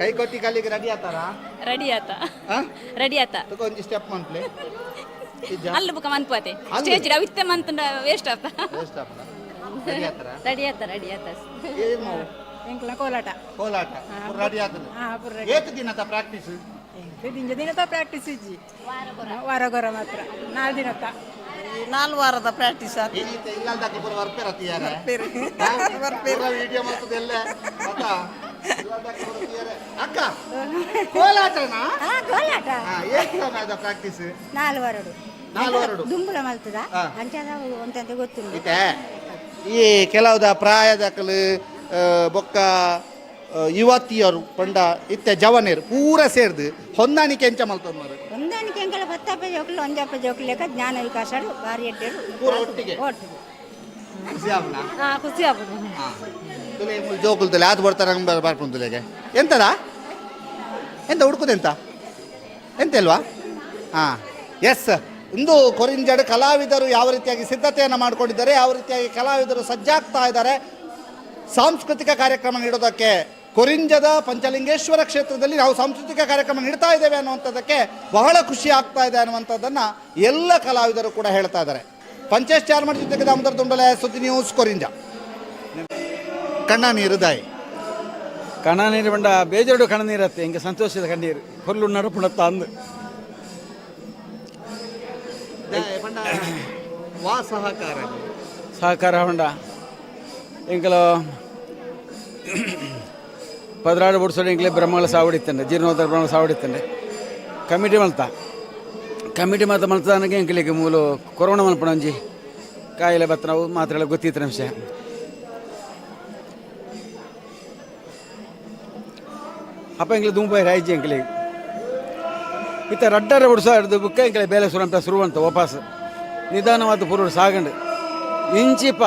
ಕೈಕೊಟ್ಟಿ ಕಳಿಗೆ ರೆಡಿ ಆತಾರಾ ರೆಡಿ ಆತ ಒಂಜಿ ಸ್ಟೆಪ್ ಮಂತ್ಲೆ ಅಲ್ಲ ಬುಕ ಮನ್ಪತೆ ಸ್ಟೇಜ್ ರವಿತ್ತೆ ಮಂತುಂಡ ವೇಸ್ಟ್ ಆತ ರೆಡಿ ಆತ ಎಂಕ್ಲ ಕೋಲಾಟ ರೆಡಿ ಆತದೆ ಏತು ದಿನದ ಪ್ರಾಕ್ಟೀಸ್ ದಿನದ ಪ್ರಾಕ್ಟೀಸ್ ಇಜ್ಜಿ ವಾರಗೊರ ಮಾತ್ರ 4 ದಿನದ 4 ವಾರದ ಪ್ರಾಕ್ಟೀಸ್ ಇಲ್ಲದಕ್ಕೆ ಪೂರ ವರ್ಪೆರತಿಯಾರ ವಿಡಿಯೋ ಮಾಡ್ತದೆಲ್ಲ ಅಕ್ಕ ಕೋಲಾಟನಾ ಕೋಲಾಟ ಏನ ಪ್ರಾಕ್ಟೀಸ್ 4 ವಾರಡು ದುಂಬುಳ ಮಲ್ತದ ಅಂಚದ ಒಂತಂತ ಗೊತ್ತಿಲ್ಲ ಈ ಕೆಲವುದ ಪ್ರಾಯದಕಲು ಬೊಕ್ಕ ಯುವತಿಯರು ಪಂಡ ಇತ್ತೆ ಜವನೇರು ಪೂರ ಸೇರ್ದು ಹೊಂದಾಣಿಕೆ ಎಂಚ ಮಲ್ತವ್ರು ಹೊಂದಾಣಿಕೆ ಎಂಕಲ 10 ಜೋಕುಲು 1 ಜೋಕುಲು ಲೆಕ್ಕ ಜ್ಞಾನ ವಿಕಾಸ ಬಾರಿ ಎಡ್ಡೆರು ಪೂರ ಒಟ್ಟಿಗೆ ಖುಷಿ ಆಗುದು ಜೋಕುಲ್ತಲೆ ಅದು ಬರ್ತಾರೆ ಬರ್ಕೊಂತಲೆಗೆ ಎಂತದ ಎಂತ ಹುಡುಕುದೆಂತ ಎಂತೆಲ್ವಾ ಹಾಂ ಎಸ್ ಇಂದು ಕೊರಿಂಜಡ್ ಕಲಾವಿದರು ಯಾವ ರೀತಿಯಾಗಿ ಸಿದ್ಧತೆಯನ್ನು ಮಾಡಿಕೊಂಡಿದ್ದಾರೆ ಯಾವ ರೀತಿಯಾಗಿ ಕಲಾವಿದರು ಸಜ್ಜಾಗ್ತಾ ಇದ್ದಾರೆ ಸಾಂಸ್ಕೃತಿಕ ಕಾರ್ಯಕ್ರಮ ನೀಡೋದಕ್ಕೆ ಕೊರಿಂಜದ ಪಂಚಲಿಂಗೇಶ್ವರ ಕ್ಷೇತ್ರದಲ್ಲಿ ನಾವು ಸಾಂಸ್ಕೃತಿಕ ಕಾರ್ಯಕ್ರಮ ನೀಡ್ತಾ ಇದ್ದೇವೆ ಅನ್ನುವಂಥದ್ದಕ್ಕೆ ಬಹಳ ಖುಷಿ ಆಗ್ತಾ ಇದೆ ಅನ್ನುವಂಥದ್ದನ್ನು ಎಲ್ಲ ಕಲಾವಿದರು ಕೂಡ ಹೇಳ್ತಾ ಇದ್ದಾರೆ. ಪಂಚೇಶ್ ಚಾರ್ಮಡಿ ಜೊತೆಗೆ ದಾಮೋದರ ದುಂಡಲೆ, ಸುದ್ದಿ ನ್ಯೂಸ್, ಕೊರಿಂಜ. ಕಣ್ಣ ನೀರು ದಾಯಿ ಕಣ ನೀರು ಬಂಡ ಬೇಜಾರು ಕಣ ನೀರತ್ತೆ ಹಿಂಗೆ ಸಂತೋಷದ ಕಣ್ಣೀರು ಹೊರ್ಲು ನಡುಪುಣತ್ತ ಅಂದು ವಾ ಸಹಕಾರ ಹೊಂಡ ಎಂಕಲ 16 ಬುಡ್ಸೋಡು ಎಂಕ್ಲೆ ಬ್ರಹ್ಮಗಳ ಸಾವಡಿತ್ತಂಡೆ ಜೀರ್ಣೋದ್ಧಾರ ಬ್ರಹ್ಮ ಸಾವಡಿತ್ತಂಡೆ ಕಮಿಟಿ ಮಲ್ತ ನನಗೆ ಎಂಕ್ಲಿಗೆ ಮೂಲು ಕೊರೋನಾ ಮಲ್ಪಣ ಒಂಜಿ ಕಾಯಿಲೆ ಬತ್ತ ನಾವು ಮಾತ್ರ ಗೊತ್ತಿತ್ತು ಅಂಶ ಅಪ್ಪ ಎಂಕ್ಲೆ ದುಂಬೈ ರಾಯ್ಜಿ ಎಂಕ್ಲಿಗೆ ಇತ್ತ ರಡ್ಡರ ಬುಡ್ಸ ಹಿಡ್ದು ಬುಕ್ಕ ಎಂಕ್ಲೆ ಬೇಲೆ ಸುರಂಪ ಸುರುವಂತ ವಾಪಸ್ ನಿಧಾನವಾದ ಪೂರ್ವ ಸಾಗಂಡು ಇಂಚಿಪ್ಪ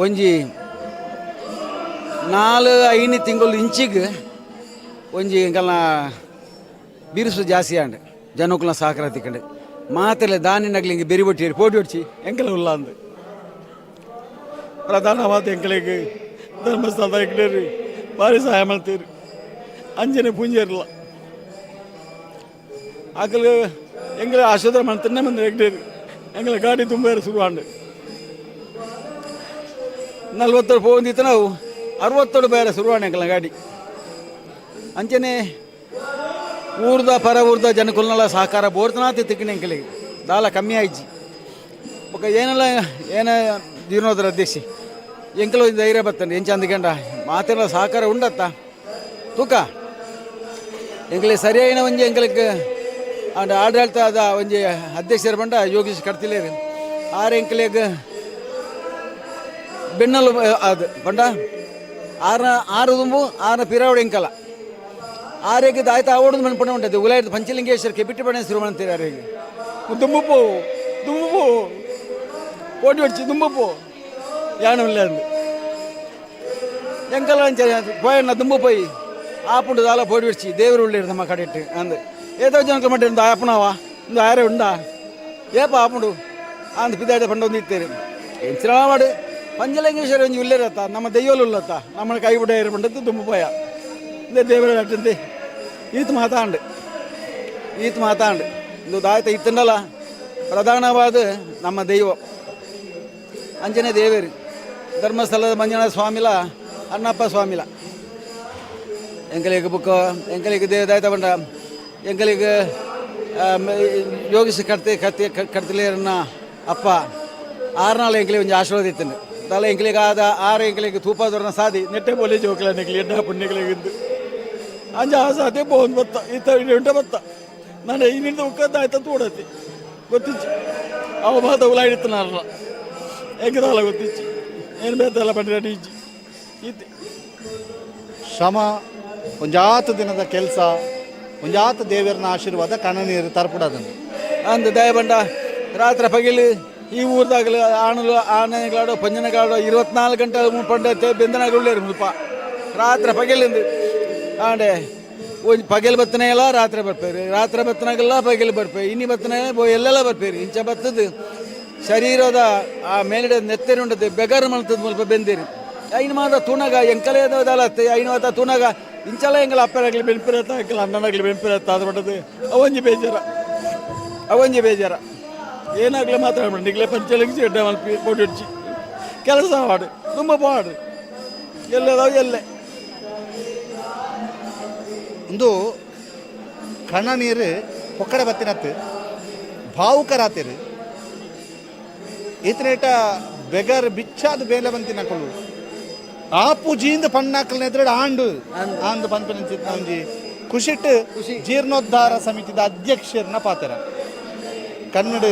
ಒಂಜಿ 4-5 ತಿಂಗಳು ಇಂಚಿಗೆ ಒಂಜಿ ಎಂಕಲ್ನ ಬಿರುಸು ಜಾಸ್ತಿ ಆಂಡ್ ಜನಕ್ಕಲ್ನ ಸಹಕಾರ ತಿಕ್ಕಂಡು ಮಾತಲ್ಲ ದಾನಿನಗ್ಲಿ ಹಿಂಗೆ ಬೆರಿ ಬಟ್ಟಿ ಪೋಟಿ ಹೊಡ್ಚಿ ಎಂಕಲ ಉಲ್ಲ ಅಂದು ಪ್ರಧಾನವಾದ ಎಂಕಲಿಗೆ ಧರ್ಮಸ್ಥಳದ ಎಂಕಲೇರಿ ಭಾರಿ ಸಹಾಯ ಮಾಡ್ತೀರಿ ಅಂಜನೆ ಪೂಂಜೇರಲ್ಲ ಆಕಲು ಎಂಗಳ ಆಶೋದ್ರ ಮಾಡ್ತಾನೆ ಬಂದು ಎಗ್ಡೇರು ಎಂಗಳ ಗಾಡಿ ತುಂಬ ಶುರುವಾಂಡು 40 ಹೋಗಿತ್ತು ನಾವು 60 ಬೇರೆ ಶುರುವಾಂಡು ಎಂಗಳ ಗಾಡಿ ಅಂಚನೆ ಊರ್ದ ಪರ ಊರ್ದ ಜನಕುಲ್ನೆಲ್ಲ ಸಹಕಾರ ಬೋರ್ತನಾತಿ ತಿಕ್ಕಿನ ಎಂಕಲಿಗೆ ದಾಲ ಕಮ್ಮಿ ಆಯ್ಜಿ ಒಕ್ಕ ಏನೆಲ್ಲ ಏನ ಜೀರ್ಣೋದ್ರ ಅಧ್ಯಕ್ಷ ಎಂಕಲು ಧೈರ್ಯ ಬರ್ತಂಡೆ ಎಂಚ ಅಂದ್ಕೊಂಡ ಮಾತೆಲ್ಲ ಸಹಕಾರ ಉಂಡತ್ತ ತೂಕ ಎಂಕಲಿಗೆ ಸರಿಯಾಗಿನ ಒಂಜಿ ಎಂಕಲಿಗೆ ಆಡಳಿತದ ಒಂಜಿ ಅಧ್ಯಕ್ಷರು ಬಂಡ ಯೋಗೀಶ್ ಕಟ್ತಿಲೇರು ಆರು ಎಂಕಲಿಗೆ ಬೆನ್ನಲು ಅದು ಬಂಡ ಆರು ದುಂಬು 6 ಪಿರಾವಡು ಎಂಕಲ ಆರೇಗೆ ಆಯ್ತು ಆವೋಡು ಮನ್ಪಣ ಉಂಟದು ಉಲಾಯ್ದು ಪಂಚಲಿಂಗೇಶ್ವರಕ್ಕೆ ಬಿಟ್ಟು ಪಣ ಶುರು ಮಾಡ್ತೀರಿ ಆರೇಗೆ ದುಂಬು ಓಡಿ ಹೊಡ್ಚಿ ದುಂಬು ಯಾನು ಇಲ್ಲ ಅಂದು ಎಂಕಲ್ಲ ಪೋಯಣ್ಣ ದುಂಬು ಪೋಯಿ ಆಪುಂಡು ದಾಲ ಪೋಡಿ ಹೊಡ್ಚಿ ದೇವರು ಉಳ್ಳಿರು ನಮ್ಮ ಕಡೆ ಇಟ್ಟು ಅಂದು ಏತೋ ಜನಕ್ಕೆ ಮಟ್ಟಿಂದ ಆಪಣವಾ ಒಂದು ಆರೆ ಉಂಡಾ ಏಪ ಆಪುಂಡು ಅಂದು ಪಿದಾಡ ಪಂಡ ಇತ್ತೇರಿ ಎಂಚಿನ ಮಾಡು ಪಂಚಲಿಂಗೇಶ್ವರ ಒಂಜಿ ಉಳ್ಳಿರತ್ತ ನಮ್ಮ ದೆಯ್ಯೋಲು ಉಲ್ಲತ್ತ ನಮ್ಮ ಕೈ ಬಿಡ ಏರು ಬಂಡದ್ದು ದುಂಬು ಪೋಯ ಇದೇ ದೇವರ ಅಟ್ಟಂತೆ ಈತ ಮಾತಾಂಡು ಇದು ದಾಯ್ತ ಇತ್ತಂಡಲ್ಲ ಪ್ರಧಾನವಾದ ನಮ್ಮ ದೈವ ಅಂಜನೆ ದೇವೇರು ಧರ್ಮಸ್ಥಳದ ಮಂಜುನಾಥ ಸ್ವಾಮಿಲ ಅಣ್ಣಪ್ಪ ಸ್ವಾಮಿಲ ಎಂಕಲಿಗೆ ಬುಕ್ಕ ಎಂಕಲಿಗೆ ದಾಯ್ತ ಬಂಡ ಎಂಕಲಿಗೆ ಯೋಗಿಸಿ ಕಡ್ತಿಲೇರನ್ನ ಅಪ್ಪ 6 ನಾಳು ಎಂಕಲಿಗೆ ಒಂದು ಆಶೀರ್ವಾದ ಇತ್ತಂಡು ತಲೆ ಎಂಕಲಿಗೆ ಆದ 6 ಎಂಕಲಿಗೆ ತೂಪದವ್ರನ್ನ ಸಾದಿ ನೆಟ್ಟೆ ಬೋಲಿ ಜೋಕಲ ನೆಕ್ಲಿ ಎಡ್ಡ ಪುಣ್ಯಗಳಿಗಿದ್ದು ಅಂಜ ಸಾಧ್ಯ ಬೋನ್ ಬತ್ತ ಈತ ಉಂಟ ಬತ್ತ ನಾನು ಇನ್ನಿಂದ ಉಕ್ಕದ್ದಾಯ್ತ ತೂಡತಿ ಗೊತ್ತಿಚ್ಚು ಅವ ಮಾತ ಉಲಾಡಿತ್ತನಲ್ಲ ಹೆಂಗದಲ್ಲ ಗೊತ್ತಿಚ್ಚು ಏನು ಬೇತಲ್ಲ ಬಂದ್ರೆ ಇಜ್ಜಿ ಇತ್ತು ಶ್ರಮ ಒಂಜಾತು ದಿನದ ಕೆಲಸ ಒಂಜಾತು ದೇವರನ ಆಶೀರ್ವಾದ ಕಣ ನೀರು ತರ್ಪಡದನ್ನು ಅಂದು ದಯ ಬಂಡ ರಾತ್ರಿ ಪಗಿಲು ಈ ಊರ್ದಾಗಲು ಆನೆಗಳಾಡೋ ಪಂಜನಗಾಡೋ 24 ಗಂಟೆ ಪಂಡತೆ ಬೆಂದನಗುಳ್ಳೇರು ಮುಲ್ಪ ರಾತ್ರಿ ಪಗಿಲಿಂದು ಆಂಡೆ ಒಂದು ಪಗೆಲ್ ಬತ್ತನೆ ಎಲ್ಲ ರಾತ್ರಿ ಬರ್ಪೇರಿ ರಾತ್ರಿ ಬತ್ತನಾಗೆಲ್ಲ ಪಗೆಲ್ ಬರ್ಪೇರಿ ಇನ್ನಿ ಬತ್ತನೆ ಎಲ್ಲೆಲ್ಲ ಬರ್ಪೇರಿ ಇಂಚ ಬತ್ತದು ಶರೀರದ ಆ ಮೇಲಿಡ ನೆತ್ತೇರಿ ಉಂಟದ್ದು ಬೆಗರ್ ಮಲ್ತದ ಮುಲ್ಪ ಬೆಂದೇರಿ ಐನು ಮಾತ್ರ ತುಣಗ ಎಂಕಲೇದಲತ್ತೆ ಐನು ಮಾತ್ರ ತುಣಗ ಇಂಚಲ್ಲ ಎಂಗಲ ಅಪ್ಪರಾಗಲಿ ಬೆನ್ಪಿರತ್ತ ಎಂಕಲ ಅಣ್ಣನಾಗಲಿ ಬೆನ್ಪಿರತ್ತ ಅದು ಬಟ್ಟದು ಅವೊಂಜಿ ಬೇಜಾರ ಏನಾಗಲಿ ಮಾತಾಡ್ಬಿಟ್ಟು ನಿಗ್ಲೇ ಪಂಚಲಿಂಗಿ ಎಡ್ಡ ಮಲ್ಪಿ ಕೊಡಿಡ್ಚಿ ಕೆಲಸ ಮಾಡು ತುಂಬ ಪಾಡು ಎಲ್ಲದಾವು ಎಲ್ಲೇ ಇಂದು ಕಣ ನೀರು ಹೊಕ್ಕಡೆ ಬತ್ತಿನತ್ತು ಭಾವುಕರಾತಿರು ಈತನೇಟ ಬೆಗರ್ ಬಿಚ್ಚಾದ ಬೇಲೆ ಬಂತಿನಕಲು ಆಪು ಜೀಂದ ಪಣ್ಣಾಕಲ್ನ ಎದುರು ಆಂದು ಪಂಪಿನ ಒಂಜಿ ಖುಷಿಟ್ಟು ಜೀರ್ಣೋದ್ಧಾರ ಸಮಿತಿದ ಅಧ್ಯಕ್ಷರನ್ನ ಪಾತ್ರ ಕನ್ನಡ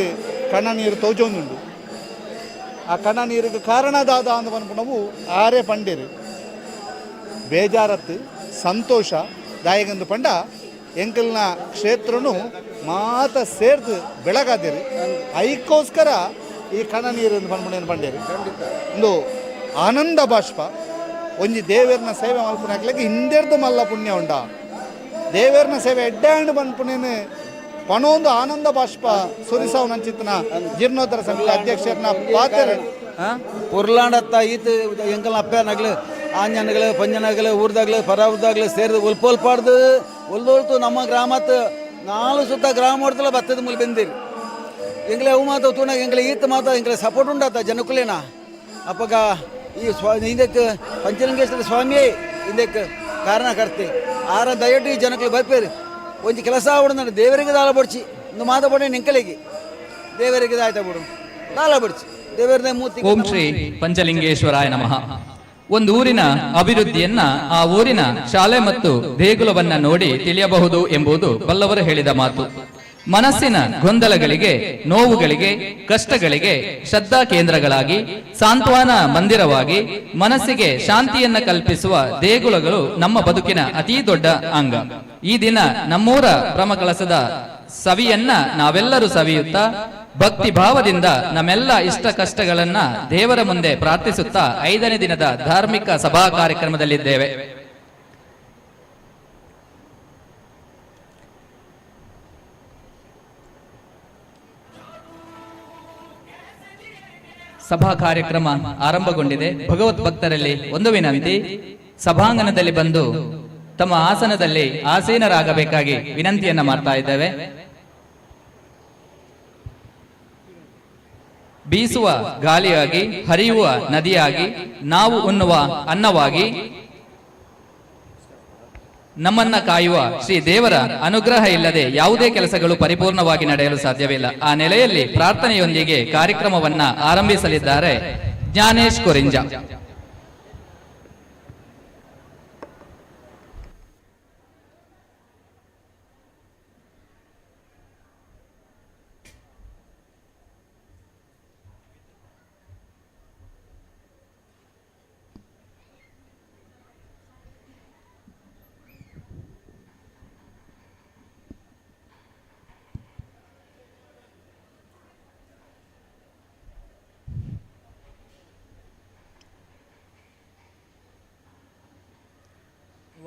ಕಣ ನೀರು ತೋಜೊಂದುಂಡು ಆ ಕಣ ನೀರಿಗೆ ಕಾರಣದಾದ ಅಂದು ಪನ್ಪುಣವು ಆರೇ ಪಂಡೇರು ಬೇಜಾರತ್ತು ಸಂತೋಷ ದಾಯಗಂದು ಪಂಡ ಎಂಕಲ್ನ ಕ್ಷೇತ್ರನು ಮಾತ ಸೇರ್ದು ಬೆಳಗಾದಿರು ಐಕೋಸ್ಕರ ಈ ಕಣ ನೀರು ಪನ್ಪುಣೇನು ಪಂಡೇರು ಒಂದು ಆನಂದ ಬಾಷ್ಪ ಒಂಜಿ ದೇವೇರ್ನ ಸೇವೆ ಮಲ್ಪುನಾಗ್ಲಿಕ್ಕೆ ಹಿಂದೆರ್ದು ಮಲ್ಲ ಪುಣ್ಯ ಉಂಡ ದೇವೇರ್ನ ಸೇವೆ ಎಡ್ಡಾಂಡು ಪನ್ಪುಣೇನು ಪಣೊಂದು ಆನಂದ ಬಾಷ್ಪ ಸುರಿಸಾವ್ ನಂಚಿತ್ತನ ಜೀರ್ಣೋದ್ಧಾರ ಸಮಿತಿ ಅಧ್ಯಕ್ಷರನ್ನ ಪಾತ್ರ ಪುರ್ಲಾಂಡತ್ತ ಈತ ಎಂಕಲ್ ಅಪ್ಪ ನಗ್ಲು ಆಂಜನಗಳು ಪಂಜನಗಳು ಊರ್ದಾಗ್ಲು ಪರ ಊರ್ದಾಗ್ಲು ಸೇರಿದು ಒಲ್ಪಾಡ್ದು ಒಲ್ದೋಳ್ತು ನಮ್ಮ ಗ್ರಾಮತ್ 4 ಸುತ್ತ ಗ್ರಾಮ ಹೊಡ್ತಲ್ಲ ಬತ್ತದ ಮೂಲ ಬೆಂದಿರಿ ಎಂಗ್ಲೆ ಅವು ಮಾತ ತೂನಾಗ ಎಂಗ್ಲೆ ಈತ ಮಾತ ಎಂಗ್ಲೆ ಸಪೋರ್ಟ್ ಉಂಡತ್ತ ಜನಕ್ಕುಲೇನ ಅಪ್ಪಗ ಈ ಇದಕ್ಕೆ ಪಂಚಲಿಂಗೇಶ್ವರ ಸ್ವಾಮಿಯೇ ಇದಕ್ಕೆ ಕಾರಣ ಕರ್ತೆ ಆರ ದಯವಿಟ್ಟು ಈ ಜನಕ್ಕೆ ಬರ್ಪೇರಿ ಒಂಜಿ ಕೆಲಸ ಆವಡ ದೇವರಿಗೆ ದಾಲ ಬಡ್ಚಿ ಒಂದು ಮಾತ ಬಡ ನೆಂಕಲಿಗೆ ದೇವರಿಗೆ ದಾಯ್ತ ಬಿಡು ದಾಲ ಬಡ್ಚಿ ದೇವರದೇ ಮೂರ್ತಿ. ಓಂ ಶ್ರೀ ಪಂಚಲಿಂಗೇಶ್ವರಾಯ ನಮಃ. ಒಂದು ಊರಿನ ಅಭಿವೃದ್ಧಿಯನ್ನ ಆ ಊರಿನ ಶಾಲೆ ಮತ್ತು ದೇಗುಲವನ್ನ ನೋಡಿ ತಿಳಿಯಬಹುದು ಎಂಬುದು ಬಲ್ಲವರು ಹೇಳಿದ ಮಾತು. ಮನಸ್ಸಿನ ಗೊಂದಲಗಳಿಗೆ, ನೋವುಗಳಿಗೆ, ಕಷ್ಟಗಳಿಗೆ ಶ್ರದ್ಧಾ ಕೇಂದ್ರಗಳಾಗಿ, ಸಾಂತ್ವನ ಮಂದಿರವಾಗಿ, ಮನಸ್ಸಿಗೆ ಶಾಂತಿಯನ್ನ ಕಲ್ಪಿಸುವ ದೇಗುಲಗಳು ನಮ್ಮ ಬದುಕಿನ ಅತೀ ದೊಡ್ಡ ಅಂಗ. ಈ ದಿನ ನಮ್ಮೂರ ಬ್ರಹ್ಮಕಲಸದ ಸವಿಯನ್ನ ನಾವೆಲ್ಲರೂ ಸವಿಯುತ್ತಾ ಭಕ್ತಿ ಭಾವದಿಂದ ನಮ್ಮೆಲ್ಲ ಇಷ್ಟ ಕಷ್ಟಗಳನ್ನ ದೇವರ ಮುಂದೆ ಪ್ರಾರ್ಥಿಸುತ್ತಾ 5ನೇ ದಿನದ ಧಾರ್ಮಿಕ ಸಭಾ ಕಾರ್ಯಕ್ರಮದಲ್ಲಿದ್ದೇವೆ. ಸಭಾ ಕಾರ್ಯಕ್ರಮ ಆರಂಭಗೊಂಡಿದೆ. ಭಗವತ್ ಭಕ್ತರಲ್ಲಿ ಒಂದು ವಿನಂತಿ, ಸಭಾಂಗಣದಲ್ಲಿ ಬಂದು ತಮ್ಮ ಆಸನದಲ್ಲಿ ಆಸೀನರಾಗಬೇಕಾಗಿ ವಿನಂತಿಯನ್ನ ಮಾಡ್ತಾ ಇದ್ದೇವೆ. ಬೀಸುವ ಗಾಳಿಯಾಗಿ, ಹರಿಯುವ ನದಿಯಾಗಿ, ನಾವು ಉಣ್ಣುವ ಅನ್ನವಾಗಿ ನಮ್ಮನ್ನ ಕಾಯುವ ಶ್ರೀ ದೇವರ ಅನುಗ್ರಹ ಇಲ್ಲದೆ ಯಾವುದೇ ಕೆಲಸಗಳು ಪರಿಪೂರ್ಣವಾಗಿ ನಡೆಯಲು ಸಾಧ್ಯವಿಲ್ಲ. ಆ ನೆಲೆಯಲ್ಲಿ ಪ್ರಾರ್ಥನೆಯೊಂದಿಗೆ ಕಾರ್ಯಕ್ರಮವನ್ನ ಆರಂಭಿಸಲಿದ್ದಾರೆ ಜ್ಞಾನೇಶ್ ಕೊರಿಂಜ.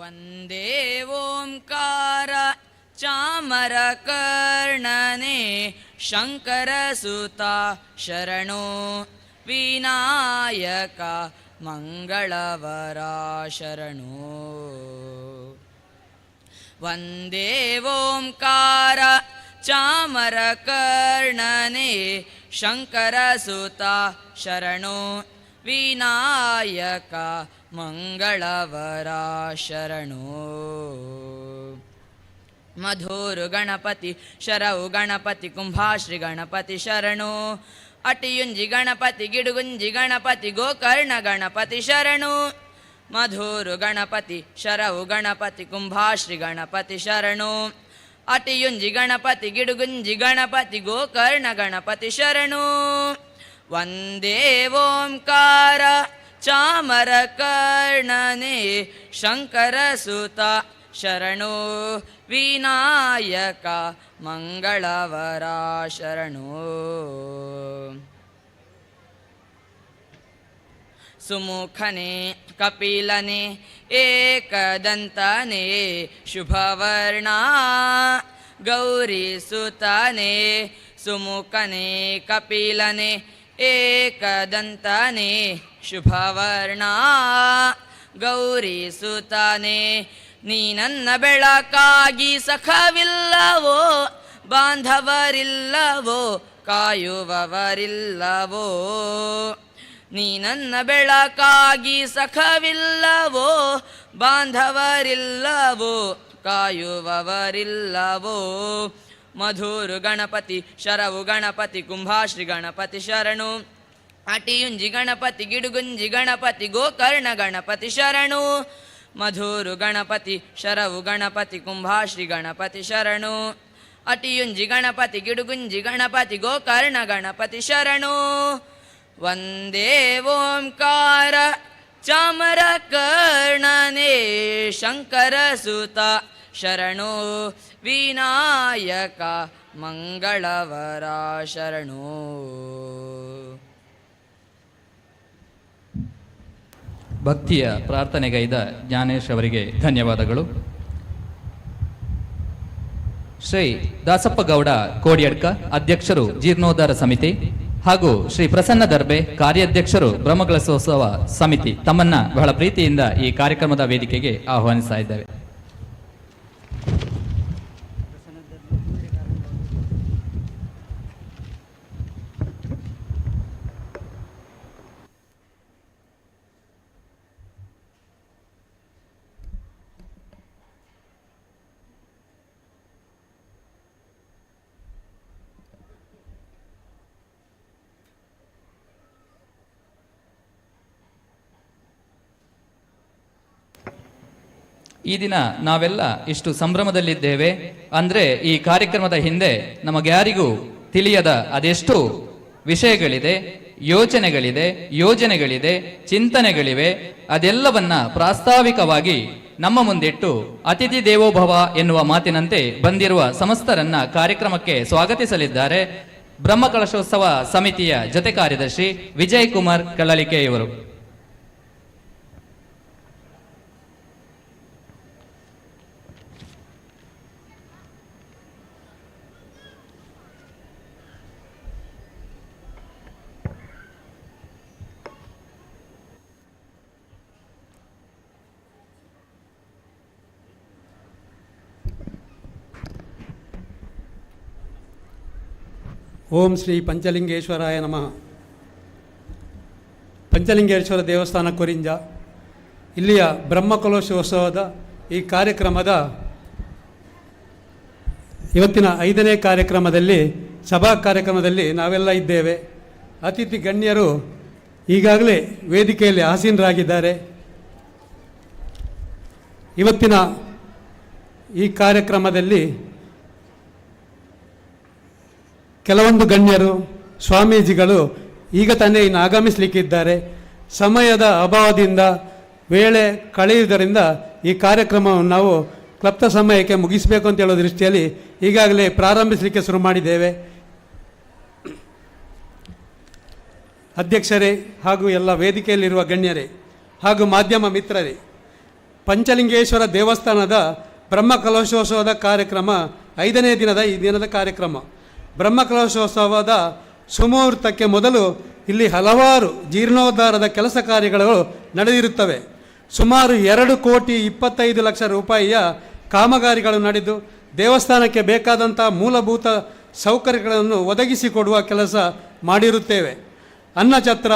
ವಂದೇ ಓಂಕಾರ ಚಾಮರ ಕರ್ಣನೆ ಶಂಕರ ಸುತ ಶರಣೋ ವಿನಾಯಕ ಮಂಗಳವರ ಶರಣೋ. ವಂದೇ ಓಂಕಾರ ಚಾಮರ ಕರ್ಣನೆ ಶಂಕರ ಸುತ ಶರಣೋ ವಿನಾಯಕ ಮಂಗಳವರ ಶರಣೋ. ಮಧುರು ಗಣಪತಿ ಶರವು ಗಣಪತಿ ಕುಂಭಾಶ್ರೀ ಗಣಪತಿ ಶರಣೋ. ಅಟಿಯುಂಜಿ ಗಣಪತಿ ಗಿಡುಗುಂಜಿ ಗಣಪತಿ ಗೋಕರ್ಣ ಗಣಪತಿ ಶರಣೋ. ಮಧುರು ಗಣಪತಿ ಶರವು ಗಣಪತಿ ಕುಂಭಾಶ್ರೀ ಗಣಪತಿ ಶರಣೋ. ಅಟಿಯುಂಜಿ ಗಣಪತಿ ಗಿಡುಗುಂಜಿ ಗಣಪತಿ ಗೋಕರ್ಣ ಗಣಪತಿ ಶರಣೋ. ವಂದೇ ಓಂಕಾರ ಚಾಮರ ಕರ್ಣನೆ ಶಂಕರ ಸುತ ಶರಣೋ ವಿನಾಯಕ ಮಂಗಳವರ ಶರಣೋ. ಸುಮುಖನೆ ಕಪಿಲನೆ ಏಕದಂತನೆ ಶುಭವರ್ಣ ಗೌರಿ ಸುತನೆ. ಸುಮುಖನೆ ಕಪಿಲನೆ ಏಕದಂತನೆ ಶುಭವರ್ಣ ಗೌರಿ ಸುತನೆ. ನೀ ನನ್ನ ಬೆಳಕಾಗಿ ಸಖವಿಲ್ಲವೋ ಬಾಂಧವರಿಲ್ಲವೋ ಕಾಯುವವರಿಲ್ಲವೋ. ನೀ ನನ್ನ ಬೆಳಕಾಗಿ ಸಖವಿಲ್ಲವೋ ಬಾಂಧವರಿಲ್ಲವೋ ಕಾಯುವವರಿಲ್ಲವೋ. ಮಧುರು ಗಣಪತಿ ಶರವು ಗಣಪತಿ ಕುಂಭಾಶ್ರೀ ಗಣಪತಿ ಶರಣು. ಅಟಿಯುಂಜಿ ಗಣಪತಿ ಗಿಡುಗುಂಜಿ ಗಣಪತಿ ಗೋಕರ್ಣ ಗಣಪತಿ ಶರಣು. ಮಧುರು ಗಣಪತಿ ಶರವು ಗಣಪತಿ ಕುಂಭಾಶ್ರೀ ಗಣಪತಿ ಶರಣು. ಅಟಿಯುಂಜಿ ಗಣಪತಿ ಗಿಡುಗುಂಜಿ ಗಣಪತಿ ಗೋಕರ್ಣ ಗಣಪತಿ ಶರಣು. ವಂದೇ ಓಂಕಾರ ಚಾಮರ ಕರ್ಣನೆ ಶಂಕರ ಸುತ ಶರಣೋ ವಿನಾಯಕ ಮಂಗಳವರ ಶರಣೋ. ಭಕ್ತಿಯ ಪ್ರಾರ್ಥನೆಗೈದ ಜ್ಞಾನೇಶ್ ಅವರಿಗೆ ಧನ್ಯವಾದಗಳು. ಶ್ರೀ ದಾಸಪ್ಪ ಗೌಡ ಕೋಡಿಯಡ್ಕ ಅಧ್ಯಕ್ಷರು ಜೀರ್ಣೋದ್ಧಾರ ಸಮಿತಿ ಹಾಗೂ ಶ್ರೀ ಪ್ರಸನ್ನ ದರ್ಬೆ ಕಾರ್ಯಾಧ್ಯಕ್ಷರು ಬ್ರಹ್ಮಕಲಶೋತ್ಸವ ಸಮಿತಿ ತಮ್ಮನ್ನ ಬಹಳ ಪ್ರೀತಿಯಿಂದ ಈ ಕಾರ್ಯಕ್ರಮದ ವೇದಿಕೆಗೆ ಆಹ್ವಾನಿಸ್ತಾ ಇದ್ದೇವೆ. ಈ ದಿನ ನಾವೆಲ್ಲ ಇಷ್ಟು ಸಂಭ್ರಮದಲ್ಲಿದ್ದೇವೆ ಅಂದ್ರೆ ಈ ಕಾರ್ಯಕ್ರಮದ ಹಿಂದೆ ನಮಗ್ಯಾರಿಗೂ ತಿಳಿಯದ ಅದೆಷ್ಟು ವಿಷಯಗಳಿದೆ, ಯೋಜನೆಗಳಿದೆ, ಚಿಂತನೆಗಳಿವೆ. ಅದೆಲ್ಲವನ್ನ ಪ್ರಾಸ್ತಾವಿಕವಾಗಿ ನಮ್ಮ ಮುಂದಿಟ್ಟು ಅತಿಥಿ ದೇವೋಭವ ಎನ್ನುವ ಮಾತಿನಂತೆ ಬಂದಿರುವ ಸಮಸ್ತರನ್ನ ಕಾರ್ಯಕ್ರಮಕ್ಕೆ ಸ್ವಾಗತಿಸಲಿದ್ದಾರೆ ಬ್ರಹ್ಮಕಲಶೋತ್ಸವ ಸಮಿತಿಯ ಜೊತೆ ಕಾರ್ಯದರ್ಶಿ ವಿಜಯ್ ಕುಮಾರ್ ಕಳ್ಳಲಿಕೆಯವರು. ಓಂ ಶ್ರೀ ಪಂಚಲಿಂಗೇಶ್ವರಾಯ ನಮಃ. ಪಂಚಲಿಂಗೇಶ್ವರ ದೇವಸ್ಥಾನ ಕೊರಿಂಜ ಇಲ್ಲಿಯ ಬ್ರಹ್ಮಕಲಶೋತ್ಸವದ ಈ ಕಾರ್ಯಕ್ರಮದ ಇವತ್ತಿನ 5ನೇ ಕಾರ್ಯಕ್ರಮದಲ್ಲಿ ಸಭಾ ಕಾರ್ಯಕ್ರಮದಲ್ಲಿ ನಾವೆಲ್ಲ ಇದ್ದೇವೆ. ಅತಿಥಿ ಗಣ್ಯರು ಈಗಾಗಲೇ ವೇದಿಕೆಯಲ್ಲಿ ಆಸೀನರಾಗಿದ್ದಾರೆ. ಇವತ್ತಿನ ಈ ಕಾರ್ಯಕ್ರಮದಲ್ಲಿ ಕೆಲವೊಂದು ಗಣ್ಯರು ಸ್ವಾಮೀಜಿಗಳು ಈಗ ತಾನೇ ಇನ್ನು ಆಗಮಿಸಲಿಕ್ಕಿದ್ದಾರೆ. ಸಮಯದ ಅಭಾವದಿಂದ ವೇಳೆ ಕಳೆಯುವುದರಿಂದ ಈ ಕಾರ್ಯಕ್ರಮವನ್ನು ನಾವು ಕ್ಲಪ್ತ ಸಮಯಕ್ಕೆ ಮುಗಿಸಬೇಕು ಅಂತ ಹೇಳೋ ದೃಷ್ಟಿಯಲ್ಲಿ ಈಗಾಗಲೇ ಪ್ರಾರಂಭಿಸಲಿಕ್ಕೆ ಶುರು ಮಾಡಿದ್ದೇವೆ. ಅಧ್ಯಕ್ಷರೇ ಹಾಗೂ ಎಲ್ಲ ವೇದಿಕೆಯಲ್ಲಿರುವ ಗಣ್ಯರೇ ಹಾಗೂ ಮಾಧ್ಯಮ ಮಿತ್ರರೇ, ಪಂಚಲಿಂಗೇಶ್ವರ ದೇವಸ್ಥಾನದ ಬ್ರಹ್ಮಕಲಶೋತ್ಸವದ ಕಾರ್ಯಕ್ರಮ 5ನೇ ಈ ದಿನದ ಕಾರ್ಯಕ್ರಮ. ಬ್ರಹ್ಮಕಲಶೋತ್ಸವದ ಸುಮುಹೂರ್ತಕ್ಕೆ ಮೊದಲು ಇಲ್ಲಿ ಹಲವಾರು ಜೀರ್ಣೋದ್ಧಾರದ ಕೆಲಸ ಕಾರ್ಯಗಳು ನಡೆದಿರುತ್ತವೆ. ಸುಮಾರು 2,25,00,000 ರೂಪಾಯಿಯ ಕಾಮಗಾರಿಗಳು ನಡೆದು ದೇವಸ್ಥಾನಕ್ಕೆ ಬೇಕಾದಂಥ ಮೂಲಭೂತ ಸೌಕರ್ಯಗಳನ್ನು ಒದಗಿಸಿಕೊಡುವ ಕೆಲಸ ಮಾಡಿರುತ್ತೇವೆ. ಅನ್ನಛತ್ರ,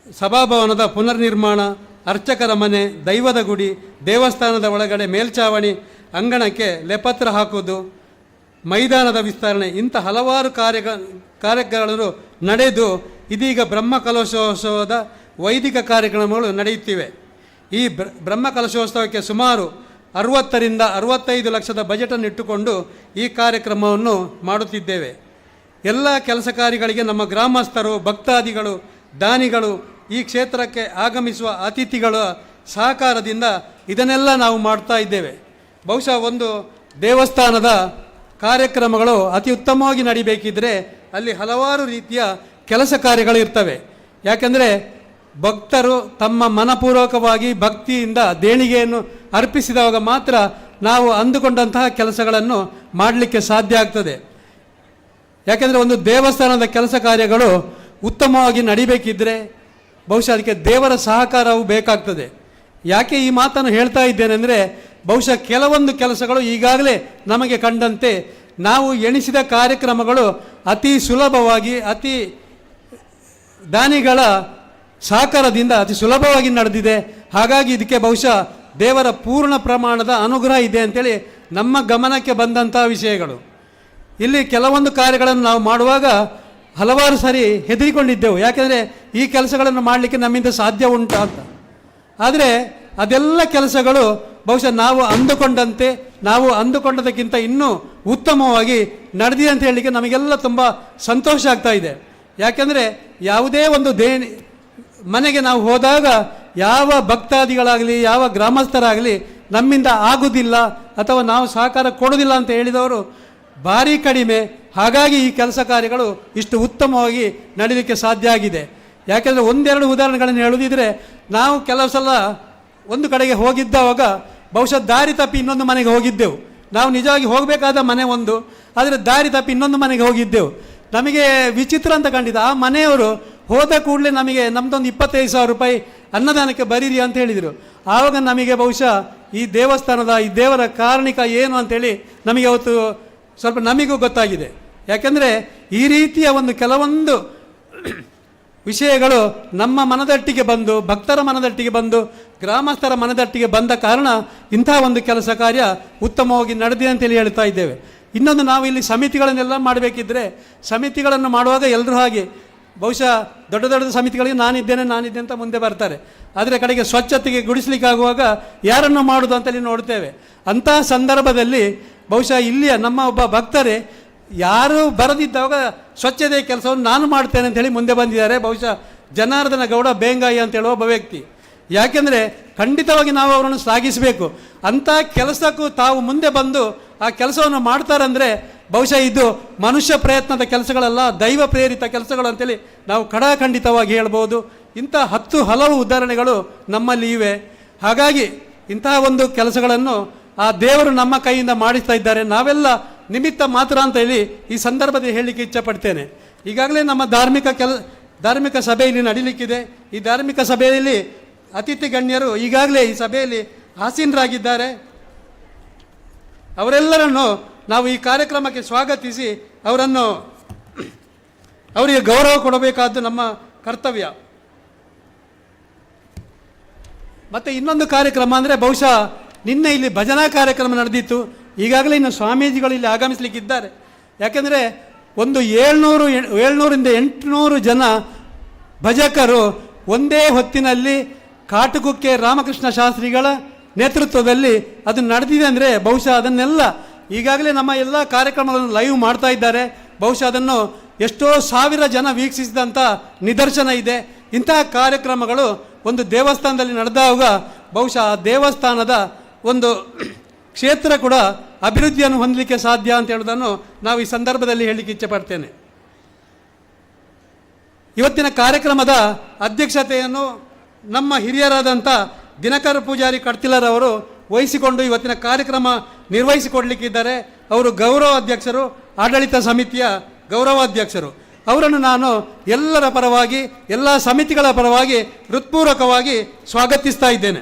ಸಭಾಭವನದ ಪುನರ್ನಿರ್ಮಾಣ, ಅರ್ಚಕರ ಮನೆ, ದೈವದ ಗುಡಿ, ದೇವಸ್ಥಾನದ ಒಳಗಡೆ ಮೇಲ್ಛಾವಣಿ, ಅಂಗಣಕ್ಕೆ ಲೆಪತ್ರ ಹಾಕುವುದು, ಮೈದಾನದ ವಿಸ್ತರಣೆ, ಇಂಥ ಹಲವಾರು ಕಾರ್ಯಗಳು ನಡೆದು ಇದೀಗ ಬ್ರಹ್ಮಕಲಶೋತ್ಸವದ ವೈದಿಕ ಕಾರ್ಯಕ್ರಮಗಳು ನಡೆಯುತ್ತಿವೆ. ಈ ಬ್ರಹ್ಮಕಲಶೋತ್ಸವಕ್ಕೆ ಸುಮಾರು 60ರಿಂದ 65 ಲಕ್ಷದ ಬಜೆಟನ್ನು ಇಟ್ಟುಕೊಂಡು ಈ ಕಾರ್ಯಕ್ರಮವನ್ನು ಮಾಡುತ್ತಿದ್ದೇವೆ. ಎಲ್ಲ ಕೆಲಸ ಕಾರ್ಯಗಳಿಗೆ ನಮ್ಮ ಗ್ರಾಮಸ್ಥರು, ಭಕ್ತಾದಿಗಳು, ದಾನಿಗಳು, ಈ ಕ್ಷೇತ್ರಕ್ಕೆ ಆಗಮಿಸುವ ಅತಿಥಿಗಳ ಸಹಕಾರದಿಂದ ಇದನ್ನೆಲ್ಲ ನಾವು ಮಾಡ್ತಾ ಇದ್ದೇವೆ. ಬಹುಶಃ ಒಂದು ದೇವಸ್ಥಾನದ ಕಾರ್ಯಕ್ರಮಗಳು ಅತಿ ಉತ್ತಮವಾಗಿ ನಡಿಬೇಕಿದ್ರೆ ಅಲ್ಲಿ ಹಲವಾರು ರೀತಿಯ ಕೆಲಸ ಕಾರ್ಯಗಳು ಇರ್ತವೆ. ಯಾಕೆಂದರೆ ಭಕ್ತರು ತಮ್ಮ ಮನಪೂರ್ವಕವಾಗಿ ಭಕ್ತಿಯಿಂದ ದೇಣಿಗೆಯನ್ನು ಅರ್ಪಿಸಿದಾಗ ಮಾತ್ರ ನಾವು ಅಂದುಕೊಂಡಂತಹ ಕೆಲಸಗಳನ್ನು ಮಾಡಲಿಕ್ಕೆ ಸಾಧ್ಯ ಆಗ್ತದೆ. ಯಾಕೆಂದರೆ ಒಂದು ದೇವಸ್ಥಾನದ ಕೆಲಸ ಕಾರ್ಯಗಳು ಉತ್ತಮವಾಗಿ ನಡಿಬೇಕಿದ್ರೆ ಬಹುಶಃ ಅದಕ್ಕೆ ದೇವರ ಸಹಕಾರವು ಬೇಕಾಗ್ತದೆ. ಯಾಕೆ ಈ ಮಾತನ್ನು ಹೇಳ್ತಾ ಇದ್ದೇನೆ ಅಂದರೆ, ಬಹುಶಃ ಕೆಲವೊಂದು ಕೆಲಸಗಳು ಈಗಾಗಲೇ ನಮಗೆ ಕಂಡಂತೆ ನಾವು ಎಣಿಸಿದ ಕಾರ್ಯಕ್ರಮಗಳು ಅತಿ ಸುಲಭವಾಗಿ, ಅತಿ ದಾನಿಗಳ ಸಹಕಾರದಿಂದ ಅತಿ ಸುಲಭವಾಗಿ ನಡೆದಿದೆ. ಹಾಗಾಗಿ ಇದಕ್ಕೆ ಬಹುಶಃ ದೇವರ ಪೂರ್ಣ ಪ್ರಮಾಣದ ಅನುಗ್ರಹ ಇದೆ ಅಂತೇಳಿ ನಮ್ಮ ಗಮನಕ್ಕೆ ಬಂದಂಥ ವಿಷಯಗಳು. ಇಲ್ಲಿ ಕೆಲವೊಂದು ಕಾರ್ಯಗಳನ್ನು ನಾವು ಮಾಡುವಾಗ ಹಲವಾರು ಸಾರಿ ಹೆದರಿಕೊಂಡಿದ್ದೆವು. ಯಾಕೆಂದರೆ ಈ ಕೆಲಸಗಳನ್ನು ಮಾಡಲಿಕ್ಕೆ ನಮ್ಮಿಂದ ಸಾಧ್ಯ ಉಂಟಾ ಅಂತ. ಆದರೆ ಅದೆಲ್ಲ ಕೆಲಸಗಳು ಬಹುಶಃ ನಾವು ಅಂದುಕೊಂಡದಕ್ಕಿಂತ ಇನ್ನೂ ಉತ್ತಮವಾಗಿ ನಡೆದಿದೆ ಅಂತ ಹೇಳಲಿಕ್ಕೆ ನಮಗೆಲ್ಲ ತುಂಬ ಸಂತೋಷ ಆಗ್ತಾ ಇದೆ. ಯಾಕೆಂದರೆ ಯಾವುದೇ ಒಂದು ಮನೆಗೆ ನಾವು ಹೋದಾಗ ಯಾವ ಭಕ್ತಾದಿಗಳಾಗಲಿ, ಯಾವ ಗ್ರಾಮಸ್ಥರಾಗಲಿ ನಮ್ಮಿಂದ ಆಗುವುದಿಲ್ಲ ಅಥವಾ ನಾವು ಸಹಕಾರ ಕೊಡೋದಿಲ್ಲ ಅಂತ ಹೇಳಿದವರು ಭಾರಿ ಕಡಿಮೆ. ಹಾಗಾಗಿ ಈ ಕೆಲಸ ಕಾರ್ಯಗಳು ಇಷ್ಟು ಉತ್ತಮವಾಗಿ ನಡೀಲಿಕ್ಕೆ ಸಾಧ್ಯ ಆಗಿದೆ. ಯಾಕೆಂದರೆ ಒಂದೆರಡು ಉದಾಹರಣೆಗಳನ್ನು ಹೇಳುವುದಿದ್ರೆ, ನಾವು ಕೆಲವು ಸಲ ಒಂದು ಕಡೆಗೆ ಹೋಗಿದ್ದವಾಗ ಬಹುಶಃ ದಾರಿ ತಪ್ಪಿ ಇನ್ನೊಂದು ಮನೆಗೆ ಹೋಗಿದ್ದೆವು. ನಾವು ನಿಜವಾಗಿ ಹೋಗಬೇಕಾದ ಮನೆ ಒಂದು, ಆದರೆ ದಾರಿ ತಪ್ಪಿ ಇನ್ನೊಂದು ಮನೆಗೆ ಹೋಗಿದ್ದೆವು. ನಮಗೆ ವಿಚಿತ್ರ ಅಂತ ಕಂಡಿದ್ದು, ಆ ಮನೆಯವರು ಹೋದ ಕೂಡಲೇ ನಮಗೆ ನಮ್ಮದೊಂದು 25,000 ರೂಪಾಯಿ ಅನ್ನದಾನಕ್ಕೆ ಬರೀರಿ ಅಂತ ಹೇಳಿದರು. ಆವಾಗ ನಮಗೆ ಬಹುಶಃ ಈ ದೇವಸ್ಥಾನದ ಈ ದೇವರ ಕಾರಣಿಕ ಏನು ಅಂಥೇಳಿ ನಮಗೆ ಅವತ್ತು ಸ್ವಲ್ಪ ನಮಗೂ ಗೊತ್ತಾಗಿದೆ. ಯಾಕೆಂದರೆ ಈ ರೀತಿಯ ಒಂದು ಕೆಲವೊಂದು ವಿಷಯಗಳು ನಮ್ಮ ಮನದಟ್ಟಿಗೆ ಬಂದು, ಭಕ್ತರ ಮನದಟ್ಟಿಗೆ ಬಂದು, ಗ್ರಾಮಸ್ಥರ ಮನದಟ್ಟಿಗೆ ಬಂದ ಕಾರಣ ಇಂಥ ಒಂದು ಕೆಲಸ ಕಾರ್ಯ ಉತ್ತಮವಾಗಿ ನಡೆದಿದೆ ಅಂತೇಳಿ ಹೇಳ್ತಾ ಇದ್ದೇವೆ. ಇನ್ನೊಂದು, ನಾವು ಇಲ್ಲಿ ಸಮಿತಿಗಳನ್ನೆಲ್ಲ ಮಾಡಬೇಕಿದ್ರೆ ಸಮಿತಿಗಳನ್ನು ಮಾಡುವಾಗ ಎಲ್ಲರೂ ಹಾಗೆ ಬಹುಶಃ ದೊಡ್ಡ ದೊಡ್ಡ ಸಮಿತಿಗಳಿಗೆ ನಾನಿದ್ದೇನೆ ಅಂತ ಮುಂದೆ ಬರ್ತಾರೆ. ಆದರೆ ಕಡೆಗೆ ಸ್ವಚ್ಛತೆಗೆ ಗುಡಿಸ್ಲಿಕ್ಕಾಗುವಾಗ ಯಾರನ್ನು ಮಾಡೋದು ಅಂತೇಳಿ ನೋಡ್ತೇವೆ. ಅಂತಹ ಸಂದರ್ಭದಲ್ಲಿ ಬಹುಶಃ ಇಲ್ಲಿಯ ನಮ್ಮ ಒಬ್ಬ ಭಕ್ತರೇ ಯಾರು ಬರದಿದ್ದಾಗ ಸ್ವಚ್ಛತೆಯ ಕೆಲಸವನ್ನು ನಾನು ಮಾಡ್ತೇನೆ ಅಂತೇಳಿ ಮುಂದೆ ಬಂದಿದ್ದಾರೆ. ಬಹುಶಃ ಜನಾರ್ದನ ಗೌಡ ಬೇಂಗಾಯಿ ಅಂತ ಹೇಳುವ ಒಬ್ಬ ವ್ಯಕ್ತಿ. ಯಾಕೆಂದರೆ ಖಂಡಿತವಾಗಿ ನಾವು ಅವರನ್ನು ಶ್ಲಾಘಿಸಬೇಕು. ಅಂಥ ಕೆಲಸಕ್ಕೂ ತಾವು ಮುಂದೆ ಬಂದು ಆ ಕೆಲಸವನ್ನು ಮಾಡ್ತಾರಂದರೆ ಬಹುಶಃ ಇದು ಮನುಷ್ಯ ಪ್ರಯತ್ನದ ಕೆಲಸಗಳಲ್ಲ, ದೈವ ಪ್ರೇರಿತ ಕೆಲಸಗಳು ಅಂತೇಳಿ ನಾವು ಖಂಡಿತವಾಗಿ ಹೇಳ್ಬೋದು. ಇಂಥ ಹಲವು ಉದಾಹರಣೆಗಳು ನಮ್ಮಲ್ಲಿ ಇವೆ. ಹಾಗಾಗಿ ಇಂತಹ ಒಂದು ಕೆಲಸಗಳನ್ನು ಆ ದೇವರು ನಮ್ಮ ಕೈಯಿಂದ ಮಾಡಿಸ್ತಾ ಇದ್ದಾರೆ. ನಾವೆಲ್ಲ ನಿಮಿತ್ತ ಮಾತ್ರ ಅಂತ ಹೇಳಿ ಈ ಸಂದರ್ಭದಲ್ಲಿ ಹೇಳಲಿಕ್ಕೆ ಇಚ್ಛಪಡ್ತೇನೆ. ಈಗಾಗಲೇ ನಮ್ಮ ಧಾರ್ಮಿಕ ಸಭೆ ಇಲ್ಲಿ ನಡೀಲಿಕ್ಕಿದೆ. ಈ ಧಾರ್ಮಿಕ ಸಭೆಯಲ್ಲಿ ಅತಿಥಿ ಗಣ್ಯರು ಈಗಾಗಲೇ ಈ ಸಭೆಯಲ್ಲಿ ಆಸೀನರಾಗಿದ್ದಾರೆ. ಅವರೆಲ್ಲರನ್ನು ನಾವು ಈ ಕಾರ್ಯಕ್ರಮಕ್ಕೆ ಸ್ವಾಗತಿಸಿ ಅವರಿಗೆ ಗೌರವ ಕೊಡಬೇಕಾದ್ದು ನಮ್ಮ ಕರ್ತವ್ಯ. ಮತ್ತು ಇನ್ನೊಂದು ಕಾರ್ಯಕ್ರಮ ಅಂದರೆ ಬಹುಶಃ ನಿನ್ನೆ ಇಲ್ಲಿ ಭಜನಾ ಕಾರ್ಯಕ್ರಮ ನಡೆದಿತ್ತು. ಈಗಾಗಲೇ ಇನ್ನು ಸ್ವಾಮೀಜಿಗಳು ಇಲ್ಲಿ ಆಗಮಿಸಲಿಕ್ಕಿದ್ದಾರೆ. ಯಾಕೆಂದರೆ ಒಂದು 700ರಿಂದ 800 ಜನ ಭಜಕರು ಒಂದೇ ಹೊತ್ತಿನಲ್ಲಿ ಕಾಟುಕುಕ್ಕೆ ರಾಮಕೃಷ್ಣ ಶಾಸ್ತ್ರಿಗಳ ನೇತೃತ್ವದಲ್ಲಿ ಅದು ನಡೆದಿದೆ ಅಂದರೆ ಬಹುಶಃ ಅದನ್ನೆಲ್ಲ ಈಗಾಗಲೇ ನಮ್ಮ ಎಲ್ಲ ಕಾರ್ಯಕ್ರಮಗಳನ್ನು ಲೈವ್ ಮಾಡ್ತಾ ಇದ್ದಾರೆ. ಬಹುಶಃ ಅದನ್ನು ಎಷ್ಟೋ ಸಾವಿರ ಜನ ವೀಕ್ಷಿಸಿದಂಥ ನಿದರ್ಶನ ಇದೆ. ಇಂತಹ ಕಾರ್ಯಕ್ರಮಗಳು ಒಂದು ದೇವಸ್ಥಾನದಲ್ಲಿ ನಡೆದಾಗ ಬಹುಶಃ ಆ ದೇವಸ್ಥಾನದ ಒಂದು ಕ್ಷೇತ್ರ ಕೂಡ ಅಭಿವೃದ್ಧಿಯನ್ನು ಹೊಂದಲಿಕ್ಕೆ ಸಾಧ್ಯ ಅಂತ ಹೇಳೋದನ್ನು ನಾವು ಈ ಸಂದರ್ಭದಲ್ಲಿ ಹೇಳಲಿಕ್ಕೆ ಇಚ್ಛೆಪಡ್ತೇನೆ. ಇವತ್ತಿನ ಕಾರ್ಯಕ್ರಮದ ಅಧ್ಯಕ್ಷತೆಯನ್ನು ನಮ್ಮ ಹಿರಿಯರಾದಂಥ ದಿನಕರ ಪೂಜಾರಿ ಕಡ್ತಿಲರವರು ವಹಿಸಿಕೊಂಡು ಇವತ್ತಿನ ಕಾರ್ಯಕ್ರಮ ನಿರ್ವಹಿಸಿಕೊಡಲಿಕ್ಕಿದ್ದಾರೆ. ಅವರು ಗೌರವ ಅಧ್ಯಕ್ಷರು, ಆಡಳಿತ ಸಮಿತಿಯ ಗೌರವಾಧ್ಯಕ್ಷರು. ಅವರನ್ನು ನಾನು ಎಲ್ಲರ ಪರವಾಗಿ, ಎಲ್ಲ ಸಮಿತಿಗಳ ಪರವಾಗಿ ಹೃತ್ಪೂರ್ವಕವಾಗಿ ಸ್ವಾಗತಿಸ್ತಾ ಇದ್ದೇನೆ.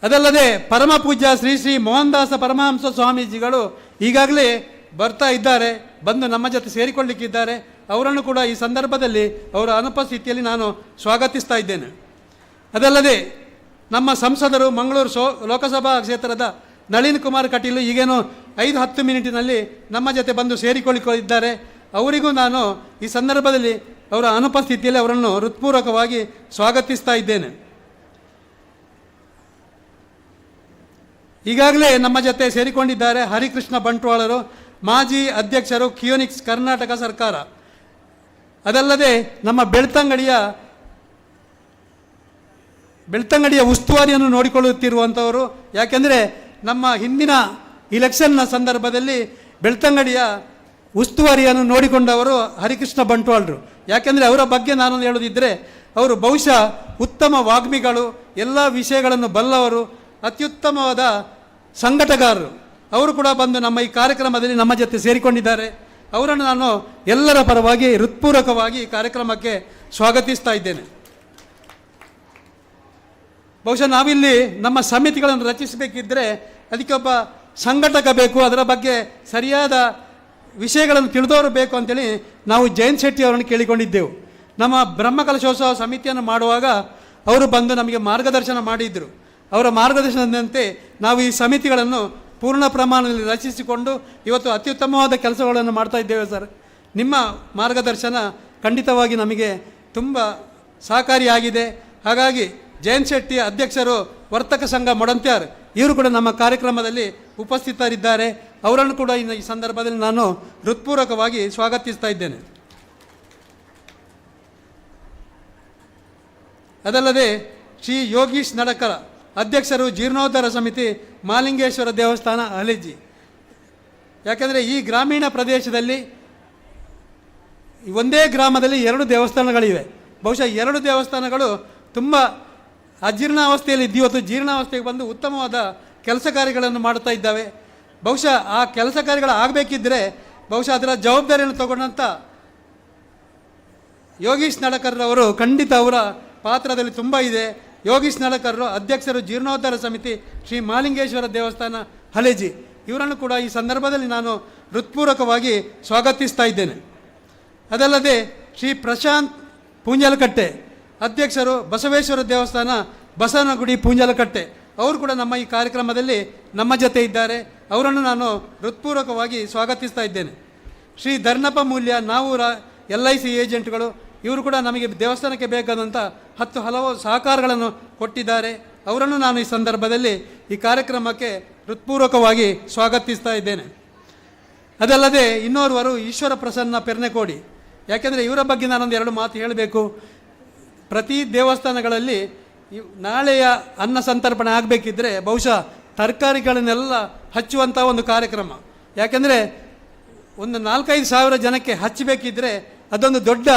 ಅದಲ್ಲದೆ ಪರಮ ಪೂಜ್ಯ ಶ್ರೀ ಶ್ರೀ ಮೋಹನದಾಸ ಪರಮಹಂಸ ಸ್ವಾಮೀಜಿಗಳು ಈಗಾಗಲೇ ಬರ್ತಾ ಇದ್ದಾರೆ, ಬಂದು ನಮ್ಮ ಜೊತೆ ಸೇರಿಕೊಳ್ಳಲಿಕ್ಕಿದ್ದಾರೆ. ಅವರನ್ನು ಕೂಡ ಈ ಸಂದರ್ಭದಲ್ಲಿ ಅವರ ಅನುಪಸ್ಥಿತಿಯಲ್ಲಿ ನಾನು ಸ್ವಾಗತಿಸ್ತಾ ಇದ್ದೇನೆ. ಅದಲ್ಲದೆ ನಮ್ಮ ಸಂಸದರು ಮಂಗಳೂರು ಲೋಕಸಭಾ ಕ್ಷೇತ್ರದ ನಳಿನ್ ಕುಮಾರ್ ಕಟೀಲ್ ಈಗೇನು 5-10 ಮಿನಿಟಿನಲ್ಲಿ ನಮ್ಮ ಜೊತೆ ಬಂದು ಸೇರಿಕೊಳ್ಳಿದ್ದಾರೆ. ಅವರಿಗೂ ನಾನು ಈ ಸಂದರ್ಭದಲ್ಲಿ ಅವರ ಅನುಪಸ್ಥಿತಿಯಲ್ಲಿ ಅವರನ್ನು ಹೃತ್ಪೂರ್ವಕವಾಗಿ ಸ್ವಾಗತಿಸ್ತಾ ಇದ್ದೇನೆ. ಈಗಾಗಲೇ ನಮ್ಮ ಜೊತೆ ಸೇರಿಕೊಂಡಿದ್ದಾರೆ ಹರಿಕೃಷ್ಣ ಬಂಟ್ವಾಳರು, ಮಾಜಿ ಅಧ್ಯಕ್ಷರು ಕಿಯೋನಿಕ್ಸ್ ಕರ್ನಾಟಕ ಸರ್ಕಾರ. ಅದಲ್ಲದೆ ನಮ್ಮ ಬೆಳ್ತಂಗಡಿಯ ಉಸ್ತುವಾರಿಯನ್ನು ನೋಡಿಕೊಳ್ಳುತ್ತಿರುವಂಥವರು. ಯಾಕೆಂದರೆ ನಮ್ಮ ಹಿಂದಿನ ಇಲೆಕ್ಷನ್ನ ಸಂದರ್ಭದಲ್ಲಿ ಬೆಳ್ತಂಗಡಿಯ ಉಸ್ತುವಾರಿಯನ್ನು ನೋಡಿಕೊಂಡವರು ಹರಿಕೃಷ್ಣ ಬಂಟ್ವಾಳರು. ಯಾಕೆಂದರೆ ಅವರ ಬಗ್ಗೆ ನಾನು ಹೇಳೋದಿದ್ದರೆ ಅವರು ಬಹುಶಃ ಉತ್ತಮ ವಾಗ್ಮಿಗಳು, ಎಲ್ಲ ವಿಷಯಗಳನ್ನು ಬಲ್ಲವರು, ಅತ್ಯುತ್ತಮವಾದ ಸಂಘಟಗಾರರು. ಅವರು ಕೂಡ ಬಂದು ನಮ್ಮ ಈ ಕಾರ್ಯಕ್ರಮದಲ್ಲಿ ನಮ್ಮ ಜೊತೆ ಸೇರಿಕೊಂಡಿದ್ದಾರೆ. ಅವರನ್ನು ನಾನು ಎಲ್ಲರ ಪರವಾಗಿ ಹೃತ್ಪೂರ್ವಕವಾಗಿ ಈ ಕಾರ್ಯಕ್ರಮಕ್ಕೆ ಸ್ವಾಗತಿಸ್ತಾ ಇದ್ದೇನೆ. ಬಹುಶಃ ನಾವಿಲ್ಲಿ ನಮ್ಮ ಸಮಿತಿಗಳನ್ನು ರಚಿಸಬೇಕಿದ್ದರೆ ಅದಕ್ಕೆ ಒಬ್ಬ ಸಂಘಟಕ ಬೇಕು, ಅದರ ಬಗ್ಗೆ ಸರಿಯಾದ ವಿಷಯಗಳನ್ನು ತಿಳಿದವರು ಬೇಕು ಅಂತೇಳಿ ನಾವು ಜಯಂತ್ ಶೆಟ್ಟಿ ಅವರನ್ನು ಕೇಳಿಕೊಂಡಿದ್ದೆವು. ನಮ್ಮ ಬ್ರಹ್ಮಕಲಶೋತ್ಸವ ಸಮಿತಿಯನ್ನು ಮಾಡುವಾಗ ಅವರು ಬಂದು ನಮಗೆ ಮಾರ್ಗದರ್ಶನ ಮಾಡಿದ್ದರು. ಅವರ ಮಾರ್ಗದರ್ಶನದಂತೆ ನಾವು ಈ ಸಮಿತಿಗಳನ್ನು ಪೂರ್ಣ ಪ್ರಮಾಣದಲ್ಲಿ ರಚಿಸಿಕೊಂಡು ಇವತ್ತು ಅತ್ಯುತ್ತಮವಾದ ಕೆಲಸಗಳನ್ನು ಮಾಡ್ತಾ ಇದ್ದೇವೆ ಸರ್. ನಿಮ್ಮ ಮಾರ್ಗದರ್ಶನ ಖಂಡಿತವಾಗಿ ನಮಗೆ ತುಂಬ ಸಹಕಾರಿಯಾಗಿದೆ. ಹಾಗಾಗಿ ಜಯಂತ್ ಶೆಟ್ಟಿ ಅಧ್ಯಕ್ಷರು ವರ್ತಕ ಸಂಘ ಮೊಡಂತ್ಯಾರ್ ಇವರು ಕೂಡ ನಮ್ಮ ಕಾರ್ಯಕ್ರಮದಲ್ಲಿ ಉಪಸ್ಥಿತರಿದ್ದಾರೆ. ಅವರನ್ನು ಕೂಡ ಇನ್ನು ಈ ಸಂದರ್ಭದಲ್ಲಿ ನಾನು ಹೃತ್ಪೂರ್ವಕವಾಗಿ ಸ್ವಾಗತಿಸ್ತಾ ಇದ್ದೇನೆ. ಅದಲ್ಲದೆ ಶ್ರೀ ಯೋಗೀಶ್ ನಡಕರ ಅಧ್ಯಕ್ಷರು ಜೀರ್ಣೋದ್ಧಾರ ಸಮಿತಿ ಮಾಲಿಂಗೇಶ್ವರ ದೇವಸ್ಥಾನ ಹಲೇಜಿ. ಯಾಕೆಂದರೆ ಈ ಗ್ರಾಮೀಣ ಪ್ರದೇಶದಲ್ಲಿ ಒಂದೇ ಗ್ರಾಮದಲ್ಲಿ 2 ದೇವಸ್ಥಾನಗಳಿವೆ. ಬಹುಶಃ 2 ದೇವಸ್ಥಾನಗಳು ತುಂಬ ಅಜೀರ್ಣಾವಸ್ಥೆಯಲ್ಲಿ ಇವತ್ತು ಜೀರ್ಣಾವಸ್ಥೆಗೆ ಬಂದು ಉತ್ತಮವಾದ ಕೆಲಸ ಕಾರ್ಯಗಳನ್ನು ಮಾಡ್ತಾ ಇದ್ದಾವೆ. ಬಹುಶಃ ಆ ಕೆಲಸ ಕಾರ್ಯಗಳು ಆಗಬೇಕಿದ್ದರೆ ಬಹುಶಃ ಅದರ ಜವಾಬ್ದಾರಿಯನ್ನು ತಗೊಂಡಂಥ ಯೋಗೀಶ್ ನಡಕರ್ರವರು ಖಂಡಿತ ಅವರ ಪಾತ್ರದಲ್ಲಿ ತುಂಬ ಇದೆ. ಯೋಗೀಶ್ ನಡಕರ್ರು ಅಧ್ಯಕ್ಷರು ಜೀರ್ಣೋದ್ಧಾರ ಸಮಿತಿ ಶ್ರೀ ಮಾಲಿಂಗೇಶ್ವರ ದೇವಸ್ಥಾನ ಹಲೇಜಿ. ಇವರನ್ನು ಕೂಡ ಈ ಸಂದರ್ಭದಲ್ಲಿ ನಾನು ಹೃತ್ಪೂರ್ವಕವಾಗಿ ಸ್ವಾಗತಿಸ್ತಾ ಇದ್ದೇನೆ. ಅದಲ್ಲದೆ ಶ್ರೀ ಪ್ರಶಾಂತ್ ಪೂಂಜಲಕಟ್ಟೆ ಅಧ್ಯಕ್ಷರು ಬಸವೇಶ್ವರ ದೇವಸ್ಥಾನ ಬಸವನಗುಡಿ ಪೂಂಜಲಕಟ್ಟೆ. ಅವರು ಕೂಡ ನಮ್ಮ ಈ ಕಾರ್ಯಕ್ರಮದಲ್ಲಿ ನಮ್ಮ ಜೊತೆ ಇದ್ದಾರೆ. ಅವರನ್ನು ನಾನು ಹೃತ್ಪೂರ್ವಕವಾಗಿ ಸ್ವಾಗತಿಸ್ತಾ ಇದ್ದೇನೆ. ಶ್ರೀ ಧರ್ನಪ್ಪ ಮೂಲ್ಯ ನಾವೂರ LIC ಏಜೆಂಟ್ಗಳು ಇವರು ಕೂಡ ನಮಗೆ ದೇವಸ್ಥಾನಕ್ಕೆ ಬೇಕಾದಂಥ ಹಲವು ಸಹಕಾರಗಳನ್ನು ಕೊಟ್ಟಿದ್ದಾರೆ. ಅವರನ್ನು ನಾನು ಈ ಸಂದರ್ಭದಲ್ಲಿ ಈ ಕಾರ್ಯಕ್ರಮಕ್ಕೆ ಹೃತ್ಪೂರ್ವಕವಾಗಿ ಸ್ವಾಗತಿಸ್ತಾ ಇದ್ದೇನೆ. ಅದಲ್ಲದೆ ಇನ್ನೋರ್ವರು ಈಶ್ವರ ಪ್ರಸನ್ನ ಪೆರ್ನೆಕೋಡಿ. ಯಾಕೆಂದರೆ ಇವರ ಬಗ್ಗೆ ನಾನೊಂದು 2 ಮಾತು ಹೇಳಬೇಕು. ಪ್ರತಿ ದೇವಸ್ಥಾನಗಳಲ್ಲಿ ನಾಳೆಯ ಅನ್ನ ಸಂತರ್ಪಣೆ ಆಗಬೇಕಿದ್ರೆ ಬಹುಶಃ ತರಕಾರಿಗಳನ್ನೆಲ್ಲ ಹಚ್ಚುವಂಥ ಒಂದು ಕಾರ್ಯಕ್ರಮ. ಯಾಕೆಂದರೆ ಒಂದು 4-5 ಸಾವಿರ ಜನಕ್ಕೆ ಹಚ್ಚಬೇಕಿದ್ರೆ ಅದೊಂದು ದೊಡ್ಡ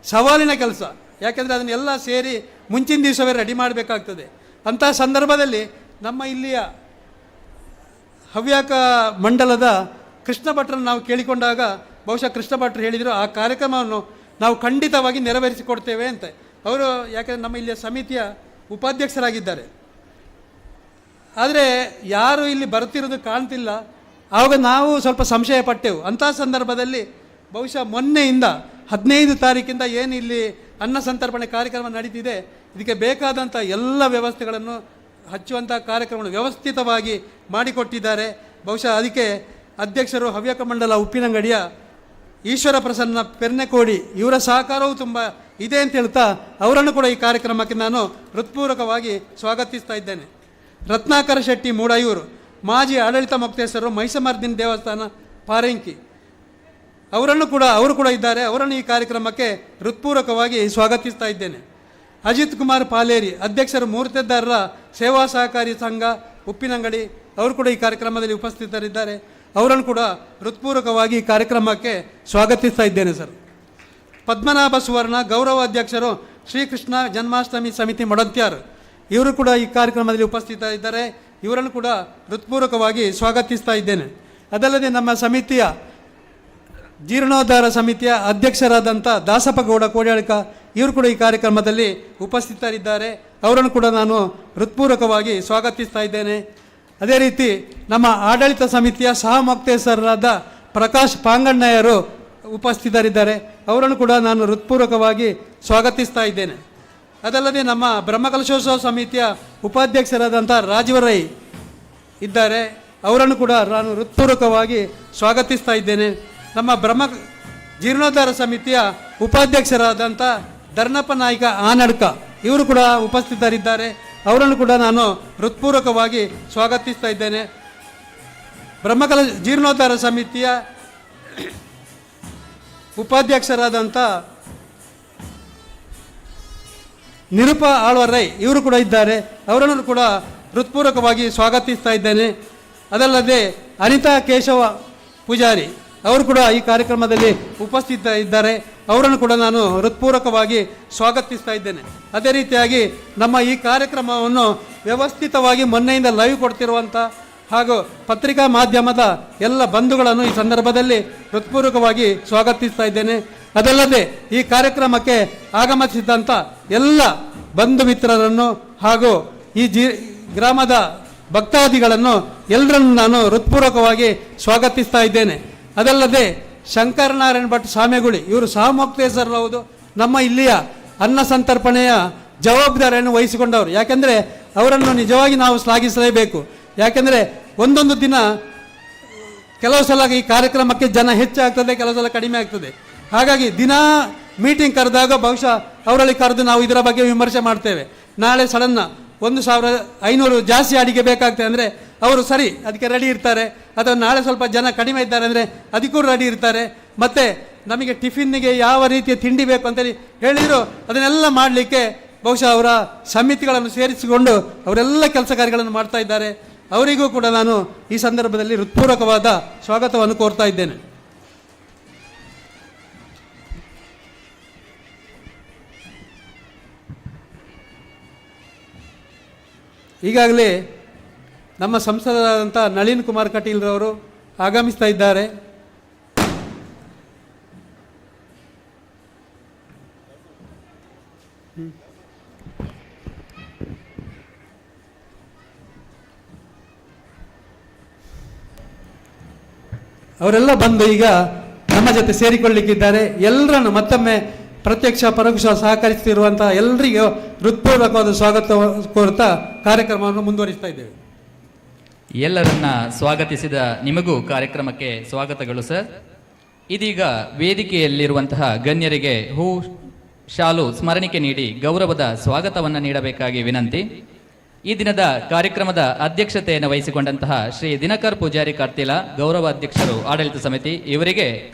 ಸವಾಲಿನ ಕೆಲಸ. ಯಾಕೆಂದರೆ ಅದನ್ನೆಲ್ಲ ಸೇರಿ ಮುಂಚಿನ ದಿವಸವೇ ರೆಡಿ ಮಾಡಬೇಕಾಗ್ತದೆ. ಅಂಥ ಸಂದರ್ಭದಲ್ಲಿ ನಮ್ಮ ಇಲ್ಲಿಯ ಹವ್ಯಕ ಮಂಡಲದ ಕೃಷ್ಣ ಭಟ್ರನ್ನು ನಾವು ಕೇಳಿಕೊಂಡಾಗ ಬಹುಶಃ ಕೃಷ್ಣ ಭಟ್ರು ಹೇಳಿದರು ಆ ಕಾರ್ಯಕ್ರಮವನ್ನು ನಾವು ಖಂಡಿತವಾಗಿ ನೆರವೇರಿಸಿಕೊಡ್ತೇವೆ ಅಂತ. ಅವರು ಯಾಕೆಂದರೆ ನಮ್ಮ ಇಲ್ಲಿಯ ಸಮಿತಿಯ ಉಪಾಧ್ಯಕ್ಷರಾಗಿದ್ದಾರೆ. ಆದರೆ ಯಾರು ಇಲ್ಲಿ ಬರ್ತಿರೋದು ಕಾಣ್ತಿಲ್ಲ. ಆವಾಗ ನಾವು ಸ್ವಲ್ಪ ಸಂಶಯ ಪಟ್ಟೆವು. ಅಂಥ ಸಂದರ್ಭದಲ್ಲಿ ಬಹುಶಃ ಮೊನ್ನೆಯಿಂದ 15 ತಾರೀಕಿಂದ ಏನು ಇಲ್ಲಿ ಅನ್ನ ಸಂತರ್ಪಣೆ ಕಾರ್ಯಕ್ರಮ ನಡೀತಿದೆ, ಇದಕ್ಕೆ ಬೇಕಾದಂಥ ಎಲ್ಲ ವ್ಯವಸ್ಥೆಗಳನ್ನು ಹಚ್ಚುವಂಥ ಕಾರ್ಯಕ್ರಮವನ್ನು ವ್ಯವಸ್ಥಿತವಾಗಿ ಮಾಡಿಕೊಟ್ಟಿದ್ದಾರೆ. ಬಹುಶಃ ಅದಕ್ಕೆ ಅಧ್ಯಕ್ಷರು ಹವ್ಯಕ ಮಂಡಲ ಉಪ್ಪಿನಂಗಡಿಯ ಈಶ್ವರ ಪ್ರಸನ್ನ ಪೆರ್ನೆಕೋಡಿ ಇವರ ಸಹಕಾರವೂ ತುಂಬ ಇದೆ ಅಂತ ಹೇಳ್ತಾ ಅವರನ್ನು ಕೂಡ ಈ ಕಾರ್ಯಕ್ರಮಕ್ಕೆ ನಾನು ಹೃತ್ಪೂರ್ವಕವಾಗಿ ಸ್ವಾಗತಿಸ್ತಾ ಇದ್ದೇನೆ. ರತ್ನಾಕರ ಶೆಟ್ಟಿ ಮೂಡಯೂರು, ಮಾಜಿ ಆಡಳಿತ ಮುಕ್ತೇಶ್ವರರು, ಮೈಸಮರ್ದಿನ ದೇವಸ್ಥಾನ ಪಾರಂಕಿ, ಅವರು ಕೂಡ ಇದ್ದಾರೆ. ಅವರನ್ನು ಈ ಕಾರ್ಯಕ್ರಮಕ್ಕೆ ಹೃತ್ಪೂರ್ವಕವಾಗಿ ಸ್ವಾಗತಿಸ್ತಾ ಇದ್ದೇನೆ. ಅಜಿತ್ ಕುಮಾರ್ ಪಾಲೇರಿ, ಅಧ್ಯಕ್ಷರು ಮೂರ್ತಿದಾರರ ಸೇವಾ ಸಹಕಾರಿ ಸಂಘ ಉಪ್ಪಿನಂಗಡಿ, ಅವರು ಕೂಡ ಈ ಕಾರ್ಯಕ್ರಮದಲ್ಲಿ ಉಪಸ್ಥಿತರಿದ್ದಾರೆ. ಅವರನ್ನು ಕೂಡ ಹೃತ್ಪೂರ್ವಕವಾಗಿ ಈ ಕಾರ್ಯಕ್ರಮಕ್ಕೆ ಸ್ವಾಗತಿಸ್ತಾ ಇದ್ದೇನೆ ಸರ್. ಪದ್ಮನಾಭ ಸುವರ್ಣ, ಗೌರವ ಅಧ್ಯಕ್ಷರು ಶ್ರೀಕೃಷ್ಣ ಜನ್ಮಾಷ್ಟಮಿ ಸಮಿತಿ ಮಡಂತ್ಯಾರು, ಇವರು ಕೂಡ ಈ ಕಾರ್ಯಕ್ರಮದಲ್ಲಿ ಉಪಸ್ಥಿತರಿದ್ದಾರೆ. ಇವರನ್ನು ಕೂಡ ಹೃತ್ಪೂರ್ವಕವಾಗಿ ಸ್ವಾಗತಿಸ್ತಾ ಇದ್ದೇನೆ. ಅದಲ್ಲದೆ ನಮ್ಮ ಸಮಿತಿಯ ಜೀರ್ಣೋದ್ಧಾರ ಸಮಿತಿಯ ಅಧ್ಯಕ್ಷರಾದಂಥ ದಾಸಪ್ಪಗೌಡ ಕೋಡ್ಯಾಳಿಕ, ಇವರು ಕೂಡ ಈ ಕಾರ್ಯಕ್ರಮದಲ್ಲಿ ಉಪಸ್ಥಿತರಿದ್ದಾರೆ. ಅವರನ್ನು ಕೂಡ ನಾನು ಹೃತ್ಪೂರ್ವಕವಾಗಿ ಸ್ವಾಗತಿಸ್ತಾ ಇದ್ದೇನೆ. ಅದೇ ರೀತಿ ನಮ್ಮ ಆಡಳಿತ ಸಮಿತಿಯ ಸಹ ಮುಕ್ತೇಶ್ವರರಾದ ಪ್ರಕಾಶ್ ಪಾಂಗಣ್ಣಯ್ಯರು ಉಪಸ್ಥಿತರಿದ್ದಾರೆ. ಅವರನ್ನು ಕೂಡ ನಾನು ಹೃತ್ಪೂರ್ವಕವಾಗಿ ಸ್ವಾಗತಿಸ್ತಾ ಇದ್ದೇನೆ. ಅದಲ್ಲದೆ ನಮ್ಮ ಬ್ರಹ್ಮಕಲಶೋತ್ಸವ ಸಮಿತಿಯ ಉಪಾಧ್ಯಕ್ಷರಾದಂಥ ರಾಜೀವ ರೈ ಇದ್ದಾರೆ. ಅವರನ್ನು ಕೂಡ ನಾನು ಹೃತ್ಪೂರ್ವಕವಾಗಿ ಸ್ವಾಗತಿಸ್ತಾ ಇದ್ದೇನೆ. ನಮ್ಮ ಜೀರ್ಣೋದ್ಧಾರ ಸಮಿತಿಯ ಉಪಾಧ್ಯಕ್ಷರಾದಂಥ ಧರ್ನಪ್ಪ ನಾಯ್ಕ ಆನಡ್ಕ, ಇವರು ಕೂಡ ಉಪಸ್ಥಿತರಿದ್ದಾರೆ. ಅವರನ್ನು ಕೂಡ ನಾನು ಹೃತ್ಪೂರ್ವಕವಾಗಿ ಸ್ವಾಗತಿಸ್ತಾ ಇದ್ದೇನೆ. ಜೀರ್ಣೋದ್ಧಾರ ಸಮಿತಿಯ ಉಪಾಧ್ಯಕ್ಷರಾದಂಥ ನಿರುಪ ಆಳ್ವರೈ, ಇವರು ಕೂಡ ಇದ್ದಾರೆ. ಅವರನ್ನು ಕೂಡ ಹೃತ್ಪೂರ್ವಕವಾಗಿ ಸ್ವಾಗತಿಸ್ತಾ ಇದ್ದೇನೆ. ಅದಲ್ಲದೆ ಅನಿತಾ ಕೇಶವ ಪೂಜಾರಿ, ಅವರು ಕೂಡ ಈ ಕಾರ್ಯಕ್ರಮದಲ್ಲಿ ಉಪಸ್ಥಿತ ಇದ್ದಾರೆ. ಅವರನ್ನು ಕೂಡ ನಾನು ಹೃತ್ಪೂರ್ವಕವಾಗಿ ಸ್ವಾಗತಿಸ್ತಾ ಇದ್ದೇನೆ. ಅದೇ ರೀತಿಯಾಗಿ ನಮ್ಮ ಈ ಕಾರ್ಯಕ್ರಮವನ್ನು ವ್ಯವಸ್ಥಿತವಾಗಿ ಮೊನ್ನೆಯಿಂದ ಲೈವ್ ಕೊಡ್ತಿರುವಂಥ ಹಾಗೂ ಪತ್ರಿಕಾ ಮಾಧ್ಯಮದ ಎಲ್ಲ ಬಂಧುಗಳನ್ನು ಈ ಸಂದರ್ಭದಲ್ಲಿ ಹೃತ್ಪೂರ್ವಕವಾಗಿ ಸ್ವಾಗತಿಸ್ತಾ ಇದ್ದೇನೆ. ಅದಲ್ಲದೆ ಈ ಕಾರ್ಯಕ್ರಮಕ್ಕೆ ಆಗಮಿಸಿದಂಥ ಎಲ್ಲ ಬಂಧು ಮಿತ್ರರನ್ನು ಹಾಗೂ ಈ ಗ್ರಾಮದ ಭಕ್ತಾದಿಗಳನ್ನು ಎಲ್ಲರನ್ನು ನಾನು ಹೃತ್ಪೂರ್ವಕವಾಗಿ ಸ್ವಾಗತಿಸ್ತಾ ಇದ್ದೇನೆ. ಅದಲ್ಲದೆ ಶಂಕರನಾರಾಯಣ ಭಟ್ ಸಾಮೆಗುಳಿ, ಇವರು ಸಹಮುಕ್ತೇಶ್ವರರವರು, ನಮ್ಮ ಇಲ್ಲಿಯ ಅನ್ನ ಸಂತರ್ಪಣೆಯ ಜವಾಬ್ದಾರಿಯನ್ನು ವಹಿಸಿಕೊಂಡವರು. ಯಾಕೆಂದರೆ ಅವರನ್ನು ನಿಜವಾಗಿ ನಾವು ಶ್ಲಾಘಿಸಲೇಬೇಕು. ಯಾಕೆಂದರೆ ಒಂದೊಂದು ದಿನ ಕೆಲವು ಸಲ ಈ ಕಾರ್ಯಕ್ರಮಕ್ಕೆ ಜನ ಹೆಚ್ಚಾಗ್ತದೆ, ಕೆಲವು ಸಲ ಕಡಿಮೆ ಆಗ್ತದೆ. ಹಾಗಾಗಿ ದಿನಾ ಮೀಟಿಂಗ್ ಕರೆದಾಗ ಬಹುಶಃ ಅವರಲ್ಲಿ ಕರೆದು ನಾವು ಇದರ ಬಗ್ಗೆ ವಿಮರ್ಶೆ ಮಾಡ್ತೇವೆ. ನಾಳೆ ಸಡನ್ನ 1500 ಜಾಸ್ತಿ ಅಡಿಗೆ ಬೇಕಾಗ್ತದೆ ಅಂದರೆ ಅವರು ಸರಿ ಅದಕ್ಕೆ ರೆಡಿ ಇರ್ತಾರೆ. ಅಥವಾ ನಾಳೆ ಸ್ವಲ್ಪ ಜನ ಕಡಿಮೆ ಇದ್ದಾರೆ ಅಂದರೆ ಅದಕ್ಕೂ ರೆಡಿ ಇರ್ತಾರೆ. ಮತ್ತು ನಮಗೆ ಟಿಫಿನ್ನಿಗೆ ಯಾವ ರೀತಿಯ ತಿಂಡಿ ಬೇಕು ಅಂತೇಳಿ ಹೇಳಿದರು, ಅದನ್ನೆಲ್ಲ ಮಾಡಲಿಕ್ಕೆ ಬಹುಶಃ ಅವರ ಸಮಿತಿಗಳನ್ನು ಸೇರಿಸಿಕೊಂಡು ಅವರೆಲ್ಲ ಕೆಲಸ ಕಾರ್ಯಗಳನ್ನು ಮಾಡ್ತಾ ಇದ್ದಾರೆ. ಅವರಿಗೂ ಕೂಡ ನಾನು ಈ ಸಂದರ್ಭದಲ್ಲಿ ಹೃತ್ಪೂರ್ವಕವಾದ ಸ್ವಾಗತವನ್ನು ಕೋರ್ತಾ ಇದ್ದೇನೆ. ಈಗಾಗಲೇ ನಮ್ಮ ಸಂಸದರಾದಂಥ ನಳಿನ್ ಕುಮಾರ್ ಕಟೀಲ್ರವರು ಆಗಮಿಸ್ತಾ ಇದ್ದಾರೆ. ಅವರೆಲ್ಲ ಬಂದು ಈಗ ನಮ್ಮ ಜೊತೆ ಸೇರಿಕೊಳ್ಳಿಕ್ಕಿದ್ದಾರೆ. ಎಲ್ಲರನ್ನು ಮತ್ತೊಮ್ಮೆ ಪ್ರತ್ಯಕ್ಷ ಪರೋಕ್ಷ ಸಹಕರಿಸುತ್ತಿರುವಂಥ ಎಲ್ಲರಿಗೂ ಹೃತ್ಪೂರ್ವಕವಾದ ಸ್ವಾಗತ ಕೋರುತ್ತಾ ಕಾರ್ಯಕ್ರಮವನ್ನು ಮುಂದುವರಿಸ್ತಾ ಇದ್ದೇವೆ. ಎಲ್ಲರನ್ನ ಸ್ವಾಗತಿಸಿದ ನಿಮಗೂ ಕಾರ್ಯಕ್ರಮಕ್ಕೆ ಸ್ವಾಗತಗಳು ಸರ್. ಇದೀಗ ವೇದಿಕೆಯಲ್ಲಿರುವಂತಹ ಗಣ್ಯರಿಗೆ ಹೂ ಶಾಲು ಸ್ಮರಣಿಕೆ ನೀಡಿ ಗೌರವದ ಸ್ವಾಗತವನ್ನು ನೀಡಬೇಕಾಗಿ ವಿನಂತಿ. ಈ ದಿನದ ಕಾರ್ಯಕ್ರಮದ ಅಧ್ಯಕ್ಷತೆಯನ್ನು ವಹಿಸಿಕೊಂಡಂತಹ ಶ್ರೀ ದಿನಕರ್ ಪೂಜಾರಿ ಕಾರ್ತಿಲ, ಗೌರವ ಅಧ್ಯಕ್ಷರು ಆಡಳಿತ ಸಮಿತಿ, ಇವರಿಗೆ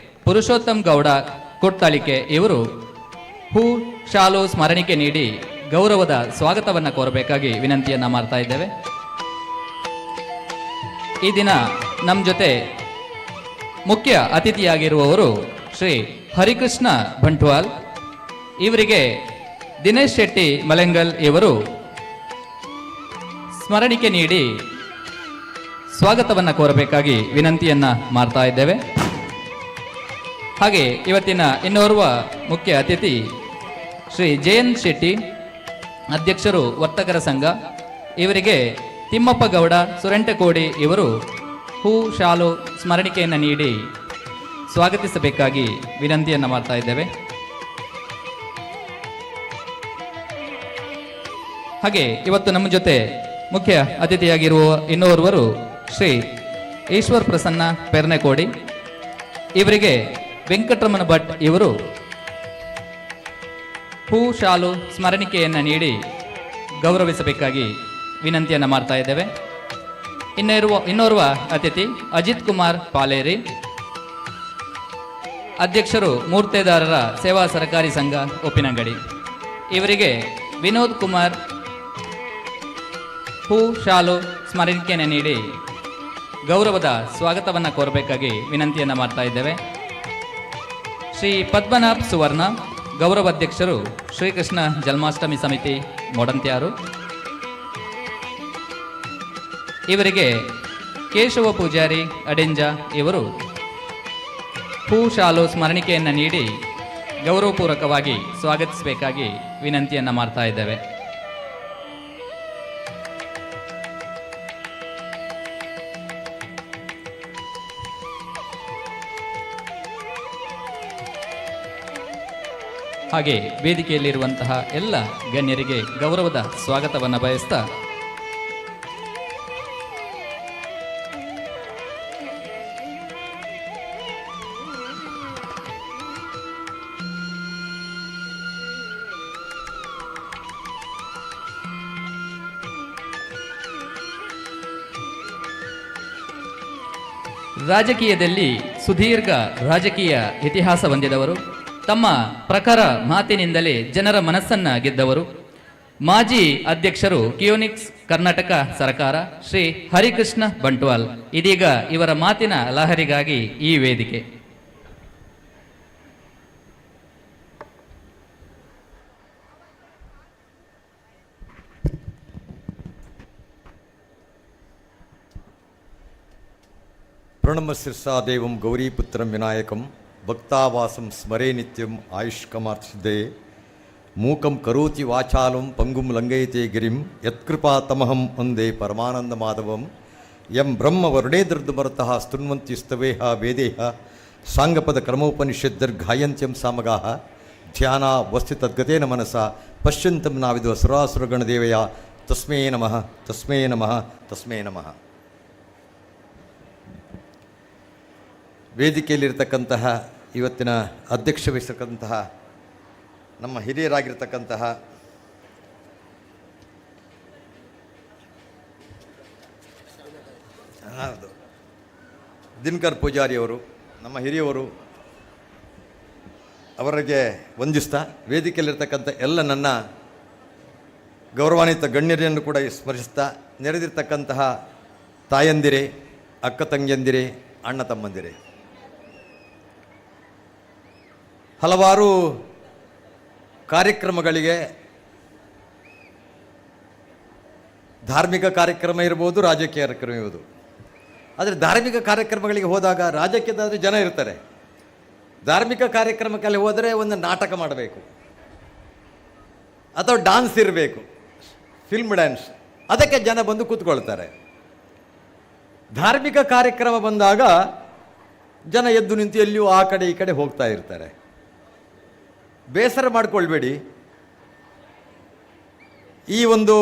ಪುರುಷೋತ್ತಮ್ ಗೌಡ ಕೊಟ್ಟಾಳಿಕೆ ಇವರು ಹೂ ಶಾಲು ಸ್ಮರಣಿಕೆ ನೀಡಿ ಗೌರವದ ಸ್ವಾಗತವನ್ನು ಕೋರಬೇಕಾಗಿ ವಿನಂತಿಯನ್ನ ಮಾಡ್ತಾ ಇದ್ದೇವೆ. ಈ ದಿನ ನಮ್ಮ ಜೊತೆ ಮುಖ್ಯ ಅತಿಥಿಯಾಗಿರುವವರು ಶ್ರೀ ಹರಿಕೃಷ್ಣ ಬಂಟ್ವಾಲ್, ಇವರಿಗೆ ದಿನೇಶ್ ಶೆಟ್ಟಿ ಮಲೆಂಗಲ್ ಇವರು ಸ್ಮರಣಿಕೆ ನೀಡಿ ಸ್ವಾಗತವನ್ನು ಕೋರಬೇಕಾಗಿ ವಿನಂತಿಯನ್ನ ಮಾಡ್ತಾ ಇದ್ದೇವೆ. ಹಾಗೆ ಇವತ್ತಿನ ಇನ್ನೋರ್ವ ಮುಖ್ಯ ಅತಿಥಿ ಶ್ರೀ ಜಯಂತ್ ಶೆಟ್ಟಿ, ಅಧ್ಯಕ್ಷರು ವರ್ತಕರ ಸಂಘ, ಇವರಿಗೆ ತಿಮ್ಮಪ್ಪ ಗೌಡ ಸುರಂಟಕೋಡಿ ಇವರು ಹೂ ಶಾಲು ಸ್ಮರಣಿಕೆಯನ್ನು ನೀಡಿ ಸ್ವಾಗತಿಸಬೇಕಾಗಿ ವಿನಂತಿಯನ್ನು ಮಾಡ್ತಾ ಇದ್ದೇವೆ. ಹಾಗೆ ಇವತ್ತು ನಮ್ಮ ಜೊತೆ ಮುಖ್ಯ ಅತಿಥಿಯಾಗಿರುವ ಇನ್ನೋರ್ವರು ಶ್ರೀ ಈಶ್ವರ್ ಪ್ರಸನ್ನ ಪೆರ್ನೆಕೋಡಿ. ಇವರಿಗೆ ವೆಂಕಟರಮಣ ಭಟ್ ಇವರು ಹೂ ಶಾಲು ಸ್ಮರಣಿಕೆಯನ್ನು ನೀಡಿ ಗೌರವಿಸಬೇಕಾಗಿ ವಿನಂತಿಯನ್ನು ಮಾಡ್ತಾ ಇದ್ದೇವೆ. ಇನ್ನೋರ್ವ ಅತಿಥಿ ಅಜಿತ್ ಕುಮಾರ್ ಪಾಲೇರಿ, ಅಧ್ಯಕ್ಷರು ಮೂರ್ತೇದಾರರ ಸೇವಾ ಸಹಕಾರಿ ಸಂಘ ಉಪ್ಪಿನಂಗಡಿ. ಇವರಿಗೆ ವಿನೋದ್ ಕುಮಾರ್ ಹೂ ಶಾಲು ಸ್ಮರಣಿಕೆಯನ್ನು ನೀಡಿ ಗೌರವದ ಸ್ವಾಗತವನ್ನು ಕೋರಬೇಕಾಗಿ ವಿನಂತಿಯನ್ನು ಮಾಡ್ತಾ ಇದ್ದೇವೆ. ಶ್ರೀ ಪದ್ಮನಾಭ್ ಸುವರ್ಣ, ಗೌರವಾಧ್ಯಕ್ಷರು ಶ್ರೀಕೃಷ್ಣ ಜನ್ಮಾಷ್ಟಮಿ ಸಮಿತಿ ಮೊಡಂತ್ಯಾರು. ಇವರಿಗೆ ಕೇಶವ ಪೂಜಾರಿ ಅಡೆಂಜ ಇವರು ಹೂ ಶಾಲು ಸ್ಮರಣಿಕೆಯನ್ನು ನೀಡಿ ಗೌರವಪೂರ್ವಕವಾಗಿ ಸ್ವಾಗತಿಸಬೇಕಾಗಿ ವಿನಂತಿಯನ್ನು ಮಾಡ್ತಾ ಇದ್ದೇವೆ. ಹಾಗೆ ವೇದಿಕೆಯಲ್ಲಿರುವಂತಹ ಎಲ್ಲ ಗಣ್ಯರಿಗೆ ಗೌರವದ ಸ್ವಾಗತವನ್ನು ಬಯಸ್ತಾ ರಾಜಕೀಯದಲ್ಲಿ ಸುದೀರ್ಘ ರಾಜಕೀಯ ಇತಿಹಾಸ ಹೊಂದಿದವರು, ತಮ್ಮ ಪ್ರಖರ ಮಾತಿನಿಂದಲೇ ಜನರ ಮನಸ್ಸನ್ನ ಗೆದ್ದವರು, ಮಾಜಿ ಅಧ್ಯಕ್ಷರು ಕಿಯೋನಿಕ್ಸ್ ಕರ್ನಾಟಕ ಸರ್ಕಾರ ಶ್ರೀ ಹರಿಕೃಷ್ಣ ಬಂಟ್ವಾಲ್. ಇದೀಗ ಇವರ ಮಾತಿನ ಲಹರಿಗಾಗಿ ಈ ವೇದಿಕೆ. ಪ್ರಣಮ ಶಿರ್ಷಾದೇವಂ ಗೌರೀಪುತ್ರಂ ವಿನಾಯಕಂ ಭಕ್ತಾವಾಸಂ ಸ್ಮರೇ ನಿತ್ಯಂ ಆಯುಷ್ಕಮಾರ್ಚಿದೆ ಮೂಕಂ ಕರೋತಿ ವಾಚಾಲಂ ಪಂಗುಂ ಲಂಘಯತೆ ಗಿರಿಂ ಯತ್ಕೃಪಾ ತಮಹಂ ಒಂದೇ ಪರಮಾನಂದ ಮಾಧವಂ ಯಂ ಬ್ರಹ್ಮ ವರುಣೇಂದ್ರದುಮರತಃ ಸ್ತುನ್ವಂತಿ ಸ್ತವೇಹ ವೇದೇಹ ಸಾಂಗಪದ ಕ್ರಮೋಪನಿಷದ್ಧರ್ಗಾಯಂತ್ಯಂ ಸಾಮಗಾಹ ಧ್ಯಾನ ವಸ್ತು ತದ್ಗತೇನ ಮನಸ ಪಶ್ಯಂತಂ ನಾವಿದು ಸುರಾಸುರಗಣದೇವಯ ತಸ್ಮೇ ನಮಃ ತಸ್ಮೇ ನಮಃ ತಸ್ಮೇ ನಮಃ. ವೇದಿಕೆಯಲ್ಲಿರ್ತಕ್ಕಂತಹ ಇವತ್ತಿನ ಅಧ್ಯಕ್ಷ ವಹಿಸತಕ್ಕಂತಹ ನಮ್ಮ ಹಿರಿಯರಾಗಿರ್ತಕ್ಕಂತಹ ದಿನಕರ್ ಪೂಜಾರಿಯವರು, ನಮ್ಮ ಹಿರಿಯವರು, ಅವರಿಗೆ ವಂದಿಸ್ತಾ ವೇದಿಕೆಯಲ್ಲಿರ್ತಕ್ಕಂಥ ಎಲ್ಲ ನನ್ನ ಗೌರವಾನ್ವಿತ ಗಣ್ಯರನ್ನು ಕೂಡ ಸ್ಮರಿಸ್ತಾ, ನೆರೆದಿರ್ತಕ್ಕಂತಹ ತಾಯಂದಿರೇ, ಅಕ್ಕ ತಂಗಿಯಂದಿರೇ, ಅಣ್ಣ ತಮ್ಮಂದಿರೇ, ಹಲವಾರು ಕಾರ್ಯಕ್ರಮಗಳಿಗೆ, ಧಾರ್ಮಿಕ ಕಾರ್ಯಕ್ರಮ ಇರ್ಬೋದು, ರಾಜಕೀಯ ಕಾರ್ಯಕ್ರಮ ಇರ್ಬೋದು. ಆದರೆ ಧಾರ್ಮಿಕ ಕಾರ್ಯಕ್ರಮಗಳಿಗೆ ಹೋದಾಗ ರಾಜಕೀಯದಾದರೂ ಜನ ಇರ್ತಾರೆ. ಧಾರ್ಮಿಕ ಕಾರ್ಯಕ್ರಮಕ್ಕೆ ಹೋದರೆ ಒಂದು ನಾಟಕ ಮಾಡಬೇಕು ಅಥವಾ ಡಾನ್ಸ್ ಇರಬೇಕು, ಫಿಲ್ಮ್ ಡ್ಯಾನ್ಸ್, ಅದಕ್ಕೆ ಜನ ಬಂದು ಕೂತ್ಕೊಳ್ತಾರೆ. ಧಾರ್ಮಿಕ ಕಾರ್ಯಕ್ರಮ ಬಂದಾಗ ಜನ ಎದ್ದು ನಿಂತು ಎಲ್ಲಿಯೂ ಆ ಕಡೆ ಈ ಕಡೆ ಹೋಗ್ತಾ ಇರ್ತಾರೆ. ಬೇಸರ ಮಾಡಿಕೊಳ್ಬೇಡಿ. ಈ ಒಂದು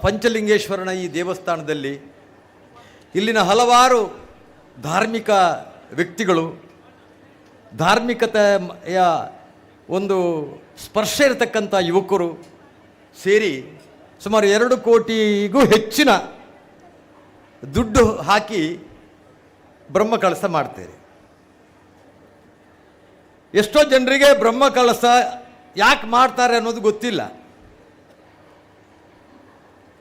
ಪಂಚಲಿಂಗೇಶ್ವರನ ಈ ದೇವಸ್ಥಾನದಲ್ಲಿ ಇಲ್ಲಿನ ಹಲವಾರು ಧಾರ್ಮಿಕ ವ್ಯಕ್ತಿಗಳು, ಧಾರ್ಮಿಕತೆಯ ಒಂದು ಸ್ಪರ್ಶ ಇರತಕ್ಕಂಥ ಯುವಕರು ಸೇರಿ ಸುಮಾರು 2 ಕೋಟಿಗೂ ಹೆಚ್ಚಿನ ದುಡ್ಡು ಹಾಕಿ ಬ್ರಹ್ಮ ಕಳಸ ಮಾಡ್ತೀರಿ. ಎಷ್ಟೋ ಜನರಿಗೆ ಬ್ರಹ್ಮ ಕಳಸ ಯಾಕೆ ಮಾಡ್ತಾರೆ ಅನ್ನೋದು ಗೊತ್ತಿಲ್ಲ.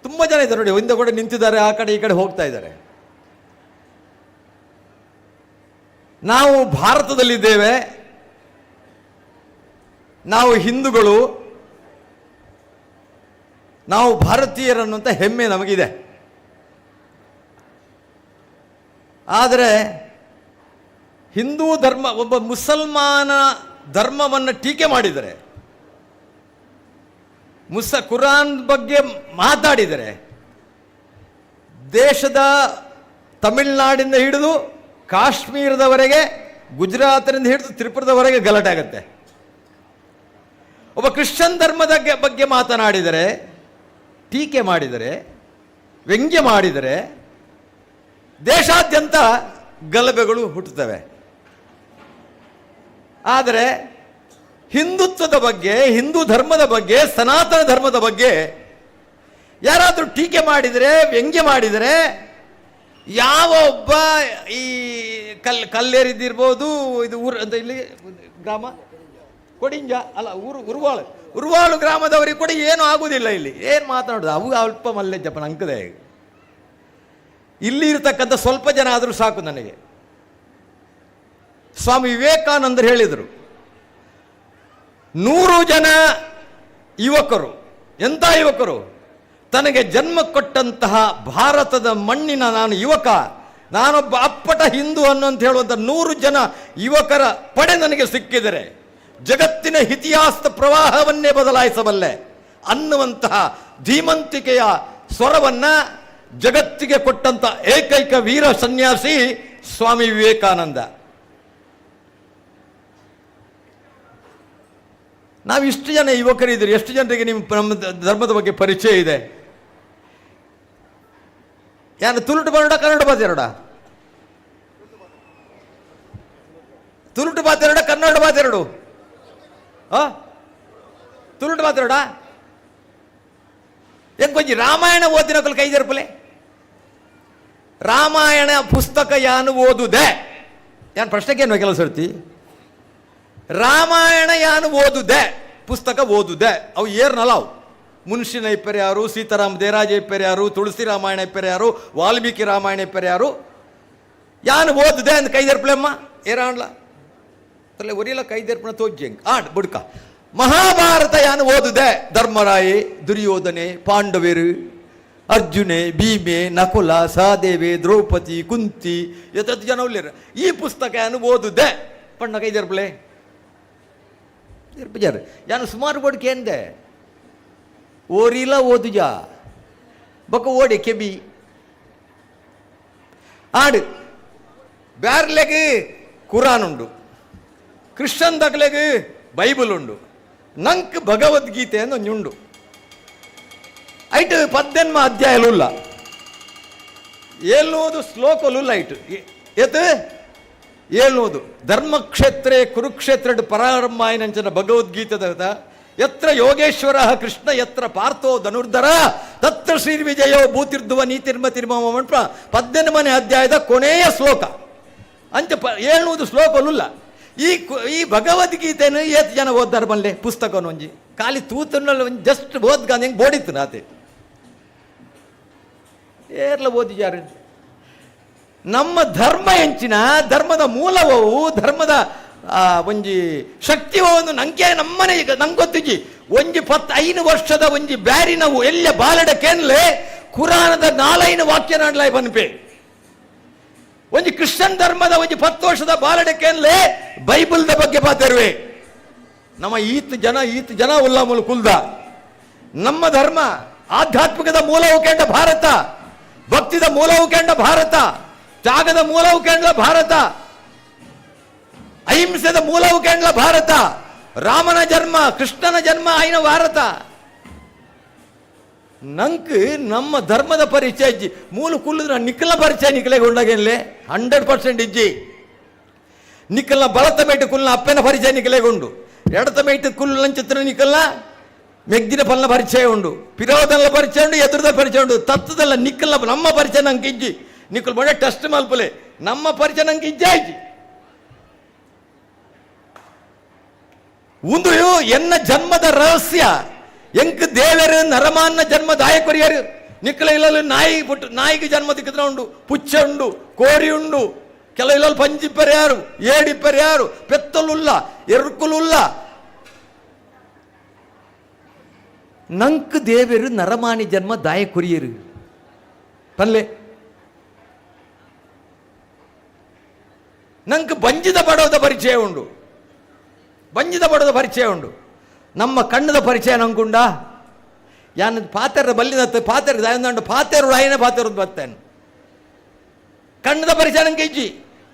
ತುಂಬ ಜನ ಇದ್ದಾರೆ ನೋಡಿ, ಒಂದೇ ಕೂಡ ನಿಂತಿದ್ದಾರೆ, ಆ ಕಡೆ ಈ ಕಡೆ ಹೋಗ್ತಾ ಇದ್ದಾರೆ. ನಾವು ಭಾರತದಲ್ಲಿದ್ದೇವೆ, ನಾವು ಹಿಂದೂಗಳು, ನಾವು ಭಾರತೀಯರನ್ನುವಂಥ ಹೆಮ್ಮೆ ನಮಗಿದೆ. ಆದರೆ ಹಿಂದೂ ಧರ್ಮ, ಒಬ್ಬ ಮುಸಲ್ಮಾನ ಧರ್ಮವನ್ನು ಟೀಕೆ ಮಾಡಿದರೆ, ಕುರಾನ್ ಬಗ್ಗೆ ಮಾತಾಡಿದರೆ, ದೇಶದ ತಮಿಳುನಾಡಿಂದ ಹಿಡಿದು ಕಾಶ್ಮೀರದವರೆಗೆ, ಗುಜರಾತಿನಿಂದ ಹಿಡಿದು ತ್ರಿಪುರದವರೆಗೆ ಗಲಾಟೆ ಆಗುತ್ತೆ. ಒಬ್ಬ ಕ್ರಿಶ್ಚಿಯನ್ ಧರ್ಮದ ಬಗ್ಗೆ ಮಾತನಾಡಿದರೆ, ಟೀಕೆ ಮಾಡಿದರೆ, ವ್ಯಂಗ್ಯ ಮಾಡಿದರೆ ದೇಶಾದ್ಯಂತ ಗಲಭೆಗಳು ಹುಟ್ಟುತ್ತವೆ. ಆದರೆ ಹಿಂದುತ್ವದ ಬಗ್ಗೆ, ಹಿಂದೂ ಧರ್ಮದ ಬಗ್ಗೆ, ಸನಾತನ ಧರ್ಮದ ಬಗ್ಗೆ ಯಾರಾದರೂ ಟೀಕೆ ಮಾಡಿದರೆ, ವ್ಯಂಗ್ಯ ಮಾಡಿದರೆ, ಯಾವ ಒಬ್ಬ ಈ ಕಲ್ಲೇರಿದ್ದಿರ್ಬೋದು, ಇದು ಊರು ಅಂತ ಇಲ್ಲಿ ಗ್ರಾಮ ಕೊಡಿಂಜ ಅಲ್ಲ, ಉರುವಾಳು ಗ್ರಾಮದವರಿಗೆ ಕೂಡ ಏನೂ ಆಗುವುದಿಲ್ಲ. ಇಲ್ಲಿ ಏನು ಮಾತನಾಡೋದು, ಅವು ಅಲ್ಪ ಮಲ್ಲೆಜ್ಜಪ್ಪನ ಅಂಕದೆ. ಇಲ್ಲಿ ಇರತಕ್ಕಂಥ ಸ್ವಲ್ಪ ಜನ ಆದರೂ ಸಾಕು ನನಗೆ. ಸ್ವಾಮಿ ವಿವೇಕಾನಂದರು ಹೇಳಿದರು, 100 ಜನ ಯುವಕರು, ಎಂಥ ಯುವಕರು, ತನಗೆ ಜನ್ಮ ಕೊಟ್ಟಂತಹ ಭಾರತದ ಮಣ್ಣಿನ ನಾನು ಯುವಕ, ನಾನೊಬ್ಬ ಅಪ್ಪಟ ಹಿಂದೂ ಅನ್ನೋಂತ ಹೇಳುವಂಥ 100 ಜನ ಯುವಕರ ಪಡೆ ನನಗೆ ಸಿಕ್ಕಿದರೆ ಜಗತ್ತಿನ ಇತಿಹಾಸದ ಪ್ರವಾಹವನ್ನೇ ಬದಲಾಯಿಸಬಲ್ಲೆ ಅನ್ನುವಂತಹ ಧೀಮಂತಿಕೆಯ ಸ್ವರವನ್ನ ಜಗತ್ತಿಗೆ ಕೊಟ್ಟಂತ ಏಕೈಕ ವೀರ ಸನ್ಯಾಸಿ ಸ್ವಾಮಿ ವಿವೇಕಾನಂದ. ನಾವು ಇಷ್ಟು ಜನ ಯುವಕರಿದ್ದೀರಿ, ಎಷ್ಟು ಜನರಿಗೆ ನಮ್ಮ ಧರ್ಮದ ಬಗ್ಗೆ ಪರಿಚಯ ಇದೆ? ಯಾರು ತುಳುಟು ಬರೋಡ, ಕನ್ನಡ ಬಾತೆರಡ? ತುಳುಟು ಬಾತೆರಡ, ಕನ್ನಡ ಬಾತೆರಡು? ತುಳುಟು ಬಾತೆರಡ? ಏನ್ ಕೊಂಚ ರಾಮಾಯಣ ಓದಿನ ಕೈ ಜರಪಲೆ? ರಾಮಾಯಣ ಪುಸ್ತಕ ಯಾನು ಓದುದೆ? ಯಾನು ಪ್ರಶ್ನೆಗೇನು ಕೆಲವು ಸರ್ತಿ? ರಾಮಾಯಣ ಯಾನು ಓದುದೆ, ಪುಸ್ತಕ ಓದುದೆ. ಅವು ಏರ್ನಲ್ಲ, ಅವು ಮುನ್ಷಿನ ಇಪ್ಪರ್ಯಾರು, ಸೀತಾರಾಮ ದೇರಾಜ ಇಪ್ಪರ್ಯಾರು, ತುಳಸಿ ರಾಮಾಯಣ ಇಪ್ಪರ್ಯಾರು, ವಾಲ್ಮೀಕಿ ರಾಮಾಯಣ ಇಪ್ಪರ್ಯಾರು. ಯಾನು ಓದುದೆ ಅಂದ್ ಕೈ ಜರಪಲೆಮ್ಮ ಏರಾಣ್ಲ ತಲೆ ಒರಿಯಲ್ಲ ಕೈ ಜರ್ಪಣ ತೋಜ್ಜಂಗ್ ಆಡ್ ಬುಡ್ಕ. ಮಹಾಭಾರತ ಯಾನು ಓದುದೆ, ಧರ್ಮರಾಯೆ, ದುರ್ಯೋಧನೆ, ಪಾಂಡವರು, ಅರ್ಜುನೆ, ಭೀಮೆ, ನಕುಲ, ಸಹದೇವೆ, ದ್ರೌಪದಿ, ಕುಂತಿ, ಎತ್ತತ್ತು ಜನ ಉಳ್ಳೇರ. ಈ ಪುಸ್ತಕ ಯಾನು ಓದುದೆ ಪಣ್ಣ ಕೈ ಜರ್ಪಲೆ ಜರ್ ಯಾನು ಸುಮಾರು ಬೋಡ್ಕೆ ಎಂದೆ ಓರಿಲ ಓದುಜ ಬೊಕ್ಕ ಓಡಿ ಕೆಬಿ ಆಡು ಬ್ಯಾರ್ಲೆಗೆ ಕುರಾನ್ ಉಂಡು, ಕ್ರಿಶ್ಚನ್ ದಕ್ಲೆಗೆ ಬೈಬಲ್ ಉಂಡು, ನಂಕ್ ಭಗವದ್ಗೀತೆ ಅನ್ನೋ ಉಂಡು. ಐಟ್ 18 ಅಧ್ಯಾಯಲುಲ್ಲ, 700 ಶ್ಲೋಕಲುಲ್ಲ. ಐಟ್ ಎತ್ 700 ಧರ್ಮಕ್ಷೇತ್ರೇ ಕುರುಕ್ಷೇತ್ರ ಪರಾರಂಭಾಯನಂಚನ ಭಗವದ್ಗೀತದ ಯತ್ರ ಯೋಗೇಶ್ವರ ಕೃಷ್ಣ ಯತ್ರ ಪಾರ್ಥೋ ಧನುರ್ಧರ ತತ್ರ ಶ್ರೀ ವಿಜಯೋ ಭೂತಿರ್ಧುವ ನೀತಿರ್ಮತಿರ್ಮಮ 18ನೇ ಅಧ್ಯಾಯದ ಕೊನೆಯ ಶ್ಲೋಕ ಅಂಚ 700 ಶ್ಲೋಕಲುಲ್ಲ. ಈ ಭಗವದ್ಗೀತೆಯನ್ನು ಏತ್ ಜನ ಓದ್ದಾರ ಬಲ್ಲೆ ಪುಸ್ತಕವನ್ನು ಒಂಜಿ ಖಾಲಿ ತೂತನಲ್ಲಿ ಒಂದು ಜಸ್ಟ್ ಓದ್ಗಾಂದ ಹೆಂಗೆ ಬೋಡಿತ್ತು ನಾತೆ ಏರ್ಲ ಓದಿಜಾರ. ನಮ್ಮ ಧರ್ಮ ಹೆಂಚಿನ ಧರ್ಮದ ಮೂಲವು ಧರ್ಮದ ಒಂಜಿ ಶಕ್ತಿವನ್ನು ನಂಗೆ ನಮ್ಮನೆ ನಂಗೆ ಗೊತ್ತಿಜಿ ಒಂಜಿ 15 ವರ್ಷದ ಒಂಜಿ ಬ್ಯಾರಿ ನಾವು ಎಲ್ಲ ಬಾಲಡ ಕೇನ್ಲೆ ಕುರಾನದ 4 ವಾಕ್ಯ ನಾಡ್ಲಾಯ್ ಬನ್ಪೆ. ಒಂಜಿ ಕ್ರಿಶ್ಚಿಯನ್ ಧರ್ಮದ ಒಂಜಿ 10 ವರ್ಷದ ಬಾಲಡ ಕೇನ್ಲೆ ಬೈಬಲ್ದ ಬಗ್ಗೆ ಮಾತಾಡುವೆ. ನಮ್ಮ ಈತ್ ಜನ ಉಲ್ಲಾಮೂಲ ಕುಲ್ದ. ನಮ್ಮ ಧರ್ಮ ಆಧ್ಯಾತ್ಮಿಕದ ಮೂಲವು ಕೇಂದ್ರ ಭಾರತ, ಭಕ್ತಿದ ಮೂಲವು ಕೇಂದ್ರ ಭಾರತ, ತ್ಯಾಗದ ಮೂಲವು ಕೇಂದ್ರ ಭಾರತ, ಅಹಿಂಸೆದ ಮೂಲವು ಕೇಂದ್ರ ಭಾರತ, ರಾಮನ ಜನ್ಮ ಕೃಷ್ಣನ ಜನ್ಮ ಆಯ್ನ ಭಾರತ. ನಂಕ್ ನಮ್ಮ ಧರ್ಮದ ಪರಿಚಯ ಇಜ್ಜಿ ಮೂಲ ಕುಲ್ಲದ ನಿಖಲ ಪರಿಚಯ ನಿಖಲೆಗೆ ಉಂಡಾಗೇನ್ಲೆ 100% ಇಜ್ಜಿ. ನಿಖಲ್ನ ಬಳತ ಮೇಟು ಕುಲ್ನ ಅಪ್ಪನ ಪರಿಚಯ ನಿಖಲೆಗೆ ಉಂಡು, ಎಡತ ಮೇಟು ಕುಲ್ಲ ಚಿತ್ರ ನಿಖಲ್ನ ಮೆಗ್ದಿನ ಪಲ್ನ ಪರಿಚಯ ಉಂಡು, ಪಿರೋದಲ್ಲ ಪರಿಚಯ ಉಂಡು, ಎದುರದ ಪರಿಚಯ ಉಂಡು, ತತ್ವದಲ್ಲ ನಿಖಲ್ನ ನಮ್ಮ ಪರಿಚಯ ನಂಗೆ ಇಜ್ಜಿ. ನಿಖಲ್ ಬಡ ಟೆಸ್ಟ್ ಮಲ್ಪಲೆ ನಮ್ಮ ಪರಿಚಯ ನಂಗೆ ಇಜ್ಜ ಇಜ್ಜಿ. ಒಂದು ಎನ್ನ ಜನ್ಮದ ರಹಸ್ಯ ಎಂಕ್ ದೇವರು ನರಮಾನ್ನ ಜನ್ಮ ದಾಯಕೊರಿಯರು ನಿಕ್ಕಲ ಇಲ್ಲಲು ನಾಯಿಗೆ ಜನ್ಮ ದಿಕ್ಕಿದ್ರೆ ಉಂಡು, ಪುಚ್ಚ ಉಂಡು, ಕೋರಿ ಉಂಡು, ಕೆಲ ಇಲ್ಲಲು ಪಂಜಿಪ್ಪರ್ಯಾರು, ಏಡಿಪ್ಪರ್ಯಾರು, ಪೆತ್ತಲುಲ್ಲ, ಎರ್ಕುಲುಲ್ಲ. ನಂಕ್ ದೇವರು ನರಮಾನಿ ಜನ್ಮ ದಾಯಕೊರಿಯರು ಪಲ್ಲೆ ನಂಗೆ ಬಂಜಿದ ಬಡೋದ ಪರಿಚಯ ಉಂಡು, ಬಂಜಿದ ಬಡೋದ ಪರಿಚಯ ಉಂಡು. ನಮ್ಮ ಕಣ್ಣದ ಪರಿಚಯ ನಂಗುಂಡ, ಯಾನ್ ಪಾತೆರ ಬಲ್ಲಿದ ಪಾತೆರ ದಾಯಂದು ಪಾತೆರು ಆಯನ ಪಾತೆರದು ಬರ್ತೇನೆ ಕಣ್ಣದ ಪರಿಚಯ ಇಜ್ಜಿ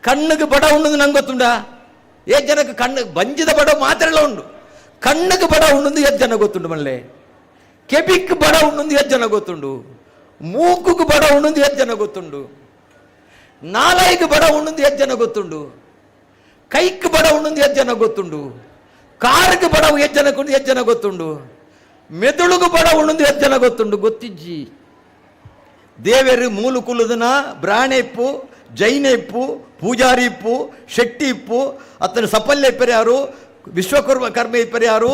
ಕಣ್ಣಿಗೆ ಬಡ ಉಣ್ಣದು ನಂಗೆ ಗೊತ್ತುಂಡ ಏತ್ ಜನಕ್ಕೆ ಕಣ್ಣು ಬಂಜಿದ ಬಡ ಮಾತ್ರೆಲ್ಲ ಉಂಡು ಕಣ್ಣಿಗೆ ಬಡ ಉಣ್ಣದು ಎಷ್ಟು ಜನ ಗೊತ್ತುಂಡು ಮಲ್ಲೆ ಕೆಬಿಕ್ ಬಡ ಉಣ್ಣದು ಎಷ್ಟು ಜನ ಗೊತ್ತುಂಡು ಮೂಗುಗೆ ಬಡ ಉಣ್ಣದು ಎಷ್ಟು ಜನ ಗೊತ್ತುಂಡು ನಾಲೈಗೆ ಬಡ ಉಣ್ಣದು ಎಷ್ಟು ಜನ ಗೊತ್ತುಂಡು ಕೈಕ್ ಬಡ ಉಣ್ಣದು ಎಷ್ಟು ಜನ ಗೊತ್ತುಂಡು ಕಾರಿಗೆ ಬಡ ಎಷ್ಟು ಜನ ಎಷ್ಟು ಜನ ಗೊತ್ತುಂಡು ಮೆದುಳುಗು ಬಡ ಉಣ್ಣದು ಎಷ್ಟು ಜನ ಗೊತ್ತುಂಡು ಗೊತ್ತಿಜ್ಜಿ ದೇವರು ಮೂಲು ಕುಲದನ ಬ್ರಾಣೆಪ್ಪು ಜೈನೆಪ್ಪು ಪೂಜಾರಿ ಇಪ್ಪು ಶೆಟ್ಟಿ ಇಪ್ಪು ಅತನ ಸಫಲ್ಯ ಇಪ್ಪರ್ಯಾರು ವಿಶ್ವಕರ್ಮ ಇಪ್ಪರ್ಯಾರು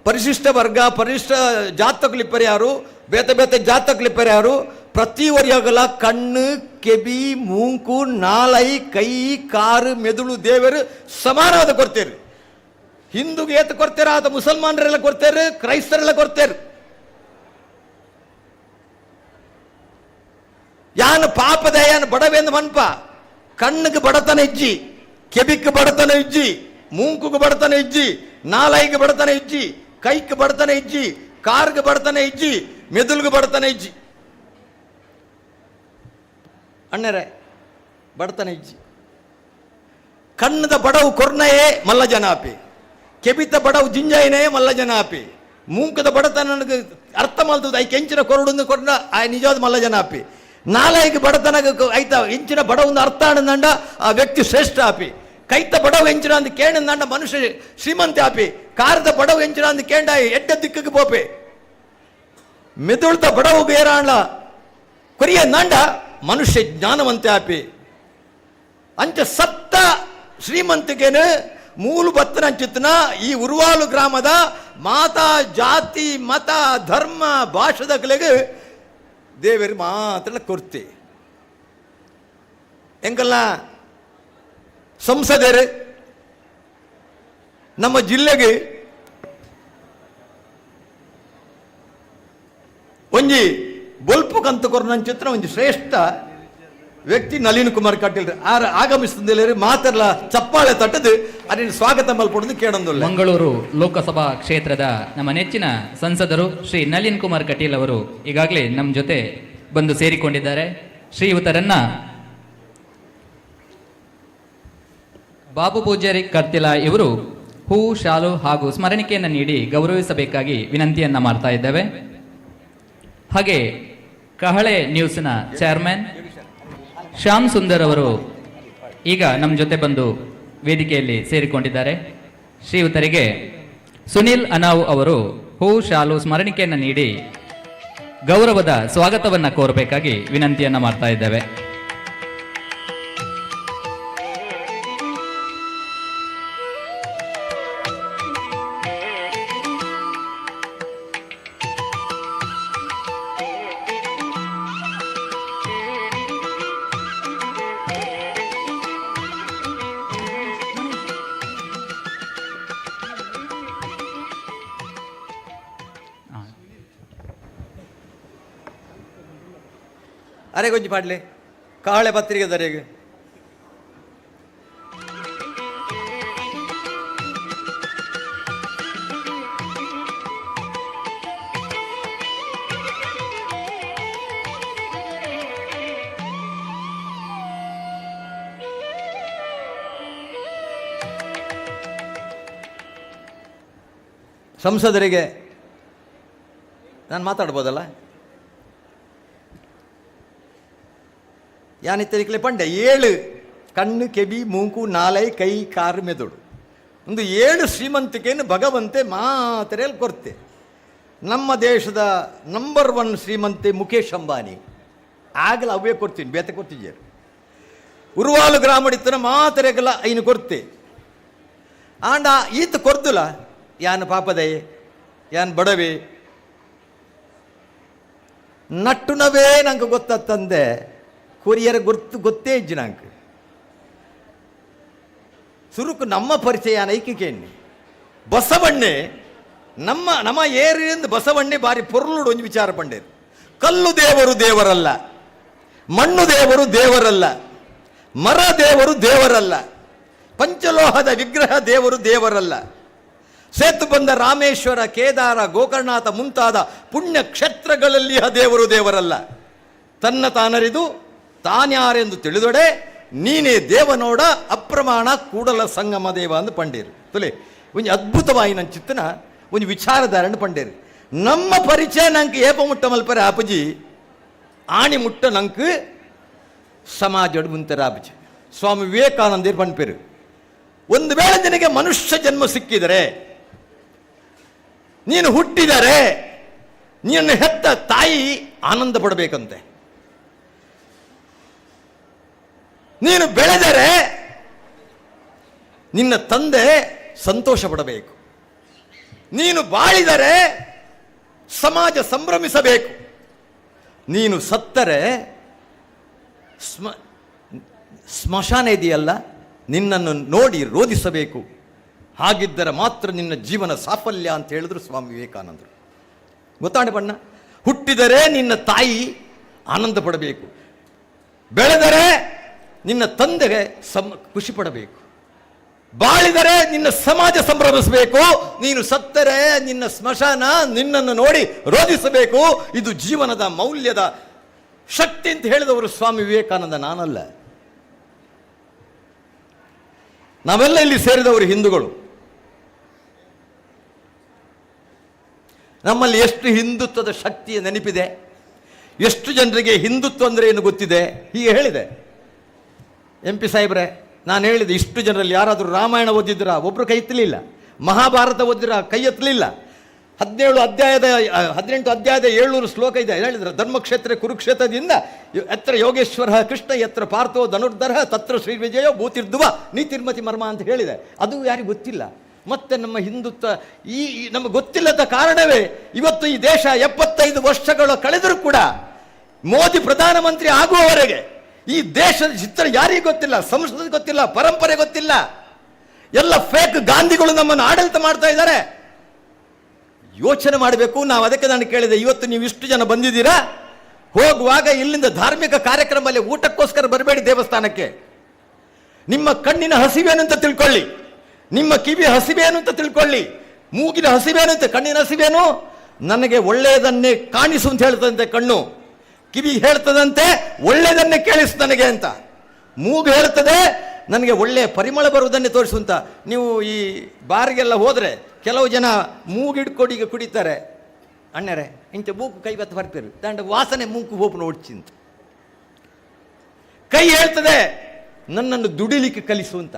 ಪರಿಶಿಷ್ಟ ವರ್ಗ ಪರಿಶಿಷ್ಟ ಜಾತಕಲು ಇಪ್ಪರ್ಯಾರು ಬೇತೆ ಬೇತೆ ಜಾತಕಲು ಇಪ್ಪರ್ಯಾರು ಪ್ರತಿವರ್ಯಾಗಲ ಕಣ್ಣು ಕೆಬಿ ಮೂಂಕು ನಾಲೈ ಕೈ ಕಾರು ಮೆದುಳು ದೇವರು ಸಮಾನವಾದ ಕೊಡ್ತೇರು ಹಿಂದೂಗೆ ಏತ ಕೊಡ್ತಾರ ಆತ ಮುಸಲ್ಮಾನರೆಲ್ಲ ಕೊಡ್ತೇರು ಕ್ರೈಸ್ತರೆಲ್ಲ ಕೊಡ್ತೇರು ಯಾನು ಪಾಪದ ಯಾನು ಬಡವೆಂದು ಮನ್ಪ ಕಣ್ಣಿಗೆ ಬಡತನ ಇಜ್ಜಿ ಕೆಬಿಕ್ಕೆ ಬಡತನ ಇಜ್ಜಿ ಮೂಂಕುಗೆ ಬಡತನ ಇಜ್ಜಿ ನಾಲೈಗೆ ಬಡತನ ಇಜ್ಜಿ ಕೈಗೆ ಬಡತನ ಇಜ್ಜಿ ಕಾರ್ಗೆ ಬಡತನ ಇಜ್ಜಿ ಮೆದುಳಿಗೆ ಬಡತನ ಇಜ್ಜಿ ಅಣ್ಣರೇ ಬಡತನ ಇಜ್ಜಿ ಕಣ್ಣದ ಬಡವು ಕೊರ್ನಯೇ ಮಲ್ಲ ಜನಾಪಿ ಕೆಬಿತ ಬಡವು ಜಿಂಜಾಯಿನೇ ಮಲ್ಲ ಜನಾಪಿ ಮೂಂಕದ ಬಡತನ ಅರ್ಥ ಮಲ್ತದ ಐ ಕೆಂಚಿನ ಕೊರಡು ಕೊರ್ನ ಆ ನಿಜವಾದ ಮಲ್ಲ ಜನಾಪಿ ನಾಲೈಗೆ ಬಡತನ ಐತ ಇಂಚಿನ ಬಡವೊಂದು ಅರ್ಥ ಆನಂದಂಡ ಆ ವ್ಯಕ್ತಿ ಶ್ರೇಷ್ಠ ಆಪಿ ಕೈತ ಬಡವು ಎಂಚಿನ ಅಂದು ಕೇಣಂದಂಡ ಮನುಷ್ಯ ಶ್ರೀಮಂತ ಆಪಿ ಕಾರದ ಬಡವು ಎಂಚಿನ ಅಂದು ಕೇಂಡ ಎಡ್ಡ ದಿಕ್ಕಕ್ಕೆ ಪೋಪೆ ಮೆದುಳ್ತ ಬಡವುಗೆ ಏರಾಣ ಕೊರಿಯ ನಾಂಡ ಮನುಷ್ಯ ಜ್ಞಾನವಂತೆ ಆಪಿ ಅಂಚ ಸತ್ತ ಶ್ರೀಮಂತಿಗೆನು ಮೂಲು ಬತ್ತನ ಅಂಚಿತ್ತನ ಈ ಉರುವಾಲು ಗ್ರಾಮದ ಮಾತಾ ಜಾತಿ ಮತ ಧರ್ಮ ಭಾಷೆದಗಳಿಗೆ ದೇವರು ಮಾತ್ರ ಕೊರ್ತೆ ಎಂಕಲ್ಲ ಸಂಸದರು ನಮ್ಮ ಜಿಲ್ಲೆಗೆ ಒಂಜಿ ಬೊಲ್ಪು ಕಂತು ಕೊರನ ಚಿತ್ರ ಒಂಜಿ ಶ್ರೇಷ್ಠ ವ್ಯಕ್ತಿ ನಳಿನ್ ಕುಮಾರ್ ಕಟೀಲ್ ಆರ ಆಗಮಿಸಿದಲ್ಲಿ ಮಾತರ್ಲ ಚಪ್ಪಾಳೆ ತಟ್ಟದು ಅದನ್ನು ಸ್ವಾಗತ ಮಲ್ಪಡುದು ಕೇಳೊಂದು ಮಂಗಳೂರು ಲೋಕಸಭಾ ಕ್ಷೇತ್ರದ ನಮ್ಮ ನೆಚ್ಚಿನ ಸಂಸದರು ಶ್ರೀ ನಳಿನ್ ಕುಮಾರ್ ಕಟೀಲ್ ಅವರು ಈಗಾಗಲೇ ನಮ್ಮ ಜೊತೆ ಬಂದು ಸೇರಿಕೊಂಡಿದ್ದಾರೆ. ಶ್ರೀಯುತರನ್ನ ಬಾಬು ಪೂಜಾರಿ ಕರ್ತಿಲ ಇವರು ಹೂ ಶಾಲು ಹಾಗೂ ಸ್ಮರಣಿಕೆಯನ್ನು ನೀಡಿ ಗೌರವಿಸಬೇಕಾಗಿ ವಿನಂತಿಯನ್ನ ಮಾಡ್ತಾ ಇದ್ದೇವೆ. ಹಾಗೆ ಕಹಳೆ ನ್ಯೂಸ್ನ ಚೇರ್ಮನ್ ಶ್ಯಾಮ್ ಸುಂದರ್ ಅವರು ಈಗ ನಮ್ಮ ಜೊತೆ ಬಂದು ವೇದಿಕೆಯಲ್ಲಿ ಸೇರಿಕೊಂಡಿದ್ದಾರೆ. ಶ್ರೀಯುತರಿಗೆ ಸುನಿಲ್ ಅನಾವ್ ಅವರು ಹೂ ಶಾಲು ಸ್ಮರಣಿಕೆಯನ್ನು ನೀಡಿ ಗೌರವದ ಸ್ವಾಗತವನ್ನ ಕೋರಬೇಕಾಗಿ ವಿನಂತಿಯನ್ನ ಮಾಡ್ತಾ ಇದ್ದೇವೆ. ಅರೆ ಕೊಂಚ ಪಾಡ್ಲೆ ಕಾಳೆ ಪತ್ರಿಕೆ ದರೆಗೆ ಸಂಸದರಿಗೆ ನಾನು ಮಾತಾಡ್ಬೋದಲ್ಲ? ಯಾನಿತ್ತಲಿಕ್ಲೆ ಪಂಡೆ 7 ಕಣ್ಣು ಕೆಬಿ ಮೂಂಕು ನಾಲೈ ಕೈ ಕಾರು ಮೆದುಳು ಒಂದು 7 ಶ್ರೀಮಂತಿಕೆಯನ್ನು ಭಗವಂತೆ ಮಾತ್ರೆಯಲ್ಲಿ ಕೊರ್ತೆ. ನಮ್ಮ ದೇಶದ ನಂಬರ್ 1 ಶ್ರೀಮಂತೆ ಮುಖೇಶ್ ಅಂಬಾನಿ ಆಗಲ ಅವೇ ಕೊಡ್ತೀನಿ ಬೇತೆ ಕೊಡ್ತಿದ್ದಾರೆ. ಉರುವಾಲು ಗ್ರಾಮಡಿತ್ತನ ಮಾತ್ರೆಗಲ ಐನು ಕೊರ್ತೆ ಆಂಡ ಈತ ಕೊರ್ದುಲ ಯಾನ್ ಪಾಪದಯೇ ಯಾನ್ ಬಡವೆ ನಟ್ಟುನವೇ ನಂಗೆ ಗೊತ್ತಂದೆ ಕೊರಿಯರ ಗೊತ್ತೇ ಇಜ್ಜಿ ನಂಗೆ ಸುರುಕು ನಮ್ಮ ಪರಿಚಯ ನೈಕಿಕೇನಿ ಬಸವಣ್ಣೆ ನಮ್ಮ ಏರಿಯಿಂದ ಬಸವಣ್ಣೆ ಬಾರಿ ಪೊರ್ಲುಡು ಒಂದು ವಿಚಾರ ಪಂಡೇರು. ಕಲ್ಲು ದೇವರು ದೇವರಲ್ಲ, ಮಣ್ಣು ದೇವರು ದೇವರಲ್ಲ, ಮರ ದೇವರು ದೇವರಲ್ಲ, ಪಂಚಲೋಹದ ವಿಗ್ರಹ ದೇವರು ದೇವರಲ್ಲ, ಸೇತುಬಂಧ, ರಾಮೇಶ್ವರ, ಕೇದಾರ, ಗೋಕರ್ಣನಾಥ ಮುಂತಾದ ಪುಣ್ಯ ಕ್ಷೇತ್ರಗಳಲ್ಲಿ ಆ ದೇವರು ದೇವರಲ್ಲ. ತನ್ನ ತಾನರಿದು ತಾನ್ಯಾರೆಂದು ತಿಳಿದೊಡೆ ನೀನೇ ದೇವನೋಡ ಅಪ್ರಮಾಣ ಕೂಡಲ ಸಂಗಮ ದೇವ ಅಂದು ಪಂಡೇರು. ತುಲೆ ಒಂದು ಅದ್ಭುತವಾಗಿ ನನ್ನ ಚಿತ್ತನ ಒಂದು ವಿಚಾರಧಾರಣೆ ಪಂಡೇರು. ನಮ್ಮ ಪರಿಚಯ ನಂಗೆ ಏಪ ಮುಟ್ಟ ಮಲ್ಪರೆ ಆಪಜಿ ಆಣಿ ಮುಟ್ಟ ನಂಗೆ ಸಮಾಜೋಡು ಮುಂತರ ಆಪಜಿ ಸ್ವಾಮಿ ವಿವೇಕಾನಂದರು ಪಂಪೇರು. ಒಂದು ವೇಳೆ ನಿನಗೆ ಮನುಷ್ಯ ಜನ್ಮ ಸಿಕ್ಕಿದರೆ, ನೀನು ಹುಟ್ಟಿದರೆ, ನೀನು ಹೆತ್ತ ತಾಯಿ ಆನಂದ ಪಡಬೇಕಂತೆ. ನೀನು ಬೆಳೆದರೆ ನಿನ್ನ ತಂದೆ ಸಂತೋಷ ಪಡಬೇಕು. ನೀನು ಬಾಳಿದರೆ ಸಮಾಜ ಸಂಭ್ರಮಿಸಬೇಕು. ನೀನು ಸತ್ತರೆ ಸ್ಮಶಾನ ಇದೆಯಲ್ಲ, ನಿನ್ನನ್ನು ನೋಡಿ ರೋಧಿಸಬೇಕು. ಹಾಗಿದ್ದರೆ ಮಾತ್ರ ನಿನ್ನ ಜೀವನ ಸಾಫಲ್ಯ ಅಂತ ಹೇಳಿದ್ರು ಸ್ವಾಮಿ ವಿವೇಕಾನಂದರು. ಗೊತ್ತಾಡೆ ಬಣ್ಣ. ಹುಟ್ಟಿದರೆ ನಿನ್ನ ತಾಯಿ ಆನಂದ ಪಡಬೇಕು, ಬೆಳೆದರೆ ನಿನ್ನ ತಂದೆಗೆ ಖುಷಿ ಪಡಬೇಕು, ಬಾಳಿದರೆ ನಿನ್ನ ಸಮಾಜ ಸಂಭ್ರಮಿಸಬೇಕು, ನೀನು ಸತ್ತರೆ ನಿನ್ನ ಸ್ಮಶಾನ ನಿನ್ನನ್ನು ನೋಡಿ ರೋಧಿಸಬೇಕು. ಇದು ಜೀವನದ ಮೌಲ್ಯದ ಶಕ್ತಿ ಅಂತ ಹೇಳಿದವರು ಸ್ವಾಮಿ ವಿವೇಕಾನಂದ, ನಾನಲ್ಲ. ನಾವೆಲ್ಲ ಇಲ್ಲಿ ಸೇರಿದವರು ಹಿಂದೂಗಳು. ನಮ್ಮಲ್ಲಿ ಎಷ್ಟು ಹಿಂದುತ್ವದ ಶಕ್ತಿಯ ನೆನಪಿದೆ, ಎಷ್ಟು ಜನರಿಗೆ ಹಿಂದುತ್ವ ಅಂದರೆ ಏನು ಗೊತ್ತಿದೆ. ಹೀಗೆ ಹೇಳಿದೆ MP ಸಾಹೇಬ್ರೆ, ನಾನು ಹೇಳಿದೆ, ಇಷ್ಟು ಜನರಲ್ಲಿ ಯಾರಾದರೂ ರಾಮಾಯಣ ಓದಿದ್ರ? ಒಬ್ಬರು ಕೈ ಎತ್ತಲಿಲ್ಲ. ಮಹಾಭಾರತ ಓದಿದ್ರ? ಕೈ ಎತ್ತಲಿಲ್ಲ. 18 ಅಧ್ಯಾಯದ 700 ಶ್ಲೋಕ ಇದೆ. ಹೇಳಿದ್ರೆ ಧರ್ಮಕ್ಷೇತ್ರ ಕುರುಕ್ಷೇತ್ರದಿಂದ ಎತ್ರ ಯೋಗೇಶ್ವರ ಕೃಷ್ಣ ಎತ್ರ ಪಾರ್ಥೋ ಧನುರ್ಧರ ತತ್ರ ಶ್ರೀ ವಿಜಯೋ ಭೂತಿರ್ಧುವ ನೀತಿರ್ಮತಿ ಮರ್ಮ ಅಂತ ಹೇಳಿದೆ. ಅದು ಯಾರಿಗೂ ಗೊತ್ತಿಲ್ಲ. ಮತ್ತೆ ನಮ್ಮ ಹಿಂದುತ್ವ ನಮಗೆ ಗೊತ್ತಿಲ್ಲದ ಕಾರಣವೇ ಇವತ್ತು ಈ ದೇಶ 75 ವರ್ಷಗಳು ಕಳೆದರೂ ಕೂಡ ಮೋದಿ ಪ್ರಧಾನಮಂತ್ರಿ ಆಗುವವರೆಗೆ ಈ ದೇಶದ ಚಿತ್ರ ಯಾರಿಗೂ ಗೊತ್ತಿಲ್ಲ, ಸಂಸ್ಕೃತಿ ಗೊತ್ತಿಲ್ಲ, ಪರಂಪರೆ ಗೊತ್ತಿಲ್ಲ. ಎಲ್ಲ ಫೇಕ್ ಗಾಂಧಿಗಳು ನಮ್ಮನ್ನು ಆಡಳಿತ ಮಾಡ್ತಾ ಇದ್ದಾರೆ. ಯೋಚನೆ ಮಾಡಬೇಕು. ನಾವು ಅದಕ್ಕೆ ನಾನು ಕೇಳಿದೆ, ಇವತ್ತು ನೀವು ಇಷ್ಟು ಜನ ಬಂದಿದ್ದೀರಾ, ಹೋಗುವಾಗ ಇಲ್ಲಿಂದ ಧಾರ್ಮಿಕ ಕಾರ್ಯಕ್ರಮದಲ್ಲಿ ಊಟಕ್ಕೋಸ್ಕರ ಬರಬೇಡಿ ದೇವಸ್ಥಾನಕ್ಕೆ. ನಿಮ್ಮ ಕಣ್ಣಿನ ಹಸಿವೇನು ಅಂತ ತಿಳ್ಕೊಳ್ಳಿ, ನಿಮ್ಮ ಕಿವಿ ಹಸಿವೇನು ಅಂತ ತಿಳ್ಕೊಳ್ಳಿ, ಮೂಗಿನ ಹಸಿವೇನು ಅಂತ. ಕಣ್ಣಿನ ಹಸಿವೇನು ನನಗೆ ಒಳ್ಳೆಯದನ್ನೇ ಕಾಣಿಸು ಅಂತ ಹೇಳ್ತದಂತೆ ಕಣ್ಣು, ಕಿವಿ ಹೇಳ್ತದಂತೆ ಒಳ್ಳೆಯದನ್ನೇ ಕೇಳಿಸು ನನಗೆ ಅಂತ, ಮೂಗು ಹೇಳ್ತದೆ ನನಗೆ ಒಳ್ಳೆಯ ಪರಿಮಳ ಬರುವುದನ್ನೇ ತೋರಿಸು ಅಂತ. ನೀವು ಈ ಬಾರಿಗೆಲ್ಲ ಹೋದರೆ ಕೆಲವು ಜನ ಮೂಗಿಡ್ಕೊಂಡು ಈಗ ಕುಡಿತಾರೆ. ಅಣ್ಣರೇ ಇಂಥ ಮೂಗು ಕೈ ಬತ್ತು ಬರ್ತೀರಿ ದಂಡ ವಾಸನೆ ಮೂಗು ಹೋಪು ಓಡಿಸಿ ಅಂತ. ಕೈ ಹೇಳ್ತದೆ ನನ್ನನ್ನು ದುಡಿಲಿಕ್ಕೆ ಕಲಿಸು ಅಂತ.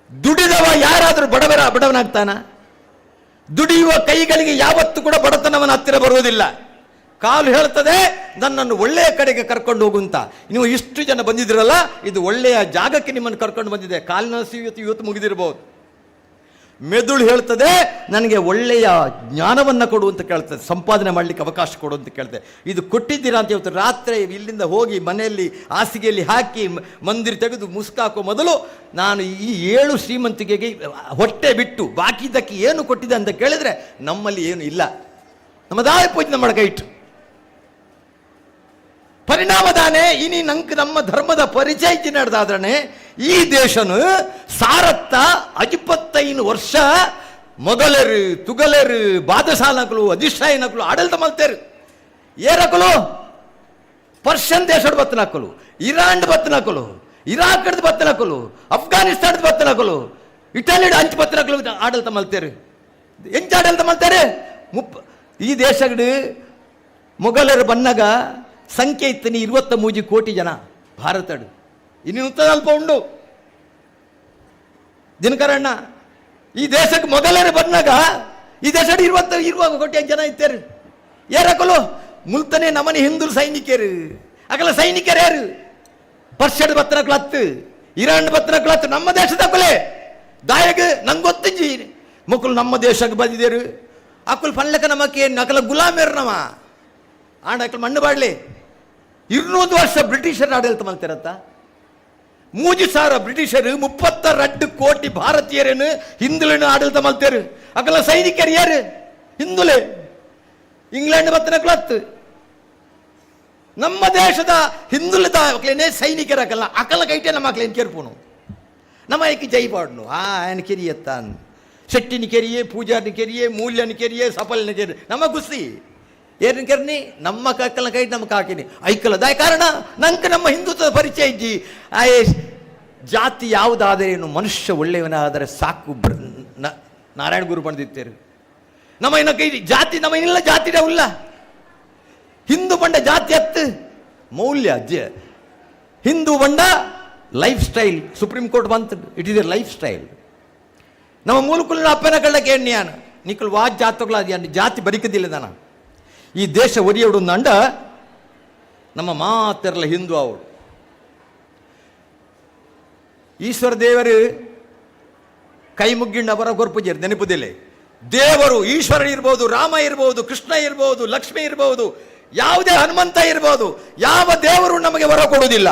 ದುಡಿದವ ಯಾರಾದರೂ ಬಡವನಾಗ್ತಾನ? ದುಡಿಯುವ ಕೈಗಳಿಗೆ ಯಾವತ್ತೂ ಕೂಡ ಬಡತನವನ ಹತ್ತಿರ ಬರುವುದಿಲ್ಲ. ಕಾಲು ಹೇಳ್ತದೆ ನನ್ನನ್ನು ಒಳ್ಳೆಯ ಕಡೆಗೆ ಕರ್ಕೊಂಡು ಹೋಗುಂತ. ನೀವು ಇಷ್ಟು ಜನ ಬಂದಿದ್ದೀರಲ್ಲ, ಇದು ಒಳ್ಳೆಯ ಜಾಗಕ್ಕೆ ನಿಮ್ಮನ್ನು ಕರ್ಕೊಂಡು ಬಂದಿದೆ. ಕಾಲಿನ ಇವತ್ತು ಮುಗಿದಿರಬಹುದು. ಮೆದುಳು ಹೇಳ್ತದೆ ನನಗೆ ಒಳ್ಳೆಯ ಜ್ಞಾನವನ್ನು ಕೊಡು ಅಂತ ಕೇಳ್ತದೆ, ಸಂಪಾದನೆ ಮಾಡಲಿಕ್ಕೆ ಅವಕಾಶ ಕೊಡು ಅಂತ ಕೇಳ್ತದೆ. ಇದು ಕೊಟ್ಟಿದ್ದೀರಾ ಅಂತ ಇವತ್ತು ರಾತ್ರಿ ಇಲ್ಲಿಂದ ಹೋಗಿ ಮನೆಯಲ್ಲಿ ಹಾಸಿಗೆಯಲ್ಲಿ ಹಾಕಿ ಮಂದಿರ ತೆಗೆದು ಮುಸ್ಕಾಕೋ ಮೊದಲು ನಾನು ಈ 7 ಶ್ರೀಮಂತಿಕೆಗೆ ಹೊಟ್ಟೆ ಬಿಟ್ಟು ಬಾಕಿದ್ದಕ್ಕೆ ಏನು ಕೊಟ್ಟಿದೆ ಅಂತ ಕೇಳಿದ್ರೆ ನಮ್ಮಲ್ಲಿ ಏನು ಇಲ್ಲ. ನಮ್ಮದಾಯ ಪೂಜೆ ನಮ್ಮ ಕೈ ಇಟ್ಟು ಪರಿಣಾಮದಾನೆ ಇನಿ ನಂಗೆ ನಮ್ಮ ಧರ್ಮದ ಪರಿಚಯ ನಡೆದಾದ್ರೆ ಈ ದೇಶನು ಸಾರತ್ತ 75 ವರ್ಷ ಮೊಘಲರು ತುಗಲರು ಬಾದಶಾಲಗಳು ಅಧಿಶಾಯಿನಗಳು ಆಡಳಿತ ಮಾಡ್ತಾರೆ. ಏರಕಲು ಪರ್ಷಿಯನ್ ದೇಶದ ಬತ್ತನಕಲು, ಇರಾನ್ ಬತ್ತನಕಲು, ಇರಾಕದ ಬತ್ತನಕಲು, ಅಫ್ಘಾನಿಸ್ತಾನದ ಬತ್ತನಕಲು, ಇಟಲಿದ ಅಂಚು ಬತ್ತನಕಲು ಆಡಳಿತ ಮಾಡ್ತಾರೆ. ಎಂಚ ಆಡಳಿತ ಮಾಡ್ತಾರೆ? ಈ ದೇಶಗಳು ಮೊಘಲರು ಬನ್ನಾಗ ಸಂಖ್ಯೆ ಇತ್ತನಿ 23 ಕೋಟಿ ಜನ ಭಾರತಡು. ಇನ್ನು ಅಲ್ಪ ಉಂಡು ದಿನಕರಣ್ಣ. ಈ ದೇಶಕ್ಕೆ ಮೊಘಲರು ಬಂದಾಗ ಈ ದೇಶ 20 ಕೋಟಿ ಜನ ಇದ್ದಾರೆ. ಏರಕಲು ಮುಲ್ತನೆ ನಮನಿ ಹಿಂದೂ ಸೈನಿಕರು ಅಕಲ ಸೈನಿಕರು ಯಾರು? ಪರ್ಷಿಯಡ್ ಬತ್ತನಕ್ಲು 10, ಇರಾನ್ ಬತ್ತನಕ್ಲು 10. ನಮ್ಮ ದೇಶದ ಕೊಲೆ ದಾಯಗ ನಂಗೆ ಗೊತ್ತಿಜ್ಜಿ ಮಕ್ಕಳು ನಮ್ಮ ದೇಶಕ್ಕೆ ಬಂದಿದ್ದೇರು. ಅಕ್ಕಲು ಪಣ್ಲಕ ನಮಕ್ಕೆ ಅಕಲ ಗುಲಾಮೇರು ನಮ ಆಂಡ ಅಕ್ಕಲು ಮಣ್ಣು ಬಾಡ್ಲಿ. 200 ವರ್ಷ ಬ್ರಿಟಿಷರ್ ಆಡಳಿತ ಮಾಡ್ತಾರತ್ತ. 3,000 ಬ್ರಿಟಿಷರು 32 ಕೋಟಿ ಭಾರತೀಯರೇನು ಹಿಂದುಳನ್ನು ಆಡಳಿತ ಮಾಡ್ತಾರೆ. ಅಕಲ ಸೈನಿಕರು ಯಾರು? ಹಿಂದುಲೆ. ಇಂಗ್ಲೆಂಡ್ ಬತ್ತನಕ್ಲು 10. ನಮ್ಮ ದೇಶದ ಹಿಂದುಳಿದ ಮಕ್ಕಳೇನೇ ಸೈನಿಕರಾಗಲ್ಲ. ಅಕಲ ಕೈಟೆ ನಮ್ಮ ಮಕ್ಕಳೇನು ಕೇರ್ಪೋನು ನಮ್ಮ ಏಕೆ ಜೈ ಪಾಡ್ನು ಆ ಏನು ಕಿರಿಯತ್ತ ಶೆಟ್ಟಿನ ಕೆರಿಯೇ, ಪೂಜಾರಿನ ಕೆರಿಯೇ, ಮೂಲ್ಯನ ಕೆರಿಯೇ, ಸಫಲ್ನ ಕೆರಿ ನಮ್ಮ ಗುಸ್ತಿ ಏನ್ ಕೆರ್ನಿ ನಮ್ಮ ಕಕ್ಕಲ ಕೈ ನಮ್ಮ ಕಾಕಿನಿ ಐಕಲದ ಕಾರಣ ನಂಗೆ ನಮ್ಮ ಹಿಂದುತ್ವದ ಪರಿಚಯ ಇಜ್ಜಿ ಆಯೇ ಜಾತಿ ಯಾವುದಾದರೇನು ಮನುಷ್ಯ ಒಳ್ಳೆಯವನಾದರೆ ಸಾಕು. ನಾರಾಯಣ ಗುರು ಪಂಡಿತರು ನಮ್ಮ ಇನ್ನ ಕೈ ಜಾತಿ ನಮ್ಮ ಇನ್ನಿಲ್ಲ ಜಾತಿಡ ಉಲ್ಲ ಹಿಂದೂ ಬಂಡ ಜಾತಿ ಹತ್ತು ಮೌಲ್ಯ ಹಿಂದೂ ಬಂಡ ಲೈಫ್ ಸ್ಟೈಲ್. ಸುಪ್ರೀಂ ಕೋರ್ಟ್ ಬಂತು, it is A life style. ನಮ್ಮ ಮೂಲಕುಲ್ಲ ಅಪ್ಪನ ಕಳ್ಳಕ್ಕೆ ಎಣ್ಣಿಯಾನ ನಿಕ್ಕಲು ವಾ ಜಾತಗಳ ಜಾತಿ ಬರಿಕದಿಲ್ಲ ದನ ಈ ದೇಶ ಒರಿಯೋಡು ಅಂಡ ನಮ್ಮ ಮಾತೆರಲ ಹಿಂದೂ ಅವಳು ಈಶ್ವರ ದೇವರು ಕೈ ಮುಗ್ಗಿಂಡ ಅವರ ಗೊರ್ಪುಜರು ನೆನಪುದಿಲ್ಲ. ದೇವರು ಈಶ್ವರ ಇರ್ಬೋದು, ರಾಮ ಇರ್ಬೋದು, ಕೃಷ್ಣ ಇರ್ಬೋದು, ಲಕ್ಷ್ಮಿ ಇರ್ಬೋದು, ಯಾವುದೇ ಹನುಮಂತ ಇರ್ಬೋದು, ಯಾವ ದೇವರು ನಮಗೆ ವರ ಕೊಡುವುದಿಲ್ಲ.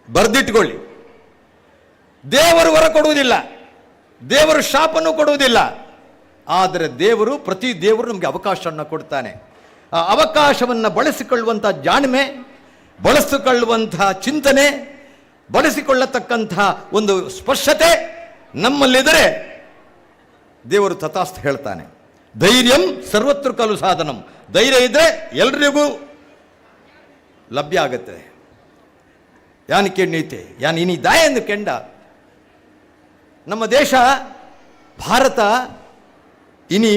ಬರ್ದಿಟ್ಕೊಳ್ಳಿ, ದೇವರು ವರ ಕೊಡುವುದಿಲ್ಲ, ದೇವರು ಶಾಪನ್ನು ಕೊಡುವುದಿಲ್ಲ. ಆದರೆ ದೇವರು ಪ್ರತಿ ದೇವರು ನಮಗೆ ಅವಕಾಶವನ್ನು ಕೊಡ್ತಾನೆ. ಆ ಅವಕಾಶವನ್ನು ಬಳಸಿಕೊಳ್ಳುವಂಥ ಜಾಣ್ಮೆ, ಬಳಸಿಕೊಳ್ಳುವಂತಹ ಚಿಂತನೆ, ಬಳಸಿಕೊಳ್ಳತಕ್ಕಂತಹ ಒಂದು ಸ್ಪರ್ಶತೆ ನಮ್ಮಲ್ಲಿದ್ದರೆ ದೇವರು ತಥಾಸ್ತು ಹೇಳ್ತಾನೆ. ಧೈರ್ಯಂ ಸರ್ವತ್ರ ಕಲು ಸಾಧನಂ. ಧೈರ್ಯ ಇದ್ದರೆ ಎಲ್ರಿಗೂ ಲಭ್ಯ ಆಗುತ್ತೆ. ಯಾನ್ ಕೆಣ್ಣೈತೆ ಯಾನ್ ಇನಿ ದಾಯ ಎಂದು ಕೆಂಡ ನಮ್ಮ ದೇಶ ಭಾರತ ಇನಿ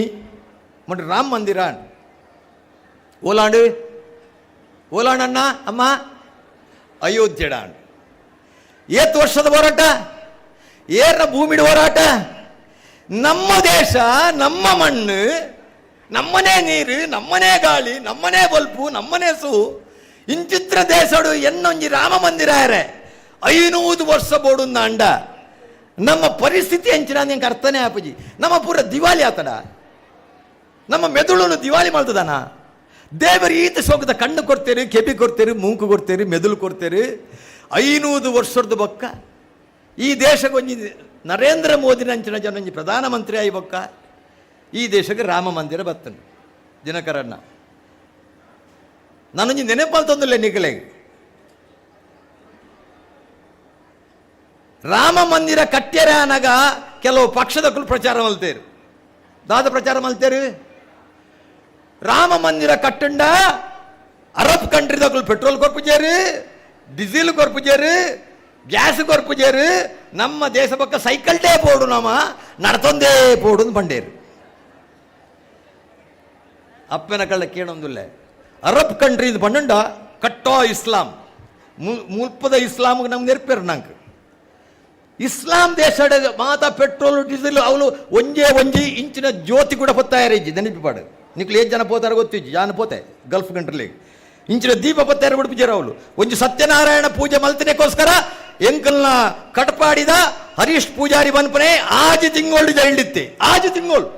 ಮಟ್ಟ ರಾಮ ಮಂದಿರ ಓಲಾಂಡು ಓಲಾಂಡಣ್ಣ ಅಮ್ಮ ಅಯೋಧ್ಯೆಡಾಂಡ್ ಏತ್ ವರ್ಷದ ಹೋರಾಟ, ಏರ ಭೂಮಿಡ ಹೋರಾಟ. ನಮ್ಮ ದೇಶ, ನಮ್ಮ ಮಣ್ಣು, ನಮ್ಮನೇ ನೀರು, ನಮ್ಮನೇ ಗಾಳಿ, ನಮ್ಮನೇ ಬಲ್ಪು, ನಮ್ಮನೇ ಸೂ ಇಂಚಿತ್ರ ದೇಶಡು ಎನ್ನೊಂಜಿ ರಾಮ ಮಂದಿರ 500 ವರ್ಷ ಬೋಡುಂದ ಅಂಡ ನಮ್ಮ ಪರಿಸ್ಥಿತಿ ಹೆಂಚಿನ ನಿಂಗೆ ಅರ್ಥನೇ ಆಪಜಿ. ನಮ್ಮ ಪೂರ ದಿವಾಲಿ ಆತಡ, ನಮ್ಮ ಮೆದುಳು ದಿವಾಲಿ ಮಾಡ್ತದಾನ. ದೇವರು ಈತ ಸೋಗದ ಕಣ್ಣು ಕೊಡ್ತೇರಿ, ಕೆಬಿ ಕೊಡ್ತೇರಿ, ಮೂಂಕು ಕೊಡ್ತೇರಿ, ಮೆದುಳು ಕೊಡ್ತೇರಿ. 500 ವರ್ಷದ ಬೊಕ್ಕ ಈ ದೇಶಕ್ಕೆ ಒಂಜಿ ನರೇಂದ್ರ ಮೋದಿ ಅಂಚಿನ ಜನ ಒಂಜಿ ಪ್ರಧಾನಮಂತ್ರಿ ಆಗಿ ಬೊಕ್ಕ ಈ ದೇಶಕ್ಕೆ ರಾಮ ಮಂದಿರ ಬರ್ತನೆ. ದಿನಕರಣ್ಣ ನಾನೊಂಜಿ ನೆನಪಲ್ತೊಂದಿಲ್ಲ ನಿಖಲೆಗೆ ರಾಮ ಮಂದಿರ ಕಟ್ಟ್ಯರ ಅನಗ ಕೆಲವು ಪಕ್ಷದಕ್ಕೂ ಪ್ರಚಾರ ಮಲ್ತೇರು. ದಾದ ಪ್ರಚಾರ ಮಲ್ತೇರು ರಾಮ ಮಂದಿರ ಕಟ್ಟಂಡ ಅರಬ್ ಕಂಟ್ರಿದಕ್ಕೂ ಪೆಟ್ರೋಲ್ ಕೊರ್ಪುಜೇರು, ಡೀಸೆಲ್ ಕೊರ್ಪುಜೇರು, ಗ್ಯಾಸ್ ಕೊರ್ಪುಜೇರು. ನಮ್ಮ ದೇಶ ಪಕ್ಕ ಸೈಕಲ್ ಡೇ ಪೋಡು ನಮ್ಮ ನಡತೊಂದೇ ಪೋಡು ಬಂಡೇರು. ಅಪ್ಪನ ಕಳ್ಳ ಕೇಳೊಂದಿಲ್ಲ ಅರಬ್ ಕಂಟ್ರಿ ಇದು ಬಂಡ ಕಟ್ಟೋ ಇಸ್ಲಾಂ ಮುಲ್ಪದ ಇಸ್ಲಾಮ್ಗೆ ನಮ್ಗೆ ನೆರಪೇರು. ನಂಗೆ ಇಸ್ಲಾಂ ದೇಶ ಮಾತಾ ಪೆಟ್ರೋಲ್ ಡೀಸೆಲ್ ಅವಳು ಒಂಜಿ ಇಂಚಿನ ಜ್ಯೋತಿ ಕೂಡ ಪತ್ತಾಯರ ಇಜ್ಜಿ ನೆನಪಿಪಾಡು. ನಿಕ್ಲು ಏಜ್ ಜನ ಪೋತಾರ ಗೊತ್ತಿಜ್ಜಿ ಜಾನ ಪೋತೆ ಗಲ್ಫ್ ಕಂಟ್ರಿಲಿ ಇಂಚಿನ ದೀಪ ಪತ್ತಾರ ಬಿಡ್ಪಿಜಾರ ಅವಳು ಒಂಜಿ ಸತ್ಯನಾರಾಯಣ ಪೂಜೆ ಮಲ್ತಿನಕ್ಕೋಸ್ಕರ ಎಂಕಲ್ನ ಕಟ್ಪಾಡಿದ ಹರೀಶ್ ಪೂಜಾರಿ ಬನ್ಪನೆ ಆಜಿ ತಿಂಗೋಳು ಜೈಂಡಿತ್ತೆ. ಆಜಿ ತಿಂಗೋಳು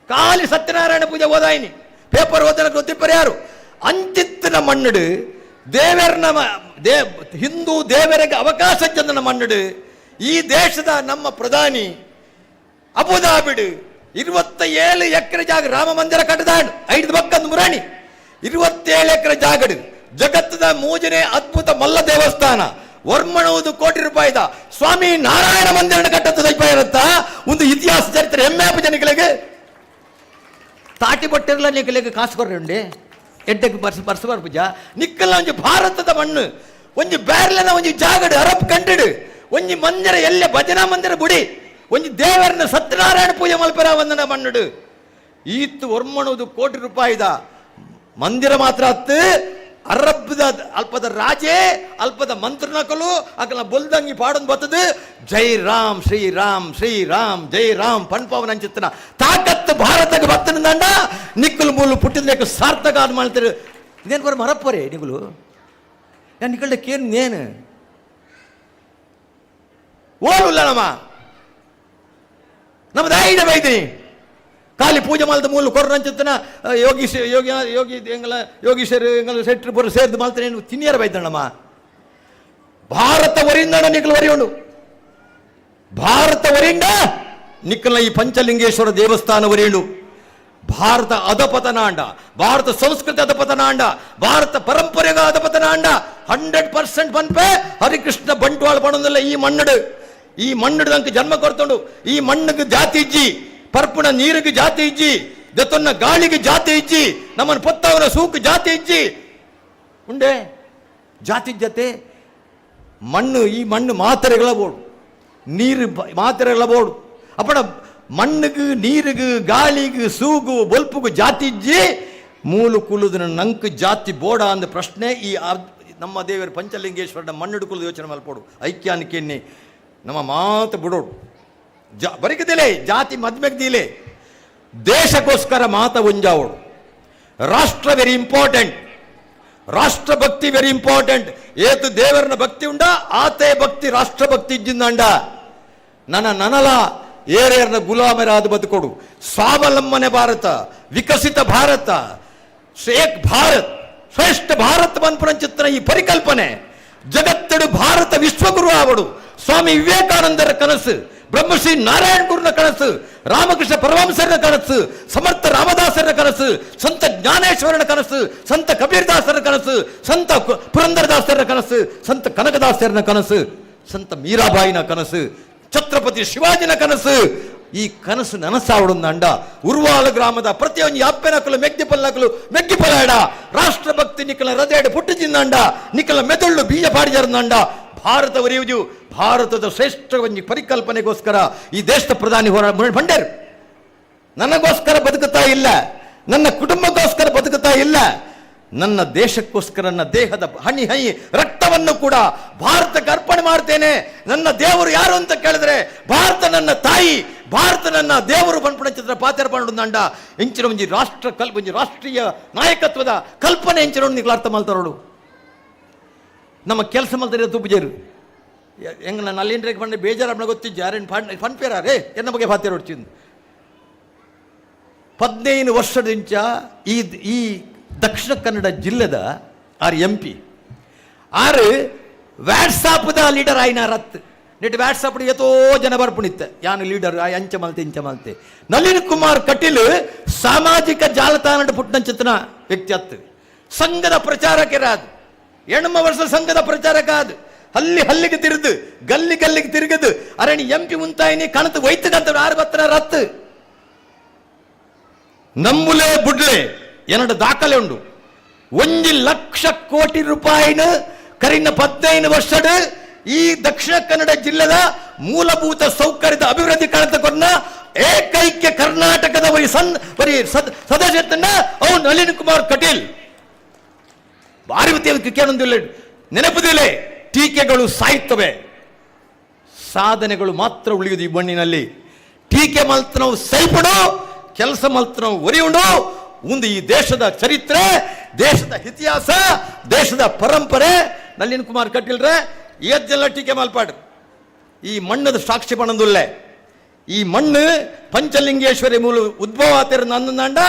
ಕಾಲಿ ಸತ್ಯನಾರಾಯಣ ಪೂಜೆ ಓದಾಯಿನಿ ಪೇಪರ್ ಓದನ ಗೊತ್ತಿಪ್ಪರು ಯಾರು ಅಂಚಿತ್ತಿನ ಮಣ್ಣುಡು ದೇವರನ ಹಿಂದೂ ದೇವರಿಗೆ ಅವಕಾಶ ಚಂದನ ಮಣ್ಣುಡು. ಈ ದೇಶದ ನಮ್ಮ ಪ್ರಧಾನಿ ಅಬುದಾಬಿಡು 27 ಎಕರೆ ಜಾಗ ರಾಮ ಮಂದಿರ ಕಟ್ಟದಾಂಡು 5 ಬಕ್ಕಂದು ಮುರಾಣಿ 27 ಎಕರೆ ಜಾಗಡು ಜಗತ್ತದ 3ನೇ ಅದ್ಭುತ ಮಲ್ಲ ದೇವಸ್ಥಾನ 1 ಕೋಟಿ ರೂಪಾಯಿದ ಸ್ವಾಮಿ ನಾರಾಯಣ ಮಂದಿರ ಕಟ್ಟದ ಇರತ್ತ ಒಂದು ಇತಿಹಾಸ ಚರಿತ್ರೆ ಹೆಮ್ಮೆ ಜನಗಳಿಗೆ ತಾಟಿ ಬಟ್ಟಿರಲ್ಲ ನಿಕ್ಕಲಿಗೆ ಕಾಸು ಕೊರ್ರಿ ಎಡ್ಡೆಗೆ ಬರ್ಸಬಾರ ಪೂಜ ನಿಕ್ಕಲ್ಲ ಒಂಜಿ ಭಾರತದ ಮಣ್ಣು ಒಂಜಿ ಬ್ಯಾರ್ಲನ ಒಂಜಿ ಜಾಗಡು ಅರಬ್ ಕಂಡಿಡು ಒಂಜಿ ಮಂದಿರ ಎಲ್ಲೆ ಭಜನಾ ಮಂದಿರ ಬುಡಿ ಒಂಜಿ ದೇವರನ್ನ ಸತ್ಯನಾರಾಯಣ ಪೂಜೆ ಮಲ್ಪೆರ ವಂದನ ಮಣ್ಣುಡು ಈತ್ತು 1 ಕೋಟಿ ರೂಪಾಯಿದ ಮಂದಿರ ಮಾತ್ರ ಹತ್ತು ಅರಬ್ದ ಅಲ್ಪದ ರಾಜೇ ಅಲ್ಪದ ಮಂತ್ರನಕಲು ಅಕಲ ಬೊಲ್ದಂಗಿ ಪಾಡೊಂದು ಬರ್ತದೆ ಜೈ ರಾಮ್ ಶ್ರೀರಾಮ್ ಶ್ರೀರಾಮ್ ಜೈ ರಾಮ್ ಪನ್ಪವನ ಅಂಚಿತ್ತನ ತಾಕತ್ತು ಭಾರತಕ್ಕೆ ಬರ್ತನಂದ ನಿಕ್ಕಲು ಮೂಲು ಪುಟ್ಟಿದ ಸಾರ್ಥಕ ಅದು ಮಾಡ್ತಾರೆ. ಇದೇನು ಬರ ಮರಪ್ಪರೇ ನಿಗಳು ನಾನು ನಿಕ್ಕಳಕ್ಕೇನು ನೇನು ಓಡುಲ್ಲ ನಮ್ಮ ದಾಯಿಡ ಬೈತೀನಿ ಖಾಲಿ ಪೂಜೆ ಮಾಲ್ದ ಮೂಲ ಕೊರ್ರಂಚಿತ್ತನ ಯೋಗೀಶರು ಎಂಗಲ ಸೆಟ್ರು ಪುರ ಸೇರ್ದು ಮಾಲ್ತಾನೆ ತಿನ್ನಿಯರ ಬೈತಣ್ಣಮ್ಮ. ಭಾರತ ವರಿಂದ ನಿಕ್ಕಲು ವರಿಯೋಡು ಭಾರತ ವರಿಂದ ನಿಕ್ಕಲ ಈ ಪಂಚಲಿಂಗೇಶ್ವರ ದೇವಸ್ಥಾನ ವರಿಯೋಡು. ಭಾರತ ಅಧಪತನಾಂಡ, ಭಾರತ ಸಂಸ್ಕೃತಿ ಅಧಪತನಾಂಡ, ಭಾರತ ಪರಂಪರೆಗ ಅಧಪತನಾಂಡ 100% ಪನ್ಪೆ ಹರಿಕೃಷ್ಣ ಬಂಟ್ವಾಳ ಪಣೊಂದಿಲ್ಲ ಈ ಮಣ್ಣಡು. ಈ ಮಣ್ಣಿಡ್ದಂಕ ಜನ್ಮ ಕೊಡ್ತೊಂಡು ಈ ಮಣ್ಣಿಗೆ ಜಾತಿ ಇಜ್ಜಿ ಪರ್ಪುಣ ನೀರಿಗೆ ಜಾತಿ ಇಜ್ಜಿ ದತ್ತೊನ್ನ ಗಾಳಿಗೆ ಜಾತಿ ಇಜ್ಜಿ ನಮ್ಮನ್ನು ಪೊತ್ತವರ ಸೂಕು ಜಾತಿ ಇಜ್ಜಿ ಉಂಡೆ ಜಾತಿ ಜತೆ ಮಣ್ಣು ಈ ಮಣ್ಣು ಮಾತ್ರೆಗಳ ಬೋಡು ನೀರು ಮಾತ್ರೆಗಳ ಬೋಡು ಅಪ್ಪಡ ಮಣ್ಣಿಗೆ ನೀರಿಗೆ ಗಾಳಿಗೆ ಸೂಗು ಬೊಲ್ಪುಗು ಜಾತಿ ಇಜ್ಜಿ ಮೂಲು ಕುಲುದನ ನಂಕು ಜಾತಿ ಬೋಡ ಅಂದ ಪ್ರಶ್ನೆ ಈ ನಮ್ಮ ದೇವರ ಪಂಚಲಿಂಗೇಶ್ವರನ ಮಣ್ಣಿಡ್ಕುಲು ಯೋಚನೆ ಮಲ್ಪೋಡು ಐಕ್ಯಾನಿಕೆನ್ನೆ ನಮ್ಮ ಮಾತು ಬಿಡೋಡು ಬರೀಕದಿಲೆ ಜಾತಿ ಮದ್ಮೆಗ್ದಿಲೆ ದೇಶಕ್ಕೋಸ್ಕರ ಮಾತ ಒಂಜಾವೋಡು ರಾಷ್ಟ್ರ ವೆರಿ ಇಂಪಾರ್ಟೆಂಟ್ ರಾಷ್ಟ್ರ ಭಕ್ತಿ ವೆರಿ ಇಂಪಾರ್ಟೆಂಟ್ ಏತು ದೇವರನ ಭಕ್ತಿ ಉಂಡ ಆತೆ ಭಕ್ತಿ ರಾಷ್ಟ್ರ ಭಕ್ತಿ ಇಜ್ಜಿಂದಂಡ ನನಲ ಏರೇರ್ನ ಗುಲಾಮರಾದ ಬದುಕೊಡು ಸ್ವಾವಲಂಬನೆ ಭಾರತ ವಿಕಸಿತ ಭಾರತ ಏಕ್ ಭಾರತ್ ಶ್ರೇಷ್ಠ ಭಾರತ ಬಂದ್ಪುರಂಚಿತ್ರ ಈ ಪರಿಕಲ್ಪನೆ ಜಗತ್ತಡು ಭಾರತ ವಿಶ್ವಗುರು ಆವಡು ಸ್ವಾಮಿ ವಿವೇಕಾನಂದರ ಕನಸು ಬ್ರಹ್ಮಶ್ರೀ ನಾರಾಯಣ ಗುರುನ ಕನಸು ರಾಮಕೃಷ್ಣ ಪರಮಹಂಸರ ಕನಸು ಸಮರ್ಥ ರಾಮದಾಸರ ಕನಸು ಸಂತ ಜ್ಞಾನೇಶ್ವರನ ಕನಸು ಸಂತ ಕಬೀರ್ದಾಸರ ಕನಸು ಸಂತ ಪುರಂದರದಾಸರ ಕನಸು ಸಂತ ಕನಕದಾಸರನ ಕನಸು ಸಂತ ಮೀರಾಬಾಯಿನ ಕನಸು ಛತ್ರಪತಿ ಶಿವಾಜಿನ ಕನಸು ಈ ಕನಸು ನನಸಾವಡು ಅಂಡ ಉರ್ವಾಲ ಗ್ರಾಮದ ಪ್ರತಿಯೊಂದು ಅಪ್ಪೆನಕಲು ಮೆಗ್ಗಿಪಲ್ಲಾಡ ರಾಷ್ಟ್ರ ಭಕ್ತಿ ನಿಖಲ ಹೃದಯ ಪುಟ್ಟಿಜಿಂದಂಡ ನಿಖಲ ಮೆದುಳು ಬೀಜ ಪಾಡಿಜರಂದಂಡ ಭಾರತ ಒರೆಯುವುದು ಭಾರತದ ಶ್ರೇಷ್ಠ ಒಂದು ಪರಿಕಲ್ಪನೆಗೋಸ್ಕರ ಈ ದೇಶದ ಪ್ರಧಾನಿ ಹೋರಾಟ ಬಂಡೇರು ನನಗೋಸ್ಕರ ಬದುಕುತ್ತಾ ಇಲ್ಲ, ನನ್ನ ಕುಟುಂಬಕ್ಕೋಸ್ಕರ ಬದುಕುತ್ತಾ ಇಲ್ಲ, ನನ್ನ ದೇಶಕ್ಕೋಸ್ಕರ ನನ್ನ ದೇಹದ ಹನಿ ರಕ್ತವನ್ನು ಕೂಡ ಭಾರತಕ್ಕೆ ಅರ್ಪಣೆ ಮಾಡ್ತೇನೆ. ನನ್ನ ದೇವರು ಯಾರು ಅಂತ ಕೇಳಿದ್ರೆ ಭಾರತ ನನ್ನ ತಾಯಿ, ಭಾರತ ನನ್ನ ದೇವರು ಬಂದ್ಪಡ ಚಿತ್ರ ಪಾತ್ರೆ ನಂಡ ಎಂಚಿನ ಒಂಜಿ ಒಂಜಿ ರಾಷ್ಟ್ರೀಯ ನಾಯಕತ್ವದ ಕಲ್ಪನೆ ಎಂಚಿನ ನೀವು ಅರ್ಥ ಮಾಡ್ತಾರೋಡು. ನಮ್ಮ ಕೆಲಸ ಮಾಡ್ತಾರೆ ತುಪ್ಪಜೇರು ಹೆಂಗೆ ನಾನು ಅಲ್ಲಿಂದ್ರಿಗೆ ಬಂದು ಬೇಜಾರು ಗೊತ್ತಿದ್ದ ಯಾರೇನು ಫನ್ಪೇರೇ ಎನ್ನ ಬಗ್ಗೆ ಪಾತ್ರೆ ಹೊಡ್ಚಿಂದು 15 ವರ್ಷದಿಂಚ ಈ ದಕ್ಷಿಣ ಕನ್ನಡ ಜಿಲ್ಲೆದ ಆರು MP ಆರು ವ್ಯಾಟ್ಸಾಪ್ದ ಲೀಡರ್ ಆಯ್ನ ರತ್ ನೆಟ್ ವ್ಯಾಟ್ಸಾಪ್ ಎತ್ತೋ ಜನ ಬರ್ಪುಣಿತ್ತೆ ಯಾನು ಲೀಡರ್ ಅಂಚ ಮಲ್ತೆ ಇಂಚ ಮಲ್ತೆ. ನಳಿನ್ ಕುಮಾರ್ ಕಟೀಲ್ ಸಾಮಾಜಿಕ ಜಾಲತಾಣ ಪುಟ್ಟಂಚಿತ್ತನ ವ್ಯಕ್ತಿ ಹತ್ತು ಸಂಘದ ಪ್ರಚಾರಕ್ಕೆ ರಾದು 8 ವರ್ಷ ಸಂಘದ ಪ್ರಚಾರಕ್ಕೆ ಆದು ಹಲ್ಲಿಗೆ ತಿರುದು ಗಲ್ಲಿಗೆ ತಿರುಗದು ಅರಣಿ MP ಮುಂತಾಯಿನಿ ಕಣತು ವೈದ್ಯಗಂತ ಆರು ಬತ್ತನ ರತ್ತು ನಂಬುಲೆ ಬುಡ್ಲೆ ಎರಡು ದಾಖಲೆ ಉಂಡು. 1 ಲಕ್ಷ ಕೋಟಿ ರೂಪಾಯಿನ ಕರಿನ 15 ವರ್ಷದ ಈ ದಕ್ಷಿಣ ಕನ್ನಡ ಜಿಲ್ಲೆದ ಮೂಲಭೂತ ಸೌಕರ್ಯದ ಅಭಿವೃದ್ಧಿ ಕಾಣತಕೊಂಡ ಏಕೈಕ್ಯ ಕರ್ನಾಟಕದ ಸದಸ್ಯತನ್ನ ಅವು ನಳಿನ್ ಕುಮಾರ್ ಕಟೀಲ್. ಭಾರಿ ಕೇಳೊಂದಿಲ್ಲ, ನೆನಪುದಿಲ್ಲ. ಟೀಕೆಗಳು ಸಾಯುತ್ತವೆ, ಸಾಧನೆಗಳು ಮಾತ್ರ ಉಳಿಯುವುದು ಈ ಮಣ್ಣಿನಲ್ಲಿ. ಟೀಕೆ ಮಲ್ತ ನಾವು ಸೈಪಡು, ಕೆಲಸ ಮಲ್ತ ನಾವು ಒರಿಯುಂಡು. ಒಂದು ಈ ದೇಶದ ಚರಿತ್ರೆ, ದೇಶದ ಇತಿಹಾಸ, ದೇಶದ ಪರಂಪರೆ ನಳಿನ್ ಕುಮಾರ್ ಕಟೀಲ್ರೆ ಏದ್ದೆಲ್ಲ ಟೀಕೆ ಮಲ್ಪಾಡು. ಈ ಮಣ್ಣದ ಸಾಕ್ಷಿ ಪಣಂದುಲ್ಲೆ. ಈ ಮಣ್ಣು ಪಂಚಲಿಂಗೇಶ್ವರಿ ಮೂಲ ಉದ್ಭವ ಆತಿರ ನಂದಂಡ.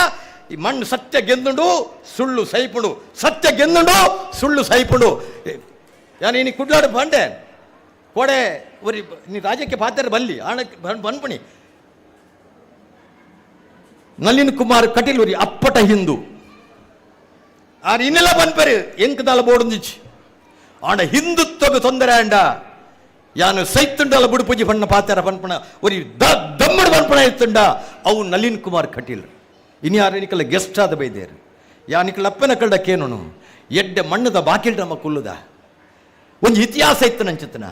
ಈ ಮಣ್ಣು ಸತ್ಯ ಗೆಂದುಂಡು ಸುಳ್ಳು ಸೈಪುಂಡು, ಸತ್ಯ ಗೆಂದುಂಡು ಸುಳ್ಳು ಸೈಪುಂಡು. ಯಾನು ಇನಿ ಕುಡ್ಲಾಡು ಬಂಡೆ ಕೋಡೆ ಒರಿ ನೀ ರಾಜ್ಯಕ್ಕೆ ಪಾತ್ರ ಬಲ್ಲಿ ಆಣ ಬನ್ಪಣಿ. ನಳಿನ್ ಕುಮಾರ್ ಕಟೀಲ್ ಒರಿ ಅಪ್ಪಟ ಹಿಂದೂ ಆರು ಇನ್ನೆಲ್ಲ ಬನ್ಪರು ಎಂಕದಾಲ ಬೋಡುಂದಿಚ್ಚಿ ಆಂಡ ಹಿಂದುತ್ವಗ ತೊಂದರೆ ಅಂಡ ಯಾನು ಸೈತುಂಡಲ ಬುಡುಪುಜಿ ಬಣ್ಣ ಪಾತ್ರ ಬನ್ಪಣ ಒರಿ ದಮ್ಮಡು ಬನ್ಪಣ ಇತ್ತುಂಡ ಅವು ನಳಿನ್ ಕುಮಾರ್ ಕಟೀಲ್. ಇನ್ನು ಯಾರು ನಿಕಲ ಗೆಸ್ಟ್ ಆದ ಬೈದೇರು ಯಾನಿಕಲ ಅಪ್ಪನ ಕಳ್ಳ ಕೇನು ಎಡ್ಡೆ ಮಣ್ಣದ ಬಾಕಿಲ್ ನಮ್ಮ ಕುಲ್ಲುದ ಒಂದು ಇತಿಹಾಸ ಇತ್ತು ನಂಚುತ್ತನ,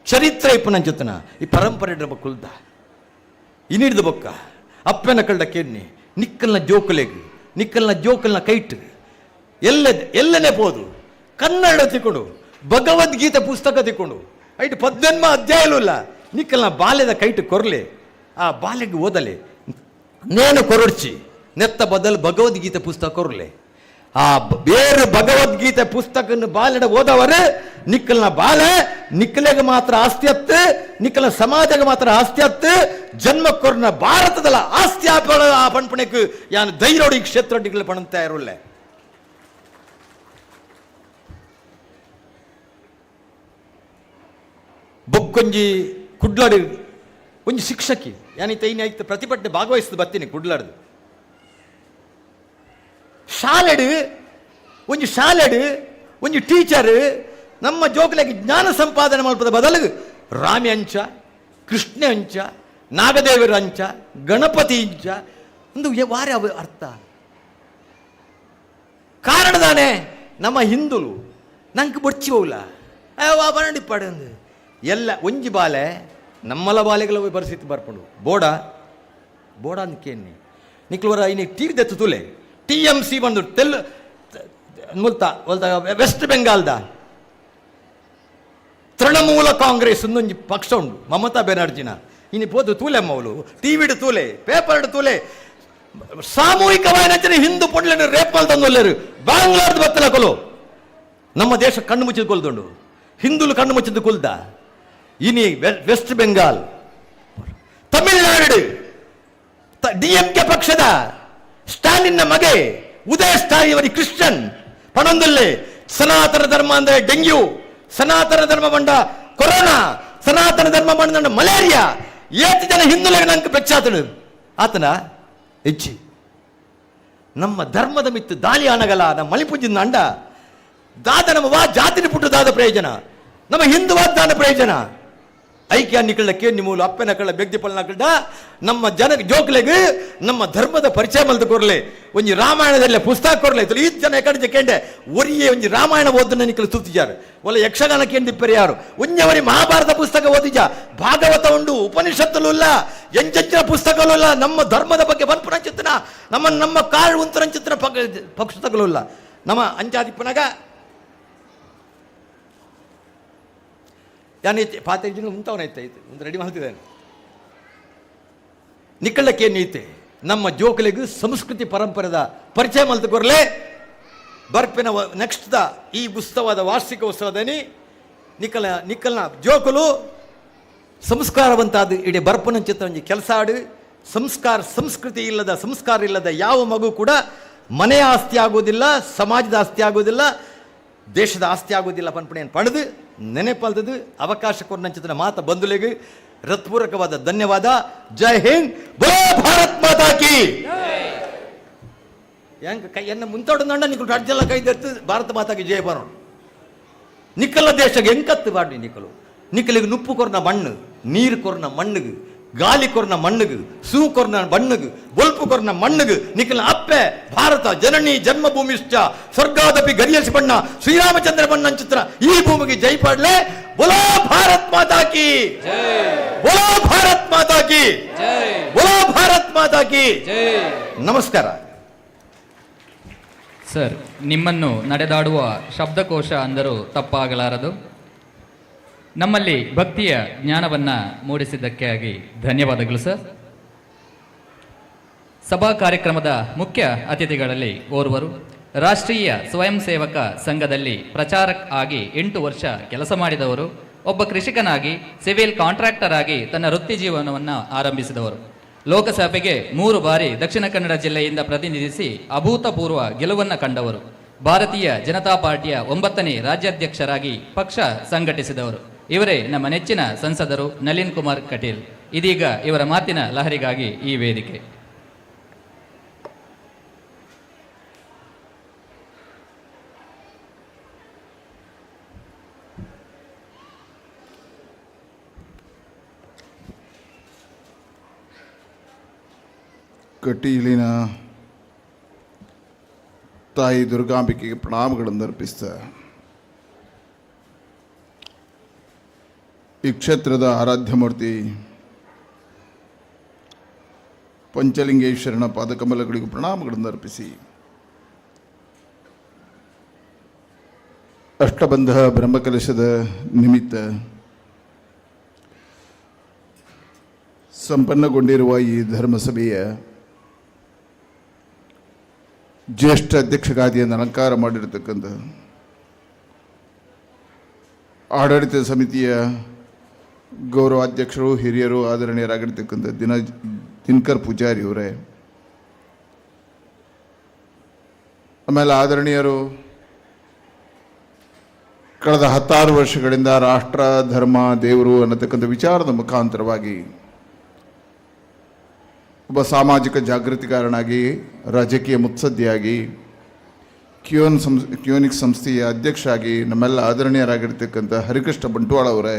ಚರಿತ್ರೆ ಇಪ್ಪು ನಂಚುತ್ತನ, ಈ ಪರಂಪರೆ ನಮ್ಮ ಕುಲ್ದ ಇನ್ನಿಡ್ದು ಬೊಕ್ಕ ಅಪ್ಪನ ಕಳ್ಳ ಕೇನ್ನಿ ನಿಕ್ಕಲ್ನ ಜೋಕಲ್ನ ಕೈಟ್ ಎಲ್ಲನೇ ಪೋದು ಕನ್ನಡ ತಿಕ್ಕೊಂಡು ಭಗವದ್ಗೀತೆ ಪುಸ್ತಕ ತಿಕ್ಕೊಂಡು ಐಟ್ 18 ಅಧ್ಯಾಯಲೂ ಇಲ್ಲ ನಿಕ್ಕಲ್ನ ಬಾಲ್ಯದ ಕೈಟ್ ಕೊರ್ಲೆ ಆ ಬಾಲ್ಯಗೆ ಓದಲೆ ನೇನು ಕೊರಡ್ಚಿ ನೆತ್ತ ಬದಲು ಭಗವದ್ಗೀತೆ ಪುಸ್ತಕ ಕೊರ್ಲೆ ಆ ಬೇರೆ ಭಗವದ್ಗೀತೆ ಪುಸ್ತಕ ಬಾಲ್ಯಡ ಓದವರು ನಿಕ್ಕಲ್ನ ಬಾಲೆ ನಿಕ್ಕಲೆಗೆ ಮಾತ್ರ ಆಸ್ತಿ ಹತ್ತು, ನಿಕ್ಕಲ ಸಮಾಜಕ್ಕೆ ಮಾತ್ರ ಆಸ್ತಿ ಹತ್ತು, ಜನ್ಮಕ್ಕೊರ್ನ ಭಾರತದಲ್ಲ ಆಸ್ತಿ ಆ ಪಣ್ಪಣೆಗೆ ಯಾನು ಧೈರ್ಯೋಡಿ ಕ್ಷೇತ್ರ ನಿಕ್ಕಲು ಪಣಂತ ಇರೋಲ್ಲ. ಬೊಕ್ಕೊಂಜಿ ಕುಡ್ಲಾಡು ಒಂಜಿ ಶಿಕ್ಷಕಿ ಯಾನಿತ ಐತೆ ಪ್ರತಿಭಟನೆ ಭಾಗವಹಿಸಿದ ಬರ್ತೀನಿ ಕುಡ್ಲಾಡ್ದು ಶಾಲೆಡು ಒಂಜಿ ಟೀಚರ್ ನಮ್ಮ ಜೋಕಲೆಗೆ ಜ್ಞಾನ ಸಂಪಾದನೆ ಮಲ್ಪದ ಬದಲು ರಾಮಿ ಅಂಚ ಕೃಷ್ಣ ಅಂಚ, ನಾಗದೇವರ ಅಂಚ, ಗಣಪತಿ ಇಂಚ ಒಂದು ವಾರೆ ಅರ್ಥ ಕಾರಣದಾನೆ ನಮ್ಮ ಹಿಂದುಲು ನಂಗೆ ಬೊಚ್ಚಿ ಹೋಗ್ಲ ಬರಂಡಿ ಪಡಂದು ಎಲ್ಲ ಒಂಜಿ ಬಾಲೆ ನಮ್ಮಲ ಬಾಲೆಗಳ ಪರಿಸ್ಥಿತಿ ಬರ್ಕೊಂಡು ಬೋಡ ಅಂದ್ಕೇನಿ ನಿಕ್ಲವರ ಇನ್ನು ತೀರ್ದೆತ್ತು ತುಲೆ TMC ಬಂದು ಮುಲ್ತಾ ವೆಸ್ಟ್ ಬೆಂಗಾಲ್ದ ತೃಣಮೂಲ ಕಾಂಗ್ರೆಸ್ ಒಂದೊಂದು ಪಕ್ಷ ಉಂಡು ಮಮತಾ ಬೆನರ್ಜಿನ ಇನ್ನು ಪೋದು ತೂಲೆ ಮೌಲು ಟಿವಿಡ್ ತೂಲೆ ಪೇಪರ್ಡ್ ತೂಲೆ ಸಾಮೂಹಿಕವಾಗಿ ಹಿಂದೂ ಪೊಂಡ್ಲನ್ನು ರೇಪ್ ಮಾಡ್ತಂದು ಬಾಂಗ್ಲಾದ ಬತ್ತಲ ಕೊಲು ನಮ್ಮ ದೇಶ ಕಣ್ಣು ಮುಚ್ಚಿದ ಕೊಲ್ದುಂಡು ಹಿಂದೂಲು ಕಣ್ಣು ಮುಚ್ಚಿದ ಕೊಲ್ದ ಇನಿ ವೆಸ್ಟ್ ಬೆಂಗಾಲ್ ತಮಿಳುನಾಡು DMK ಪಕ್ಷದ ಸ್ಟಾಲಿನ್ನ ಮಗೆ ಉದಯ ಸ್ಟಾಲಿನ್ ಅವರಿಗೆ ಕ್ರಿಶ್ಚಿಯನ್ ಪಣಂದಲ್ಲೇ ಸನಾತನ ಧರ್ಮ ಅಂದ್ರೆ ಡೆಂಗ್ಯೂ, ಸನಾತನ ಧರ್ಮ ಬಂಡ ಕೊರೋನಾ, ಸನಾತನ ಧರ್ಮ ಬಂಡ ಮಲೇರಿಯಾ ಏತು ಜನ ಹಿಂದುಳಿಗೆ ನಂಗೆ ಬೆಚ್ಚಾತನು ಆತನ ಹೆಚ್ಚಿ ನಮ್ಮ ಧರ್ಮದ ಮಿತ್ತು ದಾಳಿ ಅನಗಲ ನಮ್ಮ ಮಲಿಪುಂಜಿನ ಅಂಡ ದಾದ ನಮ್ಮ ವಾ ಜಾತಿನ ಪುಟ್ಟದಾದ ಪ್ರಯೋಜನ ನಮ್ಮ ಹಿಂದುವಾದ ದಾನ ಪ್ರಯೋಜನ ಐಕ್ಯ ನಿಕಳ ಕೇನಿ ಮೂಲ ಅಪ್ಪನ ಕಳ್ಳ ಬೆಗ್ದಿ ಪಲ್ನಕಳ್ಳ ನಮ್ಮ ಜನ ಜೋಕ್ಲೆಗೆ ನಮ್ಮ ಧರ್ಮದ ಪರಿಚಯ ಮಲ್ದ ಕೊರ್ಲೆ ಒಂಜಿ ರಾಮಾಯಣದಲ್ಲೇ ಪುಸ್ತಕ ಕೊರ್ಲೆ ಈ ಜನ ಎಕಡೆ ಕೇಂಡೆ ಒರಿಯೇ ಒಂಜಿ ರಾಮಾಯಣ ಓದನ್ನ ನಿಕಲು ತುತ್ತಿಜಾರು ಒಲ್ಲ ಯಕ್ಷಗಾನ ಕೇಂದಿಪ್ಪರೆ ಯಾರು ಒಂಜವರಿ ಮಹಾಭಾರತ ಪುಸ್ತಕ ಓದಿಜ ಭಾಗವತ ಉಂಡು ಉಪನಿಷತ್ತಲು ಇಲ್ಲ ಎಂಚೆಂಚಿನ ಪುಸ್ತಕಗಳು ಇಲ್ಲ ನಮ್ಮ ಧರ್ಮದ ಬಗ್ಗೆ ಬನ್ಪುನ ಚಿತ್ತನ ನಮ್ಮ ಕಾಳು ಉಂತನ ಚಿತ್ರ ಪುಸ್ತಕಗಳು ಇಲ್ಲ ನಮ್ಮ ಅಂಚಾದಿಪ್ಪನಾಗ ಯಾನೈತೆ ಪಾತೈದು ಜನ ಉಂಟವನೈತೆ ಒಂದು ರೆಡಿ ಮಾಡ್ತಿದ್ದಾನೆ ನಿಕ್ಕಳಕ್ಕೆ ನೀತೆ ನಮ್ಮ ಜೋಕಲಿಗೂ ಸಂಸ್ಕೃತಿ ಪರಂಪರೆದ ಪರಿಚಯ ಮಲ್ತು ಕೊರಲೆ ಬರ್ಪಿನ ನೆಕ್ಸ್ಟ್ ದ ಈ ಉತ್ಸವದ ವಾರ್ಷಿಕ ಉತ್ಸವದನಿ ನಿಕ್ಕಲ್ನ ಜೋಕಲು ಸಂಸ್ಕಾರವಂತಾದ ಇಡೀ ಬರ್ಪನ ಚಿತ್ರ ಒಂದು ಕೆಲಸ ಆಡು ಸಂಸ್ಕೃತಿ ಸಂಸ್ಕಾರ ಇಲ್ಲದ ಯಾವ ಮಗು ಕೂಡ ಮನೆಯ ಆಸ್ತಿ ಆಗೋದಿಲ್ಲ, ಸಮಾಜದ ಆಸ್ತಿ ಆಗೋದಿಲ್ಲ, ದೇಶದ ಆಸ್ತಿ ಆಗೋದಿಲ್ಲ ಪನ್ಪಣೆಯನ್ನು ಪಡೆದು ನೆನೆಪಲ್ದದು ಅವಕಾಶ ಕೊಡ್ನಂಚಿನ ಮಾತ ಬಂಧುಲೆಗೆ ಹೃತ್ಪೂರ್ವಕವಾದ ಧನ್ಯವಾದ. ಜೈ ಹಿಂದ್, ಬೋಲೋ ಭಾರತ್ ಮಾತಾ ಕಿ. ಹೆಂಗ ಕೈ ಎನ್ನ ಮುಂತಾಡೋಣ ನಿಕ್ಕಲು ರಾಜ್ಯಲ್ಲ ಕೈದೆತ್ತು ಭಾರತ ಮಾತಾಗಿ ಜಯ ಬರೋಣ. ನಿಕ್ಕಲ ದೇಶಕ್ಕೆ ಹೆಂಕತ್ತು ಬಾಡಿ ನಿಕ್ಕಲಿಗೆ ನುಪ್ಪು ಕೊರ್ನ ಮಣ್ಣು, ನೀರು ಕೊರ್ನ ಮಣ್ಣುಗು, ಗಾಲಿ ಕೊರ್ನ ಮಣ್ಣುಗು, ಸೂ ಕೊರ್ನ ಬಣ್ಣುಗು, ಬೊಲ್ಪು ಕೊರ್ನ ಮಣ್ಣುಗು ನಿಖಿಲ ಅಪ್ಪೆ ಭಾರತ ಜನನಿ ಜನ್ಮಭೂಮಿಶ್ಚ ಸ್ವರ್ಗಾದಪಿ ಗರಿಯಸಿ ಬಣ್ಣ ಶ್ರೀರಾಮಚಂದ್ರ ಬಣ್ಣ ಚಿತ್ರ ಈ ಭೂಮಿಗೆ ಜೈ ಪಾಡ್ಲೆ. ಬೋಲೋ ಭಾರತ್ ಮಾತಾ ಕಿ, ಬೋಲೋ ಭಾರತ್ ಮಾತಾ ಕಿ, ಬೋಲೋ ಭಾರತ್ ಮಾತಾ ಕಿ. ನಮಸ್ಕಾರ ಸರ್. ನಿಮ್ಮನ್ನು ನಡೆದಾಡುವ ಶಬ್ದಕೋಶ ಅಂದರೂ ತಪ್ಪಾಗಲಾರದು. ನಮ್ಮಲ್ಲಿ ಭಕ್ತಿಯ ಜ್ಞಾನವನ್ನು ಮೂಡಿಸಿದ್ದಕ್ಕಾಗಿ ಧನ್ಯವಾದಗಳು ಸರ್. ಸಭಾ ಕಾರ್ಯಕ್ರಮದ ಮುಖ್ಯ ಅತಿಥಿಗಳಲ್ಲಿ ಓರ್ವರು ರಾಷ್ಟ್ರೀಯ ಸ್ವಯಂ ಸೇವಕ ಸಂಘದಲ್ಲಿ ಪ್ರಚಾರಕ್ ಆಗಿ 8 ವರ್ಷ ಕೆಲಸ ಮಾಡಿದವರು, ಒಬ್ಬ ಕೃಷಿಕನಾಗಿ ಸಿವಿಲ್ ಕಾಂಟ್ರಾಕ್ಟರ್ ಆಗಿ ತನ್ನ ವೃತ್ತಿ ಜೀವನವನ್ನು ಆರಂಭಿಸಿದವರು, ಲೋಕಸಭೆಗೆ 3 ಬಾರಿ ದಕ್ಷಿಣ ಕನ್ನಡ ಜಿಲ್ಲೆಯಿಂದ ಪ್ರತಿನಿಧಿಸಿ ಅಭೂತಪೂರ್ವ ಗೆಲುವನ್ನು ಕಂಡವರು, ಭಾರತೀಯ ಜನತಾ ಪಾರ್ಟಿಯ 9ನೇ ರಾಜ್ಯಾಧ್ಯಕ್ಷರಾಗಿ ಪಕ್ಷ ಸಂಘಟಿಸಿದವರು. ಇವರೇ ನಮ್ಮ ನೆಚ್ಚಿನ ಸಂಸದರು ನಳಿನ್ ಕುಮಾರ್ ಕಟೀಲ್. ಇದೀಗ ಇವರ ಮಾತಿನ ಲಹರಿಗಾಗಿ ಈ ವೇದಿಕೆ. ಕಟೀಲಿನ ತಾಯಿ ದುರ್ಗಾಂಬಿಕೆಗೆ ಪ್ರಣಾಮಗಳನ್ನು ಅರ್ಪಿಸ್ತಾ ಈ ಕ್ಷೇತ್ರದ ಆರಾಧ್ಯ ಮೂರ್ತಿ ಪಂಚಲಿಂಗೇಶ್ವರನ ಪಾದಕಮಲಗಳಿಗೂ ಪ್ರಣಾಮಗಳನ್ನು ಅರ್ಪಿಸಿ ಅಷ್ಟಬಂಧ ಬ್ರಹ್ಮಕಲಶದ ನಿಮಿತ್ತ ಸಂಪನ್ನಗೊಂಡಿರುವ ಈ ಧರ್ಮಸಭೆಯ ಜ್ಯೇಷ್ಠ ಅಧ್ಯಕ್ಷಗಾದಿಯನ್ನು ಅಲಂಕಾರ ಮಾಡಿರತಕ್ಕಂಥ ಆಡಳಿತ ಸಮಿತಿಯ ಗೌರವಾಧ್ಯಕ್ಷರು, ಹಿರಿಯರು, ಆದರಣೀಯರಾಗಿರ್ತಕ್ಕಂಥ ದಿನಕರ್ ಪೂಜಾರಿ ಅವರೇ, ಆಮೇಲೆ ಆದರಣೀಯರು ಕಳೆದ 16 ವರ್ಷಗಳಿಂದ ರಾಷ್ಟ್ರ, ಧರ್ಮ, ದೇವರು ಅನ್ನತಕ್ಕಂಥ ವಿಚಾರದ ಮುಖಾಂತರವಾಗಿ ಒಬ್ಬ ಸಾಮಾಜಿಕ ಜಾಗೃತಿಕಾರನಾಗಿ, ರಾಜಕೀಯ ಮುತ್ಸದ್ದಿಯಾಗಿ, ಕ್ಯೂನಿಕ್ ಸಂಸ್ಥೆಯ ಅಧ್ಯಕ್ಷರಾಗಿ ನಮ್ಮೆಲ್ಲ ಆದರಣೀಯರಾಗಿರ್ತಕ್ಕಂಥ ಹರಿಕೃಷ್ಣ ಬಂಟ್ವಾಳ ಅವರೇ,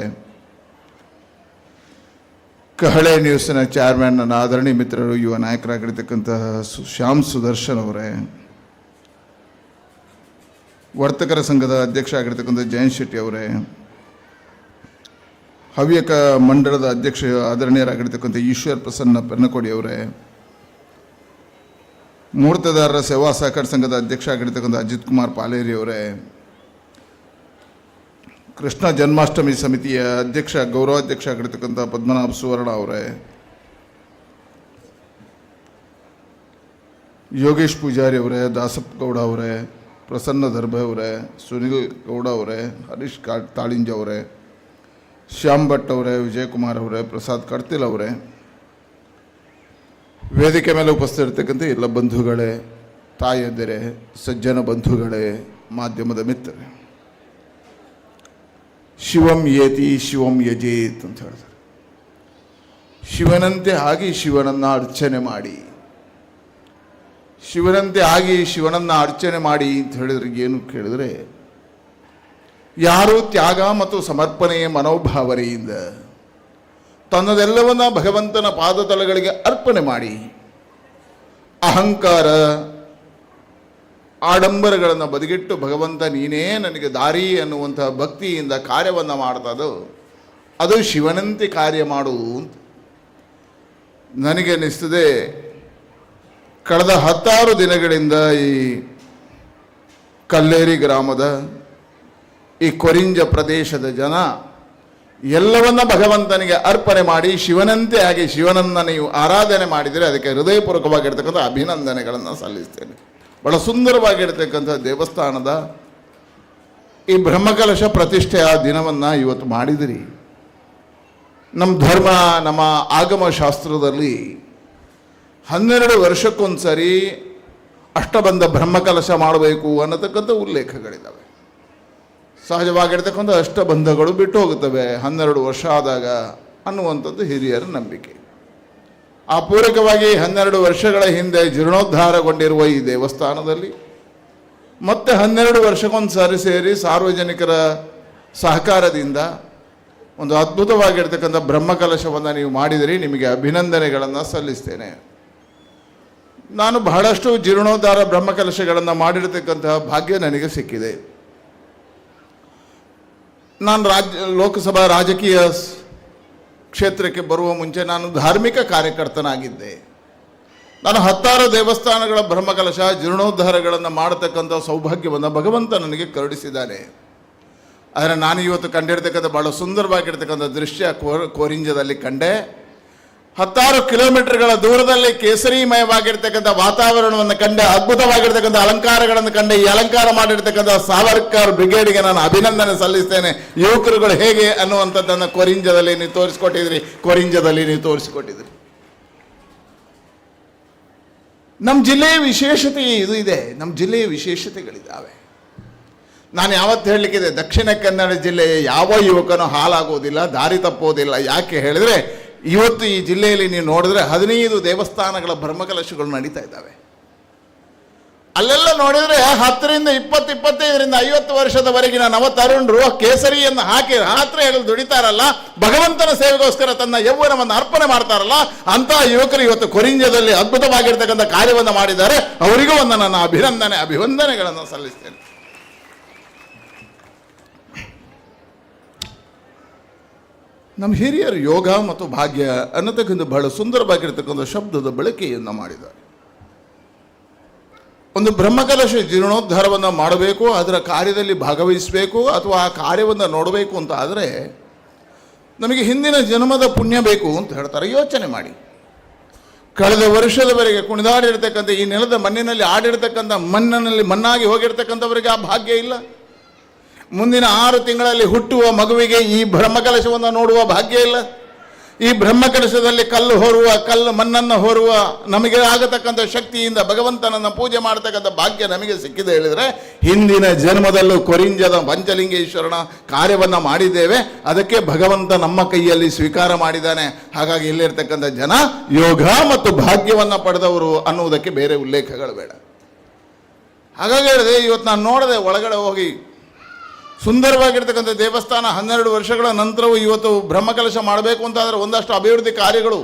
ಕಹಳೆ ನ್ಯೂಸ್ನ ಚೇರ್ಮನ್ ನನ್ನ ಆದರಣೀಯ ಮಿತ್ರರು, ಯುವ ನಾಯಕರಾಗಿರ್ತಕ್ಕಂತಹ ಶ್ಯಾಮ್ ಸುದರ್ಶನ್ ಅವರೇ, ವರ್ತಕರ ಸಂಘದ ಅಧ್ಯಕ್ಷ ಆಗಿರ್ತಕ್ಕಂಥ ಜಯಂತ್ ಶೆಟ್ಟಿ ಅವರೇ, ಹವ್ಯಕ ಮಂಡಳದ ಅಧ್ಯಕ್ಷ ಆದರಣೀಯರಾಗಿರ್ತಕ್ಕಂಥ ಈಶ್ವರ್ ಪ್ರಸನ್ನ ಪೆರ್ನಕೋಡಿ ಅವರೇ, ಮೂರ್ತದಾರರ ಸೇವಾ ಸಹಕಾರ ಸಂಘದ ಅಧ್ಯಕ್ಷ ಆಗಿರ್ತಕ್ಕಂಥ ಅಜಿತ್ ಕುಮಾರ್ ಪಾಲೇರಿ ಅವರೇ, ಕೃಷ್ಣ ಜನ್ಮಾಷ್ಟಮಿ ಸಮಿತಿಯ ಅಧ್ಯಕ್ಷ ಗೌರವಾಧ್ಯಕ್ಷ ಆಗಿರ್ತಕ್ಕಂಥ ಪದ್ಮನಾಭ ಸುವರ್ಣ ಅವರೇ, ಯೋಗೇಶ್ ಪೂಜಾರಿ ಅವರೇ, ದಾಸಪ್ಪ ಗೌಡ ಅವರೇ, ಪ್ರಸನ್ನ ದರ್ಭೆ ಅವರೇ, ಸುನಿಲ್ ಗೌಡ ಅವರೇ, ಹರೀಶ್ ತಾಳಿಂಜ ಅವರೇ, ಶ್ಯಾಮ್ ಭಟ್ ಅವರೇ, ವಿಜಯಕುಮಾರ್ ಅವರೇ, ಪ್ರಸಾದ್ ಕಡ್ತಿಲ್ ಅವರೇ, ವೇದಿಕೆ ಮೇಲೆ ಉಪಸ್ಥಿತಿರ್ತಕ್ಕಂಥ ಎಲ್ಲ ಬಂಧುಗಳೇ, ತಾಯಂದಿರೇ, ಸಜ್ಜನ ಬಂಧುಗಳೇ, ಮಾಧ್ಯಮದ ಮಿತ್ರರೇ, ಶಿವಂ ಯೇತಿ ಶಿವಂ ಯಜೇತ್ ಅಂತ ಹೇಳ್ತಾರೆ. ಶಿವನಂತೆ ಆಗಿ ಶಿವನನ್ನು ಅರ್ಚನೆ ಮಾಡಿ, ಶಿವನಂತೆ ಆಗಿ ಶಿವನನ್ನು ಅರ್ಚನೆ ಮಾಡಿ ಅಂತ ಹೇಳಿದ್ರೆ ಏನು ಕೇಳಿದ್ರೆ, ಯಾರು ತ್ಯಾಗ ಮತ್ತು ಸಮರ್ಪಣೆಯ ಮನೋಭಾವನೆಯಿಂದ ತನ್ನದೆಲ್ಲವನ್ನ ಭಗವಂತನ ಪಾದತಲಗಳಿಗೆ ಅರ್ಪಣೆ ಮಾಡಿ ಅಹಂಕಾರ ಆಡಂಬರಗಳನ್ನು ಬದಿಗಿಟ್ಟು ಭಗವಂತ ನೀನೇ ನನಗೆ ದಾರಿ ಅನ್ನುವಂತಹ ಭಕ್ತಿಯಿಂದ ಕಾರ್ಯವನ್ನು ಮಾಡ್ತದೋ ಅದು ಶಿವನಂತೆ ಕಾರ್ಯ ಮಾಡು ಅಂತ ನನಗೆ ಅನ್ನಿಸ್ತದೆ. ಕಳೆದ 16 ದಿನಗಳಿಂದ ಈ ಕಲ್ಲೇರಿ ಗ್ರಾಮದ ಈ ಕೊರಿಂಜ ಪ್ರದೇಶದ ಜನ ಎಲ್ಲವನ್ನ ಭಗವಂತನಿಗೆ ಅರ್ಪಣೆ ಮಾಡಿ ಶಿವನಂತೆ ಆಗಿ ಶಿವನನ್ನು ನೀವು ಆರಾಧನೆ ಮಾಡಿದರೆ ಅದಕ್ಕೆ ಹೃದಯಪೂರ್ವಕವಾಗಿರ್ತಕ್ಕಂಥ ಅಭಿನಂದನೆಗಳನ್ನು ಸಲ್ಲಿಸ್ತೇನೆ. ಬಹಳ ಸುಂದರವಾಗಿರ್ತಕ್ಕಂಥ ದೇವಸ್ಥಾನದ ಈ ಬ್ರಹ್ಮಕಲಶ ಪ್ರತಿಷ್ಠೆಯ ದಿನವನ್ನು ಇವತ್ತು ಮಾಡಿದಿರಿ. ನಮ್ಮ ಧರ್ಮ, ನಮ್ಮ ಆಗಮ ಶಾಸ್ತ್ರದಲ್ಲಿ 12 ವರ್ಷಕ್ಕೊಂದ್ಸರಿ ಅಷ್ಟಬಂಧ ಬ್ರಹ್ಮಕಲಶ ಮಾಡಬೇಕು ಅನ್ನತಕ್ಕಂಥ ಉಲ್ಲೇಖಗಳಿದ್ದಾವೆ. ಸಹಜವಾಗಿರ್ತಕ್ಕಂಥ ಅಷ್ಟಬಂಧಗಳು ಬಿಟ್ಟು ಹೋಗುತ್ತವೆ 12 ವರ್ಷ ಆದಾಗ ಅನ್ನುವಂಥದ್ದು ಹಿರಿಯರ ನಂಬಿಕೆ. ಆ ಪೂರಕವಾಗಿ 12 ವರ್ಷಗಳ ಹಿಂದೆ ಜೀರ್ಣೋದ್ಧಾರಗೊಂಡಿರುವ ಈ ದೇವಸ್ಥಾನದಲ್ಲಿ ಮತ್ತೆ 12 ವರ್ಷಕ್ಕೊಂದು ಸೇರಿ ಸಾರ್ವಜನಿಕರ ಸಹಕಾರದಿಂದ ಒಂದು ಅದ್ಭುತವಾಗಿರ್ತಕ್ಕಂಥ ಬ್ರಹ್ಮಕಲಶವನ್ನು ನೀವು ಮಾಡಿದಿರಿ. ನಿಮಗೆ ಅಭಿನಂದನೆಗಳನ್ನು ಸಲ್ಲಿಸ್ತೇನೆ. ನಾನು ಬಹಳಷ್ಟು ಜೀರ್ಣೋದ್ಧಾರ ಬ್ರಹ್ಮಕಲಶಗಳನ್ನು ಮಾಡಿರತಕ್ಕಂತಹ ಭಾಗ್ಯ ನನಗೆ ಸಿಕ್ಕಿದೆ. ನಾನು ಲೋಕಸಭಾ ರಾಜಕೀಯ ಕ್ಷೇತ್ರಕ್ಕೆ ಬರುವ ಮುಂಚೆ ನಾನು ಧಾರ್ಮಿಕ ಕಾರ್ಯಕರ್ತನಾಗಿದ್ದೆ. ನಾನು 10 ದೇವಸ್ಥಾನಗಳ ಬ್ರಹ್ಮಕಲಶ ಜೀರ್ಣೋದ್ಧಾರಗಳನ್ನು ಮಾಡತಕ್ಕಂಥ ಸೌಭಾಗ್ಯವನ್ನು ಭಗವಂತ ನನಗೆ ಕರುಣಿಸಿದ್ದಾನೆ. ಆದರೆ ನಾನು ಇವತ್ತು ಕಂಡಿರ್ತಕ್ಕಂಥ ಬಹಳ ಸುಂದರವಾಗಿರ್ತಕ್ಕಂಥ ದೃಶ್ಯ ಕೋರಿಂಜದಲ್ಲಿ ಕಂಡೆ. 16 ಕಿಲೋಮೀಟರ್ಗಳ ದೂರದಲ್ಲಿ ಕೇಸರಿಮಯವಾಗಿರ್ತಕ್ಕಂಥ ವಾತಾವರಣವನ್ನು ಕಂಡೆ, ಅದ್ಭುತವಾಗಿರ್ತಕ್ಕಂಥ ಅಲಂಕಾರಗಳನ್ನು ಕಂಡೆ. ಈ ಅಲಂಕಾರ ಮಾಡಿರ್ತಕ್ಕಂಥ ಸಾವರ್ಕರ್ ಬ್ರಿಗೇಡ್ಗೆ ನಾನು ಅಭಿನಂದನೆ ಸಲ್ಲಿಸ್ತೇನೆ. ಯುವಕರುಗಳು ಹೇಗೆ ಅನ್ನುವಂಥದ್ದನ್ನು ಕೊರಿಂಜದಲ್ಲಿ ನೀವು ತೋರಿಸಿಕೊಟ್ಟಿದ್ರಿ. ನಮ್ಮ ಜಿಲ್ಲೆಯ ವಿಶೇಷತೆ ಇದು ಇದೆ. ನಮ್ಮ ಜಿಲ್ಲೆಯ ವಿಶೇಷತೆಗಳಿದ್ದಾವೆ. ನಾನು ಯಾವತ್ತು ಹೇಳಲಿಕ್ಕಿದೆ, ದಕ್ಷಿಣ ಕನ್ನಡ ಜಿಲ್ಲೆಯ ಯಾವ ಯುವಕನೂ ಹಾಳಾಗೋದಿಲ್ಲ, ದಾರಿ ತಪ್ಪೋದಿಲ್ಲ. ಯಾಕೆ ಹೇಳಿದ್ರೆ ಇವತ್ತು ಈ ಜಿಲ್ಲೆಯಲ್ಲಿ ನೀವು ನೋಡಿದ್ರೆ 15 ದೇವಸ್ಥಾನಗಳ ಬ್ರಹ್ಮಕಲಶಗಳು ನಡೀತಾ ಇದ್ದಾವೆ. ಅಲ್ಲೆಲ್ಲ ನೋಡಿದರೆ 10ರಿಂದ 20, 25ರಿಂದ 50 ವರ್ಷದವರೆಗಿನ ನವತರುಣರು ಕೇಸರಿಯನ್ನು ಹಾಕಿ ರಾತ್ರಿ ಹಗಲು ದುಡಿತಾರಲ್ಲ, ಭಗವಂತನ ಸೇವೆಗೋಸ್ಕರ ತನ್ನ ಯೌವನವನ್ನು ಅರ್ಪಣೆ ಮಾಡ್ತಾರಲ್ಲ, ಅಂತಹ ಯುವಕರು ಇವತ್ತು ಕೊರಿಂಜದಲ್ಲಿ ಅದ್ಭುತವಾಗಿರ್ತಕ್ಕಂಥ ಕಾರ್ಯವನ್ನು ಮಾಡಿದ್ದಾರೆ. ಅವರಿಗೂ ಒಂದು ನನ್ನ ಅಭಿವಂದನೆಗಳನ್ನು ಸಲ್ಲಿಸ್ತೇನೆ. ನಮ್ಮ ಹಿರಿಯರು ಯೋಗ ಮತ್ತು ಭಾಗ್ಯ ಅನ್ನತಕ್ಕಂಥ ಬಹಳ ಸುಂದರವಾಗಿರ್ತಕ್ಕಂಥ ಶಬ್ದದ ಬಳಕೆಯನ್ನು ಮಾಡಿದ್ದಾರೆ. ಒಂದು ಬ್ರಹ್ಮಕಲಶ ಜೀರ್ಣೋದ್ಧಾರವನ್ನು ಮಾಡಬೇಕು, ಅದರ ಕಾರ್ಯದಲ್ಲಿ ಭಾಗವಹಿಸಬೇಕು ಅಥವಾ ಆ ಕಾರ್ಯವನ್ನು ನೋಡಬೇಕು ಅಂತ ಆದರೆ ನಮಗೆ ಹಿಂದಿನ ಜನ್ಮದ ಪುಣ್ಯ ಬೇಕು ಅಂತ ಹೇಳ್ತಾರೆ. ಯೋಚನೆ ಮಾಡಿ, ಕಳೆದ ವರ್ಷದವರೆಗೆ ಕುಣಿದಾಡಿರ್ತಕ್ಕಂಥ ಈ ನೆಲದ ಮಣ್ಣಿನಲ್ಲಿ ಆಡಿರ್ತಕ್ಕಂಥ ಮಣ್ಣಿನಲ್ಲಿ ಮಣ್ಣಾಗಿ ಹೋಗಿರ್ತಕ್ಕಂಥವರಿಗೆ ಆ ಭಾಗ್ಯ ಇಲ್ಲ. ಮುಂದಿನ 6 ತಿಂಗಳಲ್ಲಿ ಹುಟ್ಟುವ ಮಗುವಿಗೆ ಈ ಬ್ರಹ್ಮಕಲಶವನ್ನು ನೋಡುವ ಭಾಗ್ಯ ಇಲ್ಲ. ಈ ಬ್ರಹ್ಮಕಲಶದಲ್ಲಿ ಕಲ್ಲು ಮಣ್ಣನ್ನು ಹೊರುವ ನಮಗೆ ಆಗತಕ್ಕಂಥ ಶಕ್ತಿಯಿಂದ ಭಗವಂತನನ್ನು ಪೂಜೆ ಮಾಡತಕ್ಕಂಥ ಭಾಗ್ಯ ನಮಗೆ ಸಿಕ್ಕಿದೆ ಹೇಳಿದರೆ ಹಿಂದಿನ ಜನ್ಮದಲ್ಲೂ ಕೊರಿಂಜದ ಪಂಚಲಿಂಗೇಶ್ವರನ ಕಾರ್ಯವನ್ನು ಮಾಡಿದ್ದೇವೆ. ಅದಕ್ಕೆ ಭಗವಂತ ನಮ್ಮ ಕೈಯಲ್ಲಿ ಸ್ವೀಕಾರ ಮಾಡಿದ್ದಾನೆ. ಹಾಗಾಗಿ ಇಲ್ಲಿರ್ತಕ್ಕಂಥ ಜನ ಯೋಗ ಮತ್ತು ಭಾಗ್ಯವನ್ನು ಪಡೆದವರು ಅನ್ನುವುದಕ್ಕೆ ಬೇರೆ ಉಲ್ಲೇಖಗಳು ಬೇಡ. ಹಾಗಾಗಿ ಹೇಳಿದೆ, ಇವತ್ತು ನಾನು ನೋಡಿದೆ ಒಳಗಡೆ ಹೋಗಿ ಸುಂದರವಾಗಿರ್ತಕ್ಕಂಥ ದೇವಸ್ಥಾನ 12 ವರ್ಷಗಳ ನಂತರವೂ ಇವತ್ತು ಬ್ರಹ್ಮಕಲಶ ಮಾಡಬೇಕು ಅಂತಾದರೆ ಒಂದಷ್ಟು ಅಭಿವೃದ್ಧಿ ಕಾರ್ಯಗಳು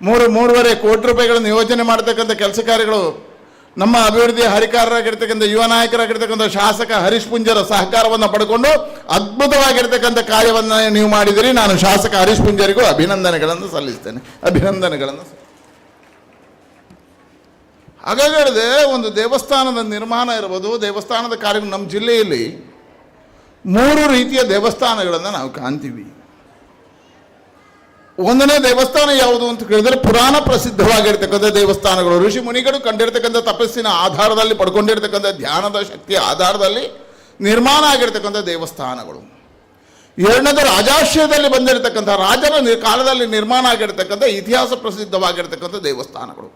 3.5 ಕೋಟಿ ರೂಪಾಯಿಗಳನ್ನು ಯೋಜನೆ ಮಾಡ್ತಕ್ಕಂಥ ಕೆಲಸ ಕಾರ್ಯಗಳು ನಮ್ಮ ಅಭಿವೃದ್ಧಿ ಹರಿಕಾರರಾಗಿರ್ತಕ್ಕಂಥ ಯುವ ನಾಯಕರಾಗಿರ್ತಕ್ಕಂಥ ಶಾಸಕ ಹರೀಶ್ ಪುಂಜರ ಸಹಕಾರವನ್ನು ಪಡ್ಕೊಂಡು ಅದ್ಭುತವಾಗಿರ್ತಕ್ಕಂಥ ಕಾರ್ಯವನ್ನು ನೀವು ಮಾಡಿದಿರಿ. ನಾನು ಶಾಸಕ ಹರೀಶ್ ಪುಂಜರಿಗೂ ಅಭಿನಂದನೆಗಳನ್ನು ಸಲ್ಲಿಸ್ತೇನೆ. ಹಾಗಾಗಿ ಹೇಳಿದೆ, ಒಂದು ದೇವಸ್ಥಾನದ ನಿರ್ಮಾಣ ಇರ್ಬೋದು, ದೇವಸ್ಥಾನದ ಕಾರ್ಯ ನಮ್ಮ ಜಿಲ್ಲೆಯಲ್ಲಿ 3 ರೀತಿಯ ದೇವಸ್ಥಾನಗಳನ್ನು ನಾವು ಕಾಣ್ತೀವಿ. ಒಂದನೇ ದೇವಸ್ಥಾನ ಯಾವುದು ಅಂತ ಕೇಳಿದ್ರೆ ಪುರಾಣ ಪ್ರಸಿದ್ಧವಾಗಿರ್ತಕ್ಕಂಥ ದೇವಸ್ಥಾನಗಳು, ಋಷಿ ಮುನಿಗಳು ಕಂಡಿರ್ತಕ್ಕಂಥ ತಪಸ್ಸಿನ ಆಧಾರದಲ್ಲಿ ಪಡ್ಕೊಂಡಿರ್ತಕ್ಕಂಥ ಧ್ಯಾನದ ಶಕ್ತಿಯ ಆಧಾರದಲ್ಲಿ ನಿರ್ಮಾಣ ಆಗಿರ್ತಕ್ಕಂಥ ದೇವಸ್ಥಾನಗಳು. ಎರಡನೇದು ರಾಜಾಶ್ರಯದಲ್ಲಿ ಬಂದಿರತಕ್ಕಂಥ ರಾಜರ ಕಾಲದಲ್ಲಿ ನಿರ್ಮಾಣ ಆಗಿರ್ತಕ್ಕಂಥ ಇತಿಹಾಸ ಪ್ರಸಿದ್ಧವಾಗಿರ್ತಕ್ಕಂಥ ದೇವಸ್ಥಾನಗಳು.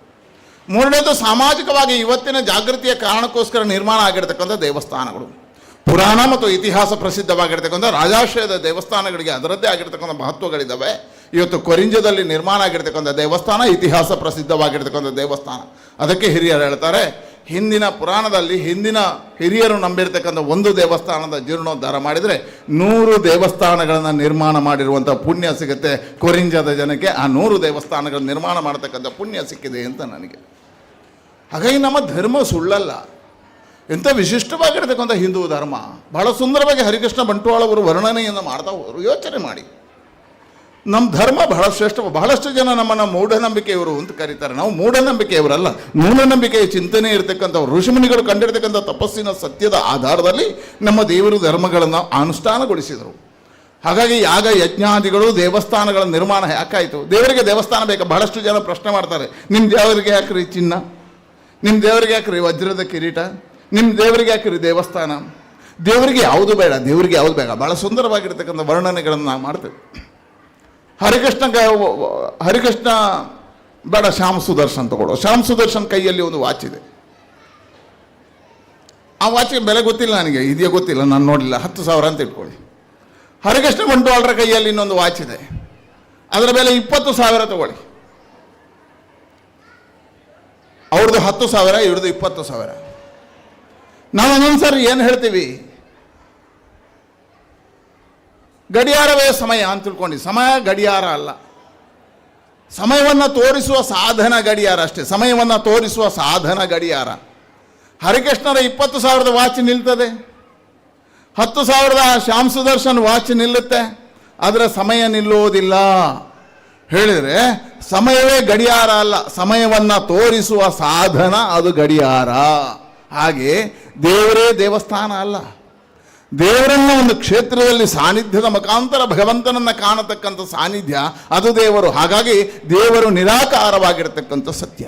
ಮೂರನೇದು ಸಾಮಾಜಿಕವಾಗಿ ಇವತ್ತಿನ ಜಾಗೃತಿಯ ಕಾರಣಕ್ಕೋಸ್ಕರ ನಿರ್ಮಾಣ ಆಗಿರ್ತಕ್ಕಂಥ ದೇವಸ್ಥಾನಗಳು. ಪುರಾಣ ಮತ್ತು ಇತಿಹಾಸ ಪ್ರಸಿದ್ಧವಾಗಿರ್ತಕ್ಕಂಥ ರಾಜಾಶ್ರಯದ ದೇವಸ್ಥಾನಗಳಿಗೆ ಅದರದ್ದೇ ಆಗಿರ್ತಕ್ಕಂಥ ಮಹತ್ವಗಳಿದ್ದಾವೆ. ಇವತ್ತು ಕೊರಿಂಜದಲ್ಲಿ ನಿರ್ಮಾಣ ಆಗಿರ್ತಕ್ಕಂಥ ದೇವಸ್ಥಾನ ಇತಿಹಾಸ ಪ್ರಸಿದ್ಧವಾಗಿರ್ತಕ್ಕಂಥ ದೇವಸ್ಥಾನ. ಅದಕ್ಕೆ ಹಿರಿಯರು ಹೇಳ್ತಾರೆ, ಹಿಂದಿನ ಪುರಾಣದಲ್ಲಿ ಹಿಂದಿನ ಹಿರಿಯರು ನಂಬಿರ್ತಕ್ಕಂಥ ಒಂದು ದೇವಸ್ಥಾನದ ಜೀರ್ಣೋದ್ಧಾರ ಮಾಡಿದರೆ 100 ದೇವಸ್ಥಾನಗಳನ್ನು ನಿರ್ಮಾಣ ಮಾಡಿರುವಂಥ ಪುಣ್ಯ ಸಿಗುತ್ತೆ ಕೊರಿಂಜದ ಜನಕ್ಕೆ. ಆ 100 ದೇವಸ್ಥಾನಗಳ ನಿರ್ಮಾಣ ಮಾಡತಕ್ಕಂಥ ಪುಣ್ಯ ಸಿಕ್ಕಿದೆ ಅಂತ ನನಗೆ. ಹಾಗಾಗಿ ನಮ್ಮ ಧರ್ಮ ಸುಳ್ಳಲ್ಲ, ಎಂಥ ವಿಶಿಷ್ಟವಾಗಿರ್ತಕ್ಕಂಥ ಹಿಂದೂ ಧರ್ಮ. ಬಹಳ ಸುಂದರವಾಗಿ ಹರಿಕೃಷ್ಣ ಬಂಟ್ವಾಳ ಅವರು ವರ್ಣನೆಯನ್ನು ಮಾಡ್ತಾ ಹೋದರು. ಯೋಚನೆ ಮಾಡಿ, ನಮ್ಮ ಧರ್ಮ ಬಹಳ ಶ್ರೇಷ್ಠ. ಬಹಳಷ್ಟು ಜನ ನಮ್ಮನ್ನು ಮೂಢನಂಬಿಕೆಯವರು ಅಂತ ಕರೀತಾರೆ. ನಾವು ಮೂಢನಂಬಿಕೆಯವರಲ್ಲ, ಮೂಢನಂಬಿಕೆಯ ಚಿಂತನೆ ಇರತಕ್ಕಂಥವ್ರು. ಋಷಿಮುನಿಗಳು ಕಂಡಿರ್ತಕ್ಕಂಥ ತಪಸ್ಸಿನ ಸತ್ಯದ ಆಧಾರದಲ್ಲಿ ನಮ್ಮ ದೇವರು ಧರ್ಮಗಳನ್ನು ಅನುಷ್ಠಾನಗೊಳಿಸಿದರು. ಹಾಗಾಗಿ ಯಾಗ ಯಜ್ಞಾದಿಗಳು ದೇವಸ್ಥಾನಗಳ ನಿರ್ಮಾಣ ಯಾಕಾಯಿತು? ದೇವರಿಗೆ ದೇವಸ್ಥಾನ ಬೇಕಾ? ಬಹಳಷ್ಟು ಜನ ಪ್ರಶ್ನೆ ಮಾಡ್ತಾರೆ. ನಿಮ್ಮ ದೇವರಿಗೆ ಯಾಕ್ರಿ ಚಿನ್ನ? ನಿಮ್ಮ ದೇವರಿಗೆ ಯಾಕ್ರಿ ವಜ್ರದ ಕಿರೀಟ? ನಿಮ್ಮ ದೇವರಿಗೆ ಯಾಕ್ರಿ ದೇವಸ್ಥಾನ? ದೇವರಿಗೆ ಯಾವುದು ಬೇಡ, ದೇವರಿಗೆ ಯಾವುದು ಬೇಡ. ಭಾಳ ಸುಂದರವಾಗಿರ್ತಕ್ಕಂಥ ವರ್ಣನೆಗಳನ್ನು ನಾವು ಮಾಡ್ತೇವೆ. ಹರಿಕೃಷ್ಣ ಬೇಡ, ಶ್ಯಾಮ್ ಸುದರ್ಶನ್ ತಗೊಳ್ಳೋ. ಶ್ಯಾಮ್ ಸುದರ್ಶನ್ ಕೈಯಲ್ಲಿ ಒಂದು ವಾಚ್ ಇದೆ. ಆ ವಾಚಿಗೆ ಬೆಲೆ ಗೊತ್ತಿಲ್ಲ ನನಗೆ, ಇದೆಯಾ ಗೊತ್ತಿಲ್ಲ, ನಾನು ನೋಡಲಿಲ್ಲ. 10,000 ಅಂತ ಇಟ್ಕೊಳ್ಳಿ. ಹರಿಕೃಷ್ಣ ಬಂಟ್ವಾಳರ ಕೈಯಲ್ಲಿ ಇನ್ನೊಂದು ವಾಚ್ ಇದೆ, ಅದರ ಬೆಲೆ 20,000 ತಗೊಳ್ಳಿ. ಅವ್ರದ್ದು 10,000, ಇವ್ರದ್ದು 20,000. ನಾವು ಒಂದೊಂದ್ಸರಿ ಏನು ಹೇಳ್ತೀವಿ, ಗಡಿಯಾರವೇ ಸಮಯ ಅಂತ ತಿಳ್ಕೊಂಡು. ಸಮಯ ಗಡಿಯಾರ ಅಲ್ಲ, ಸಮಯವನ್ನು ತೋರಿಸುವ ಸಾಧನ ಗಡಿಯಾರ ಅಷ್ಟೇ. ಸಮಯವನ್ನು ತೋರಿಸುವ ಸಾಧನ ಗಡಿಯಾರ. ಹರಿಕೃಷ್ಣರ 20,000 ವಾಚ್ ನಿಲ್ತದೆ, 10,000 ಶ್ಯಾಮ್ ಸುದರ್ಶನ್ ವಾಚ್ ನಿಲ್ಲುತ್ತೆ, ಆದರೆ ಸಮಯ ನಿಲ್ಲೋದಿಲ್ಲ. ಹೇಳಿದರೆ ಸಮಯವೇ ಗಡಿಯಾರ ಅಲ್ಲ, ಸಮಯವನ್ನು ತೋರಿಸುವ ಸಾಧನ ಅದು ಗಡಿಯಾರ. ಹಾಗೆ ದೇವರೇ ದೇವಸ್ಥಾನ ಅಲ್ಲ, ದೇವರನ್ನ ಒಂದು ಕ್ಷೇತ್ರದಲ್ಲಿ ಸಾನ್ನಿಧ್ಯದ ಮುಖಾಂತರ ಭಗವಂತನನ್ನು ಕಾಣತಕ್ಕಂಥ ಸಾನ್ನಿಧ್ಯ ಅದು ದೇವರು. ಹಾಗಾಗಿ ದೇವರು ನಿರಾಕಾರವಾಗಿರ್ತಕ್ಕಂಥ ಸತ್ಯ.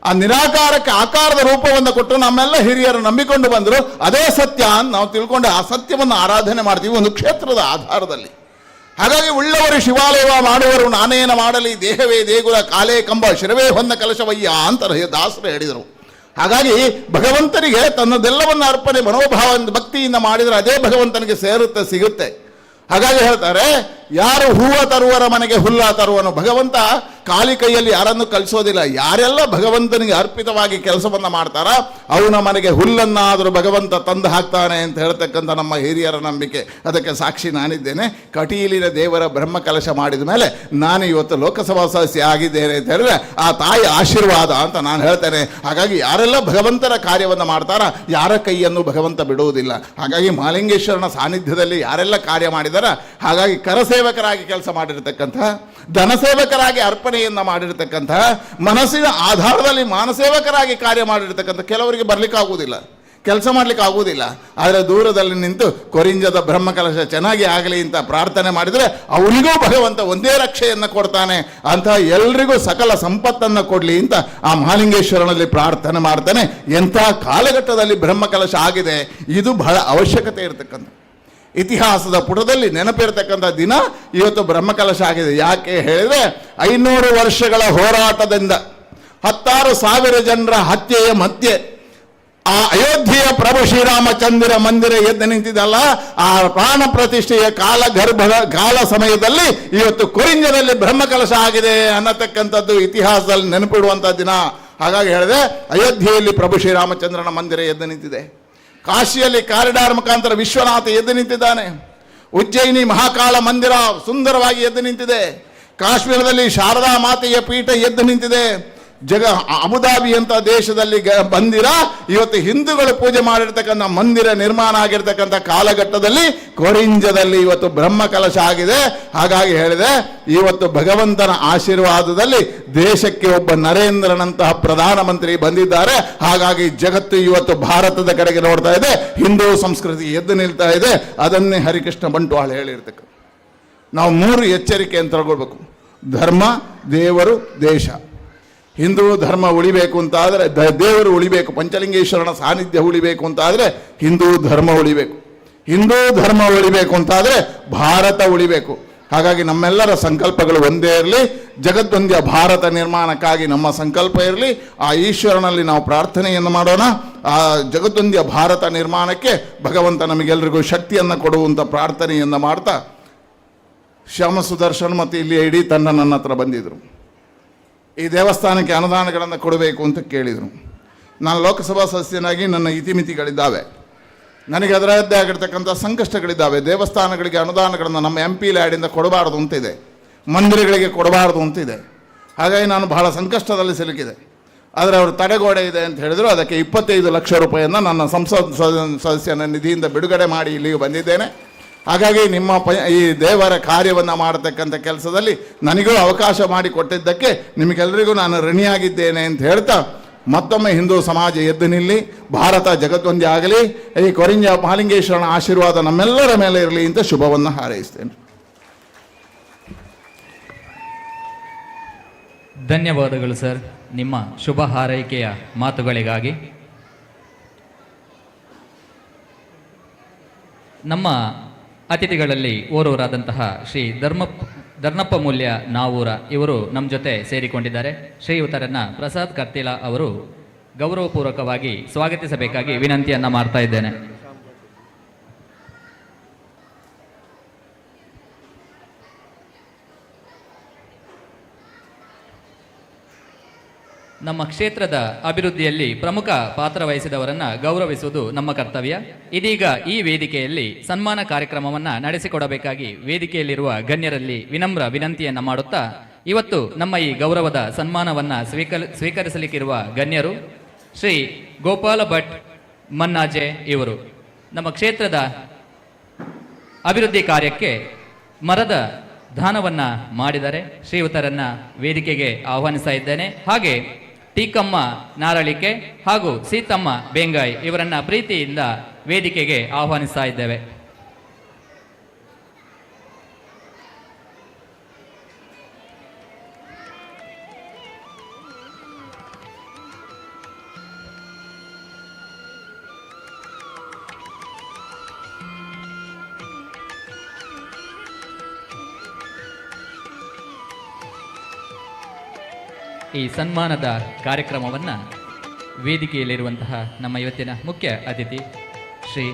ಆ ನಿರಾಕಾರಕ್ಕೆ ಆಕಾರದ ರೂಪವನ್ನು ಕೊಟ್ಟು ನಮ್ಮೆಲ್ಲ ಹಿರಿಯರು ನಂಬಿಕೊಂಡು ಬಂದರು. ಅದೇ ಸತ್ಯ ಅಂತ ನಾವು ತಿಳ್ಕೊಂಡು ಆ ಸತ್ಯವನ್ನು ಆರಾಧನೆ ಮಾಡ್ತೀವಿ ಒಂದು ಕ್ಷೇತ್ರದ ಆಧಾರದಲ್ಲಿ. ಹಾಗಾಗಿ ಉಳ್ಳವರು ಶಿವಾಲಯವ ಮಾಡುವರು ನಾನೇನ ಮಾಡಲಿ, ದೇಹವೇ ದೇಗುಲ ಕಾಲೇ ಕಂಬ ಶಿರವೇ ಹೊನ್ನ ಕಲಶವಯ್ಯ ಅಂತ ದಾಸರು ಹೇಳಿದರು. ಹಾಗಾಗಿ ಭಗವಂತನಿಗೆ ತನ್ನದೆಲ್ಲವನ್ನು ಅರ್ಪಣೆ ಮನೋಭಾವ ಭಕ್ತಿಯಿಂದ ಮಾಡಿದರೆ ಅದೇ ಭಗವಂತನಿಗೆ ಸೇರುತ್ತೆ, ಸಿಗುತ್ತೆ. ಹಾಗಾಗಿ ಹೇಳ್ತಾರೆ, ಯಾರು ಹೂವ ತರುವರ ಮನೆಗೆ ಹುಲ್ಲ ತರುವನು. ಭಗವಂತ ಖಾಲಿ ಕೈಯಲ್ಲಿ ಯಾರನ್ನು ಕಳಿಸೋದಿಲ್ಲ. ಯಾರೆಲ್ಲ ಭಗವಂತನಿಗೆ ಅರ್ಪಿತವಾಗಿ ಕೆಲಸವನ್ನು ಮಾಡ್ತಾರ ಅವನ ಮನೆಗೆ ಹುಲ್ಲನ್ನಾದರೂ ಭಗವಂತ ತಂದು ಹಾಕ್ತಾನೆ ಅಂತ ಹೇಳ್ತಕ್ಕಂಥ ನಮ್ಮ ಹಿರಿಯರ ನಂಬಿಕೆ. ಅದಕ್ಕೆ ಸಾಕ್ಷಿ ನಾನಿದ್ದೇನೆ. ಕಟೀಲಿನ ದೇವರ ಬ್ರಹ್ಮ ಕಲಶ ಮಾಡಿದ ಮೇಲೆ ನಾನು ಇವತ್ತು ಲೋಕಸಭಾ ಸದಸ್ಯ ಆಗಿದ್ದೇನೆ ಅಂತ ಹೇಳಿದ್ರೆ ಆ ತಾಯಿ ಆಶೀರ್ವಾದ ಅಂತ ನಾನು ಹೇಳ್ತೇನೆ. ಹಾಗಾಗಿ ಯಾರೆಲ್ಲ ಭಗವಂತನ ಕಾರ್ಯವನ್ನು ಮಾಡ್ತಾರ ಯಾರ ಕೈಯನ್ನು ಭಗವಂತ ಬಿಡುವುದಿಲ್ಲ. ಹಾಗಾಗಿ ಮಹಾಲಿಂಗೇಶ್ವರನ ಸಾನ್ನಿಧ್ಯದಲ್ಲಿ ಯಾರೆಲ್ಲ ಕಾರ್ಯ ಮಾಡಿದಾರ, ಹಾಗಾಗಿ ಕರಸೇವಕರಾಗಿ ಕೆಲಸ ಮಾಡಿರ್ತಕ್ಕಂಥ, ಧನಸೇವಕರಾಗಿ ಅರ್ಪಣೆಯನ್ನು ಮಾಡಿರ್ತಕ್ಕಂಥ, ಮನಸ್ಸಿನ ಆಧಾರದಲ್ಲಿ ಮಾನಸೇವಕರಾಗಿ ಕಾರ್ಯ ಮಾಡಿರ್ತಕ್ಕಂಥ ಕೆಲವರಿಗೆ ಬರಲಿಕ್ಕಾಗುವುದಿಲ್ಲ, ಕೆಲಸ ಮಾಡಲಿಕ್ಕೆ ಆಗುವುದಿಲ್ಲ. ಆದರೆ ದೂರದಲ್ಲಿ ನಿಂತು ಕೊರಿಂಜದ ಬ್ರಹ್ಮಕಲಶ ಚೆನ್ನಾಗಿ ಆಗಲಿ ಅಂತ ಪ್ರಾರ್ಥನೆ ಮಾಡಿದರೆ ಅವನಿಗೂ ಭಗವಂತ ಒಂದೇ ರಕ್ಷೆಯನ್ನು ಕೊಡ್ತಾನೆ ಅಂತ, ಎಲ್ರಿಗೂ ಸಕಲ ಸಂಪತ್ತನ್ನು ಕೊಡಲಿ ಅಂತ ಆ ಮಹಾಲಿಂಗೇಶ್ವರನಲ್ಲಿ ಪ್ರಾರ್ಥನೆ ಮಾಡ್ತಾನೆ. ಎಂಥ ಕಾಲಘಟ್ಟದಲ್ಲಿ ಬ್ರಹ್ಮಕಲಶ ಆಗಿದೆ, ಇದು ಬಹಳ ಅವಶ್ಯಕತೆ ಇರತಕ್ಕಂಥ. ಇತಿಹಾಸದ ಪುಟದಲ್ಲಿ ನೆನಪಿರತಕ್ಕಂಥ ದಿನ ಇವತ್ತು ಬ್ರಹ್ಮಕಲಶ ಆಗಿದೆ. ಯಾಕೆ ಹೇಳಿದರೆ 500 ವರ್ಷಗಳ ಹೋರಾಟದಿಂದ 16,000 ಜನರ ಹತ್ಯೆಯ ಮಧ್ಯೆ ಆ ಅಯೋಧ್ಯೆಯ ಪ್ರಭು ಶ್ರೀರಾಮಚಂದ್ರ ಮಂದಿರ ಎದ್ದು ನಿಂತಿದ್ದಲ್ಲ, ಆ ಪ್ರಾಣ ಪ್ರತಿಷ್ಠೆಯ ಕಾಲ ಸಮಯದಲ್ಲಿ ಇವತ್ತು ಕೊರಿಂಜದಲ್ಲಿ ಬ್ರಹ್ಮಕಲಶ ಆಗಿದೆ ಅನ್ನತಕ್ಕಂಥದ್ದು ಇತಿಹಾಸದಲ್ಲಿ ನೆನಪಿಡುವಂಥ ದಿನ. ಹಾಗಾಗಿ ಹೇಳಿದೆ, ಅಯೋಧ್ಯೆಯಲ್ಲಿ ಪ್ರಭು ಶ್ರೀರಾಮಚಂದ್ರನ ಮಂದಿರ ಎದ್ದು ನಿಂತಿದೆ. ಕಾಶಿಯಲ್ಲಿ ಕಾರಿಡಾರ್ ಮುಖಾಂತರ ವಿಶ್ವನಾಥ ಎದ್ದು ನಿಂತಿದ್ದಾನೆ. ಉಜ್ಜಯಿನಿ ಮಹಾಕಾಳ ಮಂದಿರ ಸುಂದರವಾಗಿ ಎದ್ದು ನಿಂತಿದೆ. ಕಾಶ್ಮೀರದಲ್ಲಿ ಶಾರದಾ ಮಾತೆಯ ಪೀಠ ಎದ್ದು ನಿಂತಿದೆ. ಅಬುದಾಬಿ ಅಂತ ದೇಶದಲ್ಲಿ ಮಂದಿರ, ಇವತ್ತು ಹಿಂದೂಗಳು ಪೂಜೆ ಮಾಡಿರ್ತಕ್ಕಂಥ ಮಂದಿರ ನಿರ್ಮಾಣ ಆಗಿರ್ತಕ್ಕಂಥ ಕಾಲಘಟ್ಟದಲ್ಲಿ ಕೊರಿಂಜದಲ್ಲಿ ಇವತ್ತು ಬ್ರಹ್ಮ ಕಲಶ ಆಗಿದೆ. ಹಾಗಾಗಿ ಹೇಳಿದೆ, ಇವತ್ತು ಭಗವಂತನ ಆಶೀರ್ವಾದದಲ್ಲಿ ದೇಶಕ್ಕೆ ಒಬ್ಬ ನರೇಂದ್ರನಂತಹ ಪ್ರಧಾನಮಂತ್ರಿ ಬಂದಿದ್ದಾರೆ. ಹಾಗಾಗಿ ಜಗತ್ತು ಇವತ್ತು ಭಾರತದ ಕಡೆಗೆ ನೋಡ್ತಾ ಇದೆ, ಹಿಂದೂ ಸಂಸ್ಕೃತಿ ಎದ್ದು ನಿಲ್ತಾ ಇದೆ. ಅದನ್ನೇ ಹರಿಕೃಷ್ಣ ಬಂಟ್ವಾಳ ಹೇಳಿರ್ತಕ್ಕ. ನಾವು 3 ಎಚ್ಚರಿಕೆ ಅಂತ ತಗೊಳ್ಬೇಕು: ಧರ್ಮ, ದೇವರು, ದೇಶ. ಹಿಂದೂ ಧರ್ಮ ಉಳಿಬೇಕು ಅಂತಾದರೆ, ದೇವರು ಉಳಿಬೇಕು, ಪಂಚಲಿಂಗೇಶ್ವರನ ಸಾನ್ನಿಧ್ಯ ಉಳಿಬೇಕು ಅಂತಾದರೆ ಹಿಂದೂ ಧರ್ಮ ಉಳಿಬೇಕು. ಹಿಂದೂ ಧರ್ಮ ಉಳಿಬೇಕು ಅಂತಾದರೆ ಭಾರತ ಉಳಿಬೇಕು. ಹಾಗಾಗಿ ನಮ್ಮೆಲ್ಲರ ಸಂಕಲ್ಪಗಳು ಒಂದೇ ಇರಲಿ. ಜಗದ್ವಂದ್ಯ ಭಾರತ ನಿರ್ಮಾಣಕ್ಕಾಗಿ ನಮ್ಮ ಸಂಕಲ್ಪ ಇರಲಿ. ಆ ಈಶ್ವರನಲ್ಲಿ ನಾವು ಪ್ರಾರ್ಥನೆಯನ್ನು ಮಾಡೋಣ. ಆ ಜಗದ್ವಂದ್ಯ ಭಾರತ ನಿರ್ಮಾಣಕ್ಕೆ ಭಗವಂತ ನಮಗೆಲ್ಲರಿಗೂ ಶಕ್ತಿಯನ್ನು ಕೊಡುವಂಥ ಪ್ರಾರ್ಥನೆಯನ್ನು ಮಾಡ್ತಾ, ಶ್ಯಾಮ ಸುದರ್ಶನ್ ಮತ್ತು ಇಲ್ಲಿ ಇಡೀ ತಂಡ ನನ್ನ ಹತ್ರ ಬಂದಿದ್ದರು. ಈ ದೇವಸ್ಥಾನಕ್ಕೆ ಅನುದಾನಗಳನ್ನು ಕೊಡಬೇಕು ಅಂತ ಕೇಳಿದರು. ನಾನು ಲೋಕಸಭಾ ಸದಸ್ಯನಾಗಿ ನನ್ನ ಇತಿಮಿತಿಗಳಿದ್ದಾವೆ, ನನಗೆ ಅದರದ್ದೇ ಆಗಿರ್ತಕ್ಕಂಥ ಸಂಕಷ್ಟಗಳಿದ್ದಾವೆ. ದೇವಸ್ಥಾನಗಳಿಗೆ ಅನುದಾನಗಳನ್ನು ನಮ್ಮ MP ಲ್ಯಾಡಿಂದ ಕೊಡಬಾರ್ದು ಅಂತಿದೆ, ಮಂದಿರಗಳಿಗೆ ಕೊಡಬಾರ್ದು ಅಂತಿದೆ. ಹಾಗಾಗಿ ನಾನು ಬಹಳ ಸಂಕಷ್ಟದಲ್ಲಿ ಸಿಲುಕಿದೆ. ಆದರೆ ಅವರು ತಡೆಗೋಡೆ ಇದೆ ಅಂತ ಹೇಳಿದರು. ಅದಕ್ಕೆ 25 ಲಕ್ಷ ರೂಪಾಯಿಯನ್ನು ನನ್ನ ಸಂಸತ್ ಸದಸ್ಯನ ನಿಧಿಯಿಂದ ಬಿಡುಗಡೆ ಮಾಡಿ ಇಲ್ಲಿಗೆ ಬಂದಿದ್ದೇನೆ. ಹಾಗಾಗಿ ನಿಮ್ಮ ಈ ದೇವರ ಕಾರ್ಯವನ್ನು ಮಾಡತಕ್ಕಂಥ ಕೆಲಸದಲ್ಲಿ ನನಗೂ ಅವಕಾಶ ಮಾಡಿಕೊಟ್ಟಿದ್ದಕ್ಕೆ ನಿಮಗೆಲ್ಲರಿಗೂ ನಾನು ಋಣಿಯಾಗಿದ್ದೇನೆ ಅಂತ ಹೇಳ್ತಾ, ಮತ್ತೊಮ್ಮೆ ಹಿಂದೂ ಸಮಾಜ ಎದ್ದು ನಿಲ್ಲಿ, ಭಾರತ ಜಗದ್ವಂದ್ಯ ಆಗಲಿ, ಈ ಕೊರಿಂಜ ಮಹಾಲಿಂಗೇಶ್ವರನ ಆಶೀರ್ವಾದ ನಮ್ಮೆಲ್ಲರ ಮೇಲೆ ಇರಲಿ ಅಂತ ಶುಭವನ್ನು ಹಾರೈಸ್ತೇನೆ. ಧನ್ಯವಾದಗಳು ಸರ್, ನಿಮ್ಮ ಶುಭ ಹಾರೈಕೆಯ ಮಾತುಗಳಿಗಾಗಿ. ನಮ್ಮ ಅತಿಥಿಗಳಲ್ಲಿ ಓರ್ವರಾದಂತಹ ಶ್ರೀ ಧರ್ಮಪ್ಪ ಮೂಲ್ಯ ನಾವೂರ ಇವರು ನಮ್ಮ ಜೊತೆ ಸೇರಿಕೊಂಡಿದ್ದಾರೆ. ಶ್ರೀಯುತರನ್ನ ಪ್ರಸಾದ್ ಕರ್ತಿಲ ಅವರು ಗೌರವಪೂರ್ವಕವಾಗಿ ಸ್ವಾಗತಿಸಬೇಕಾಗಿ ವಿನಂತಿಯನ್ನು ಮಾಡ್ತಾ ಇದ್ದೇನೆ. ನಮ್ಮ ಕ್ಷೇತ್ರದ ಅಭಿವೃದ್ಧಿಯಲ್ಲಿ ಪ್ರಮುಖ ಪಾತ್ರ ವಹಿಸಿದವರನ್ನ ಗೌರವಿಸುವುದು ನಮ್ಮ ಕರ್ತವ್ಯ. ಇದೀಗ ಈ ವೇದಿಕೆಯಲ್ಲಿ ಸನ್ಮಾನ ಕಾರ್ಯಕ್ರಮವನ್ನು ನಡೆಸಿಕೊಡಬೇಕಾಗಿ ವೇದಿಕೆಯಲ್ಲಿರುವ ಗಣ್ಯರಲ್ಲಿ ವಿನಮ್ರ ವಿನಂತಿಯನ್ನು ಮಾಡುತ್ತಾ, ಇವತ್ತು ನಮ್ಮ ಈ ಗೌರವದ ಸನ್ಮಾನವನ್ನು ಸ್ವೀಕರಿಸಲಿಕ್ಕಿರುವ ಗಣ್ಯರು ಶ್ರೀ ಗೋಪಾಲ ಭಟ್ ಮನ್ನಾಜೆ ಇವರು. ನಮ್ಮ ಕ್ಷೇತ್ರದ ಅಭಿವೃದ್ಧಿ ಕಾರ್ಯಕ್ಕೆ ಮರದ ದಾನವನ್ನು ಮಾಡಿದರೆ ಶ್ರೀಯುತರನ್ನ ವೇದಿಕೆಗೆ ಆಹ್ವಾನಿಸ್ತಾ ಇದ್ದೇನೆ. ಹಾಗೆ ಟೀಕಮ್ಮ ನಾರಳಿಕೆ ಹಾಗೂ ಸೀತಮ್ಮ ಬೇಂಗಾಯ್ ಇವರನ್ನ ಪ್ರೀತಿಯಿಂದ ವೇದಿಕೆಗೆ ಆಹ್ವಾನಿಸ್ತಾ ಇದ್ದೇವೆ. ಈ ಸನ್ಮಾನದ ಕಾರ್ಯಕ್ರಮವನ್ನು ವೇದಿಕೆಯಲ್ಲಿರುವಂತಹ ನಮ್ಮ ಇವತ್ತಿನ ಮುಖ್ಯ ಅತಿಥಿ ಶ್ರೀ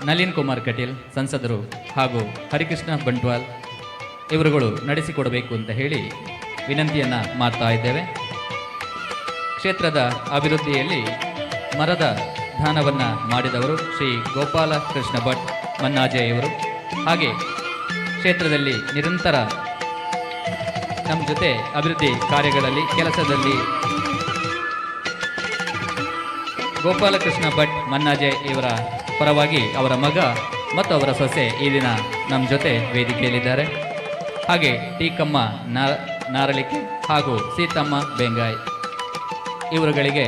ನಳಿನ್ ಕುಮಾರ್ ಕಟೀಲ್ ಸಂಸದರು ಹಾಗೂ ಹರಿಕೃಷ್ಣ ಬಂಟ್ವಾಲ್ ಇವರುಗಳು ನಡೆಸಿಕೊಡಬೇಕು ಅಂತ ಹೇಳಿ ವಿನಂತಿಯನ್ನು ಮಾಡ್ತಾ ಇದ್ದೇವೆ. ಕ್ಷೇತ್ರದ ಅಭಿವೃದ್ಧಿಯಲ್ಲಿ ಮರದ ದಾನವನ್ನು ಮಾಡಿದವರು ಶ್ರೀ ಗೋಪಾಲ ಕೃಷ್ಣ ಭಟ್ ಮನ್ನಾಜೆ ಇವರು. ಹಾಗೆ ಕ್ಷೇತ್ರದಲ್ಲಿ ನಿರಂತರ ನಮ್ಮ ಜೊತೆ ಅಭಿವೃದ್ಧಿ ಕಾರ್ಯಗಳಲ್ಲಿ ಕೆಲಸದಲ್ಲಿ ಗೋಪಾಲಕೃಷ್ಣ ಭಟ್ ಮನ್ನಾಜೆ ಇವರ ಪರವಾಗಿ ಅವರ ಮಗ ಮತ್ತು ಅವರ ಸೊಸೆ ಈ ದಿನ ನಮ್ಮ ಜೊತೆ ವೇದಿಕೆಯಲ್ಲಿದ್ದಾರೆ. ಹಾಗೆ ಟೀಕಮ್ಮ ನಾರಳಿಕೆ ಹಾಗೂ ಸೀತಮ್ಮ ಬೇಂಗಾಯ್ ಇವರುಗಳಿಗೆ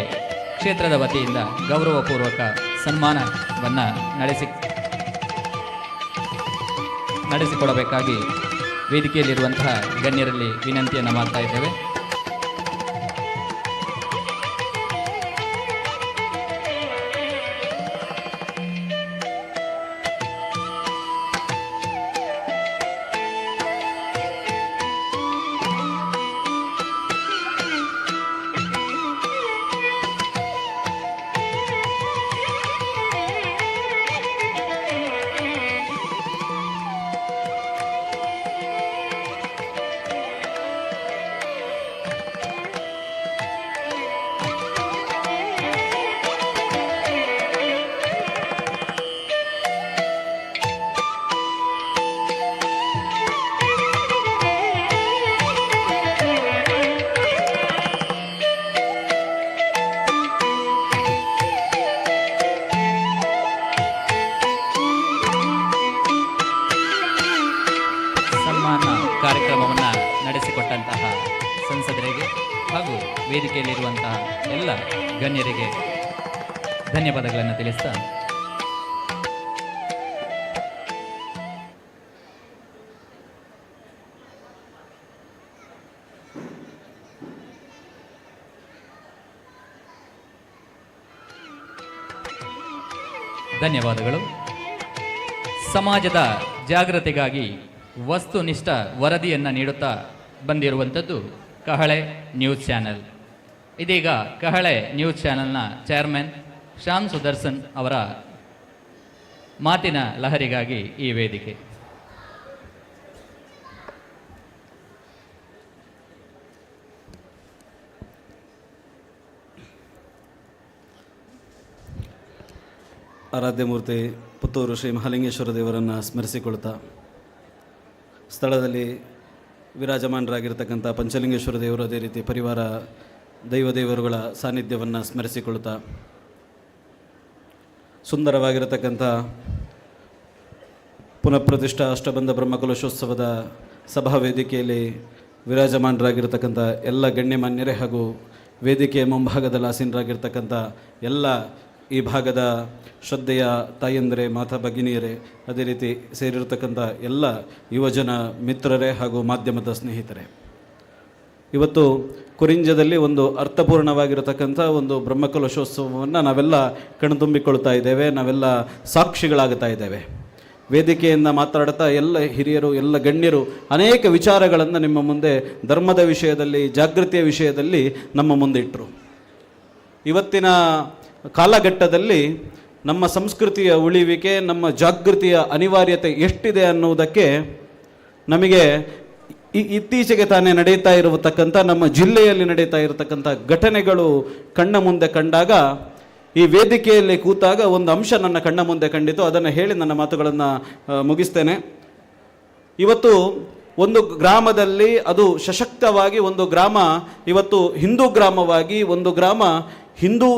ಕ್ಷೇತ್ರದ ವತಿಯಿಂದ ಗೌರವಪೂರ್ವಕ ಸನ್ಮಾನವನ್ನು ನಡೆಸಿಕೊಡಬೇಕಾಗಿ ವೇದಿಕೆಯಲ್ಲಿರುವಂತಹ ಗಣ್ಯರಲ್ಲಿ ವಿನಂತಿಯನ್ನು ಮಾಡ್ತಾ ಇದ್ದೇವೆ. ವೇದಿಕೆಯಲ್ಲಿರುವಂತಹ ಎಲ್ಲ ಗಣ್ಯರಿಗೆ ಧನ್ಯವಾದಗಳನ್ನು ತಿಳಿಸ್ತಾ ಧನ್ಯವಾದಗಳು. ಸಮಾಜದ ಜಾಗೃತಿಗಾಗಿ ವಸ್ತುನಿಷ್ಠ ವರದಿಯನ್ನು ನೀಡುತ್ತಾ ಬಂದಿರುವಂಥದ್ದು ಕಹಳೆ ನ್ಯೂಸ್ ಚಾನೆಲ್. ಇದೀಗ ಕಹಳೆ ನ್ಯೂಸ್ ಚಾನೆಲ್ನ ಚೇರ್ಮನ್ ಶ್ಯಾಮ್ ಸುದರ್ಶನ್ ಅವರ ಮಾತಿನ ಲಹರಿಗಾಗಿ ಈ ವೇದಿಕೆ. ಆರಾಧ್ಯ ಮೂರ್ತಿ ಪುತ್ತೂರು ಶ್ರೀ ಮಹಾಲಿಂಗೇಶ್ವರ ದೇವರನ್ನು ಸ್ಮರಿಸಿಕೊಳ್ತಾ, ಸ್ಥಳದಲ್ಲಿ ವಿರಾಜಮಾನರಾಗಿರ್ತಕ್ಕಂಥ ಪಂಚಲಿಂಗೇಶ್ವರ ದೇವರು, ಅದೇ ರೀತಿ ಪರಿವಾರ ದೇವರುಗಳ ಸಾನ್ನಿಧ್ಯವನ್ನು ಸ್ಮರಿಸಿಕೊಳ್ತಾ, ಸುಂದರವಾಗಿರತಕ್ಕಂಥ ಪುನಃಪ್ರತಿಷ್ಠಾ ಅಷ್ಟಬಂಧ ಬ್ರಹ್ಮಕಲಶೋತ್ಸವದ ಸಭಾ ವೇದಿಕೆಯಲ್ಲಿ ವಿರಾಜಮಾನರಾಗಿರ್ತಕ್ಕಂಥ ಎಲ್ಲ ಗಣ್ಯಮಾನ್ಯರೇ ಹಾಗೂ ವೇದಿಕೆಯ ಮುಂಭಾಗದಲ್ಲಿ ಆಸೀನರಾಗಿರ್ತಕ್ಕಂಥ ಎಲ್ಲ ಈ ಭಾಗದ ಶ್ರದ್ಧೆಯ ತಾಯಂದಿರೇ, ಮಾತಾ ಭಗಿನಿಯರೇ, ಅದೇ ರೀತಿ ಸೇರಿರ್ತಕ್ಕಂಥ ಎಲ್ಲ ಯುವಜನ ಮಿತ್ರರೇ ಹಾಗೂ ಮಾಧ್ಯಮದ ಸ್ನೇಹಿತರೆ, ಇವತ್ತು ಕುರಿಂಜದಲ್ಲಿ ಒಂದು ಅರ್ಥಪೂರ್ಣವಾಗಿರತಕ್ಕಂಥ ಒಂದು ಬ್ರಹ್ಮಕಲಶೋತ್ಸವವನ್ನು ನಾವೆಲ್ಲ ಕಣ್ತುಂಬಿಕೊಳ್ತಾ ಇದ್ದೇವೆ, ನಾವೆಲ್ಲ ಸಾಕ್ಷಿಗಳಾಗ್ತಾ ಇದ್ದೇವೆ. ವೇದಿಕೆಯಿಂದ ಮಾತಾಡ್ತಾ ಎಲ್ಲ ಹಿರಿಯರು, ಎಲ್ಲ ಗಣ್ಯರು ಅನೇಕ ವಿಚಾರಗಳನ್ನು ನಿಮ್ಮ ಮುಂದೆ ಧರ್ಮದ ವಿಷಯದಲ್ಲಿ, ಜಾಗೃತಿಯ ವಿಷಯದಲ್ಲಿ ನಮ್ಮ ಮುಂದೆ ಇಟ್ಟರು. ಇವತ್ತಿನ ಕಾಲಘಟ್ಟದಲ್ಲಿ ನಮ್ಮ ಸಂಸ್ಕೃತಿಯ ಉಳಿವಿಕೆ, ನಮ್ಮ ಜಾಗೃತಿಯ ಅನಿವಾರ್ಯತೆ ಎಷ್ಟಿದೆ ಅನ್ನುವುದಕ್ಕೆ ನಮಗೆ ಇತ್ತೀಚೆಗೆ ತಾನೇ ನಡೀತಾ ಇರತಕ್ಕಂಥ, ನಮ್ಮ ಜಿಲ್ಲೆಯಲ್ಲಿ ನಡೀತಾ ಇರತಕ್ಕಂಥ ಘಟನೆಗಳು ಕಣ್ಣ ಮುಂದೆ ಕಂಡಾಗ, ಈ ವೇದಿಕೆಯಲ್ಲಿ ಕೂತಾಗ ಒಂದು ಅಂಶ ನನ್ನ ಕಣ್ಣ ಮುಂದೆ ಕಂಡಿತು. ಅದನ್ನು ಹೇಳಿ ನನ್ನ ಮಾತುಗಳನ್ನು ಮುಗಿಸ್ತೇನೆ. ಇವತ್ತು ಒಂದು ಗ್ರಾಮದಲ್ಲಿ, ಅದು ಸಶಕ್ತವಾಗಿ ಒಂದು ಗ್ರಾಮ ಇವತ್ತು ಹಿಂದೂ ಗ್ರಾಮವಾಗಿ, ಒಂದು ಗ್ರಾಮ ಹಿಂದೂ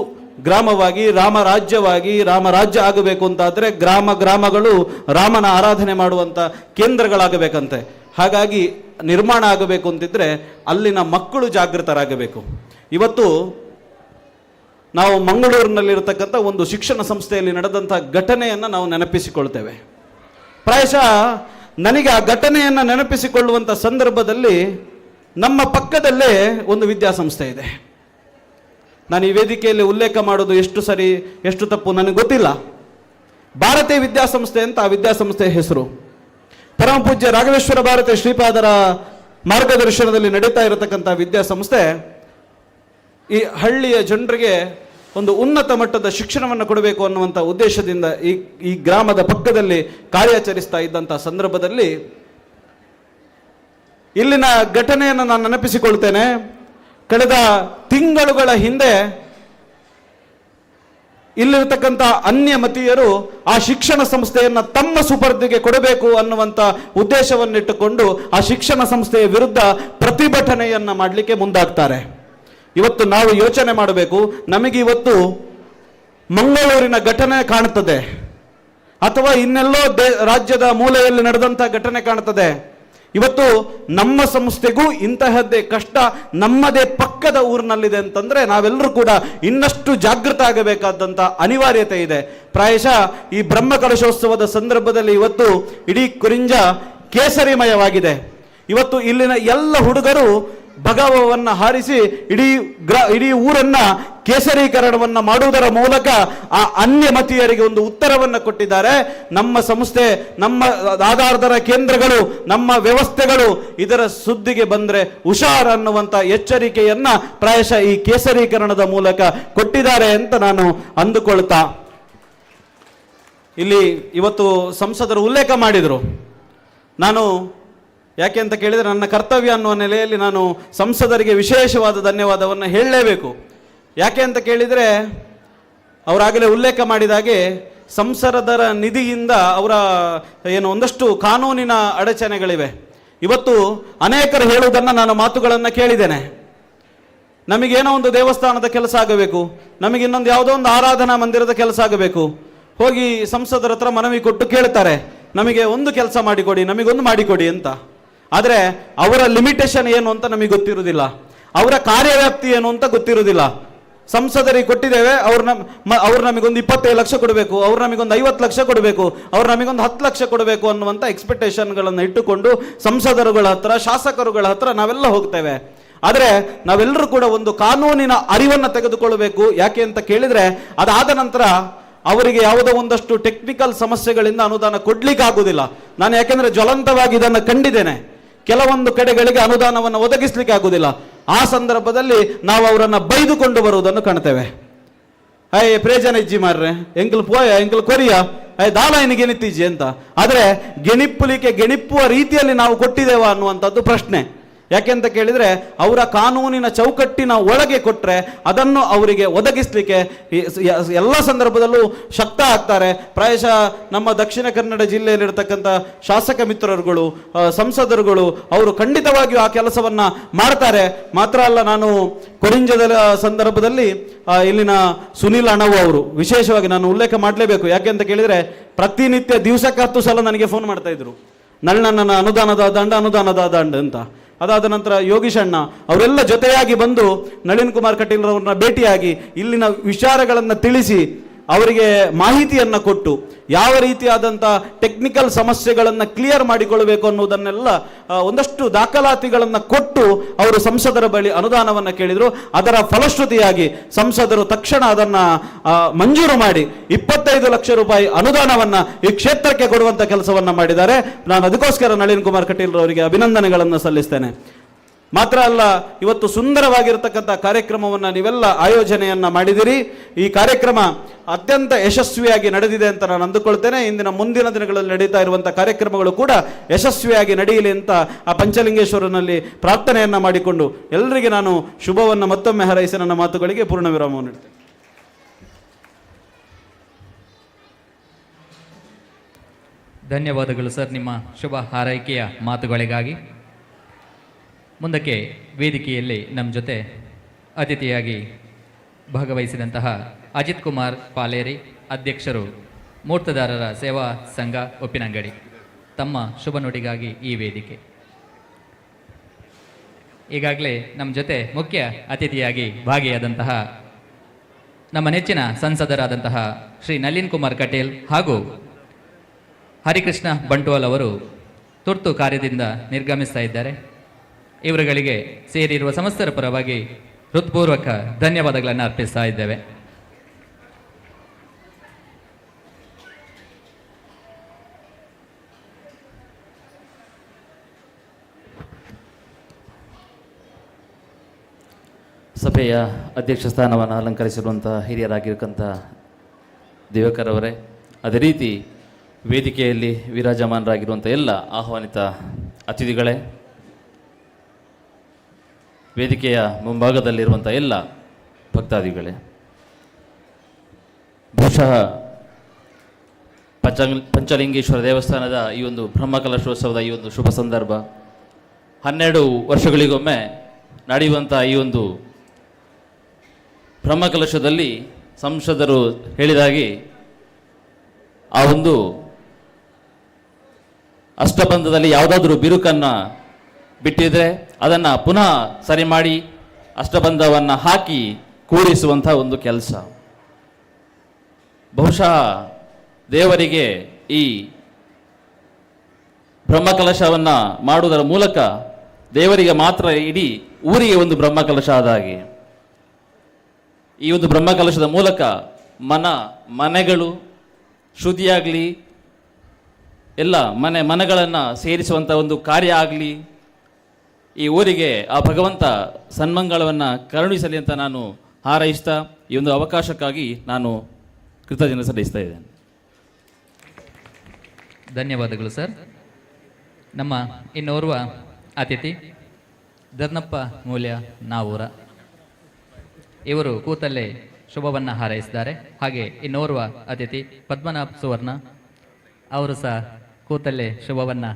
ಗ್ರಾಮವಾಗಿ, ರಾಮರಾಜ್ಯವಾಗಿ, ರಾಮರಾಜ್ಯ ಆಗಬೇಕು ಅಂತಾದರೆ ಗ್ರಾಮಗಳು ರಾಮನ ಆರಾಧನೆ ಮಾಡುವಂಥ ಕೇಂದ್ರಗಳಾಗಬೇಕಂತೆ. ಹಾಗಾಗಿ ನಿರ್ಮಾಣ ಆಗಬೇಕು ಅಂತಿದ್ರೆ ಅಲ್ಲಿನ ಮಕ್ಕಳು ಜಾಗೃತರಾಗಬೇಕು. ಇವತ್ತು ನಾವು ಮಂಗಳೂರಿನಲ್ಲಿರತಕ್ಕಂಥ ಒಂದು ಶಿಕ್ಷಣ ಸಂಸ್ಥೆಯಲ್ಲಿ ನಡೆದಂಥ ಘಟನೆಯನ್ನು ನಾವು ನೆನಪಿಸಿಕೊಳ್ತೇವೆ. ಪ್ರಾಯಶಃ ನನಗೆ ಆ ಘಟನೆಯನ್ನು ನೆನಪಿಸಿಕೊಳ್ಳುವಂಥ ಸಂದರ್ಭದಲ್ಲಿ ನಮ್ಮ ಪಕ್ಕದಲ್ಲೇ ಒಂದು ವಿದ್ಯಾಸಂಸ್ಥೆ ಇದೆ. ನಾನು ಈ ವೇದಿಕೆಯಲ್ಲಿ ಉಲ್ಲೇಖ ಮಾಡೋದು ಎಷ್ಟು ಸರಿ ಎಷ್ಟು ತಪ್ಪು ನನಗೆ ಗೊತ್ತಿಲ್ಲ. ಭಾರತೀಯ ವಿದ್ಯಾಸಂಸ್ಥೆ ಅಂತ ಆ ವಿದ್ಯಾಸಂಸ್ಥೆಯ ಹೆಸರು. ಪರಮ ಪೂಜ್ಯ ರಾಘವೇಶ್ವರ ಭಾರತೀಯ ಶ್ರೀಪಾದರ ಮಾರ್ಗದರ್ಶನದಲ್ಲಿ ನಡೀತಾ ಇರತಕ್ಕಂಥ ವಿದ್ಯಾಸಂಸ್ಥೆ ಈ ಹಳ್ಳಿಯ ಜನರಿಗೆ ಒಂದು ಉನ್ನತ ಮಟ್ಟದ ಶಿಕ್ಷಣವನ್ನು ಕೊಡಬೇಕು ಅನ್ನುವಂಥ ಉದ್ದೇಶದಿಂದ ಈ ಗ್ರಾಮದ ಪಕ್ಕದಲ್ಲಿ ಕಾರ್ಯಾಚರಿಸ್ತಾ ಇದ್ದಂಥ ಸಂದರ್ಭದಲ್ಲಿ ಇಲ್ಲಿನ ಘಟನೆಯನ್ನು ನಾನು ನೆನಪಿಸಿಕೊಳ್ತೇನೆ. ಕಳೆದ ತಿಂಗಳುಗಳ ಹಿಂದೆ ಇಲ್ಲಿರತಕ್ಕಂಥ ಅನ್ಯಮತೀಯರು ಆ ಶಿಕ್ಷಣ ಸಂಸ್ಥೆಯನ್ನು ತಮ್ಮ ಸುಪರ್ದಿಗೆ ಕೊಡಬೇಕು ಅನ್ನುವಂಥ ಉದ್ದೇಶವನ್ನಿಟ್ಟುಕೊಂಡು ಆ ಶಿಕ್ಷಣ ಸಂಸ್ಥೆಯ ವಿರುದ್ಧ ಪ್ರತಿಭಟನೆಯನ್ನು ಮಾಡಲಿಕ್ಕೆ ಮುಂದಾಗ್ತಾರೆ. ಇವತ್ತು ನಾವು ಯೋಚನೆ ಮಾಡಬೇಕು, ನಮಗೆ ಇವತ್ತು ಮಂಗಳೂರಿನ ಘಟನೆ ಕಾಣುತ್ತದೆ ಅಥವಾ ಇನ್ನೆಲ್ಲೋ ರಾಜ್ಯದ ಮೂಲೆಯಲ್ಲಿ ನಡೆದಂಥ ಘಟನೆ ಕಾಣುತ್ತದೆ. ಇವತ್ತು ನಮ್ಮ ಸಂಸ್ಥೆಗೂ ಇಂತಹದ್ದೇ ಕಷ್ಟ ನಮ್ಮದೇ ಪಕ್ಕದ ಊರಿನಲ್ಲಿದೆ ಅಂತಂದ್ರೆ ನಾವೆಲ್ಲರೂ ಕೂಡ ಇನ್ನಷ್ಟು ಜಾಗೃತ ಆಗಬೇಕಾದಂಥ ಅನಿವಾರ್ಯತೆ ಇದೆ. ಪ್ರಾಯಶಃ ಈ ಬ್ರಹ್ಮಕಲಶೋತ್ಸವದ ಸಂದರ್ಭದಲ್ಲಿ ಇವತ್ತು ಇಡೀ ಕುರಿಂಜ ಕೇಸರಿಮಯವಾಗಿದೆ. ಇವತ್ತು ಇಲ್ಲಿನ ಎಲ್ಲ ಹುಡುಗರು ಭಗವವನ್ನು ಹಾರಿಸಿ ಇಡೀ ಊರನ್ನ ಕೇಸರೀಕರಣವನ್ನ ಮಾಡುವುದರ ಮೂಲಕ ಆ ಅನ್ಯಮತೀಯರಿಗೆ ಒಂದು ಉತ್ತರವನ್ನು ಕೊಟ್ಟಿದ್ದಾರೆ. ನಮ್ಮ ಸಂಸ್ಥೆ, ನಮ್ಮ ಆಧಾರದ ಕೇಂದ್ರಗಳು, ನಮ್ಮ ವ್ಯವಸ್ಥೆಗಳು ಇದರ ಸುದ್ದಿಗೆ ಬಂದ್ರೆ ಹುಷಾರ್ ಅನ್ನುವಂಥ ಎಚ್ಚರಿಕೆಯನ್ನ ಪ್ರಾಯಶಃ ಈ ಕೇಸರೀಕರಣದ ಮೂಲಕ ಕೊಟ್ಟಿದ್ದಾರೆ ಅಂತ ನಾನು ಅಂದುಕೊಳ್ತಾ, ಇಲ್ಲಿ ಇವತ್ತು ಸಂಸದರು ಉಲ್ಲೇಖ ಮಾಡಿದರು. ನಾನು ಯಾಕೆ ಅಂತ ಕೇಳಿದರೆ ನನ್ನ ಕರ್ತವ್ಯ ಅನ್ನುವ ನೆಲೆಯಲ್ಲಿ ನಾನು ಸಂಸದರಿಗೆ ವಿಶೇಷವಾದ ಧನ್ಯವಾದವನ್ನು ಹೇಳಲೇಬೇಕು. ಯಾಕೆ ಅಂತ ಕೇಳಿದರೆ ಅವರಾಗಲೇ ಉಲ್ಲೇಖ ಮಾಡಿದ ಹಾಗೆ ಸಂಸದರ ನಿಧಿಯಿಂದ ಅವರ ಒಂದಷ್ಟು ಕಾನೂನಿನ ಅಡಚಣೆಗಳಿವೆ. ಇವತ್ತು ಅನೇಕರು ಹೇಳುವುದನ್ನು ನಾನು ಮಾತುಗಳನ್ನು ಕೇಳಿದ್ದೇನೆ. ನಮಗೇನೋ ಒಂದು ದೇವಸ್ಥಾನದ ಕೆಲಸ ಆಗಬೇಕು, ನಮಗೆ ಇನ್ನೊಂದು ಯಾವುದೋ ಒಂದು ಆರಾಧನಾ ಮಂದಿರದ ಕೆಲಸ ಆಗಬೇಕು, ಹೋಗಿ ಸಂಸದರ ಹತ್ರ ಮನವಿ ಕೊಟ್ಟು ಕೇಳ್ತಾರೆ, ನಮಗೆ ಒಂದು ಕೆಲಸ ಮಾಡಿಕೊಡಿ, ನಮಗೊಂದು ಮಾಡಿಕೊಡಿ ಅಂತ. ಆದರೆ ಅವರ ಲಿಮಿಟೇಷನ್ ಏನು ಅಂತ ನಮಗೆ ಗೊತ್ತಿರುವುದಿಲ್ಲ. ಅವರ ಕಾರ್ಯವ್ಯಾಪ್ತಿ ಏನು ಅಂತ ಗೊತ್ತಿರುವುದಿಲ್ಲ. ಸಂಸದರಿಗೆ ಕೊಟ್ಟಿದ್ದೇವೆ, ಅವ್ರು ನಮಗೊಂದು 25 ಲಕ್ಷ ಕೊಡಬೇಕು, ಅವ್ರು ನಮಗೊಂದು 50 ಲಕ್ಷ ಕೊಡಬೇಕು, ಅವ್ರು ನಮಗೊಂದು 10 ಲಕ್ಷ ಕೊಡಬೇಕು ಅನ್ನುವಂಥ ಎಕ್ಸ್ಪೆಕ್ಟೇಷನ್ಗಳನ್ನು ಇಟ್ಟುಕೊಂಡು ಸಂಸದರುಗಳ ಹತ್ರ, ಶಾಸಕರುಗಳ ಹತ್ರ ನಾವೆಲ್ಲ ಹೋಗ್ತೇವೆ. ಆದರೆ ನಾವೆಲ್ಲರೂ ಕೂಡ ಒಂದು ಕಾನೂನಿನ ಅರಿವನ್ನು ತೆಗೆದುಕೊಳ್ಳಬೇಕು. ಯಾಕೆ ಅಂತ ಕೇಳಿದರೆ, ಅದಾದ ನಂತರ ಅವರಿಗೆ ಯಾವುದೋ ಒಂದಷ್ಟು ಟೆಕ್ನಿಕಲ್ ಸಮಸ್ಯೆಗಳಿಂದ ಅನುದಾನ ಕೊಡ್ಲಿಕ್ಕೆ ಆಗುವುದಿಲ್ಲ. ನಾನು ಯಾಕೆಂದರೆ ಜ್ವಲಂತವಾಗಿ ಇದನ್ನು ಕಂಡಿದ್ದೇನೆ. ಕೆಲವೊಂದು ಕಡೆಗಳಿಗೆ ಅನುದಾನವನ್ನು ಒದಗಿಸ್ಲಿಕ್ಕೆ ಆಗುವುದಿಲ್ಲ. ಆ ಸಂದರ್ಭದಲ್ಲಿ ನಾವು ಅವರನ್ನು ಬೈದುಕೊಂಡು ಬರುವುದನ್ನು ಕಾಣ್ತೇವೆ. ಪ್ರೇಜನ ಇಜ್ಜಿ ಮಾರ್ರೆ, ಎಂಕಲ್ ಪೋಯ ಎಂಕಲ್ ಕೊರಿಯ ದಾಲ ಏನಿಗೆ ಗೆಣಿತ್ತೀಜಿ ಅಂತ. ಆದರೆ ಗೆಣಿಪ್ಪುವ ರೀತಿಯಲ್ಲಿ ನಾವು ಕೊಟ್ಟಿದ್ದೇವಾ ಅನ್ನುವಂಥದ್ದು ಪ್ರಶ್ನೆ. ಯಾಕೆಂತ ಕೇಳಿದರೆ, ಅವರ ಕಾನೂನಿನ ಚೌಕಟ್ಟಿನ ಒಳಗೆ ಕೊಟ್ಟರೆ ಅದನ್ನು ಅವರಿಗೆ ಒದಗಿಸಲಿಕ್ಕೆ ಎಲ್ಲ ಸಂದರ್ಭದಲ್ಲೂ ಶಕ್ತ ಆಗ್ತಾರೆ. ಪ್ರಾಯಶಃ ನಮ್ಮ ದಕ್ಷಿಣ ಕನ್ನಡ ಜಿಲ್ಲೆಯಲ್ಲಿರ್ತಕ್ಕಂಥ ಶಾಸಕ ಮಿತ್ರರುಗಳು, ಸಂಸದರುಗಳು ಅವರು ಖಂಡಿತವಾಗಿಯೂ ಆ ಕೆಲಸವನ್ನು ಮಾಡ್ತಾರೆ. ಮಾತ್ರ ಅಲ್ಲ, ನಾನು ಕೊರಿಂಜದ ಸಂದರ್ಭದಲ್ಲಿ ಇಲ್ಲಿನ ಸುನೀಲ್ ಅಣವು ಅವರು ವಿಶೇಷವಾಗಿ ನಾನು ಉಲ್ಲೇಖ ಮಾಡಲೇಬೇಕು. ಯಾಕೆ ಅಂತ ಕೇಳಿದರೆ, ಪ್ರತಿನಿತ್ಯ ದಿವಸಕ್ಕೆ 10 ಸಲ ನನಗೆ ಫೋನ್ ಮಾಡ್ತಾ ಇದ್ರು, ನಳ್ಳಣ್ಣನ ಅನುದಾನದ ದಂಡ ಅಂತ. ಅದಾದ ನಂತರ ಯೋಗೀಶ್ ಅಣ್ಣ ಅವರೆಲ್ಲ ಜೊತೆಯಾಗಿ ಬಂದು ನಳಿನ್ ಕುಮಾರ್ ಕಟೀಲ್ ಅವರನ್ನ ಭೇಟಿಯಾಗಿ ಇಲ್ಲಿನ ವಿಚಾರಗಳನ್ನು ತಿಳಿಸಿ ಅವರಿಗೆ ಮಾಹಿತಿಯನ್ನು ಕೊಟ್ಟು ಯಾವ ರೀತಿಯಾದಂಥ ಟೆಕ್ನಿಕಲ್ ಸಮಸ್ಯೆಗಳನ್ನು ಕ್ಲಿಯರ್ ಮಾಡಿಕೊಳ್ಳಬೇಕು ಅನ್ನೋದನ್ನೆಲ್ಲ ಒಂದಷ್ಟು ದಾಖಲಾತಿಗಳನ್ನು ಕೊಟ್ಟು ಅವರು ಸಂಸದರ ಬಳಿ ಅನುದಾನವನ್ನು ಕೇಳಿದರು. ಅದರ ಫಲಶ್ರುತಿಯಾಗಿ ಸಂಸದರು ತಕ್ಷಣ ಅದನ್ನು ಮಂಜೂರು ಮಾಡಿ 25 ಲಕ್ಷ ರೂಪಾಯಿ ಅನುದಾನವನ್ನು ಈ ಕ್ಷೇತ್ರಕ್ಕೆ ಕೊಡುವಂಥ ಕೆಲಸವನ್ನು ಮಾಡಿದ್ದಾರೆ. ನಾನು ಅದಕ್ಕೋಸ್ಕರ ನಳಿನ್ ಕುಮಾರ್ ಕಟೀಲ್ ಅವರಿಗೆ ಅಭಿನಂದನೆಗಳನ್ನು ಸಲ್ಲಿಸ್ತೇನೆ. ಮಾತ್ರ ಅಲ್ಲ, ಇವತ್ತು ಸುಂದರವಾಗಿರ್ತಕ್ಕಂಥ ಕಾರ್ಯಕ್ರಮವನ್ನು ನೀವೆಲ್ಲ ಆಯೋಜನೆಯನ್ನು ಮಾಡಿದಿರಿ. ಈ ಕಾರ್ಯಕ್ರಮ ಅತ್ಯಂತ ಯಶಸ್ವಿಯಾಗಿ ನಡೆದಿದೆ ಅಂತ ನಾನು ಅಂದುಕೊಳ್ತೇನೆ. ಮುಂದಿನ ದಿನಗಳಲ್ಲಿ ನಡೀತಾ ಇರುವಂಥ ಕಾರ್ಯಕ್ರಮಗಳು ಕೂಡ ಯಶಸ್ವಿಯಾಗಿ ನಡೆಯಲಿ ಅಂತ ಆ ಪಂಚಲಿಂಗೇಶ್ವರನಲ್ಲಿ ಪ್ರಾರ್ಥನೆಯನ್ನು ಮಾಡಿಕೊಂಡು ಎಲ್ಲರಿಗೆ ನಾನು ಶುಭವನ್ನು ಮತ್ತೊಮ್ಮೆ ಹಾರೈಸಿ ನನ್ನ ಮಾತುಗಳಿಗೆ ಪೂರ್ಣ ವಿರಾಮವನ್ನು ನೀಡ್ತೇನೆ. ಧನ್ಯವಾದಗಳು ಸರ್, ನಿಮ್ಮ ಶುಭ ಹಾರೈಕೆಯ ಮಾತುಗಳಿಗಾಗಿ. ಮುಂದಕ್ಕೆ ವೇದಿಕೆಯಲ್ಲಿ ನಮ್ಮ ಜೊತೆ ಅತಿಥಿಯಾಗಿ ಭಾಗವಹಿಸಿದಂತಹ ಅಜಿತ್ ಕುಮಾರ್ ಪಾಲೇರಿ, ಅಧ್ಯಕ್ಷರು ಮೂರ್ತದಾರರ ಸೇವಾ ಸಂಘ ಉಪ್ಪಿನಂಗಡಿ, ತಮ್ಮ ಶುಭ ನುಡಿಗಾಗಿ ಈ ವೇದಿಕೆ. ಈಗಾಗಲೇ ನಮ್ಮ ಜೊತೆ ಮುಖ್ಯ ಅತಿಥಿಯಾಗಿ ಭಾಗಿಯಾದಂತಹ ನಮ್ಮ ನೆಚ್ಚಿನ ಸಂಸದರಾದಂತಹ ಶ್ರೀ ನಳಿನ್ ಕುಮಾರ್ ಕಟೀಲ್ ಹಾಗೂ ಹರಿಕೃಷ್ಣ ಬಂಟ್ವಾಲ್ ಅವರು ತುರ್ತು ಕಾರ್ಯದಿಂದ ನಿರ್ಗಮಿಸ್ತಾ ಇದ್ದಾರೆ. ಇವರುಗಳಿಗೆ ಸೇರಿರುವ ಸಮಸ್ತರ ಪರವಾಗಿ ಹೃತ್ಪೂರ್ವಕ ಧನ್ಯವಾದಗಳನ್ನು ಅರ್ಪಿಸ್ತಾ ಇದ್ದೇವೆ. ಸಭೆಯ ಅಧ್ಯಕ್ಷ ಸ್ಥಾನವನ್ನು ಅಲಂಕರಿಸಿರುವಂಥ ಹಿರಿಯರಾಗಿರ್ತಕ್ಕಂಥ ದಿವಾಕರ್ ಅವರೇ, ಅದೇ ರೀತಿ ವೇದಿಕೆಯಲ್ಲಿ ವಿರಾಜಮಾನರಾಗಿರುವಂಥ ಎಲ್ಲ ಆಹ್ವಾನಿತ ಅತಿಥಿಗಳೇ, ವೇದಿಕೆಯ ಮುಂಭಾಗದಲ್ಲಿರುವಂಥ ಎಲ್ಲ ಭಕ್ತಾದಿಗಳೇ, ಬಹುಶಃ ಪಂಚಲಿಂಗೇಶ್ವರ ದೇವಸ್ಥಾನದ ಈ ಒಂದು ಬ್ರಹ್ಮಕಲಶೋತ್ಸವದ ಈ ಒಂದು ಶುಭ ಸಂದರ್ಭ, 12 ವರ್ಷಗಳಿಗೊಮ್ಮೆ ನಡೆಯುವಂಥ ಈ ಒಂದು ಬ್ರಹ್ಮಕಲಶದಲ್ಲಿ ಸಂಸದರು ಹೇಳಿದಾಗೆ ಆ ಒಂದು ಅಷ್ಟಬಂಧದಲ್ಲಿ ಯಾವುದಾದ್ರೂ ಬಿರುಕನ್ನು ಬಿಟ್ಟಿದ್ರೆ ಅದನ್ನು ಪುನಃ ಸರಿ ಮಾಡಿ ಅಷ್ಟಬಂಧವನ್ನು ಹಾಕಿ ಕೂಡಿಸುವಂಥ ಒಂದು ಕೆಲಸ. ಬಹುಶಃ ದೇವರಿಗೆ ಈ ಬ್ರಹ್ಮಕಲಶವನ್ನು ಮಾಡುವುದರ ಮೂಲಕ ದೇವರಿಗೆ ಮಾತ್ರ ಇಡೀ ಊರಿಗೆ ಒಂದು ಬ್ರಹ್ಮಕಲಶ ಆದ ಹಾಗೆ, ಈ ಒಂದು ಬ್ರಹ್ಮಕಲಶದ ಮೂಲಕ ಮನೆಗಳು ಶುದ್ಧಿಯಾಗಲಿ, ಎಲ್ಲ ಮನೆಗಳನ್ನು ಸೇರಿಸುವಂಥ ಒಂದು ಕಾರ್ಯ ಆಗಲಿ, ಈ ಊರಿಗೆ ಆ ಭಗವಂತ ಸನ್ಮಂಗಳವನ್ನು ಕರುಣಿಸಲಿ ಅಂತ ನಾನು ಹಾರೈಸ್ತಾ ಈ ಒಂದು ಅವಕಾಶಕ್ಕಾಗಿ ನಾನು ಕೃತಜ್ಞತೆ ಸಲ್ಲಿಸ್ತಾ ಇದ್ದೇನೆ. ಧನ್ಯವಾದಗಳು ಸರ್. ನಮ್ಮ ಇನ್ನೋರ್ವ ಅತಿಥಿ ಧರ್ನಪ್ಪ ಮೂಲ್ಯ ನಾವೂರ, ಇವರು ಕೂತಲ್ಲೇ ಶುಭವನ್ನು ಹಾರೈಸಿದ್ದಾರೆ. ಹಾಗೆ ಇನ್ನೋರ್ವ ಅತಿಥಿ ಪದ್ಮನಾಭ್ ಸುವರ್ಣ, ಅವರು ಸಹ ಕೂತಲ್ಲೇ ಶುಭವನ್ನು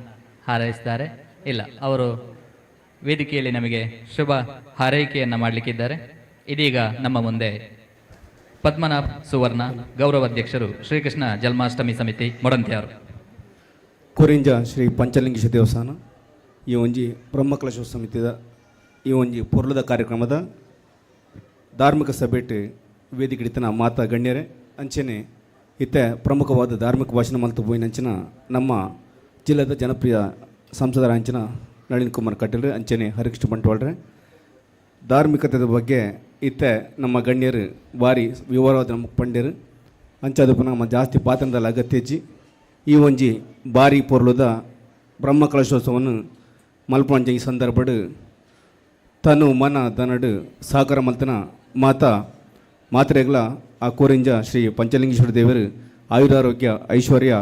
ಹಾರೈಸಿದ್ದಾರೆ. ಇಲ್ಲ, ಅವರು ವೇದಿಕೆಯಲ್ಲಿ ನಮಗೆ ಶುಭ ಹಾರೈಕೆಯನ್ನು ಮಾಡಲಿಕ್ಕಿದ್ದಾರೆ. ಇದೀಗ ನಮ್ಮ ಮುಂದೆ ಪದ್ಮನಾಭ್ ಸುವರ್ಣ, ಗೌರವಾಧ್ಯಕ್ಷರು ಶ್ರೀಕೃಷ್ಣ ಜನ್ಮಾಷ್ಟಮಿ ಸಮಿತಿ ಮೊಡಂತ್ಯಾರು. ಕೊರಿಂಜ ಶ್ರೀ ಪಂಚಲಿಂಗೇಶ್ವರ ದೇವಸ್ಥಾನ ಈ ಒಂಜಿ ಬ್ರಹ್ಮಕಲಶ ಸಮಿತಿದ ಈ ಒಂಜಿ ಪೊರ್ಲದ ಕಾರ್ಯಕ್ರಮದ ಧಾರ್ಮಿಕ ಸಭೆಟ್ ವೇದಿಕೆ ಇತ್ತನ ಮಾತಾ ಗಣ್ಯರೇ ಅಂಚೆನೆ ಇತ್ತೆ ಪ್ರಮುಖವಾದ ಧಾರ್ಮಿಕ ಭಾಷಣ ಮಲ್ತು ಬೋಯಿನಂಚಿನ ನಮ್ಮ ಜಿಲ್ಲೆದ ಜನಪ್ರಿಯ ಸಂಸದರ ಅಂಚಿನ ನಳಿನ್ ಕುಮಾರ್ ಕಟೀಲ್ ಅಂಚೆನೆ ಹರಿಕೃಷ್ಣ ಬಂಟ್ವಾಳ್ರೆ ಧಾರ್ಮಿಕತೆದ ಬಗ್ಗೆ ಇತ್ತೆ ನಮ್ಮ ಗಣ್ಯರು ಭಾರಿ ವಿವರವಾದ ನಮಗೆ ಪಂಡ್ಯರು ಅಂಚದು ನಮ್ಮ ಜಾಸ್ತಿ ಪಾತ್ರದಲ್ಲಿ ಅಗತ್ಯಜ್ಜಿ ಈ ಒಂಜಿ ಭಾರಿ ಪೊರ್ಲುದ ಬ್ರಹ್ಮ ಕಲಶೋತ್ಸವವನ್ನು ಮಲ್ಪಂಜ ಈ ಸಂದರ್ಭಡ್ ತನು ಮನ ದನಡು ಸಾಕಾರ ಮಲ್ತನ ಮಾತ್ರೆಗಳ ಆ ಕೋರಿಂಜ ಶ್ರೀ ಪಂಚಲಿಂಗೇಶ್ವರ ದೇವರು ಆಯುರಾರೋಗ್ಯ ಐಶ್ವರ್ಯ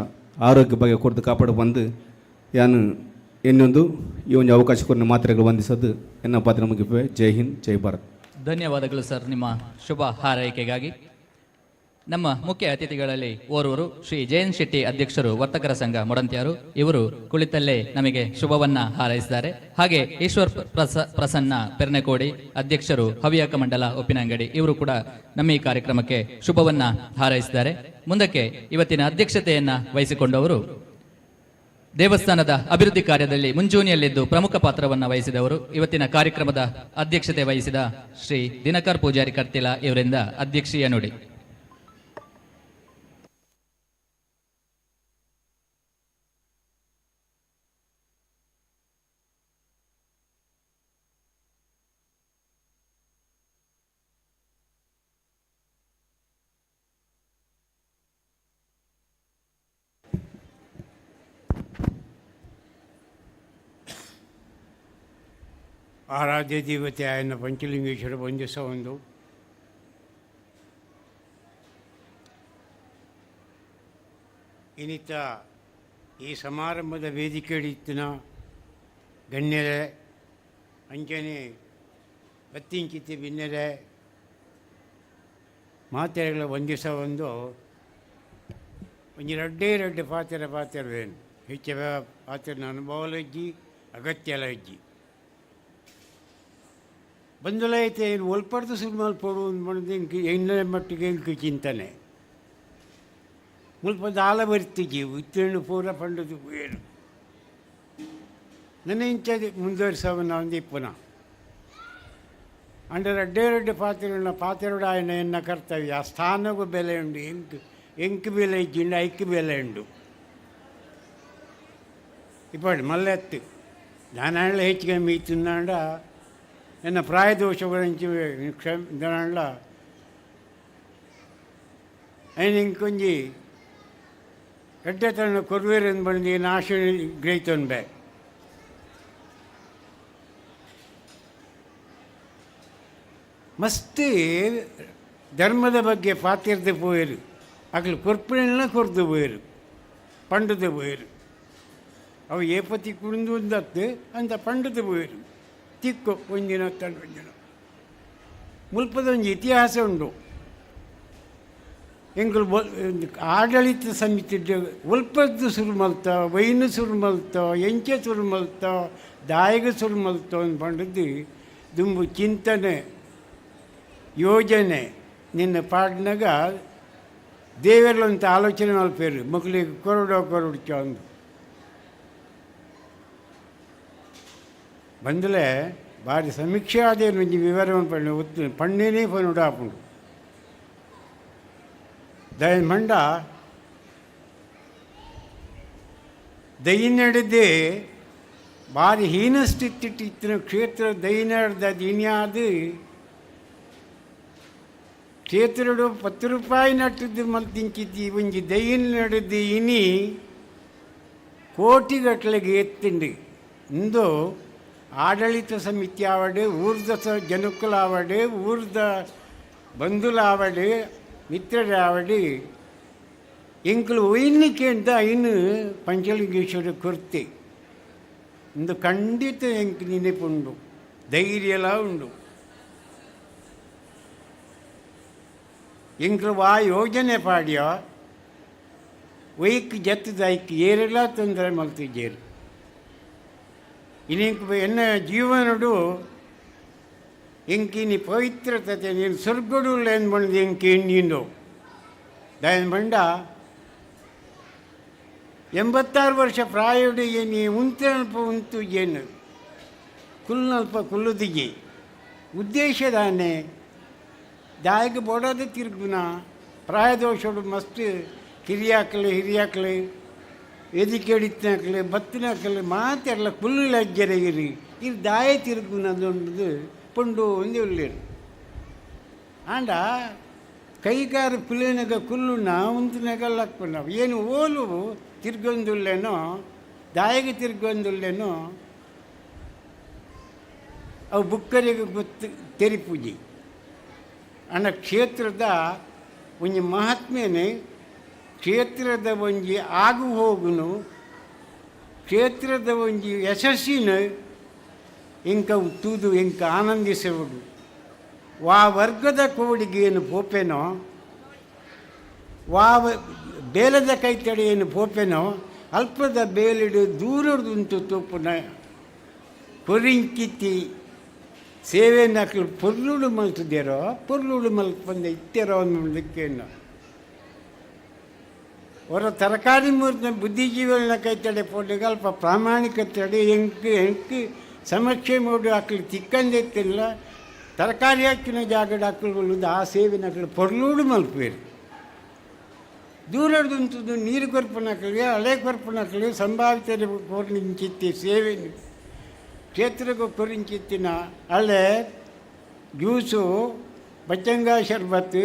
ಆರೋಗ್ಯ ಬಗ್ಗೆ ಕೊಡ್ದು ಕಾಪಾಡು ಬಂದು ಯಾನು ಇನ್ನೊಂದು ಈ ಒಂದು ಅವಕಾಶ ಕೊಟ್ಟು ಮಾತ್ರೆಗಳು ವಂದಿಸೋದು ಎನ್ನ ಪಾತ್ರ ಮುಗಿಪೆ. ಜೈ ಹಿಂದ್, ಜೈ ಭಾರತ್. ಧನ್ಯವಾದಗಳು ಸರ್ ನಿಮ್ಮ ಶುಭ ಹಾರೈಕೆಗಾಗಿ. ನಮ್ಮ ಮುಖ್ಯ ಅತಿಥಿಗಳಲ್ಲಿ ಓರ್ವರು ಶ್ರೀ ಜಯಂತ್ ಶೆಟ್ಟಿ ಅಧ್ಯಕ್ಷರು ವರ್ತಕರ ಸಂಘ ಮೊಡಂತ್ಯಾರು. ಇವರು ಕುಳಿತಲ್ಲೇ ನಮಗೆ ಶುಭವನ್ನ ಹಾರೈಸಿದ್ದಾರೆ. ಹಾಗೆ ಈಶ್ವರ್ ಪ್ರಸನ್ನ ಪೆರ್ನೆಕೋಡಿ ಅಧ್ಯಕ್ಷರು ಹವ್ಯಕ ಮಂಡಲ ಉಪ್ಪಿನಂಗಡಿ, ಇವರು ಕೂಡ ನಮ್ಮ ಈ ಕಾರ್ಯಕ್ರಮಕ್ಕೆ ಶುಭವನ್ನ ಹಾರೈಸಿದ್ದಾರೆ. ಮುಂದಕ್ಕೆ ಇವತ್ತಿನ ಅಧ್ಯಕ್ಷತೆಯನ್ನ ವಹಿಸಿಕೊಂಡವರು ದೇವಸ್ಥಾನದ ಅಭಿವೃದ್ಧಿ ಕಾರ್ಯದಲ್ಲಿ ಮುಂಚೂಣಿಯಲ್ಲಿದ್ದು ಪ್ರಮುಖ ಪಾತ್ರವನ್ನು ವಹಿಸಿದವರು, ಇವತ್ತಿನ ಕಾರ್ಯಕ್ರಮದ ಅಧ್ಯಕ್ಷತೆ ವಹಿಸಿದ ಶ್ರೀ ದಿನಕರ್ ಪೂಜಾರಿ ಕರ್ತಿಲ ಇವರಿಂದ ಅಧ್ಯಕ್ಷೀಯ ನುಡಿ. ಆರಾಧ್ಯ ದೇವತೆ ಆಯನ ಪಂಚಲಿಂಗೇಶ್ವರ ವಂದಿಸ ಒಂದು ಇನ್ನಿತ ಈ ಸಮಾರಂಭದ ವೇದಿಕೆ ಹಿಡಿತಿನ ಗಣ್ಯರೇ ಅಂಚನೆ ಬತ್ತಿಂಚಿತಿ ಭಿನ್ನರೇ ಮಾತೆರೆಗಳ ವಂದಿಸ ಒಂದು ಒಂಜಿ ರಡ್ಡೆ ಪಾತ್ರವೇನು ಹೆಚ್ಚ ಪಾತ್ರ ಅನುಭವಲ ಇಜ್ಜಿ ಅಗತ್ಯಲ ಇಜ್ಜಿ ಬಂದುಲೈತೆ ಏನು ಒಲ್ಪಡ್ದು ಸುಮ್ಮನೆ ಪೋಡು ಮಾಡೋದು ಇಂಕ ಎಣ್ಣೆ ಮಟ್ಟಿಗೆ ಇಂಕ ಚಿಂತನೆ ಮುಲ್ಪದ ಆಲ ಬರ್ತಿಜ್ಜಿ ಉತ್ತೇಣು ಪೂರ ಪಂಡದು ಏನು ನನ್ನ ಇಂಚದೆ ಮುಂದುವರಿಸವ ಒಂದು ಇಪ್ಪನ ಅಂಡ ರಡ್ಡೆ ಪಾತ್ರೆಗಳು ಆಯನ ಎನ್ನ ಕರ್ತವ್ಯ ಆ ಸ್ಥಾನಗೂ ಬೆಲೆ ಉಂಡು ಎಂಕ್ ಬೆಲೆ ಇಜ್ಜಿಂಡು ಐಕ್ ಬೆಲೆ ಉಂಡು ಇಪ್ಪಡು ಮಲ್ಲೆತ್ತು ನಾನು ಹೆಚ್ಚಿಗೆ ಮೀತುಂದಾಂಡ ಎನ್ನ ಪ್ರಾಯದೋಷಗಳಂಚು ಕ್ಷಮಲ್ಲ ఆయన ఇంకొంచి ఎట్టతను కొరువేరని బండి నాశ గ్రహితోన్ బే ಮಸ್ತ್ ಧರ್ಮದ ಬಗ್ಗೆ ಪಾತಿರ್ದೆ ಪೋಯರು ಅಕ್ಲು ಕೊರ್ಪಣೆಲ್ಲ ಕೊರ್ದು ಪೋಯರು ಪಂಡದೆ ಪೋಯರು ಅವು ಏಪತಿ ಕುಡಿದು ಒಂದತ್ತು ಅಂತ ಪಂಡದೆ ಪೋಯರು ತಿಕ್ಕು ಒಂದಿನ ತಂಡೊಂದಿನ ಮುಲ್ಪದೊಂದು ಇತಿಹಾಸ ಉಂಟು ಎಂಗಳು ಆಡಳಿತ ಸಮಿತಿ ಒಲ್ಪದ್ದು ಸುರು ಮಲ್ತ ವೈನು ಸುರು ಮಲ್ತ ಎಂಚೆ ಸುರು ಮಲ್ತ ದಾಯಗ ಸುರು ಮಲ್ತ ಅಂತ ಪಂಡದ್ದು ದುಂಬು ಚಿಂತನೆ ಯೋಜನೆ ನಿನ್ನ ಪಾಡ್ನಾಗ ದೇವರಲ್ಲಂತ ಆಲೋಚನೆ ಮಲ್ಪೇರು ಮಕ್ಕಳಿಗೆ ಕೊರಡೋಚ ಅಂದು ಬಂದಲೇ ಭಾರಿ ಸಮೀಕ್ಷೆ ಆದೇನು ಒಂಜಿ ವಿವರವನ್ನು ಪಣ್ಣೆ ಒತ್ತು ಪಣ್ಣೇನೇ ಪನ್ನುಡು ಆಪುಂಡು ದಯ ಮಂಡ ದೈನಡ್ದೇ ಭಾರಿ ಹೀನ ಸ್ಥಿತಿಟ್ಟಿತ್ತಿನ ಕ್ಷೇತ್ರ ದೈನಡ್ದ ದಿನ್ಯಾದು ಕ್ಷೇತ್ರಡು 10 ರೂಪಾಯಿ ನಟ್ಟದ್ದು ಮಲ್ತಿಂಚಿದ್ದಿ ಒಂಜಿ ದೈನ್ ನಡೆದು ಇನಿ ಕೋಟಿಗಟ್ಟಲೆಗೆ ಎತ್ತುಂಡು ಇಂದು ಆಡಳಿತ ಸಮಿತಿ ಆವಡೆ ಊರ್ದ ಜನಕ್ಕುಲು ಆವಡೆ ಊರ್ದ ಬಂಧುಲ ಆವಡೆ ಮಿತ್ರರ ಆವಡೆ ಎಂಕಲು ಒಯ್ನಿಕೆ ಅಂತ ಐನು ಪಂಚಲಿಂಗೇಶ್ವರ ಕೊರತೆ ಇಂದು ಖಂಡಿತ ಎಂಕ್ ನೆನಪುಂಡು ಧೈರ್ಯಲ ಉಂಡು ಎಂಕಲು ಆ ಯೋಜನೆ ಪಾಡ್ಯ ಒಯ್ಕ್ ಜತ್ತದ ಐಕ್ ಏರೆಲ್ಲ ತೊಂದರೆ ಮಲ್ತಿದ್ದೇರು ಇನ್ನಿಂಕ ಎನ್ನ ಜೀವನಡು ಎಂಕಿನಿ ಪವಿತ್ರತೆ ನೀನು ಸ್ವರ್ಗಡು ಏನು ಬಂದು ಎಂಕಿ ಎಣ್ಣಿಂಡು ದಯನ್ ಬಂಡ 86 ವರ್ಷ ಪ್ರಾಯಡು ಏನು ಉಂಟು ಏನು ಕುಲ್ಲಲ್ಪ ಕುಲ್ಲುದಿಗೆ ಉದ್ದೇಶದಾನೆ ದಾಯಿಗೆ ಬೋಡೋದು ತಿರುಗುನ ಪ್ರಾಯದೋಷಡು ಮಸ್ತ್ ಕಿರಿಯಾಕಲೆ ಹಿರಿಯಾಕಲೆ ಎದಿಕೆಡಿತ್ನಾಕಲೆ ಬತ್ತಿನಾಕಲೆ ಮಾತೆಲ್ಲ ಕುಲ್ಲು ಅಜ್ಜರೆಗಿರಿ ಇದು ದಾಯ ತಿರುಗುನದೊಂದು ಪುಂಡು ಒಂದು ಒಳ್ಳೆಯರು ಆಂಡ ಕೈಗಾರ ಪುಲಿನಾಗ ಕುಲ್ಲುನ ಉಂತಿನಾಗಲ್ಲ ನಾವು ಏನು ಓಲು ತಿರ್ಗೊಂದುಲ್ಲೇನೋ ದಾಯಿಗೆ ತಿರ್ಗೊಂದುಲ್ಲೇನೋ ಅವು ಬುಕ್ಕರಿಗೆ ಗೊತ್ತು ತೆರಿಪೂಜಿ ಅಣ್ಣ ಕ್ಷೇತ್ರದ ಒಂಜಿ ಮಹಾತ್ಮೆನೇ ಕ್ಷೇತ್ರದ ಒಂಜಿ ಆಗು ಹೋಗುನು ಕ್ಷೇತ್ರದ ಒಂಜಿ ಯಶಸ್ಸಿನ ಎಂಕ ತೂದು ಎಂಕ ಆನಂದಿಸುವುದು ವಾ ವರ್ಗದ ಕೋಡಿಗೆ ಏನು ಪೋಪೆನೋ ವಾ ಬೇಲದ ಕೈತಡೆ ಏನು ಪೋಪೆನೋ ಅಲ್ಪದ ಬೇಲಿಡು ದೂರದುಂಟು ತೂಪುನ ಕೊರಿಂಕಿತ್ತಿ ಸೇವೆ ನಕಲು ಪೊರ್ಲುಡು ಮಲ್ತಿದ್ದೇರೋ ಪೊರ್ಲುಡು ಮಲ್ಪಂದ ಇತ್ತೇರೋ ಅನ್ನೋದಕ್ಕೇನು ಅವರ ತರಕಾರಿ ಮೂರ್ತಿನ ಬುದ್ಧಿಜೀವಿಗಳನ್ನ ಕೈತಡೆ ಪೋಟಿಗೆ ಅಲ್ಪ ಪ್ರಾಮಾಣಿಕತೆ ಎಂಕ್ ಸಮಕ್ಷೆ ಮೂಡು ಹಾಕಲು ತಿಕ್ಕಂದಿತ್ತಿಲ್ಲ ತರಕಾರಿ ಹಾಕಿನ ಜಾಗದ ಹಾಕಲು ಆ ಸೇವೆ ನಕಲು ಪೊರ್ಲುಡು ಮಲ್ಪೇರು ದೂರದುಂಟು ನೀರು ಕೊರ್ಪನಕಲಿ ಹಳೆ ಕೊರ್ಪನಕಲಿ ಸಂಭಾವಿತ ಕೊರಿಂಚಿತ್ತಿ ಸೇವೆ ಕ್ಷೇತ್ರಕ್ಕೆ ಕೊರಿಂಚಿತ್ತಿನ ಹಳೆ ಜ್ಯೂಸು ಬಚ್ಚಂಗ ಶರ್ಬತ್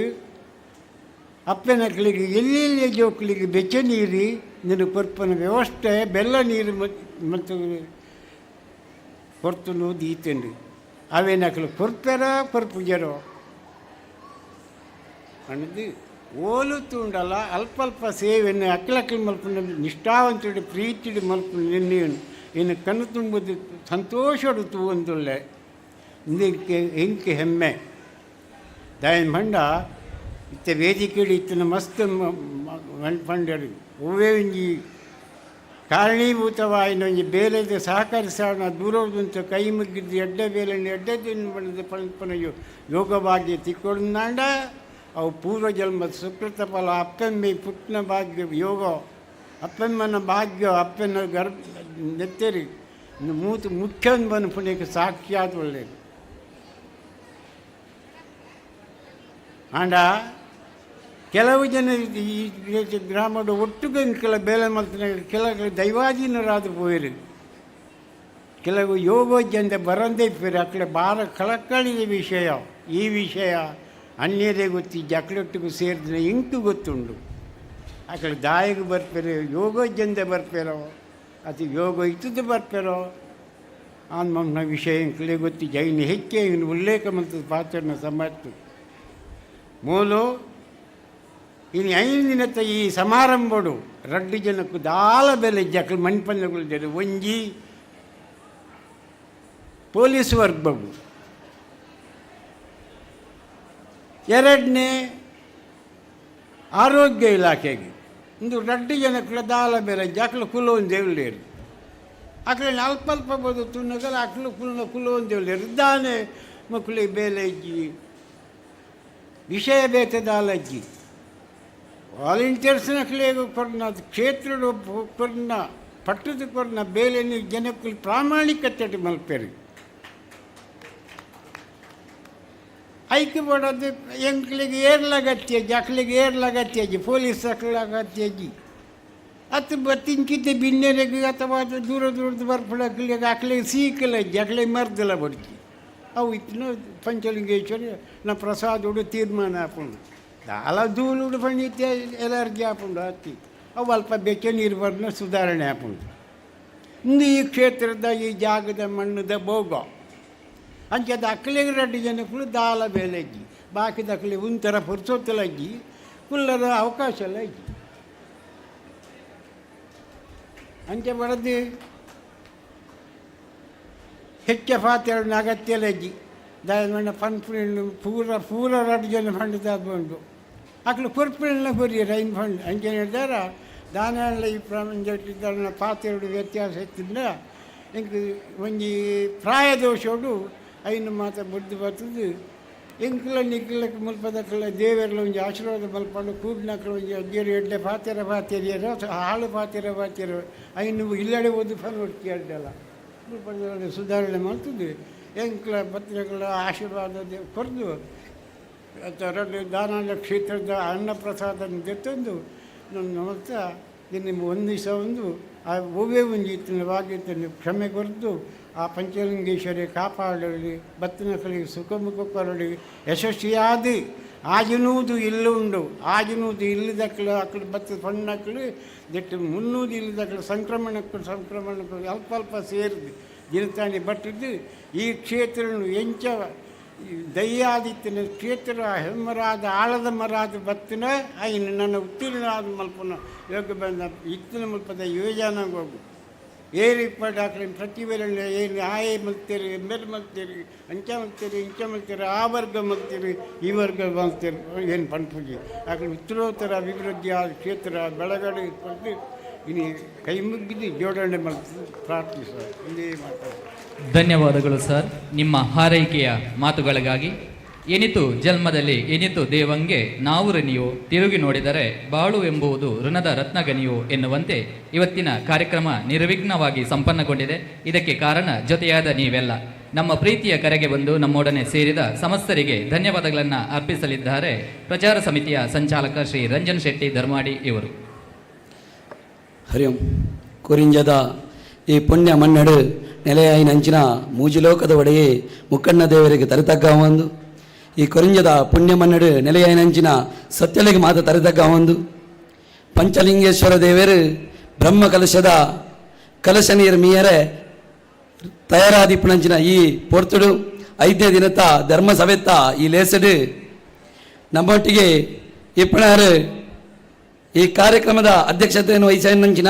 ಅಪ್ಪನಕ್ಲಿಗೆ ಎಲ್ಲೆಲ್ಲಿ ಜೋಕ್ಲಿಗೆ ಬೆಚ್ಚ ನೀರು ನಿನ್ನ ಕೊರ್ಪನ ವ್ಯವಸ್ಥೆ ಬೆಲ್ಲ ನೀರು ಮತ್ತು ಕೊರ್ತನು ದೀತಂಡು ಅವೇನಕ್ಲು ಕೊರ್ತಾರ ಕೊರ್ಪುಜರೋ ಅನ್ನೋದು ಓಲು ತುಂಡಲ್ಲ ಅಲ್ಪ ಸೇವೆಯನ್ನು ಅಕ್ಕಲಕ್ಕಲು ಮಲ್ಪನ ನಿಷ್ಠಾವಂತುಡು ಪ್ರೀತಿಡು ಮಲ್ಪನ ನಿನ್ನೆಯನ್ನು ಇನ್ನು ಕಣ್ಣು ತುಂಬುದು ಸಂತೋಷಡು ತೂವೊಂದುಳ್ಳೆ ಎಂಕೆ ಹೆಮ್ಮೆ ದಾಯನ್ ಮಂಡ ಇತ್ತ ವೇದಿಕೆಡು ಇತ್ತಿನ ಮಸ್ತ್ ಪಂಡರು ಒವ್ವೇ ಒಂಜಿ ಕಾರಣೀಭೂತವಾಯಿನ ಒಂಜಿ ಬೇಲೆದ ಸಹಕರಿಸೋಣ ದೂರದಂತ ಕೈ ಮುಗಿದ್ದು ಎಡ್ಡೆ ಬೇಲೆಯನ್ನು ಎಡ್ಡೆದಿನ ಬಣ್ಣದ ಪಲ್ಪನ ಯೋಗ ಭಾಗ್ಯ ತಿಕ್ಕೊಂಡಾಂಡ ಅವು ಪೂರ್ವಜನ್ಮದ ಸುಕೃತ ಫಲ ಅಪ್ಪೆಮ್ಮೆ ಪುಟ್ನ ಭಾಗ್ಯ ಯೋಗ ಅಪ್ಪೆಮ್ಮನ ಭಾಗ್ಯ ಅಪ್ಪನ ಗರ್ಭ ನೆತ್ತರಿ ಮುಖ್ಯ ಬಂದು ಪುಣ್ಯಕ್ಕೆ ಸಾಕ್ಷಾತ್ ಒಳ್ಳೆಯದು ಆಂಡ ಕೆಲವು ಜನ ಈ ಗ್ರಾಮದ ಒಟ್ಟಿಗೆ ಕೆಲ ಬೇಲೆ ಮಲ್ತಿನ ಕೆಲವು ದೈವಾಧೀನರಾದ ಪೋಯಿರು ಕೆಲವು ಯೋಗೋಜ್ಜಂದ ಬರಂದೇ ಇಪ್ಪರು ಅಕ್ಕಡೆ ಭಾರ ಕಳಕಳಿದ ವಿಷಯ ಈ ವಿಷಯ ಅನ್ಯರೇ ಗೊತ್ತಿಜ್ಜ ಅಕ್ಕಳೊಟ್ಟಿಗೂ ಸೇರಿದ ಇಂಟು ಗೊತ್ತುಂಡು ಅಕ್ಕಡೆ ದಾಯಿಗೆ ಬರ್ಪೇರೋ ಯೋಗೋಜ್ಜಂದೆ ಬರ್ಪೇರೋ ಅದು ಯೋಗ ಇತ್ತದ್ದು ಬರ್ಪೇರೋ ಆನ್ಮನ ವಿಷಯ ಇಂಕಲೇ ಗೊತ್ತಿಜ್ಜ ಇನ್ನು ಹೆಚ್ಚೆ ಇನ್ನು ಉಲ್ಲೇಖ ಮಂತದ ಪಾತ್ರನ ಸಮರ್ತು ಮೂಲು ಇನ್ನು 5 ದಿನದ ಈ ಸಮಾರಂಭಡು 2 ಜನಕ್ಕೂ ದಾಲ ಬೆಲೆ ಜಕ್ಕಲು ಮಣ್ಪಂದಗಳು ಒಂಜಿ ಪೊಲೀಸ್ ವರ್ಗವು 2ನೇ ಆರೋಗ್ಯ ಇಲಾಖೆಗೆ ಒಂದು 2 ಜನಕ್ಕೂ ದಾಲ ಬೆಲೆ ಜಕ್ಕಲು ಕುಲೋನ್ ದೇವಲೇರು ಅಕ್ಕಳ ಅಲ್ಪ ಬೋದು ತುಣ್ಣಗಲ ಅಕ್ಕಲು ಕುಲೋನ್ ದೇವಲೇರು ದಾನೆ ಮಕ್ಕಳಿಗೆ ಬೇಲೆ ಇಜ್ಜಿ ವಿಷಯ ಬೇತದಾಲಜ್ಜಿ ವಾಲಂಟಿಯರ್ಸ್ನ ಕ್ಲೇಗು ಕೊರ್ನ ಕ್ಷೇತ್ರ ಕೊರ್ನ ಪಟ್ಟದ ಕೊರ್ನ ಬೇಲೆ ಜನಕ್ಕೂ ಪ್ರಾಮಾಣಿಕತೆ ಮಲ್ಪೇರಿ ಐಕ್ಯ ಬಡೋದು ಎಂಕ್ಲಿಗೆ ಏರ್ಲಾಗತ್ಯಜ್ಜಿ ಅಕ್ಲಿಗೆ ಏರ್ಲಾಗತ್ಯಜ್ಜಿ ಪೊಲೀಸ್ ಅಕ್ಲಾಗತ್ಯಜ್ಜಿ ಅದು ಬತ್ತಿಂಕಿದ್ದೆ ಬಿನ್ನೆರೆಗೆ ಅಥವಾ ದೂರದ ಬರ್ಪಡಕ್ಲಿಗೆ ಅಕ್ಲಿಗೆ ಸೀಕಲಜ್ಜಿ ಅಕ್ಲಿಗೆ ಮರ್ದಲ ಬಡ್ಜಿ ಅವು ಇತ್ತು ಪಂಚಲಿಂಗೇಶ್ವರಿ ನಾ ಪ್ರಸಾದುಡು ತೀರ್ಮಾನ ಹಾಕೊಂಡು ದಾಲ ಧೂಳುಡು ಪಂಡಿತ್ಯ ಎಲರ್ಜಿ ಹಾಕೊಂಡು ಹತ್ತಿ ಅವು ಅಲ್ಪ ಬೆಚ್ಚ ನೀರು ಬರ್ನ ಸುಧಾರಣೆ ಹಾಕೊಂಡು ಇಂದು ಈ ಕ್ಷೇತ್ರದ ಈ ಜಾಗದ ಮಣ್ಣದ ಭೋಗ ಅಂಚದ ಅಕ್ಕಲಿಗೆ 2 ಜನಕ್ಕೂ ದಾಲ ಬೇಲೆಜ್ಜಿ ಬಾಕಿದ ಅಕ್ಕಲಿ ಒಂಥರ ಪುರ್ಸೊತ್ತಲಜ್ಜಿ ಕುಲ್ಲರ ಅವಕಾಶ ಎಲ್ಲ ಇಜ್ಜಿ ಅಂಚೆ ಬಡದು ಹೆಚ್ಚ ಪಾತ್ರೆ ಅಗತ್ಯಲಜ್ಜಿ ದಾಯಮಣ್ಣ ಫಂಡ್ ಪೂರ 2 ಜನ ಫಂಡ್ ಬಂದು ಅಕ್ಕಳು ಕೊರ್ಪಿನ ಬರೀ ರೈನ್ ಫಂಡ್ ಅಂಚೆ ಹೇಳಿದಾರ ದಾನ ಈ ಪ್ರಮಾಣ ಪಾತ್ರೆ ವ್ಯತ್ಯಾಸ ಇತ್ತಿಂದ ಎಂಕ್ ಒಂಜಿ ಪ್ರಾಯದೋಷೋಡು ಐನು ಮಾತ್ರ ಬುದ್ಧಿ ಬರ್ತದೆ ಎಂಕ್ಲ ನಿಕ್ಲಕ್ಕೆ ಮುಲ್ಪದಕ್ಕಲ್ಲ ದೇವರೆಲ್ಲ ಒಂಜಿ ಆಶೀರ್ವಾದ ಮಲ್ಪಂಡು ಕೂಡ್ನಕ್ಕಳು ಒಂಜಿ ಅಜ್ಜಿಯರು ಎಡ್ಡೆ ಪಾತೆರ ಹಾಳು ಪಾತೆರ ಐನು ಇಲ್ಲಡೆ ಓದು ಫನ್ ಹೊಡ್ತಿ ಅಡ್ಡಲ್ಲ ಪಡೆದ ಸುಧಾರಣೆ ಮಾಡ್ತಿದ್ವಿ. ಎಂಕ್ಲ ಪತ್ರಿಕೆಗಳ ಆಶೀರ್ವಾದ ಕೊರದು ಅಥವಾ ದಾನಾಲ ಕ್ಷೇತ್ರದ ಅನ್ನಪ್ರಸಾದ ತೆತ್ತಂದು ನನ್ನ ನೋಡ್ತಾ ನಿಮ್ಮ ಒಂದು ದಿವಸ ಒಂದು ಆ ಒವ್ವೇ ಒಂದು ಇತ್ತಿನವಾಗಿತ್ತು ಕ್ಷಮೆ ಕೊರದು ಆ ಪಂಚಲಿಂಗೇಶ್ವರಿ ಕಾಪಾಡಲಿ ಬತ್ತಿನಕಳಿಗೆ ಸುಖಮುಖ ಕೊರಳಿ ಯಶಸ್ವಿಯಾದಿ ಆಜನೂದು ಇಲ್ಲುಂಡು ಆಜನೂದು ಇಲ್ಲದಕ್ಕಳು ಅಕ್ಕಳು ಬತ್ತ ಸಣ್ಣಕ್ಕಳು ದಿಟ್ಟು ಮುನ್ನೂದು ಇಲ್ಲದಕ್ಕಳು ಸಂಕ್ರಮಣಕ್ಕೂ ಅಲ್ಪ ಸೇರಿದು ದಿನತಾಣಿ ಬಟ್ಟಿದ್ದು ಈ ಕ್ಷೇತ್ರ ಎಂಚ ದಯ್ಯಾದಿತ್ತಿನ ಕ್ಷೇತ್ರ ಹೆಮ್ಮರಾದ ಆಳದ ಮರಾದ ಬತ್ತಿನ ಐನು ನನ್ನ ಉತ್ತೀರ್ಣ ಆದ ಮಲ್ಪನ ಯೋಗ ಬಂದ ಇತ್ತಿನ ಮಲ್ಪದ ಯೋಜನೆಗೆ ಹೋಗು ಏರಿ ಪಡಾಕ್ಲಿ ಪ್ರತಿ ವೇಳೆ ಏನು ಆಯೆ ಮಲ್ತೀರಿ ಎಂಬೆಲ್ ಮಲ್ತೀರಿ ಅಂಚ ಮಲ್ತೀರಿ ಇಂಚ ಮಲ್ತೀರಿ ಆ ವರ್ಗ ಮಲ್ತೀರಿ ಈ ವರ್ಗ ಮಲ್ತೀರಿ ಏನು ಪಂಪುಜಿ ಆಕಡೆ ಉತ್ತರೋತ್ತರ ಅಭಿವೃದ್ಧಿ ಆದ ಕ್ಷೇತ್ರ ಬೆಳಗಡೆ ಪಡೆದು ಇನ್ನು ಕೈ ಮುಗಿದು ಜೋಡಣೆ ಮಾಡ್ತೀವಿ ಪ್ರಾರ್ಥಿಸ ಇದೇ ಮಾತಾಡ. ಧನ್ಯವಾದಗಳು ಸರ್ ನಿಮ್ಮ ಹಾರೈಕೆಯ ಮಾತುಗಳಿಗಾಗಿ. ಎನಿತು ಜನ್ಮದಲ್ಲಿ ಎನಿತು ದೇವಂಗೆ ನಾವು ಋಣಿಯೋ ತಿರುಗಿ ನೋಡಿದರೆ ಬಾಳು ಎಂಬುದು ಋಣದ ರತ್ನಗನಿಯೋ ಎನ್ನುವಂತೆ ಇವತ್ತಿನ ಕಾರ್ಯಕ್ರಮ ನಿರ್ವಿಘ್ನವಾಗಿ ಸಂಪನ್ನಗೊಂಡಿದೆ. ಇದಕ್ಕೆ ಕಾರಣ ಜೊತೆಯಾದ ನೀವೆಲ್ಲ. ನಮ್ಮ ಪ್ರೀತಿಯ ಕರೆಗೆ ಬಂದು ನಮ್ಮೊಡನೆ ಸೇರಿದ ಸಮಸ್ತರಿಗೆ ಧನ್ಯವಾದಗಳನ್ನು ಅರ್ಪಿಸಲಿದ್ದಾರೆ ಪ್ರಚಾರ ಸಮಿತಿಯ ಸಂಚಾಲಕ ಶ್ರೀ ರಂಜನ್ ಶೆಟ್ಟಿ ಧರ್ಮಾಡಿ ಇವರು. ಹರಿ ಓಂ. ಕೊರಿಂಜದ ಈ ಪುಣ್ಯ ಮನ್ನಡು ನೆಲೆಯಾಯಿನಂಚಿನ ಮೂಜಿಲೋಕದ ಒಡೆಯೇ ಮುಕ್ಕಣ್ಣ ದೇವರಿಗೆ ತರತಗ್ಗ ಒಂದು ಈ ಕೊರಿಂಜದ ಪುಣ್ಯ ಮನ್ನಡು ನೆಲೆಯಾಯಿನಂಚಿನ ಸತ್ಯಲಿಗೆ ಮಾತ ತರತಗ್ಗ ಒಂದು ಪಂಚಲಿಂಗೇಶ್ವರ ದೇವರು ಬ್ರಹ್ಮ ಕಲಶದ ಕಲಶ ನೀರು ಮೀಯರೆ ತಯಾರಾದಿಪ್ಪುನಂಚಿನ ಈ ಪೊರ್ತುಡು 5ನೇ ದಿನದ ಧರ್ಮ ಸವೆತ್ತ ಈ ಲೇಸಡು ನಮ್ಮೊಟ್ಟಿಗೆ ಇಪ್ಪಣಾರು ಈ ಕಾರ್ಯಕ್ರಮದ ಅಧ್ಯಕ್ಷತೆಯನ್ನು ವಹಿಸಿನಂಚಿನ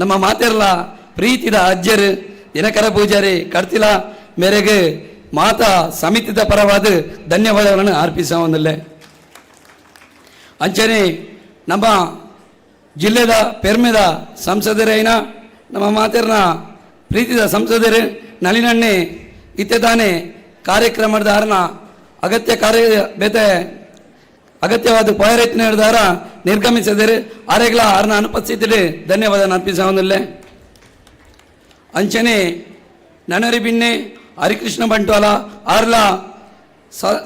ನಮ್ಮ ಮಾತೆರ್ಲ ಪ್ರೀತಿದ ಅಜ್ಜರು ದಿನಕರ ಪೂಜಾರಿ ಕಡ್ತಿಲ ಮೇರೆಗೆ ಮಾತಾ ಸಮಿತಿದ ಪರವಾದ ಧನ್ಯವಾದಗಳನ್ನು ಅರ್ಪಿಸೋದಿಲ್ಲ. ಅಂಚನೆ ನಮ್ಮ ಜಿಲ್ಲೆದ ಪೆರ್ಮೆದ ಸಂಸದರೇನ ನಮ್ಮ ಮಾತೆರ್ನ ಪ್ರೀತಿದ ಸಂಸದರು ನಳಿನಣ್ಣೆ ಇತ್ತೆ ತಾನೇ ಕಾರ್ಯಕ್ರಮದ ಅಗತ್ಯ ಕಾರ್ಯ ಬೇತೆ ಅಗತ್ಯವಾದ ಪಯರತ್ನ ಹಿಡಿದಾರ ನಿರ್ಗಮಿಸಿದರೆ ಆರೆಗಳ ಆರ್ನ ಅನುಪಸ್ಥಿತಿ ಧನ್ಯವಾದ ಅರ್ಪಿಸೋದಿಲ್ಲ. ಅಂಚನೆ ನನರಿ ಬಿನ್ನೆ ಹರಿಕೃಷ್ಣ ಬಂಟ್ವಾಲ ಆರ್ಲ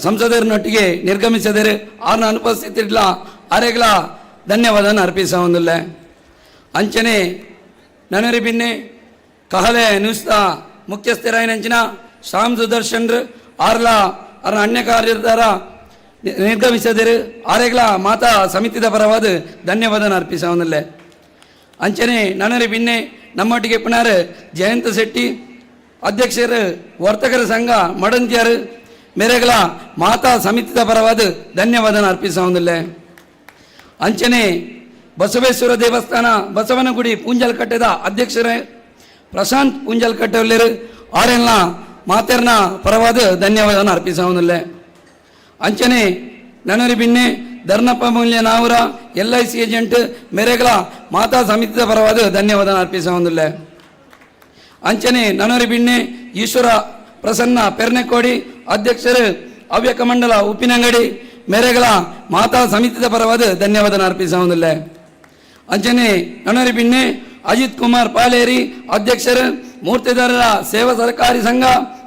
ಸಂಸದರನೊಟ್ಟಿಗೆ ನಿರ್ಗಮಿಸಿದರೆ ಆರ್ನ ಅನುಪಸ್ಥಿತಿ ಇಲ್ಲ ಆರೆಗಳ ಧನ್ಯವಾದ ಅರ್ಪಿಸೋದಿಲ್ಲ. ಅಂಚನೆ ನನರಿ ಬಿನ್ನೆ ಕಹಲೆ ನುಸ್ತ ಮುಖ್ಯಸ್ಥರಾಯಿನಂಚಿನ ಶ್ಯಾಮ್ ಸುದರ್ಶನ್ರು ಆರ್ಲ ಅರ್ನ ಅನ್ಯ ಕಾರ್ಯದಾರ ನಿರ್ಗಮಿಸಿದರೆ ಆರೆಗಳ ಮಾತಾ ಸಮಿತಿದ ಪರವಾದ ಧನ್ಯವಾದ ಅರ್ಪಿಸೋದಿಲ್ಲ. ಅಂಚನೆ ನನರಿ ಬಿನ್ನೆ ನಮ್ಮೊಟ್ಟಿಗೆ ಪುನರ್ ಜಯಂತ ಶೆಟ್ಟಿ ಅಧ್ಯಕ್ಷರು ವರ್ತಕರ ಸಂಘ ಮಡಂತಿಯರು ಮೇರೆಗಳ ಮಾತಾ ಸಮಿತಿದ ಪರವಾದ ಧನ್ಯವಾದ ಅರ್ಪಿಸೋದಿಲ್ಲ. ಅಂಚನೆ ಬಸವೇಶ್ವರ ದೇವಸ್ಥಾನ ಬಸವನಗುಡಿ ಪೂಂಜಲ್ಕಟ್ಟೆದ ಅಧ್ಯಕ್ಷರೇ ಪ್ರಶಾಂತ್ ಪೂಂಜಲ್ಕಟ್ಟೆಯಲ್ಲರು ಆರೆಲ್ಲ ಮಾತೆರ್ನ ಪರವಾದ ಧನ್ಯವಾದ ಅರ್ಪಿಸೋದಿಲ್ಲ. ಅಂಚನೆ ನನರಿ ಬಿನ್ನೆ ಧರ್ನಪ್ಪ ಮೂಲ್ಯ ನಾವರ LIC ಏಜೆಂಟ್ ಮೇರೆಗಳ ಮಾತಾ ಸಮಿತಿದ ಪರವಾದ ಧನ್ಯವಾದ ಅರ್ಪಿಸೋದಿಲ್ಲ. ಅಂಚನೆ ನನರಿ ಬಿನ್ನೆ ಈಶ್ವರ ಪ್ರಸನ್ನ ಪೆರ್ನೆಕೋಡಿ ಅಧ್ಯಕ್ಷರು ಹವ್ಯಕ ಮಂಡಲ ಉಪ್ಪಿನಂಗಡಿ ಮೇರೆಗಳ ಮಾತಾ ಸಮಿತಿದ ಪರವಾದ ಧನ್ಯವಾದ ಅರ್ಪಿಸೋದಿಲ್ಲ. ಅಂಚನೆ ನನರಿ ಬಿನ್ನೆ ಅಜಿತ್ ಕುಮಾರ್ ಪಾಲೇರಿ ಅಧ್ಯಕ್ಷರು ಮೂರ್ತಿದಾರರ ಸೇವಾ ಸಹಕಾರಿ ಸಂಘ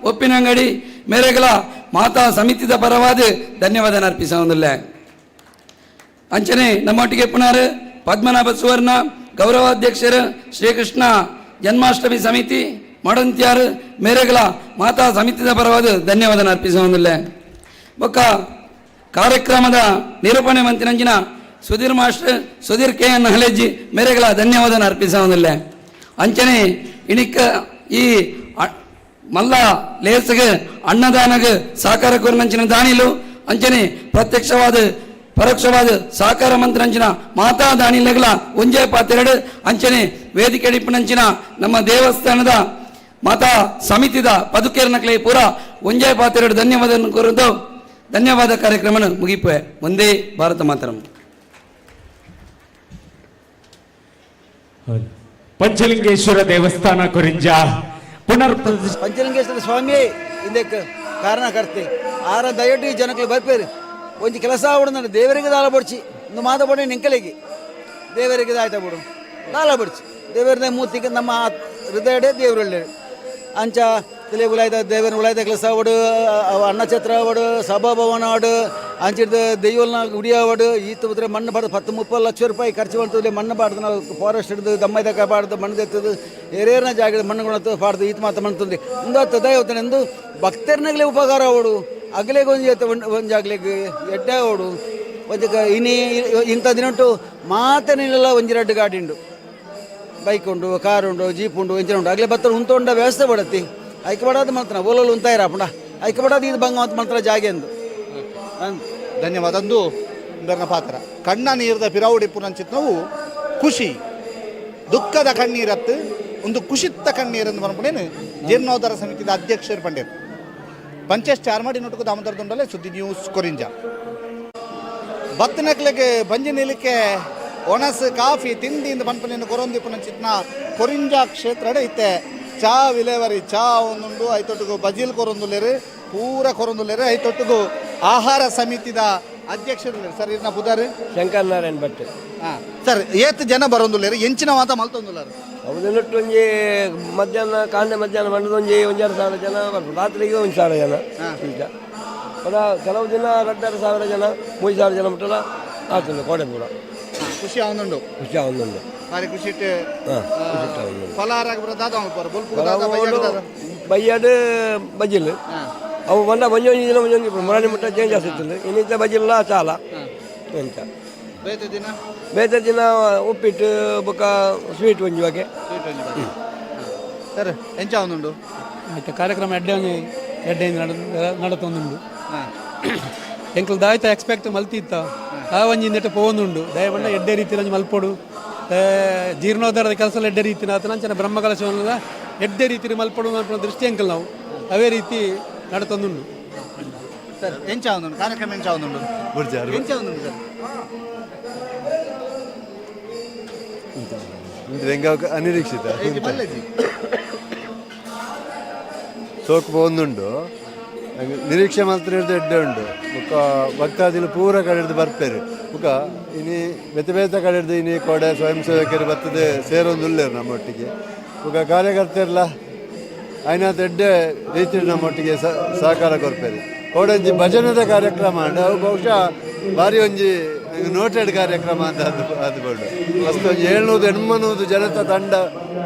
ಉಪ್ಪಿನಂಗಡಿ ಮೇರೆಗಳ ಮಾತಾ ಸಮಿತಿದ ಪರವಾದ ಧನ್ಯವಾದ ಅರ್ಪಿಸೋದಿಲ್ಲ. ಅಂಚನೆ ನಮ್ಮೊಟ್ಟಿಗೆ ಪುನರ್ ಪದ್ಮನಾಭ ಸುವರ್ಣ ಗೌರವಾಧ್ಯಕ್ಷರು ಶ್ರೀಕೃಷ್ಣ ಜನ್ಮಾಷ್ಟಮಿ ಸಮಿತಿ ಮಡಂತ್ಯಾರು ಮೇರೆಗಳ ಮಾತಾ ಸಮಿತಿದ ಪರವಾದ ಧನ್ಯವಾದ ಅರ್ಪಿಸೋದಿಲ್ಲ. ಬೊಕ್ಕ ಕಾರ್ಯಕ್ರಮದ ನಿರೂಪಣೆ ಮಂತಿನಂಚಿನ ಸುಧೀರ್ ಮಾಸ್ಟರ್ ಸುಧೀರ್ KN ಹಳೆಜ್ಜಿ ಮೇರೆಗಳ ಧನ್ಯವಾದ ಅರ್ಪಿಸೋದಿಲ್ಲ. ಅಂಚನೆ ಇಣಿಕ ಈ ಮಲ್ಲ ಲೇಸ್ಗೆ ಅನ್ನದಾನಗೆ ಸಹಕಾರ ಕೊರನಂಚಿನ ದಾನಿಲು ಅಂಚನೆ ಪ್ರತ್ಯಕ್ಷವಾದ ಪರೋಕ್ಷವಾದ ಸಹಕಾರ ಮಂತ್ರಂಚಿನ ಮಾತಾ ದಾನಿಲೆಗಳ ಒಂಜೇ ಪಾತೆರಡು ಅಂಚನೆ ವೇದಿಕೆ ಡಿಪ್ಪನಂಚಿನ ನಮ್ಮ ದೇವಸ್ಥಾನದ ಮಾತಾ ಸಮಿತಿದ ಪದುಕೇರ್ನಕ್ಲೆ ಪೂರ ಒಂಜೇ ಪಾತೆರಡು ಧನ್ಯವಾದ ಕೋರುವುದು ಧನ್ಯವಾದ ಕಾರ್ಯಕ್ರಮ ಮುಗಿಪುವೆ. ಒಂದೇ ಭಾರತ ಮಾತರಂ. ಪಂಚಲಿಂಗೇಶ್ವರ ದೇವಸ್ಥಾನ ಕೊರಿಂಜ ಪುನರ್ ಪಂಚಲಿಂಗೇಶ್ವರ ಸ್ವಾಮಿ ಇದಕ್ಕೆ ಕಾರಣಕರ್ತೆ ಆರ ದಯವಿಟ್ಟು ಈ ಜನಕ್ಕೆ ಬರ್ಪೇರಿ ಒಂದು ಕೆಲಸ ಬಿಡು ದೇವರಿಗೆ ದಾಳ ಬಡ್ಚಿ ಒಂದು ಮಾತು ಬಡಿ ನಿಂಕಲಿಗೆ ದೇವರಿಗೆ ದಾಯ್ತಾ ಬಿಡು ದಾಳ ಬಡ್ಚಿ ದೇವರದೇ ಮೂರ್ತಿಗೆ ನಮ್ಮ ಹೃದಯಡೆ ದೇವರೊಳ್ಳೆ ಅಂಚ ತಲೆ ಉಲಾಯ್ದ ದೇವನ ಉಲಾಯ್ದ ಕೆಲಸ ಅವಡು ಅನ್ನಛತ್ರ ಅವಡು ಸಭಾಭವನ ಅವಡು ಅಂಚಿಡ್ದು ದೆಯ್ಯಲ್ನ ಗುಡಿ ಅವಡು ಈತ ಉದ್ರೆ ಮಣ್ಣು ಬಾಡ್ದು 10-30 ಲಕ್ಷ ರೂಪಾಯಿ ಖರ್ಚು ಮಾಡ್ತದೆ ಮಣ್ಣು ಬಾಡ್ದು ನಾವು ಫಾರೆಸ್ಟ್ ಹಿಡಿದು ದಮ್ಮೈದಕ ಬಾಡ್ದು ಮಣ್ಣು ತೆತ್ತದು ಏರೇರ್ನ ಜಾಗದ ಮಣ್ಣುಗಳತ್ತು ಬಾಡ್ದು ಈತ ಮಾತು ಮಾಡ್ತದೆ ಮುಂದೆ ದೈವತನೆಂದು ಭಕ್ತರ್ನಾಗಲೇ ಉಪಕಾರ ಅವಡು ಅಗಲೆಗೆ ಒಂದು ಜಾಗ್ಲಿಗೆ ಎಡ್ಡ ಅವಡು ಒಂದಕ್ಕೆ ಇನಿ ಇಂಥ ದಿನಂಟು ಮಾತೇನಿಲ್ಲ ಒಂಜಿ 2 ಗಾಡಿ ಉಂಡು ಬೈಕ್ ಉಂಡು ಕಾರ್ ಉಂಡು ಜೀಪ್ ಉಂಡು ಎಂಜಿನ್ ಉಂಡು ಆಗಲೇ ಬತ್ತ ಉಂಟು ವ್ಯವಸ್ಥೆ ಪಡತ್ತಿ ಐಕೆ ಬಡೋದು ಮಾತ್ರ ಓಲೋಲು ಉಂತಾಯಿರಪ್ಪಂಡ ಐಕೆ ಬಡೋದು ಇದು ಬಂಗ ಅಂತ ಮಾತ್ರ ಜಾಗೆ ಎಂದು ಧನ್ಯವಾದ. ಅಂದು ನನ್ನ ಪಾತ್ರ ಕಣ್ಣ ನೀರದ ಪಿರಾವುಡಿ ಪುನಂಚಿತ್ನವು ಖುಷಿ ದುಃಖದ ಕಣ್ಣೀರತ್ತು ಒಂದು ಖುಷಿತ್ತ ಕಣ್ಣೀರೆಂದು ಬಂದ್ಬಿಡೇನು ಜೀರ್ಣೋದ್ಧಾರ ಸಮಿತಿದ ಅಧ್ಯಕ್ಷರು ಪಂಡೇರು ಪಂಚಾಯತ್ ಚಾರ್ ಮಾಡಿ ನೋಟಕ್ಕೆ ದಾಮೋದರ ದುಂಡಲೆ ಸುದ್ದಿ ನ್ಯೂಸ್ ಕೊರಿಂಜ ಬತ್ತನಕ್ಲೆಗೆ ಬಂಜಿ ನಿಲಿಕೆ ಒಣಸು ಕಾಫಿ ತಿಂಡಿಯಿಂದ ಪನ್ಪನೇನು ಕೊರೊಂದಿ ಪುನಂಚಿತ್ನ ಕೊರಿಂಜ ಕ್ಷೇತ್ರ ಐತೆ ಚಾ ವಿಲೇವರಿ ಚಾ ಒಂದುಂಡು ಐತೊಟ್ಟಿಗೂ ಬಜಿಲ್ ಕೊರೊಂದುಲೇರು ಪೂರ ಕೊರೊಂದುಲೇರು ಐತೊಟ್ಟಿಗೂ ಆಹಾರ ಸಮಿತಿದ ಅಧ್ಯಕ್ಷರು ಸರ್ ಇರ್ನ ಬುಧಾರು ಶಂಕರ್ ನಾರಾಯಣ್ ಭಟ್. ಹಾಂ ಸರ್ ಏತ್ ಜನ ಬರೋಂದುಲೇರು ಎಂಚಿನ ಮಾತ ಮಲ್ತೊಂದುಲಾರು ಅವನೊಟ್ಟು ಒಂಜಿ ಮಧ್ಯಾಹ್ನ ಕಾಂಡೆ ಮಧ್ಯಾಹ್ನ ಮಂಡದ ಒಂಜಿ 1,2,000 ಜನ ಬರ್ಬೋದು ರಾತ್ರಿಗೆ 1,000 ಜನ ಈಗ ಪುನಃ ಕೆಲವು ದಿನ 2,500 ಜನ 3,000 ಜನ ಮುಟ್ಟಲ್ಲ ಆಗ್ತದೆ ಕೋಡೆ ಪೂರ ಖುಷಿ ಆವೊಂದುಂಡು ಭಾರಿ ಖುಷಿ ಇಟ್ಟು ಫಲಾರ ಬಯ್ಯಾಡು ಬಜಿಲ್ ಅವು ಬಂದ ಒಂಜೊಂದು ದಿನ ಒಂಜೊಂದು ಮುರಾಣಿ ಮುಟ್ಟ ಚೇಂಜ್ ಆಗ್ತಿತ್ತು ಇನ್ನಿಂತ ಬಜಿಲ್ಲ ಚಾಲ ಎಂತ ಬೇತೆ ದಿನ ಉಪ್ಪಿಟ್ಟು ಬೊಕ್ಕ ಸ್ವೀಟ್ ಒಂಜುವಾಗೆ ಸರ್ ಎಂಚ ಒಂದುಂಡು ಆಯ್ತು ಕಾರ್ಯಕ್ರಮ ಎಡ್ಡೆ ನಡತೊಂದುಂಡು ಎಂಕಲ್ ದಾಯ್ತ ಎಕ್ಸ್ಪೆಕ್ಟ್ ಮಲ್ತಿತ್ತ ಆ ಒಂಜಿ ನೆಟ್ಟು ಪೋವೊಂದುಂಡು ದಯಬಂಡ ಎಡ್ಡೆ ರೀತಿ ಒಂಜಿ ಮಲ್ಪೊಡು ಜೀರ್ಣೋದ್ಧಾರದ ಕೆಲಸ ಎಡ್ಡೆ ರೀತಿನ ಆತನಂಚನ ಬ್ರಹ್ಮಕಲಶವನ್ನೆಲ್ಲ ಎಡ್ಡೆ ರೀತಿ ಮಲ್ಪಡು ಮಲ್ಪಡ ದೃಷ್ಟಿ ಅಂಕಲ್ ನಾವು ಅವೇ ರೀತಿ ನಡತೊಂದುಂಡು ಸರ್ ಎಂಚ ಒಂದುಂಡು ಕಾರ್ಯಕ್ರಮ ಎಂಚ ಒಂದುಂಡು ಎಂಚ ಒಂದುಂಡು ಸರ್ ಅನಿರೀಕ್ಷಿತ ಸೋಕು പോകുന്നുണ്ട് ನಿರೀಕ್ಷೆ ಮಾತ್ರ ಹಿಡಿದು ಎಡ್ಡೆ ಉಂಡು ಬುಕ್ಕ ಭಕ್ತಾದಿಲು ಪೂರ ಕಡೆ ಹಿಡಿದು ಬರ್ಪೇರು ಬುಕ್ಕ ಇನಿ ಬೇತೆ ಕಡೆ ಹಿಡಿದು ಇನಿ ಕೊಡೆ ಸ್ವಯಂ ಸೇವಕರು ಬರ್ತದೆ ಸೇರೊಂದುಲ್ಲೇರು ನಮ್ಮೊಟ್ಟಿಗೆ ಬುಕ್ಕ ಕಾರ್ಯಕರ್ತರೆಲ್ಲ ಐನಾತ್ ಎಡ್ಡೆ ರೀತಿ ನಮ್ಮೊಟ್ಟಿಗೆ ಸಹಕಾರ ಕೊರ್ಪೇರು ಕೋಡಂಜಿ ಭಜನದ ಕಾರ್ಯಕ್ರಮ ಅಂಡ್ ಅವು ಬಹುಶಃ ಭಾರಿ ಒಂಜಿ ನೋಟೆಡ್ ಕಾರ್ಯಕ್ರಮ ಅಂತ ಅದು ಬೋಡು ಮಸ್ತ್ ಒಂಜಿ 700-800 ಜನತ ತಂಡ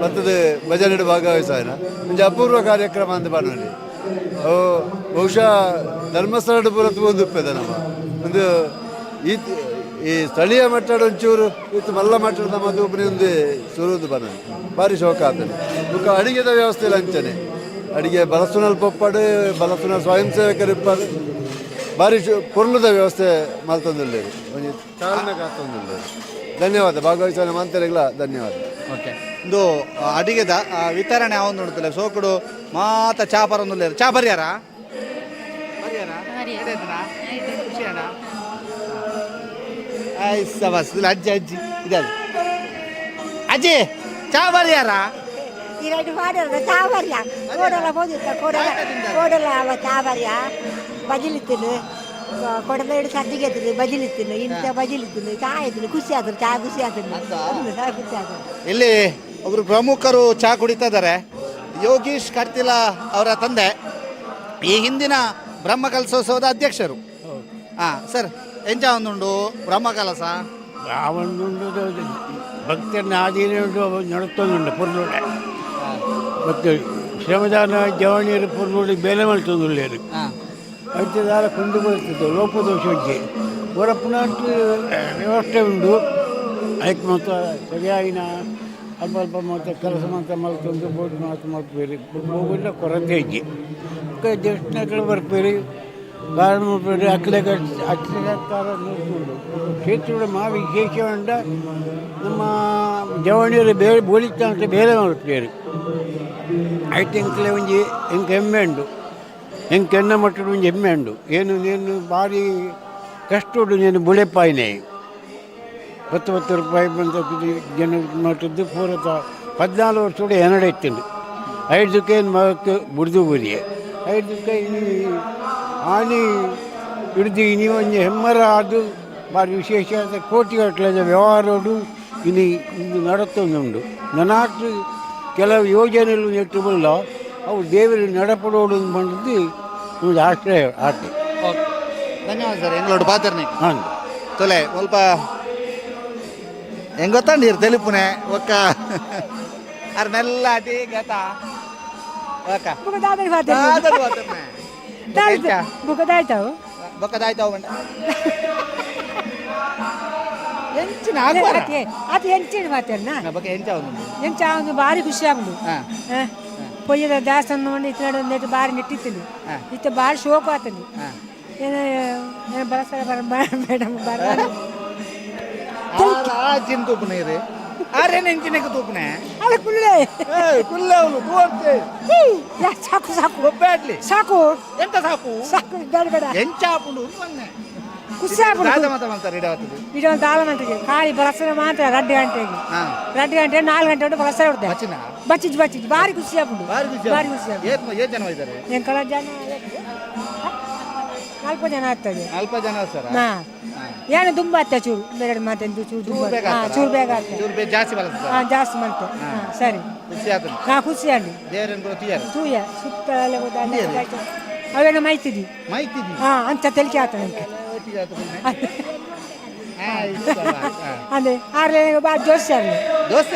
ಬರ್ತದೆ ಭಜನೆಡು ಭಾಗವಹಿಸಾಯನ ಒಂಜಿ ಅಪೂರ್ವ ಕಾರ್ಯಕ್ರಮ ಅಂತ ಬನ್ನಲಿ ಅವು ಬಹುಶಃ ಧರ್ಮಸ್ಥಳ ಪೂರತ್ತು ಬಂದುಪ್ಪೆದ ನಮ್ಮ ಒಂದು ಈ ಸ್ಥಳೀಯ ಮಟ್ಟದ ಒಂಚೂರು ಇತ್ತು ಮಲ್ಲ ಮಟ್ಟದ ಮದುವೆ ಒಂದು ಸುರುವುದು ಬನ್ನಲಿ ಭಾರಿ ಶೋಕ ಆಗ್ತದೆ ಬುಕ್ಕ ಅಡಿಗೆದ ವ್ಯವಸ್ಥೆ ಲಂಚನೆ ಅಡಿಗೆ ಬಲಸುನಲ್ಲಿ ಪೊಪ್ಪಡು ಬಲಸುನ ಸ್ವಯಂ ಸೇವಕರು ಇಪ್ಪದು ಭಾರಿ ಪೊರ್ಲುದ ವ್ಯವಸ್ಥೆ ಮಲ್ತೊಂದುಲ್ಲೇರು ಒಂಜಿ ಚಾಲನೆ ಕಾತೊಂದುಲ್ಲೇರು ಧನ್ಯವಾದ ಭಾಗವಹಿಸೋಣ ಮಂತ್ರಿಗಳ ಧನ್ಯವಾದ. ಓಕೆ ಇದು ಅಡಿಗೆದ ವಿತರಣೆ ಯಾವುದು ನೋಡ್ತಿಲ್ಲ ಸೋಕುಡು ಮಾತ ಚಾ ಪರೊಂದುಲ್ಲೇರು ಚಾ ಬರ್ಯಾರ ಬಸ್ ಅಜ್ಜಿ ಅಜ್ಜಿ ಇದೆ ಅಜ್ಜಿ ಚಾ ಬರ್ಯಾರ చావర్యా కోడల పోదిస్తా కోడల చావర్యా బజిలిత్తులు ಕೊಡಬೇಡಿ ಸದ್ದಿಗೆತ್ತಿಲ್ಲ ಬಜಿಲಿತ್ತಿಲ್ಲ ಇಂಥ ಬಜಿಲಿತ್ತಿಲ್ಲ ಚಾ ಆಯ್ತಿಲ್ಲ ಖುಷಿ ಆದ್ರು ಚಾ ಖುಷಿ ಆತಲ್ಲ ಖುಷಿ ಆತಲ್ಲ. ಇಲ್ಲಿ ಒಬ್ರು ಪ್ರಮುಖರು ಚಾ ಕುಡಿತಾ ಇದ್ದಾರೆ. ಯೋಗೀಶ್ ಕರ್ತಿಲ ಅವರ ತಂದೆ ಈ ಹಿಂದಿನ ಬ್ರಹ್ಮಕಲಶೋತ್ಸವದ ಅಧ್ಯಕ್ಷರು. ಸರ್ ಎಂಚ ಒಂದುಂಡು ಬ್ರಹ್ಮಕಲಶ ಒಂದು ಭಕ್ತರನ್ನ ಆದೀನುಂಡು ನಡುತ್ತೊಂದುಂಡು ಪುರ್ಲುಡೆ ಮತ್ತು ಶ್ರಮದಾನ ಜವಣಿಯರು ಪುರ್ಲುಡಿ ಬೇಲೆ ಮಲ್ತೊಂದುಲ್ಲೇರು అయితే దాని కుందు పడుతుంది లోపదోష వచ్చి ఊరప్పుడంటే వ్యవస్థ ఉండు ಅದಕ್ಕೆ ಮತ್ತು ಸರಿಯಾಗಿನ ಅಲ್ಪ ಅಲ್ಪ ಮತ್ತು ಕೆಲಸ ಮಾತ್ರ ಮಲ್ತೊಂದು ಬೋಟ್ ಮಾತು ಮಲ್ಪೇರಿ ಹೋಗಿಲ್ಲ ಕೊರತೆ ಇಜ್ಜಿ ಜ್ಯೇಷ್ಠಗಳು ಬರ್ಪೇರಿ ಕಾರಣ ಮಾಡ್ಬೇಡಿ ಅಕ್ಕಲೆ ಅಚ್ಚಕಾರ ನೋಡ್ಕೊಂಡು ಕ್ಷೇತ್ರ ಮಾ ವಿಶೇಷ ಉಂಡ ನಮ್ಮ ಜವಣಿಯರು ಬೇರೆ ಬೋಳಿತ ಅಂತ ಬೇರೆ ಮಾಡ್ಪೇರಿ ಆಯ್ತು ಎಂಕಲೆ ಒಂಜಿ ಎಂಕ ಹೆಮ್ಮೆ ಉಂಡು ಹೆಂಗೆ ಕೆನ್ನ ಮಟ್ಟಡು ಒಂದು ಹೆಮ್ಮೆ ಉಂಡು ಏನು ನೀನು ಭಾರಿ ಕಷ್ಟ ಉಂಡು ನೀನು ಬುಳೆಪಾಯಿನೇ 10 ರೂಪಾಯಿ ಬಂದ ಜನ ಮಟ್ಟದ್ದು ಪೂರತ 14 ವರ್ಷ ಎನಡೆ ಇತ್ತು 5 ಏನು ಮಗಕ್ಕೆ ಬುಡ್ದು ಬುರಿಯೆ 5 ಇನಿ ಆನಿ ಹಿಡಿದು ಇನಿ ಒಂದು ಹೆಮ್ಮರ ಅದು ಭಾರಿ ವಿಶೇಷ ಕೋಟಿಗಟ್ಟಲೆ ವ್ಯವಹಾರಗಳು ಇನ್ನು ನಡೆತೊಂದುಂಡು ನನಾಟು ಕೆಲವು ಯೋಜನೆಗಳು ನೆಟ್ಟು ಬಲ್ಲ ಅವು ದೇವರು ನಡಪಡೋಡು ಮಾಡಿದ್ದು ಒಂದು ಆಶ್ರಯ ಆಟೆ. ಓಕೆ ಧನ್ಯವಾದ ಸರ್ ಎಂಗ್ಲೋಡು ಪಾತ್ರನೆ ಹಾಂ ತೊಲೆ ಸ್ವಲ್ಪ ಹೆಂಗ್ ಗೊತ್ತಂಡಿರು తెలుపునే ఒక్క అర మెల్లటి గత ఓక బుకదాయి పాత్రనే బుకదాయితావు బొక్కదాయితావు అంటే ಎಂಚಿನ ಅದು ಎಂಚಿನ ಮಾತೇನ ಬಗ್ಗೆ ಎಂಚ ಅವನು ಭಾರಿ ಖುಷಿ ಆಗುದು ಪೊಯ್ಯದ ದೇವಸ್ಥಾನ ನೋಡಿ ಇತ್ತು ನೆಟ್ಟು ಭಾರಿ ನೆಟ್ಟಿತ್ತು ಇತ್ತು ಭಾರಿ ಶೋಕ ಆತನು ಏನು ಬರಸರ ಬರ ಮೇಡಮ್ ಬರ ತೂಪನೆ ಇದೆ ಆರೆ ನೆಂಚಿನಕ್ಕೆ ತೂಪನೆ ಅಲ್ಲ ಕುಲ್ಲೆ ಕುಲ್ಲೆ ಅವನು ತೂರ್ತೆ ಸಾಕು ಸಾಕು ಒಬ್ಬಾಡ್ಲಿ ಸಾಕು ಎಂತ ಸಾಕು ಸಾಕು ಗಡಗಡ ಎಂಚಾಪುಡು ಮೊನ್ನೆ ಖುಷಿ ಆಗುದು ಇದು ಒಂದು 4 ಗಂಟೆಗೆ ಖಾಲಿ ಬರಸರ ಮಾತ್ರ 2 ಗಂಟೆಗೆ 2 ಗಂಟೆ 4 ಗಂಟೆ ಉಂಟು ಬರಸರ ಹೊಡ್ದೆ ಬಚ್ಚಿಜ್ ಭಾರಿ ಖುಷಿ ಆಗುದು ಭಾರಿ ಖುಷಿ ಆಗುದು ಏನ್ ಜನ ಇದ್ದಾರೆ ಎಂಕಳ ಜನ 4 ಜನ ಆಗ್ತದೆ 4 ಜನ ಸರ್ ಏನು ತುಂಬಾ ಆಗ್ತದೆ ಚೂರು ಬೇರೆ ಮಾತೆಂದು ಚೂರು ಬೇಗ ಆಗ್ತದೆ ಚೂರು ಬೇಗ ಜಾಸ್ತಿ ಬರ್ತದೆ ಜಾಸ್ತಿ ಮಾಡ್ತೆ ಸರಿ ಖುಷಿ ಆಗ್ತದೆ ಖುಷಿ ಆಗಿ ದೇವರನ್ನು ತೂಯಾರು ತೂಯ ಸುತ್ತ ಅವೇಗ ಮೈತಿದಿ ಅಂತ ತೆಲಿಕೆ ಆಗ್ತದೆ ಅದೇ ಆರ್ಲೆ ಬಾರಿ ಜೋಶಿ ಆಗಲಿ ದೋಸ್ತಿ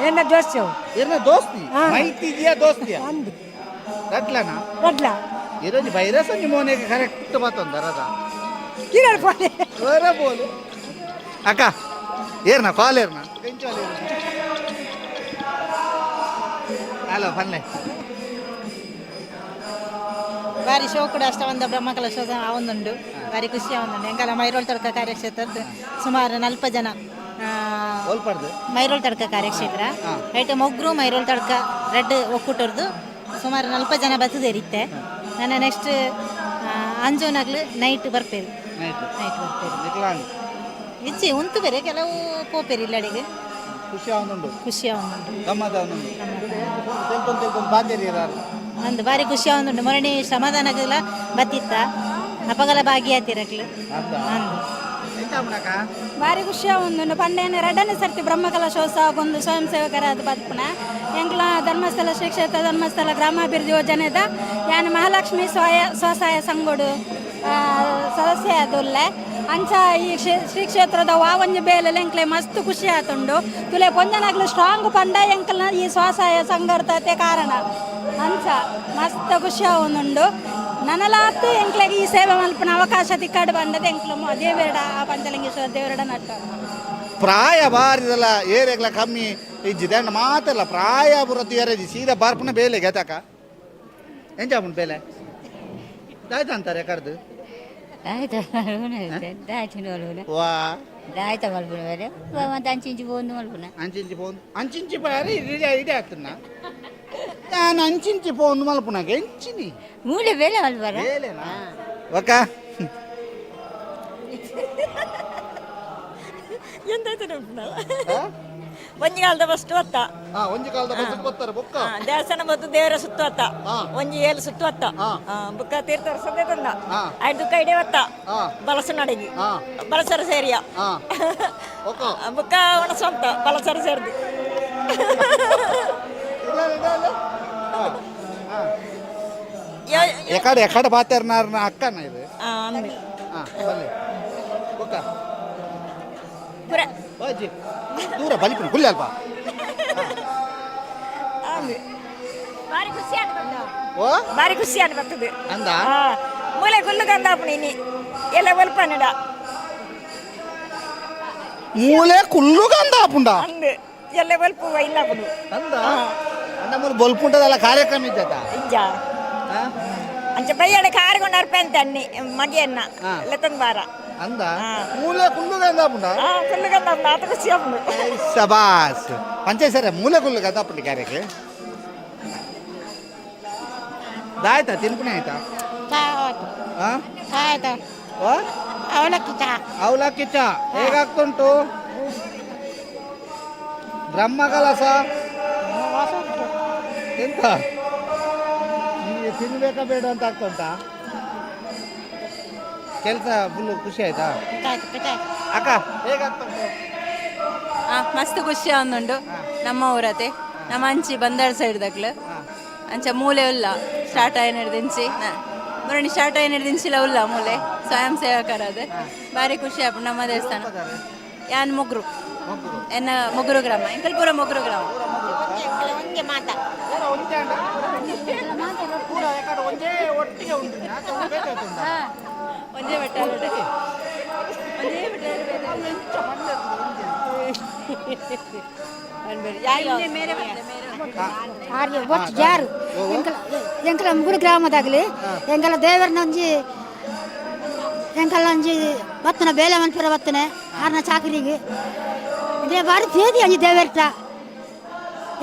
ಎನ್ನ ಜೋಶಿ ಅವು ಎನ್ನ ದೋಸ್ತಿ ಮೈತಿದ್ಯಾ ದೋಸ್ತಿಯಾ ಅಂದು ರಟ್ಲನಾ ರಟ್ಲ ఈరోజు వైరస్ అని మోనేకి కరెక్ట్ పోతుంది రదా కిరర్ పోలే ఒరే పోలే అక్క ఏర్నా కాల్ ఏర్నా హలో పన్లే ಬಾರಿ ಶೋಕುಡು ಅಷ್ಟವಂದ ಬ್ರಹ್ಮಕಲ ಶೋಧ ಆವೊಂದುಂಡು ಬಾರಿ ಖುಷಿ ಆವೊಂದುಂಡು ಎಂಕಲ ಮೈರೋಳ್ ತಡ್ಕ ಕಾರ್ಯಕ್ಷೇತ್ರ ಸುಮಾರು 40 ಜನ ಮೈರೋಳ್ ತಡ್ಕ ಕಾರ್ಯಕ್ಷೇತ್ರ ಐಟ ಮೊಗ್ರು ಮೈರೋಳ್ ತಡ್ಕ ರೆಡ್ ಒಕ್ಕೂಟರ್ದು ಸುಮಾರು 40 ಜನ ಬತ್ತದೇರಿತ್ತೆ ನನ್ನ ನೆಕ್ಸ್ಟ್ ಅಂಜೋನಾಗ್ಲು ನೈಟ್ ಬರ್ಪೇರು ನೈಟ್ ಬರ್ಪೇರು ಇಚ್ಚಿ ಉಂಟು ಬೇರೆ ಕೆಲವು ಪೋಪೇರು ಇಲ್ಲಡಿಗೆ ಖುಷಿ ಆವೊಂದುಂಡು ಒಂದು ಬಾರಿ ಖುಷಿ ಆವೊಂದುಂಡು ಮೊರಣಿ ಸಮಾಧಾನಗಲ ಬತ್ತಿತ್ತ ಅಪಗಲ ಭಾಗಿಯಾತಿರಕ್ಲು ಬಾರಿ ಖುಷಿ ಆವೊಂದುಂಡು ಪಂಡೇನೆ 2ನೇ ಸರ್ತಿ ಬ್ರಹ್ಮಕಲಾ ಶೋತ್ಸವ ಒಂದು ಸ್ವಯಂ ಸೇವಕರಾದ ಬದುಪುನ ಎಂಕ್ಲ ಧರ್ಮಸ್ಥಳ ಶ್ರೀ ಕ್ಷೇತ್ರ ಧರ್ಮಸ್ಥಳ ಗ್ರಾಮಾಭಿವೃದ್ಧಿ ಯೋಜನೆದ ಯಾನ್ ಮಹಾಲಕ್ಷ್ಮಿ ಸ್ವಸಹಾಯ ಸಂಘಡು ಸದಸ್ಯ ಆದುಲ್ಲೆ ಅಂಚ ಈ ಶ್ರೀ ಕ್ಷೇತ್ರದ ವಾವಂಜ ಬೇಲೆಲ್ಲ ಎಂಕ್ಲೆ ಮಸ್ತ್ ಖುಷಿ ಆತುಂಡು ತುಲೆ ಕೊಂಜನಾಗ್ಲು ಸ್ಟ್ರಾಂಗ್ ಪಂಡ ಎಂಕ್ಲ ಈ ಸ್ವಸಹಾಯ ಸಂಘರ್ತತೆ ಕಾರಣ ಅಂಚ ಮಸ್ತ್ ಖುಷಿ ಆವೊಂದುಂಡು ನನಲಾತು ಎಂಕ್ಲೆಗೆ ಈ ಸೇವೆ ಮಲ್ಪನ ಅವಕಾಶ ತಿಕ್ಕಾಡು ಬಂದದ ಎಂಕ್ಲು ದೇವೇಡ ಪಂಚಲಿಂಗೇಶ್ವರ ದೇವರಡ ನಟ್ಟ ಪ್ರಾಯ ಬಾರಿದಲ್ಲ ಏರಿಯಾಗ್ಲ ಕಮ್ಮಿ ಇಜ್ಜಿದೆ ಅಣ್ಣ ಮಾತಲ್ಲ ಪ್ರಾಯ ಬುರತ್ತು ಏರಿಯಾಜಿ ಸೀದಾ ಬಾರ್ಪನ ಬೇಲೆ ಗೆತಾಕ ಎಂಜಾಪುಣ ಬೇಲೆ ದಾಯ್ತ ಅಂತಾರೆ ಕರ್ದು ವಾ ದಾಯ್ತ ಮಲ್ಪುನ ಬೇರೆ ಮತ್ತೆ ಅಂಚಿಂಚಿ ಬೋಂದು ಮಲ್ಪುನ ಅಂಚಿಂಚಿ ಬಾರಿ ಇಡೀ ಆಗ್ತದ ನಾನು ಅಂಚಿಂಚಿ ಪೋಂದು ಮಲ್ಪುನಾಗ ಎಂಚಿನಿ ಮೂಲೆ ಬೇಲೆ ಮಲ್ಪರ ಬೇಲೆನಾ ಒಕ್ಕ ಎಂತಾಯ್ತು ಒಂಜಿ ಕಾಲದ ಫಸ್ಟ್ ಹೊತ್ತ ಒಂಜಿ ಕಾಲದ ಬಸ್ ಬರ್ತಾರೆ ಬೊಕ್ಕ ದೇವಸ್ಥಾನ ಮತ್ತು ದೇವರ ಸುತ್ತು ಹೊತ್ತ ಒಂಜಿ ಏಳು ಸುತ್ತು ಹೊತ್ತ ಬುಕ್ಕ ತೀರ್ಥ ಸಂದೆ ತಂದ ಐದು ದುಃಖ ಇಡೇ ಹೊತ್ತ ಬಲಸ ನಡಗಿ ಬಲಸರ ಸೇರಿಯ ಬುಕ್ಕ ಒಣಸ ಹೊತ್ತ ಬಲಸರ ಸೇರಿದು ಎಕಡೆ ಬಾತಾರನ ಅಕ್ಕನ ಇದು ದೂರ ಬಲಿಪಿನ ಕುಲ್ಲಿ ಅಲ್ಪ ಬಾರಿ ಖುಷಿ ಆಗಿ ಬರ್ತದೆ ಅಂದ ಮೂಲೆ ಗುಲ್ಲು ಗಂದಾಪುಣ ಇನ್ನಿ ಎಲ್ಲ ಒಲ್ಪನಡ ಮೂಲೆ ಕುಲ್ಲು ಗಂದಾಪುಂಡ ಅಂದು ಎಲ್ಲ ಒಲ್ಪುವ ಇಲ್ಲ ಬಿಡು ಅಂದ ಅಂದ ಮೂಲೆ ಬೊಲ್ಪುಂಟದಲ್ಲ ಕಾರ್ಯಕ್ರಮ ಇದ್ದದ ಇಜ್ಜ ಅಂಚ ಬೈಯಡೆ ಕಾರಿಕೊಂಡು ಅರ್ಪೆ ಅಂತ ಅನ್ನಿ ಮಗಿಯನ್ನ ಲೆತ್ತೊಂದು ಬಾರ ಅಂದ ಮೂಲೆ ಕುಲ್ಲು ಗಂದಾಪುಂಡ ಕುಲ್ಲು ಗಂದಾಪುಂಡ ಆತ ಖುಷಿ ಆಪುಂಡು ಶಬಾಸ್ ಪಂಚಾಯತ್ ಸರ ಮೂಲೆ ಕುಲ್ಲು ಗಂದಾಪುಂಡಿ ಕಾರ್ಯಕ್ಕೆ ದಾಯ್ತಾ ತಿನ್ಪುಣೆ ಆಯ್ತಾ ಆಯ್ತಾ ಅವಲಕ್ಕಿ ಚಾ ಅವಲಕ್ಕಿ ಚಾ ಹೇಗಾಗ್ತುಂಟು ಬ್ರಹ್ಮಕಲಸ ಎಂತ ನಿಮಗೆ ತಿನ್ಬೇಕಾ ಬೇಡ ಅಂತ ಆಗ್ತುಂಟಾ ಕೆಲಸ ಫುಲ್ಲು ಖುಷಿ ಆಯ್ತಾ ಅಕ್ಕ ಹೇಗಾಗ್ತುಂಟು ಮಸ್ತ್ ಖುಷಿ ಆವೊಂದುಂಡು ನಮ್ಮ ಊರತೆ ನಮ್ಮ ಅಂಚಿ ಬಂದಾಳ ಸೈಡ್ದಾಗ್ಲು ಅಂಚ ಮೂಲೆ ಉಲ್ಲ ಸ್ಟಾರ್ಟ್ ಆಯ್ನ ಹಿಡ್ದಿಂಚಿ ಮುರಣಿ ಸ್ಟಾರ್ಟ್ ಆಯ್ನ ಹಿಡ್ದಿಂಚಿಲ್ಲ ಉಲ್ಲ ಮೂಲೆ ಸ್ವಯಂ ಸೇವಕರಾದ ಭಾರಿ ಖುಷಿ ಆಪು ನಮ್ಮ ದೇವಸ್ಥಾನ ಯಾನ್ ಮುಗ್ರು ಎನ್ನ ಮುಗ್ರು ಗ್ರಾಮ ಎಂಕಲ್ ಪೂರ ಮುಗ್ರು ಗ್ರಾಮ ಒಂದೇ ಬೆಟ್ಟ ಜಾರು ಎಂಕಲ ಮುಗುಡು ಗ್ರಾಮದಾಗಲಿ ಎಂಕಲ ದೇವರನ ಒಂಜಿ ಎಂಕಲ ಒಂಜಿ ಬತ್ತನ ಬೇಲೆ ಮನ್ಪುರ ಬತ್ತನೆ ಆರ್ನ ಚಾಕರಿಗೆ ಇದೇ ಬಾರಿ ತೇದಿ ಅಂಜಿ ದೇವರ್ತ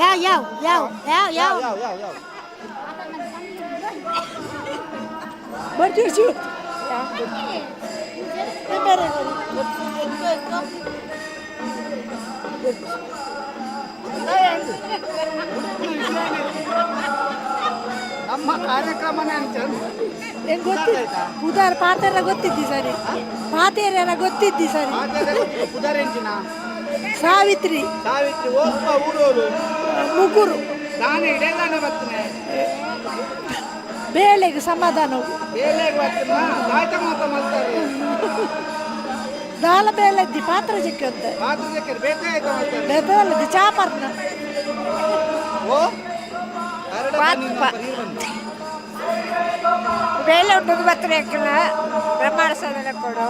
ಯಾವ ಯಾವ ಯಾವ ಯಾವ ಯಾವ ಬರ್ತೀವಿ ನಮ್ಮ ಕಾರ್ಯಕ್ರಮನೇ ಅಂತ ಉದಾರ ಪಾತೆಲ್ಲ ಗೊತ್ತಿದ್ದಿ ಸರಿ ಪಾತೆಲ್ಲ ಗೊತ್ತಿದ್ದಿ ಸರಿ ಉದಾಹರಣೆಂಚಿನ ಸಾವಿತ್ರಿ ಸಾವಿತ್ರಿ ಓಸ್ಪ ಊರೂರು ಮುಗುರು ನಾನು ಇಡೆಲ್ಲಾನೆ ಬರ್ತನೆ ಬೇಳೆಗೆ ಸಮಾಧಾನವು ಬೇಲೆಗೆ ಬರ್ತನ ದಾಯ್ತ ಮಾತ ಮಾಡ್ತಾರೆ ದಾಲ ಬೇಲೆದ್ದಿ ಪಾತ್ರ ಜಕ್ಕೆ ಅಂತ ಪಾತ್ರ ಜಕ್ಕೆ ಬೇತೆ ಆಯ್ತು ಮಾಡ್ತಾರೆ ಬೆದಲದ್ದಿ ಚಾಪರ್ನ ಓ ಬೇಲೆ ಉಂಟು ಬತ್ತರೆ ಎಕ್ಕಲ ಬ್ರಹ್ಮಾಂಡ ಸಾಧನ ಕೊಡು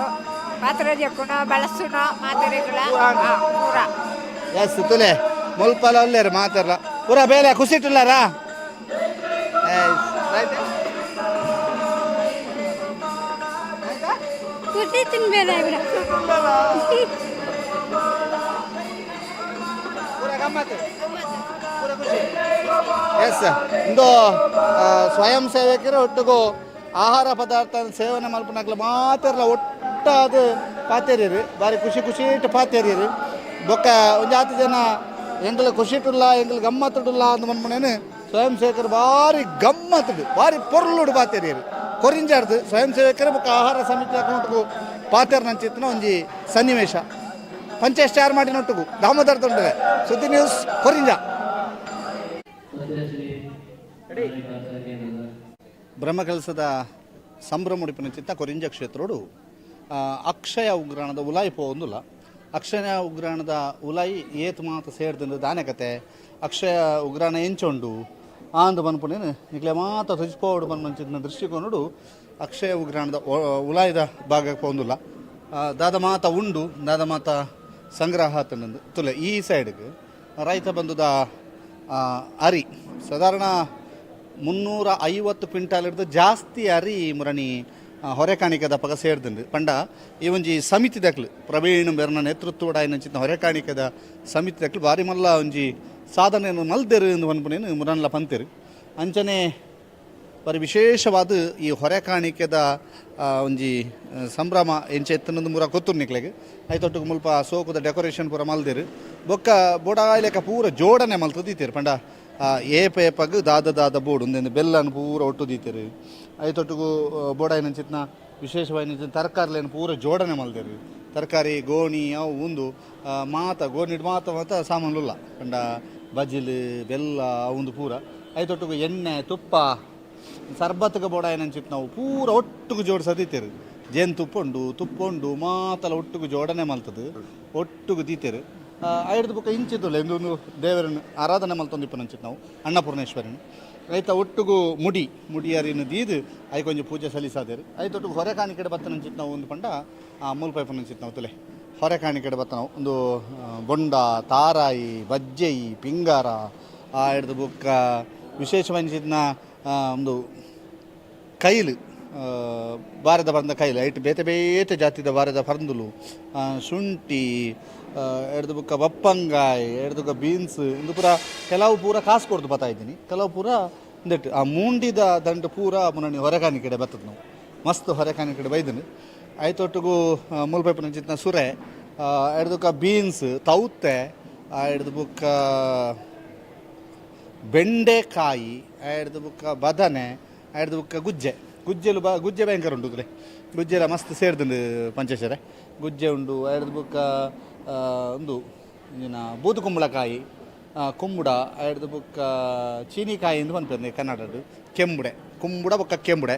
ಪಾತ್ರ ಜಕ್ಕುನ ಬಳಸುನ ಮಾತರೆಗಳ ಪೂರ ಎಸ್ ತುಲೆ ಮುಲ್ಪಲ ಒಳ್ಳೆಯರು ಮಾತಾಡಲ್ಲ ಪೂರ ಬೇಲೆ ಖುಷಿಟ್ಟಿಲ್ಲಾರಾ ಖುಷಿ ತಿನ್ಬೇಡ ಎಸ್ ಇಂದು ಸ್ವಯಂ ಸೇವಕರು ಒಟ್ಟಿಗೂ ಆಹಾರ ಪದಾರ್ಥ ಸೇವನೆ ಮಲ್ಪನಾಗ್ಲ ಮಾತಾಡಲ್ಲ ಒಟ್ಟಾದ ಪಾತೇರಿರಿ ಭಾರಿ ಖುಷಿ ಖುಷಿ ಇಟ್ಟು ಪಾತೇರಿರಿ ಬೊಕ್ಕ ಒಂದು 10 ಜನ ಎಂಗಲ್ ಖುಷಿ ಇಟ್ಟಿಲ್ಲ ಎಂಗಲ್ ಗಮ್ಮತ್ತಿಡಲ್ಲ ಅಂತ ಮನ್ಮನೇನು ಸ್ವಯಂ ಸೇವಕರು ಭಾರಿ ಗಮ್ಮತ್ತಿಡು ಭಾರಿ ಪೊರ್ಲುಡು ಪಾತೇರಿರಿ ಕೊರಿಂಜಾರ್ದು ಸ್ವಯಂ ಸೇವಕರು ಬೊಕ್ಕ ಆಹಾರ ಸಮಿತಿ ಹಾಕೊಂಡೊಟ್ಟಿಗೂ ಪಾತೇರ್ ನಂಚಿತ್ತಿನ ಒಂಜಿ ಸನ್ನಿವೇಶ ಪಂಚಾಯತ್ ಮಾಡಿನೊಟ್ಟಿಗೂ ದಾಮೋದರ ತೊಂದರೆ ಸುದ್ದಿ ನ್ಯೂಸ್ ಕೊರಿಂಜ. ಬ್ರಹ್ಮಕಲಸದ ಸಂಭ್ರಮ ಮುಡಿಪಿನ ಚಿತ್ತ ಕೊರಿಂಜ ಕ್ಷೇತ್ರೋಡು ಅಕ್ಷಯ ಉಗ್ರಾಣದ ಉಲಾಯಿ ಪೋಂದುಲ್ಲ ಅಕ್ಷಯ ಉಗ್ರಾಣದ ಉಲಾಯಿ ಏತ್ ಮಾತು ಸೇರ್ದಿಂದ ದಾನೆ ಕತೆ ಅಕ್ಷಯ ಉಗ್ರಾಣ ಎಂಚೊಂಡು ಆಂದು ಬನ್ಪುನೇನು ನಿಕ್ಲೆ ಮಾತ ತುಜಿಪೋಡು ಬನ್ಮಂಚಿನ ದೃಷ್ಟಿಕೋನಡು ಅಕ್ಷಯ ಉಗ್ರಾಣದ ಉಲಾಯಿದ ಭಾಗಕ್ಕೆ ಪೋಂದುಲ್ಲ ದಾದ ಮಾತ ಉಂಡು ದಾದ ಮಾತ ಸಂಗ್ರಹ ತಂದು ತುಲೆ ಈ ಸೈಡ್ಗೆ ರೈತ ಬಂಧುದ ಅರಿ ಸಾಧಾರಣ 350 ಕ್ವಿಂಟಾಲ್ ಹಿಡಿದು ಜಾಸ್ತಿ ಅರಿ ಮುರಣಿ ಹೊರೆಕಾಣಿಕದ ಪಗ ಸೇರ್ದಂಡು ಪಂಡ ಈ ಒಂಜಿ ಸಮಿತಿ ದಕ್ಲು ಪ್ರವೀಣ್ ಬೆರ್ನ ನೇತೃತ್ವದ ಆಯ್ನಂಚಿನ ಹೊರೆಕಾಣಿಕದ ಸಮಿತಿ ದಕ್ಲು ಭಾರಿ ಮಲ್ಲ ಒಂಜಿ ಸಾಧನೆಯನ್ನು ಮಲ್ದೆರು ಎಂದು ಅನ್ಪನೇನು ಮುರನ್ಲ ಪಂತೆರು ಅಂಚನೆ ಬರೀ ವಿಶೇಷವಾದ ಈ ಹೊರೆಕಾಣಿಕೆದ ಒಂಜಿ ಸಂಭ್ರಮ ಎಂಚೆ ಎತ್ತನೊಂದು ಮೂರ ಕೊತ್ತೂರು ನಿಕ್ಲೆಗೆ ಐತೊಟ್ಟಿಗೆ ಮುಲ್ಪ ಸೋಕುದ ಡೆಕೋರೇಷನ್ ಪೂರ ಮಲ್ದಿರು ಬೊಕ್ಕ ಬೋಡಾಯ್ಲೆಕ ಪೂರ ಜೋಡಣೆ ಮಲ್ತು ದೀತಿರು ಪಂಡ ಏಪೇಪಗ್ ದಾದ ಬೋರ್ಡ್ ಒಂದೊಂದು ಬೆಲ್ಲನ್ನು ಪೂರ ಒಟ್ಟು ದೀತಿರು ಐತೊಟ್ಟಿಗೂ ಬೋಡಾಯಿನಂಚಿತ್ನ ವಿಶೇಷವಾಗಿ ತರಕಾರಿಲೇನು ಪೂರ ಜೋಡಣೆ ಮಲ್ದಿರು ತರಕಾರಿ ಗೋಣಿ ಅವು ಒಂದು ಮಾತ ಗೋಣಿಡ್ ಮಾತ ಸಾಮಾನುಲ್ಲ ಪಂಡ ಬಜಿಲು ಬೆಲ್ಲ ಅವಂದು ಪೂರ ಐತೊಟ್ಟಿಗೂ ಎಣ್ಣೆ ತುಪ್ಪ ಸರ್ಬತ್ಗೆ ಬೋಡಾಯಿನಂಚಿತ್ ನಾವು ಪೂರ ಒಟ್ಟಿಗೆ ಜೋಡಿಸದಿತ್ತೇರು ಜೇನುತುಪ್ಪ ಉಂಡು ಮಾತಲ್ಲ ಒಟ್ಟಿಗೆ ಜೋಡಣೆ ಮಲ್ತದು ಒಟ್ಟಿಗೆ ದೀತೇರು ಐಡ್ದು ಬುಕ್ಕ ಇಂಚಿದ್ದುಲ್ಲ ಎಂದೊಂದು ದೇವರನ್ನು ಆರಾಧನೆ ಮಲ್ತೊಂದಿಪ್ಪನಂಚಿತ್ ನಾವು ಅನ್ನಪೂರ್ಣೇಶ್ವರನ ರೈತ ಒಟ್ಟಿಗೂ ಮುಡಿಯಾರಿನ ದೀದು ಐ ಕೊಂಚ ಪೂಜೆ ಸಲ್ಲಿಸಾದೇರು ಐತೊಟ್ಟಿಗೆ ಹೊರೆಕಾಣಿ ಕಡೆ ಬತ್ತನಂಚಿತ್ ನಾವು ಒಂದು ಪಂಡ ಮೂಲಪೈಪನಂಚಿತ್ ನಾವು ತುಲೆ ಹೊರೆಕಾಣಿ ಕಡೆ ಬತ್ತ ನಾವು ಒಂದು ಬೊಂಡ ತಾರಾಯಿ ಬಜ್ಜೆಯಿ ಪಿಂಗಾರ ಹಿಡ್ದು ಬುಕ್ಕ ವಿಶೇಷವಾಗಿನ ಒಂದು ಕೈಲು ಬಾರದ ಬಂದ ಕೈಲು ಐಟು ಬೇತೆ ಜಾತಿದ ಬಾರದ ಪರಂದುಲು ಶುಂಠಿ ಹಿಡ್ದು ಬುಕ್ಕ ಬಪ್ಪಂಗಾಯಿ ಹಿಡ್ದು ಬೀನ್ಸ್ ಇಂದು ಪೂರ ಕೆಲವು ಪೂರ ಕಾಸು ಕೊಡ್ದು ಬತ್ತಾ ಇದ್ದೀನಿ ಕೆಲವು ಪೂರ ಒಂದಿಟ್ಟು ಆ ಮೂಂಡಿದ ದಂಡು ಪೂರ ಮುನ್ನಣಿ ಹೊರೆಕಾಣಿ ಕಡೆ ಬರ್ತದೆ ನಾವು ಮಸ್ತ್ ಹೊರೆಕಾಣಿ ಕಡೆ ಬೈದನು ಐತೊಟ್ಟಿಗೂ ಮೂಲಪೈಪನ ಚಿತ್ನ ಸುರೆ ಹಿಡ್ದುಕ ಬೀನ್ಸ್ ತೌತೆ ಹಿಡ್ದು ಬುಕ್ಕ ಬೆಂಡೆಕಾಯಿ ಹಿಡ್ದು ಬುಕ್ಕ ಬದನೆ ಹಿಡ್ದು ಬುಕ್ಕ ಗುಜ್ಜೆ ಭಯಂಕರ ಉಂಟು ಅಂದ್ರೆ ಗುಜ್ಜೆಲ್ಲ ಮಸ್ತ್ ಸೇರ್ದಂಡು ಪಂಚೇಶ್ವರ ಗುಜ್ಜೆ ಉಂಡು ಹಿಡ್ದು ಬುಕ್ಕ ಒಂದು ಬೂದು ಕುಂಬಳಕಾಯಿ ಕುಂಬುಡ ಆಯ್ದು ಬುಕ್ಕ ಚೀನಿಕಾಯಿ ಎಂದು ಬಂದ್ಪಂದೆ ಕನ್ನಡದು ಕೆಂಬುಡೆ ಕುಂಬುಡ ಬೊಕ್ಕ ಕೆಂಬುಡೆ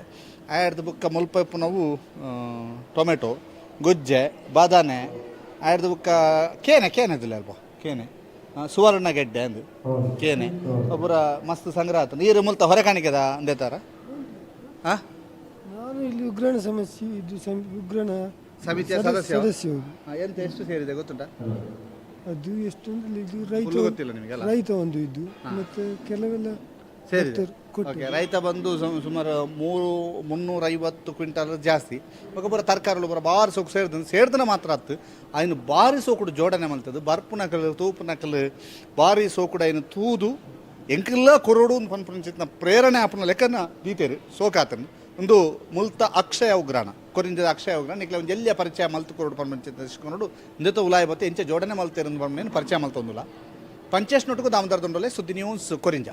ಆಯ್ದು ಬುಕ್ಕ ಮುಲ್ಪಪ್ಪು ನಾವು ಟೊಮೆಟೊ ಗೊಜ್ಜೆ ಬಾದಾನೆ ಆಯ್ದು ಬುಕ್ಕ ಕೇನೆದಿಲ್ಲ ಅಲ್ಪ ಕೇನೆ ಸುವರ್ಣ ಗೆಡ್ಡೆ ಅಂದು ಕೇನೆ ಒಬ್ಬರ ಮಸ್ತ್ ಸಂಗ್ರಹ ಆತ ನೀರು ಮುಲ್ತ ಹೊರೆ ಕಾಣಿಕೆದ ಅಂದೇ ಥರ ಹಾಂ ನಾನು ಇಲ್ಲಿ ಉಗ್ರಾಣ ಸಮಸ್ಯೆ ಇದು ಉಗ್ರಾಣ ಸಮಿತಿಯ ಸದಸ್ಯ ಎಂತ ಎಷ್ಟು ಸೇರಿದೆ ಗೊತ್ತುಂಟಾ? ಅದು ಎಷ್ಟು ಅಂದ್ರೆ ಇದು ಗೊತ್ತಿಲ್ಲ ನಿಮಗೆಲ್ಲ. ರೈತ ಒಂದು ಇದು ಮತ್ತೆ ಕೆಲವೆಲ್ಲ ಸೇರಿದೆ. ಓಕೆ, ರೈತ ಬಂದು ಸುಮಾರು 350 ಕ್ವಿಂಟಲ್ ಜಾಸ್ತಿ ಒಬ್ಬರ ತರಕಾರಿ ಒಬ್ಬರ ಬಾರಿ ಸೋಕು ಸೇರ್ದನ ಮಾತ್ರ ಆತು ಅಯ್ನು ಬಾರಿ ಸೋಕುಡು ಜೋಡಣೆ ಮಲ್ತದ್ದು ಬರ್ಪು ನಕಲು ತೂಪು ನಕಲು ಬಾರಿ ಸೋಕುಡು ಅಯ್ನು ತೂದು ಎಂಕೆಲ್ಲ ಕೊರೋಡು ಪನ್ಪಂಚಿತ್ನ ಪ್ರೇರಣೆ ಅಪ್ಪನ ಲೆಕ್ಕನ ದೀತೇರು ಸೋಕಾತನು ಒಂದು ಮುಲ್ತ ಅಕ್ಷಯ ಉಗ್ರಾಣ ಕೊರಿಂಜದ ಅಕ್ಷಯ ಉಗ್ರಾಣ ನಿಕ್ಲೆ ಒಂದು ಎಲ್ಲಿಯ ಪರಿಚಯ ಮಲ್ತು ಕೊರೋಡು ಪನ್ಪಂಚಿತ್ ಇಸ್ಕೊಂಡು ಇಂದತ ಉಲಾಯ ಬತ್ತೆ ಎಂಚೆ ಜೋಡಣೆ ಮಲ್ತೇರು ಪನ್ಮೇನು ಪರಿಚಯ ಮಲ್ತೊಂದಿಲ್ಲ ಪಂಚೇಶ್ ನೊಟ್ಟಿಗೂ ದಾಮದಾರದೊಂಡಲೆ ಸುದ್ದಿ ನ್ಯೂಸ್ ಕೊರಿಂಜ.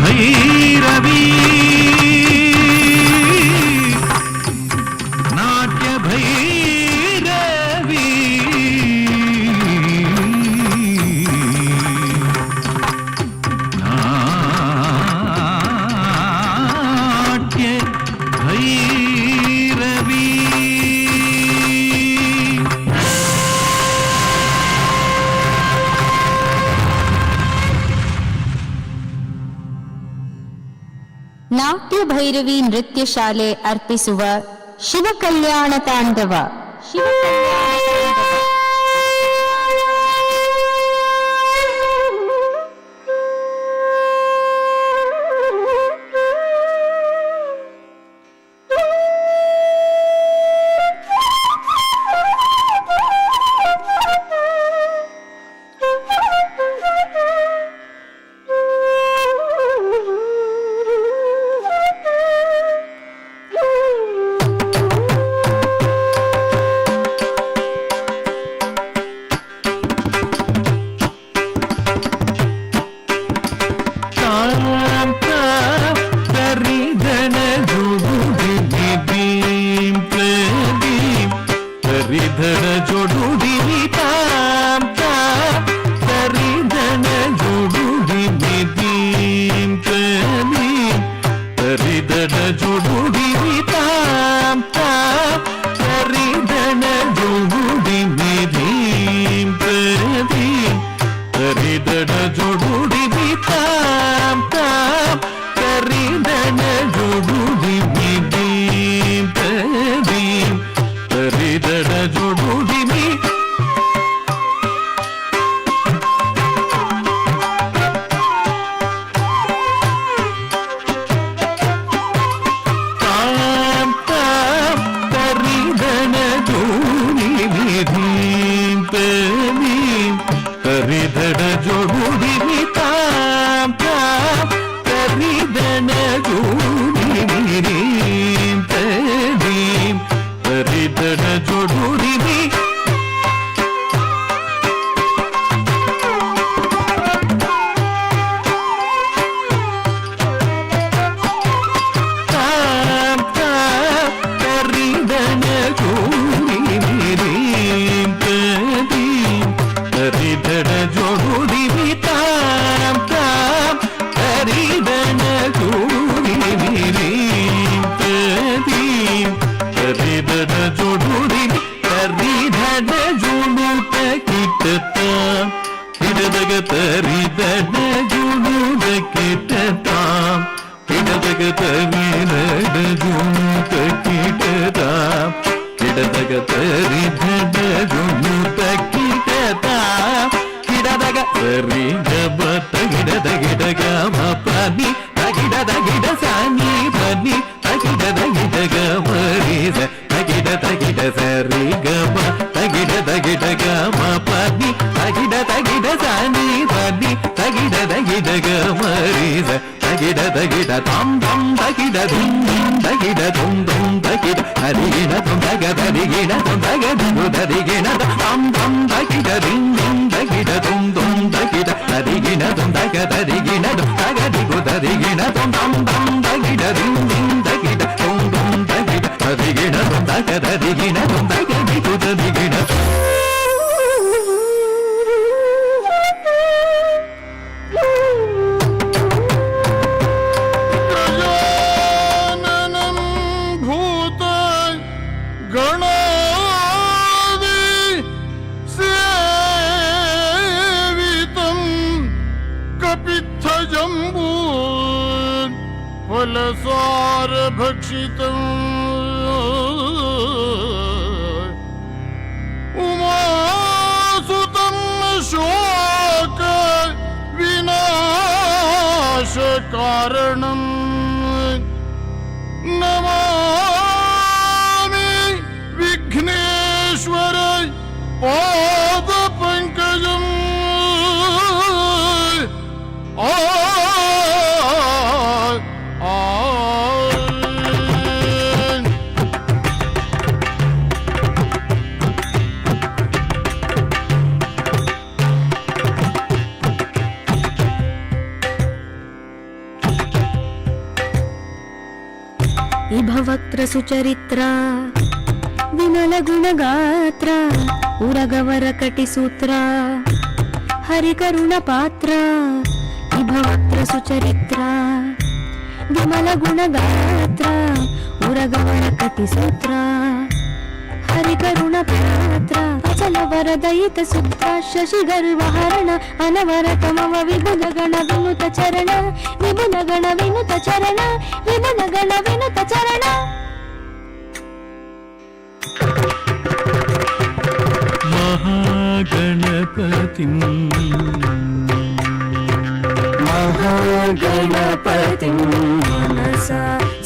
ಭೈರವಿ ನಾಟ್ಯ ಭೈರವಿ ನಾಟ್ಯ ಭೈರವಿ ನಾಟ್ಯ ಭೈರವಿ ನೃತ್ಯ ಶಾಲೆ ಅರ್ಪಿಸುವ ಶಿವ ಕಲ್ಯಾಣ ತಾಂಡವ. ಗಿಡ ತದಿಗಿಣ ತೊಂ ತೊಂ ತೊಂ ತಗಿಡ ದಿಂ ದಿಂ ತಗಿಡ ತೊಂ ತೊಂ ತಗಿಡ ತದಿಗಿಣ ತೊಂ ತಗ ತದಿಗಿಣ ತೊಂ ತಗ ದಿಗು ತದಿಗಿಣ फलसार भक्षितम् उमासुतं शोक विनाश कारणम् नमामि विघ्नेश्वर पाद पंकजम् ಇಭವಕ್ತ್ರ ಸುಚರಿತ್ರ ವಿಮಲ ಗುಣಗಾತ್ರ ಉರಗವರ ಕಟಿಸೂತ್ರ ಹರಿಕರುಣ ಪಾತ್ರ ಇಭವಕ್ತ್ರ ಸುಚರಿತ್ರ ವಿಮಲ ಗುಣಗಾತ್ರ ಉರಗವರ ಕಟಿಸೂತ್ರ ಹರಿಕರುಣ ಪಾತ್ರ ಅಚಲ ವರದಯಿತ ಸೂತ್ರ ಶಶಿಗರ್ವಹರಣ ಅನವರತ ಮಮ ವಿಭುಲ ಗಣ ವಿನುತ ಚರಣ ವಿಭುಲ ಗಣ ವಿನುತ ಚರಣ ವಿಭುಲ ಗಣ ವಿನುತ ಚರಣ ಮಹಾಗಣಪತಿಂ ಮಹಾಗಣಪತಿಂ ಮನಸಾ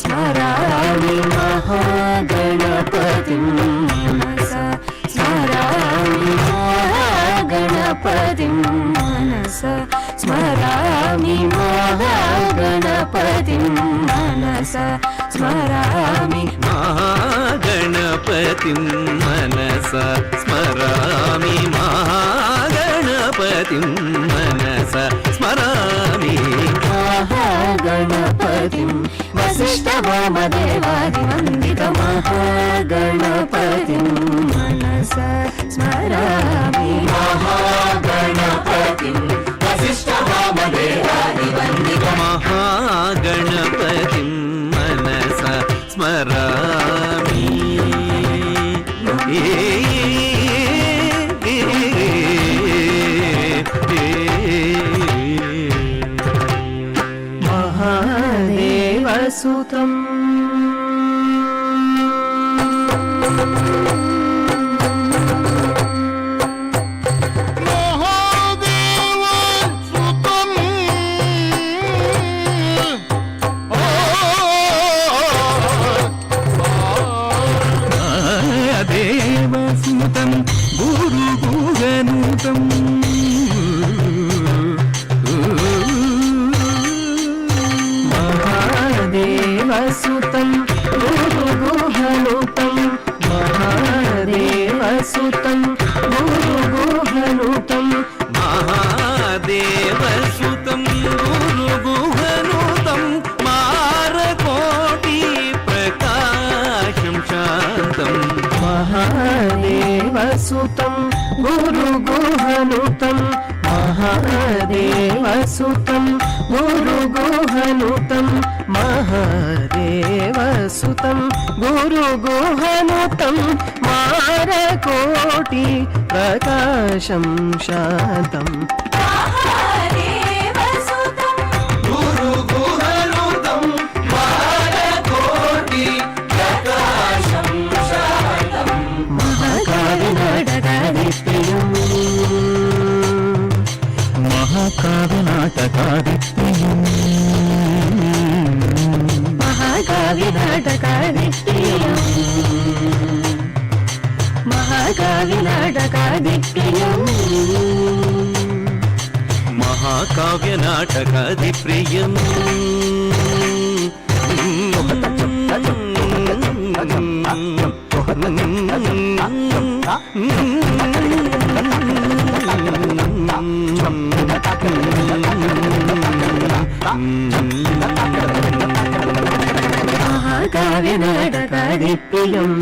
ಸ್ಮರಾಮಿ ಮಹಾಗಣಪತಿಂ ಮನಸಾ ಸ್ಮರಾಮಿ ಮಹಾಗಣಪತಿಂ ಮನಸಾ ಸ್ಮರಾಮಿ ಮಹಾಗಣಪತಿಂ ಮನಸಾ ಸ್ಮರಾಮಿ ಮಹಾಗಣಪತಿಂ ಮನಸಾ ಸ್ಮರಾಮಿ ಮಹಾಗಣಪತಿಂ ಮನಸಾ ಸ್ಮರಾಮಿ ಮಹಾಗಣಪತಿಂ ವಸಿಷ್ಠ ವಾಮದೇವಾದಿ ವಂದಿತ ಮಹಾಗಣಪತಿಂ ಮನಸಾ ಸ್ಮರಾಮಿ ಮಹಾಗಣಪತಿಂ ವಸಿಷ್ಠ ವಾಮದೇವಾದಿ ವಂದಿತ ಮಹಾಗಣಪತಿಂ ಮನಸಾ ಸ್ಮರಾಮಿ ಮಹಾದೇವಸುತಂ ದೇವಸುತಂ ಗುರುಗುಹನುತಂ ಮಹಾದೇವಸುತಂ ಗುರುಗುಹನುತಂ ಮಹಾದೇವಸುತಂ ಗುರುಗುಹನುತಂ ಮಹಾದೇವಸುತಂ ಗುರುಗುಹನುತಂ ಮಾರಕೋಟಿ ಪ್ರಕಾಶಂ ಶಾಂತಂ ಮಹಾದೇವಸುತಂ ಗುರುಗುಹನುತಂ ಮಹಾದೇವಸುತಂ ಗುರುಗುಹನುತಂ ಮಹಾದೇವಸುತಂ ಗುರುಗುಹನುತಂ ಮಾರಕೋಟಿ ಪ್ರಕಾಶಂ ಶಾಂತಂ ಮಹಾದೇವಸುತಂ ಗುರುಗುಹನುತಂ ಮಾರಕೋಟಿ ಪ್ರಕಾಶಂ ಶಾಂತಂ ಮಹಾಕಾವ್ಯನಾಟಕಾದಿಪ್ರಿಯಂ ಮಹಾಕಾವ್ಯನಾಟಕಾದಿಪ್ರಿಯಂ ಮಹಾಕಾವ್ಯನಾಟಕಾದಿಪ್ರಿಯಂ ಮಹಾಕಾವ್ಯನಾಟಕಾದಿಪ್ರಿಯಂ ಮಹಾಕಾವ್ಯನಾಟಕಾದಿಪ್ರಿಯಂ ಮಹಾಕಾವ್ಯ ನಾಟಕಾದಿ ಪ್ರಿಯಂ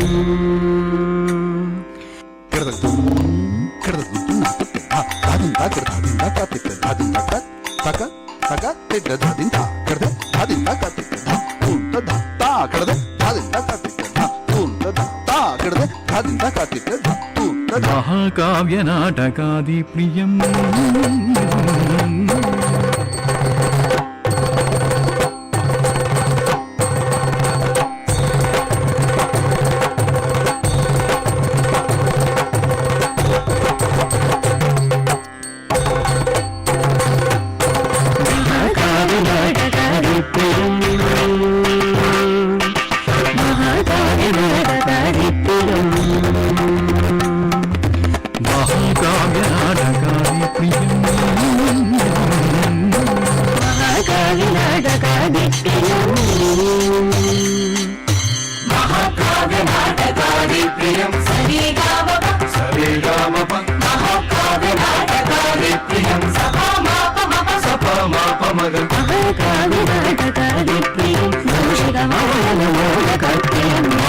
ಮಹಾಕಾವ್ಯ ನಾಟಕಾದಿ ಪ್ರಿಯಂ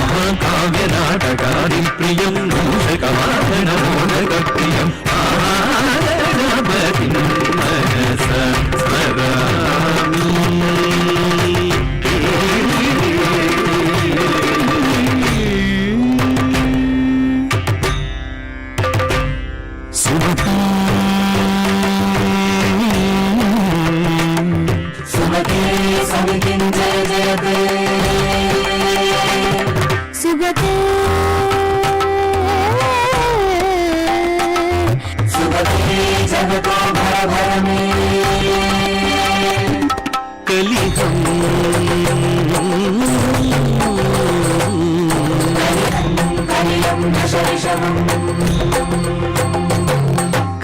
ಮಹಾಕಾವ್ಯ ನಾಟಕಾದಿ ಪ್ರಿಯಂ ಮೂಷಕವಾಹನ ಮೋದಕಪ್ರಿಯಂ ಆಹಾರಪತಿ ಮನಸ ಸ್ಮರಾಮಿ ಸುಮತಿ ಸಮಿತಿಂ ಜಯ ಜಯತೆ ಸುಗತೆ ಸುಗತೆ ಜಗತೋ ಭರ ಭರ ಮೇ ಕಲಿಹಂ ಕಲಿಯಂ ದಶವಿಷಮಂ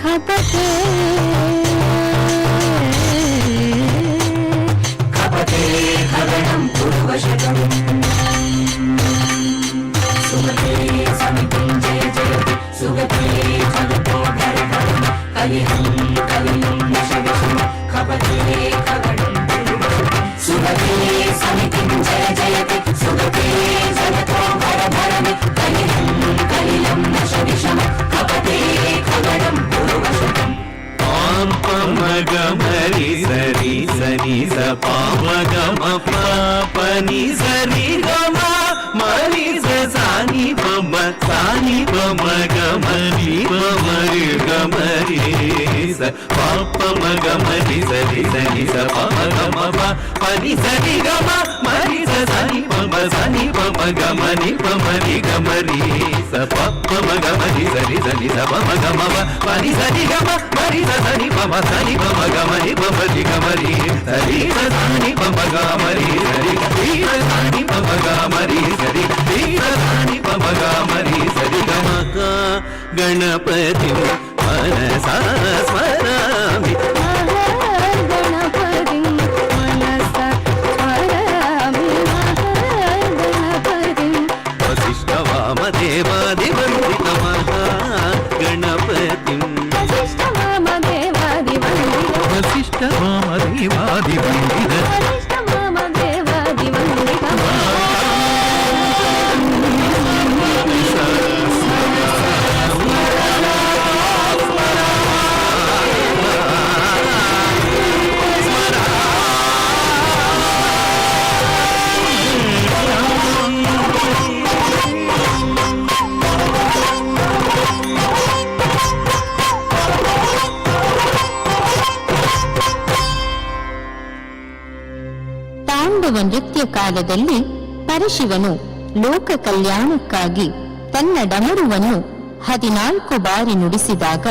ಖಪತೆ ಖಪತೆ ಖಗಣಂ ಪೂರ್ವಶಕಂ ಸುಗತೆ ಸಮಿತಿಂ ಜಯ ಜಯತೆ ಸುಗತೆ ಜಗತೋ ಭರ ಭರ ಕಲಿಹಂ ಕಲಿಯಂ ದಶವಿಷಮಂ ಖಪತೆ ಖಗಣಂ ಪೂರ್ವಶಕಂ ಸುಗತೆ ಸಮಿತಿಂ ಜಯ ಜಯತೆ ಸುಗತೆ ಜಗತೋ ಭರ ಭರ ಕಲಿಹಂ ಕಲಿಯಂ ದಶವಿಷಮಂ ಖಪತೆ ಖಗಣಂ ಪೂರ್ವಶಕಂ ಮಗಮರಿ ಸರಿ ಸರಿ ಸ ಪಾಮಗಮ ಪಾಪನಿ ಸರಿ ಗಮ ಮರಿ ಸಾನಿ ಪಮ ಸಾನಿ ಪಮ ಗಮರಿ ಪಮರಿ ಗಮರಿ ಸ ಪಾಪ ಮಗಮರಿ ಸರಿ ಸರಿ ಸ ಪಾಮಗಮ ಪನಿ ಸರಿ ಗಮ ಮರಿ ಸಾನಿ ಪಮ ಗಮನಿ ಪಮರಿ ಗಮರಿ ಸ ಪಾಪ ಮಗಮರಿ ಸರಿ ಸರಿ ಸ ಪಮ ಗಮ ಪನಿ ಸರಿ ಗಮ ಮರಿ ಸನಿ ಪಮ ಸನಿ ಪಮ ಗಮನಿ ಪಮರಿ ಗಮರಿ ಸರಿ ಸಾನಿ ಪಮ ಗಮರಿ ಸರಿ ಸಾನಿ ಪಮ ಗಮರಿ ಸರಿ ಸಾನಿ ಪಮ ಗಮರಿ ಸರಿ ಗಮಕ ಗಣಪತಿ ಮನಸ ಸ್ಮರಾಮಿ ವಸಿಷ್ಠ ವಾಮ ದೇವಾದಿ ವಂದಿತ ಮಹಾ ಗಣಪತಿ ವಸಿಷ್ಠ ವಾಮ ದೇವಾದಿ ವಂದಿತ ತಾಂಡವ ನೃತ್ಯ ಕಾಲದಲ್ಲಿ ಪರಶಿವನು ಲೋಕ ಕಲ್ಯಾಣಕ್ಕಾಗಿ ತನ್ನ ಡಮರುವನ್ನು 14 ಬಾರಿ ನುಡಿಸಿದಾಗ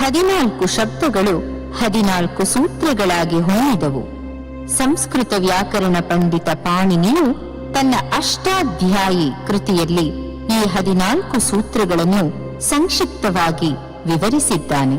14 ಶಬ್ದಗಳು 14 ಸೂತ್ರಗಳಾಗಿ ಹೊಮ್ಮಿದವು. ಸಂಸ್ಕೃತ ವ್ಯಾಕರಣ ಪಂಡಿತ ಪಾಣಿನಿಯು ತನ್ನ ಅಷ್ಟಾಧ್ಯಾಯಿ ಕೃತಿಯಲ್ಲಿ ಈ 14 ಸೂತ್ರಗಳನ್ನು ಸಂಕ್ಷಿಪ್ತವಾಗಿ ವಿವರಿಸಿದ್ದಾನೆ.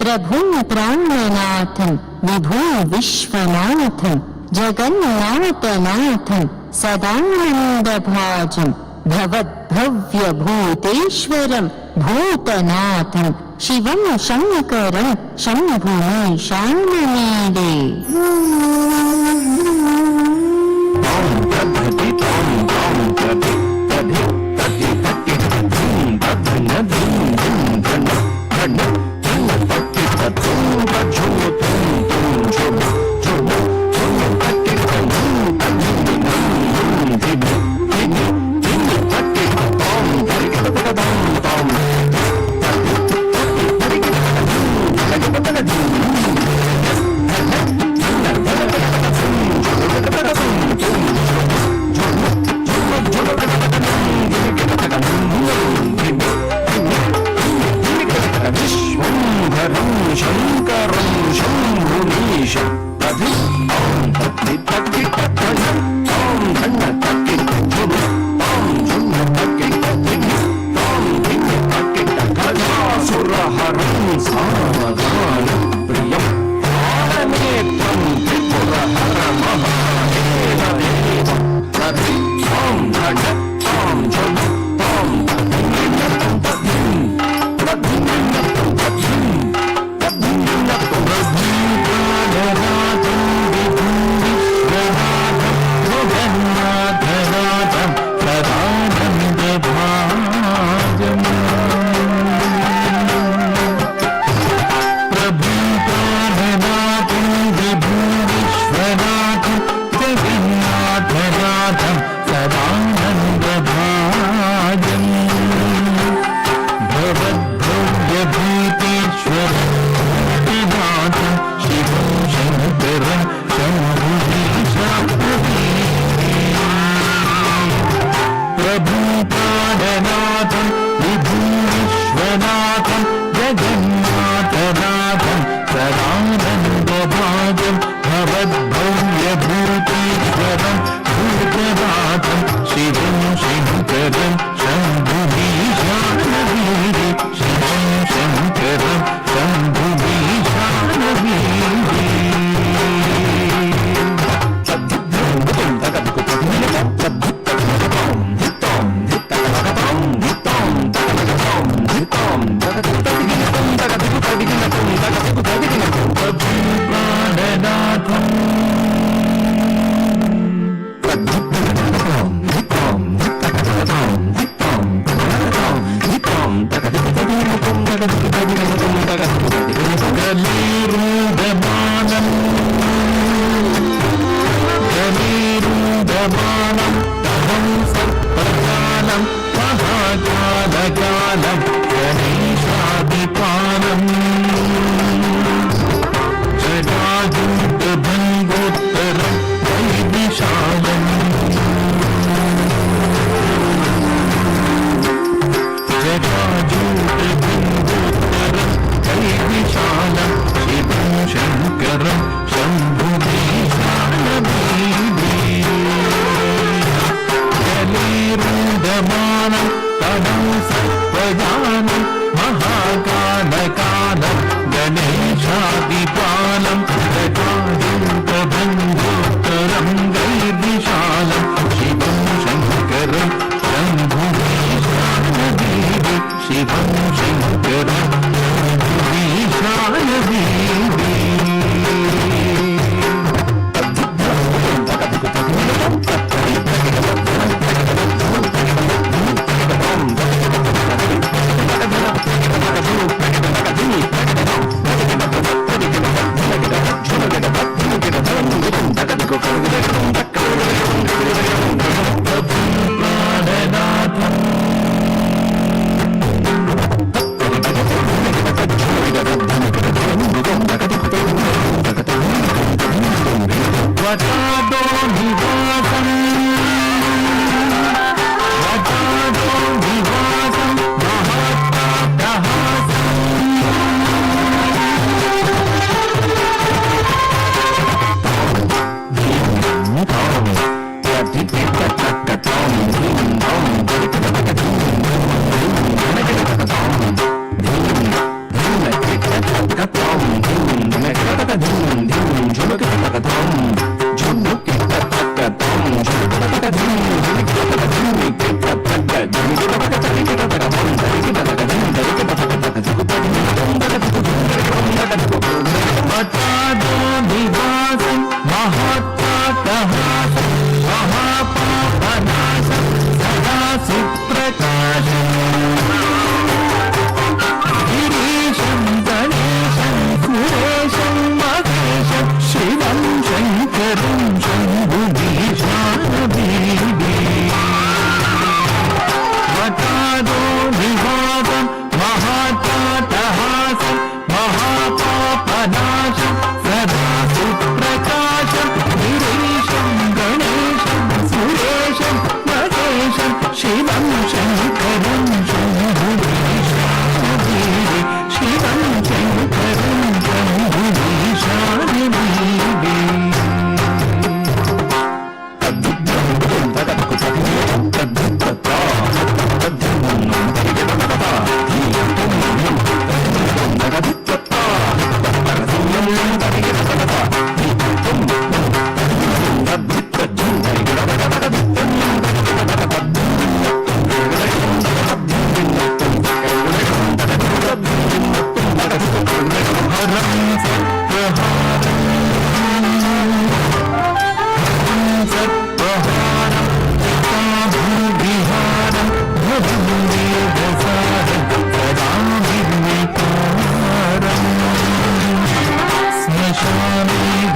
प्रभु प्राणनाथं विभु विश्वनाथं जगन्नाथनाथं सदानन्दभाजं भवद्भव्यभूतेश्वरं भूतनाथं शिवं शङ्करं शम्भुमीशानमीडे Come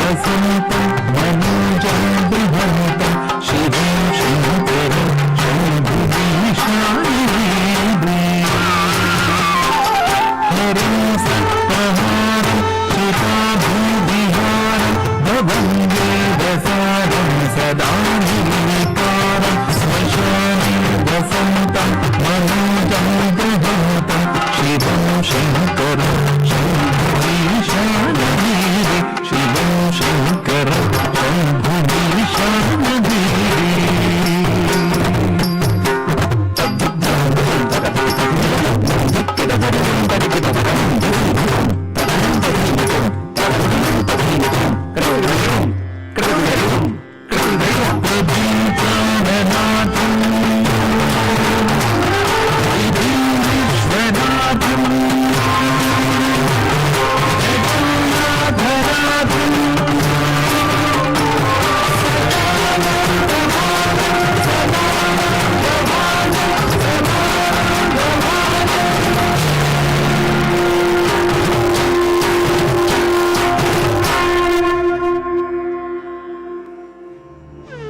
वसन्तं मनोजं बृहन्तं शिवं शङ्करं शम्भुवीशानवेदे हरं सत्प्रहारं चिताभूविहारं भवं वेदसारं सदा निर्विकारं श्मशाने वसन्तं मनोजं बृहन्तं शिवं शङ्करं शम्भुवीशानवेदे शिवं शङ्करं शम्भुवीशानवेदे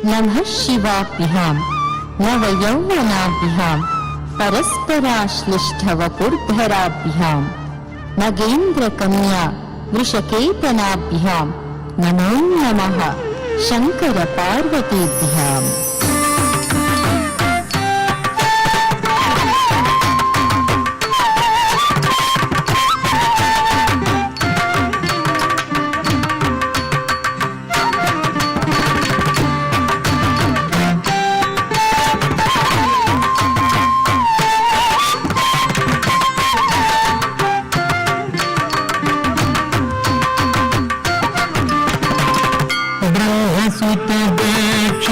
नमः शिवाभ्यां नवयौवनाभ्यां परस्पराश्लिष्टवपुर्धराभ्यां नगेन्द्रकन्या वृषकेतनाभ्यां नमो नमः शङ्करपार्वतीभ्याम् ब्रह्मसुतदेक्ष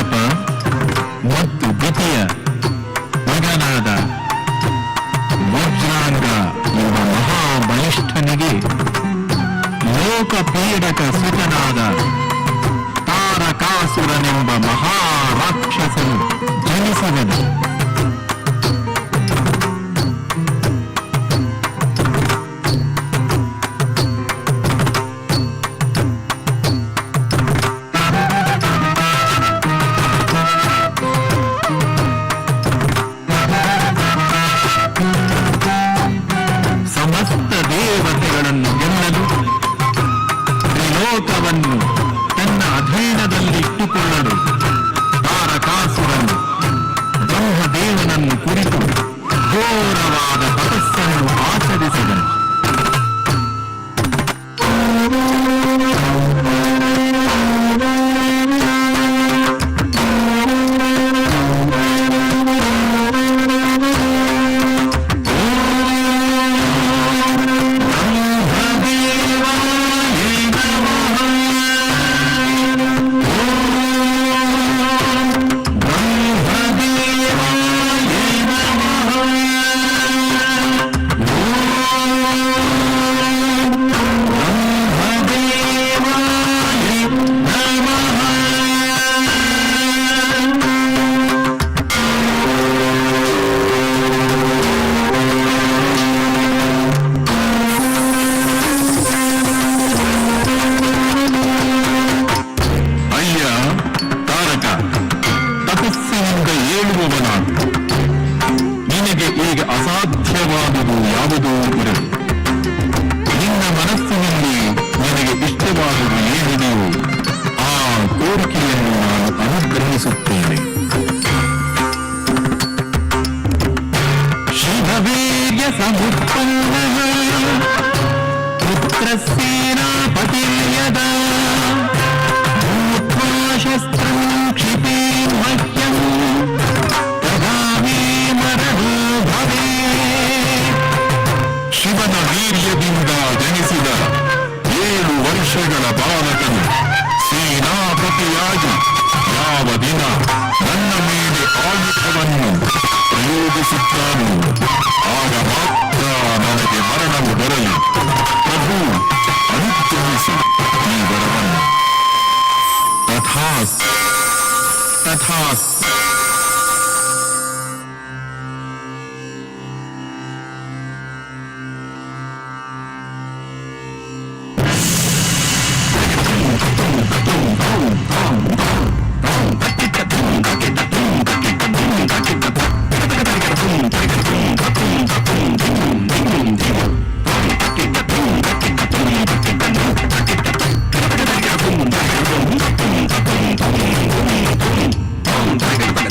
ಕಶ್ಯಪ ಮತ್ತು ದ್ವಿತೀಯ ಮಗನಾದ ವಜ್ರಾಂಗ ಎಂಬ ಮಹಾಬಲಿಷ್ಠನಿಗೆ ಲೋಕಪೀಡಕ ಸುತನಾದ ತಾರಕಾಸುರನೆಂಬ ಮಹಾರಾಕ್ಷಸನು ಜನಿಸಿದನು. ಸಮಸ್ತ ದೇವತೆಗಳನ್ನು ಗೆಲ್ಲಲು, ತ್ರಿಲೋಕವನ್ನು ತನ್ನ ಅಧೀನದಲ್ಲಿಟ್ಟುಕೊಳ್ಳಲು ತಾರಕಾಸುರನು ಬ್ರಹ್ಮದೇವನನ್ನು ಕುರಿತು ಘೋರವಾದ ತಪಸ್ಸನ್ನು ಆಚರಿಸಿದನು. ನಿನಗೆ ಈಗ ಅಸಾಧ್ಯವಾದುದು ಯಾವುದೋ ಇರಲಿ. ನಿನ್ನ ಮನಸ್ಸಿನಲ್ಲಿ ನಿನಗೆ ಇಷ್ಟವಾದುದು ಏನಿದೆಯೋ ಆ ಕೋರಿಕೆಯನ್ನು ನಾನು ಅನುಗ್ರಹಿಸುತ್ತೇನೆ. ಶಿವವೀರ್ಯ ಸಮುತ್ಪನ್ನ ಪುತ್ರ ಸೇನಾಪತಿರ್ಯದ ಶಸ್ತ್ರಂ ಕ್ಷಿಪೇ ಮಹ್ಯಂ ಶಿವನ ವೀರ್ಯದಿಂದ ಜನಿಸಿದ 7 ವರ್ಷಗಳ ಬಾಲಕನು ಸೇನಾಪತಿಯಾಗಿ ಯಾವ ದಿನ ನನ್ನ ಮೇಲೆ ಆಯುಧವನ್ನು ಪ್ರಯೋಗಿಸುತ್ತಾನೋ ಆಗ ಮಾತ್ರ ನನಗೆ ಮರಣವು ಬರಲಿ. ಪ್ರಭು ಅನುಗ್ರಹಿಸಿ ಈ ವರವನ್ನು. ತಥಾಸ್ತು ತಥಾಸ್ತು. Tiger.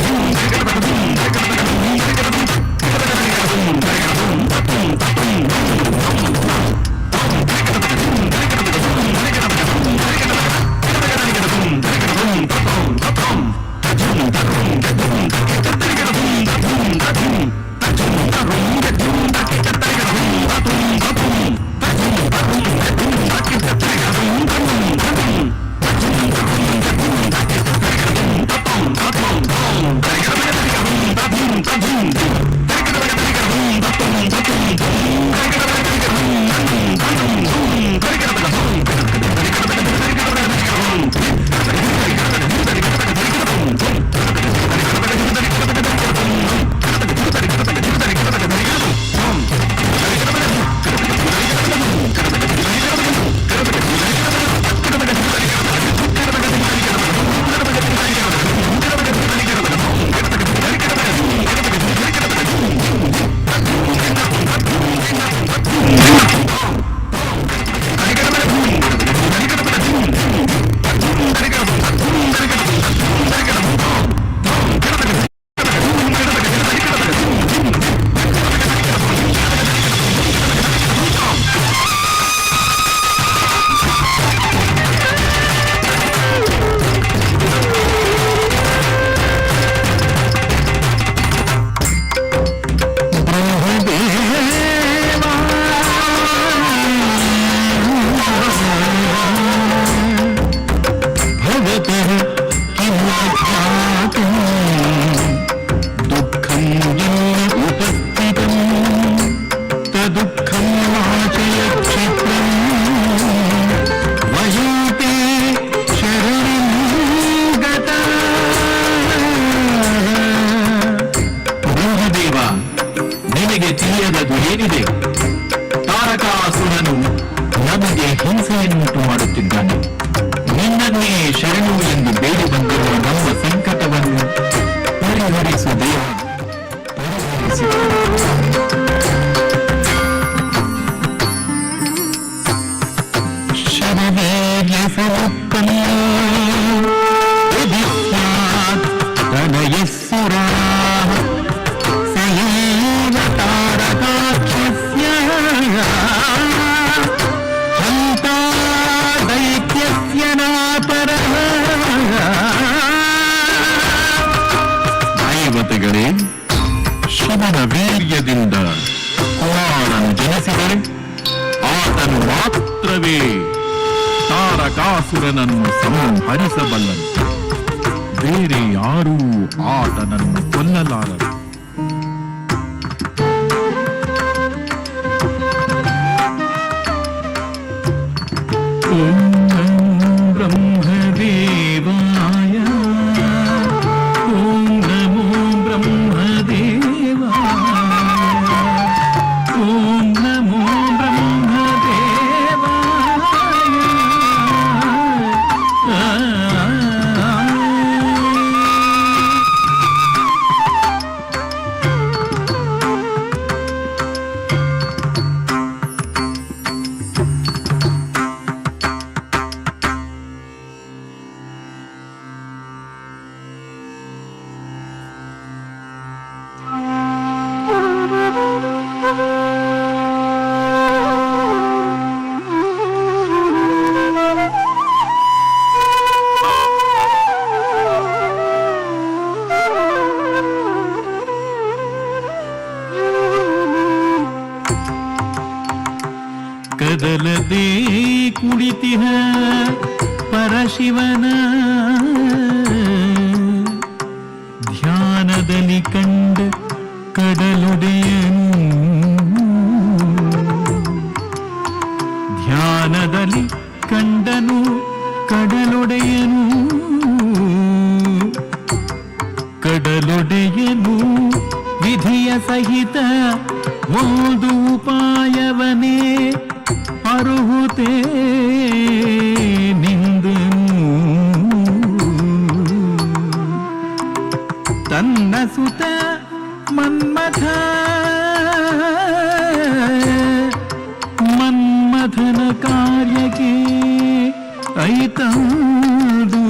ಏನಿದೆ? ತಾರಕಾಸುರನು ನಮಗೆ ಹಿಂಸೆಯನ್ನುಂಟು ಮಾಡುತ್ತಿದ್ದಾನೆ. ನಿನ್ನನ್ನೇ ಶರಣು ಎಂದು ಬೇಡಿ ಬಂದಿರುವ ನಮ್ಮ ಸಂಕಟವನ್ನು ಪರಿಹರಿಸು ದೇವ, ಪರಿಹರಿಸು. ಶರವೀರ್ಯ ಸಮುತ್ಪನ್ನ ತನಯಸ್ಸುರಾ ಸಯೇವ ತಾರಕಾಕ್ಷಸ್ಯ ಹಂತಾ ದೈತ್ಯಸ್ಯ ನಾಪರಃ. ದೈವತೆಗಳೇ, ಶಿವನ ವೀರ್ಯದಿಂದ ಕುಮಾರನು ಜನಿಸಿದರೆ ಆತನು ಮಾತ್ರವೇ ತಾರಕಾಸುರನನ್ನು ಸಂಹರಿಸಬಲ್ಲನು. ಬೇರೆ ಯಾರೂ ಆತನನ್ನು ಕೊಲ್ಲಲಾರರು. ಓಂ ಬ್ರಹ್ಮದೇವಾಯ, ಓಂ ನಮೋ ಬ್ರಹ್ಮದೇವಾಯ, ಓಂ ನಮೋ ಕದಲದೆ ಕುಳಿತಿಹ ಪರಶಿವನ ಧ್ಯಾನದಲ್ಲಿ ಕಂಡ ಕಡಲೊಡೆಯನು, ಧ್ಯಾನದಲ್ಲಿ ಕಂಡನು ಕಡಲೊಡೆಯನು, ಕಡಲೊಡೆಯನು ವಿಧಿಯ ಸಹಿತ ಒಂದು ಉಪಾಯವನೇ ಅರುಹುತೆ ನಿಂದನು. ತನ್ನ ಸುತ ಮನ್ಮಥ ಮನ್ಮಥನ ಕಾರ್ಯಕ್ಕೆ ಐತಂದು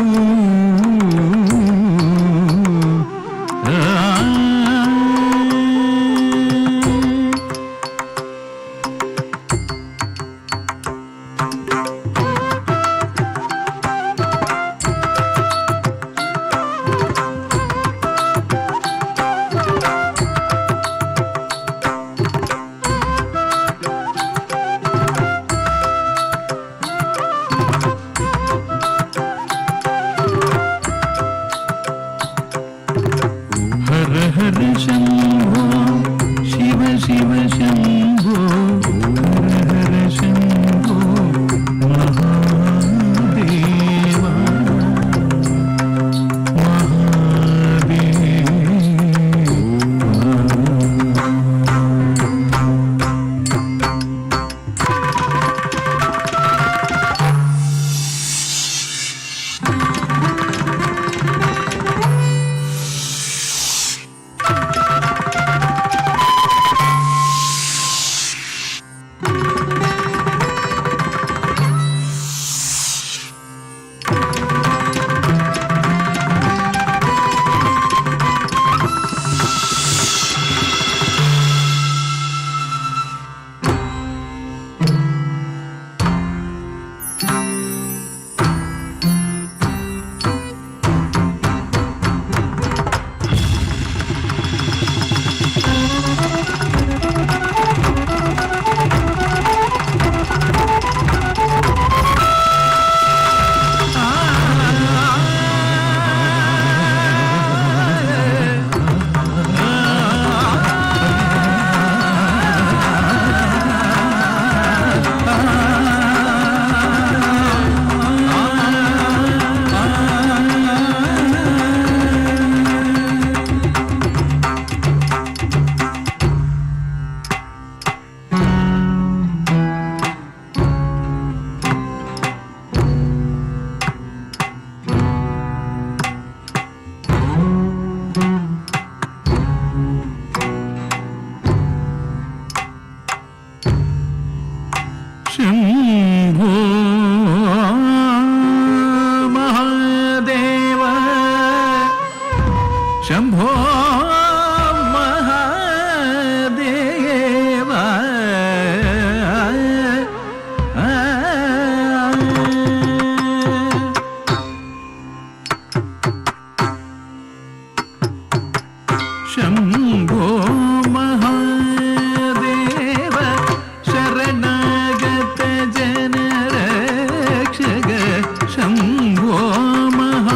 ಶಂಭೋ ಮಹಾದೇವ ಶಂಭೋ ಮಹಾದೇವ ಶರಣಾಗತ ಜನರ ರಕ್ಷಕ ಶಂಭೋ ಮಹಾದೇವ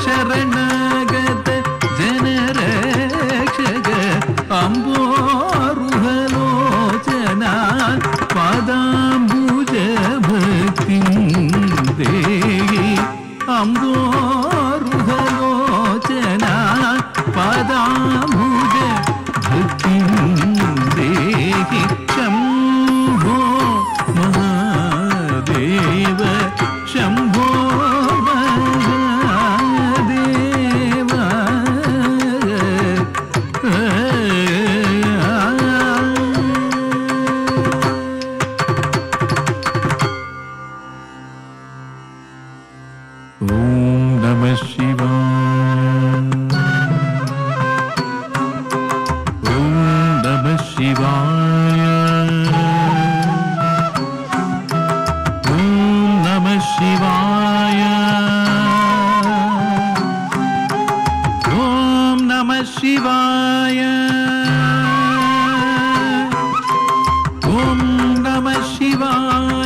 ಶರಣಾಗತ ಜನರ ರಕ್ಷಕ ಅಂಬೋರುಹಲೋಚನ ಪಾದಾಂಬುಜ ಭಕ್ತಿ ದೇಹಿ ಅಂಬೋರುಹಲೋಚನ ಪಾದಾಂಬುಜ ಭಕ್ತಿ ದೇಹಿ ಶಂಭೋ ಮಹಾದೇವ ಶಂಭೋ ಮಹಾದೇವ ಓಂ ನಮಃ ಶಿವಾಯ ಓಂ ನಮಃ ಶಿವಾಯ ಓಂ ನಮಃ ಶಿವಾಯ ಓಂ ನಮಃ ಶಿವಾಯ ಓಂ ನಮಃ ಶಿವಾಯ ಓಂ ನಮಃ ಶಿವಾಯ ಓಂ ನಮಃ ಶಿವಾಯ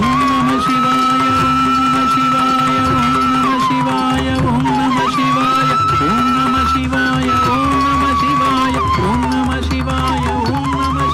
ಓಂ ನಮಃ ಶಿವಾಯ ಓಂ ನಮಃ ಶಿವಾಯ ಓಂ ನಮಃ ಶಿವಾಯ ಓಂ ನಮಃ ಶಿವಾಯ ಓಂ ನಮಃ ಶಿವಾಯ ಓಂ ನಮಃ ಶಿವಾಯ ಓಂ ನಮಃ ಶಿವಾಯ ಓಂ ನಮಃ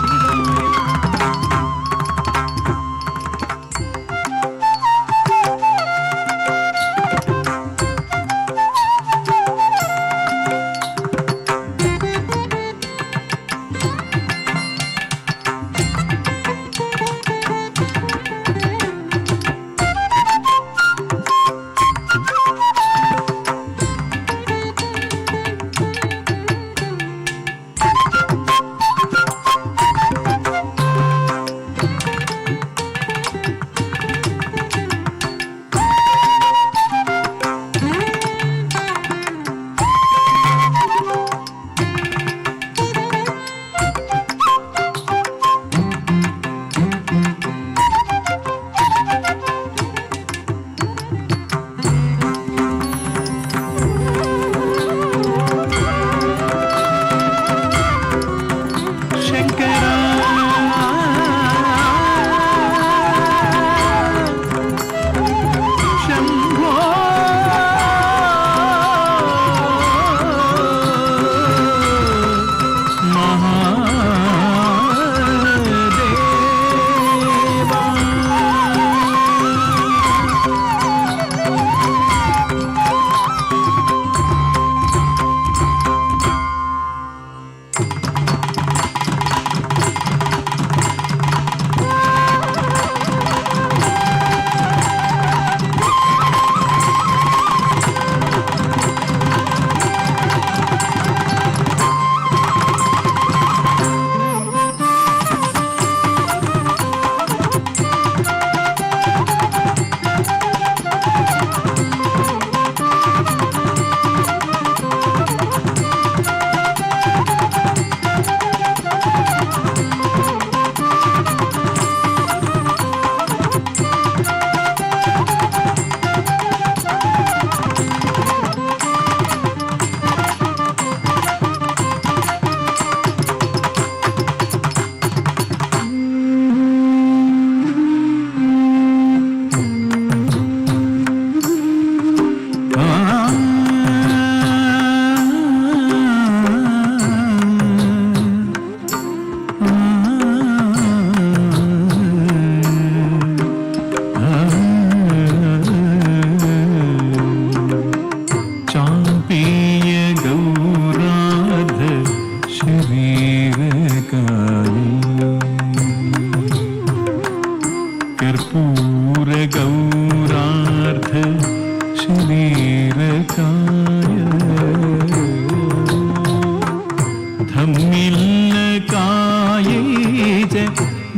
धम्मिल्ल का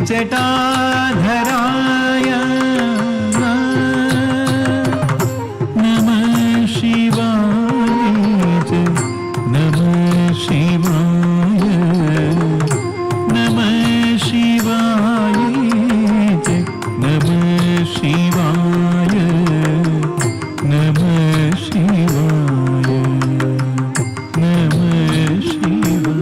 जटाधराय नमः शिवाय नमः शिवाय नमः शिवाय नमः शिवाय नमः शिवाय नमः शिवाय।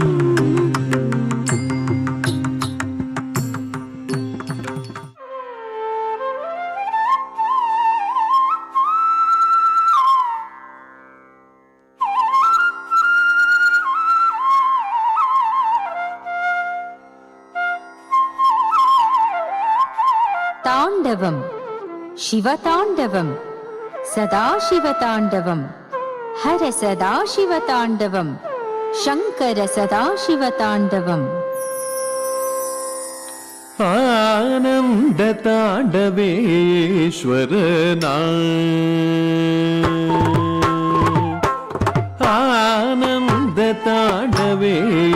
ताण्डवं शिवताण्डवं सदाशिवताण्डवं हर सदाशिवताण्डवं शङ्कर सदाशिवताण्डवम्। आनन्दताण्डवेश्वरना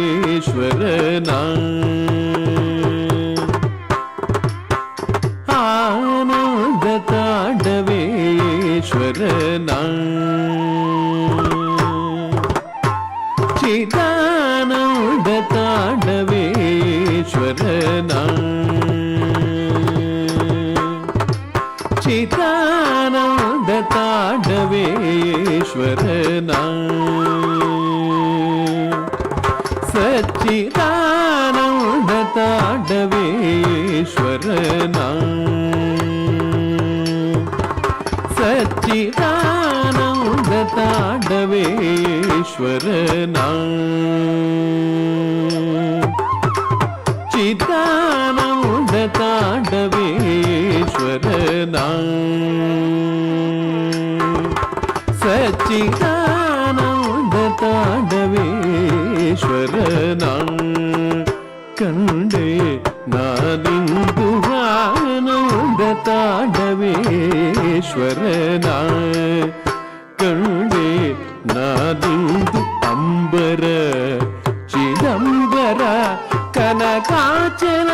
आनन्दताण्डवेश्वरना आनन्दताण्डवेश्वरना चिदानन्दताण्डवेश्वरना चिदानन्दताण्डवेश्वरना सच्चिदानन्दताण्डवेश्वरना सच्चिदानन्दताण्डवेश्वरना चिदानन्दताण्डवेश्वरना सच्चिदानन्दताण्डवेश्वरना कंडे नादिंदु आनन्दताण्डवेश्वरना कंडे नादिंदु अंबर चिदंबर कनकाचल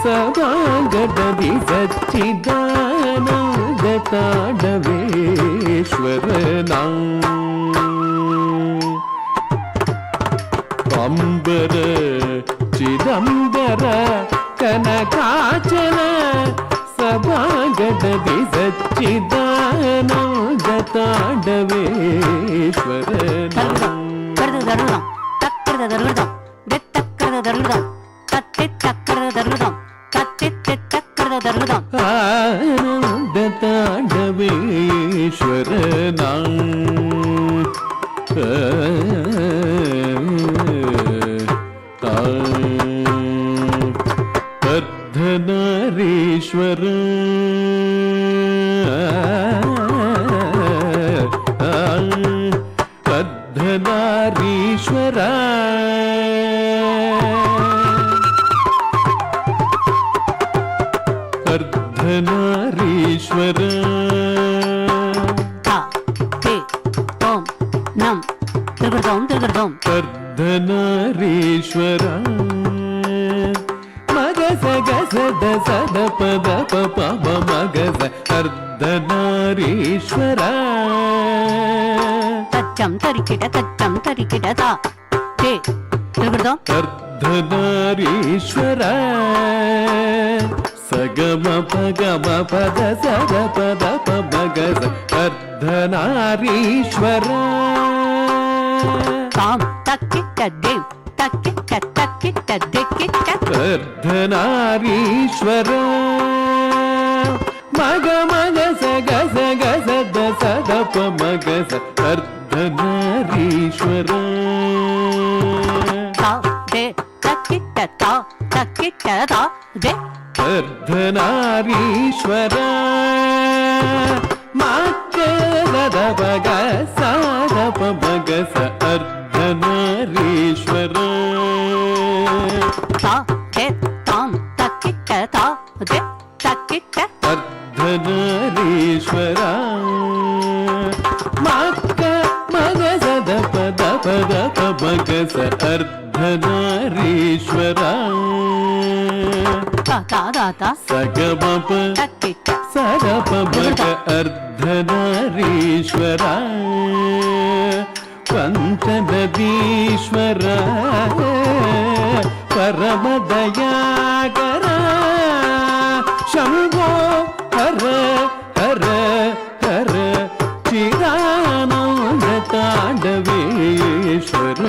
सभागदधि सच्चिदानन्दताण्डवेश्वरना अंबर चिदंबर कनकाचल सभागदधि सच्चिदानन्दताण्डवेश्वरना आनन्दताण्डवेश्वरना अर्धनारीश्वर अर्धनारीश्वर अर्धनारीश्वर अर्धनारीश्वर मगस गसद सद पद पप मगस अर्धनारीश्वर तच्चम तरिकिट ता ते अर्धनारीश्वर सगम पगम पद सद पद मगस अर्धनारीश्वर ताम तक्किट देव तक्किट तक्किट दिक्किट अर्धनारीश्वर मग मग सग सग सद सदप मगस अर्धनारीश्वर अर्धनारीश्वर माकद बग सदप मगस अर्धनारीश्वर अर्धनारीश्वर मग मगसद पद पद मगस अर्धनारीश्वर ತಾದಾತ ಸಗಮಪ ಸರಪ ಮಗ ಅರ್ಧನಾರೀಶ್ವರ ಪಂಚನದೀಶ್ವರ ಪರಮದಯಾಗರ ಶಂಭೋ ಹರ ಹರ ಹರ ಚಿರಾನಂದ ತಾಂಡವೇಶ್ವರ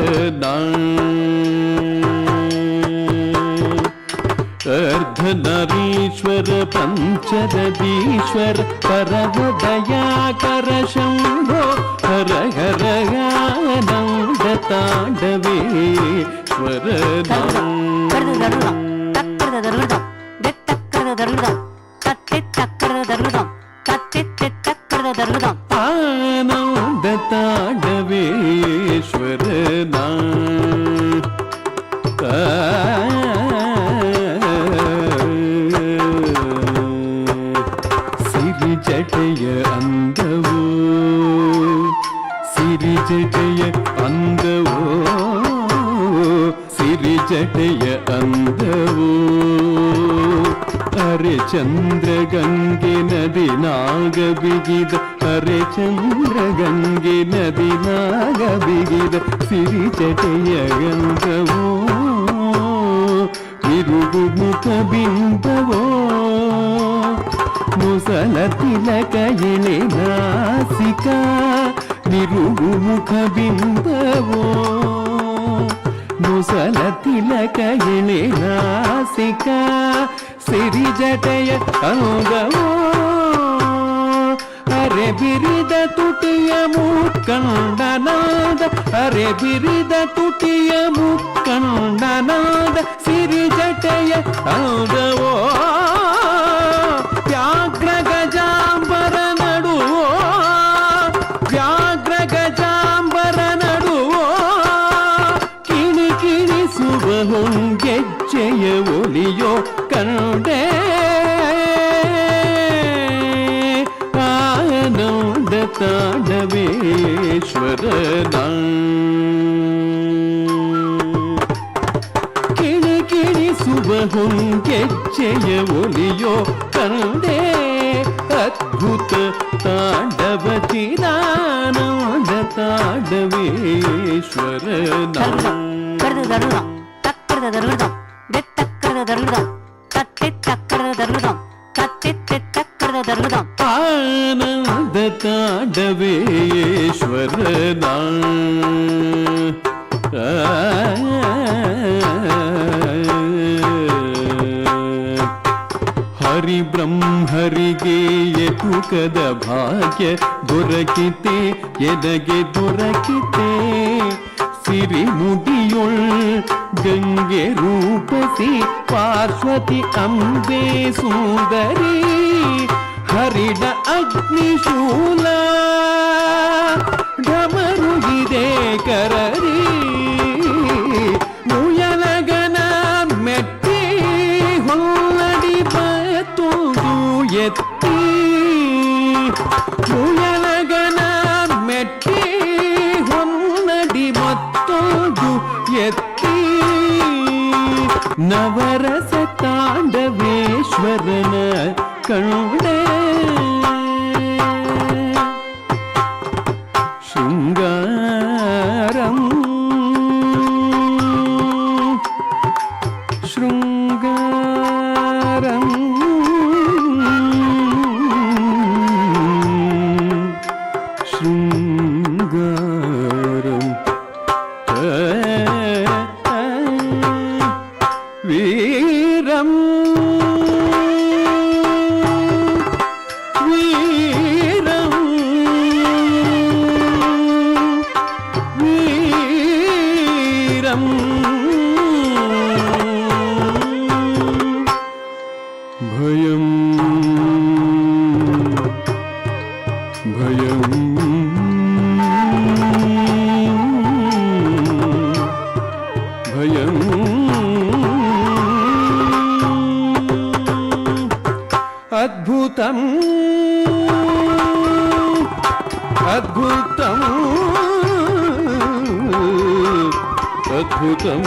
ಅರ್ಧನಾರೀಶ್ವರ ಪಂಚನದೀಶ್ವರ ಪರಮದಯಾಕರ ಶಂಭೋ ಹರ ಹರ ಆನಂದ ತಾಂಡವೇಶ್ವರ ಆನಂದ ತಾಂಡವೇಶ್ವರ ಸಿರಿಜಟೆಯ ಅಂದವೋ ಸಿರಿಜಟೆಯ ಅಂದವೋ ಸಿರಿಜಟೆಯ ಅಂದವೋ ಅರೆ ಚಂದ್ರಗಂಗೆ ನದಿ ನಾಗ ಬಿಗಿದ ಅರೆ ಚಂದ್ರಗಂಗೆ ನದಿ ನಾಗ ಬಿಗಿದ ಸಿರಿಜಟೆಯ ಗಂಧವೋ ತಿರುಗು ಮುಖ ಬಿಂಬವೋ ಮುಸಲ ತಿಲಕ ಎಳೆ ನಾಸಿಕ ನಿರುಗು ಮುಖ ಬಿಂಬವೋ ಮುಸಲ ತಿಲಕ ಎಳೆ ನಾಸಿಕ ಸಿರಿಜಟೆಯ ಅಂಗವೋ ಅರೆ ಬಿರಿದ ತುಟಿಯ ಮುಕ್ಕಂಡನಾದ ಅರೆ ಬಿರಿದ ತುಟಿಯ ಮುಕ್ಕಂಡನಾದ ಸಿರಿಜಟೆಯ ಅಂಗವೋ ವ್ಯಾಘ್ರ ಗಜಾಂಬರ ನಡುವೋ ವ್ಯಾಘ್ರ ಗಜಾಂಬರ ನಡುವೋ ಕಿಣಿ ಕಿಣಿಸುವ ಹೊಂಗೆಜ್ಜೆಯ ಒಲಿಯೋ ಕಂಡೆ ಆನಂದ ತಾಂಡವೇಶ್ವರ ಕಿಣಿ ಕಿಣಿಸುವ ಹೊಂಗೆಜ್ಜೆಯ ಒಲಿಯೋ ಕಂಡೆ ಅದ್ಭುತ ತಾಂಡವ ಚಿದಾನಂದ ತಾಂಡವೇಶ್ವರ ಆನಂದ ತಾಂಡವೇಶ್ವರ ಹರಿ ಬ್ರಹ್ಮರಿಗೆ ಎತುಕದ ಭಾಗ್ಯ ದೊರಕಿತೆ ಎನಗೆ ದೊರಕಿತೆ ಸಿರಿ ಮುಡಿಯೊಳ್ ಗಂಗೆ ರೂಪಸಿ ಪಾರ್ಶ್ವತಿ ಅಂಬೆ ಸುಂದರಿ ಹರಿಡ ಅಗ್ನಿಶೂಲ ಢಮರುಗಿದೆ ಕರರಿ ಮುಯಲಗನ ಮೆಟ್ಟಿ ಹೊಲ್ಲಡಿ ಬತ್ತುದು ಎತ್ತಿ ಮುಯಲಗನ ಮೆಟ್ಟಿ ಹೊನ್ನಡಿ ಮತ್ತೊಂದು ಎತ್ತಿ ನವರಸ ತಾಂಡವೇಶ್ವರನ ಕಂಡೆ ಶೃಂಗಾರಂ ಶೃಂಗಾರಂ ಶೃಂಗಾರಂ ವೀರಂ ವೀರಂ ವೀರಂ ಭಯಂ ಭಯಂ ಭಯಂ ಅದ್ಭುತಂ ಅದ್ಭುತಂ ಅದ್ಭುತಂ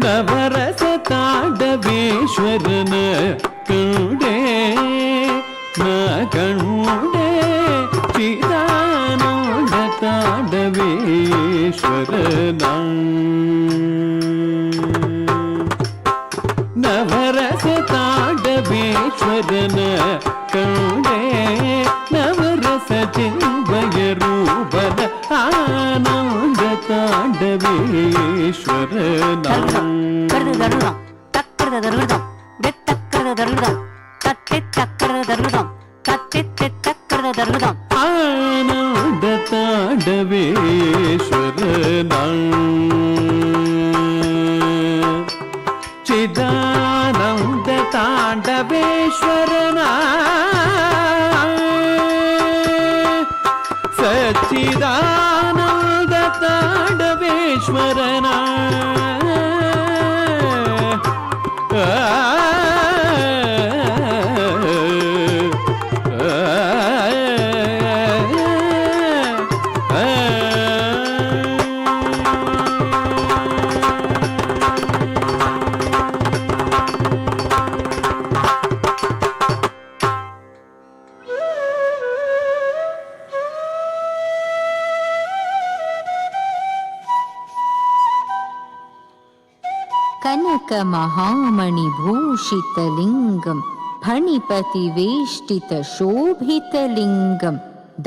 ನವರಸ ತಾಂಡವೇಶ್ವರನ ಕಂಡೆ ನ ಕಂಡೆ ಚಿದಾನಂದ ತಾಂಡವೇಶ್ವರನ ನವರಸ ತಾಂಡವೇಶ್ವರನ ಕಂಡೆ ನವರಸ ಚಿನ್ಮಯ ರೂಪನ ಆನಂದ ತಾಂಡವೇಶ್ವರನ ಆನಂದ ತಾಂಡವೇಶ್ವರನ ಚಿದಾನಂದ ತಾಂಡವೇಶ್ವರನ ಸಚ್ಚಿದಾನಂದ ತಾಂಡವೇಶ್ವರನ ಕನಕ ಮಹಾಮಣಿಭೂಷಿತಲಿಂಗಂ ಫಣಿಪತಿವೇಷ್ಟಿತ ಶೋಭಿತಲಿಂಗಂ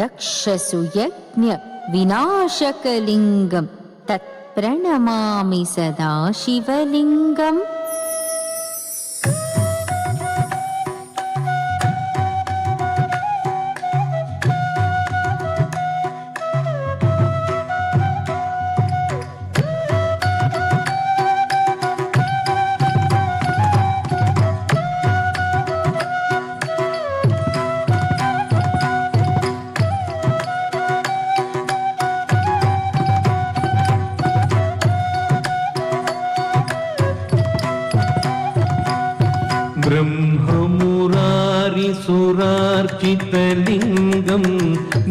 ದಕ್ಷಸುಯಜ್ಞ ವಿನಾಶಕಲಿಂಗಂ ತತ್ಪ್ರಣಮಾಮಿ ಸದಾ ಶಿವಲಿಂಗಂ. ब्रह्ममुरारिसुरार्चितलिङ्गं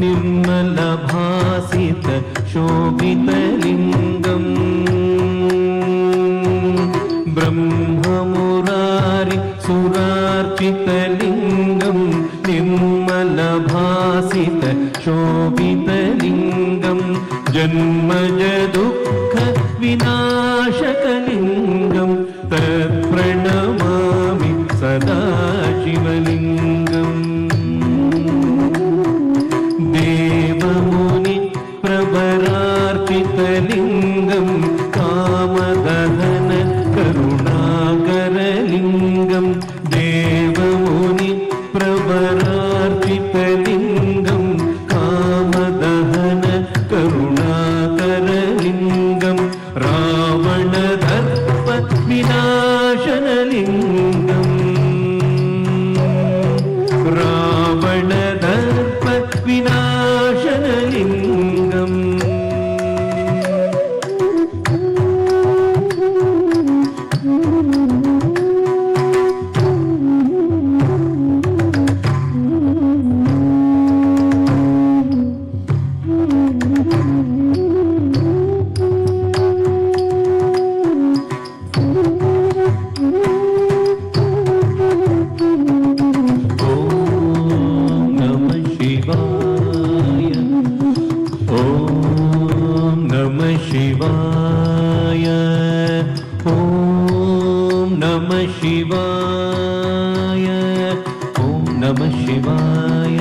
निर्मलभासित शोभितलिङ्गम् ब्रह्ममुरारिसुरार्चितलिङ्गं निर्मलभासित शोभितलिङ्गं जन्मज दुःख विनाशकलिङ्गं तत्प्रणमामि सदा शिवलिङ्गम्. देवमुनि प्रवरार्चितलिङ्गं कामदहन करुणाकरलिङ्गं देवमुनि प्रवरार्चितलिङ्गं कामदहन करुणाकरलिङ्गं रावणदर्प विनाशनलिङ्गम् रावणदर्प विनाशनलिङ्गम्. ಓಂ ನಮಃ ಶಿವಾಯ ಓಂ ನಮಃ ಶಿವಾಯ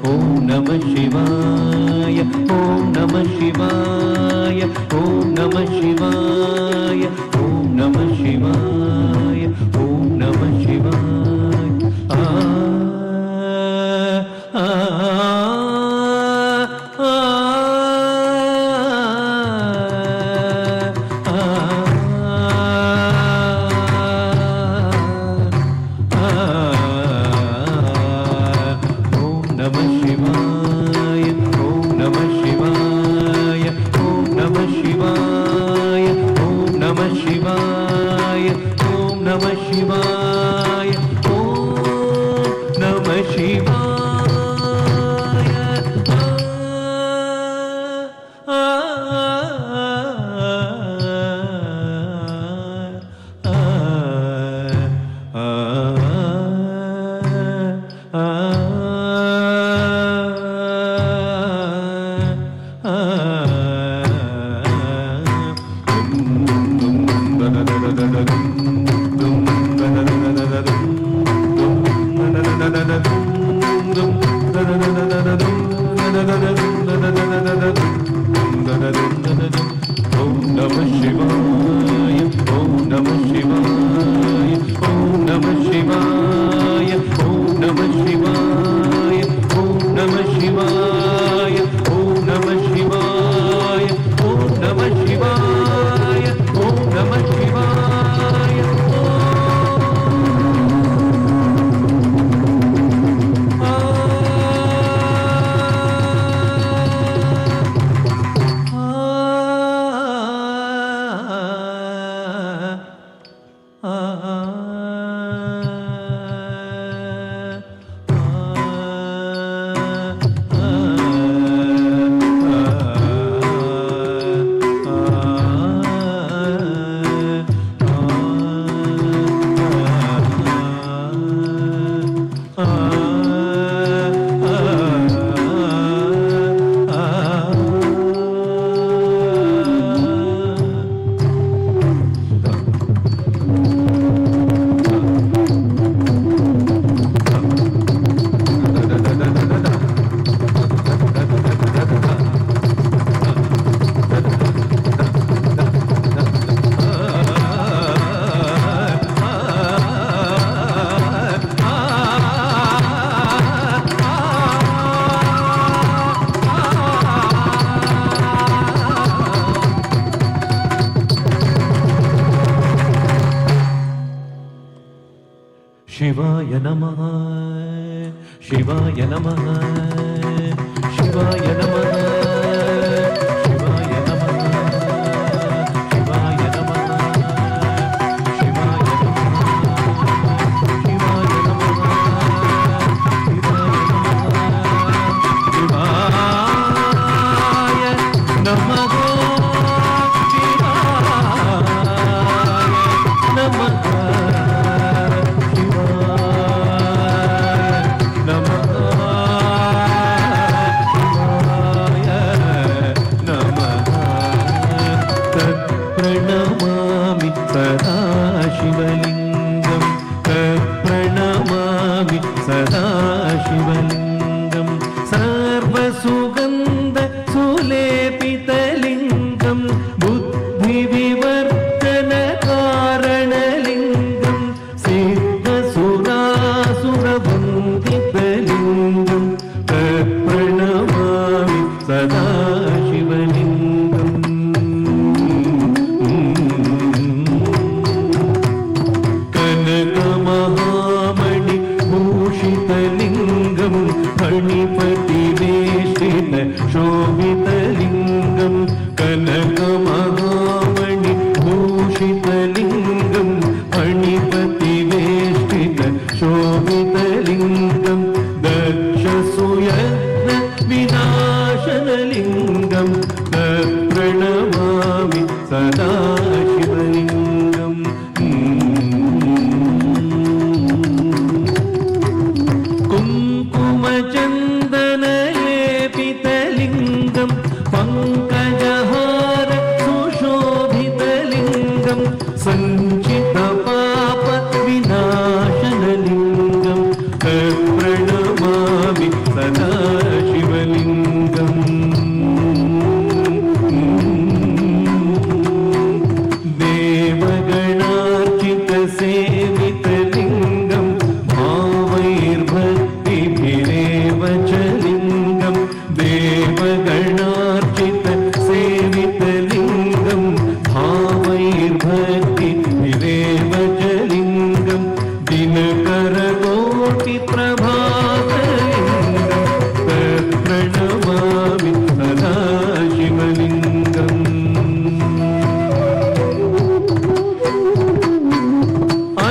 ಓಂ ನಮಃ ಶಿವಾಯ ಓಂ ನಮಃ ಶಿವಾಯ ಓಂ ನಮಃ ಶಿವಾಯ ಓಂ ನಮಃ ಶಿವಾಯ ಓಂ ನಮಃ ಶಿವಾಯ ಆ ಶಿವಾಯ ನಮಃ ಶಿವಾಯ ನಮಃ ಶಿವಾಯ ನಮಃ ಶಿವಾಯ ನಮಃ ಶಿವಾಯ ನಮಃ ಶಿವಾಯ ನಮಃ ಶಿವಾಯ ನಮಃ ಶಿವಾಯ ನಮಃ ಶಿವಲಿಂಗಂ ಪ್ರಣಮಾಮಿ ಸದಾ ಶಿವಲಿಂಗಂ ಸರ್ವಸುಗಂಧ ಸುಲೇಪಿತಲಿಂಗಂ ಬುದ್ಧಿವಿವರ್ತನ ಕಾರಣಲಿಂಗಂ ಸಿದ್ಧಸುರಾಸುರವಂದಿತಲಿಂಗಂ ಪ್ರಣಮಾಮಿ ಸದಾ ಶಿವಲಿಂಗಂ ಕನಕ ಮಹಾಮಣಿ ಭೂಷಿತಲಿಂಗಂ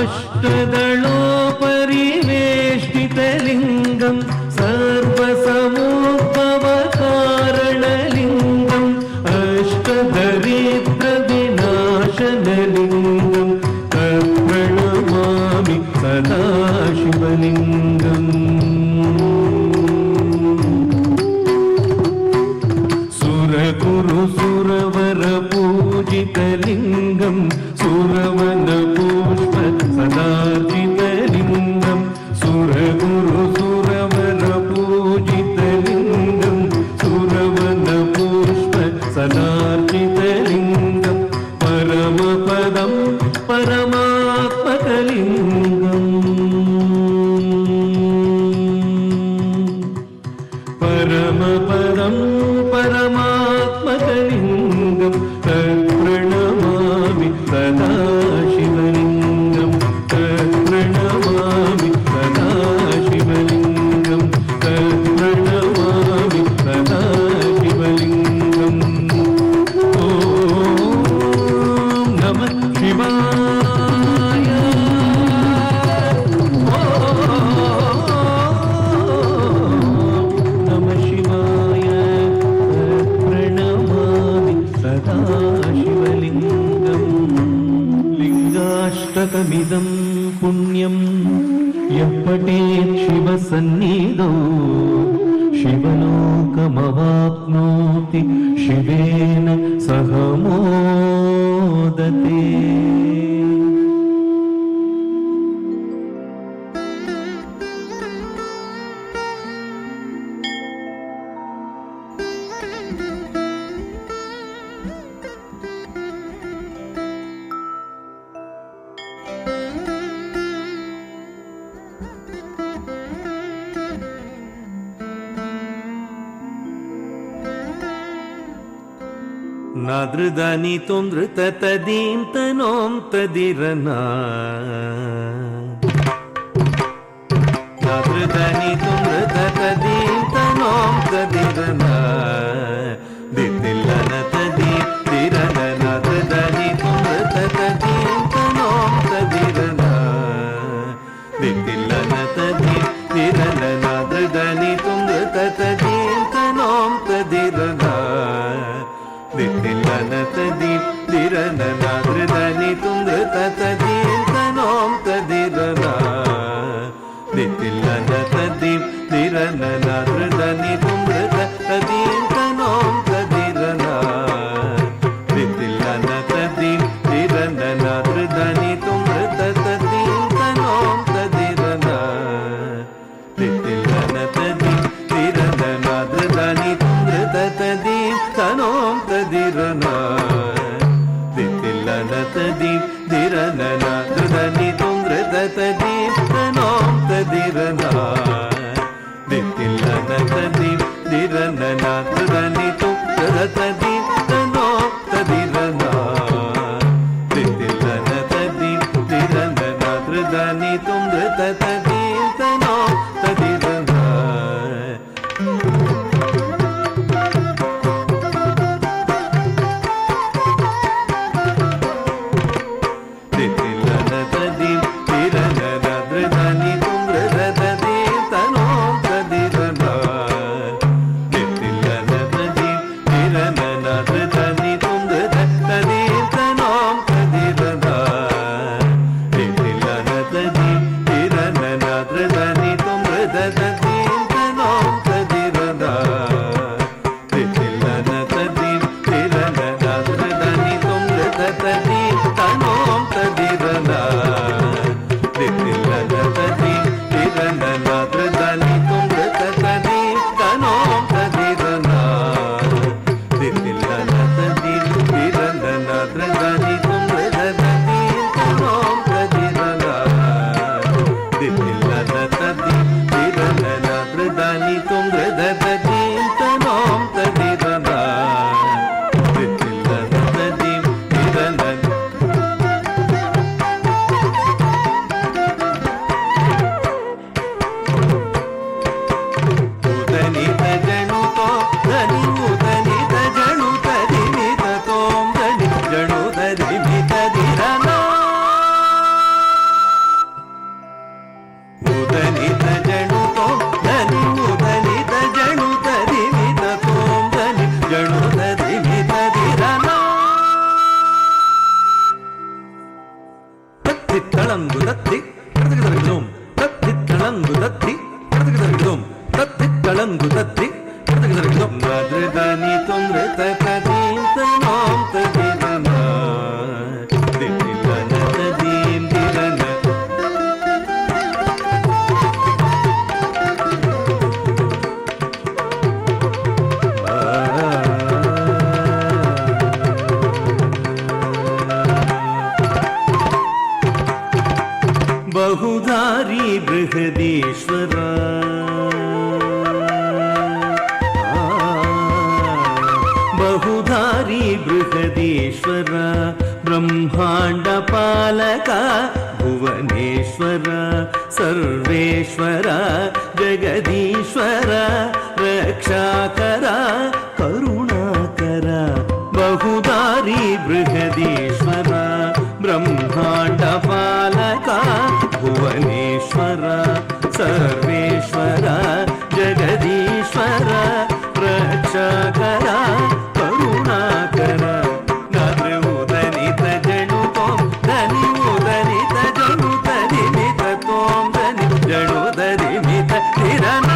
अष्टदलोपरिवेष्टितलिङ्गं सर्वसमुद्भवकारणलिङ्गम् अष्टदरिद्रविनाशनलिङ्गं तत्प्रणमामि सदा शिवलिङ्गम् सुरवरपूजितलिङ्गं सुरवनपुष्प सदार्जितलिङ्गं सुरवरपूजितलिङ्गं सुरवनपुष्प सदार्जितलिङ्गं परमपदं परमात्मकलिङ्गम् परमपदं परमात्मकलिङ्गं तत्प्रणमामि सदा शिवलिङ्गं तत्प्रणमामि सदा शिवलिङ्गं तत्प्रणमामि सदा शिवलिङ्गम् ॐ नमः शिवाय नमः शिवाय प्रणमामि सदा शिवलिङ्गम् लिङ्गाष्टकमिदं पुण्यं यः पठेत् शिवसन्निधौ शिवलोकमवाप्नोति शिवेन सह मोदते नादृदानि तोन्द्रतदीं तनों तदिरना नादृदानि तोन्द्रतदीं तनों तदिरना दितिल्लन तदी तिरन नादृदानि तोन्द्रतदीं तनों तदिरना दितिल्लन तदी तिरन नादृदानि तोन्द्रतदीं तनों तदिरना दितिल्लन तदी तिरन नादृदानि तोन्द्रतदीं तनों तदिरना दितिल्लन तदी तिरन नादृदानि तोन्द्रतदीं तनों तदिरना दितिल्लन तदी तिरन नादृदानि तोन्द्रतदीं तनों तदिरना दितिल्लन तदी तिरन नादृदानि तोन्द्रतदीं तनों तदिरना दितिल्लन तदी तिरन नादृदानि तोन्द्रतदीं तनों तदिरना दितिल्लन तदी तिरन नादृदानि तोन्द्रतदीं तनों तदिरना दितिल्लन तदी तिरन नादृदानि तोन्द्रतदीं तनों तदिरना दितिल्लन तदी तिरन नादृदानि तोन्द्रतदीं तनों तदिरना दितिल्लन तदी तिरन नादृदानि तोन्द्रतदीं तनों तदिरना दितिल्लन तदी तिरन नादृदानि तोन्द्रतदीं ತತ್ತಿತ್ತಳಂಗು ತತ್ತಿ ತತ್ತಿತ್ತಳಂಗು ತತ್ತಿ ತತ್ತಿತ್ತಳಂಗು ತತ್ತಿ ಮದ್ರದಾನಿ ತೊಂದ್ರೆ ತಕದೀಂತ ನೋಂ ತದಿರನ ದಿಟ್ಟಿಲ್ಲನ ತದೀಂದಿರನ ಬಹುಧಾರಿ ಬೃಹದೀಶ್ವರ ಬಹುಧಾರಿ ಬೃಹದೀಶ್ವರ ಬ್ರಹ್ಮಾಂಡ ಪಾಲಕ ಭುವನೇಶ್ವರ ಸರ್ವೇಶ್ವರ ಜಗದೀಶ್ವರ ರಕ್ಷಾಕರ ಕರುಣಾಕರ ಬಹುಧಾರಿ ಬೃಹದೀಶ್ವರ ಬ್ರಹ್ಮಾಂಡ ಪಾಲಕ ಭುವನೇಶ್ವರ ಸರ್ವೇಶ್ವರ ಜಗದೀಶ್ವರ ರಕ್ಷಾಕರ ಕರುಣಾಕರ ನಾದ್ರೆ ಉದನಿತ ಜಣುತೋ ಧನಿ ಉದನಿತ ಜಣುತ ದಿಮಿತ ತೋಂ ಧನಿ ಜಣುತ ದಿಮಿತ ನಿರನ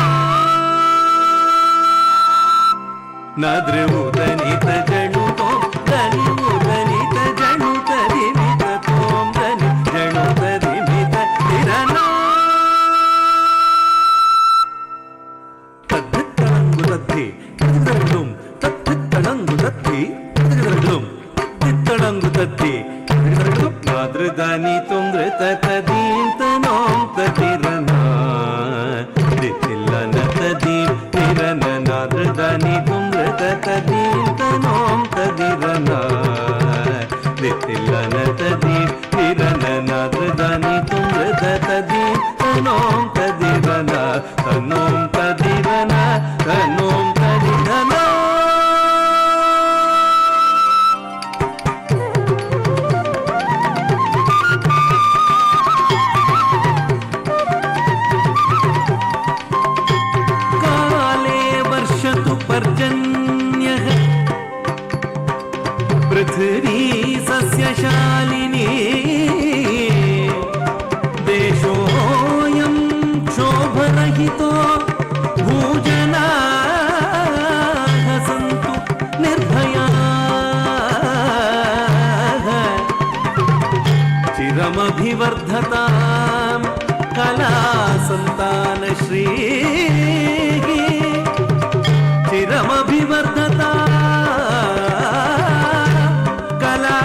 ನಾದ್ರೆ ಉದನಿತ ಜಣುತೋ ಧನಿ ಉದನಿತ ಜಣುತ ದಿಮಿತ ತೋಂ ಧನಿ ಜಣುತ ದಿಮಿತ ನಿರನ ತದ್ದಿತ್ತಳಂಗು ತದ್ದಿ ತದ್ದಿತ್ತಳಂಗು ತದ್ದಿತ್ತಳಂಗು ತದ್ದಿ ತಿತ್ತಳಂಗು ತದ್ದಿ ನಾದ್ರದಾನಿ ತೊಂದ್ರೆ ತದೀಂತ ನೋಂ ತದಿರನ ದಿತ್ತಿಲ್ಲನ ತದೀಂ ನಿರನ ನಾದ್ರದಾನಿ ತೊಂದ್ರೆ ತದೀಂತ ನೋಂ ತದಿರನ ದಿತ್ತಿಲ್ಲನ ತದೀಂ ನಿರನ ನಾದ್ರದಾನಿ ತೊಂದ್ರೆ ತದೀಂತ ನೋಂ ತದಿರನ ತನ್ನೋಂ ತದಿರನ ತನ್ನೋಂ ತದಿರನ काले वर्षतु पर्जन्यः पृथिवी सस्यशालिनी देशोऽयं क्षोभरहितो भूजनाः सन्तु निर्भयाः चिरमभिवर्धतां कला सन्तानश्रीः चिरमभिवर्धता कला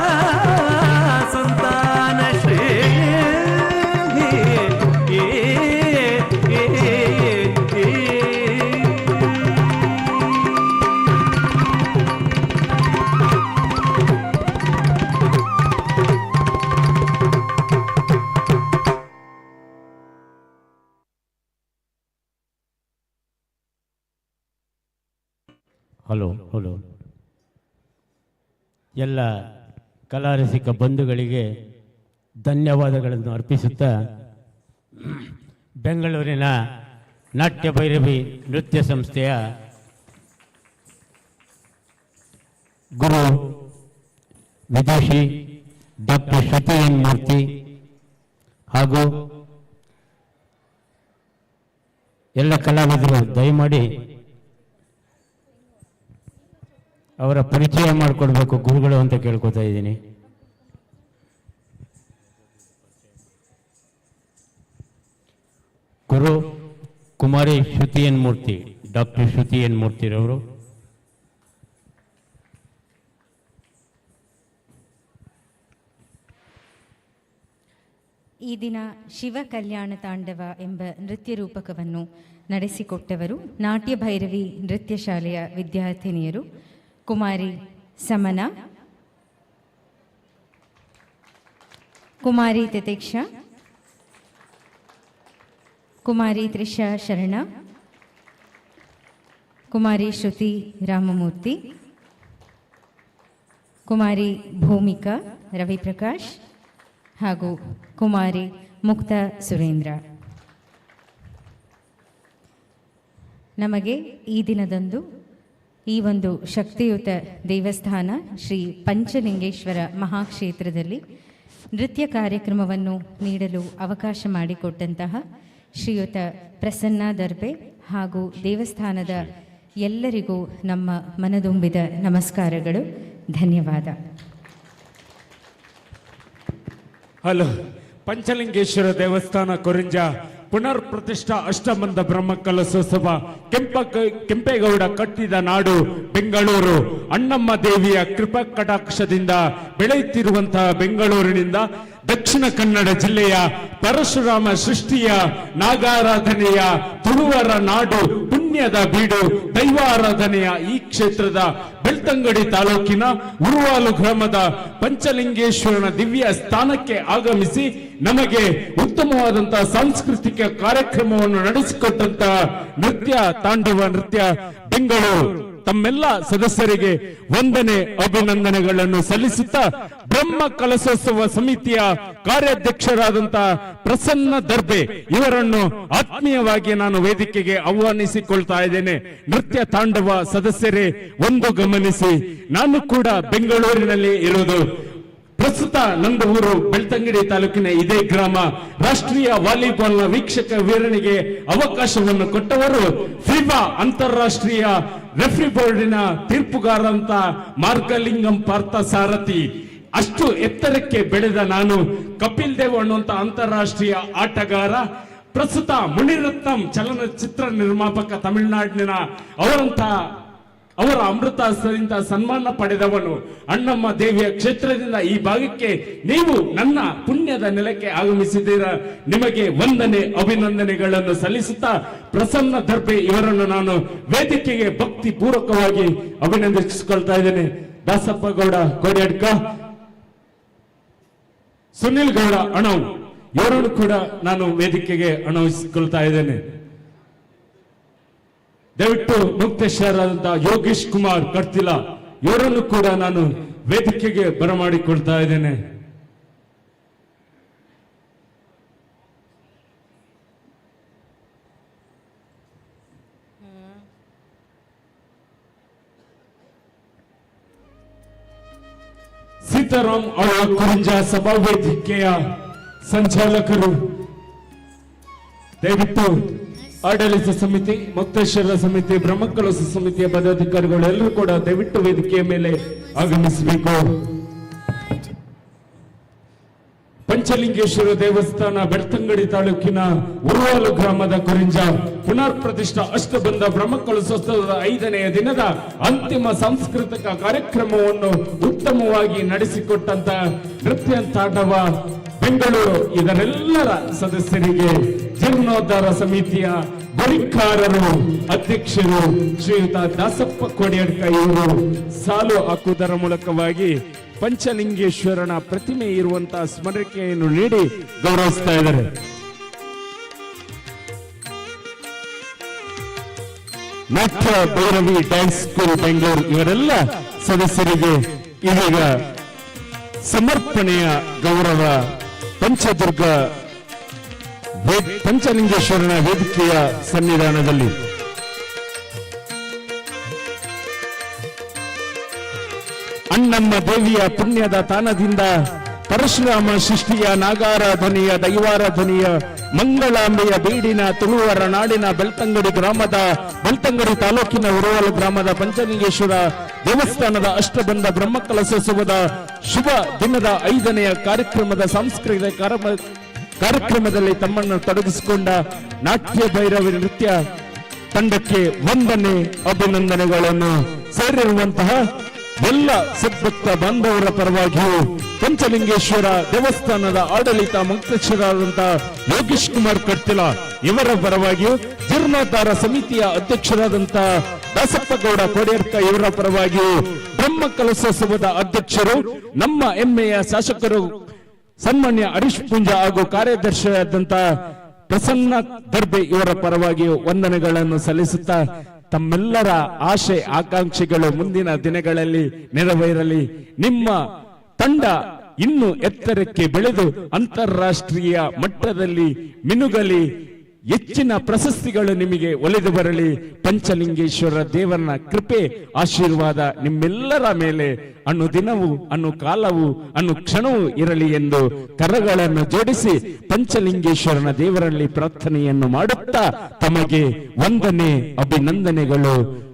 ಹಲೋ ಹಲೋ ಎಲ್ಲ ಕಲಾರಸಿಕ ಬಂಧುಗಳಿಗೆ ಧನ್ಯವಾದಗಳನ್ನು ಅರ್ಪಿಸುತ್ತಾ ಬೆಂಗಳೂರಿನ ನಾಟ್ಯ ಭೈರವಿ ನೃತ್ಯ ಸಂಸ್ಥೆಯ ಗುರು ವಿದುಷಿ ಡಾಕ್ಟರ್ ಶ್ರುತಿ ಎನ್ ಮೂರ್ತಿ ಹಾಗೂ ಎಲ್ಲ ಕಲಾವಿದರು ದಯಮಾಡಿ ಅವರ ಪರಿಚಯ ಮಾಡಿಕೊಡ್ಬೇಕು ಗುರುಗಳು ಅಂತ ಕೇಳ್ಕೊತಾ ಇದ್ದೀನಿ. ಗುರು ಕುಮಾರಿ ಶ್ರುತಿ ಎನ್ ಮೂರ್ತಿ, ಡಾಕ್ಟರ್ ಶ್ರುತಿ ಎನ್ ಮೂರ್ತಿರವರು. ಈ ದಿನ ಶಿವ ಕಲ್ಯಾಣ ತಾಂಡವ ಎಂಬ ನೃತ್ಯ ರೂಪಕವನ್ನು ನಡೆಸಿಕೊಟ್ಟವರು ನಾಟ್ಯ ಭೈರವಿ ನೃತ್ಯ ಶಾಲೆಯ ವಿದ್ಯಾರ್ಥಿನಿಯರು ಕುಮಾರಿ ಸಮನಾ, ಕುಮಾರಿ ತಿತಿಕ್ಷಾ, ಕುಮಾರಿ ತ್ರಿಷಾ ಶರಣ, ಕುಮಾರಿ ಶ್ರುತಿ ರಾಮಮೂರ್ತಿ, ಕುಮಾರಿ ಭೂಮಿಕಾ ರವಿಪ್ರಕಾಶ್ ಹಾಗೂ ಕುಮಾರಿ ಮುಕ್ತ ಸುರೇಂದ್ರ. ನಮಗೆ ಈ ದಿನದಂದು ಈ ಒಂದು ಶಕ್ತಿಯುತ ದೇವಸ್ಥಾನ ಶ್ರೀ ಪಂಚಲಿಂಗೇಶ್ವರ ಮಹಾಕ್ಷೇತ್ರದಲ್ಲಿ ನೃತ್ಯ ಕಾರ್ಯಕ್ರಮವನ್ನು ನೀಡಲು ಅವಕಾಶ ಮಾಡಿಕೊಟ್ಟಂತಹ ಶ್ರೀಯುತ ಪ್ರಸನ್ನ ದರ್ಬೆ ಹಾಗೂ ದೇವಸ್ಥಾನದ ಎಲ್ಲರಿಗೂ ನಮ್ಮ ಮನದುಂಬಿದ ನಮಸ್ಕಾರಗಳು. ಧನ್ಯವಾದ. ಹಲೋ. ಪಂಚಲಿಂಗೇಶ್ವರ ದೇವಸ್ಥಾನ ಕೊರಿಂಜ ಪುನರ್ ಪ್ರತಿಷ್ಠಾ ಅಷ್ಟಬಂಧ ಬ್ರಹ್ಮಕಲಶೋತ್ಸವ ಕೆಂಪೇಗೌಡ ಕಟ್ಟಿದ ನಾಡು ಬೆಂಗಳೂರು. ಅಣ್ಣಮ್ಮ ದೇವಿಯ ಕೃಪಾ ಕಟಾಕ್ಷದಿಂದ ಬೆಳೆಯುತ್ತಿರುವಂತಹ ಬೆಂಗಳೂರಿನಿಂದ ದಕ್ಷಿಣ ಕನ್ನಡ ಜಿಲ್ಲೆಯ ಪರಶುರಾಮ ಸೃಷ್ಟಿಯ ನಾಗಾರಾಧನೆಯ ತುಳುವರ ನಾಡು, ಪುಣ್ಯದ ಬೀಡು, ದೈವಾರಾಧನೆಯ ಈ ಕ್ಷೇತ್ರದ ಬೆಳ್ತಂಗಡಿ ತಾಲೂಕಿನ ಉರುವಾಲು ಗ್ರಾಮದ ಪಂಚಲಿಂಗೇಶ್ವರನ ದಿವ್ಯ ಸ್ಥಾನಕ್ಕೆ ಆಗಮಿಸಿ ನಮಗೆ ಉತ್ತಮವಾದಂತಹ ಸಾಂಸ್ಕೃತಿಕ ಕಾರ್ಯಕ್ರಮವನ್ನು ನಡೆಸಿಕೊಟ್ಟಂತಹ ನೃತ್ಯ ತಾಂಡವ ನೃತ್ಯ ಬೆಂಗಳೂರು ತಮ್ಮೆಲ್ಲ ಸದಸ್ಯರಿಗೆ ವಂದನೆ ಅಭಿನಂದನೆಗಳನ್ನು ಸಲ್ಲಿಸುತ್ತಾ ಬ್ರಹ್ಮ ಕಲಶೋತ್ಸವ ಸಮಿತಿಯ ಕಾರ್ಯಾಧ್ಯಕ್ಷರಾದಂತಹ ಪ್ರಸನ್ನ ದರ್ಬೆ ಇವರನ್ನು ಆತ್ಮೀಯವಾಗಿ ನಾನು ವೇದಿಕೆಗೆ ಆಹ್ವಾನಿಸಿಕೊಳ್ತಾ ಇದ್ದೇನೆ. ನೃತ್ಯ ತಾಂಡವ ಸದಸ್ಯರೇ, ಒಂದು ಗಮನಿಸಿ, ನಾನು ಕೂಡ ಬೆಂಗಳೂರಿನಲ್ಲಿ ಇರೋದು. ಪ್ರಸ್ತುತ ನಂದು ಊರು ಬೆಳ್ತಂಗಡಿ ತಾಲೂಕಿನ ಇದೇ ಗ್ರಾಮ. ರಾಷ್ಟ್ರೀಯ ವಾಲಿಬಾಲ್ನ ವೀಕ್ಷಕ ವೀರನಿಗೆ ಅವಕಾಶವನ್ನು ಕೊಟ್ಟವರು ಫಿಫಾ ಅಂತಾರಾಷ್ಟ್ರೀಯ ರೆಫ್ರಿ ಬೋರ್ಡಿನ ತೀರ್ಪುಗಾರ ಅಂತ ಮಾರ್ಗಲಿಂಗಂ ಪಾರ್ಥ ಸಾರಥಿ. ಅಷ್ಟು ಎತ್ತರಕ್ಕೆ ಬೆಳೆದ ನಾನು ಕಪಿಲ್ ದೇವ್ ಅನ್ನುವಂತ ಅಂತಾರಾಷ್ಟ್ರೀಯ ಆಟಗಾರ. ಪ್ರಸ್ತುತ ಮುನಿರತ್ನಂ ಚಲನಚಿತ್ರ ನಿರ್ಮಾಪಕ ತಮಿಳುನಾಡಿನ ಅವರ ಅಮೃತದಿಂದ ಸನ್ಮಾನ ಪಡೆದವನು. ಅಣ್ಣಮ್ಮ ದೇವಿಯ ಕ್ಷೇತ್ರದಿಂದ ಈ ಭಾಗಕ್ಕೆ ನೀವು ನನ್ನ ಪುಣ್ಯದ ನೆಲಕ್ಕೆ ಆಗಮಿಸಿದ್ದೀರಾ. ನಿಮಗೆ ವಂದನೆ ಅಭಿನಂದನೆಗಳನ್ನು ಸಲ್ಲಿಸುತ್ತಾ ಪ್ರಸನ್ನ ದರ್ಬೆ ಇವರನ್ನು ನಾನು ವೇದಿಕೆಗೆ ಭಕ್ತಿ ಪೂರ್ವಕವಾಗಿ ಅಭಿನಂದಿಸಿಕೊಳ್ತಾ ಇದ್ದೇನೆ. ದಾಸಪ್ಪ ಗೌಡ ಕೋಡ್ಯಾಡ್ಕ, ಸುನಿಲ್ ಗೌಡ ಅಣವ್ ಇವರನ್ನು ಕೂಡ ನಾನು ವೇದಿಕೆಗೆ ಅಣವಿಸಿಕೊಳ್ತಾ ಇದ್ದೇನೆ. ದಯವಿಟ್ಟು ಮುಕ್ತೇಶ್ವರಾದಂತಹ ಯೋಗೇಶ್ ಕುಮಾರ್ ಕಡ್ತಿಲ ಇವರನ್ನು ಕೂಡ ನಾನು ವೇದಿಕೆಗೆ ಬರಮಾಡಿಕೊಳ್ತಾ ಇದ್ದೇನೆ. ಸೀತಾರಾಮ್ ಅವರ ಕುರಿಂಜ ಸಭಾ ವೇದಿಕೆಯ ಸಂಚಾಲಕರು, ದಯವಿಟ್ಟು ಆಡಳಿತ ಸಮಿತಿ, ಮುಕ್ತೇಶ್ವರ ಸಮಿತಿ, ಬ್ರಹ್ಮಕಲಶ ಸಮಿತಿಯ ಪದಾಧಿಕಾರಿಗಳು ಎಲ್ಲರೂ ಕೂಡ ದಯವಿಟ್ಟು ವೇದಿಕೆಯ ಮೇಲೆ ಆಗಮಿಸಬೇಕು. ಪಂಚಲಿಂಗೇಶ್ವರ ದೇವಸ್ಥಾನ ಬೆಳ್ತಂಗಡಿ ತಾಲೂಕಿನ ಉರುವಾಲು ಗ್ರಾಮದ ಕುರಿಂಜ ಪುನರ್ ಪ್ರತಿಷ್ಠಾ ಅಷ್ಟಬಂಧ ಬ್ರಹ್ಮಕಲಶೋತ್ಸವದ 5ನೇ ದಿನದ ಅಂತಿಮ ಸಾಂಸ್ಕೃತಿಕ ಕಾರ್ಯಕ್ರಮವನ್ನು ಉತ್ತಮವಾಗಿ ನಡೆಸಿಕೊಟ್ಟಂತ ನೃತ್ಯ ತಾಂಡವ ಬೆಂಗಳೂರು ಇದರೆಲ್ಲರ ಸದಸ್ಯರಿಗೆ ಜೀರ್ಣೋದ್ಧಾರ ಸಮಿತಿಯ ಬಳಿಕಾರರು, ಅಧ್ಯಕ್ಷರು ಶ್ರೀಯುತ ದಾಸಪ್ಪ ಕೋಡ್ಯಾಡ್ಕ ಇವರು ಸಾಲು ಹಾಕುವುದರ ಮೂಲಕವಾಗಿ ಪಂಚಲಿಂಗೇಶ್ವರನ ಪ್ರತಿಮೆ ಇರುವಂತಹ ಸ್ಮರಣಿಕೆಯನ್ನು ನೀಡಿ ಗೌರವಿಸ್ತಾ ಇದ್ದಾರೆ. ನಾಟ್ಯ ಭೈರವಿ ಡ್ಯಾನ್ಸ್ ಸ್ಕೂಲ್ ಬೆಂಗಳೂರು ಇವರೆಲ್ಲ ಸದಸ್ಯರಿಗೆ ಇದೀಗ ಸಮರ್ಪಣೆಯ ಗೌರವ ಪಂಚದುರ್ಗ ಪಂಚಲಿಂಗೇಶ್ವರನ ವೇದಿಕೆಯ ಸನ್ನಿಧಾನದಲ್ಲಿ ಅಣ್ಣಮ್ಮ ದೇವಿಯ ಪುಣ್ಯದ ತಾಣದಿಂದ ಪರಶುರಾಮ ಸೃಷ್ಟಿಯ ನಾಗಾರಾಧನೆಯ ದೈವಾರಾಧನೆಯ ಮಂಗಳಾಂಬೆಯ ಬೀಡಿನ ತುಳುವರ ನಾಡಿನ ಬೆಳ್ತಂಗಡಿ ತಾಲೂಕಿನ ಉರುವಾಲು ಗ್ರಾಮದ ಪಂಚಲಿಂಗೇಶ್ವರ ದೇವಸ್ಥಾನದ ಅಷ್ಟಬಂಧ ಬ್ರಹ್ಮಕಲಶೋತ್ಸವದ ಶುಭ ದಿನದ 5ನೇ ಕಾರ್ಯಕ್ರಮದ ಸಾಂಸ್ಕೃತಿಕ ಕಾರ್ಯಕ್ರಮದಲ್ಲಿ ತಮ್ಮನ್ನು ತೊಡಗಿಸಿಕೊಂಡ ನಾಟ್ಯ ಭೈರವಿ ನೃತ್ಯ ತಂಡಕ್ಕೆ ವಂದನೆ ಅಭಿನಂದನೆಗಳನ್ನು ಸೇರಿರುವಂತಹ ಎಲ್ಲ ಸದ್ಭಕ್ತ ಬಾಂಧವರ ಪರವಾಗಿಯೂ ಪಂಚಲಿಂಗೇಶ್ವರ ದೇವಸ್ಥಾನದ ಆಡಳಿತ ಮುಕ್ತೇಶ್ವರಾದಂತಹ ಯೋಗೇಶ್ ಕುಮಾರ್ ಕಡ್ತಿಲ ಇವರ ಪರವಾಗಿಯೂ ಜೀರ್ಣೋದ್ಧಾರ ಸಮಿತಿಯ ಅಧ್ಯಕ್ಷರಾದಂತಹ ದಾಸಪ್ಪ ಗೌಡ ಕೋಡ್ಯಾಡ್ಕ ಇವರ ಪರವಾಗಿಯೂ ಬ್ರಹ್ಮಕಲಶೋತ್ಸವದ ಅಧ್ಯಕ್ಷರು, ನಮ್ಮ ಹೆಮ್ಮೆಯ ಶಾಸಕರು ಸನ್ಮಾನ್ಯ ಹರೀಶ್ ಪುಂಜ ಹಾಗೂ ಕಾರ್ಯದರ್ಶಿಯಾದಂತಹ ಪ್ರಸನ್ನ ದರ್ಬೆ ಇವರ ಪರವಾಗಿಯೂ ವಂದನೆಗಳನ್ನು ಸಲ್ಲಿಸುತ್ತಾ ತಮ್ಮೆಲ್ಲರ ಆಶೆ ಆಕಾಂಕ್ಷೆಗಳು ಮುಂದಿನ ದಿನಗಳಲ್ಲಿ ನೆರವೇರಲಿ. ನಿಮ್ಮ ತಂಡ ಇನ್ನು ಎತ್ತರಕ್ಕೆ ಬೆಳೆದು ಅಂತಾರಾಷ್ಟ್ರೀಯ ಮಟ್ಟದಲ್ಲಿ ಮಿನುಗಲಿ. ಹೆಚ್ಚಿನ ಪ್ರಶಸ್ತಿಗಳು ನಿಮಗೆ ಒಲಿದು ಬರಲಿ. ಪಂಚಲಿಂಗೇಶ್ವರ ದೇವರನ ಕೃಪೆ ಆಶೀರ್ವಾದ ನಿಮ್ಮೆಲ್ಲರ ಮೇಲೆ ಅನ್ನು ದಿನವೂ ಅನ್ನು ಕಾಲವೂ ಅನ್ನು ಕ್ಷಣವೂ ಇರಲಿ ಎಂದು ಕರಗಳನ್ನು ಜೋಡಿಸಿ ಪಂಚಲಿಂಗೇಶ್ವರನ ದೇವರಲ್ಲಿ ಪ್ರಾರ್ಥನೆಯನ್ನು ಮಾಡುತ್ತಾ ತಮಗೆ ವಂದನೆ ಅಭಿನಂದನೆಗಳು.